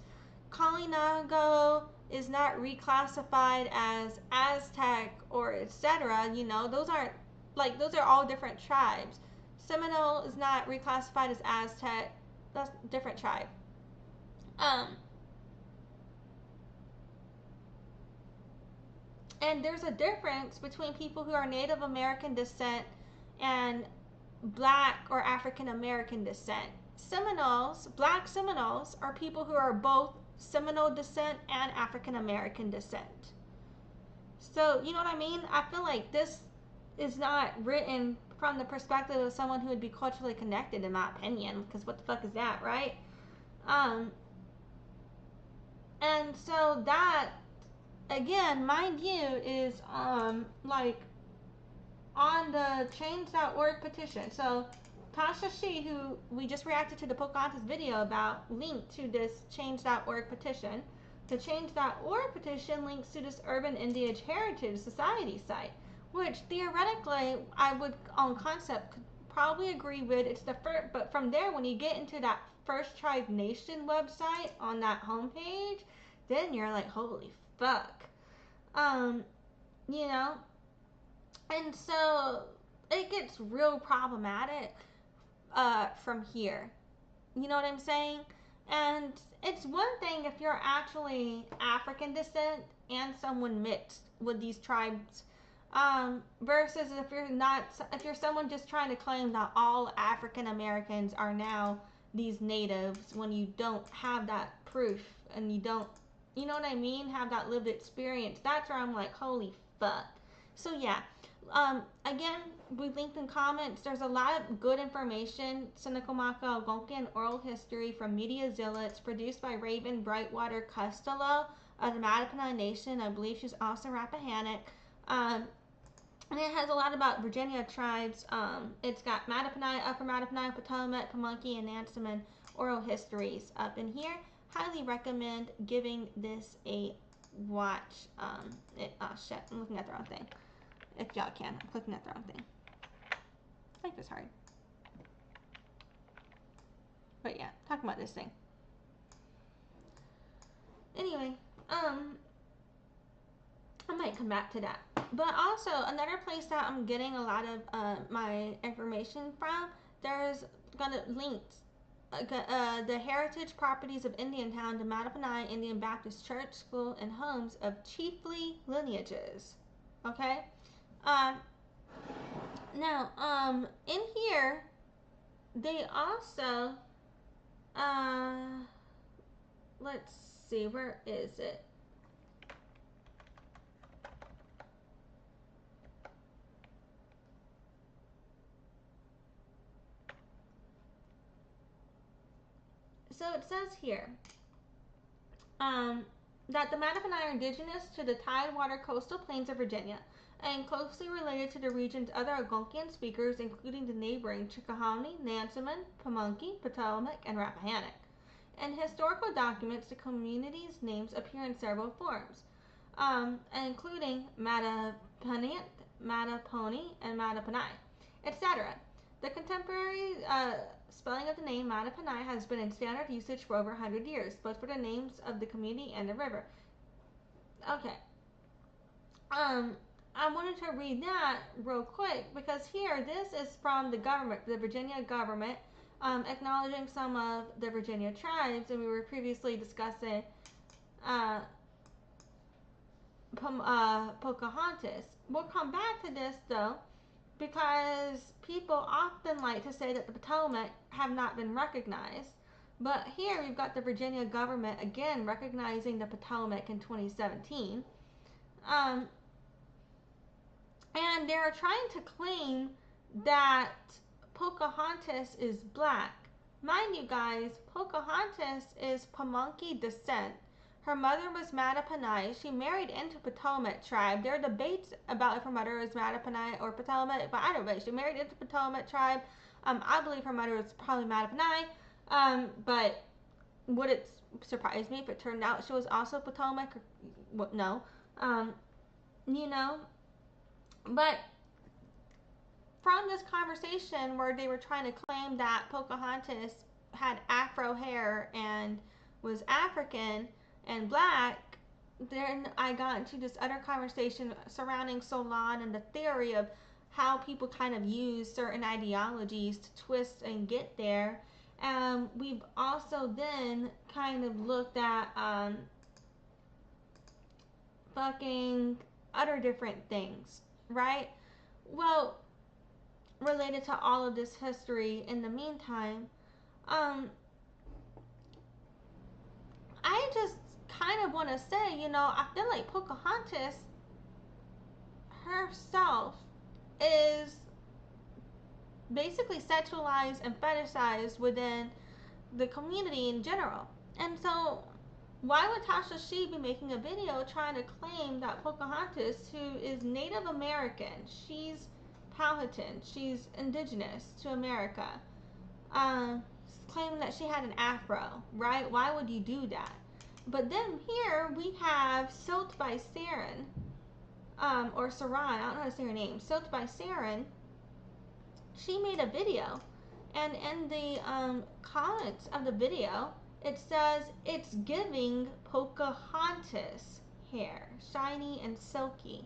Kalinago is not reclassified as Aztec or etc. You know, those are all different tribes. Seminole is not reclassified as Aztec. That's a different tribe. And there's a difference between people who are Native American descent and Black or African American descent. Seminoles, Black Seminoles, are people who are both Seminole descent and African American descent. So, you know what I mean? I feel like this is not written from the perspective of someone who would be culturally connected, in my opinion, because what the fuck is that, right? And so that, again, mind you, is like on the Change.org petition. So Tasha She, who we just reacted to the Pocahontas video about, linked to this change.org petition. The change.org petition links to this Urban Indian Heritage Society site, which theoretically I would, on concept, could probably agree with. It's the first, but from there, when you get into that First Tribe Nation website on that homepage, then you're like, holy fuck. You know? And so it gets real problematic from here. You know what I'm saying? And it's one thing if you're actually African descent and someone mixed with these tribes, versus if you're not, if you're someone just trying to claim that all African Americans are now these natives when you don't have that proof and you don't, you know what I mean, have that lived experience. That's where I'm like, holy fuck. So yeah, again, we linked in comments. There's a lot of good information. Sinakomaka Algonquian oral history from Mediazilla. It's produced by Raven Brightwater Costello of the Mattaponi Nation. I believe she's also Rappahannock. And it has a lot about Virginia tribes. It's got Mattaponi, Upper Mattaponi, Potomac, Pamunkey, and Nansemond oral histories up in here. Highly recommend giving this a watch. Oh shit, I'm looking at the wrong thing. If y'all can, I'm clicking at the wrong thing. Life is hard. But yeah, talking about this thing. Anyway, I might come back to that. But also, another place that I'm getting a lot of my information from, there's gonna links the heritage properties of Indiantown, the Mattaponi Indian Baptist Church, School, and homes of chiefly lineages. Okay? Now, in here, they also, let's see, where is it? So it says here, that the Mattaponi are indigenous to the Tidewater coastal plains of Virginia and closely related to the region's other Algonquian speakers, including the neighboring Chickahominy, Nansemond, Pamunkey, Potomac, and Rappahannock. In historical documents, the community's names appear in several forms, including Mattaponi, and Mattaponi, etc. The contemporary spelling of the name Mattaponi has been in standard usage for over 100 years, both for the names of the community and the river. Okay. I wanted to read that real quick because here, this is from the government, the Virginia government, acknowledging some of the Virginia tribes, and we were previously discussing Pocahontas. We'll come back to this though, because people often like to say that the Potomac have not been recognized. But here we've got the Virginia government again recognizing the Potomac in 2017. And they're trying to claim that Pocahontas is black. Mind you guys, Pocahontas is Pamunkey descent. Her mother was Mattaponi. She married into Potomac tribe. There are debates about if her mother is Mattaponi or Potomac, but either way, she married into Potomac tribe. I believe her mother was probably Mattaponi. But would it surprise me if it turned out she was also Potomac? Or, no. You know, but from this conversation where they were trying to claim that Pocahontas had afro hair and was African and black, then I got into this other conversation surrounding Soulaan and the theory of how people kind of use certain ideologies to twist and get there. We've also then kind of looked at fucking other different things, right? Well, related to all of this history in the meantime, I just kind of want to say, you know, I feel like Pocahontas herself is basically sexualized and fetishized within the community in general. And so why would Tasha She be making a video trying to claim that Pocahontas, who is Native American, she's Powhatan. She's indigenous to America. Claiming that she had an afro, right? Why would you do that? But then here we have Silt by Saren, or Saran, I don't know how to say her name. Silt by Saren. She made a video, and in the comments of the video, it says it's giving Pocahontas hair, shiny and silky.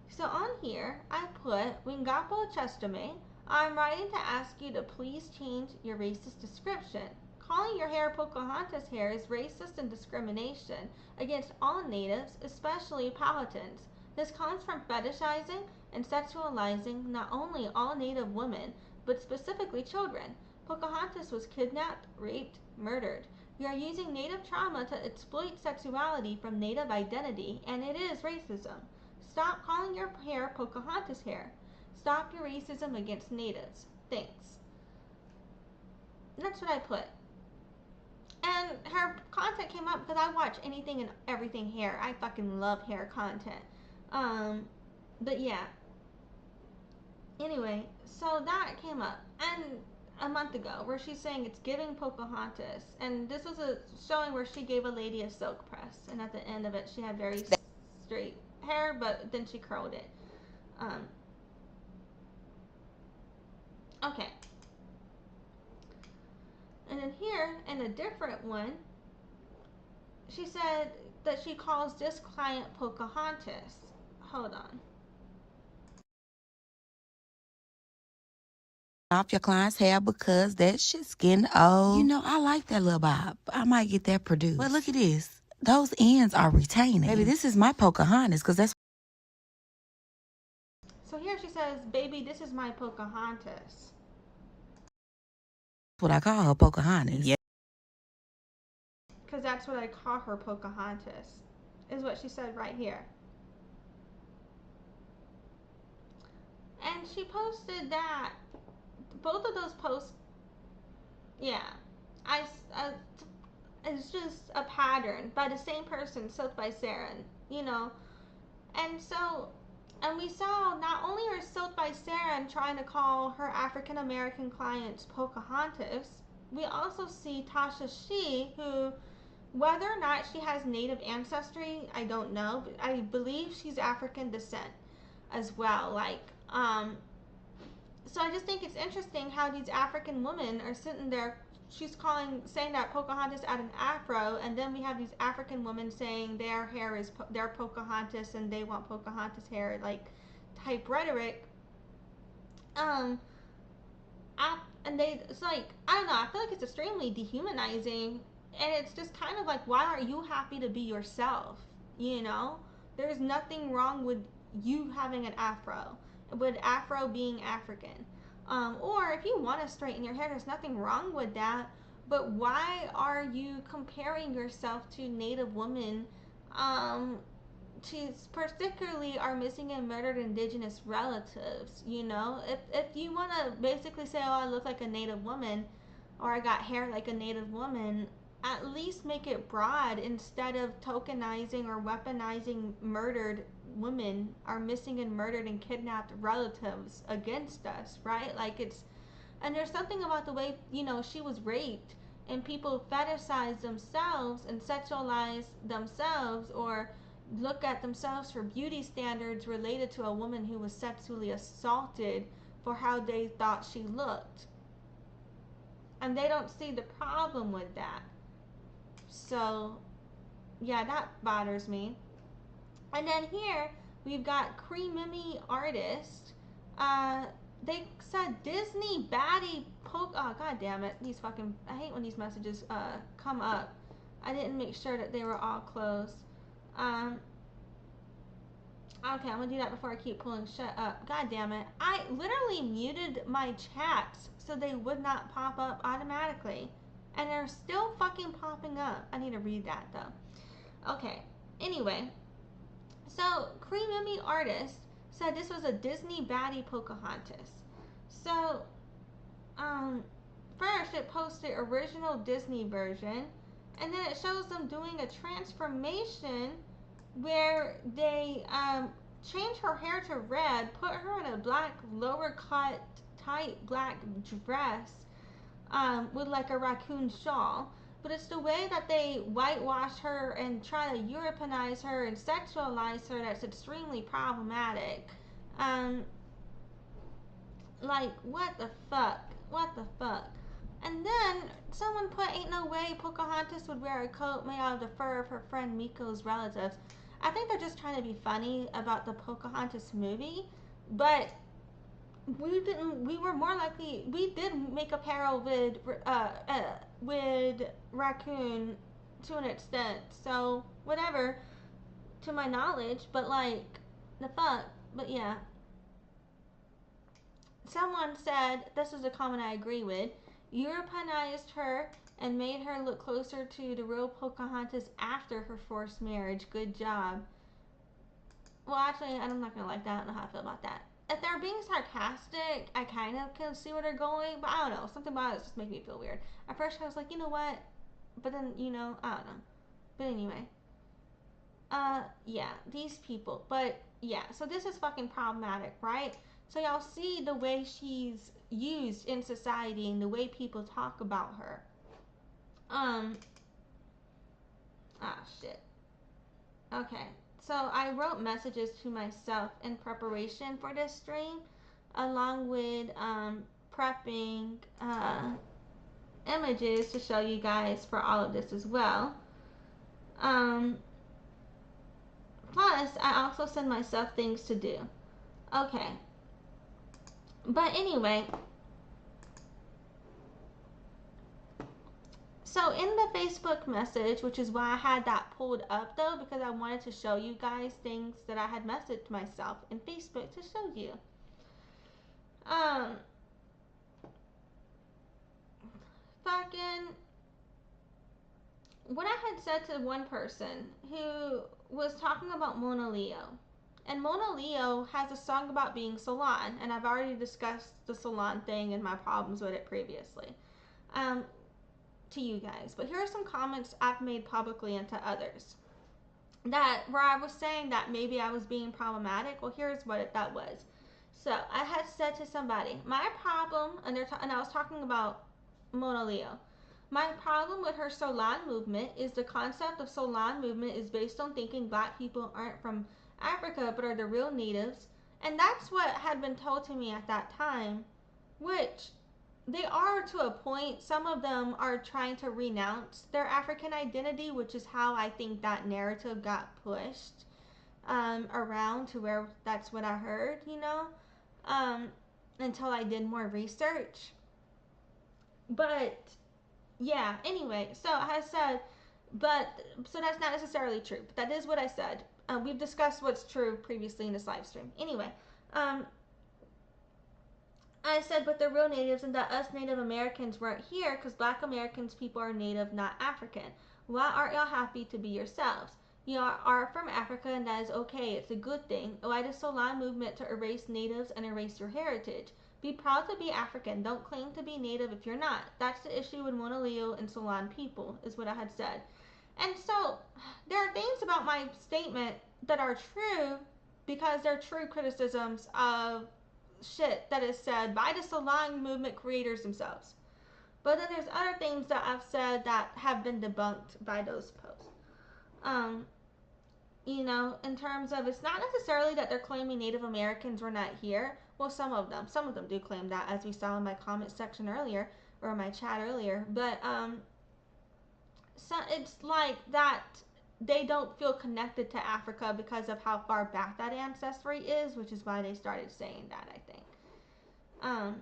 So on here, I put, Wingapo Chestame, I'm writing to ask you to please change your racist description. Calling your hair Pocahontas hair is racist and discrimination against all natives, especially Powhatans. This comes from fetishizing and sexualizing not only all native women, but specifically children. Pocahontas was kidnapped, raped, murdered. You are using native trauma to exploit sexuality from native identity, and it is racism. Stop calling your hair Pocahontas hair. Stop your racism against natives. Thanks. That's what I put. And her content came up because I watch anything and everything hair. I fucking love hair content. But yeah. Anyway, so that came up. And a month ago, where she's saying it's giving Pocahontas. And this was a showing where she gave a lady a silk press. And at the end of it, she had very straight hair, but then she curled it. Okay. And then here, in a different one, she said that she calls this client Pocahontas. Hold on. Off your client's hair because that shit's getting old. You know, I like that little bob. I might get that produced. But look at this. Those ends are retaining. Baby, this is my Pocahontas because that's So here she says, baby, this is my Pocahontas. what I call her, Pocahontas. Yeah. Because that's what I call her, Pocahontas. Is what she said right here. And she posted that. Both of those posts, yeah. It's just a pattern by the same person, Silk by Saren, you know. And so, and we saw not only are Silk by Saren trying to call her African American clients Pocahontas, we also see Tasha She, who, whether or not she has native ancestry, I don't know, but I believe she's African descent as well. Like, so I just think it's interesting how these African women are sitting there. She's saying that Pocahontas had an afro, and then we have these African women saying their hair is their Pocahontas and they want Pocahontas hair, like type rhetoric. And it's like, I don't know, I feel like it's extremely dehumanizing, and it's just kind of like, why aren't you happy to be yourself? You know, there's nothing wrong with you having an afro, with afro being African. Or if you want to straighten your hair, there's nothing wrong with that. But why are you comparing yourself to Native women, to particularly our missing and murdered Indigenous relatives? You know, if you want to basically say, oh, I look like a Native woman, or I got hair like a Native woman, at least make it broad instead of tokenizing or weaponizing murdered women, our missing and murdered and kidnapped relatives against us, right? Like, it's, and there's something about the way, you know, she was raped and people fetishize themselves and sexualize themselves or look at themselves for beauty standards related to a woman who was sexually assaulted for how they thought she looked. And they don't see the problem with that. So, yeah, that bothers me. And then here, we've got Creamimy Artist. They said Disney baddie oh, god damn it. These fucking, I hate when these messages come up. I didn't make sure that they were all closed. Okay, I'm gonna do that before I keep pulling shit up. God damn it. I literally muted my chats so they would not pop up automatically. And they're still fucking popping up. I need to read that though. Okay, anyway. So, Creamimy Artist said this was a Disney baddie Pocahontas. So, first it posted original Disney version, and then it shows them doing a transformation where they change her hair to red, put her in a black lower cut tight black dress with like a raccoon shawl. But it's the way that they whitewash her and try to Europeanize her and sexualize her that's extremely problematic. Like, what the fuck? What the fuck? And then someone put, ain't no way Pocahontas would wear a coat made out of the fur of her friend Miko's relatives. I think they're just trying to be funny about the Pocahontas movie, but we were more likely, we did make apparel with raccoon to an extent, so whatever, to my knowledge, but like, the fuck, but yeah. Someone said, this is a comment I agree with, Europeanized her and made her look closer to the real Pocahontas after her forced marriage. Good job. Well, actually, I'm not gonna like that. I don't know how I feel about that. If they're being sarcastic, I kind of can see where they're going, but I don't know. Something about it just makes me feel weird. At first, I was like, you know what? But then, you know, I don't know. But anyway. Yeah, these people. But, yeah, so this is fucking problematic, right? So y'all see the way she's used in society and the way people talk about her. Shit. Okay. So I wrote messages to myself in preparation for this stream, along with prepping images to show you guys for all of this as well. Plus, I also send myself things to do. Okay. But anyway, so in the Facebook message, which is why I had that pulled up though, because I wanted to show you guys things that I had messaged myself in Facebook to show you. Fucking, what I had said to one person who was talking about Mauna Leo. And Mauna Leo has a song about being Soulaan, and I've already discussed the Soulaan thing and my problems with it previously to you guys. But here are some comments I've made publicly and to others that where I was saying that maybe I was being problematic. Well, here's what that was. So I had said to somebody, my problem, and I was talking about Mauna Leo. My problem with her Soulaan movement is the concept of Soulaan movement is based on thinking black people aren't from Africa but are the real natives, and that's what had been told to me at that time, which they are to a point. Some of them are trying to renounce their African identity, which is how I think that narrative got pushed around to where that's what I heard, you know, until I did more research. But yeah, anyway, so I said, so that's not necessarily true, but that is what I said. We've discussed what's true previously in this live stream. Anyway, I said, but the real natives, and that us Native Americans weren't here because black Americans people are native, not African. Why aren't y'all happy to be yourselves? Y'all are from Africa and that is okay. It's a good thing. Why does Soulaan movement to erase natives and erase your heritage? Be proud to be African. Don't claim to be native if you're not. That's the issue with Mauna Leo and Soulaan people, is what I had said. And so there are things about my statement that are true because they're true criticisms of shit that is said by the Soulaan movement creators themselves. But then there's other things that I've said that have been debunked by those posts. You know, in terms of, it's not necessarily that they're claiming Native Americans were not here. Well, some of them do claim that, as we saw in my comment section earlier, or my chat earlier. But so it's like that they don't feel connected to Africa because of how far back that ancestry is, which is why they started saying that, I think.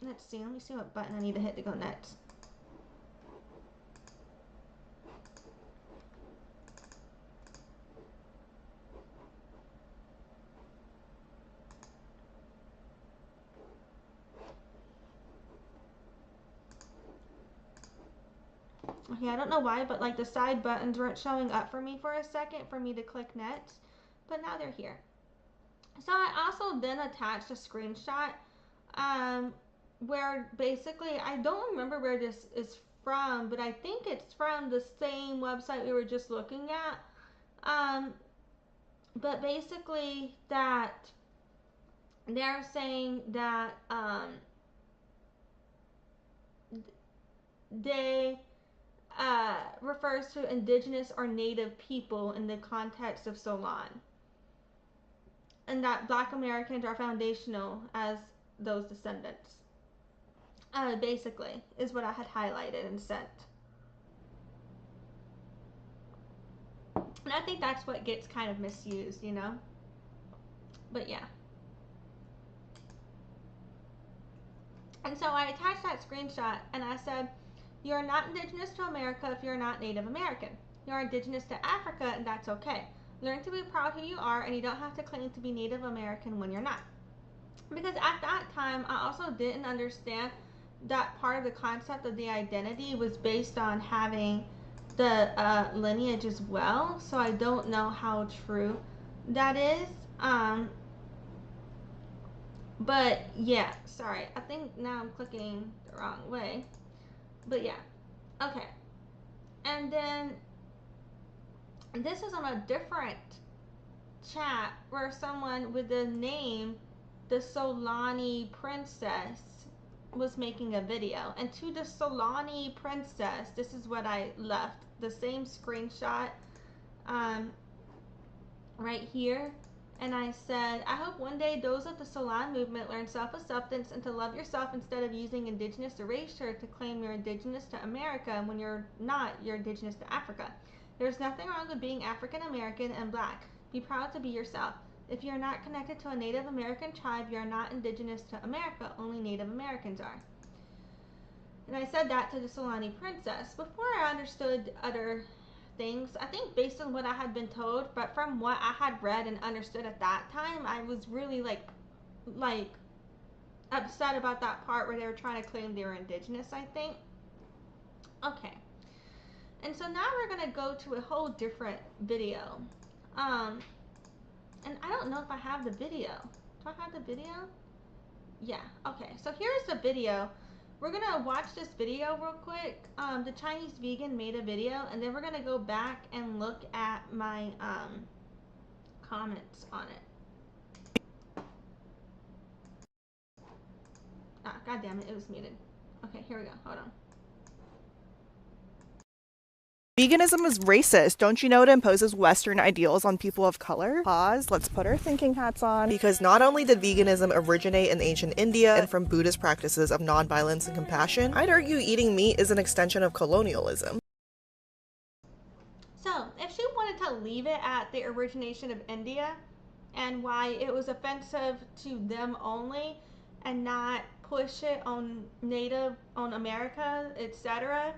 Let's see. Let me see what button I need to hit to go next. Okay, I don't know why, but like the side buttons weren't showing up for me for a second for me to click next, but now they're here. So I also then attached a screenshot where basically, I don't remember where this is from, but I think it's from the same website we were just looking at. but basically that they're saying that they refers to indigenous or native people in the context of Soulaan, and that Black Americans are foundational as those descendants. Basically, is what I had highlighted and sent. And I think that's what gets kind of misused, you know? But yeah. And so I attached that screenshot and I said, you're not indigenous to America if you're not Native American. You're indigenous to Africa, and that's okay. Learn to be proud who you are, and you don't have to claim to be Native American when you're not. Because at that time, I also didn't understand that part of the concept of the identity was based on having the lineage as well. So I don't know how true that is. But yeah, sorry. I think now I'm clicking the wrong way. But yeah, okay. And then this is on a different chat where someone with the name the Soulaan Princess was making a video. And to the Soulaan Princess, this is what I left. The same screenshot right here. And I said, I hope one day those of the Soulaan movement learn self-acceptance and to love yourself instead of using indigenous erasure to claim you're indigenous to America when you're not, you're indigenous to Africa. There's nothing wrong with being African American and Black. Be proud to be yourself. If you're not connected to a Native American tribe, you're not indigenous to America. Only Native Americans are. And I said that to the Soulaan Princess before I understood other things. I think based on what I had been told, but from what I had read and understood at that time, I was really like upset about that part where they were trying to claim they were indigenous, I think. Okay. And so now we're going to go to a whole different video. And I don't know if I have the video. Do I have the video? Yeah. Okay. So here's the video. We're going to watch this video real quick. The Chinese vegan made a video, and then we're going to go back and look at my comments on it. Ah, God damn it. It was muted. Okay, here we go. Hold on. Veganism is racist. Don't you know it imposes Western ideals on people of color? Pause. Let's put our thinking hats on. Because not only did veganism originate in ancient India and from Buddhist practices of nonviolence and compassion, I'd argue eating meat is an extension of colonialism. So, if she wanted to leave it at the origination of India and why it was offensive to them only and not push it on Native, on America, etc.,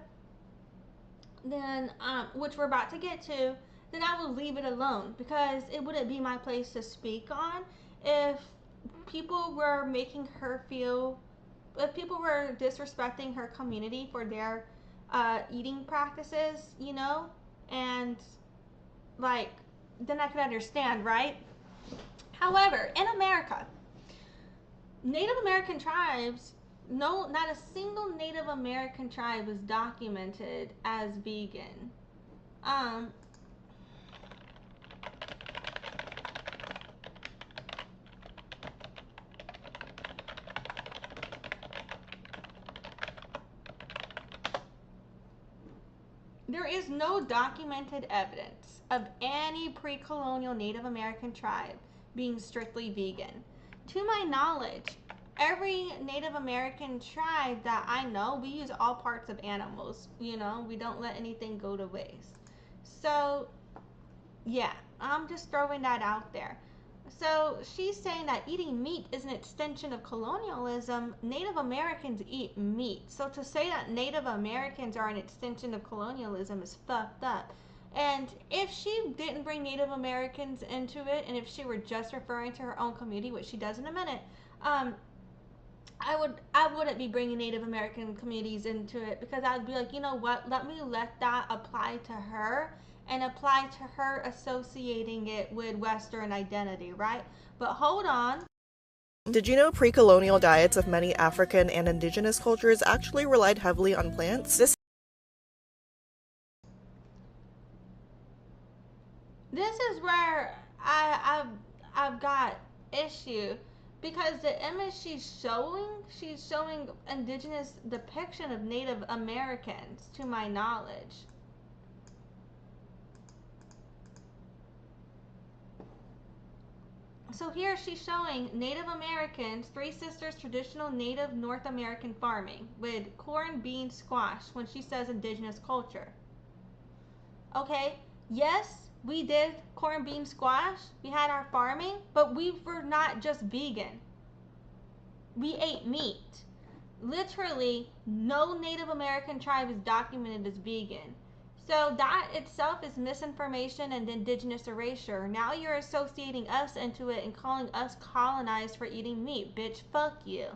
then which we're about to get to, then I will leave it alone, because it wouldn't be my place to speak on if people were making her feel, if people were disrespecting her community for their eating practices, you know, and like, then I could understand, right? However, in America, Native American tribes, no, not a single Native American tribe was documented as vegan. There is no documented evidence of any pre-colonial Native American tribe being strictly vegan. To my knowledge, every Native American tribe that I know, we use all parts of animals, you know, we don't let anything go to waste. So, yeah, I'm just throwing that out there. So, she's saying that eating meat is an extension of colonialism. Native Americans eat meat. So, to say that Native Americans are an extension of colonialism is fucked up. And if she didn't bring Native Americans into it, and if she were just referring to her own community, which she does in a minute, I wouldn't be bringing Native American communities into it, because I'd be like, you know what, let that apply to her and apply to her associating it with Western identity, right? But hold on. Did you know pre-colonial diets of many African and indigenous cultures actually relied heavily on plants? This is where I I've got issue because the image she's showing indigenous depiction of Native Americans, to my knowledge. So here she's showing Native Americans, Three Sisters traditional Native North American farming with corn, beans, squash when she says indigenous culture. Okay, yes, we did corn, beans, squash. We had our farming, but we were not just vegan. We ate meat. Literally, no Native American tribe is documented as vegan. So that itself is misinformation and indigenous erasure. Now you're associating us into it and calling us colonized for eating meat. Bitch, fuck you.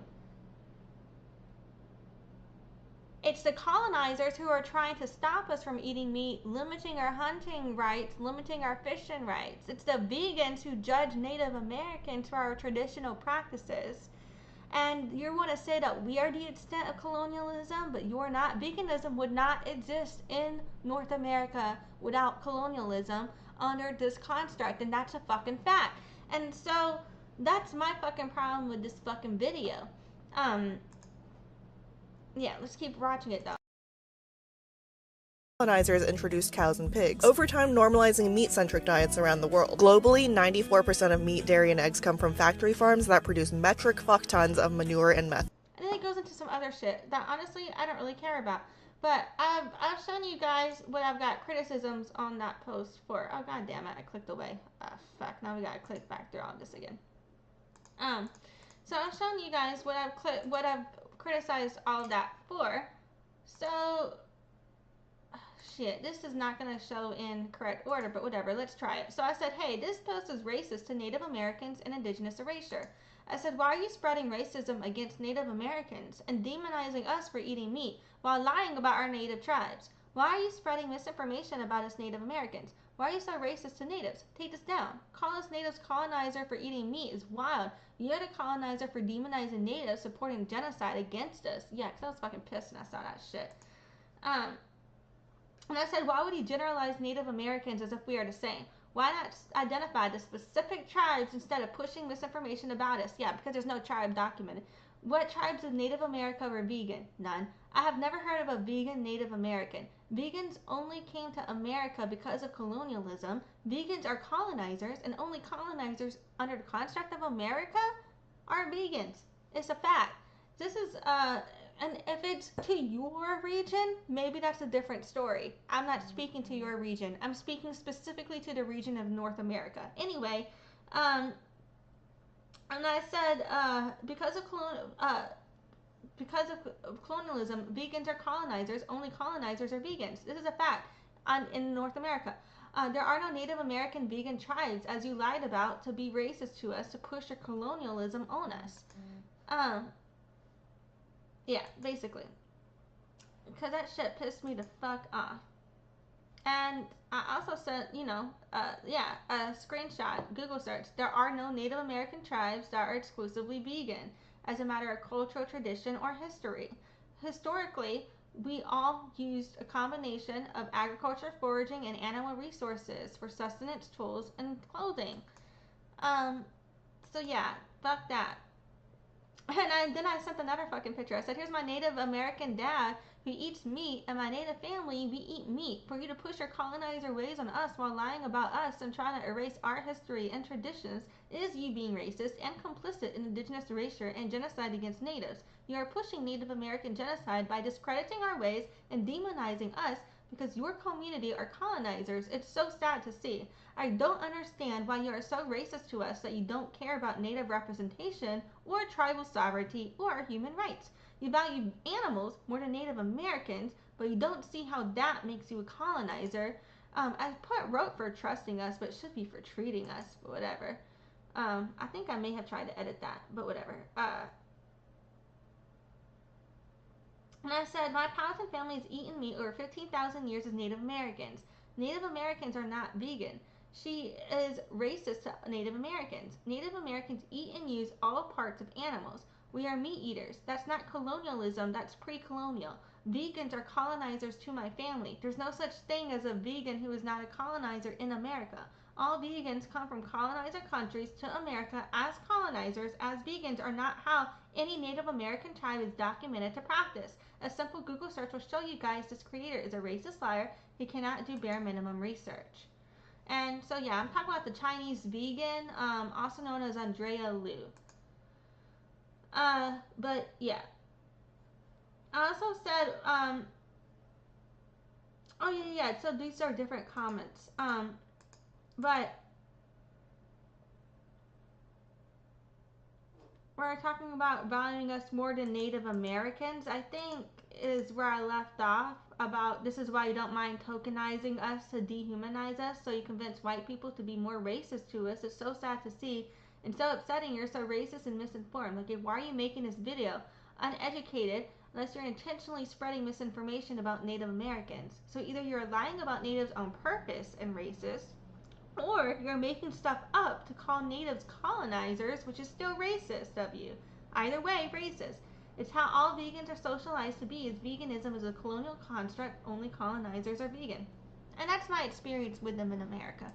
It's the colonizers who are trying to stop us from eating meat, limiting our hunting rights, limiting our fishing rights. It's the vegans who judge Native Americans for our traditional practices. And you want to say that we are the extent of colonialism, but you're not. Veganism would not exist in North America without colonialism under this construct, and that's a fucking fact. And so that's my fucking problem with this fucking video. Yeah, let's keep watching it though. Colonizers introduced cows and pigs, over time normalizing meat-centric diets around the world. Globally, 94% of meat, dairy, and eggs come from factory farms that produce metric fuck tons of manure and methane. And then it goes into some other shit that honestly I don't really care about. But I've shown you guys what I've got criticisms on that post for. Oh god damn it, I clicked away. Fuck, now we gotta click back through all this again. So I've shown you guys what I've criticized all of that for. So shit, this is not going to show in correct order, but whatever, let's try it. So I said, hey, this post is racist to Native Americans and indigenous erasure. I said, why are you spreading racism against Native Americans and demonizing us for eating meat while lying about our native tribes? Why are you spreading misinformation about us Native Americans? Why are you so racist to natives? Take this down. Call us natives colonizer for eating meat is wild. You're the colonizer for demonizing natives, supporting genocide against us. Yeah, because I was fucking pissed when I saw that shit. And I said, why would he generalize Native Americans as if we are the same? Why not identify the specific tribes instead of pushing misinformation about us? Yeah, because there's no tribe documented. What tribes of Native America were vegan? None. I have never heard of a vegan Native American. Vegans only came to America because of colonialism. Vegans are colonizers, and only colonizers under the construct of America are vegans. It's a fact. This is, and if it's to your region, maybe that's a different story. I'm not speaking to your region. I'm speaking specifically to the region of North America. Anyway, and I said, because of colonialism, vegans are colonizers. Only colonizers are vegans. This is a fact in North America. There are no Native American vegan tribes, as you lied about, to be racist to us, to push your colonialism on us. Yeah, basically. Because that shit pissed me the fuck off. And I also said, a screenshot, Google search. There are no Native American tribes that are exclusively vegan as a matter of cultural tradition or history. Historically, we all used a combination of agriculture, foraging, and animal resources for sustenance, tools, and clothing. So yeah, fuck that. And then I sent another fucking picture. I said, here's my Native American dad who eats meat, and my Native family, we eat meat. For you to push your colonizer ways on us while lying about us and trying to erase our history and traditions is you being racist and complicit in indigenous erasure and genocide against natives. You are pushing Native American genocide by discrediting our ways and demonizing us because your community are colonizers. It's so sad to see. I don't understand why you are so racist to us that you don't care about native representation or tribal sovereignty or human rights. You value animals more than Native Americans, but you don't see how that makes you a colonizer. I wrote for trusting us, but it should be for treating us, but whatever. I think I may have tried to edit that, but whatever. And I said, my Powhatan family has eaten meat over 15,000 years as Native Americans. Native Americans are not vegan. She is racist to Native Americans. Native Americans eat and use all parts of animals. We are meat eaters. That's not colonialism, that's pre-colonial. Vegans are colonizers to my family. There's no such thing as a vegan who is not a colonizer in America. All vegans come from colonizer countries to America as colonizers, as vegans are not how any Native American tribe is documented to practice. A simple Google search will show you guys this creator is a racist liar who cannot do bare minimum research. And so yeah, I'm talking about the Chinese vegan, also known as Andrea Lieu. But yeah. I also said, oh yeah, so these are different comments. But we're talking about valuing us more than Native Americans, I think is where I left off, about this is why you don't mind tokenizing us to dehumanize us, so you convince white people to be more racist to us. It's so sad to see and so upsetting. You're so racist and misinformed. Like, why are you making this video? Uneducated, unless you're intentionally spreading misinformation about Native Americans. So either you're lying about natives on purpose and racist, or you're making stuff up to call natives colonizers, which is still racist of you. Either way, racist. It's how all vegans are socialized to be, is veganism is a colonial construct, only colonizers are vegan. And that's my experience with them in America.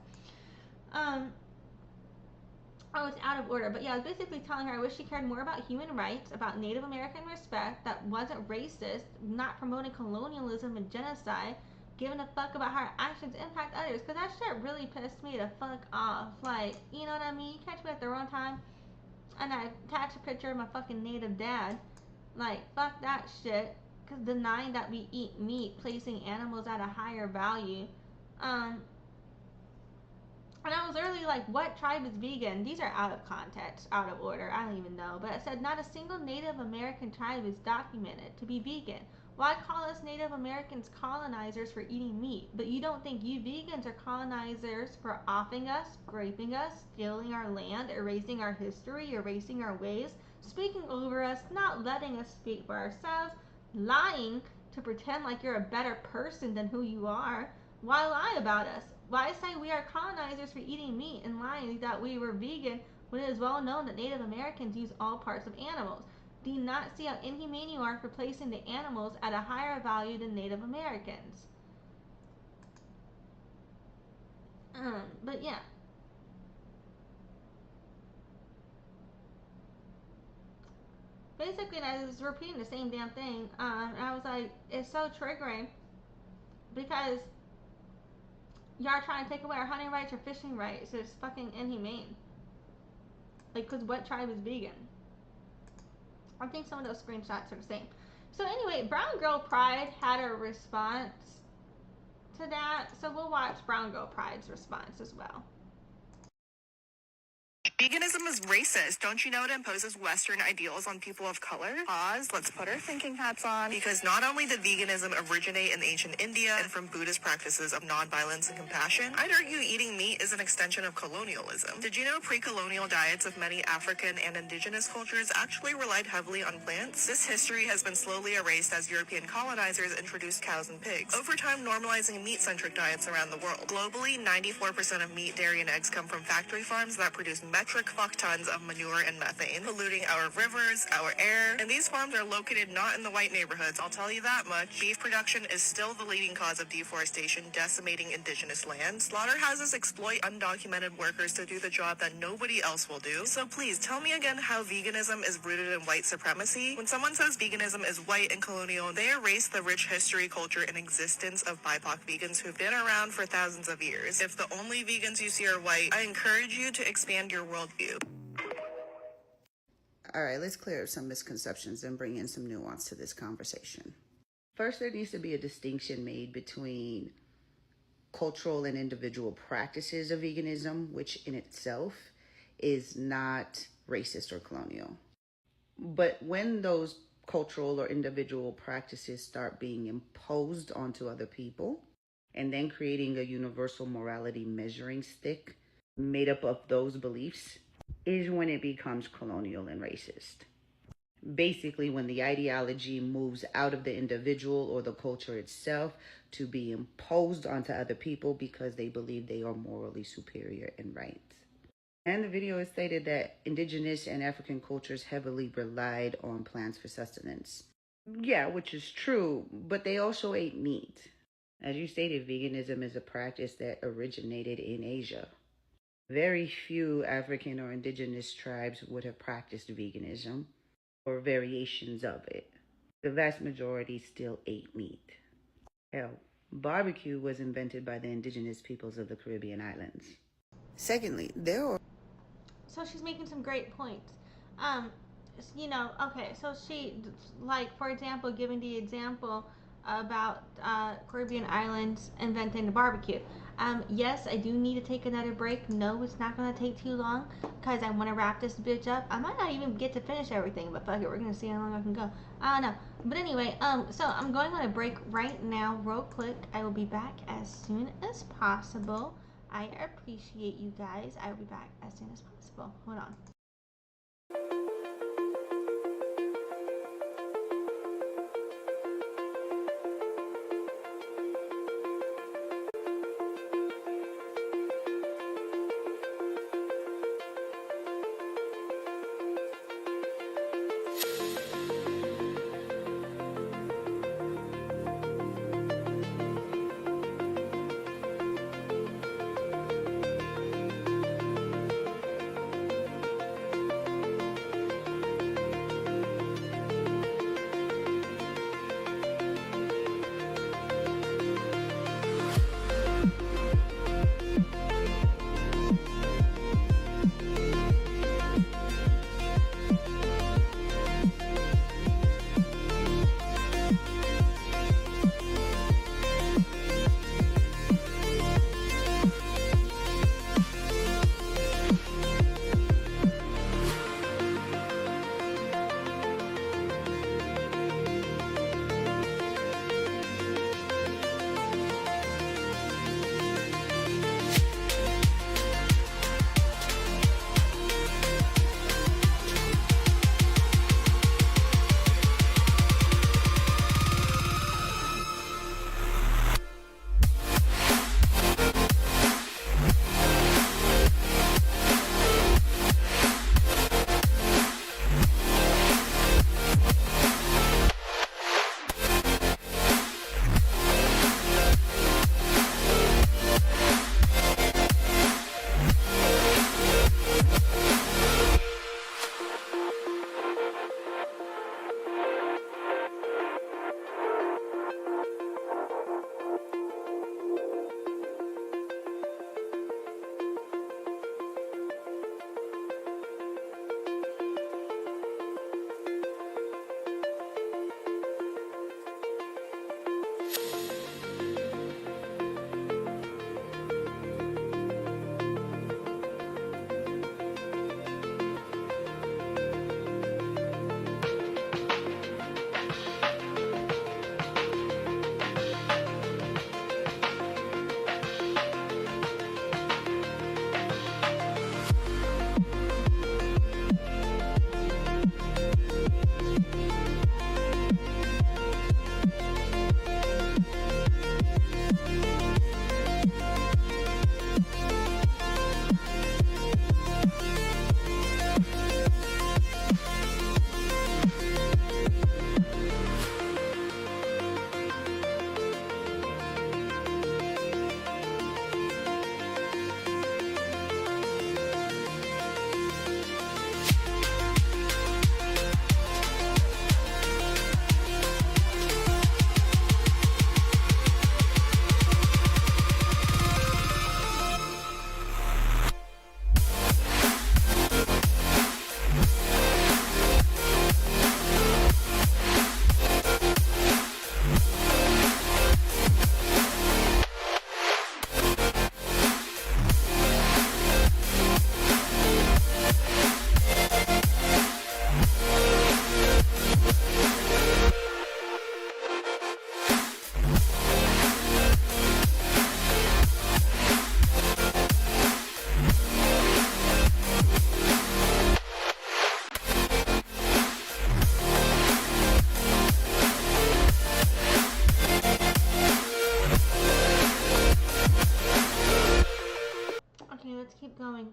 Oh, it's out of order. But yeah, I was basically telling her I wish she cared more about human rights, about Native American respect, that wasn't racist, not promoting colonialism and genocide, giving a fuck about how our actions impact others, because that shit really pissed me the fuck off. Like, you know what I mean? You catch me at the wrong time, and I attach a picture of my fucking native dad. Like, fuck that shit. Because denying that we eat meat, placing animals at a higher value. And I was early like, what tribe is vegan? These are out of context, out of order. I don't even know. But it said not a single Native American tribe is documented to be vegan. Why call us Native Americans colonizers for eating meat? But you don't think you vegans are colonizers for offing us, raping us, stealing our land, erasing our history, erasing our ways, speaking over us, not letting us speak for ourselves, lying to pretend like you're a better person than who you are. Why lie about us? Why say we are colonizers for eating meat and lying that we were vegan when it is well known that Native Americans use all parts of animals? Do you not see how inhumane you are for placing the animals at a higher value than Native Americans? But yeah. Basically, I was repeating the same damn thing. And I was like, it's so triggering because y'all are trying to take away our hunting rights or fishing rights. It's fucking inhumane. Like, because what tribe is vegan? I think some of those screenshots are the same. So anyway, Brown Girl Pride had a response to that. So we'll watch Brown Girl Pride's response as well. Veganism is racist. Don't you know it imposes Western ideals on people of color? Pause. Let's put our thinking hats on. Because not only did veganism originate in ancient India and from Buddhist practices of nonviolence and compassion, I'd argue eating meat is an extension of colonialism. Did you know pre-colonial diets of many African and indigenous cultures actually relied heavily on plants? This history has been slowly erased as European colonizers introduced cows and pigs, over time normalizing meat-centric diets around the world. Globally, 94% of meat, dairy, and eggs come from factory farms that produce metric fuck tons of manure and methane, polluting our rivers, our air, and these farms are located not in the white neighborhoods, I'll tell you that much. Beef production is still the leading cause of deforestation, decimating indigenous lands. Slaughterhouses exploit undocumented workers to do the job that nobody else will do. So please, tell me again how veganism is rooted in white supremacy. When someone says veganism is white and colonial, they erase the rich history, culture, and existence of BIPOC vegans who've been around for thousands of years. If the only vegans you see are white, I encourage you to expand your worldview. All right, let's clear up some misconceptions and bring in some nuance to this conversation. First, there needs to be a distinction made between cultural and individual practices of veganism, which in itself is not racist or colonial. But when those cultural or individual practices start being imposed onto other people and then creating a universal morality measuring stick made up of those beliefs, is when it becomes colonial and racist. Basically, when the ideology moves out of the individual or the culture itself to be imposed onto other people because they believe they are morally superior and right. And the video has stated that indigenous and African cultures heavily relied on plants for sustenance. Yeah, which is true, but they also ate meat. As you stated, veganism is a practice that originated in Asia. Very few African or indigenous tribes would have practiced veganism or variations of it. The vast majority still ate meat. Hell, barbecue was invented by the indigenous peoples of the Caribbean islands. Secondly, there are... So she's making some great points. You know, okay, so she, like, for example, giving the example about Caribbean islands inventing the barbecue. Yes, I do need to take another break. No, it's not going to take too long because I want to wrap this bitch up. I might not even get to finish everything, but fuck it, we're going to see how long I can go. I don't know. But anyway, so I'm going on a break right now, real quick. I will be back as soon as possible. I appreciate you guys. I will be back as soon as possible. Hold on.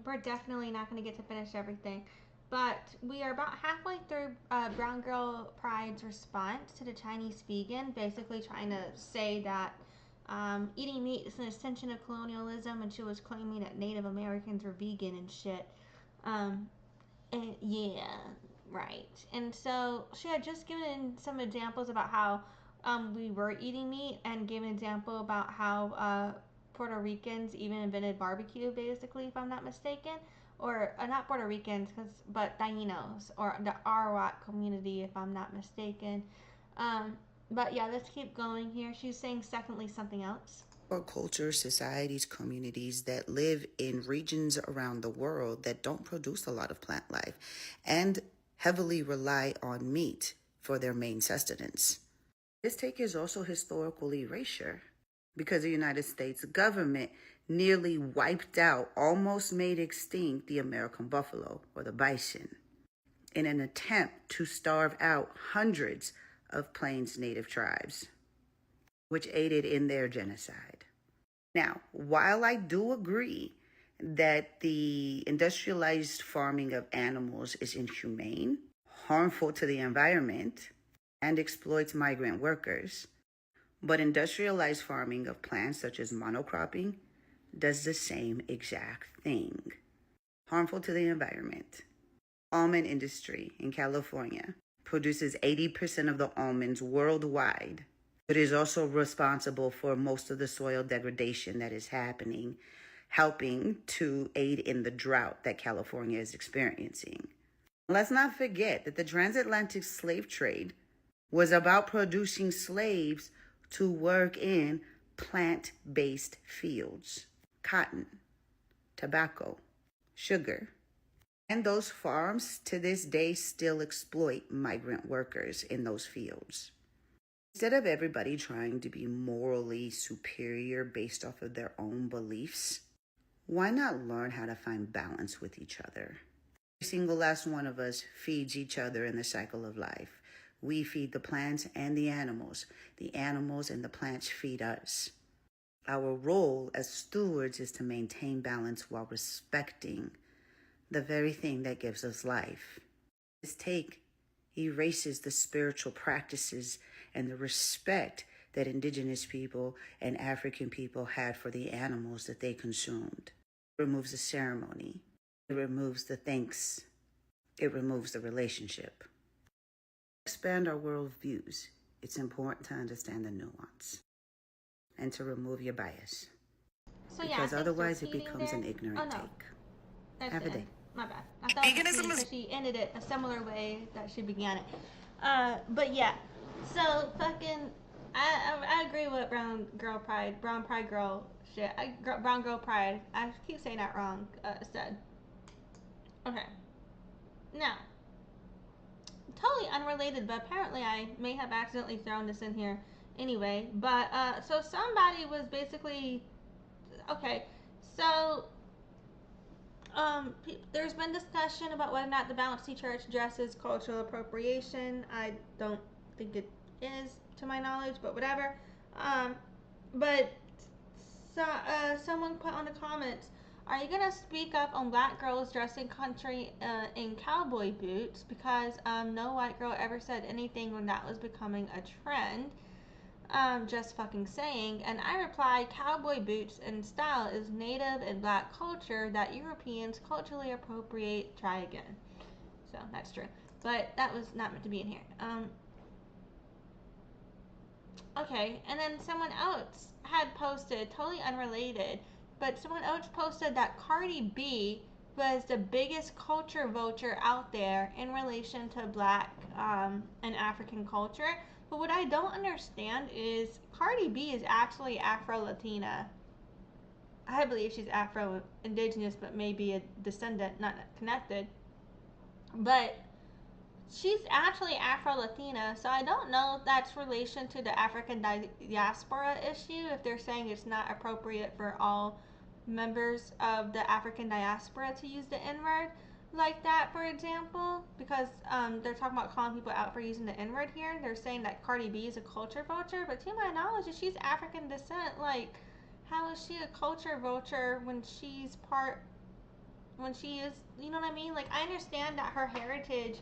We're definitely not going to get to finish everything. But we are about halfway through Brown Girl Pride's response to the Chinese vegan, basically trying to say that Eating meat is an extension of colonialism, and she was claiming that Native Americans were vegan and shit. And yeah, right. And so she had just given some examples about how we were eating meat, and gave an example about how Puerto Ricans even invented barbecue, basically, if I'm not mistaken. Or not Puerto Ricans, but Tainos, or the Arawak community, if I'm not mistaken. But yeah, let's keep going here. She's saying, secondly, something else. Or cultures, societies, communities that live in regions around the world that don't produce a lot of plant life and heavily rely on meat for their main sustenance. This take is also historical erasure, because the United States government nearly wiped out, almost made extinct, the American buffalo, or the bison, in an attempt to starve out hundreds of Plains Native tribes, which aided in their genocide. Now, while I do agree that the industrialized farming of animals is inhumane, harmful to the environment, and exploits migrant workers, but industrialized farming of plants such as monocropping does the same exact thing. Harmful to the environment. Almond industry in California produces 80% of the almonds worldwide, but is also responsible for most of the soil degradation that is happening, helping to aid in the drought that California is experiencing. Let's not forget that the transatlantic slave trade was about producing slaves to work in plant-based fields, cotton, tobacco, sugar. And those farms to this day still exploit migrant workers in those fields. Instead of everybody trying to be morally superior based off of their own beliefs, why not learn how to find balance with each other? Every single last one of us feeds each other in the cycle of life. We feed the plants and the animals. The animals and the plants feed us. Our role as stewards is to maintain balance while respecting the very thing that gives us life. This take erases the spiritual practices and the respect that indigenous people and African people had for the animals that they consumed. It removes the ceremony. It removes the thanks. It removes the relationship. Expand our worldviews. It's important to understand the nuance and to remove your bias. So yeah, because otherwise it repeating becomes there. an ignorant Oh, no. take. That's Have a it. day. My bad. I thought it was because she ended it a similar way that she began it. But yeah. So fucking, I agree with brown pride girl shit. Brown girl pride. I keep saying that wrong. Said. Okay. Now, totally unrelated, but apparently I may have accidentally thrown this in here anyway. But so somebody was basically okay. So there's been discussion about whether or not the Balanced Church addresses cultural appropriation. I don't think it is, to my knowledge, but whatever. But someone put on the comments, are you gonna speak up on black girls dressing country in cowboy boots? Because no white girl ever said anything when that was becoming a trend. Just fucking saying. And I replied, cowboy boots and style is native and black culture that Europeans culturally appropriate. Try again. So that's true. But that was not meant to be in here. Okay, and then someone else had posted, totally unrelated, but someone else posted that Cardi B was the biggest culture vulture out there in relation to black and African culture. But what I don't understand is Cardi B is actually Afro-Latina. I believe she's Afro-Indigenous, but maybe a descendant, not connected. But she's actually Afro-Latina, so I don't know if that's relation to the African diaspora issue, if they're saying it's not appropriate for all members of the African diaspora to use the N-word like that, for example, because they're talking about calling people out for using the N-word here. They're saying that Cardi B is a culture vulture, but to my knowledge, if she's African descent, like, how is she a culture vulture when she's part when she is, you know what I mean? Like, I understand that her heritage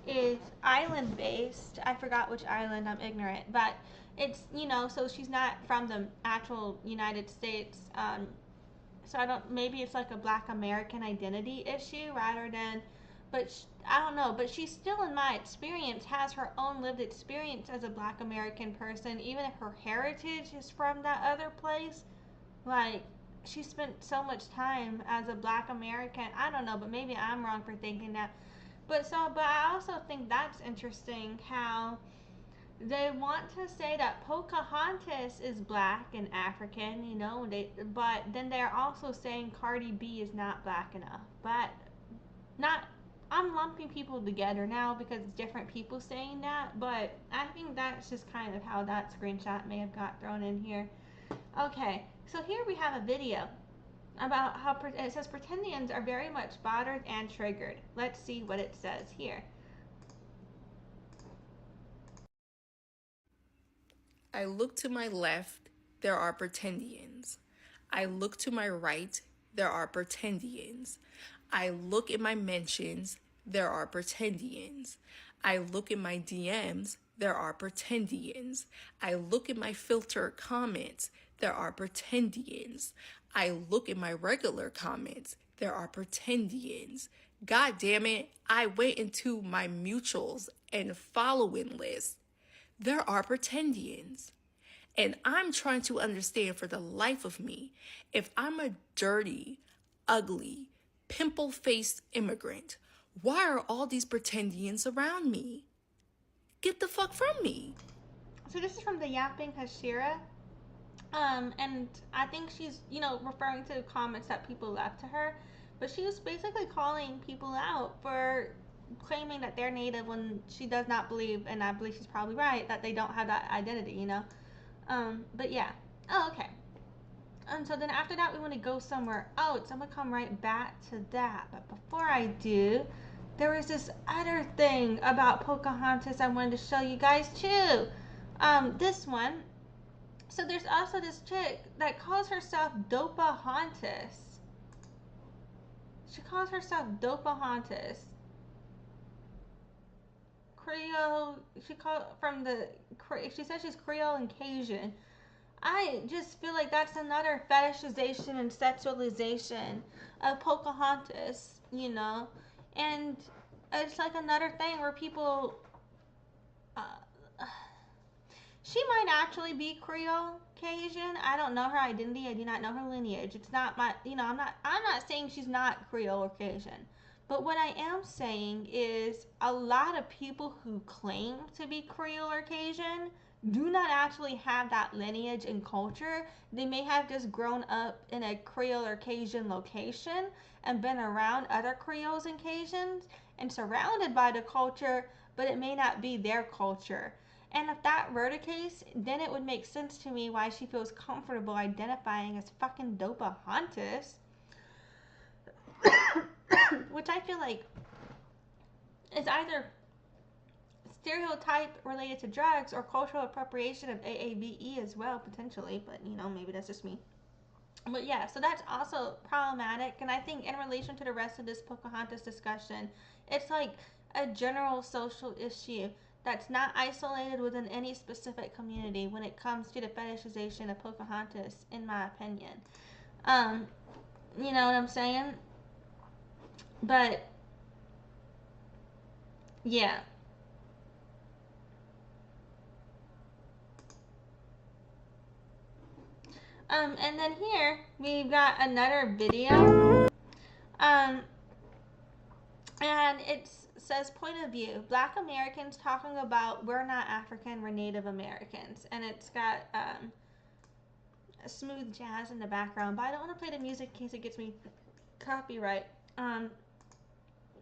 is island based. I forgot which island, I'm ignorant, but it's, you know, so she's not from the actual United States. So I don't, maybe it's like a Black American identity issue rather than, but I don't know, but she still, in my experience, has her own lived experience as a Black American person, even if her heritage is from that other place. Like, she spent so much time as a Black American. I don't know, but maybe I'm wrong for thinking that. But I also think that's interesting how they want to say that Pocahontas is Black and African, you know, but then they're also saying Cardi B is not Black enough. But I'm lumping people together now because it's different people saying that, but I think that's just kind of how that screenshot may have got thrown in here. Okay, so here we have a video about how it says pretendians are very much bothered and triggered. Let's see what it says here. I look to my left, there are pretendians. I look to my right, there are pretendians. I look at my mentions, there are pretendians. I look at my DMs, there are pretendians. I look at my filter comments, there are pretendians. I look at my regular comments, there are pretendians. God damn it, I went into my mutuals and following list. There are pretendians. And I'm trying to understand for the life of me, if I'm a dirty, ugly, pimple-faced immigrant, why are all these pretendians around me? Get the fuck from me. So this is from the.yapping.hashira. And I think she's, you know, referring to comments that people left to her. But she was basically calling people out for claiming that they're Native when she does not believe, and I believe she's probably right, that they don't have that identity, you know? But yeah. Oh, okay. And so then after that, we want to go somewhere else. I'm going to come right back to that. But before I do, there was this other thing about Pocahontas I wanted to show you guys too. This one. So there's also this chick that calls herself Dopahontas. She calls herself Dopahontas. Creole, she says she's Creole and Cajun. I just feel like that's another fetishization and sexualization of Pocahontas, you know? And it's like another thing where people, she might actually be Creole Cajun. I don't know her identity. I do not know her lineage. It's not my, you know, I'm not saying she's not Creole or Cajun. But what I am saying is a lot of people who claim to be Creole or Cajun do not actually have that lineage and culture. They may have just grown up in a Creole or Cajun location and been around other Creoles and Cajuns and surrounded by the culture, but it may not be their culture. And if that were the case, then it would make sense to me why she feels comfortable identifying as fucking Dopahontas. Which I feel like is either stereotype related to drugs or cultural appropriation of AAVE as well, potentially, but you know, maybe that's just me. But yeah, so that's also problematic, and I think in relation to the rest of this Pocahontas discussion, it's like a general social issue that's not isolated within any specific community when it comes to the fetishization of Pocahontas, in my opinion. You know what I'm saying? But yeah. And then here we've got another video. And it says point of view. Black Americans talking about we're not African, we're Native Americans. And it's got a smooth jazz in the background, but I don't want to play the music in case it gets me copyright.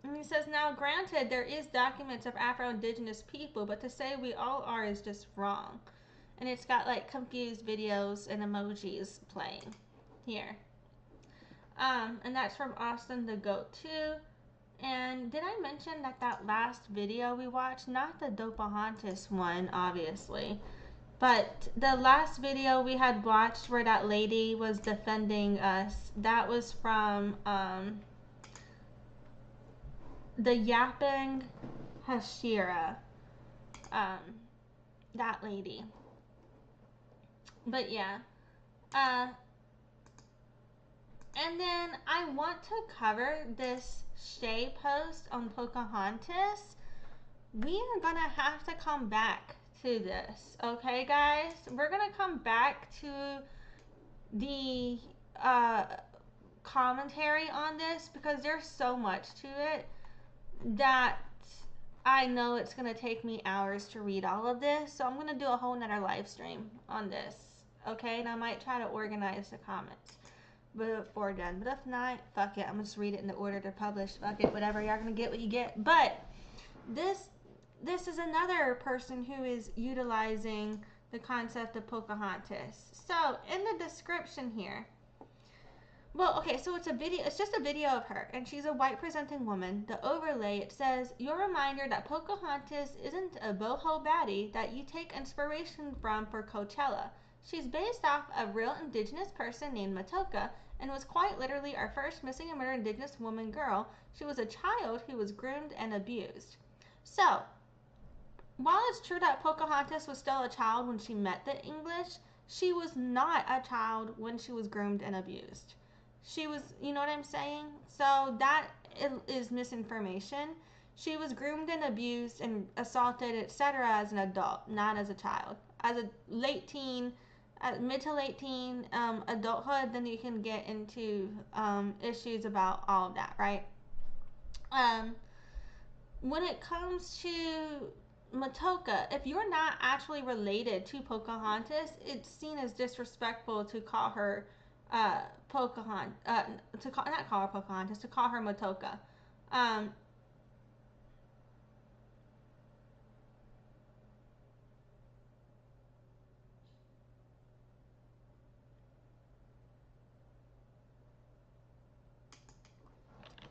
And he says, now granted, there is documents of Afro-Indigenous people, but to say we all are is just wrong. And it's got like confused videos and emojis playing here. And that's from Austin the Goat too. And did I mention that last video we watched, not the Dopahontas one, obviously, but the last video we had watched where that lady was defending us, that was from, the.yapping.hashira. That lady. But yeah. And then I want to cover this Shay post on Pocahontas. We are gonna have to come back to this, okay, guys? We're gonna come back to the commentary on this because there's so much to it that I know it's gonna take me hours to read all of this. So I'm gonna do a whole nother live stream on this, okay? And I might try to organize the comments before done. But if not, fuck it. I'm gonna just read it in the order to publish. Fuck it, whatever. Y'all gonna get what you get. But this is another person who is utilizing the concept of Pocahontas. So in the description here, well, okay, so it's a video. It's just a video of her, and she's a white presenting woman. The overlay, it says, "Your reminder that Pocahontas isn't a boho baddie that you take inspiration from for Coachella. She's based off a real indigenous person named Matoaka and was quite literally our first missing and murdered indigenous woman girl. She was a child who was groomed and abused." So, while it's true that Pocahontas was still a child when she met the English, she was not a child when she was groomed and abused. She was, you know what I'm saying? So that is misinformation. She was groomed and abused and assaulted, etc. as an adult, not as a child. As a late teen, mid to late teen, adulthood, then you can get into issues about all of that, right? When it comes to Matoaka, if you're not actually related to Pocahontas, it's seen as disrespectful to call her Pocahontas, not call her Pocahontas, to call her Matoaka.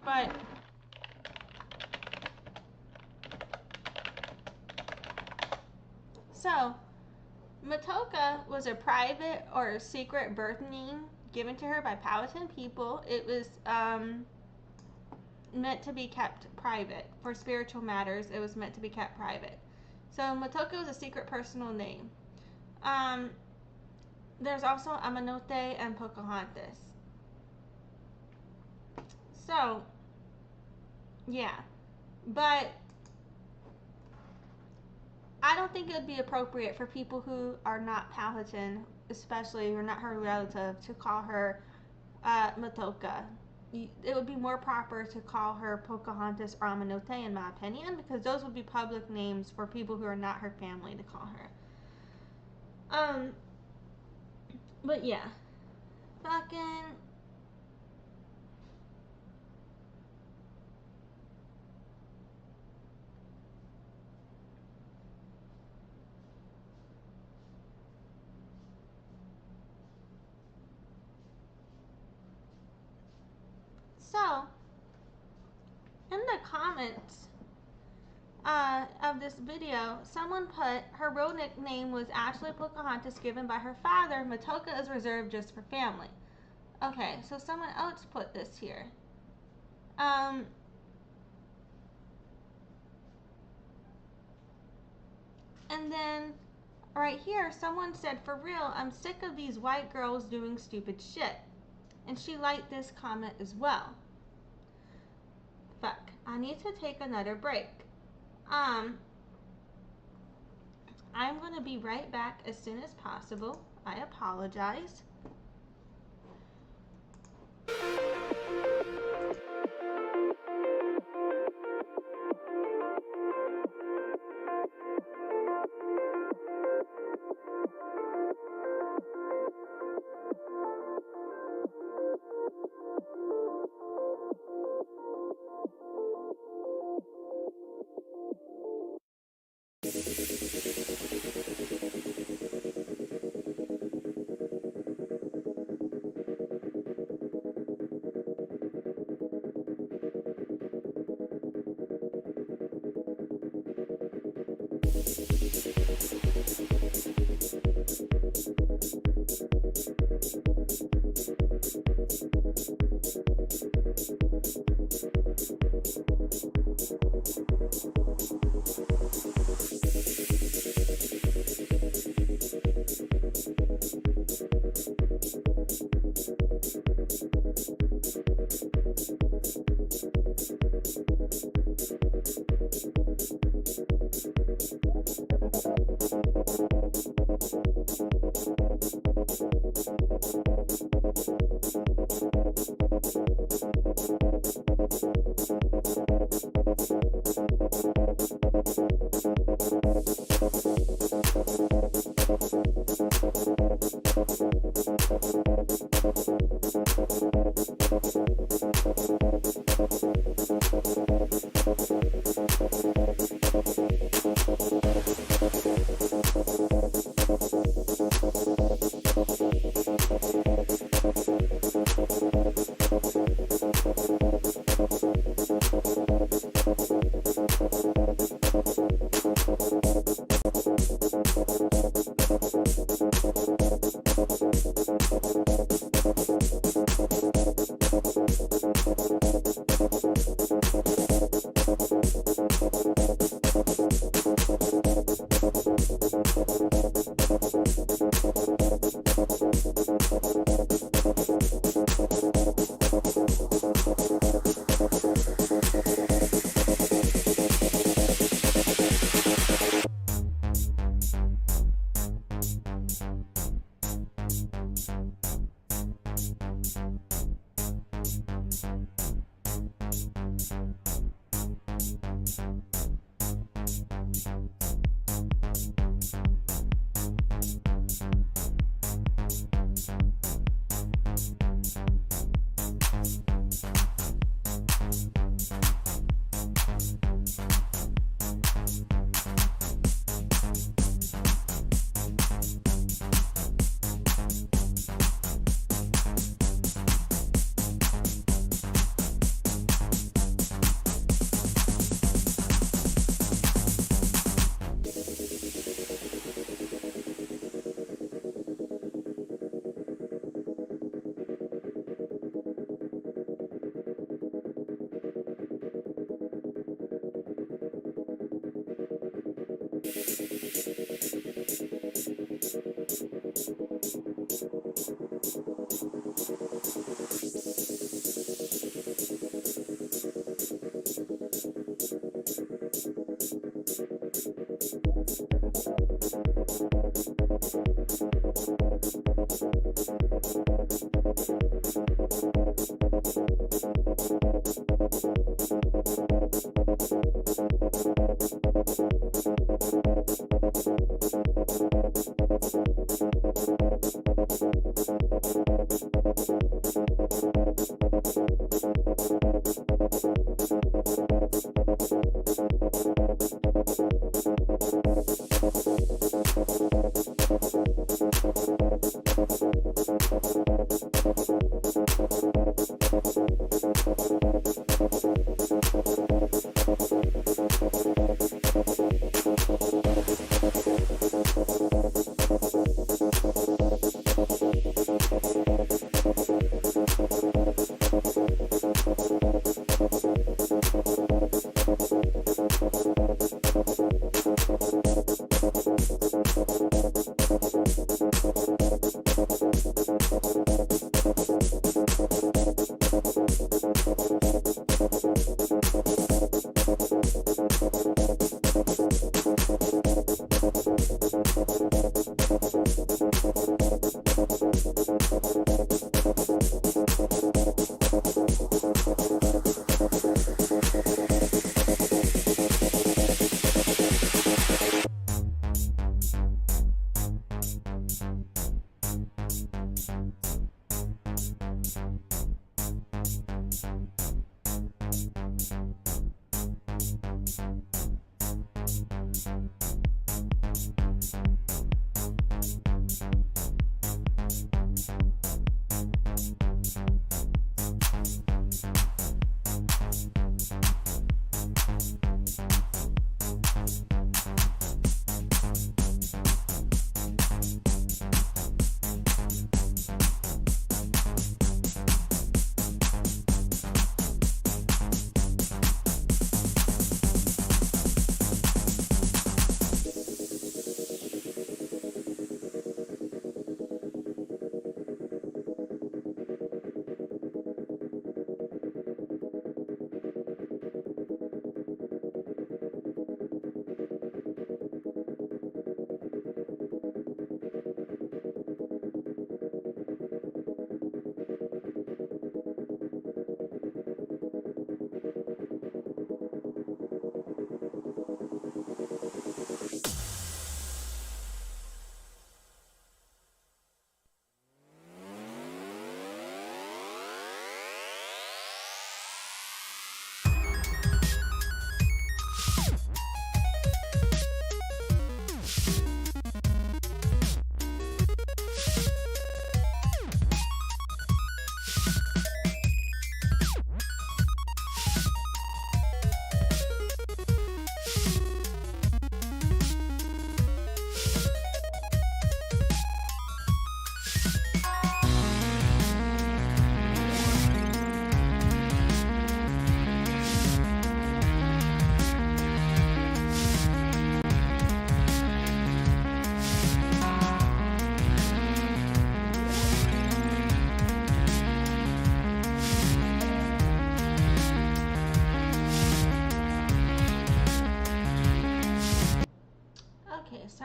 But so Matoaka was a private or secret birth name given to her by Powhatan people. It was meant to be kept private. For spiritual matters, it was meant to be kept private. So Matoaka was a secret personal name. There's also Amanote and Pocahontas. So, yeah. But I don't think it would be appropriate for people who are not Powhatan, especially who are not her relative, to call her Matoaka. It would be more proper to call her Pocahontas or Amanote, in my opinion, because those would be public names for people who are not her family to call her. But yeah. Fucking... So, in the comments of this video, someone put her real nickname was actually Pocahontas, given by her father. Matoaka is reserved just for family. Okay, so someone else put this here. And then right here, someone said, "For real, I'm sick of these white girls doing stupid shit." And she liked this comment as well. Fuck, I need to take another break. I'm going to be right back as soon as possible. I apologize.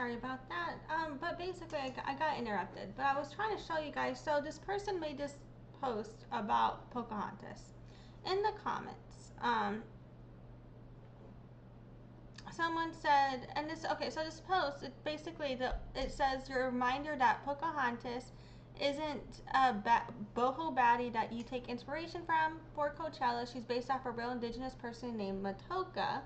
sorry about that. But basically, I got interrupted. But I was trying to show you guys. So this person made this post about Pocahontas. In the comments, someone said, and this, okay, so this post, it basically, it says, your reminder that Pocahontas isn't a boho baddie that you take inspiration from for Coachella. She's based off a real indigenous person named Matoaka.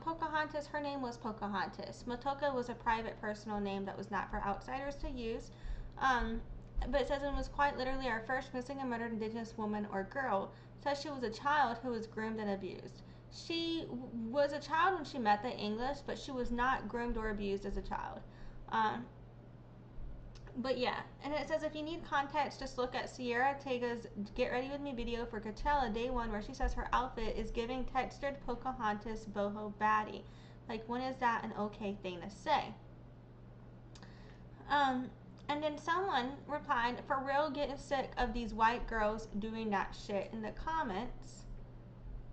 Pocahontas, her name was Pocahontas. Matoaka was a private personal name that was not for outsiders to use. But it says it was quite literally our first missing and murdered indigenous woman or girl. It says she was a child who was groomed and abused. She was a child when she met the English, but she was not groomed or abused as a child. But yeah, and it says if you need context, just look at Sierra Tega's Get Ready With Me video for Coachella Day 1, where she says her outfit is giving textured Pocahontas boho baddie. Like, when is that an okay thing to say? And then someone replied, for real, getting sick of these white girls doing that shit in the comments.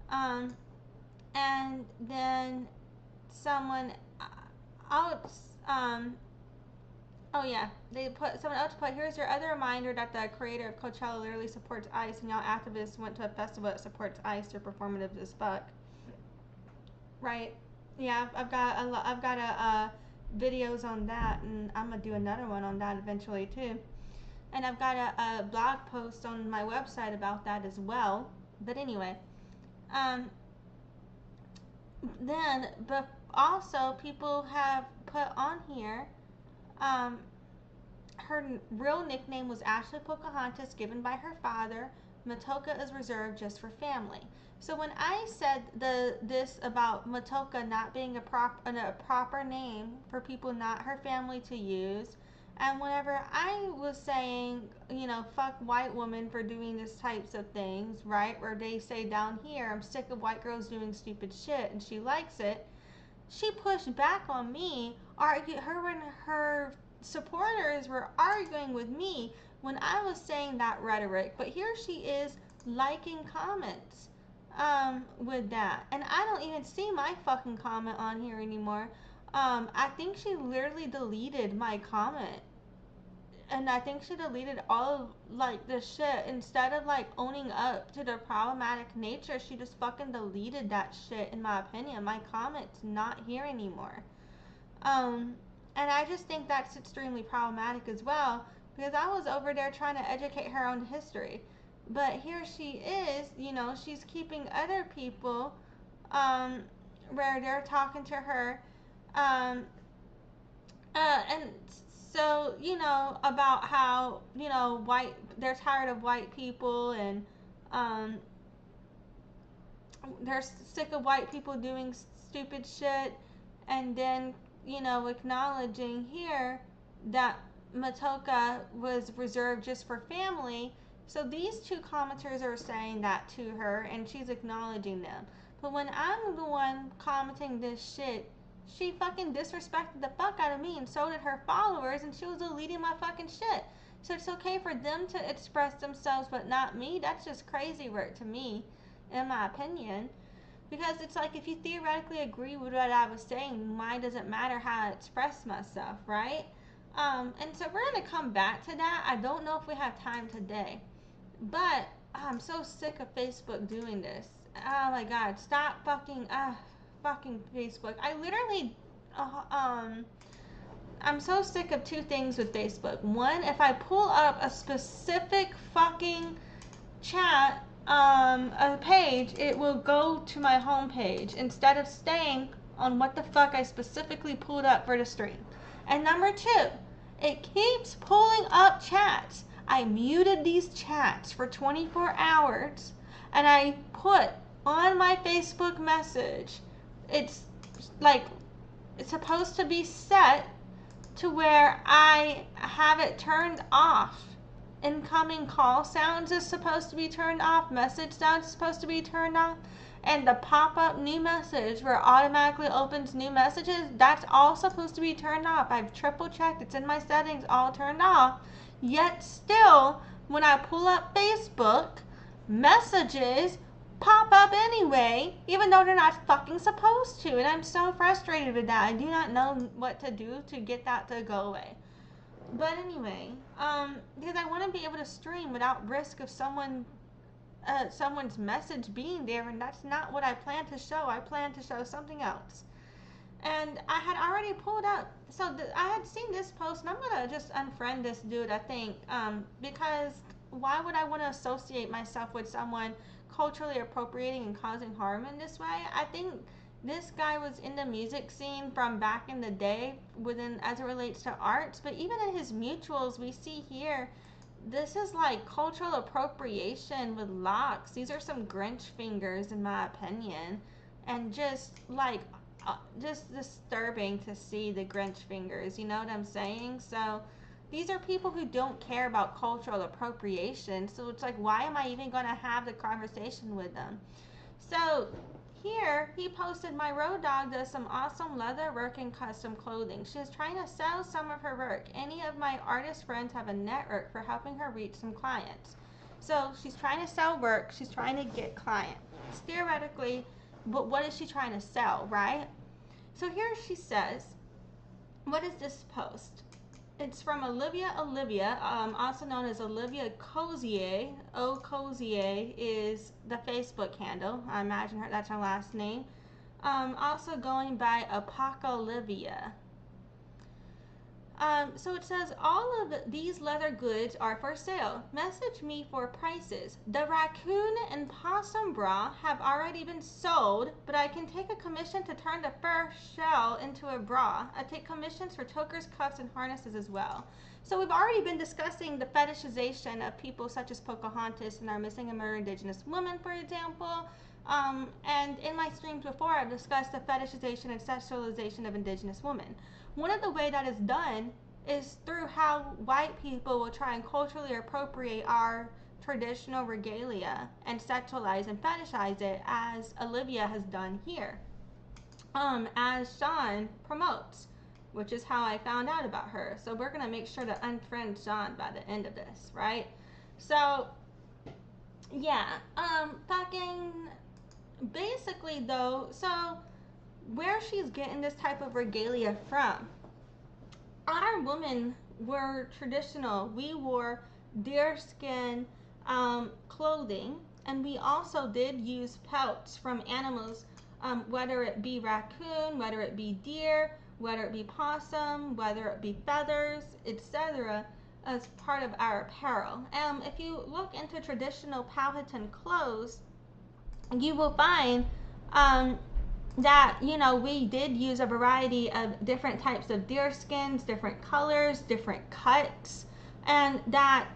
And then someone else, oh yeah, someone else put, here's your other reminder that the creator of Coachella literally supports ICE, and y'all activists went to a festival that supports ICE. You're performative as fuck. Right? Yeah, I've got videos on that, and I'm gonna do another one on that eventually too. And I've got a blog post on my website about that as well. But anyway, but also people have put on here, her real nickname was Ashley Pocahontas, given by her father. Matoaka is reserved just for family. So when I said this about Matoaka not being a proper name for people not her family to use, and whenever I was saying, fuck white women for doing these types of things, right, where they say down here, I'm sick of white girls doing stupid shit, and she likes it, she pushed back on me, her and her supporters were arguing with me when I was saying that rhetoric, but here she is liking comments with that, and I don't even see my fucking comment on here anymore. I think she literally deleted my comment, and I think she deleted all of the shit. Instead of owning up to the problematic nature, she just fucking deleted that shit. In my opinion, my comment's not here anymore. And I just think that's extremely problematic as well, because I was over there trying to educate her on history. But here she is, she's keeping other people, where they're talking to her, and so, about how, they're tired of white people, and, they're sick of white people doing stupid shit, and then, acknowledging here that Matoaka was reserved just for family. So these two commenters are saying that to her, and she's acknowledging them. But when I'm the one commenting this shit, she fucking disrespected the fuck out of me, and so did her followers, and she was deleting my fucking shit. So it's okay for them to express themselves, but not me? That's just crazy work to me, in my opinion. Because it's like, if you theoretically agree with what I was saying, why does it matter how I express myself, right? And so we're going to come back to that. I don't know if we have time today. But I'm so sick of Facebook doing this. Oh my god, stop fucking Facebook. I literally, I'm so sick of two things with Facebook. One, if I pull up a specific fucking chat, a page, it will go to my home page instead of staying on what the fuck I specifically pulled up for the stream. And number two, it keeps pulling up chats. I muted these chats for 24 hours, and I put on my Facebook message, it's supposed to be set to where I have it turned off. Incoming call sounds is supposed to be turned off. Message sounds is supposed to be turned off. And the pop-up new message where it automatically opens new messages, that's all supposed to be turned off. I've triple checked. It's in my settings, all turned off. Yet still, when I pull up Facebook, messages pop up anyway, even though they're not fucking supposed to. And I'm so frustrated with that. I do not know what to do to get that to go away. But anyway, because I want to be able to stream without risk of someone's message being there, and that's not what I plan to show. I plan to show something else. And I had already pulled up, so I had seen this post, and I'm gonna just unfriend this dude, I think, because why would I want to associate myself with someone culturally appropriating and causing harm in this way? I think this guy was in the music scene from back in the day as it relates to arts, but even in his mutuals, we see here, this is like cultural appropriation with locks. These are some Grinch fingers, in my opinion, and just like just disturbing to see the Grinch fingers, you know what I'm saying? So these are people who don't care about cultural appropriation, so it's like, why am I even going to have the conversation with them? So here he posted, my road dog does some awesome leather work and custom clothing. She is trying to sell some of her work. Any of my artist friends have a network for helping her reach some clients. So she's trying to sell work, she's trying to get clients. Theoretically, but what is she trying to sell, right? So here she says, what is this post? It's from Olivia Olivia, also known as Olivia Kosier. Kosier is the Facebook handle. I imagine that's her last name. Also going by Olivia. So it says, all of these leather goods are for sale. Message me for prices. The raccoon and possum bra have already been sold, but I can take a commission to turn the fur shell into a bra. I take commissions for chokers, cuffs, and harnesses as well. So we've already been discussing the fetishization of people such as Pocahontas and our missing and murdered Indigenous women, for example. And in my streams before, I've discussed the fetishization and sexualization of Indigenous women. One of the way that is done is through how white people will try and culturally appropriate our traditional regalia and sexualize and fetishize it, as Olivia has done here, as Sean promotes, which is how I found out about her. So we're gonna make sure to unfriend Sean by the end of this, right? So yeah, basically though, so where she's getting this type of regalia from, our women were traditional. We wore deerskin clothing, and we also did use pelts from animals, whether it be raccoon, whether it be deer, whether it be possum, whether it be feathers, etc., as part of our apparel. If you look into traditional Powhatan clothes, you will find that, you know, we did use a variety of different types of deer skins, different colors, different cuts, and that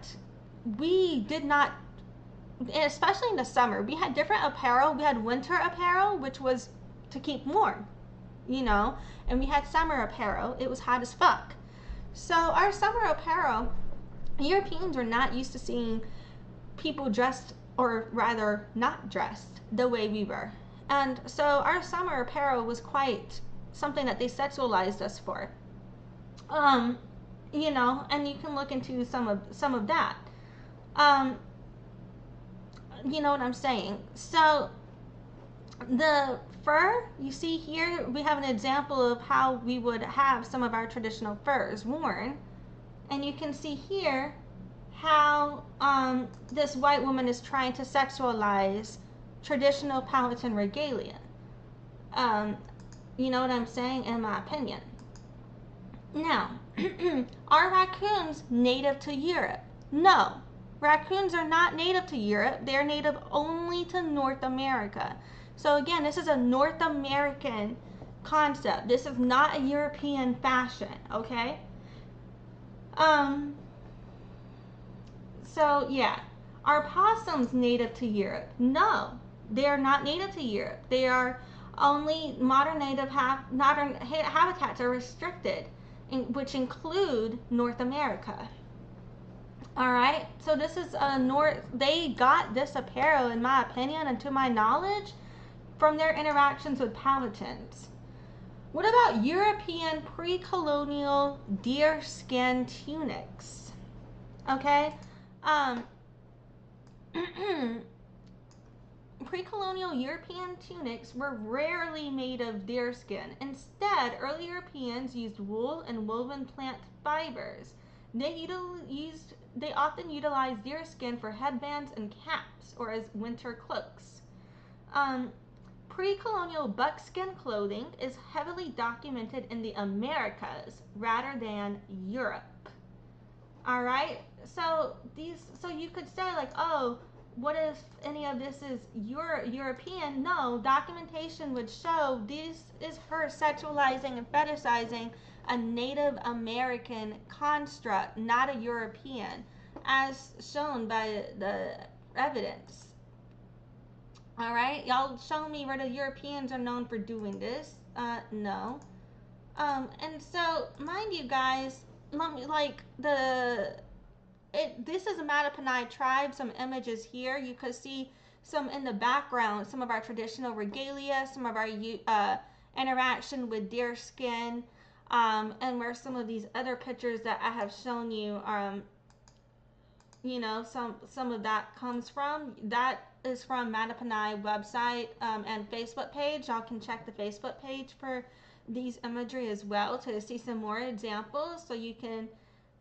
we did not, especially in the summer, we had different apparel. We had winter apparel, which was to keep warm, you know, and we had summer apparel. It was hot as fuck. So our summer apparel, Europeans were not used to seeing people dressed, or rather not dressed, the way we were. And so our summer apparel was quite something that they sexualized us for. You know, and you can look into some of that. You know what I'm saying? So the fur, you see here, we have an example of how we would have some of our traditional furs worn. And you can see here how this white woman is trying to sexualize traditional Powhatan regalia. You know what I'm saying? In my opinion. Now, are raccoons native to Europe? No. Raccoons are not native to Europe. They're native only to North America. So again, this is a North American concept. This is not a European fashion, okay? So yeah, are possums native to Europe? No, they are not native to Europe. They are only modern habitats are restricted, which include North America. All right, so this is they got this apparel, in my opinion, and to my knowledge, from their interactions with Powhatans. What about European pre-colonial deerskin tunics? Okay, pre-colonial European tunics were rarely made of deerskin. Instead, early Europeans used wool and woven plant fibers. They often utilized deerskin for headbands and caps, or as winter cloaks. Pre-colonial buckskin clothing is heavily documented in the Americas rather than Europe. All right, so you could say like, oh, what if any of this is European? No, documentation would show this is her sexualizing and fetishizing a Native American construct, not a European, as shown by the evidence. All right, y'all show me where the Europeans are known for doing this. No. And so, mind you guys, this is a Mattaponi tribe. Some images here. You could see some in the background, some of our traditional regalia, some of our interaction with deer skin, and where some of these other pictures that I have shown you, some of that comes from. That is from Mattaponi website and Facebook page. Y'all can check the Facebook page for these imagery as well to see some more examples so you can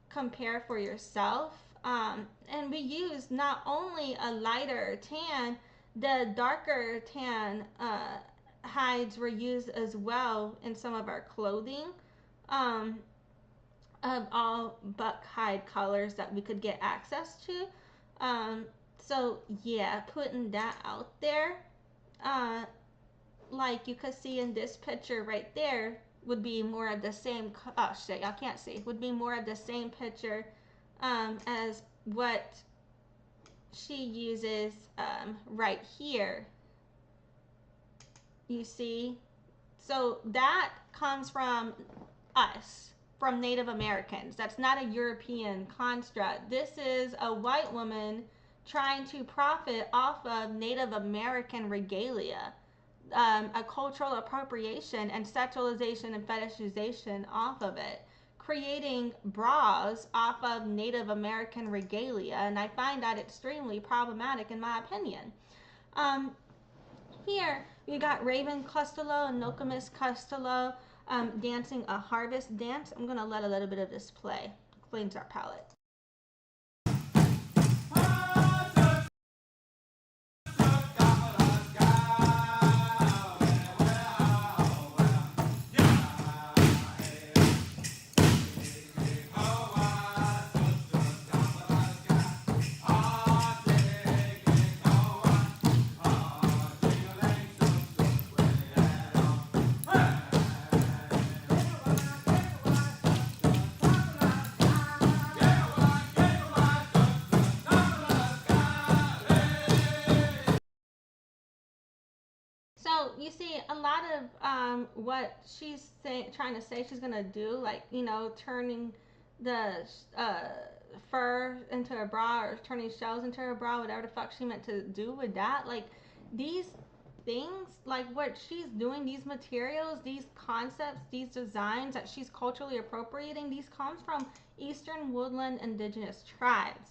compare for yourself. And we use not only a lighter tan, the darker tan hides were used as well in some of our clothing, of all buck hide colors that we could get access to. So yeah, putting that out there, like you could see in this picture right there, would be more of the same, oh shit, y'all can't see, would be more of the same picture as what she uses right here. You see? So that comes from us, from Native Americans. That's not a European construct. This is a white woman trying to profit off of Native American regalia. A cultural appropriation and sexualization and fetishization off of it, creating bras off of Native American regalia, and I find that extremely problematic in my opinion. Here we got Raven Costello and Nokomis Costello dancing a harvest dance. I'm gonna let a little bit of this play, cleans our palate. So you see a lot of what she's trying to say she's gonna do, like, turning the fur into a bra or turning shells into a bra, whatever the fuck she meant to do with that. Like, these things, like what she's doing, these materials, these concepts, these designs that she's culturally appropriating, these comes from Eastern Woodland Indigenous tribes.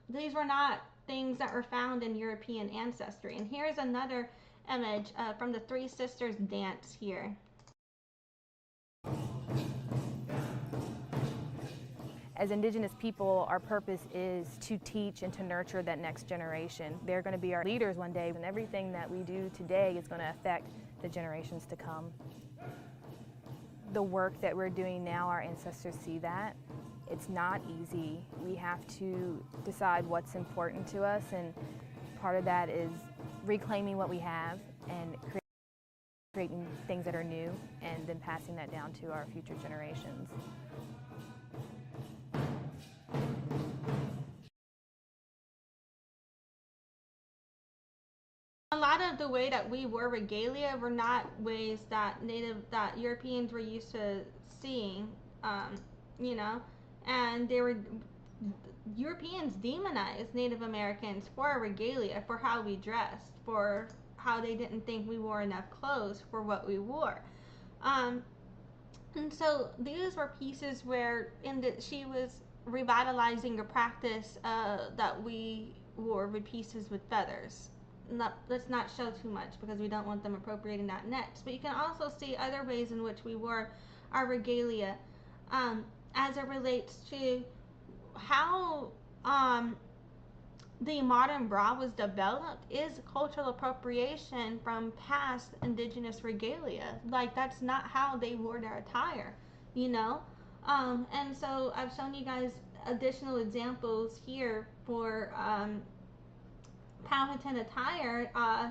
These were not things that were found in European ancestry. And here's another image from the Three Sisters dance here. As Indigenous people, our purpose is to teach and to nurture that next generation. They're going to be our leaders one day, and everything that we do today is going to affect the generations to come. The work that we're doing now, our ancestors see that. It's not easy. We have to decide what's important to us, and part of that is reclaiming what we have and creating things that are new, and then passing that down to our future generations. A lot of the way that we wore regalia were not ways that Europeans were used to seeing, and Europeans demonized Native Americans for our regalia, for how we dressed, for how they didn't think we wore enough clothes for what we wore. And so these were pieces where she was revitalizing a practice that we wore with pieces with feathers. Let's not show too much because we don't want them appropriating that next. But you can also see other ways in which we wore our regalia as it relates to how the modern bra was developed is cultural appropriation from past indigenous regalia. Like, that's not how they wore their attire, you know? And so I've shown you guys additional examples here for Powhatan attire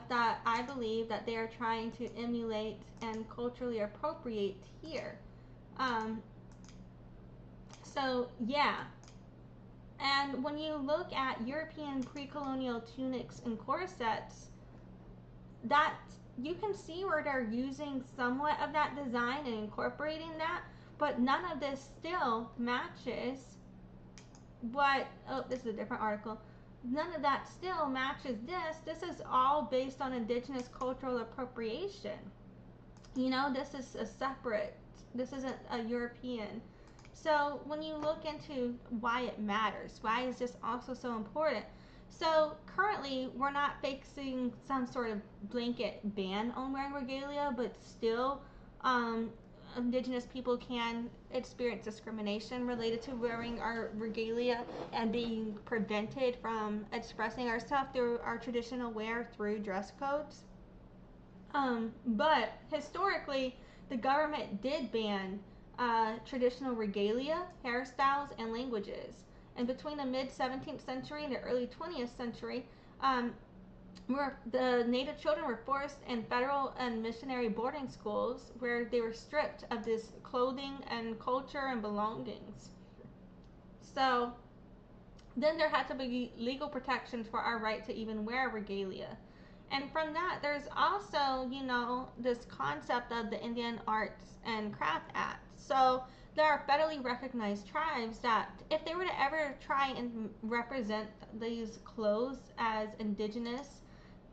that I believe that they are trying to emulate and culturally appropriate here. So yeah. And when you look at European pre-colonial tunics and corsets, that you can see where they're using somewhat of that design and incorporating that, but none of this still matches what, oh, this is a different article. None of that still matches this. This is all based on indigenous cultural appropriation. You know, this is a separate, this isn't a European. So when you look into why it matters, why is this also so important? So currently we're not facing some sort of blanket ban on wearing regalia, but still indigenous people can experience discrimination related to wearing our regalia and being prevented from expressing ourselves through our traditional wear through dress codes. But historically, the government did ban traditional regalia, hairstyles, and languages. And between the mid-17th century and the early 20th century, the Native children were forced in federal and missionary boarding schools where they were stripped of this clothing and culture and belongings. So then there had to be legal protections for our right to even wear regalia. And from that, there's also, you know, this concept of the Indian Arts and Craft Act. So there are federally recognized tribes that if they were to ever try and represent these clothes as indigenous,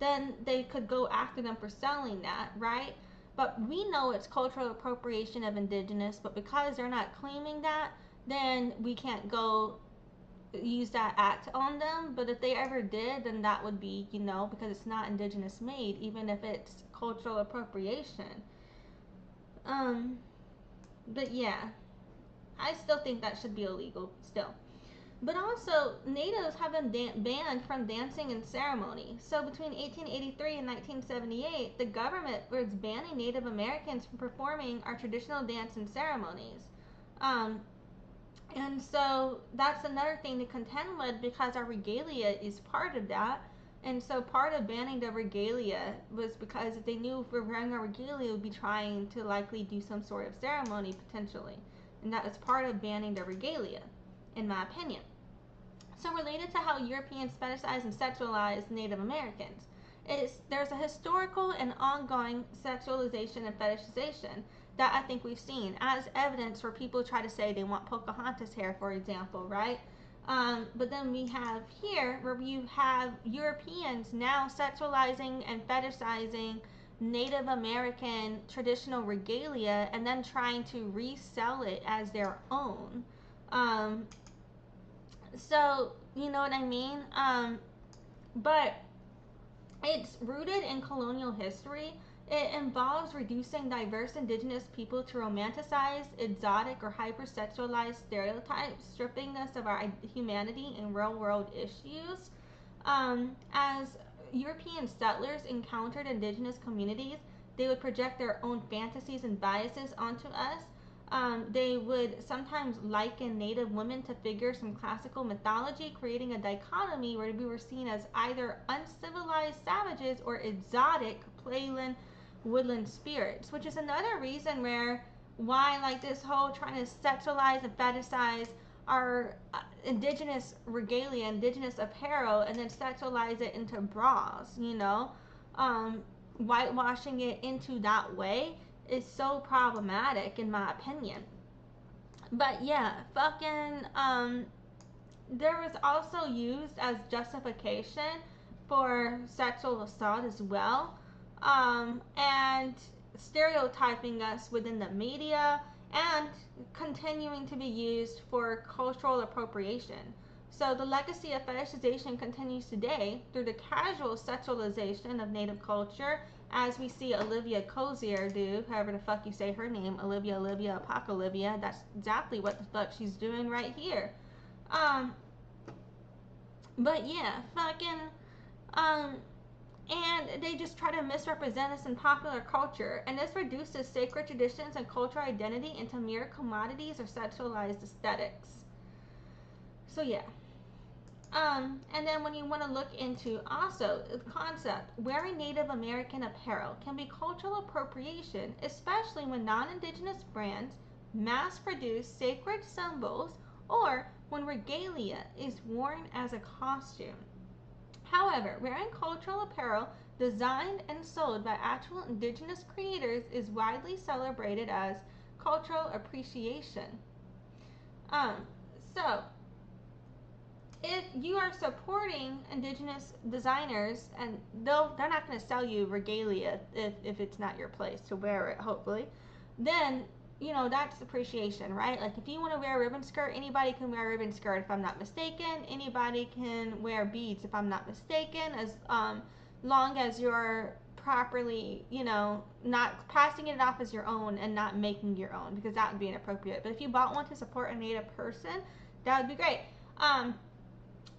then they could go after them for selling that, right? But we know it's cultural appropriation of indigenous, but because they're not claiming that, then we can't go use that act on them. But if they ever did, then that would be, you know, because it's not indigenous made, even if it's cultural appropriation. But yeah, I still think that should be illegal still. But also, natives have been banned from dancing and ceremony. So between 1883 and 1978, the government was banning Native Americans from performing our traditional dance and ceremonies. And so that's another thing to contend with, because our regalia is part of that. And so part of banning the regalia was because if they knew if we were wearing our regalia, we'd be trying to likely do some sort of ceremony potentially. And that was part of banning the regalia, in my opinion. So related to how Europeans fetishize and sexualize Native Americans, there's a historical and ongoing sexualization and fetishization that I think we've seen as evidence where people try to say they want Pocahontas hair, for example, right? But then we have here where you have Europeans now sexualizing and fetishizing Native American traditional regalia and then trying to resell it as their own. So, you know what I mean? But it's rooted in colonial history. It involves reducing diverse indigenous people to romanticize, exotic, or hypersexualized stereotypes, stripping us of our humanity in real-world issues. As European settlers encountered indigenous communities, they would project their own fantasies and biases onto us. They would sometimes liken Native women to figures from classical mythology, creating a dichotomy where we were seen as either uncivilized savages or exotic playland woodland spirits, which is another reason why like this whole trying to sexualize and fetishize our indigenous regalia, indigenous apparel, and then sexualize it into bras, you know, whitewashing it into that way is so problematic in my opinion. But yeah, there was also used as justification for sexual assault as well, and stereotyping us within the media and continuing to be used for cultural appropriation. So the legacy of fetishization continues today through the casual sexualization of Native culture, as we see Olivia Kosier do, however the fuck you say her name, Olivia Olivia, Olivia. That's exactly what the fuck she's doing right here. But yeah, fucking, and they just try to misrepresent us in popular culture, and this reduces sacred traditions and cultural identity into mere commodities or sexualized aesthetics. So yeah. And then when you want to look into also the concept, wearing Native American apparel can be cultural appropriation, especially when non-indigenous brands mass-produce sacred symbols or when regalia is worn as a costume. However, wearing cultural apparel designed and sold by actual indigenous creators is widely celebrated as cultural appreciation. So if you are supporting indigenous designers, and they're not going to sell you regalia if it's not your place to wear it, hopefully, then that's appreciation, right? Like if you want to wear a ribbon skirt, anybody can wear a ribbon skirt if I'm not mistaken. Anybody can wear beads if I'm not mistaken, as long as you're properly, not passing it off as your own and not making your own, because that would be inappropriate. But if you bought one to support a Native person, that would be great.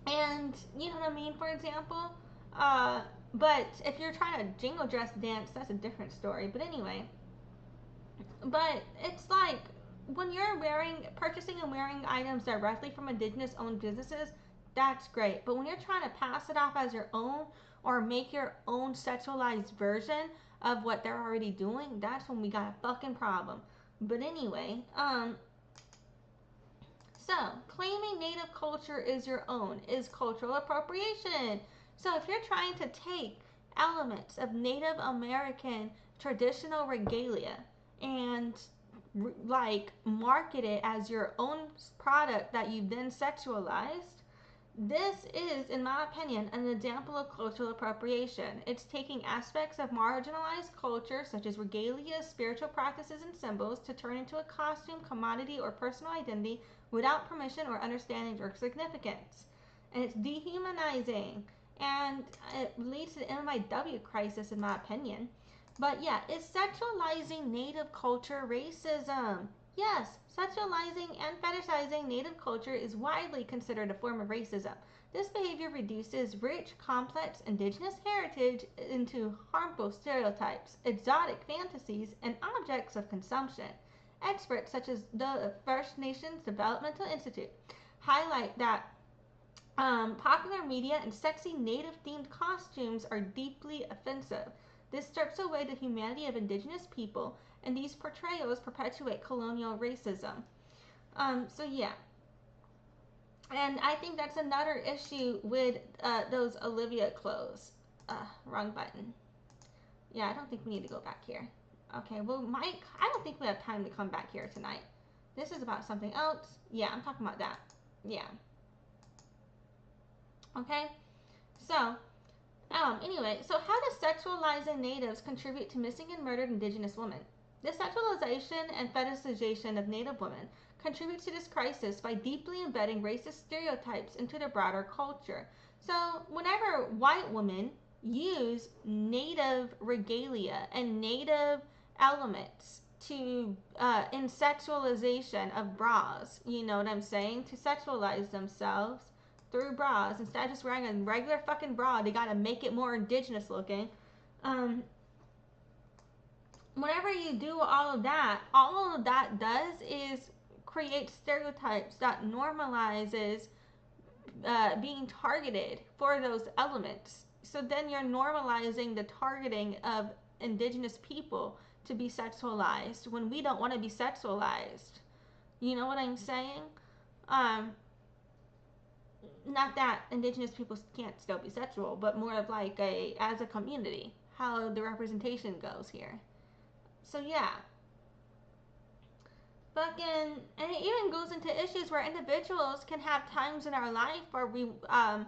And you know what I mean, for example. But if you're trying to jingle dress dance, that's a different story. But anyway, but it's like when you're purchasing and wearing items directly from indigenous owned businesses, that's great. But when you're trying to pass it off as your own or make your own sexualized version of what they're already doing, that's when we got a fucking problem. But anyway, so, claiming Native culture is your own is cultural appropriation. So, if you're trying to take elements of Native American traditional regalia and market it as your own product that you've then sexualized, this is, in my opinion, an example of cultural appropriation. It's taking aspects of marginalized culture, such as regalia, spiritual practices, and symbols, to turn into a costume, commodity, or personal identity without permission or understanding or significance. And it's dehumanizing, and it leads to the MIW crisis, in my opinion. But yeah, is sexualizing Native culture racism? Yes, sexualizing and fetishizing Native culture is widely considered a form of racism. This behavior reduces rich, complex indigenous heritage into harmful stereotypes, exotic fantasies, and objects of consumption. Experts such as the First Nations Developmental Institute highlight that popular media and sexy Native-themed costumes are deeply offensive. This strips away the humanity of indigenous people, and these portrayals perpetuate colonial racism. So yeah. And I think that's another issue with those Olivia clothes. Wrong button. Yeah, I don't think we need to go back here. Okay, well, Mike, I don't think we have time to come back here tonight. This is about something else. Yeah, I'm talking about that. Yeah. Okay? So, anyway, so how does sexualizing natives contribute to missing and murdered indigenous women? The sexualization and fetishization of Native women contributes to this crisis by deeply embedding racist stereotypes into their broader culture. So, whenever white women use Native regalia and Native elements to in sexualization of bras, you know what I'm saying, to sexualize themselves through bras, instead of just wearing a regular fucking bra, they gotta make it more indigenous looking. Whenever you do all of that does is create stereotypes that normalizes being targeted for those elements. So then you're normalizing the targeting of indigenous people to be sexualized when we don't want to be sexualized. You know what I'm saying? Not that indigenous people can't still be sexual, but more of like as a community, how the representation goes here. So yeah. And it even goes into issues where individuals can have times in our life where we are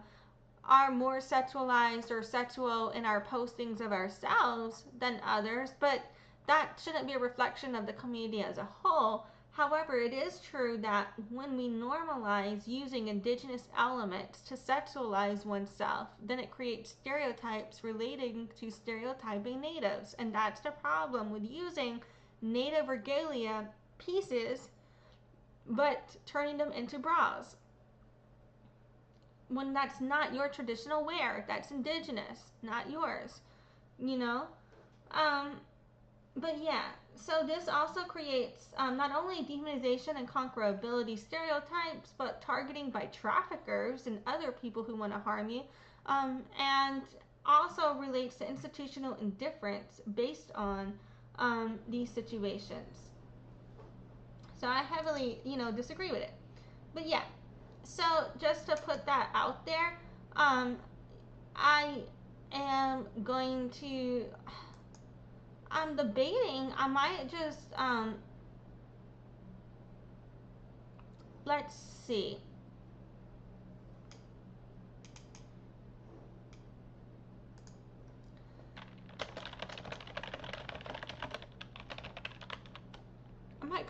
more sexualized or sexual in our postings of ourselves than others, but that shouldn't be a reflection of the community as a whole. However, it is true that when we normalize using indigenous elements to sexualize oneself, then it creates stereotypes relating to stereotyping natives, and that's the problem with using native regalia pieces but turning them into bras. when that's not your traditional wear, that's indigenous, not yours, you know. But yeah, so this also creates not only dehumanization and conquerability stereotypes, but targeting by traffickers and other people who want to harm you, and also relates to institutional indifference based on these situations. So I heavily, disagree with it. But yeah, so just to put that out there, I am going to, I'm debating, I might just, let's see. I might,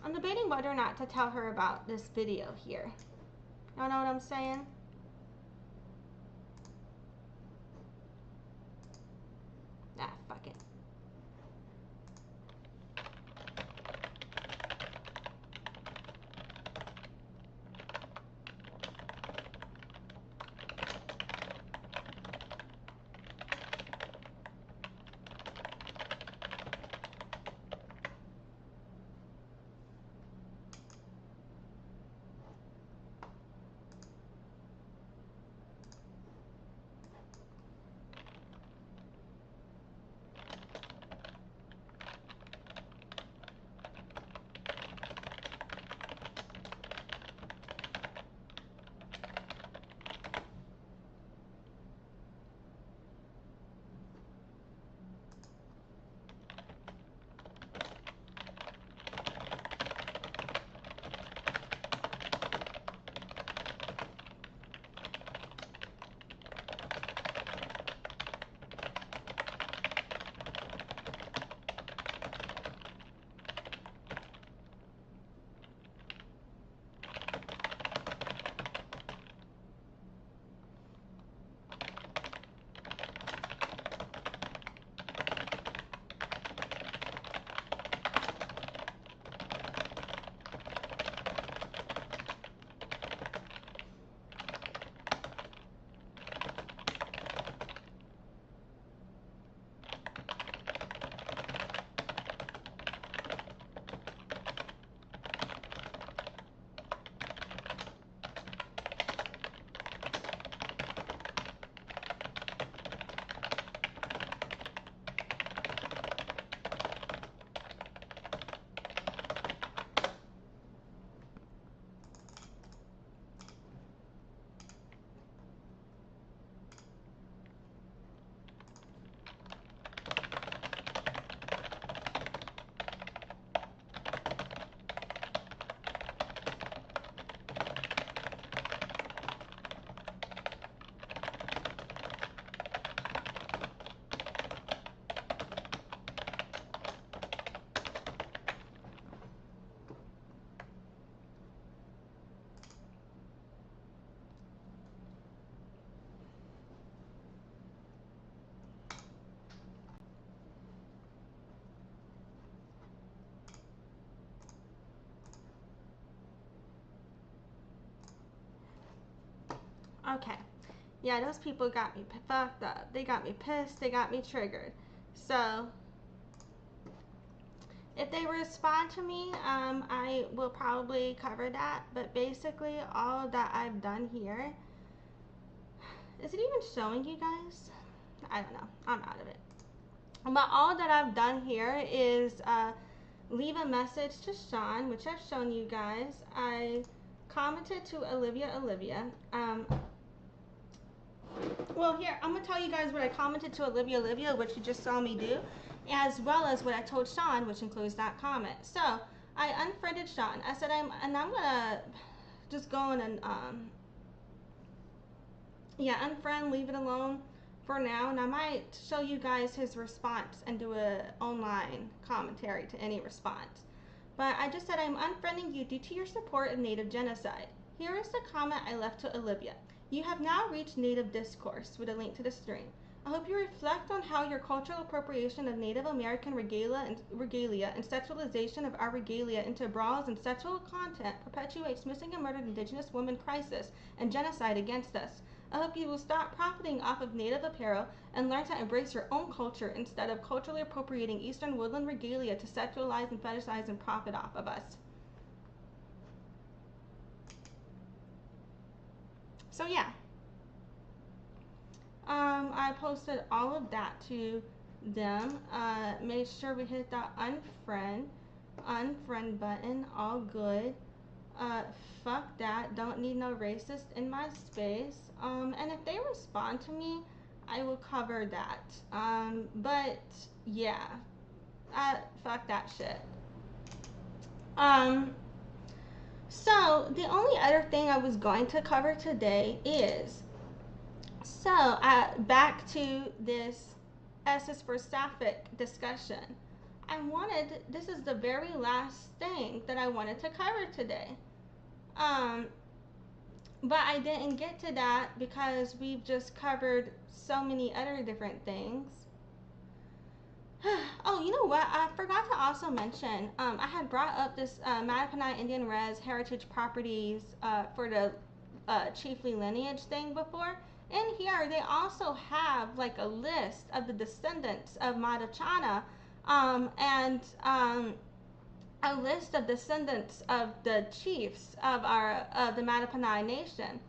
I'm debating whether or not to tell her about this video here. Y'all know what I'm saying? Ah, fuck it. Okay. Yeah, those people got me fucked up. They got me pissed. They got me triggered. So, if they respond to me, I will probably cover that. But basically, all that I've done here, is it even showing you guys? I don't know. I'm out of it. But all that I've done here is leave a message to Sean, which I've shown you guys. I commented to Olivia. Well, here, I'm going to tell you guys what I commented to Olivia, which you just saw me do, as well as what I told Sean, which includes that comment. So, I unfriended Sean. I said, I'm going to just go in and, unfriend, leave it alone for now, and I might show you guys his response and do a online commentary to any response. But I just said, I'm unfriending you due to your support of Native genocide. Here is the comment I left to Olivia. You have now reached Native Discourse with a link to the stream. I hope you reflect on how your cultural appropriation of Native American regalia and sexualization of our regalia into brawls and sexual content perpetuates missing and murdered Indigenous women crisis and genocide against us. I hope you will stop profiting off of Native apparel and learn to embrace your own culture instead of culturally appropriating Eastern Woodland regalia to sexualize and fetishize and profit off of us. So yeah. I posted all of that to them. Made sure we hit that unfriend button. All good. Fuck that. Don't need no racist in my space. And if they respond to me, I will cover that. But yeah. Fuck that shit. So the only other thing I was going to cover today is, so back to this s.is.for.sapphic discussion. This is the very last thing that I wanted to cover today. But I didn't get to that because we've just covered so many other different things. Oh, you know what? I forgot to also mention, I had brought up this Mattaponi Indian Res Heritage Properties for the chiefly lineage thing before. In here, they also have like a list of the descendants of Mattachanna and a list of descendants of the chiefs of the Mattaponi Nation.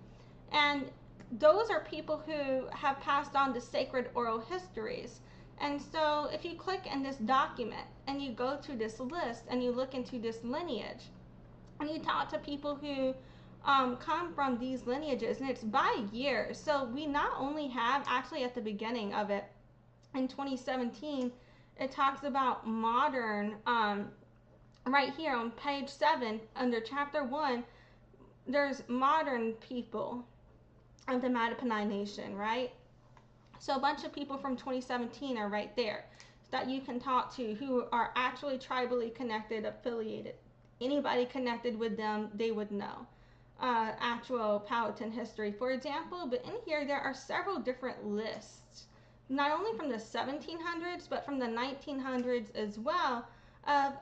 And those are people who have passed on the sacred oral histories. And so if you click in this document and you go to this list and you look into this lineage and you talk to people who come from these lineages, and it's by year. So we not only have, actually at the beginning of it in 2017, it talks about modern, right here on page 7 under chapter 1, there's modern people of the Mattaponi Nation, right? So a bunch of people from 2017 are right there that you can talk to who are actually tribally connected, affiliated. Anybody connected with them, they would know. Actual Powhatan history, for example, but in here there are several different lists, not only from the 1700s, but from the 1900s as well, of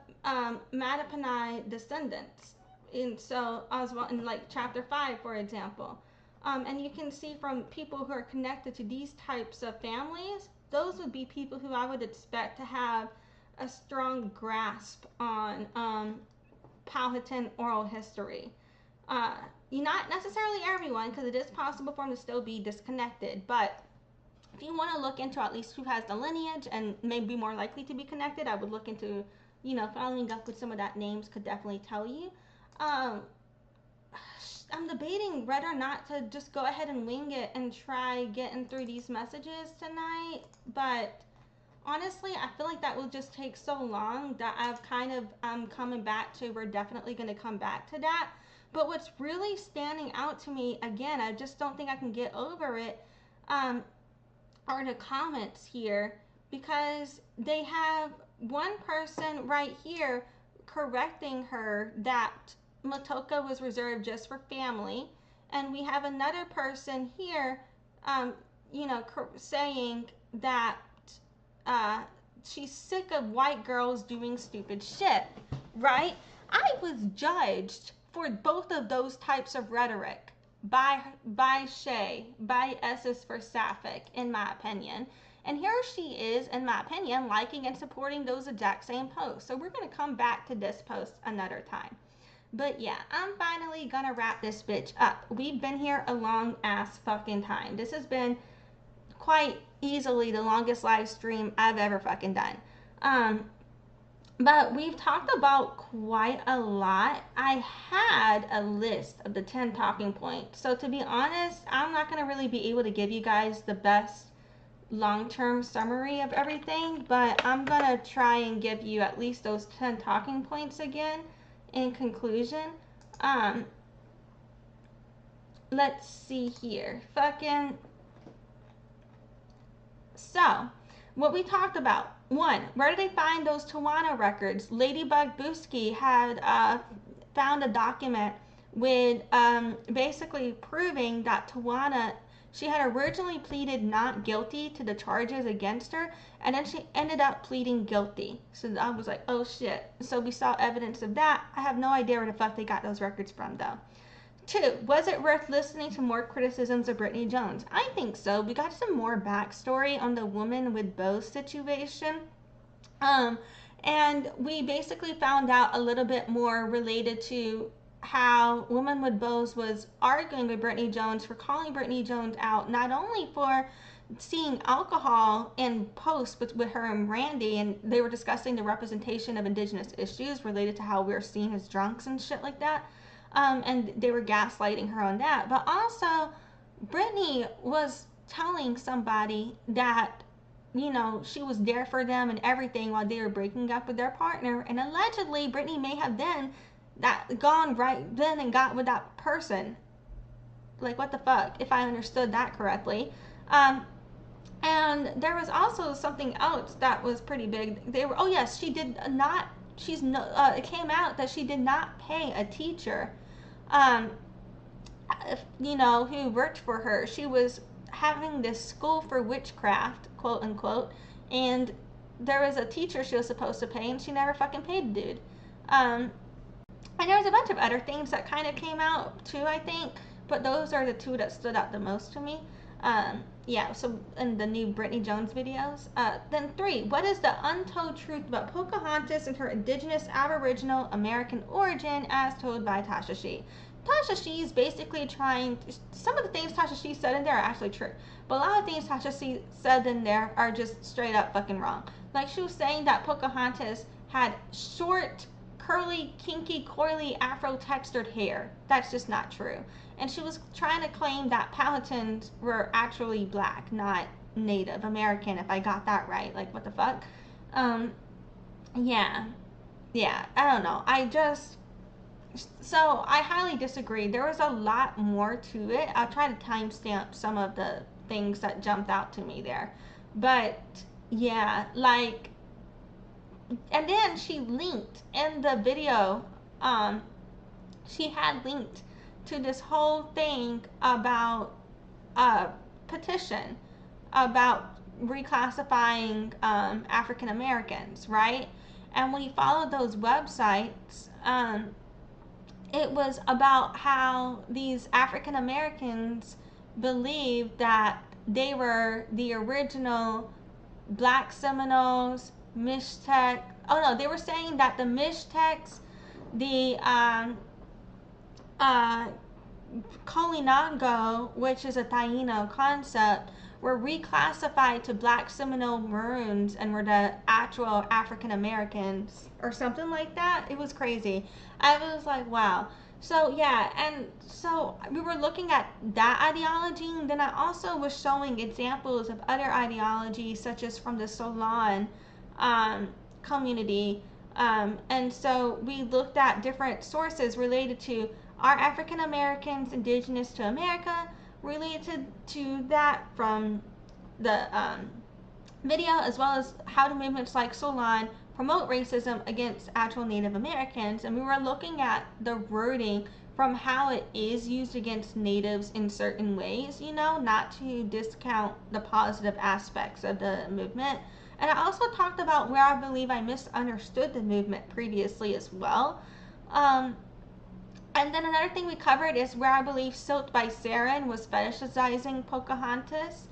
Mattaponi descendants. And so, as well, in like chapter 5, for example. And you can see from people who are connected to these types of families, those would be people who I would expect to have a strong grasp on Powhatan oral history. Not necessarily everyone, because it is possible for them to still be disconnected, but if you want to look into at least who has the lineage and may be more likely to be connected, I would look into, following up with some of that names could definitely tell you. I'm debating whether or not to just go ahead and wing it and try getting through these messages tonight, but honestly, I feel like that will just take so long that I'm coming back to, we're definitely going to come back to that. But what's really standing out to me, again, I just don't think I can get over it, are the comments here, because they have one person right here correcting her that Matoaka was reserved just for family, and we have another person here, saying that she's sick of white girls doing stupid shit, right? I was judged for both of those types of rhetoric by s.is.for.sapphic, in my opinion. And here she is, in my opinion, liking and supporting those exact same posts. So we're going to come back to this post another time. But yeah, I'm finally going to wrap this bitch up. We've been here a long ass fucking time. This has been quite easily the longest live stream I've ever fucking done. But we've talked about quite a lot. I had a list of the 10 talking points. So to be honest, I'm not going to really be able to give you guys the best long-term summary of everything, but I'm going to try and give you at least those 10 talking points again in conclusion. Let's see here. So, what we talked about. 1, where did they find those Tajuana records? Ladybug Booski had found a document with basically proving that Tajuana She had originally pleaded not guilty to the charges against her, and then she ended up pleading guilty. So I was like, oh shit. So we saw evidence of that. I have no idea where the fuck they got those records from, though. 2, was it worth listening to more criticisms of Brittany Jones? I think so. We got some more backstory on the woman with bows situation. And we basically found out a little bit more related to how Woman with Bows was arguing with Brittany Jones for calling Brittany Jones out, not only for seeing alcohol in posts with her and Randy, and they were discussing the representation of Indigenous issues related to how we're seen as drunks and shit like that. And they were gaslighting her on that. But also, Brittany was telling somebody that, you know, she was there for them and everything while they were breaking up with their partner. And allegedly, Brittany may have then gone right then and got with that person. Like, what the fuck, if I understood that correctly. And there was also something else that was pretty big. They were, oh yes, she did not, it came out that she did not pay a teacher, you know, who worked for her. She was having this school for witchcraft, quote unquote, and there was a teacher she was supposed to pay, and she never fucking paid the dude. And there was a bunch of other things that kind of came out too, I think, but those are the 2 that stood out the most to me. Yeah, so in the new Brittany Jones videos. Then 3, what is the untold truth about Pocahontas and her indigenous Aboriginal American origin as told by Tasha She? Tasha She is basically trying, some of the things Tasha She said in there are actually true, but a lot of things Tasha She said in there are just straight up fucking wrong. Like, she was saying that Pocahontas had short, curly, kinky, coily, afro-textured hair. That's just not true. And she was trying to claim that Powhatans were actually black, not Native American, if I got that right. Like, what the fuck? Yeah, I don't know. So I highly disagree. There was a lot more to it. I'll try to timestamp some of the things that jumped out to me there. But, yeah, like, and then she linked in the video, she had linked to this whole thing about a petition about reclassifying African Americans, right? And when you followed those websites, it was about how these African Americans believed that they were the original Black Seminoles, Mixtec. Oh no, they were saying that the Mixtecs, the Kolinango, which is a Taino concept, were reclassified to Black Seminole Maroons and were the actual African Americans or something like that. It was crazy. I was like, wow. So yeah, and so we were looking at that ideology, and then I also was showing examples of other ideologies, such as from the Soulaan community, and so we looked at different sources related to, are African Americans indigenous to America, related to that from the video, as well as how do movements like Soulaan promote racism against actual Native Americans. And we were looking at the wording from how it is used against natives in certain ways, you know, not to discount the positive aspects of the movement. And I also talked about where I believe I misunderstood the movement previously as well. And then another thing we covered is where I believe Silt by Saren was fetishizing Pocahontas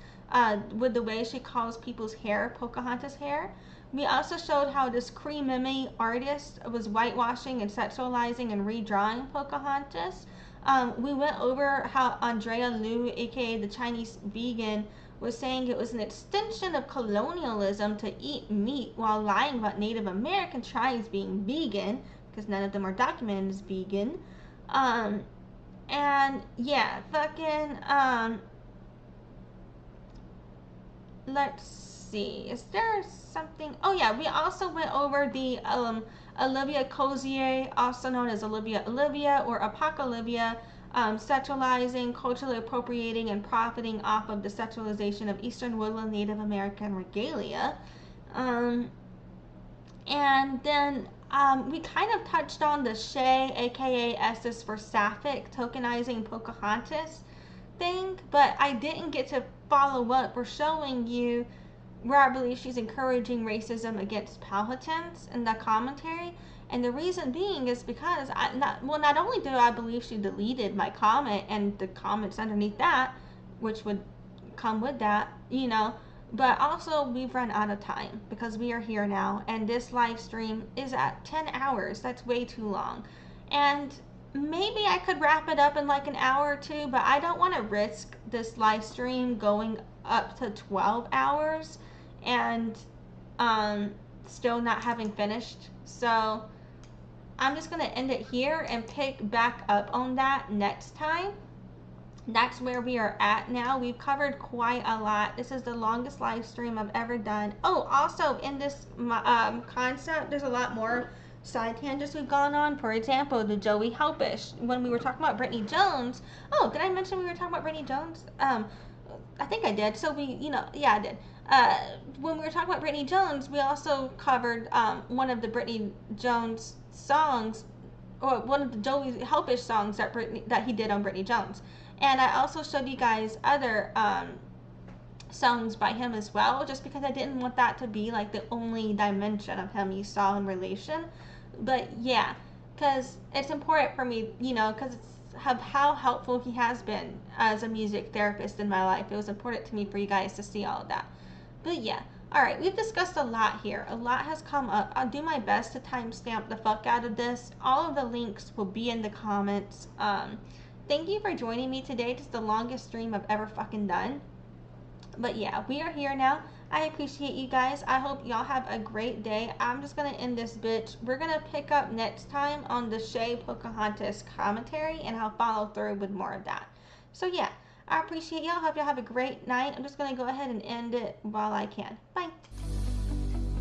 with the way she calls people's hair Pocahontas hair. We also showed how this Creamimy Artist was whitewashing and sexualizing and redrawing Pocahontas. We went over how Andrea Lieu, aka the Chinese vegan, was saying it was an extension of colonialism to eat meat while lying about Native American tribes being vegan, because none of them are documented as vegan. And yeah, fucking, let's see, is there something? Oh yeah, we also went over the Olivia Kosier, also known as Olivia Olivia or Olivia, sexualizing, culturally appropriating, and profiting off of the sexualization of Eastern Woodland Native American regalia. And then we kind of touched on the Shay, aka s.is.for.sapphic, tokenizing Pocahontas thing, but I didn't get to follow up or showing you where I believe she's encouraging racism against Powhatans in the commentary. And the reason being is because not only do I believe she deleted my comment and the comments underneath that, which would come with that, you know, but also we've run out of time because we are here now and this live stream is at 10 hours. That's way too long. And maybe I could wrap it up in like an hour or two, but I don't want to risk this live stream going up to 12 hours and still not having finished. So I'm just going to end it here and pick back up on that next time. That's where we are at now. We've covered quite a lot. This is the longest live stream I've ever done. Oh, also in this concept, there's a lot more side tangents we've gone on. For example, the Joey Helpish. When we were talking about Brittany Jones. Oh, did I mention we were talking about Brittany Jones? I think I did. So I did. When we were talking about Brittany Jones, we also covered one of the Brittany Jones songs, or one of the Joey Helpish songs that he did on Brittany Jones. And I also showed you guys other songs by him as well, just because I didn't want that to be like the only dimension of him you saw in relation. But yeah, because it's important for me, you know, because of how helpful he has been as a music therapist in my life. It was important to me for you guys to see all of that. But yeah, alright, we've discussed a lot here. A lot has come up. I'll do my best to timestamp the fuck out of this. All of the links will be in the comments. Thank you for joining me today. It's the longest stream I've ever fucking done. But yeah, we are here now. I appreciate you guys. I hope y'all have a great day. I'm just going to end this bitch. We're going to pick up next time on the Shay Pocahontas commentary, and I'll follow through with more of that. So yeah, I appreciate y'all. Hope y'all have a great night. I'm just going to go ahead and end it while I can. Bye.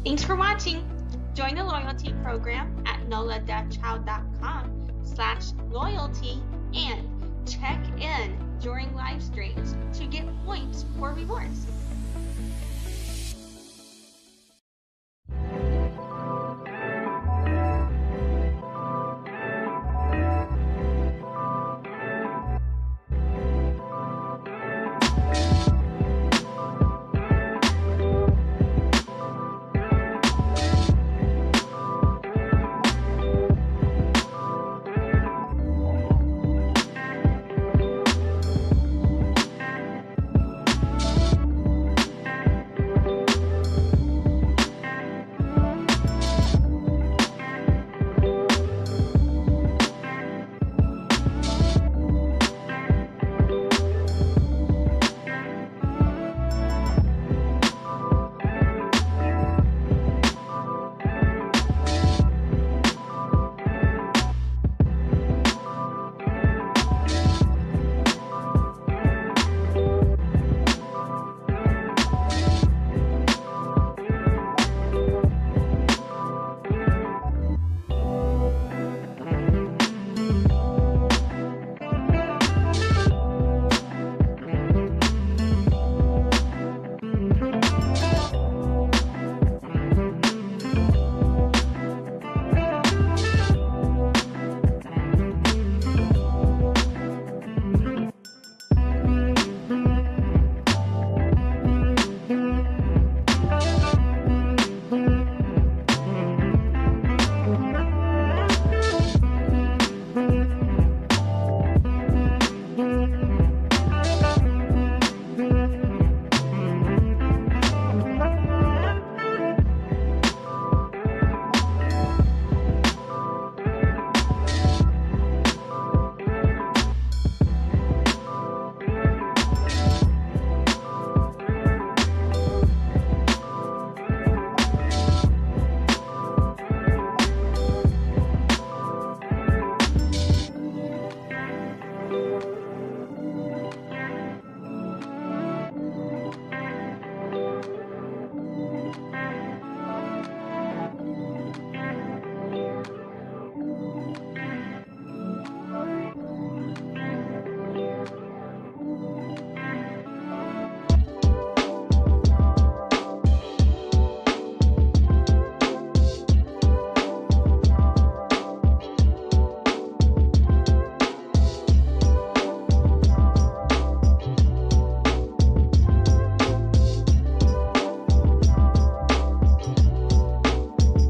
Thanks for watching. Join the loyalty program at nolachild.com/loyalty and check in during live streams to get points for rewards.